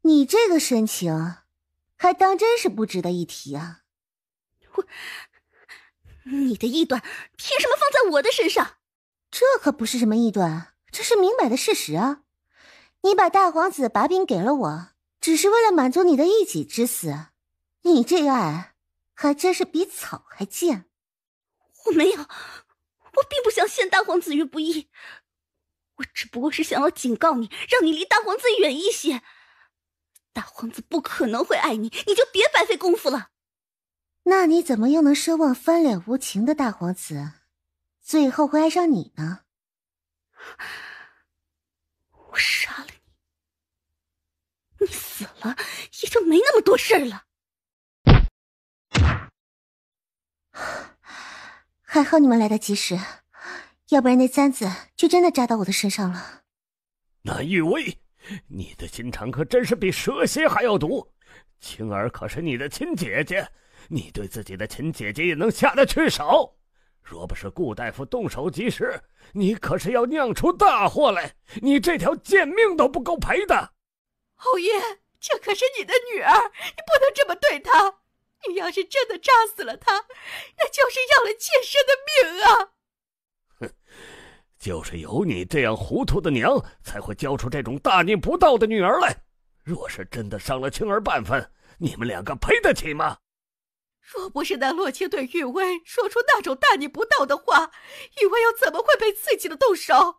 你这个深情还当真是不值得一提啊。你的臆断凭什么放在我的身上？这可不是什么臆断，这是明摆的事实啊。你把大皇子把柄给了我，只是为了满足你的一己之私，你这爱还真是比草还贱。我没有，我并不想陷大皇子于不义，我只不过是想要警告你，让你离大皇子远一些。大皇子不可能会爱你，你就别白费功夫了。那你怎么又能奢望翻脸无情的大皇子最后会爱上你呢？我杀了你，你死了也就没那么多事儿了。还好你们来得及时，要不然那簪子就真的扎到我的身上了。南玉薇，你的心肠可真是比蛇蝎还要毒。青儿可是你的亲姐姐，你对自己的亲姐姐也能下得去手？若不是顾大夫动手及时，你可是要酿出大祸来，你这条贱命都不够赔的。侯爷，这可是你的女儿，你不能这么对她。你要是真的炸死了她，那就是要了妾身的命啊！哼，就是有你这样糊涂的娘，才会教出这种大逆不道的女儿来。若是真的伤了青儿半分，你们两个赔得起吗？若不是那洛清对玉薇说出那种大逆不道的话，玉薇又怎么会被刺激的动手？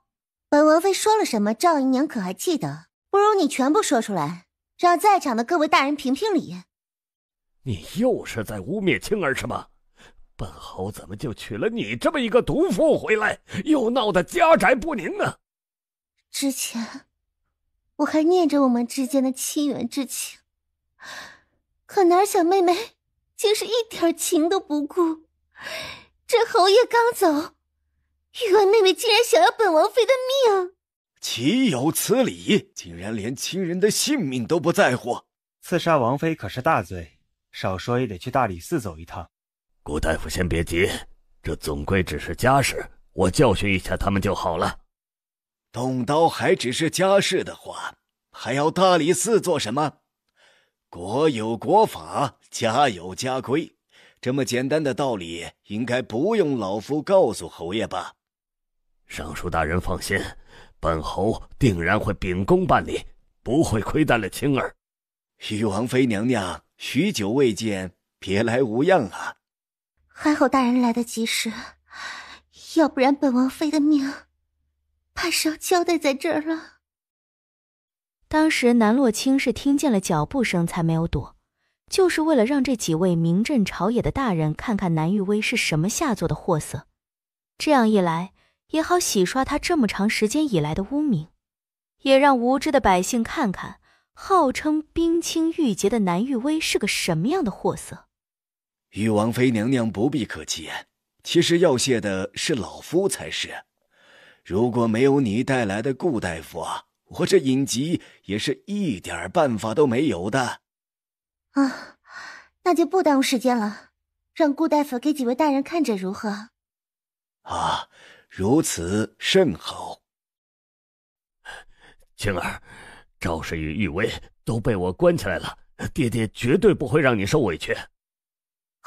本王妃说了什么，赵姨娘可还记得？不如你全部说出来，让在场的各位大人评评理。你又是在污蔑青儿是吗？本侯怎么就娶了你这么一个毒妇回来，又闹得家宅不宁呢？之前我还念着我们之间的亲缘之情，可哪想妹妹竟是一点情都不顾。这侯爷刚走，玉婉妹妹竟然想要本王妃的命，岂有此理！竟然连亲人的性命都不在乎。刺杀王妃可是大罪，少说也得去大理寺走一趟。顾大夫先别急，这总归只是家事，我教训一下他们就好了。动刀还只是家事的话，还要大理寺做什么？国有国法，家有家规，这么简单的道理，应该不用老夫告诉侯爷吧？尚书大人放心，本侯定然会秉公办理，不会亏待了青儿。玉王妃娘娘许久未见，别来无恙啊！还好大人来得及时，要不然本王妃的命怕是要交代在这儿了。当时南洛清是听见了脚步声才没有躲，就是为了让这几位名震朝野的大人看看南玉薇是什么下作的货色，这样一来也好洗刷他这么长时间以来的污名，也让无知的百姓看看号称冰清玉洁的南玉薇是个什么样的货色。玉王妃娘娘不必客气，其实要谢的是老夫才是。如果没有你带来的顾大夫啊，我这隐疾也是一点办法都没有的。啊，那就不耽误时间了，让顾大夫给几位大人看着如何？啊，如此甚好。青儿，赵氏与玉薇都被我关起来了，爹爹绝对不会让你受委屈。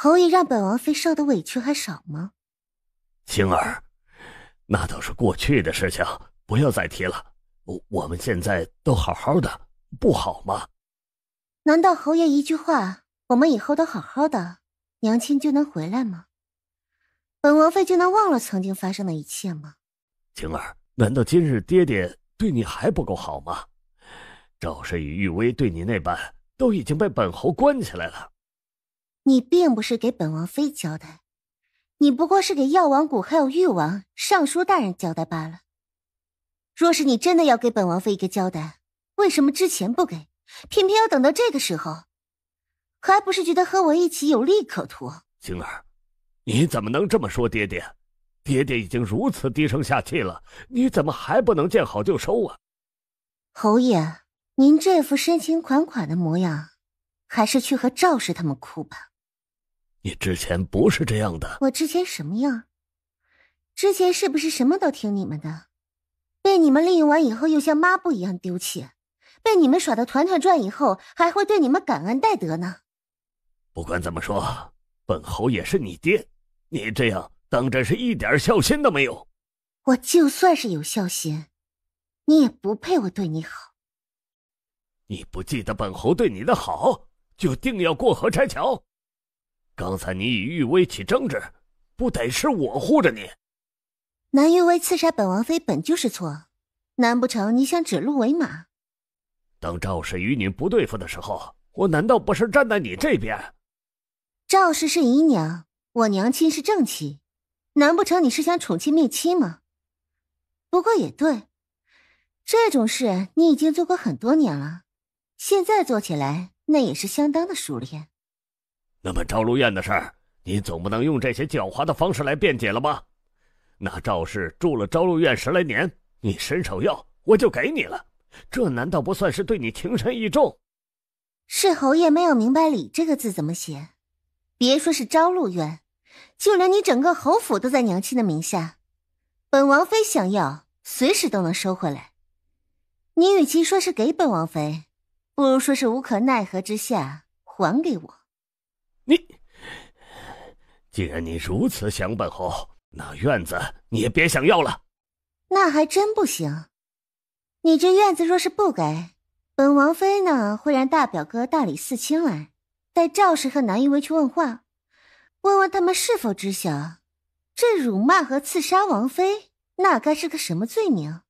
侯爷让本王妃受的委屈还少吗？青儿，那都是过去的事情，不要再提了。我们现在都好好的，不好吗？难道侯爷一句话，我们以后都好好的，娘亲就能回来吗？本王妃就能忘了曾经发生的一切吗？青儿，难道今日爹爹对你还不够好吗？赵氏与玉薇对你那般，都已经被本侯关起来了。你并不是给本王妃交代，你不过是给药王谷还有誉王、尚书大人交代罢了。若是你真的要给本王妃一个交代，为什么之前不给，偏偏要等到这个时候？还不是觉得和我一起有利可图？青儿，你怎么能这么说爹爹？爹爹已经如此低声下气了，你怎么还不能见好就收啊？侯爷，您这副深情款款的模样，还是去和赵氏他们哭吧。你之前不是这样的。我之前什么样？之前是不是什么都听你们的？被你们利用完以后又像抹布一样丢弃，被你们耍得团团转以后还会对你们感恩戴德呢。不管怎么说，本侯也是你爹，你这样当真是一点孝心都没有。我就算是有孝心，你也不配我对你好。你不记得本侯对你的好，就定要过河拆桥？刚才你与玉薇起争执，不得是我护着你？南玉薇刺杀本王妃本就是错，难不成你想指鹿为马？当赵氏与你不对付的时候，我难道不是站在你这边？赵氏是姨娘，我娘亲是正妻，难不成你是想宠妻灭妻吗？不过也对，这种事你已经做过很多年了，现在做起来那也是相当的熟练。那么赵鹿院的事儿，你总不能用这些狡猾的方式来辩解了吧？那赵氏住了昭鹿院10来年，你伸手要我就给你了，这难道不算是对你情深意重？是侯爷没有明白理这个字怎么写，别说是昭鹿院，就连你整个侯府都在娘亲的名下。本王妃想要，随时都能收回来。你与其说是给本王妃，不如说是无可奈何之下还给我。既然你如此想本侯，那院子你也别想要了。那还真不行。你这院子若是不给，本王妃呢会让大表哥大理寺卿来，带赵氏和南玉薇去问话，问问他们是否知晓，这辱骂和刺杀王妃，那该是个什么罪名？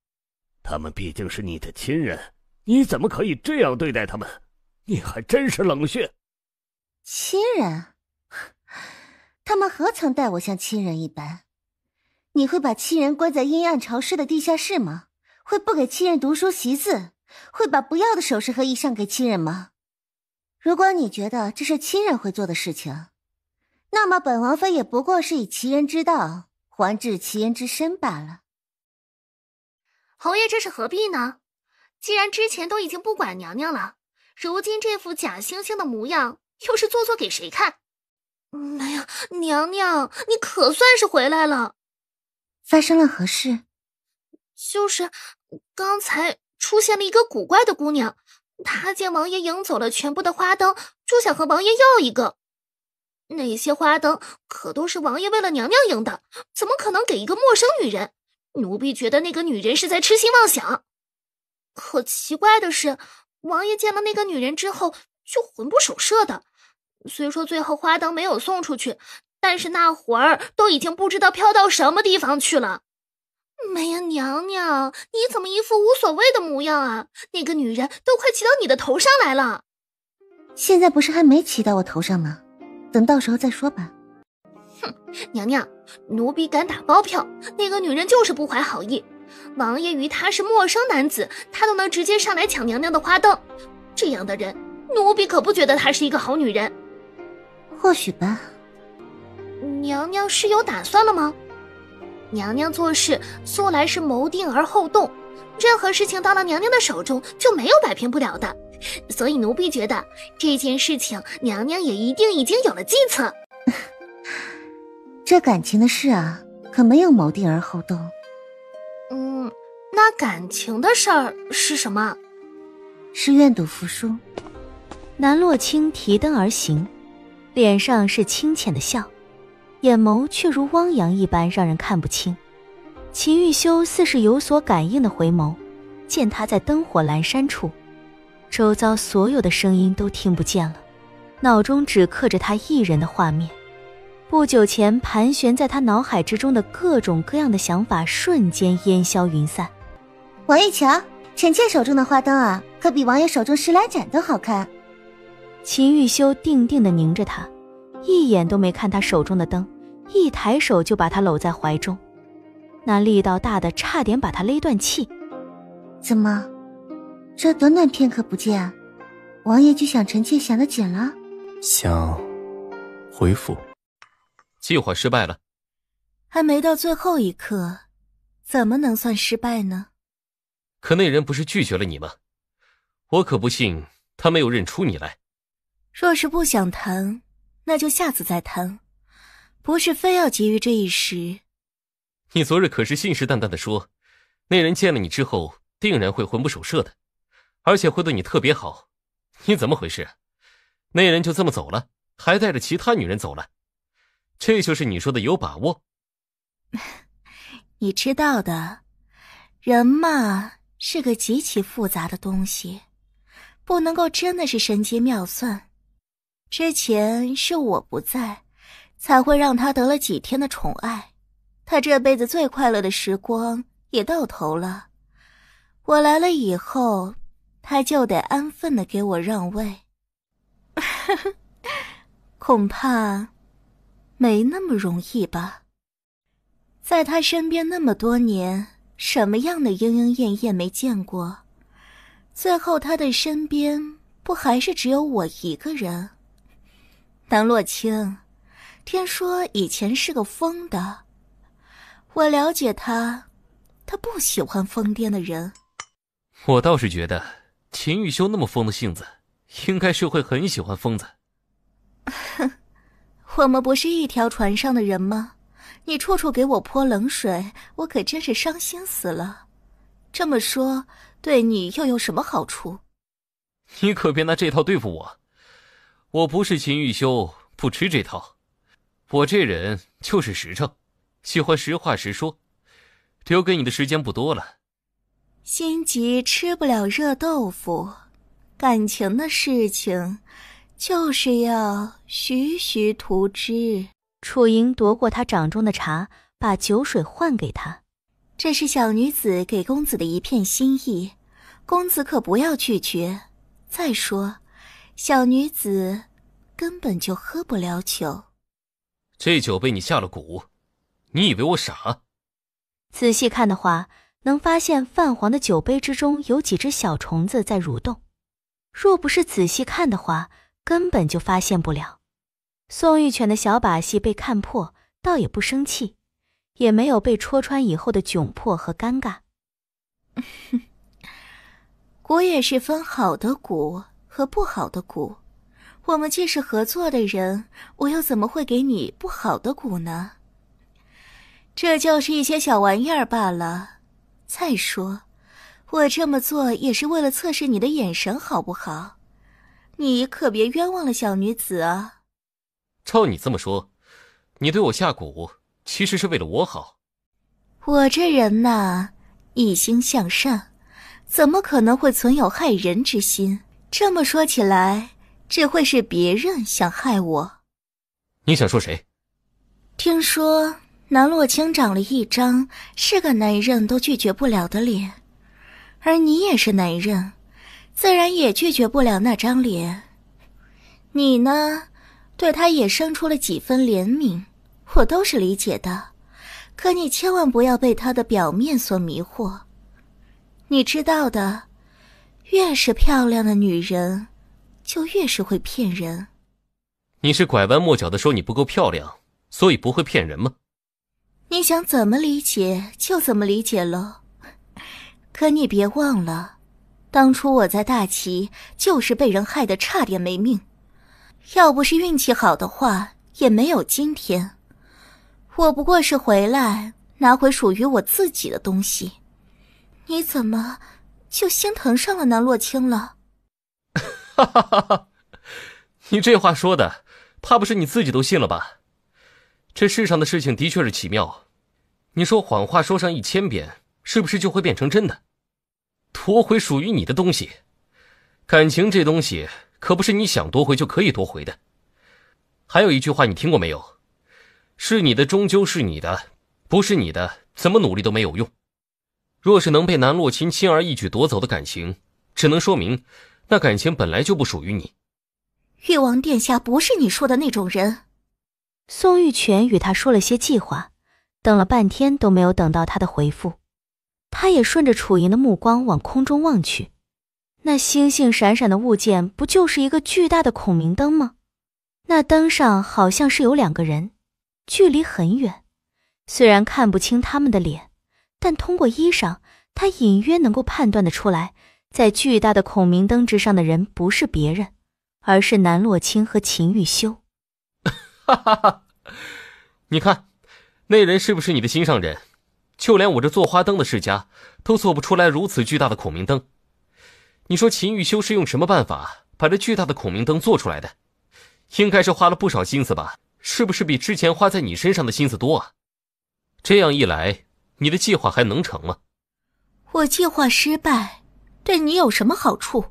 他们毕竟是你的亲人，你怎么可以这样对待他们？你还真是冷血。亲人？他们何曾待我像亲人一般？你会把亲人关在阴暗潮湿的地下室吗？会不给亲人读书习字？会把不要的首饰和衣裳给亲人吗？如果你觉得这是亲人会做的事情，那么本王妃也不过是以其人之道还治其人之身罢了。侯爷这是何必呢？既然之前都已经不管娘娘了，如今这副假惺惺的模样又是做作给谁看？哎呀，娘娘，你可算是回来了。发生了何事？就是刚才出现了一个古怪的姑娘，她见王爷迎走了全部的花灯，就想和王爷要一个。那些花灯可都是王爷为了娘娘赢的，怎么可能给一个陌生女人？奴婢觉得那个女人是在痴心妄想。可奇怪的是，王爷见了那个女人之后就魂不守舍的。虽说最后花灯没有送出去，但是那会儿都已经不知道飘到什么地方去了。哎呀，娘娘，你怎么一副无所谓的模样啊？那个女人都快骑到你的头上来了。现在不是还没骑到我头上呢，等到时候再说吧。哼，娘娘，奴婢敢打包票，那个女人就是不怀好意。王爷与她是陌生男子，他都能直接上来抢娘娘的花灯，这样的人，奴婢可不觉得她是一个好女人。或许吧。娘娘是有打算了吗？娘娘做事素来是谋定而后动，任何事情到了娘娘的手中就没有摆平不了的，所以奴婢觉得这件事情娘娘也一定已经有了计策。这感情的事啊，可没有谋定而后动。那感情的事儿是什么？是愿赌服输。南洛清提灯而行，脸上是清浅的笑，眼眸却如汪洋一般让人看不清。秦玉修似是有所感应的回眸，见他在灯火阑珊处，周遭所有的声音都听不见了，脑中只刻着他一人的画面。不久前盘旋在他脑海之中的各种各样的想法瞬间烟消云散。王爷瞧，臣妾手中的花灯啊，可比王爷手中10来盏都好看。秦玉修定定地凝着他，一眼都没看他手中的灯，一抬手就把他搂在怀中，那力道大的差点把他勒断气。怎么，这短短片刻不见，王爷就想臣妾想得紧了？想回府。计划失败了。还没到最后一刻，怎么能算失败呢？可那人不是拒绝了你吗？我可不信他没有认出你来。若是不想谈，那就下次再谈，不是非要急于这一时。你昨日可是信誓旦旦地说，那人见了你之后定然会魂不守舍的，而且会对你特别好。你怎么回事？那人就这么走了，还带着其他女人走了，这就是你说的有把握？你知道的，人嘛，是个极其复杂的东西，不能够真的是神机妙算。之前是我不在，才会让他得了几天的宠爱，他这辈子最快乐的时光也到头了。我来了以后，他就得安分地给我让位。恐怕没那么容易吧。在他身边那么多年，什么样的莺莺燕燕没见过，最后他的身边不还是只有我一个人？南洛清，听说以前是个疯的，我了解他，他不喜欢疯癫的人。我倒是觉得秦玉修那么疯的性子，应该是会很喜欢疯子。我们不是一条船上的人吗？你处处给我泼冷水，我可真是伤心死了。这么说，对你又有什么好处？你可别拿这套对付我。我不是秦玉修，不吃这套。我这人就是实诚，喜欢实话实说。留给你的时间不多了。心急吃不了热豆腐，感情的事情就是要徐徐图之。楚莹夺过他掌中的茶，把酒水换给他。这是小女子给公子的一片心意，公子可不要拒绝。再说，小女子根本就喝不了酒。这酒被你下了蛊，你以为我傻？仔细看的话，能发现泛黄的酒杯之中有几只小虫子在蠕动。若不是仔细看的话，根本就发现不了。宋玉泉的小把戏被看破，倒也不生气，也没有被戳穿以后的窘迫和尴尬。蛊也是分好的蛊和不好的蛊，我们既是合作的人，我又怎么会给你不好的蛊呢？这就是一些小玩意儿罢了。再说，我这么做也是为了测试你的眼神，好不好？你可别冤枉了小女子啊。照你这么说，你对我下蛊其实是为了我好。我这人呐，一心向善，怎么可能会存有害人之心？这么说起来，只会是别人想害我。你想说谁？听说南洛清长了一张是个男人都拒绝不了的脸，而你也是男人，自然也拒绝不了那张脸。你呢，对他也生出了几分怜悯，我都是理解的。可你千万不要被他的表面所迷惑。你知道的，越是漂亮的女人，就越是会骗人。你是拐弯抹角的说你不够漂亮，所以不会骗人吗？你想怎么理解就怎么理解了。可你别忘了，当初我在大齐就是被人害得差点没命，要不是运气好的话，也没有今天。我不过是回来拿回属于我自己的东西。你怎么就心疼上了南洛清了？哈哈哈哈！你这话说的，怕不是你自己都信了吧？这世上的事情的确是奇妙，你说谎话说上1000遍，是不是就会变成真的？夺回属于你的东西，感情这东西可不是你想夺回就可以夺回的。还有一句话你听过没有？是你的终究是你的，不是你的怎么努力都没有用。若是能被南洛清轻而易举夺走的感情，只能说明那感情本来就不属于你。誉王殿下不是你说的那种人。宋玉泉与他说了些计划，等了半天都没有等到他的回复。他也顺着楚莹的目光往空中望去，那星星闪闪的物件不就是一个巨大的孔明灯吗？那灯上好像是有2个人，距离很远，虽然看不清他们的脸，但通过衣裳，他隐约能够判断得出来，在巨大的孔明灯之上的人不是别人，而是南洛清和秦玉修。哈哈哈！你看，那人是不是你的心上人？就连我这做花灯的世家，都做不出来如此巨大的孔明灯。你说秦玉修是用什么办法把这巨大的孔明灯做出来的？应该是花了不少心思吧？是不是比之前花在你身上的心思多啊？这样一来，你的计划还能成吗？我计划失败，对你有什么好处？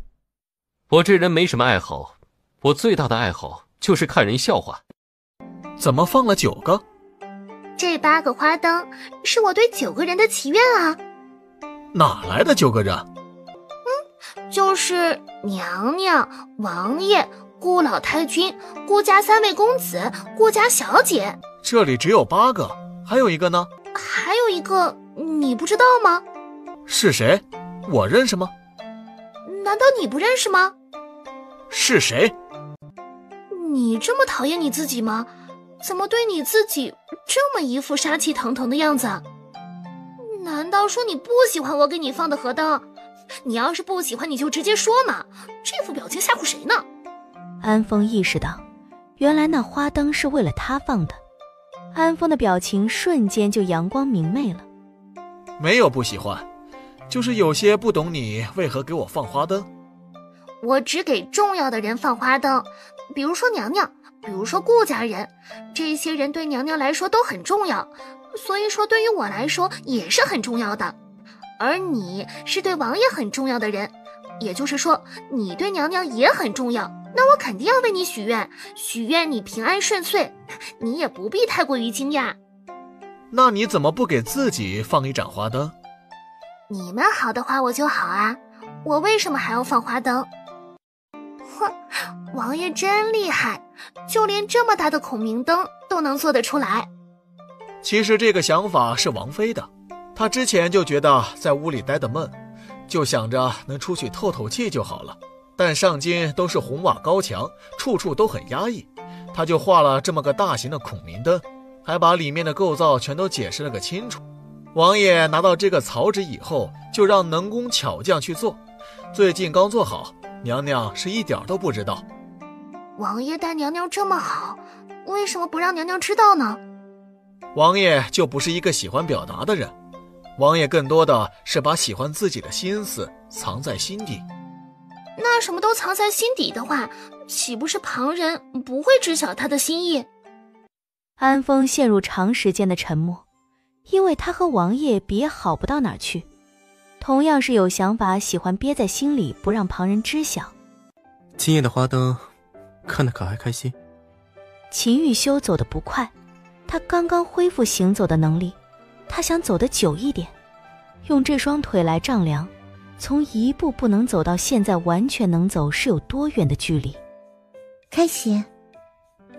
我这人没什么爱好，我最大的爱好就是看人笑话。怎么放了9个？这8个花灯是我对9个人的祈愿啊。哪来的9个人？就是娘娘、王爷、顾老太君、顾家3位公子、顾家小姐。这里只有8个，还有一个呢？还有一个你不知道吗？是谁？我认识吗？难道你不认识吗？是谁？你这么讨厌你自己吗？怎么对你自己这么一副杀气腾腾的样子？难道说你不喜欢我给你放的河灯？你要是不喜欢你就直接说嘛，这副表情吓唬谁呢？安风意识到原来那花灯是为了他放的。安风的表情瞬间就阳光明媚了。没有不喜欢，就是有些不懂你为何给我放花灯。我只给重要的人放花灯，比如说娘娘，比如说顾家人，这些人对娘娘来说都很重要，所以说对于我来说也是很重要的。而你是对王爷很重要的人，也就是说你对娘娘也很重要，那我肯定要为你许愿，许愿你平安顺遂，你也不必太过于惊讶。那你怎么不给自己放一盏花灯？你们好的话我就好啊，我为什么还要放花灯？哼，王爷真厉害，就连这么大的孔明灯都能做得出来。其实这个想法是王妃的，她之前就觉得在屋里待得闷，就想着能出去透透气就好了。但上京都是红瓦高墙，处处都很压抑，她就画了这么个大型的孔明灯，还把里面的构造全都解释了个清楚。王爷拿到这个草纸以后，就让能工巧匠去做，最近刚做好，娘娘是一点都不知道。王爷待娘娘这么好，为什么不让娘娘知道呢？王爷就不是一个喜欢表达的人，王爷更多的是把喜欢自己的心思藏在心底。那什么都藏在心底的话，岂不是旁人不会知晓他的心意？安风陷入长时间的沉默，因为他和王爷比也好不到哪儿去，同样是有想法，喜欢憋在心里不让旁人知晓。今夜的花灯看得可还开心？秦玉修走得不快，他刚刚恢复行走的能力，他想走得久一点，用这双腿来丈量，从一步不能走到现在完全能走是有多远的距离。开心，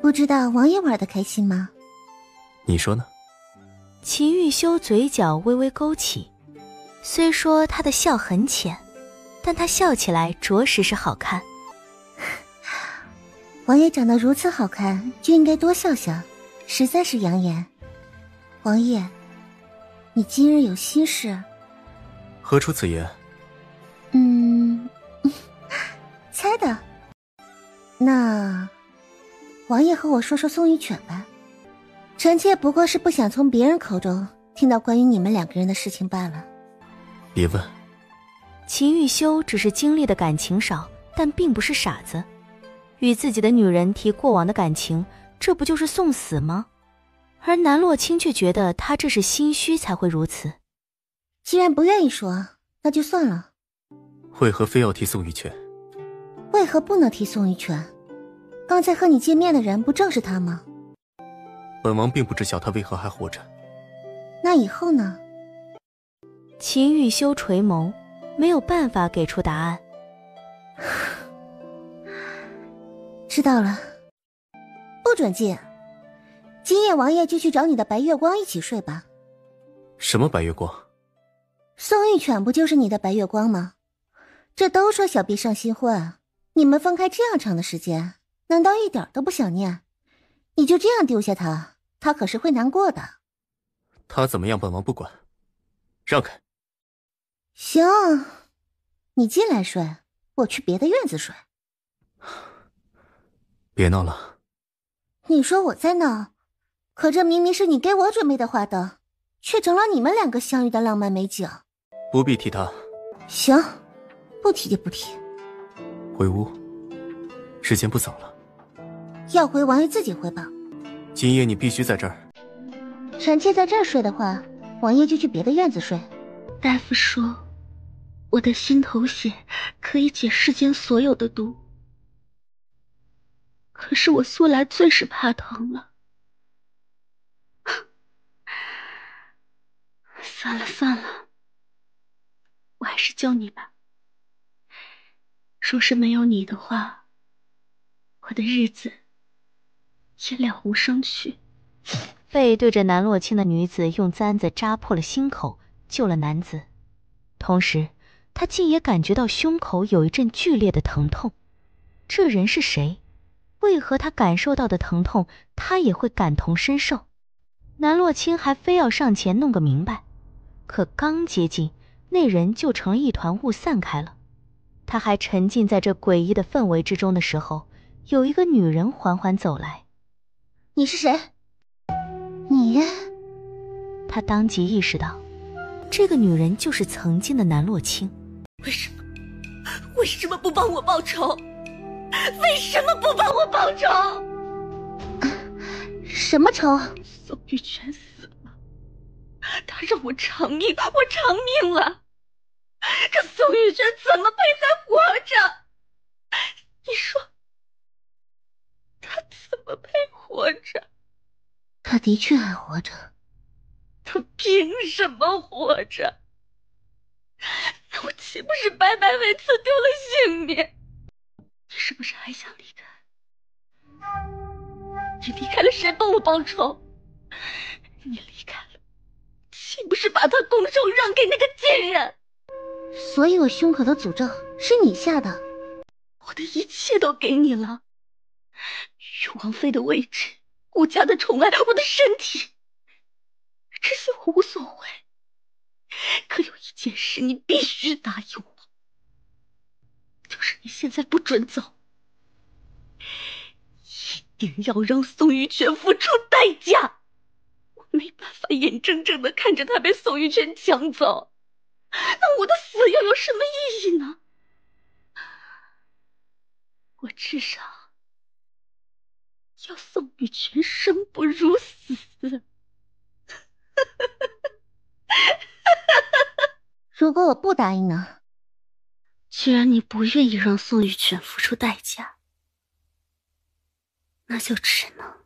不知道王爷玩得开心吗？你说呢？秦玉修嘴角微微勾起，虽说他的笑很浅，但他笑起来着实是好看。王爷长得如此好看，就应该多笑笑，实在是养眼。王爷，你今日有心事？何出此言？猜的。那王爷和我说说宋玉犬吧，臣妾不过是不想从别人口中听到关于你们两个人的事情罢了。别问。秦玉修只是经历的感情少，但并不是傻子，与自己的女人提过往的感情，这不就是送死吗？而南洛清却觉得他这是心虚才会如此。既然不愿意说，那就算了。为何非要提宋玉泉？为何不能提宋玉泉？刚才和你见面的人不正是他吗？本王并不知晓他为何还活着。那以后呢？秦玉修垂眸，没有办法给出答案。知道了，不准进。今夜王爷就去找你的白月光一起睡吧。什么白月光？宋玉犬不就是你的白月光吗？这都说小婢上新婚，你们分开这样长的时间，难道一点都不想念？你就这样丢下他，他可是会难过的。他怎么样本王不管，让开。行，你进来睡，我去别的院子睡。别闹了。你说我在闹，可这明明是你给我准备的花灯，却成了你们两个相遇的浪漫美景。不必提他。行，不提就不提。回屋，时间不早了。要回王爷自己回吧。今夜你必须在这儿。臣妾在这儿睡的话，王爷就去别的院子睡。大夫说，我的心头血可以解世间所有的毒。可是我素来最是怕疼了。算了，我还是救你吧。若是没有你的话，我的日子也了无生趣。背对着南洛清的女子用簪子扎破了心口，救了男子，同时他竟也感觉到胸口有一阵剧烈的疼痛。这人是谁？为何他感受到的疼痛，他也会感同身受？南洛清还非要上前弄个明白，可刚接近，那人就成了一团雾散开了。他还沉浸在这诡异的氛围之中的时候，有一个女人缓缓走来。你是谁？你……他当即意识到，这个女人就是曾经的南洛清。为什么不帮我报仇？为什么不帮我报仇？什么仇？宋玉泉死了，他让我偿命，我偿命了。可宋玉泉怎么配还活着？你说，他怎么配活着？他的确还活着。他凭什么活着？那我岂不是白白为此丢了性命？你是不是还想离开？你离开了，谁帮我报仇？你离开了，岂不是把他拱手让给那个贱人？所以我胸口的诅咒是你下的。我的一切都给你了，玉王妃的位置，顾家的宠爱，我的身体，这些我无所谓。可有一件事你必须答应我，就是你现在不准走，一定要让宋玉泉付出代价。我没办法眼睁睁地看着他被宋玉泉抢走，那我的死又有什么意义呢？我至少要宋玉泉生不如死。如果我不答应呢？既然你不愿意让宋玉泉付出代价，那就只能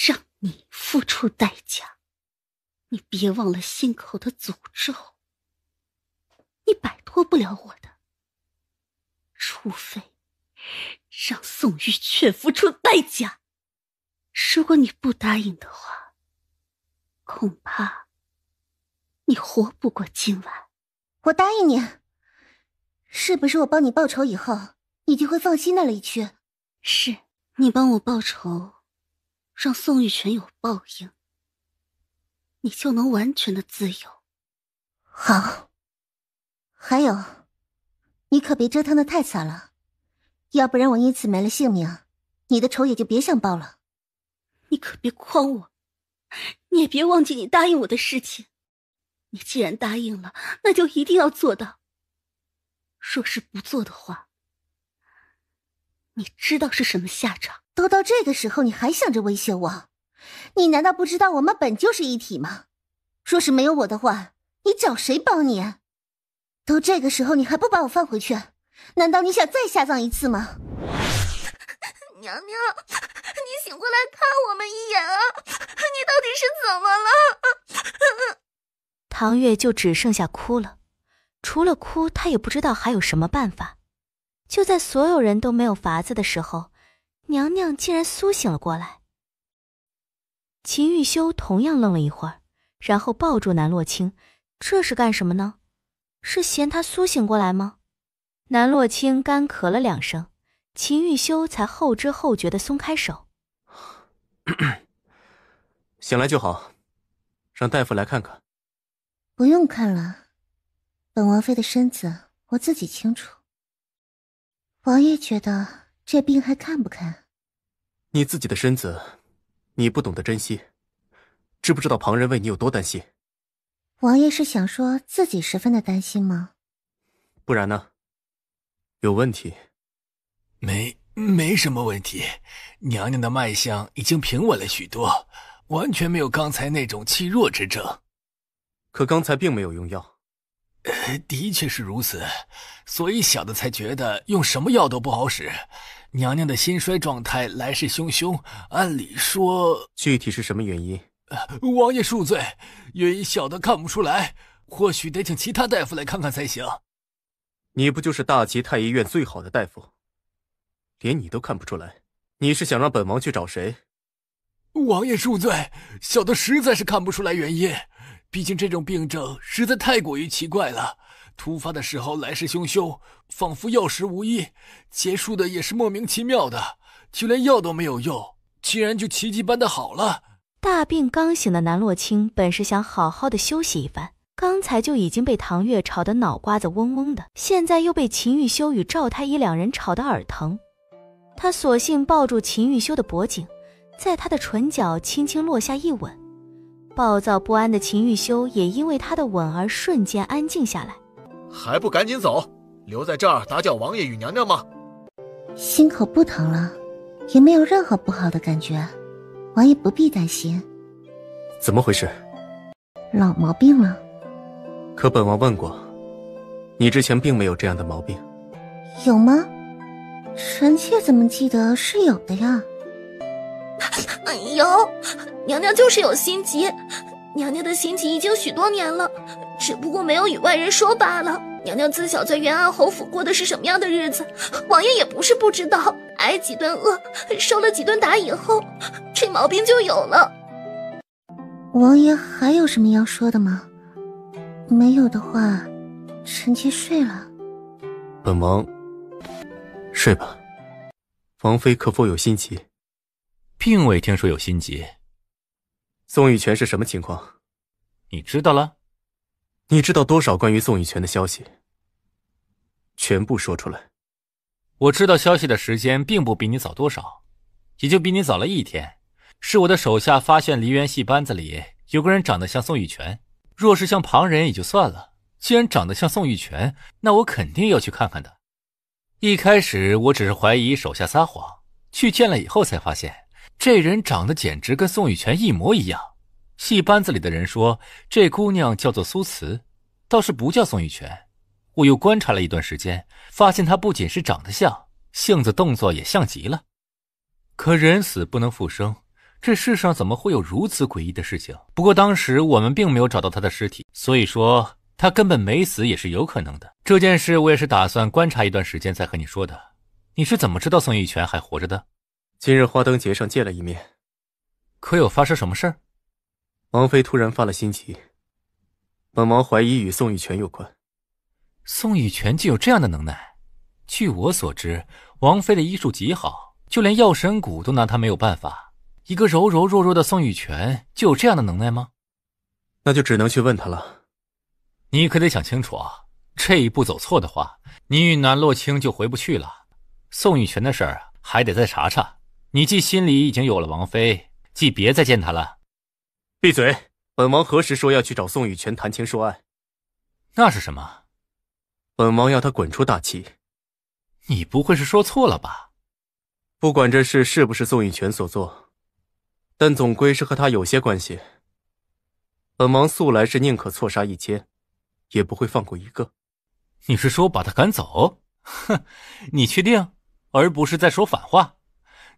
让你付出代价。你别忘了心口的诅咒，你摆脱不了我的，除非让宋玉泉付出代价。如果你不答应的话，恐怕你活不过今晚。我答应你，是不是我帮你报仇以后，你就会放心那里去？是，你帮我报仇，让宋玉泉有报应，你就能完全的自由。好，还有，你可别折腾得太惨了，要不然我因此没了性命，你的仇也就别想报了。你可别诓我，你也别忘记你答应我的事情。你既然答应了，那就一定要做到。若是不做的话，你知道是什么下场？都到这个时候，你还想着威胁我？你难道不知道我们本就是一体吗？若是没有我的话，你找谁帮你？都这个时候，你还不把我放回去？难道你想再下葬一次吗？娘娘，你醒过来看我们一眼啊！你到底是怎么了？唐月就只剩下哭了，除了哭，她也不知道还有什么办法。就在所有人都没有法子的时候，娘娘竟然苏醒了过来。秦玉修同样愣了一会儿，然后抱住南洛清，这是干什么呢？是嫌他苏醒过来吗？南洛清干咳了2声，秦玉修才后知后觉地松开手。醒来就好，让大夫来看看。不用看了，本王妃的身子我自己清楚。王爷觉得这病还看不看？你自己的身子，你不懂得珍惜，知不知道旁人为你有多担心？王爷是想说自己十分的担心吗？不然呢？有问题？没什么问题，娘娘的脉象已经平稳了许多，完全没有刚才那种气弱之症。可刚才并没有用药。的确是如此，所以小的才觉得用什么药都不好使。娘娘的心衰状态来势汹汹，按理说……具体是什么原因？王爷恕罪，原因小的看不出来，或许得请其他大夫来看看才行。你不就是大齐太医院最好的大夫，连你都看不出来，你是想让本王去找谁？王爷恕罪，小的实在是看不出来原因。毕竟这种病症实在太过于奇怪了，突发的时候来势汹汹，仿佛药石无医；结束的也是莫名其妙的，就连药都没有用，竟然就奇迹般的好了。大病刚醒的南洛清本是想好好的休息一番，刚才就已经被唐月吵得脑瓜子嗡嗡的，现在又被秦玉修与赵太医2人吵得耳疼。他索性抱住秦玉修的脖颈，在他的唇角轻轻落下一吻。暴躁不安的秦玉修也因为他的吻而瞬间安静下来。还不赶紧走，留在这儿打搅王爷与娘娘吗？心口不疼了，也没有任何不好的感觉，王爷不必担心。怎么回事？老毛病了。可本王问过，你之前并没有这样的毛病。有吗？臣妾怎么记得是有的呀？有，娘娘就是有心疾，娘娘的心疾已经许多年了，只不过没有与外人说罢了。娘娘自小在元安侯府过的是什么样的日子，王爷也不是不知道。挨几顿饿，受了几顿打以后，这毛病就有了。王爷还有什么要说的吗？没有的话，臣妾睡了。本王睡吧。王妃可否有心疾？并未听说有心疾。宋玉泉是什么情况？你知道了？你知道多少关于宋玉泉的消息？全部说出来。我知道消息的时间并不比你早多少，也就比你早了1天。是我的手下发现梨园戏班子里有个人长得像宋玉泉，若是像旁人也就算了，既然长得像宋玉泉，那我肯定要去看看的。一开始我只是怀疑手下撒谎，去见了以后才发现，这人长得简直跟宋玉泉一模一样。戏班子里的人说这姑娘叫做苏慈，倒是不叫宋玉泉。我又观察了一段时间，发现她不仅是长得像，性子动作也像极了。可人死不能复生，这世上怎么会有如此诡异的事情？不过当时我们并没有找到她的尸体，所以说她根本没死也是有可能的。这件事我也是打算观察一段时间再和你说的。你是怎么知道宋玉泉还活着的？今日花灯节上见了一面。可有发生什么事儿？王妃突然发了心疾，本王怀疑与宋玉泉有关。宋玉泉就有这样的能耐？据我所知，王妃的医术极好，就连药神谷都拿她没有办法。一个柔柔弱弱的宋玉泉就有这样的能耐吗？那就只能去问她了。你可得想清楚啊，这一步走错的话，你与南洛清就回不去了。宋玉泉的事儿还得再查查。你既心里已经有了王妃，既别再见她了。闭嘴！本王何时说要去找宋玉泉谈情说爱？那是什么？本王要他滚出大齐。你不会是说错了吧？不管这事是不是宋玉泉所做，但总归是和他有些关系。本王素来是宁可错杀1千，也不会放过一个。你是说把他赶走？哼，你确定？而不是在说反话？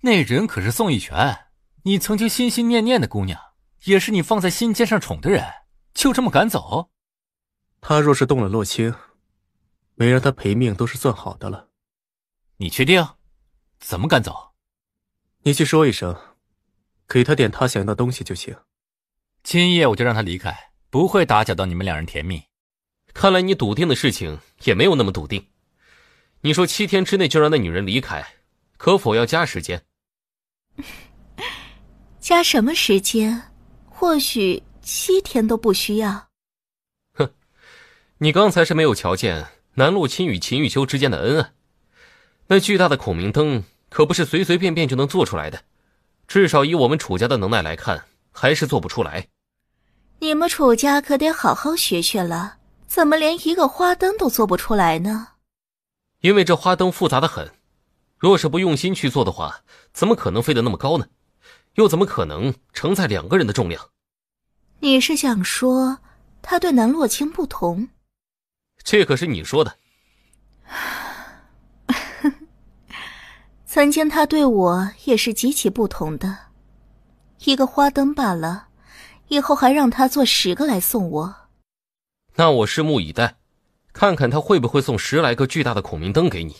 那人可是宋玉泉，你曾经心心念念的姑娘，也是你放在心尖上宠的人，就这么赶走？他若是动了洛清，没让他赔命都是算好的了。你确定？怎么赶走？你去说一声，给他点他想要的东西就行。今夜我就让他离开，不会打搅到你们两人甜蜜。看来你笃定的事情也没有那么笃定。你说7天之内就让那女人离开，可否要加时间？加什么时间？或许7天都不需要。哼，你刚才是没有瞧见南洛清与秦玉秋之间的恩爱。那巨大的孔明灯可不是随随便便就能做出来的，至少以我们楚家的能耐来看，还是做不出来。你们楚家可得好好学学了，怎么连一个花灯都做不出来呢？因为这花灯复杂的很，若是不用心去做的话，怎么可能飞得那么高呢？又怎么可能承载2个人的重量？你是想说他对南洛清不同？这可是你说的。曾经他对我也是极其不同的，一个花灯罢了，以后还让他做10个来送我。那我拭目以待，看看他会不会送10来个巨大的孔明灯给你。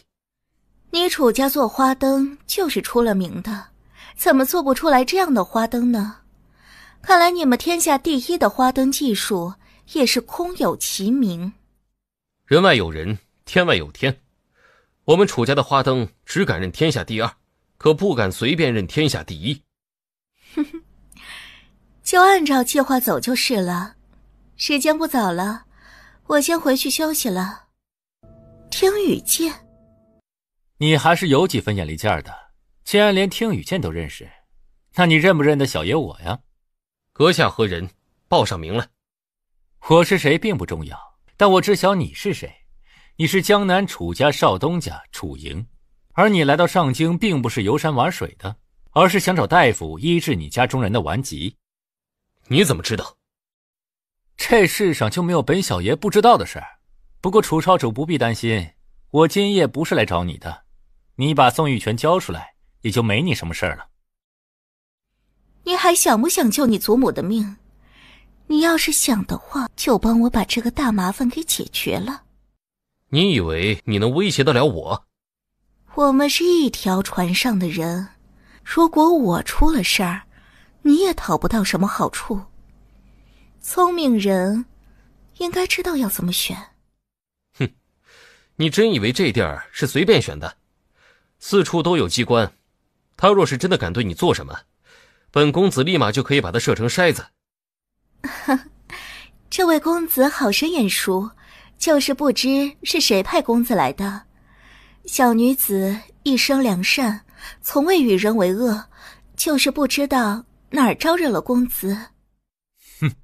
你楚家做花灯就是出了名的，怎么做不出来这样的花灯呢？看来你们天下第1的花灯技术也是空有其名。人外有人，天外有天。我们楚家的花灯只敢认天下第2，可不敢随便认天下第1。哼哼，就按照计划走就是了。时间不早了，我先回去休息了。听雨见。你还是有几分眼力见儿的，既然连听雨剑都认识，那你认不认得小爷我呀？阁下何人？报上名来。我是谁并不重要，但我知晓你是谁。你是江南楚家少东家楚莹，而你来到上京并不是游山玩水的，而是想找大夫医治你家中人的顽疾。你怎么知道？这世上就没有本小爷不知道的事儿。不过楚少主不必担心，我今夜不是来找你的，你把宋玉泉交出来，也就没你什么事儿了。你还想不想救你祖母的命？你要是想的话，就帮我把这个大麻烦给解决了。你以为你能威胁得了我？我们是一条船上的人，如果我出了事儿，你也讨不到什么好处。聪明人应该知道要怎么选。哼，你真以为这地儿是随便选的？四处都有机关，他若是真的敢对你做什么，本公子立马就可以把他射成筛子。这位公子好生眼熟，就是不知是谁派公子来的。小女子一生良善，从未与人为恶，就是不知道哪儿招惹了公子。哼，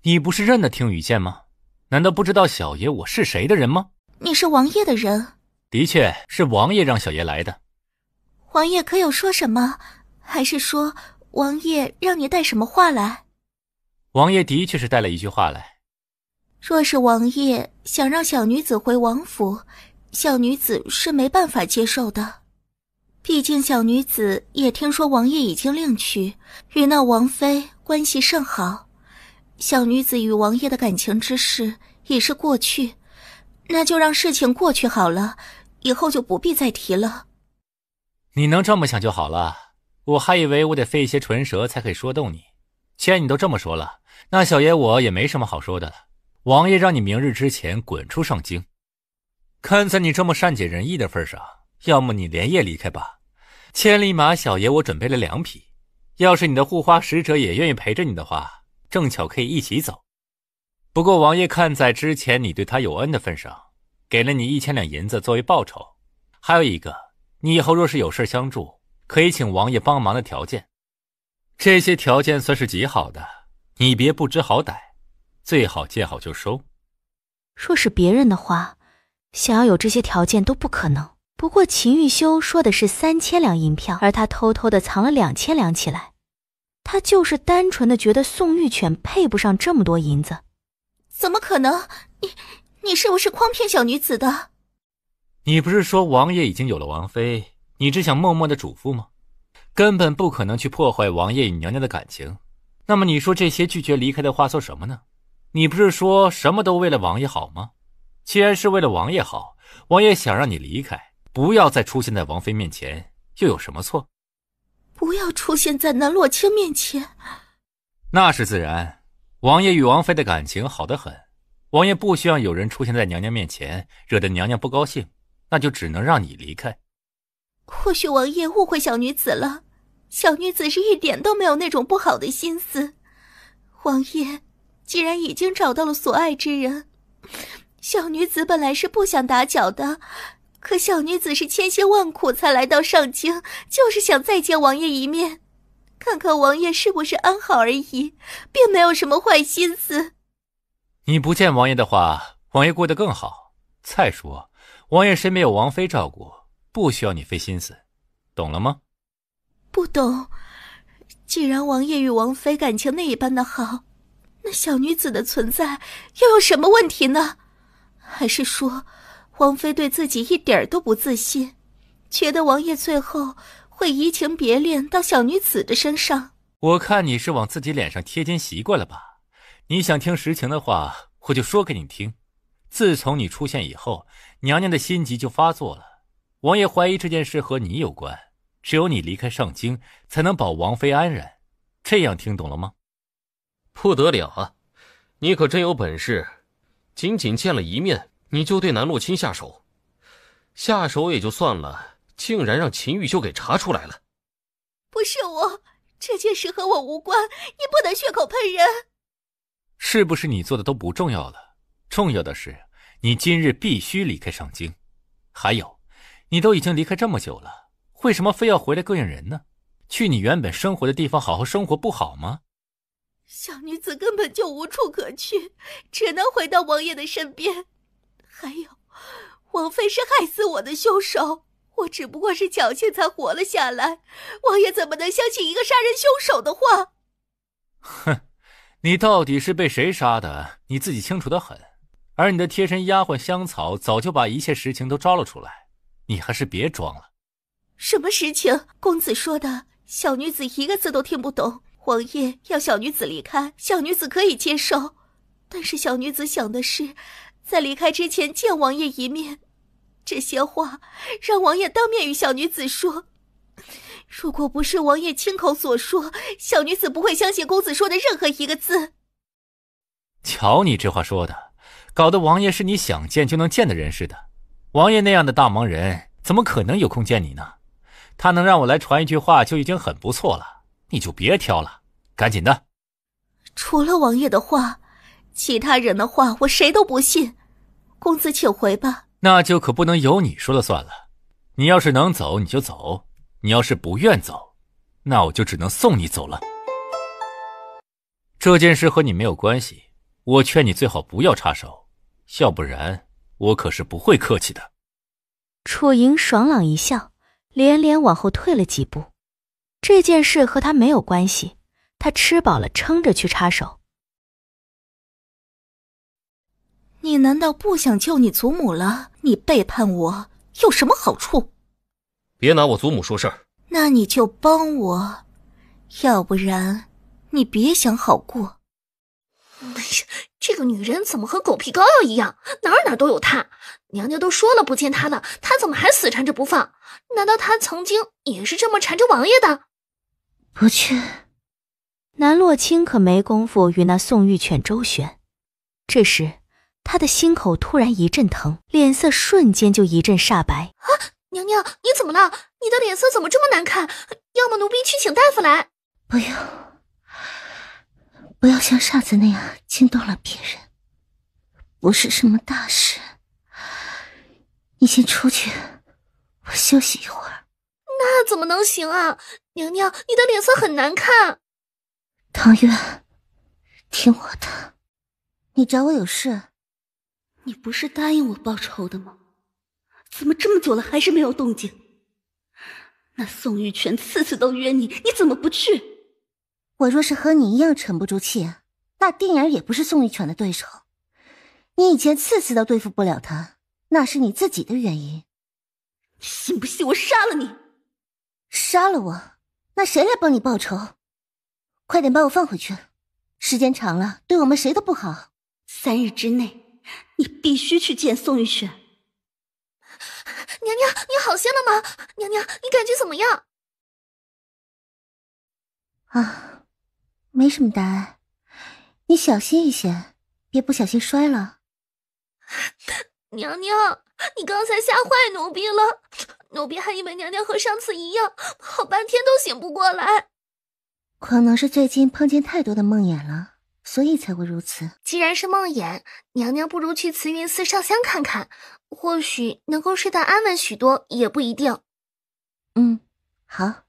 你不是认得听雨剑吗？难道不知道小爷我是谁的人吗？你是王爷的人。的确是王爷让小爷来的。王爷可有说什么？还是说王爷让你带什么话来？王爷的确是带了一句话来。若是王爷想让小女子回王府，小女子是没办法接受的。毕竟小女子也听说王爷已经另娶，与那王妃关系甚好。小女子与王爷的感情之事已是过去，那就让事情过去好了，以后就不必再提了。你能这么想就好了，我还以为我得费一些唇舌才可以说动你。既然你都这么说了，那小爷我也没什么好说的了。王爷让你明日之前滚出上京，看在你这么善解人意的份上，要么你连夜离开吧。千里马小爷我准备了2匹，要是你的护花使者也愿意陪着你的话，正巧可以一起走。不过王爷看在之前你对他有恩的份上，给了你1000两银子作为报酬，还有一个，你以后若是有事相助，可以请王爷帮忙的条件。这些条件算是极好的，你别不知好歹，最好见好就收。若是别人的话，想要有这些条件都不可能。不过秦玉修说的是3000两银票，而他偷偷的藏了2000两起来。他就是单纯的觉得宋玉犬配不上这么多银子。怎么可能？你是不是诓骗小女子的？你不是说王爷已经有了王妃，你只想默默的嘱咐吗？根本不可能去破坏王爷与娘娘的感情。那么你说这些拒绝离开的话做什么呢？你不是说什么都为了王爷好吗？既然是为了王爷好，王爷想让你离开，不要再出现在王妃面前，又有什么错？不要出现在南洛卿面前。那是自然，王爷与王妃的感情好得很，王爷不希望有人出现在娘娘面前，惹得娘娘不高兴，那就只能让你离开。或许王爷误会小女子了，小女子是一点都没有那种不好的心思。王爷既然已经找到了所爱之人，小女子本来是不想打搅的，可小女子是千辛万苦才来到上京，就是想再见王爷一面，看看王爷是不是安好而已，并没有什么坏心思。你不见王爷的话，王爷过得更好。再说王爷身边有王妃照顾，不需要你费心思，懂了吗？不懂。既然王爷与王妃感情那一般的好，那小女子的存在又有什么问题呢？还是说王妃对自己一点都不自信，觉得王爷最后会移情别恋到小女子的身上？我看你是往自己脸上贴金习惯了吧？你想听实情的话，我就说给你听。自从你出现以后，娘娘的心急就发作了。王爷怀疑这件事和你有关，只有你离开上京，才能保王妃安然。这样听懂了吗？不得了啊！你可真有本事，仅仅见了一面，你就对南洛卿下手。下手也就算了，竟然让秦玉修给查出来了。不是我，这件事和我无关，你不能血口喷人。是不是你做的都不重要了，重要的是你今日必须离开上京。还有，你都已经离开这么久了，为什么非要回来膈应人呢？去你原本生活的地方好好生活不好吗？小女子根本就无处可去，只能回到王爷的身边。还有，王妃是害死我的凶手，我只不过是侥幸才活了下来，王爷怎么能相信一个杀人凶手的话？哼，你到底是被谁杀的，你自己清楚得很。而你的贴身丫鬟香草早就把一切实情都招了出来，你还是别装了。什么实情？公子说的，小女子一个字都听不懂。王爷要小女子离开，小女子可以接受，但是小女子想的是在离开之前见王爷一面。这些话让王爷当面与小女子说，如果不是王爷亲口所说，小女子不会相信公子说的任何一个字。瞧你这话说的，搞得王爷是你想见就能见的人似的。王爷那样的大忙人怎么可能有空见你呢？他能让我来传一句话就已经很不错了，你就别挑了，赶紧的。除了王爷的话，其他人的话我谁都不信。公子请回吧。那就可不能由你说了算了。你要是能走你就走，你要是不愿走，那我就只能送你走了。这件事和你没有关系，我劝你最好不要插手，要不然我可是不会客气的。楚莹爽朗一笑，连连往后退了几步。这件事和他没有关系，他吃饱了撑着去插手。你难道不想救你祖母了？你背叛我有什么好处？别拿我祖母说事儿。那你就帮我，要不然你别想好过。这个女人怎么和狗皮膏药一样，哪都有她。娘娘都说了不见她了，她怎么还死缠着不放？难道她曾经也是这么缠着王爷的？不去。南洛清可没工夫与那宋玉犬周旋。这时他的心口突然一阵疼，脸色瞬间就一阵煞白。啊，娘娘，你怎么了？你的脸色怎么这么难看？要么奴婢去请大夫来。不要像上次那样惊动了别人，不是什么大事。你先出去，我休息一会儿。那怎么能行啊？娘娘，你的脸色很难看。唐渊，听我的，你找我有事？你不是答应我报仇的吗？怎么这么久了还是没有动静？那宋玉泉次次都约你，你怎么不去？我若是和你一样沉不住气，那定然也不是宋玉泉的对手。你以前次次都对付不了他，那是你自己的原因。信不信我杀了你？杀了我？那谁来帮你报仇？快点把我放回去，时间长了对我们谁都不好。3日之内你必须去见宋玉泉。娘娘，你好些了吗？娘娘，你感觉怎么样？啊，没什么大碍，你小心一些，别不小心摔了。娘娘，你刚才吓坏奴婢了，奴婢还以为娘娘和上次一样，好半天都醒不过来。可能是最近碰见太多的梦魇了，所以才会如此。既然是梦魇，娘娘不如去慈云寺上香看看，或许能够睡得安稳许多，也不一定。好，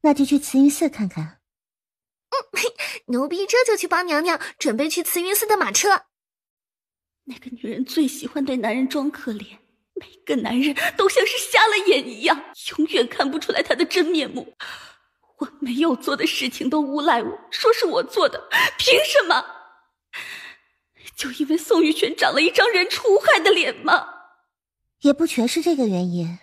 那就去慈云寺看看。奴婢这就去帮娘娘准备去慈云寺的马车。那个女人最喜欢对男人装可怜，每个男人都像是瞎了眼一样，永远看不出来她的真面目。我没有做的事情都诬赖我，说是我做的，凭什么？就因为宋玉泉长了一张人畜无害的脸吗？也不全是这个原因。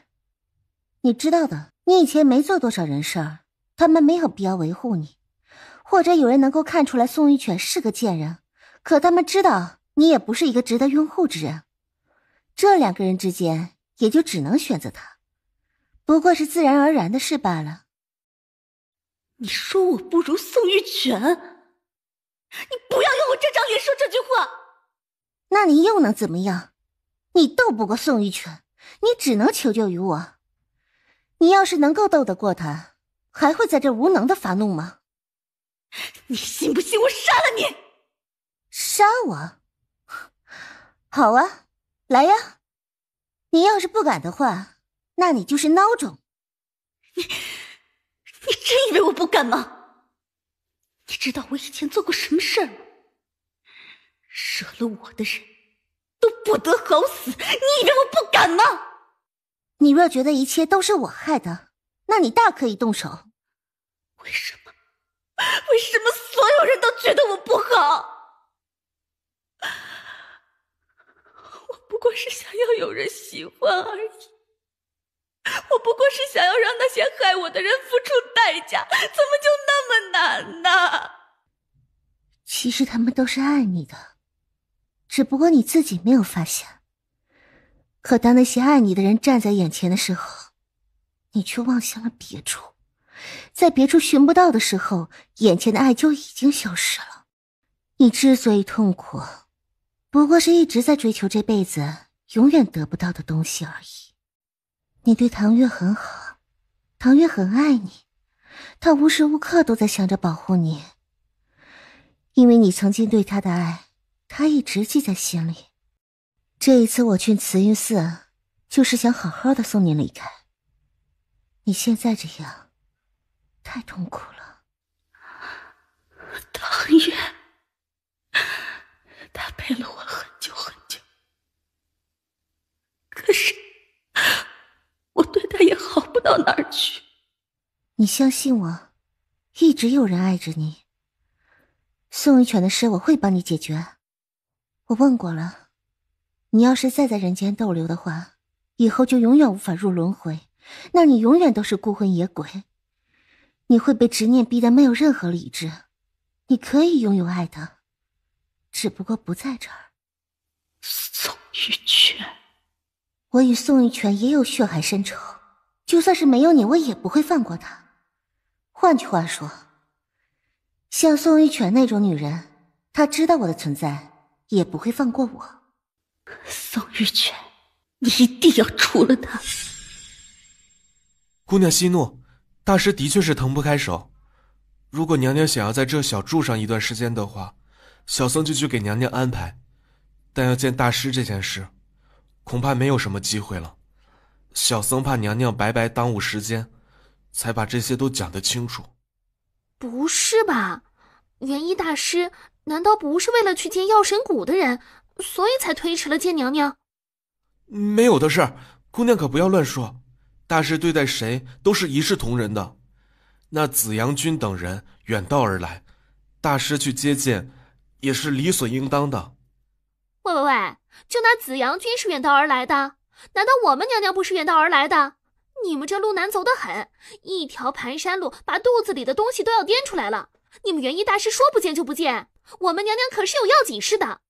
你知道的，你以前没做多少人事儿，他们没有必要维护你。或者有人能够看出来宋玉泉是个贱人，可他们知道你也不是一个值得拥护之人。这2个人之间也就只能选择他，不过是自然而然的事罢了。你说我不如宋玉泉？你不要用我这张脸说这句话。那你又能怎么样？你斗不过宋玉泉，你只能求救于我。你要是能够斗得过他，还会在这无能的发怒吗？你信不信我杀了你？杀我？好啊，来呀！你要是不敢的话，那你就是孬种。你真以为我不敢吗？你知道我以前做过什么事儿吗？惹了我的人都不得好死，你以为我不敢吗？你若觉得一切都是我害的，那你大可以动手。为什么所有人都觉得我不好？我不过是想要有人喜欢而已，我不过是想要让那些害我的人付出代价，怎么就那么难呢？其实他们都是爱你的，只不过你自己没有发现。可当那些爱你的人站在眼前的时候，你却望向了别处，在别处寻不到的时候，眼前的爱就已经消失了。你之所以痛苦，不过是一直在追求这辈子永远得不到的东西而已。你对唐月很好，唐月很爱你，他无时无刻都在想着保护你，因为你曾经对他的爱，他一直记在心里。这一次我去慈云寺，就是想好好的送你离开。你现在这样，太痛苦了。唐月，他陪了我很久很久，可是我对他也好不到哪儿去。你相信我，一直有人爱着你。宋玉泉的事我会帮你解决。我问过了，你要是再在人间逗留的话，以后就永远无法入轮回，那你永远都是孤魂野鬼。你会被执念逼得没有任何理智。你可以拥有爱的，只不过不在这儿。宋玉泉，我与宋玉泉也有血海深仇，就算是没有你，我也不会放过他。换句话说，像宋玉泉那种女人，她知道我的存在，也不会放过我。宋玉泉，你一定要除了他。姑娘息怒，大师的确是腾不开手。如果娘娘想要在这小住上一段时间的话，小僧就去给娘娘安排。但要见大师这件事，恐怕没有什么机会了。小僧怕娘娘白白耽误时间，才把这些都讲得清楚。不是吧？元一大师难道不是为了去见药神谷的人，所以才推迟了见娘娘？没有的事，姑娘可不要乱说。大师对待谁都是一视同仁的。那紫阳君等人远道而来，大师去接见也是理所应当的。喂，就拿紫阳君是远道而来的，难道我们娘娘不是远道而来的？你们这路难走得很，一条盘山路把肚子里的东西都要颠出来了。你们元一大师说不见就不见，我们娘娘可是有要紧事的。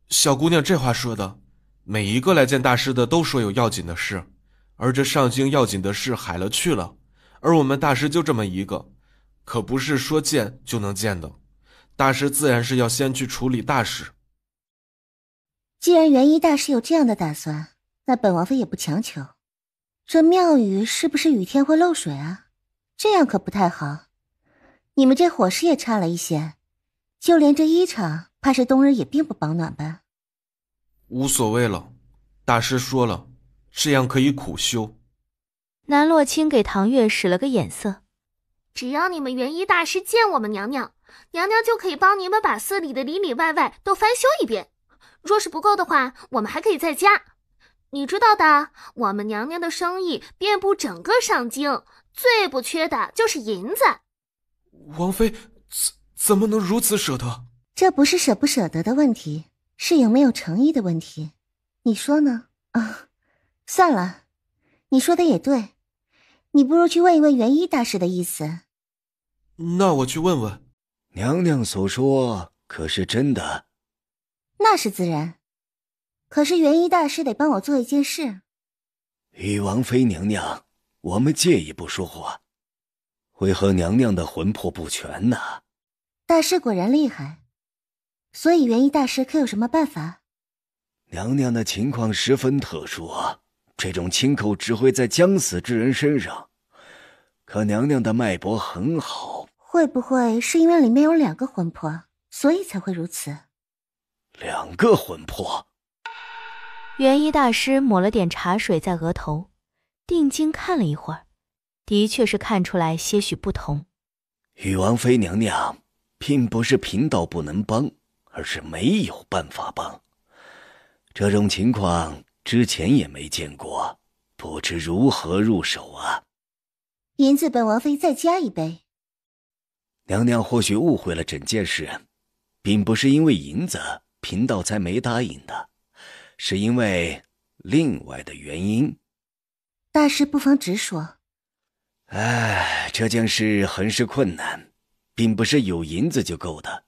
小姑娘这话说的，每一个来见大师的都说有要紧的事，而这上京要紧的事海了去了，而我们大师就这么一个，可不是说见就能见的。大师自然是要先去处理大事。既然元一大师有这样的打算，那本王妃也不强求。这庙宇是不是雨天会漏水啊？这样可不太好。你们这伙食也差了一些，就连这衣裳怕是冬日也并不保暖吧？无所谓了，大师说了，这样可以苦修。南洛清给唐月使了个眼色，只要你们元一大师见我们娘娘，娘娘就可以帮你们把寺里的里里外外都翻修一遍。若是不够的话，我们还可以再加。你知道的，我们娘娘的生意遍布整个上京，最不缺的就是银子。王妃怎么能如此舍得？这不是舍不舍得的问题，是有没有诚意的问题。你说呢？算了，你说的也对，你不如去问一问元一大师的意思。那我去问问。娘娘所说可是真的？那是自然，可是元一大师得帮我做一件事。与王妃娘娘，我们借一步说话。为何娘娘的魂魄不全呢？大师果然厉害，所以元一大师可有什么办法？娘娘的情况十分特殊啊，这种轻口只会在将死之人身上。可娘娘的脉搏很好，会不会是因为里面有2个魂魄，所以才会如此？2个魂魄？元一大师抹了点茶水在额头，定睛看了一会儿，的确是看出来些许不同。玉王妃娘娘并不是贫道不能帮，而是没有办法帮。这种情况之前也没见过，不知如何入手啊。银子本王妃再加一杯。娘娘或许误会了整件事，并不是因为银子贫道才没答应的，是因为另外的原因。大师不妨直说。这件事很是困难，并不是有银子就够的，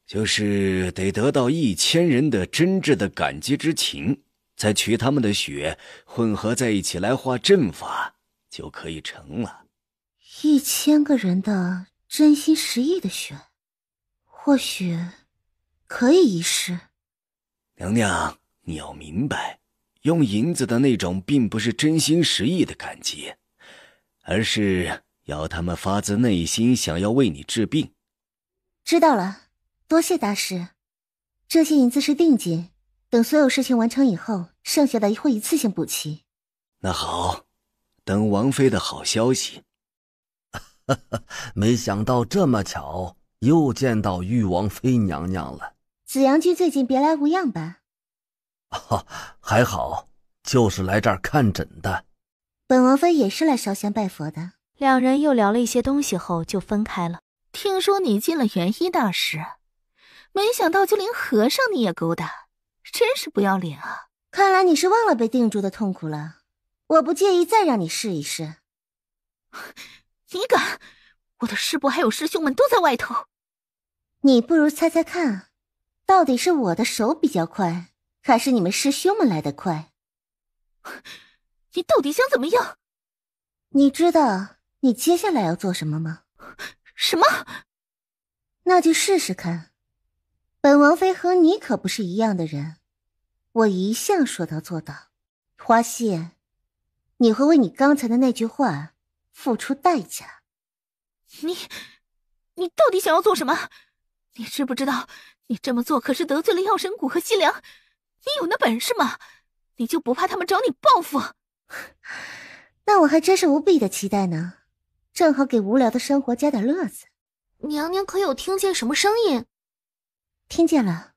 就是得得到1000人的真挚的感激之情，再取他们的血混合在一起来画阵法，就可以成了。1000个人的真心实意的血，或许可以一试。娘娘，你要明白，用银子的那种并不是真心实意的感激，而是要他们发自内心想要为你治病。知道了，多谢大师。这些银子是定金，等所有事情完成以后，剩下的会一次性补齐。那好，等王妃的好消息。没想到这么巧，又见到玉王妃娘娘了。紫阳君最近别来无恙吧？还好，就是来这儿看诊的。本王妃也是来烧香拜佛的。两人又聊了一些东西后就分开了。听说你进了元一大师，没想到就连和尚你也勾搭，真是不要脸啊！看来你是忘了被定住的痛苦了，我不介意再让你试一试。你敢？我的师伯还有师兄们都在外头。你不如猜猜看，到底是我的手比较快，还是你们师兄们来得快？你到底想怎么样？你知道你接下来要做什么吗？什么？那就试试看。本王妃和你可不是一样的人，我一向说到做到。花谢，你会为你刚才的那句话付出代价。你到底想要做什么？你知不知道你这么做可是得罪了药神谷和西凉？你有那本事吗？你就不怕他们找你报复？那我还真是无比的期待呢，正好给无聊的生活加点乐子。娘娘可有听见什么声音？听见了，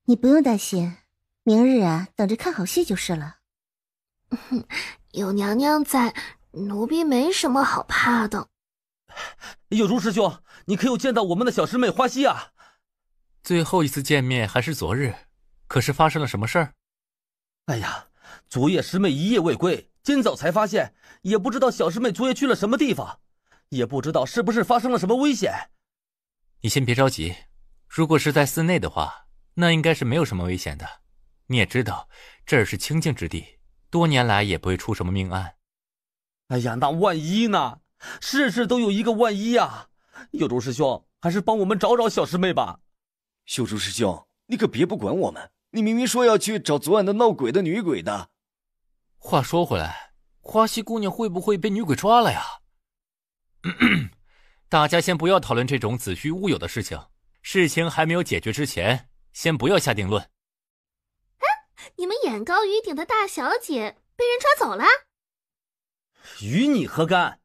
你不用担心，明日啊，等着看好戏就是了。有娘娘在，奴婢没什么好怕的。有如师兄，你可有见到我们的小师妹花溪啊？最后一次见面还是昨日，可是发生了什么事儿？哎呀，昨夜师妹一夜未归，今早才发现，也不知道小师妹昨夜去了什么地方，也不知道是不是发生了什么危险。你先别着急，如果是在寺内的话，那应该是没有什么危险的。你也知道，这儿是清净之地，多年来也不会出什么命案。哎呀，那万一呢？事事都有一个万一啊！有竹师兄，还是帮我们找找小师妹吧。秀竹师兄，你可别不管我们，你明明说要去找昨晚的闹鬼的女鬼的。话说回来，花溪姑娘会不会被女鬼抓了呀？大家先不要讨论这种子虚乌有的事情，事情还没有解决之前，先不要下定论。你们眼高于顶的大小姐被人抓走了？与你何干？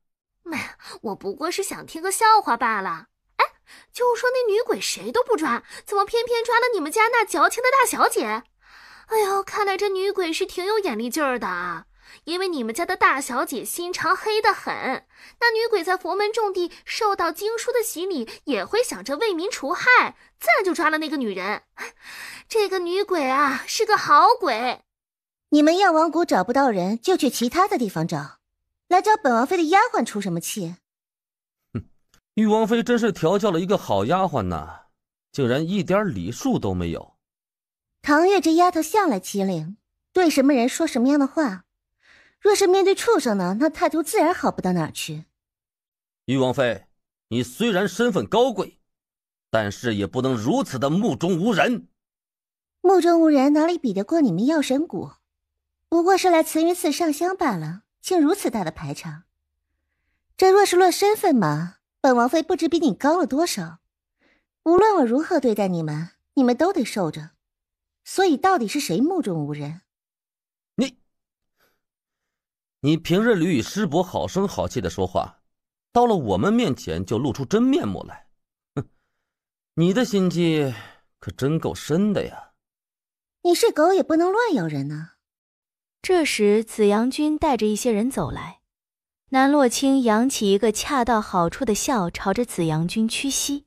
我不过是想听个笑话罢了。哎，就说那女鬼谁都不抓，怎么偏偏抓了你们家那矫情的大小姐？哎呦，看来这女鬼是挺有眼力劲儿的啊！因为你们家的大小姐心肠黑得很，那女鬼在佛门种地，受到经书的洗礼，也会想着为民除害，自然就抓了那个女人。这个女鬼啊，是个好鬼。你们药王谷找不到人，就去其他的地方找，来找本王妃的丫鬟出什么气？玉王妃真是调教了一个好丫鬟呐，竟然一点礼数都没有。唐月这丫头向来机灵，对什么人说什么样的话，若是面对畜生呢，那态度自然好不到哪儿去。玉王妃，你虽然身份高贵，但是也不能如此的目中无人。目中无人哪里比得过你们药神谷？不过是来慈云寺上香罢了，竟如此大的排场。这若是论身份嘛，本王妃不知比你高了多少。无论我如何对待你们，你们都得受着。所以到底是谁目中无人？你平日里与师伯好声好气的说话，到了我们面前就露出真面目来。哼，你的心机可真够深的呀。你是狗也不能乱咬人啊。这时紫阳君带着一些人走来，南洛清扬起一个恰到好处的笑，朝着紫阳君屈膝。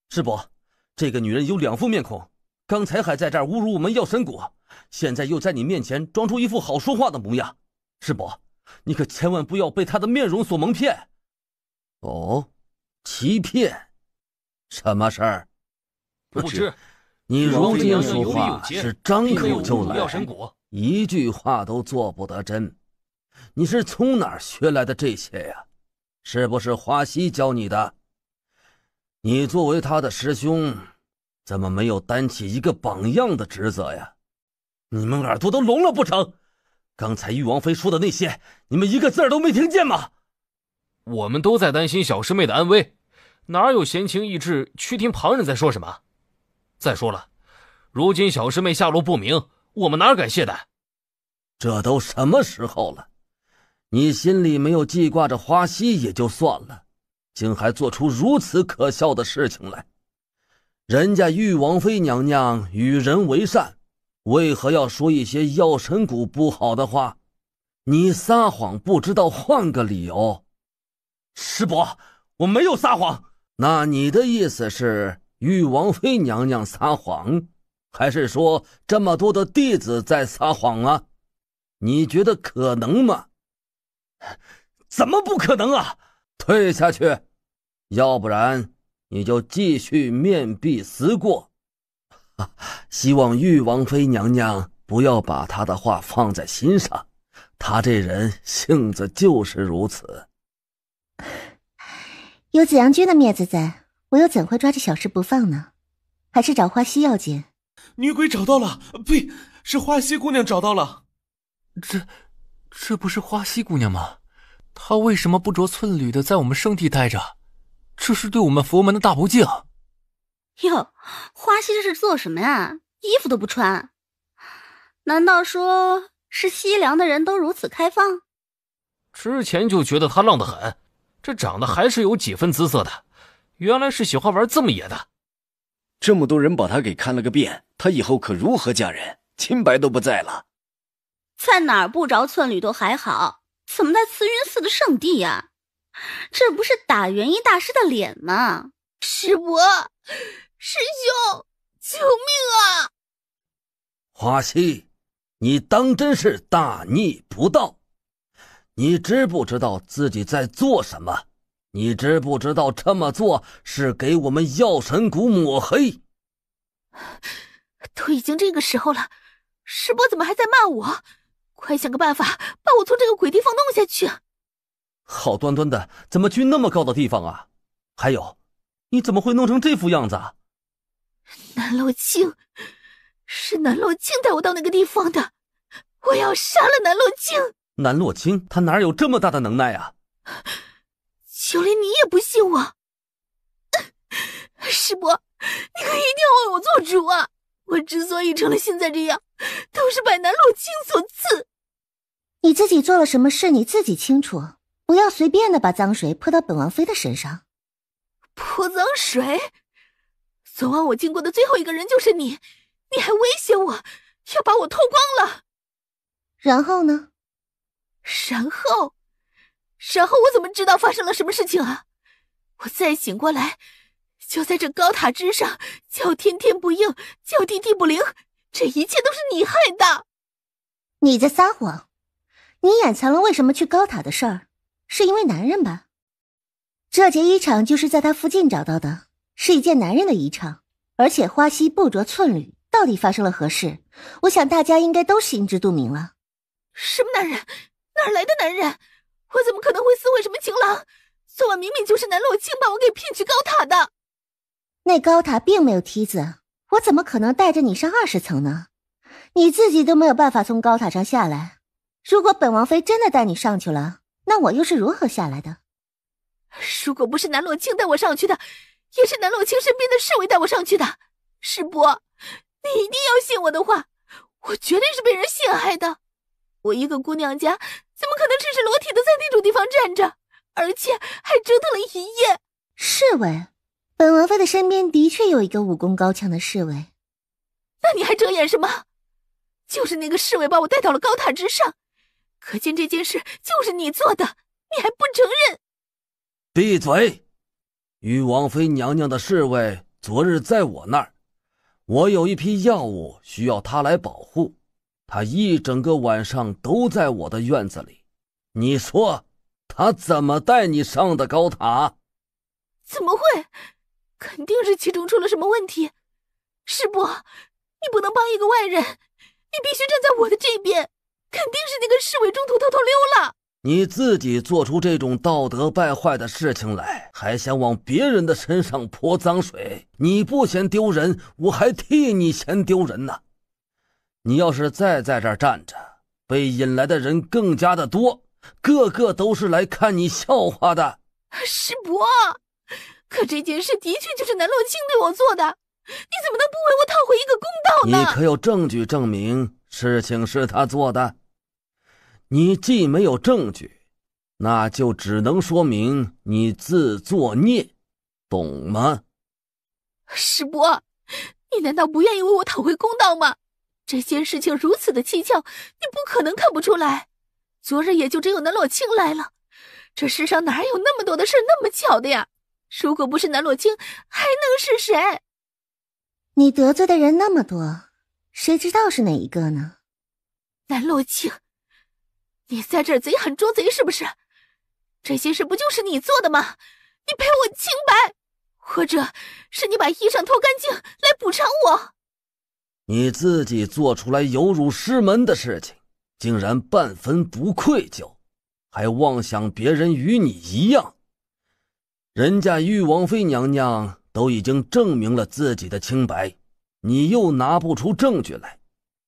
师伯，这个女人有两副面孔，刚才还在这儿侮辱我们药神谷，现在又在你面前装出一副好说话的模样。师伯，你可千万不要被她的面容所蒙骗。哦，欺骗？什么事儿？不知。你如今说话是张口就来，一句话都做不得真。你是从哪儿学来的这些呀？是不是华西教你的？你作为他的师兄，怎么没有担起一个榜样的职责呀？你们耳朵都聋了不成？刚才玉王妃说的那些，你们一个字儿都没听见吗？我们都在担心小师妹的安危，哪有闲情逸致去听旁人在说什么？再说了，如今小师妹下落不明，我们哪敢懈怠？这都什么时候了，你心里没有记挂着花溪也就算了，竟还做出如此可笑的事情来。人家玉王妃娘娘与人为善，为何要说一些药神谷不好的话？你撒谎不知道换个理由。师伯，我没有撒谎。那你的意思是玉王妃娘娘撒谎，还是说这么多的弟子在撒谎啊？你觉得可能吗？怎么不可能啊？退下去，要不然你就继续面壁思过。希望玉王妃娘娘不要把她的话放在心上，她这人性子就是如此。有紫阳君的面子在，我又怎会抓着小事不放呢？还是找花溪要紧。女鬼找到了，呸，是花溪姑娘找到了。这不是花溪姑娘吗？她为什么不着寸缕的在我们圣地待着？这是对我们佛门的大不敬。哟，花溪这是做什么呀？衣服都不穿，难道说是西凉的人都如此开放？之前就觉得她浪得很，这长得还是有几分姿色的，原来是喜欢玩这么野的。这么多人把她给看了个遍，她以后可如何嫁人？清白都不在了。在哪儿不着寸缕都还好，怎么在慈云寺的圣地呀？这不是打元一大师的脸吗？师伯，师兄，救命啊！花溪，你当真是大逆不道！你知不知道自己在做什么？你知不知道这么做是给我们药神谷抹黑？都已经这个时候了，师伯怎么还在骂我？快想个办法把我从这个鬼地方弄下去！好端端的怎么去那么高的地方啊？还有，你怎么会弄成这副样子啊？南洛清，是南洛清带我到那个地方的，我要杀了南洛清！南洛清他哪有这么大的能耐啊？就连你也不信我？师伯，你可一定要为我做主啊！我之所以成了现在这样，都是拜南洛清所赐。你自己做了什么事你自己清楚，不要随便的把脏水泼到本王妃的身上。泼脏水？昨晚我经过的最后一个人就是你，你还威胁我要把我偷光了。然后呢？然后我怎么知道发生了什么事情啊？我再醒过来，就在这高塔之上，叫天天不应，叫地地不灵，这一切都是你害的。你在撒谎，你掩藏了为什么去高塔的事儿，是因为男人吧？这件衣裳就是在他附近找到的，是一件男人的衣裳，而且花溪不着寸缕，到底发生了何事？我想大家应该都心知肚明了。什么男人？哪来的男人？我怎么可能会私会什么情郎？昨晚明明就是南洛清把我给骗去高塔的。那高塔并没有梯子，我怎么可能带着你上20层呢？你自己都没有办法从高塔上下来，如果本王妃真的带你上去了，那我又是如何下来的？如果不是南洛清带我上去的，也是南洛清身边的侍卫带我上去的。师伯，你一定要信我的话，我绝对是被人陷害的。我一个姑娘家怎么可能赤赤裸体的在那种地方站着，而且还折腾了一夜？侍卫，本王妃的身边的确有一个武功高强的侍卫。那你还遮掩什么？就是那个侍卫把我带到了高塔之上，可见这件事就是你做的，你还不承认？闭嘴！玉王妃娘娘的侍卫昨日在我那儿，我有一批药物需要他来保护，他一整个晚上都在我的院子里。你说他怎么带你上的高塔？怎么会？肯定是其中出了什么问题。师伯，你不能帮一个外人，你必须站在我的这边。肯定是那个侍卫中途偷偷溜了。你自己做出这种道德败坏的事情来，还想往别人的身上泼脏水，你不嫌丢人，我还替你嫌丢人呢。你要是再在这儿站着，被引来的人更加的多，个个都是来看你笑话的。师伯，可这件事的确就是南洛清对我做的，你怎么能不为我讨回一个公道呢？你可有证据证明事情是他做的？你既没有证据，那就只能说明你自作孽，懂吗？师伯，你难道不愿意为我讨回公道吗？这件事情如此的蹊跷，你不可能看不出来。昨日也就只有南洛清来了，这世上哪有那么多的事那么巧的呀？如果不是南洛清，还能是谁？你得罪的人那么多，谁知道是哪一个呢？南洛清，你在这儿贼喊捉贼是不是？这些事不就是你做的吗？你赔我清白，或者是你把衣裳脱干净来补偿我。你自己做出来有辱师门的事情，竟然半分不愧疚，还妄想别人与你一样。人家玉王妃娘娘都已经证明了自己的清白，你又拿不出证据来，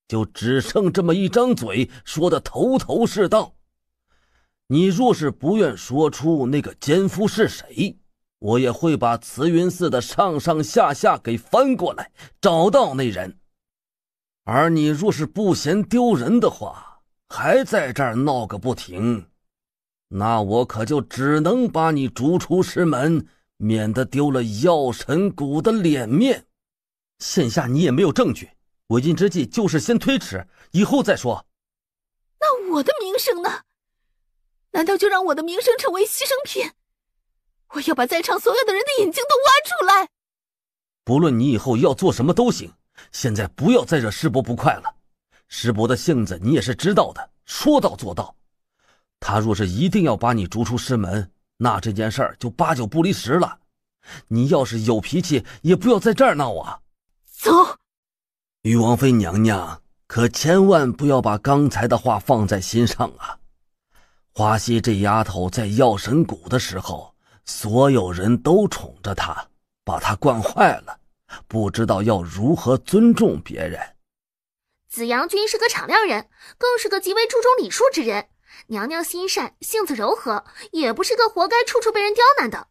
就只剩这么一张嘴，说得头头是道。你若是不愿说出那个奸夫是谁，我也会把慈云寺的上上下下给翻过来，找到那人。而你若是不嫌丢人的话，还在这儿闹个不停，那我可就只能把你逐出师门，免得丢了药神谷的脸面。现下你也没有证据，为今之计就是先推迟，以后再说。那我的名声呢？难道就让我的名声成为牺牲品？我要把在场所有的人的眼睛都挖出来。不论你以后要做什么都行，现在不要再惹师伯不快了。师伯的性子你也是知道的，说到做到。他若是一定要把你逐出师门，那这件事儿就8、9不离10了。你要是有脾气，也不要在这儿闹啊。走。玉王妃娘娘，可千万不要把刚才的话放在心上啊。花溪这丫头在药神谷的时候，所有人都宠着她，把她惯坏了，不知道要如何尊重别人。紫阳君是个敞亮人，更是个极为注重礼数之人。娘娘心善，性子柔和，也不是个活该处处被人刁难的。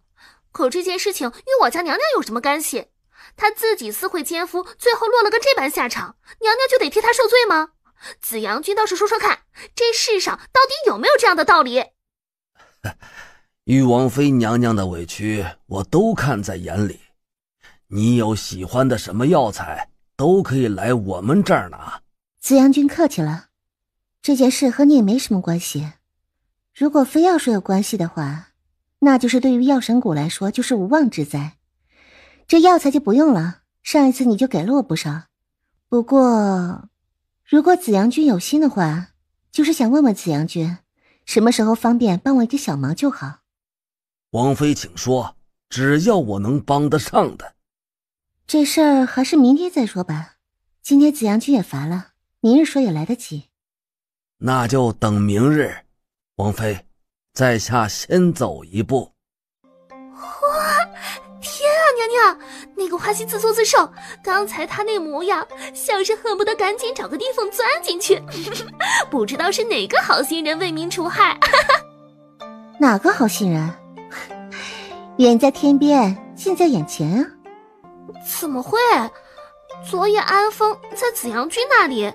可这件事情与我家娘娘有什么干系？她自己私会奸夫，最后落了个这般下场，娘娘就得替她受罪吗？紫阳君倒是说说看，这世上到底有没有这样的道理？玉王妃娘娘的委屈我都看在眼里，你有喜欢的什么药材都可以来我们这儿拿。紫阳君客气了，这件事和你也没什么关系。如果非要说有关系的话，那就是对于药神谷来说就是无妄之灾。这药材就不用了，上一次你就给了我不少。不过如果紫阳君有心的话，就是想问问紫阳君什么时候方便帮我一个小忙就好。王妃请说，只要我能帮得上的。这事儿还是明天再说吧，今天紫阳君也乏了，明日说也来得及。那就等明日。王妃，在下先走一步。哇，天啊，娘娘，那个花溪自作自受，刚才他那模样像是恨不得赶紧找个地缝钻进去。不知道是哪个好心人为民除害。哪个好心人？远在天边，近在眼前啊。怎么会？昨夜安风在紫阳君那里，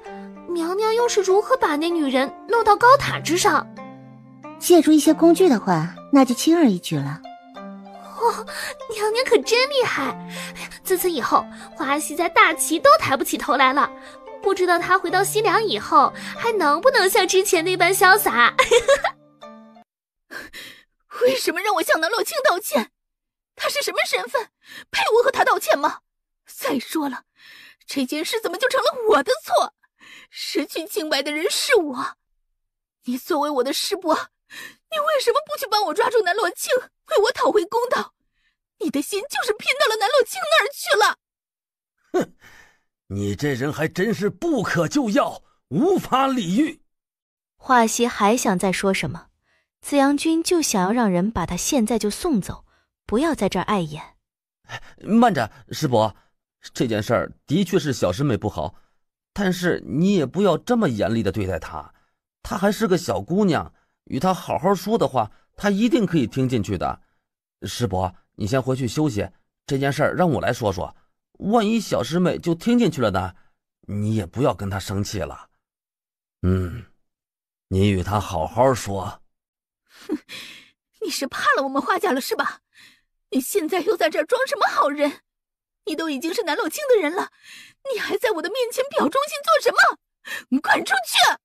娘娘又是如何把那女人弄到高塔之上？借助一些工具的话，那就轻而易举了。哦，娘娘可真厉害！自此以后，华熙在大齐都抬不起头来了。不知道她回到西凉以后，还能不能像之前那般潇洒？为什么让我向南洛清道歉？他是什么身份？配我和他道歉吗？再说了，这件事怎么就成了我的错？失去清白的人是我。你作为我的师伯，你为什么不去帮我抓住南洛清，为我讨回公道？你的心就是偏到了南洛清那儿去了。哼，你这人还真是不可救药，无法理喻。华熙还想再说什么，紫阳君就想要让人把他现在就送走，不要在这儿碍眼。慢着，师伯，这件事儿的确是小师妹不好，但是你也不要这么严厉的对待她。她还是个小姑娘，与她好好说的话，她一定可以听进去的。师伯，你先回去休息，这件事儿让我来说说。万一小师妹就听进去了呢？你也不要跟她生气了。你与她好好说。哼，你是怕了我们花家了是吧？你现在又在这儿装什么好人？你都已经是南洛清的人了，你还在我的面前表忠心做什么？你滚出去！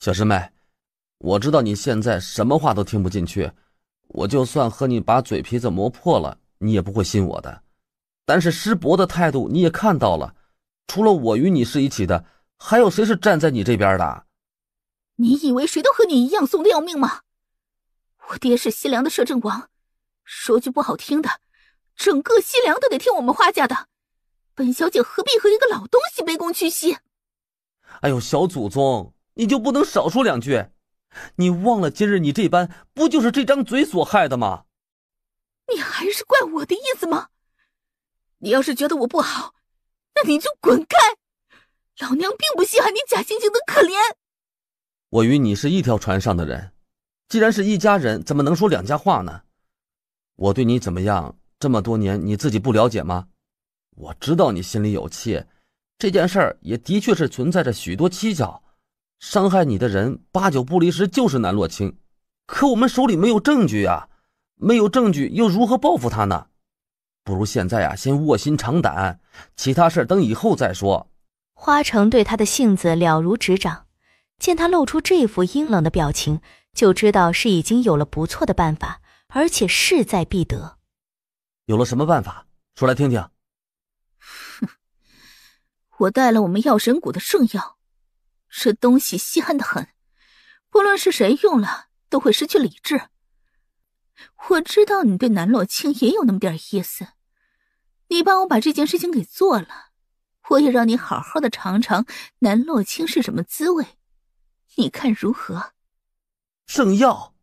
小师妹，我知道你现在什么话都听不进去，我就算和你把嘴皮子磨破了，你也不会信我的。但是师伯的态度你也看到了，除了我与你是一起的，还有谁是站在你这边的？你以为谁都和你一样怂得要命吗？我爹是西凉的摄政王，说句不好听的，整个西凉都得听我们花家的。本小姐何必和一个老东西卑躬屈膝？哎呦，小祖宗，你就不能少说两句？你忘了今日你这般，不就是这张嘴所害的吗？你还是怪我的意思吗？你要是觉得我不好，那你就滚开！老娘并不稀罕你假惺惺的可怜。我与你是一条船上的人，既然是一家人，怎么能说两家话呢？我对你怎么样，这么多年你自己不了解吗？我知道你心里有气，这件事儿也的确是存在着许多蹊跷，伤害你的人8、9不离10就是南洛清，可我们手里没有证据啊，没有证据又如何报复他呢？不如现在先卧薪尝胆，其他事等以后再说。花城对他的性子了如指掌，见他露出这副阴冷的表情，就知道是已经有了不错的办法，而且势在必得。有了什么办法？说来听听。哼，我带了我们药神谷的圣药，这东西稀罕得很，不论是谁用了都会失去理智。我知道你对南洛清也有那么点意思，你帮我把这件事情给做了，我也让你好好的尝尝南洛清是什么滋味，你看如何？圣药？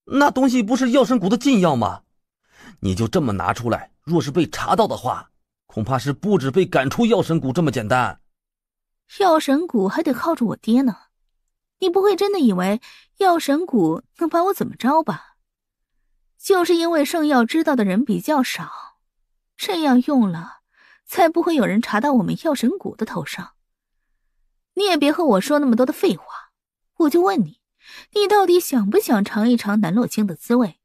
那东西不是药神谷的禁药吗？你就这么拿出来，若是被查到的话，恐怕是不止被赶出药神谷这么简单。药神谷还得靠着我爹呢，你不会真的以为药神谷能把我怎么着吧？就是因为圣药知道的人比较少，这样用了才不会有人查到我们药神谷的头上。你也别和我说那么多的废话，我就问你，你到底想不想尝一尝南洛清的滋味？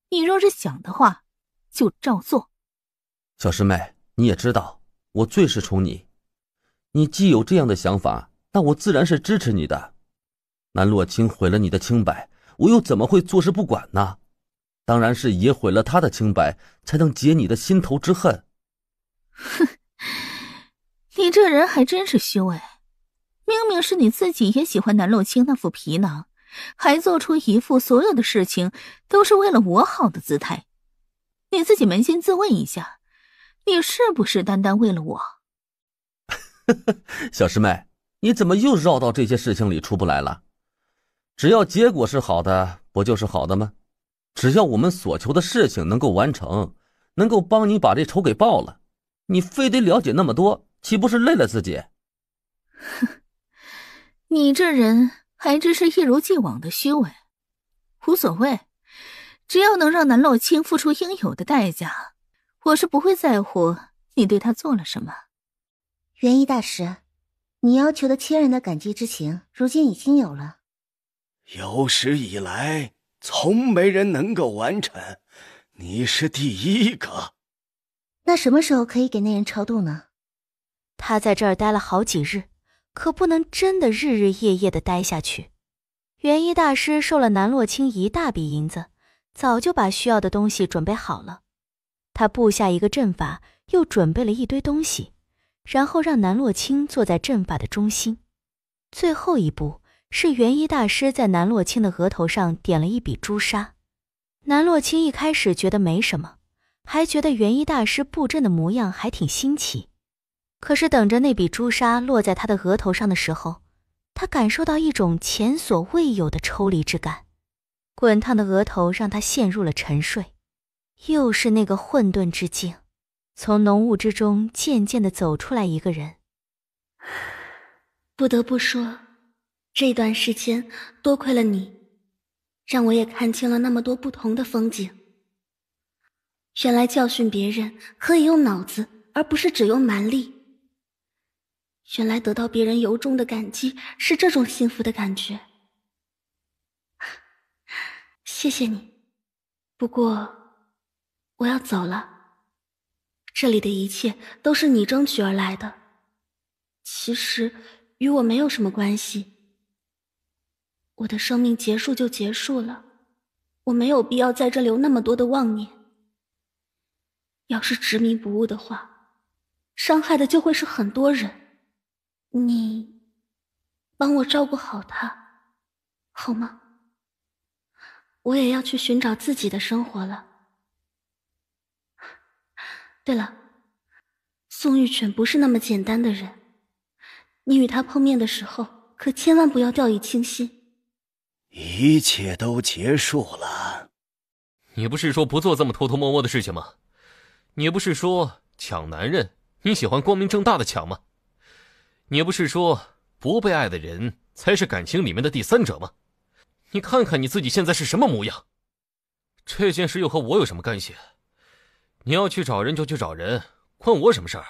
你若是想的话，就照做。小师妹，你也知道我最是宠你，你既有这样的想法，那我自然是支持你的。南洛清毁了你的清白，我又怎么会坐视不管呢？当然是也毁了他的清白，才能解你的心头之恨。哼，你这人还真是虚伪，明明是你自己也喜欢南洛清那副皮囊，还做出一副所有的事情都是为了我好的姿态。你自己扪心自问一下，你是不是单单为了我？小师妹，你怎么又绕到这些事情里出不来了？只要结果是好的，不就是好的吗？只要我们所求的事情能够完成，能够帮你把这仇给报了，你非得了解那么多，岂不是累了自己？哼，你这人还真是一如既往的虚伪。无所谓，只要能让南洛清付出应有的代价，我是不会在乎你对他做了什么。元一大师，你要求的亲人的感激之情，如今已经有了。有史以来，从没人能够完成，你是第一个。那什么时候可以给那人超度呢？他在这儿待了好几日，可不能真的日日夜夜的待下去。元一大师收了南洛清一大笔银子，早就把需要的东西准备好了。他布下一个阵法，又准备了一堆东西，然后让南洛清坐在阵法的中心。最后一步是元一大师在南洛清的额头上点了一笔朱砂。南洛清一开始觉得没什么，还觉得元一大师布阵的模样还挺新奇。可是等着那笔朱砂落在他的额头上的时候，他感受到一种前所未有的抽离之感，滚烫的额头让他陷入了沉睡。又是那个混沌之境，从浓雾之中渐渐地走出来一个人。不得不说，这段时间多亏了你，让我也看清了那么多不同的风景。原来教训别人可以用脑子，而不是只用蛮力。原来得到别人由衷的感激是这种幸福的感觉。谢谢你，不过我要走了。这里的一切都是你争取而来的，其实与我没有什么关系。我的生命结束就结束了，我没有必要在这留那么多的妄念。要是执迷不悟的话，伤害的就会是很多人。你帮我照顾好他，好吗？我也要去寻找自己的生活了。对了，宋玉犬不是那么简单的人，你与他碰面的时候可千万不要掉以轻心。一切都结束了。你不是说不做这么偷偷摸摸的事情吗？你不是说抢男人你喜欢光明正大的抢吗？你不是说不被爱的人才是感情里面的第三者吗？你看看你自己现在是什么模样。这件事又和我有什么干系？你要去找人就去找人，关我什么事儿？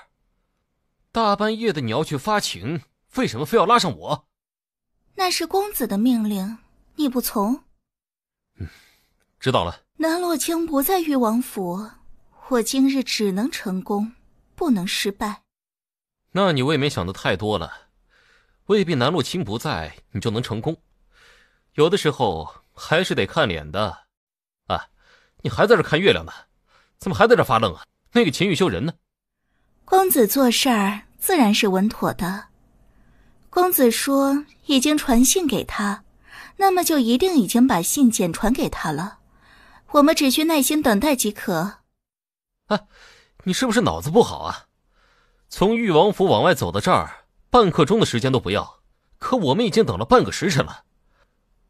大半夜的你要去发情，为什么非要拉上我？那是公子的命令，你不从？知道了。南洛清不在誉王府，我今日只能成功，不能失败。那你未免想的太多了，未必南洛清不在你就能成功，有的时候还是得看脸的。啊，你还在这看月亮呢？怎么还在这发愣啊？那个秦玉修人呢？公子做事儿自然是稳妥的。公子说已经传信给他，那么就一定已经把信简传给他了，我们只需耐心等待即可。啊，你是不是脑子不好啊？从誉王府往外走到这儿，半刻钟的时间都不要，可我们已经等了半个时辰了。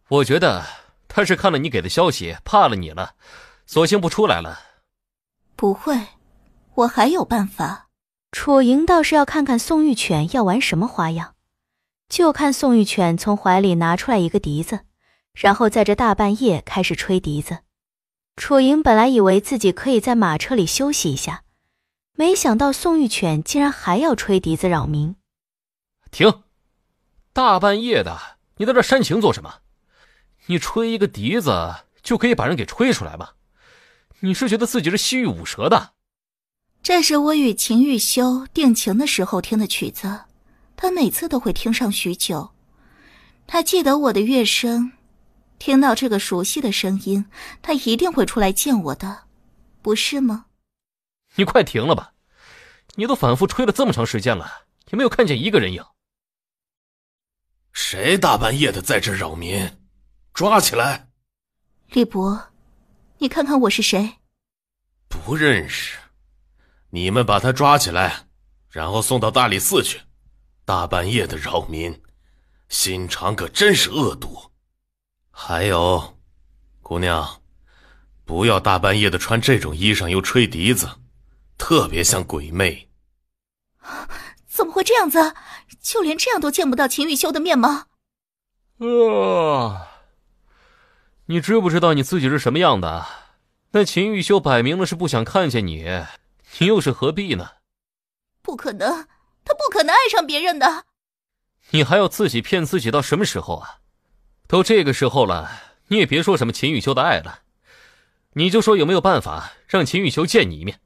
我觉得他是看了你给的消息，怕了你了，索性不出来了。不会，我还有办法。楚莹倒是要看看宋玉犬要玩什么花样，就看宋玉犬从怀里拿出来一个笛子，然后在这大半夜开始吹笛子。楚莹本来以为自己可以在马车里休息一下，没想到宋玉犬竟然还要吹笛子扰民。停！大半夜的，你在这煽情做什么？你吹一个笛子就可以把人给吹出来吗？你是觉得自己是西域五蛇的？这是我与秦玉修定情的时候听的曲子，他每次都会听上许久。他记得我的乐声，听到这个熟悉的声音，他一定会出来见我的，不是吗？你快停了吧，你都反复吹了这么长时间了，也没有看见一个人影。谁大半夜的在这扰民？抓起来！李伯，你看看我是谁？不认识。你们把他抓起来，然后送到大理寺去。大半夜的扰民，心肠可真是恶毒。还有，姑娘，不要大半夜的穿这种衣裳又吹笛子，特别像鬼魅。怎么会这样子？就连这样都见不到秦玉修的面吗？你知不知道你自己是什么样的？那秦玉修摆明了是不想看见你，你又是何必呢？不可能，他不可能爱上别人的。你还要自己骗自己到什么时候啊？都这个时候了，你也别说什么秦雨修的爱了，你就说有没有办法让秦雨修见你一面？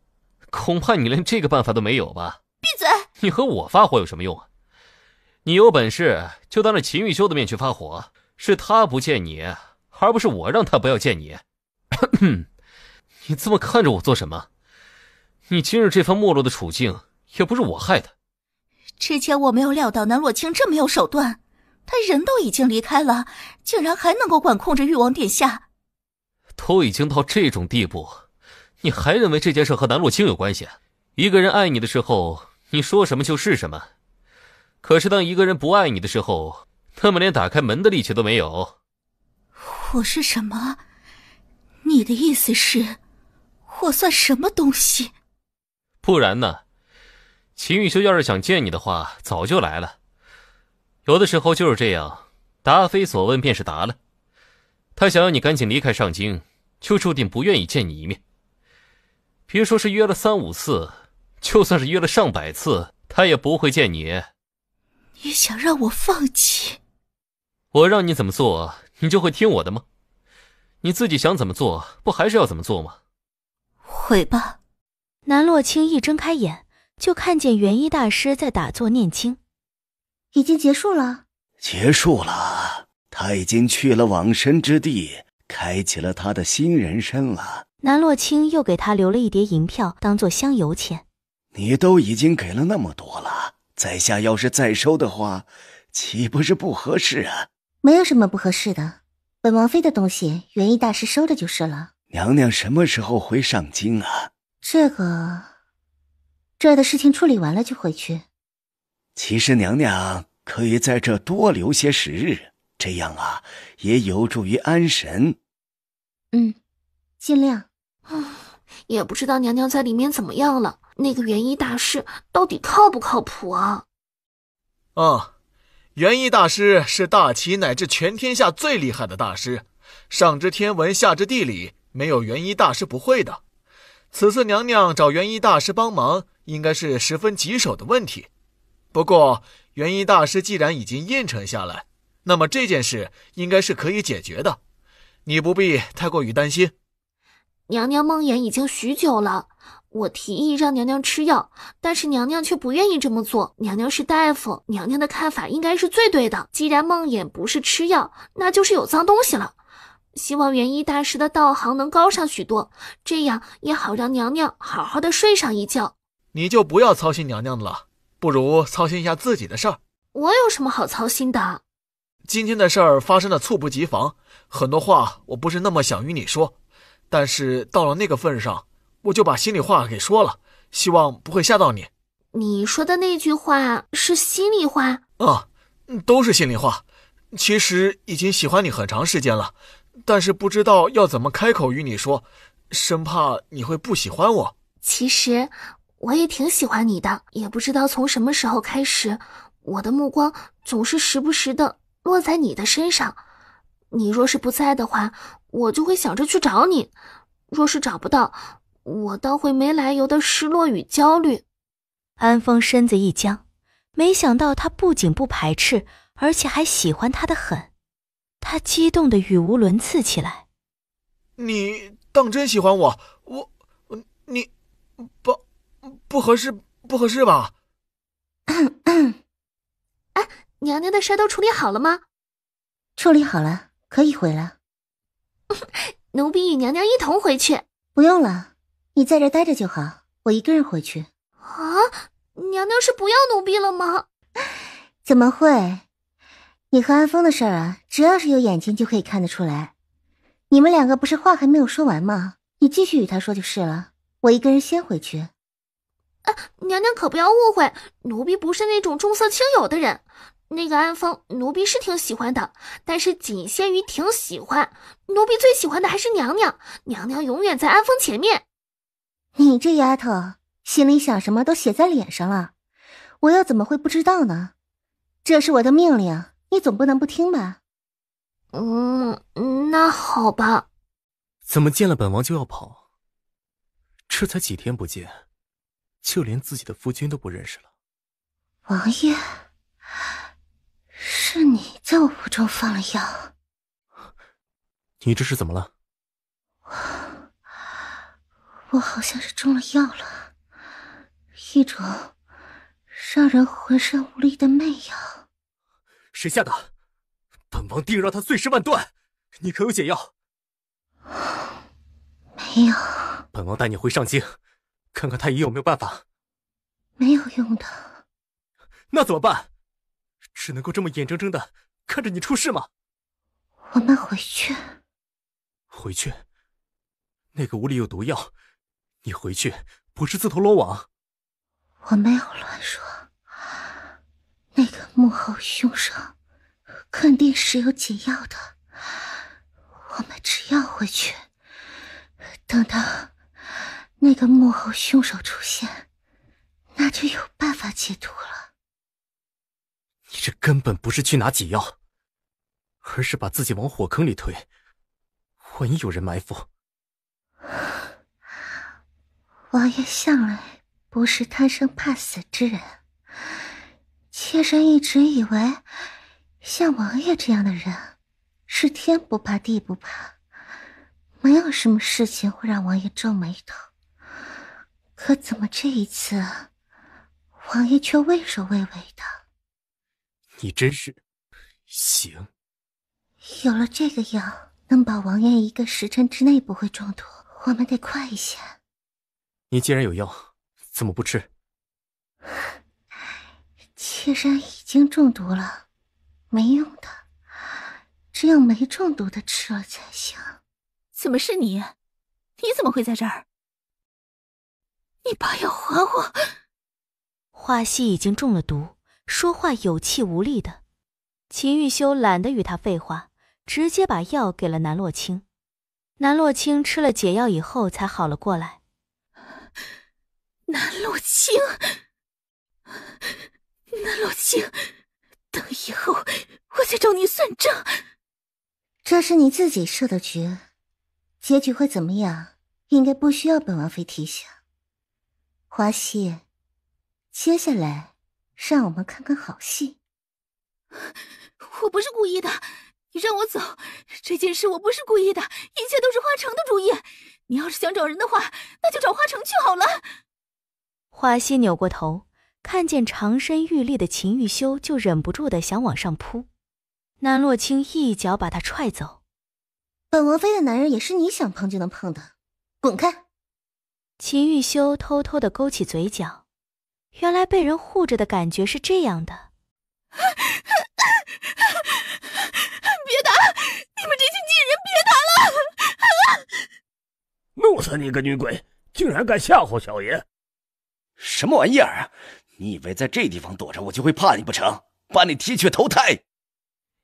恐怕你连这个办法都没有吧？闭嘴！你和我发火有什么用啊？你有本事就当着秦雨修的面去发火，是他不见你，而不是我让他不要见你。你这么看着我做什么？你今日这番没落的处境也不是我害的。之前我没有料到南洛清这么有手段，他人都已经离开了，竟然还能够管控着誉王殿下。都已经到这种地步，你还认为这件事和南洛清有关系？一个人爱你的时候，你说什么就是什么。可是当一个人不爱你的时候，那么连打开门的力气都没有。我是什么？你的意思是，我算什么东西？不然呢？秦雨修要是想见你的话，早就来了。有的时候就是这样，答非所问便是答了。他想要你赶紧离开上京，就注定不愿意见你一面。别说是约了3、5次，就算是约了上百次，他也不会见你。你想让我放弃？我让你怎么做，你就会听我的吗？你自己想怎么做，不还是要怎么做吗？回吧。南洛清一睁开眼，就看见元一大师在打坐念经。已经结束了？结束了，他已经去了往生之地，开启了他的新人生了。南洛清又给他留了一叠银票当做香油钱。你都已经给了那么多了，在下要是再收的话，岂不是不合适啊？没有什么不合适的，本王妃的东西元一大师收着就是了。娘娘什么时候回上京啊？这儿的事情处理完了就回去。其实娘娘可以在这多留些时日，这样啊也有助于安神。尽量。也不知道娘娘在里面怎么样了，那个元一大师到底靠不靠谱啊？元一大师是大齐乃至全天下最厉害的大师，上知天文下知地理，没有元一大师不会的。此次娘娘找元一大师帮忙，应该是十分棘手的问题。不过元一大师既然已经应承下来，那么这件事应该是可以解决的，你不必太过于担心。娘娘梦魇已经许久了，我提议让娘娘吃药，但是娘娘却不愿意这么做。娘娘是大夫，娘娘的看法应该是最对的。既然梦魇不是吃药，那就是有脏东西了。希望元一大师的道行能高上许多，这样也好让娘娘好好的睡上一觉。你就不要操心娘娘了，不如操心一下自己的事儿。我有什么好操心的？今天的事儿发生的猝不及防，很多话我不是那么想与你说，但是到了那个份上，我就把心里话给说了，希望不会吓到你。你说的那句话是心里话？都是心里话。其实已经喜欢你很长时间了，但是不知道要怎么开口与你说，生怕你会不喜欢我。其实我也挺喜欢你的，也不知道从什么时候开始，我的目光总是时不时的落在你的身上。你若是不在的话，我就会想着去找你，若是找不到，我倒会没来由的失落与焦虑。安风身子一僵，没想到他不仅不排斥，而且还喜欢他的很。他激动的语无伦次起来。你当真喜欢我？你不合适吧？娘娘的事都处理好了吗？处理好了，可以回了。奴婢与娘娘一同回去。不用了，你在这待着就好，我一个人回去。娘娘是不要奴婢了吗？怎么会？你和安风的事儿啊，只要是有眼睛就可以看得出来。你们两个不是话还没有说完吗？你继续与他说就是了，我一个人先回去。娘娘可不要误会，奴婢不是那种重色轻友的人。那个安风，奴婢是挺喜欢的，但是仅限于挺喜欢。奴婢最喜欢的还是娘娘，娘娘永远在安风前面。你这丫头，心里想什么都写在脸上了，我又怎么会不知道呢？这是我的命令，你总不能不听吧？那好吧。怎么见了本王就要跑？这才几天不见，就连自己的夫君都不认识了。王爷，在我腹中放了药。你这是怎么了？我好像是中了药了，一种让人浑身无力的媚药。谁下的？本王定让他碎尸万段！你可有解药？没有。本王带你回上京，看看太医有没有办法。没有用的。那怎么办？只能够这么眼睁睁的看着你出事吗？我们回去。回去？那个屋里有毒药，你回去不是自投罗网？我没有乱说，那个幕后凶手肯定是有解药的。我们只要回去，等到那个幕后凶手出现，那就有办法解毒了。你这根本不是去拿解药，而是把自己往火坑里推。万一有人埋伏。王爷向来不是贪生怕死之人，妾身一直以为像王爷这样的人是天不怕地不怕，没有什么事情会让王爷皱眉头。可怎么这一次王爷却畏首畏尾的？你真是行。有了这个药，能保王爷1个时辰之内不会中毒，我们得快一些。你既然有药，怎么不吃？妾身已经中毒了，没用的，只有没中毒的吃了才行。怎么是你？你怎么会在这儿？你把药还我！华西已经中了毒，说话有气无力的。秦玉修懒得与他废话，直接把药给了南洛清。南洛清吃了解药以后才好了过来。南洛清，南洛清，等以后我再找你算账。这是你自己设的局，结局会怎么样，应该不需要本王妃提醒。华西，接下来让我们看看好戏。我不是故意的，你让我走，这件事我不是故意的，一切都是花城的主意。你要是想找人的话，那就找花城去好了。华西扭过头，看见长身玉立的秦玉修，就忍不住的想往上扑。南洛清一脚把他踹走。本王妃的男人也是你想碰就能碰的，滚开！秦玉修偷偷的勾起嘴角，原来被人护着的感觉是这样的。别打！你们这群贱人别打了！弄死你个女鬼，竟然敢吓唬小爷！什么玩意儿啊！你以为在这地方躲着我就会怕你不成？把你踢去投胎！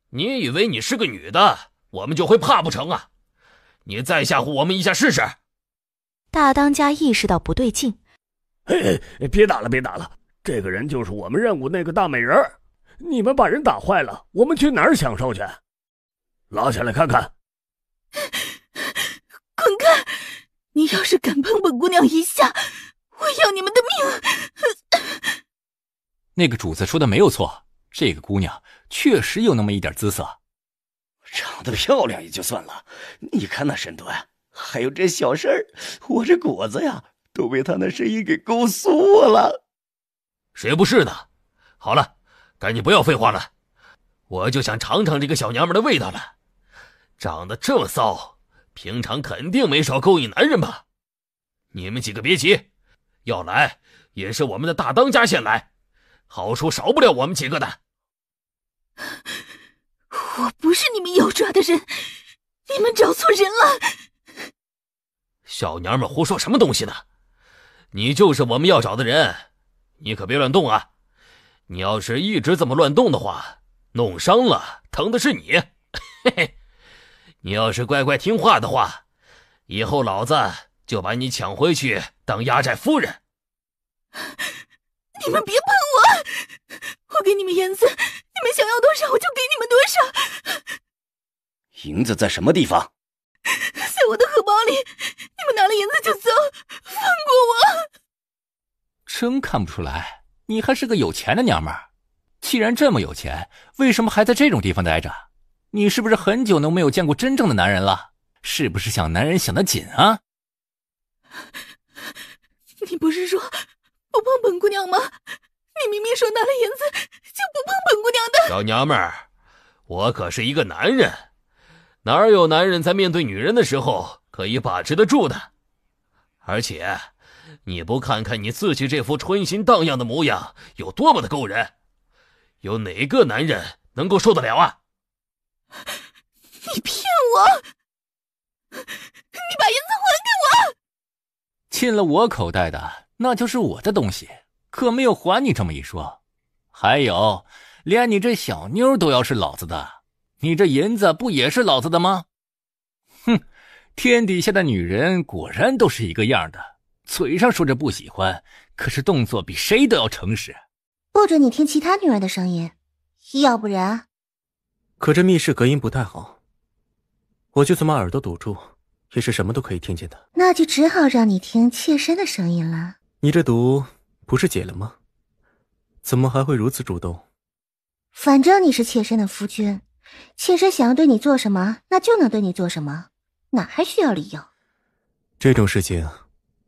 你以为你是个女的，我们就会怕不成啊？你再吓唬我们一下试试！大当家意识到不对劲，嘿，别打了，别打了！这个人就是我们任务那个大美人，你们把人打坏了，我们去哪儿享受去？拉下来看看！滚开！你要是敢碰本姑娘一下，我要你们的命！那个主子说的没有错，这个姑娘确实有那么一点姿色。长得漂亮也就算了，你看那身段，还有这小事儿，我这果子呀都被他那声音给勾酥了。谁不是呢？好了，赶紧不要废话了，我就想尝尝这个小娘们的味道了。长得这么骚，平常肯定没少勾引男人吧？你们几个别急，要来也是我们的大当家先来，好处少不了我们几个的。我不是你们要抓的人，你们找错人了。小娘们胡说什么东西呢？你就是我们要找的人，你可别乱动啊！你要是一直这么乱动的话，弄伤了疼的是你。嘿嘿，你要是乖乖听话的话，以后老子就把你抢回去当压寨夫人。你们别碰我！我给你们银子，你们想要多少我就给你们多少。银子在什么地方？在我的荷包里，你们拿了银子就走，放过我！真看不出来，你还是个有钱的娘们儿。既然这么有钱，为什么还在这种地方待着？你是不是很久都没有见过真正的男人了？是不是想男人想得紧啊？你不是说不碰本姑娘吗？你明明说拿了银子就不碰本姑娘的。小娘们儿，我可是一个男人，哪有男人在面对女人的时候可以把持得住的？而且你不看看你自己这副春心荡漾的模样有多么的勾人，有哪个男人能够受得了啊？你骗我！你把银子还给我！进了我口袋的那就是我的东西，可没有还你这么一说。还有，连你这小妞都要是老子的，你这银子不也是老子的吗？哼，天底下的女人果然都是一个样的，嘴上说着不喜欢，可是动作比谁都要诚实。不准你听其他女人的声音，要不然……可这密室隔音不太好，我就这么耳朵堵住，也是什么都可以听见的。那就只好让你听妾身的声音了。你这毒不是解了吗？怎么还会如此主动？反正你是妾身的夫君，妾身想要对你做什么，那就能对你做什么，哪还需要理由？这种事情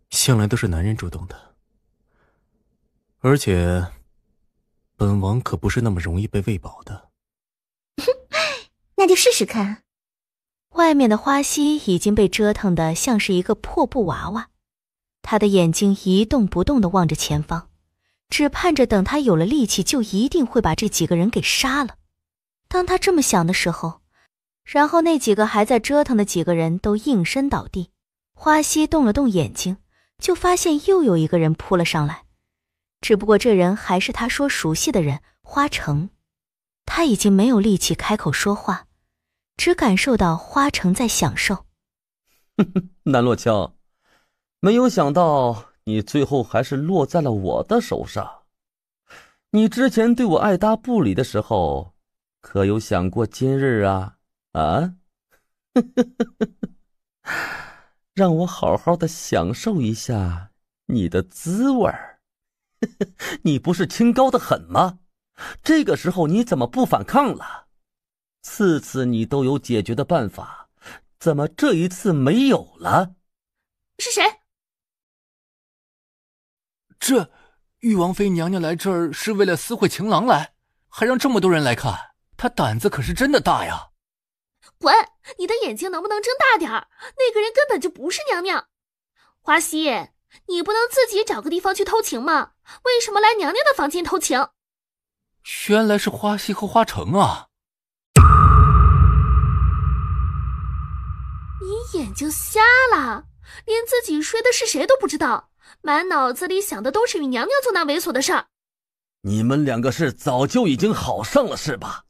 向来都是男人主动的，而且本王可不是那么容易被喂饱的。那就试试看。外面的花溪已经被折腾得像是一个破布娃娃，他的眼睛一动不动地望着前方，只盼着等他有了力气就一定会把这几个人给杀了。当他这么想的时候，然后那几个还在折腾的几个人都应声倒地。花溪动了动眼睛，就发现又有一个人扑了上来，只不过这人还是他说熟悉的人花城。他已经没有力气开口说话，只感受到花城在享受。南洛清，没有想到你最后还是落在了我的手上。你之前对我爱答不理的时候，可有想过今日啊？让我好好的享受一下你的滋味儿。你不是清高的很吗？这个时候你怎么不反抗了？次次你都有解决的办法，怎么这一次没有了？是谁？这玉王妃娘娘来这儿是为了私会情郎来，还让这么多人来看，她胆子可是真的大呀！滚！你的眼睛能不能睁大点儿？那个人根本就不是娘娘。华西，你不能自己找个地方去偷情吗？为什么来娘娘的房间偷情？原来是花溪和花城啊！你眼睛瞎了，连自己睡的是谁都不知道，满脑子里想的都是与娘娘做那猥琐的事儿。你们两个是早就已经好上了是吧？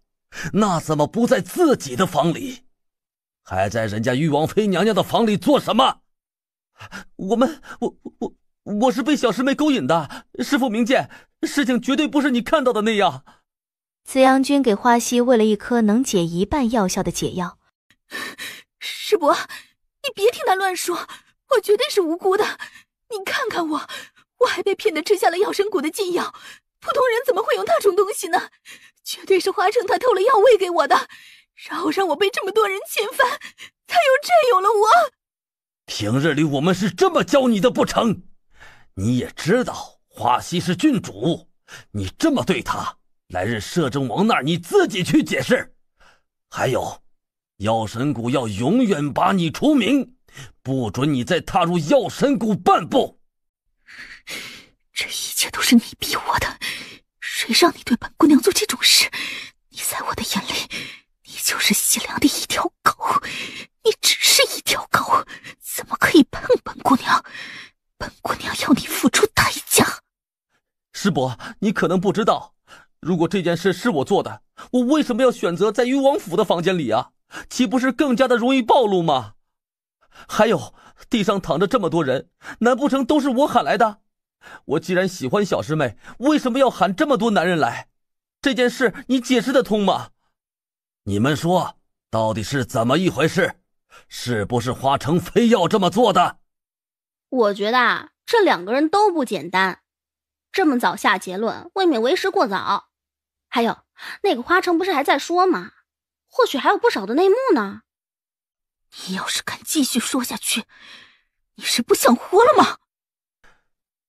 那怎么不在自己的房里，还在人家玉王妃娘娘的房里做什么？我是被小师妹勾引的，师父明鉴，事情绝对不是你看到的那样。紫阳君给花溪喂了一颗能解一半药效的解药。师伯，你别听他乱说，我绝对是无辜的。你看看我还被骗得吃下了药神谷的禁药，普通人怎么会用那种东西呢？绝对是花城他偷了药喂给我的，然后让我被这么多人侵犯，他又占有了我。平日里我们是这么教你的不成？你也知道花溪是郡主，你这么对他，来日摄政王那儿你自己去解释。还有，药神谷要永远把你除名，不准你再踏入药神谷半步。这一切都是你逼我的，谁让你对本姑娘做这种事？你在我的眼里，你就是细粮的一条狗，你只是一条狗，怎么可以碰本姑娘？本姑娘要你付出代价。师伯，你可能不知道，如果这件事是我做的，我为什么要选择在誉王府的房间里啊？岂不是更加的容易暴露吗？还有，地上躺着这么多人，难不成都是我喊来的？我既然喜欢小师妹，为什么要喊这么多男人来？这件事你解释得通吗？你们说，到底是怎么一回事？是不是花城非要这么做的？我觉得啊，这两个人都不简单，这么早下结论，未免为时过早。还有那个花城不是还在说吗？或许还有不少的内幕呢。你要是敢继续说下去，你是不想活了吗？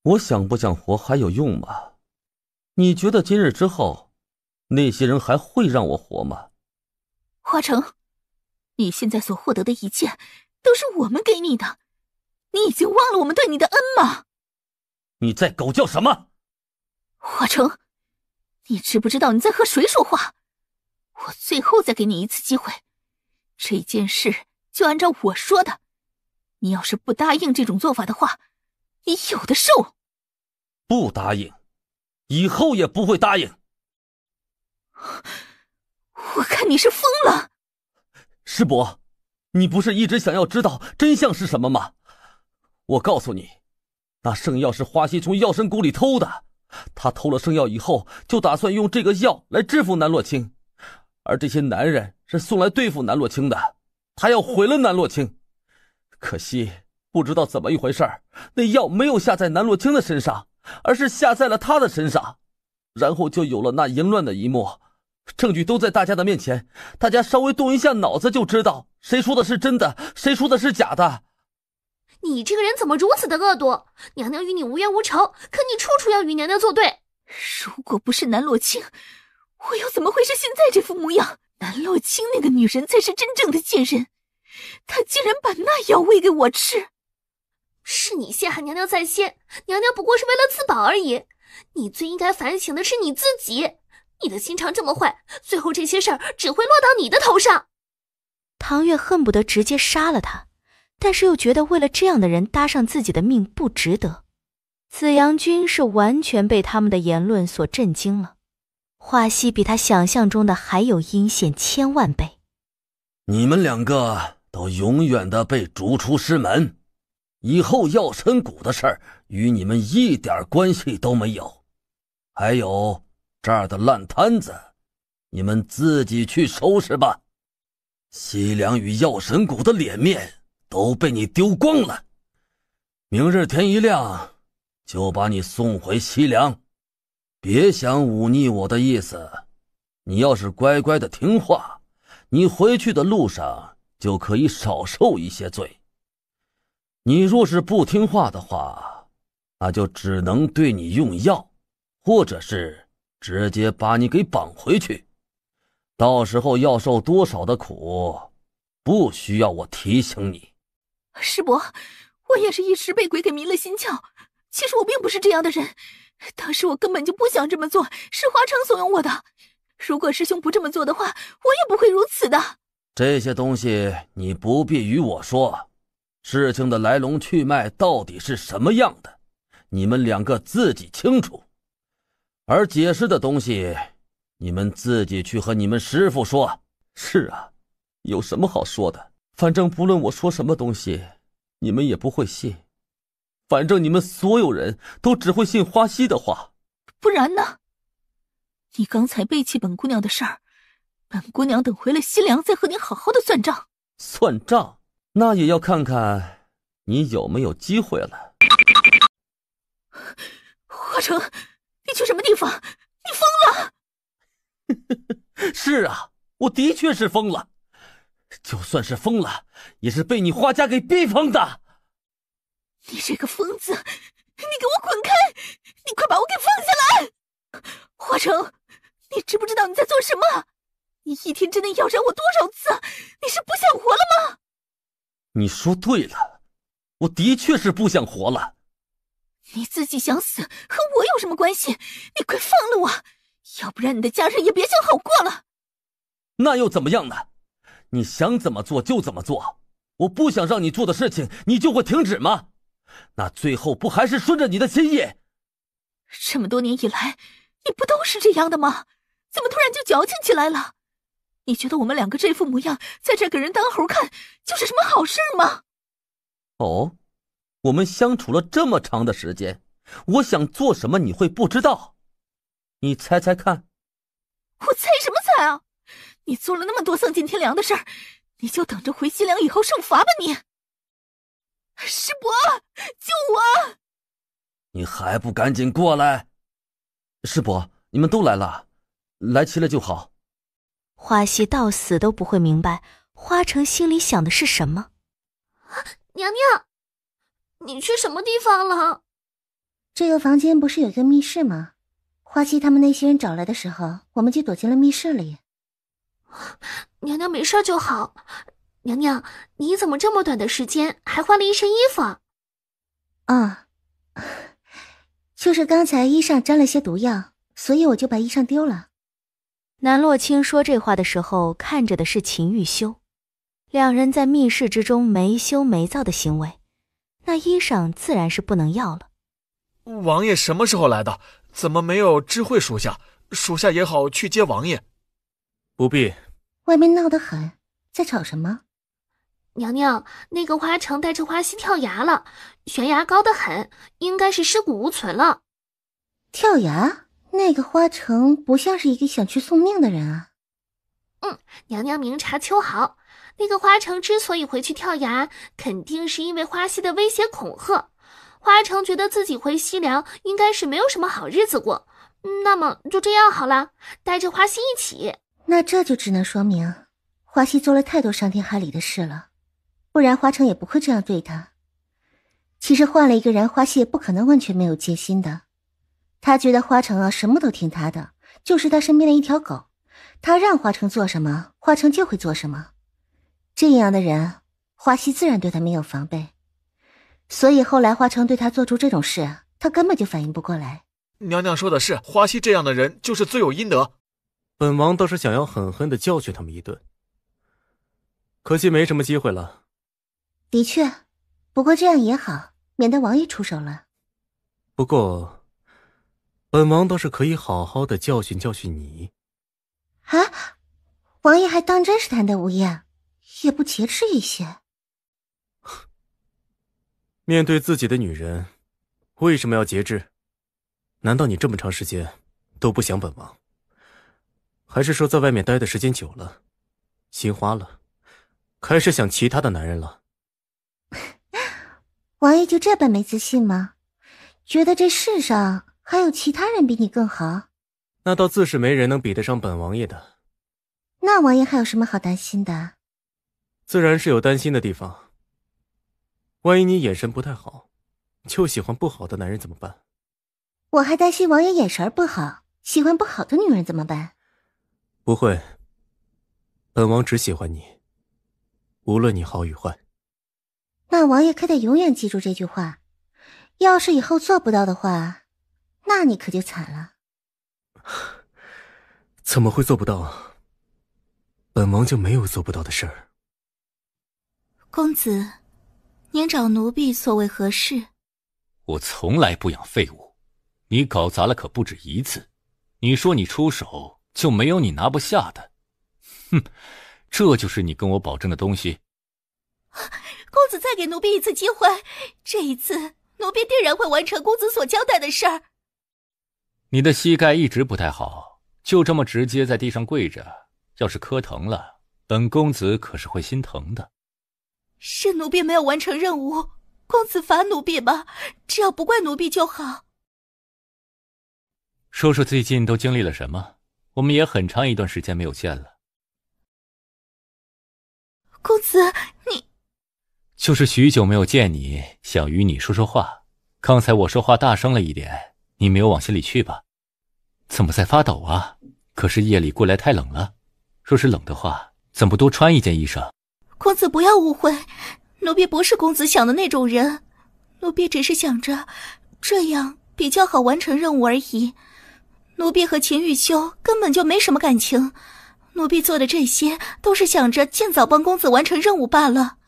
我想不想活还有用吗？你觉得今日之后，那些人还会让我活吗？华城，你现在所获得的一切都是我们给你的，你已经忘了我们对你的恩吗？你在狗叫什么？华城，你知不知道你在和谁说话？我最后再给你一次机会，这件事就按照我说的，你要是不答应这种做法的话，你有的受。不答应，以后也不会答应。我看你是疯了。师伯，你不是一直想要知道真相是什么吗？我告诉你，那圣药是花溪从药神谷里偷的，他偷了圣药以后，就打算用这个药来制服南洛清，而这些男人是送来对付南洛清的，他要毁了南洛清。可惜不知道怎么一回事，那药没有下在南洛清的身上，而是下在了他的身上，然后就有了那淫乱的一幕。证据都在大家的面前，大家稍微动一下脑子就知道谁说的是真的，谁说的是假的。你这个人怎么如此的恶毒？娘娘与你无冤无仇，可你处处要与娘娘作对。如果不是南洛清，我又怎么会是现在这副模样？南洛清那个女人才是真正的贱人，她竟然把那药喂给我吃。是你陷害娘娘在先，娘娘不过是为了自保而已。你最应该反省的是你自己。你的心肠这么坏，最后这些事儿只会落到你的头上。唐月恨不得直接杀了他，但是又觉得为了这样的人搭上自己的命不值得。紫阳君是完全被他们的言论所震惊了，花溪比他想象中的还有阴险1000万倍。你们两个都永远的被逐出师门，以后药神谷的事儿与你们一点关系都没有。还有这儿的烂摊子，你们自己去收拾吧。西凉与药神谷的脸面都被你丢光了，明日天一亮就把你送回西凉。别想忤逆我的意思，你要是乖乖的听话，你回去的路上就可以少受一些罪。你若是不听话的话，那就只能对你用药，或者是直接把你给绑回去，到时候要受多少的苦，不需要我提醒你。师伯，我也是一时被鬼给迷了心窍，其实我并不是这样的人，当时我根本就不想这么做，是华城怂恿我的。如果师兄不这么做的话，我也不会如此的。这些东西你不必与我说，事情的来龙去脉到底是什么样的，你们两个自己清楚。而解释的东西，你们自己去和你们师父说。是啊，有什么好说的？反正不论我说什么东西，你们也不会信。反正你们所有人都只会信花溪的话。不然呢？你刚才背弃本姑娘的事儿，本姑娘等回了西凉再和你好好的算账。算账？那也要看看你有没有机会了。华城，你去什么地方？你疯了！是啊，我的确是疯了。就算是疯了，也是被你花家给逼疯的。你这个疯子，你给我滚开！你快把我给放下来！华城，你知不知道你在做什么？你一天之内要染我多少次？你是不想活了吗？你说对了，我的确是不想活了。你自己想死，和我有什么关系？你快放了我，要不然你的家人也别想好过了。那又怎么样呢？你想怎么做就怎么做，我不想让你做的事情，你就会停止吗？那最后不还是顺着你的心意？这么多年以来，你不都是这样的吗？怎么突然就矫情起来了？你觉得我们两个这副模样，在这给人当猴看，就是什么好事吗？哦，我们相处了这么长的时间，我想做什么你会不知道？你猜猜看。我猜什么猜啊？你做了那么多丧尽天良的事儿，你就等着回西凉以后受罚吧你！师伯，救我！你还不赶紧过来！师伯，你们都来了，来齐了就好。花溪到死都不会明白花城心里想的是什么。娘娘，你去什么地方了？这个房间不是有个密室吗？花溪他们那些人找来的时候，我们就躲进了密室里。娘娘没事就好。娘娘，你怎么这么短的时间还换了一身衣服啊？啊，就是刚才衣上沾了些毒药，所以我就把衣裳丢了。南洛清说这话的时候，看着的是秦玉修。两人在密室之中没羞没臊的行为，那衣裳自然是不能要了。王爷什么时候来的？怎么没有知会属下？属下也好去接王爷。不必。外面闹得很，在吵什么？娘娘，那个花城带着花溪跳崖了，悬崖高得很，应该是尸骨无存了。跳崖？那个花城不像是一个想去送命的人啊。娘娘明察秋毫，那个花城之所以回去跳崖，肯定是因为花溪的威胁恐吓。花城觉得自己回西凉应该是没有什么好日子过，那么就这样好了，带着花溪一起。那这就只能说明花溪做了太多伤天害理的事了，不然花城也不会这样对他。其实换了一个人，花溪也不可能完全没有戒心的。他觉得花城啊什么都听他的，就是他身边的一条狗，他让花城做什么，花城就会做什么。这样的人，花溪自然对他没有防备。所以后来花城对他做出这种事，他根本就反应不过来。娘娘说的是，花溪这样的人就是罪有应得。本王倒是想要狠狠地教训他们一顿，可惜没什么机会了。的确，不过这样也好，免得王爷出手了。不过本王倒是可以好好的教训教训你。啊，王爷还当真是贪得无厌，也不节制一些。面对自己的女人，为什么要节制？难道你这么长时间都不想本王？还是说在外面待的时间久了，心花了，开始想其他的男人了？王爷就这般没自信吗？觉得这世上还有其他人比你更好？那倒自是没人能比得上本王爷的。那王爷还有什么好担心的？自然是有担心的地方。万一你眼神不太好，就喜欢不好的男人怎么办？我还担心王爷眼神不好，喜欢不好的女人怎么办？不会，本王只喜欢你，无论你好与坏。那王爷可得永远记住这句话，要是以后做不到的话，那你可就惨了。怎么会做不到？本王就没有做不到的事儿。公子，您找奴婢所谓何事？我从来不养废物，你搞砸了可不止一次。你说你出手就没有你拿不下的，哼，这就是你跟我保证的东西。公子再给奴婢一次机会，这一次奴婢定然会完成公子所交代的事儿。你的膝盖一直不太好，就这么直接在地上跪着，要是磕疼了，本公子可是会心疼的。是奴婢没有完成任务，公子罚奴婢吧，只要不怪奴婢就好。说说最近都经历了什么？我们也很长一段时间没有见了。公子，你就是许久没有见你，想与你说说话。刚才我说话大声了一点，你没有往心里去吧？怎么在发抖啊？可是夜里过来太冷了。若是冷的话，怎么不多穿一件衣裳？公子不要误会，奴婢不是公子想的那种人，奴婢只是想着这样比较好完成任务而已。奴婢和秦玉修根本就没什么感情，奴婢做的这些都是想着尽早帮公子完成任务罢了。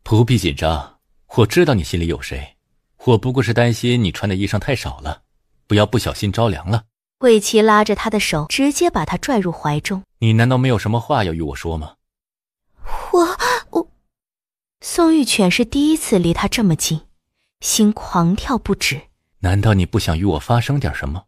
不必紧张，我知道你心里有谁，我不过是担心你穿的衣裳太少了，不要不小心着凉了。魏琪拉着他的手，直接把他拽入怀中。你难道没有什么话要与我说吗？我宋玉犬是第一次离他这么近，心狂跳不止。难道你不想与我发生点什么？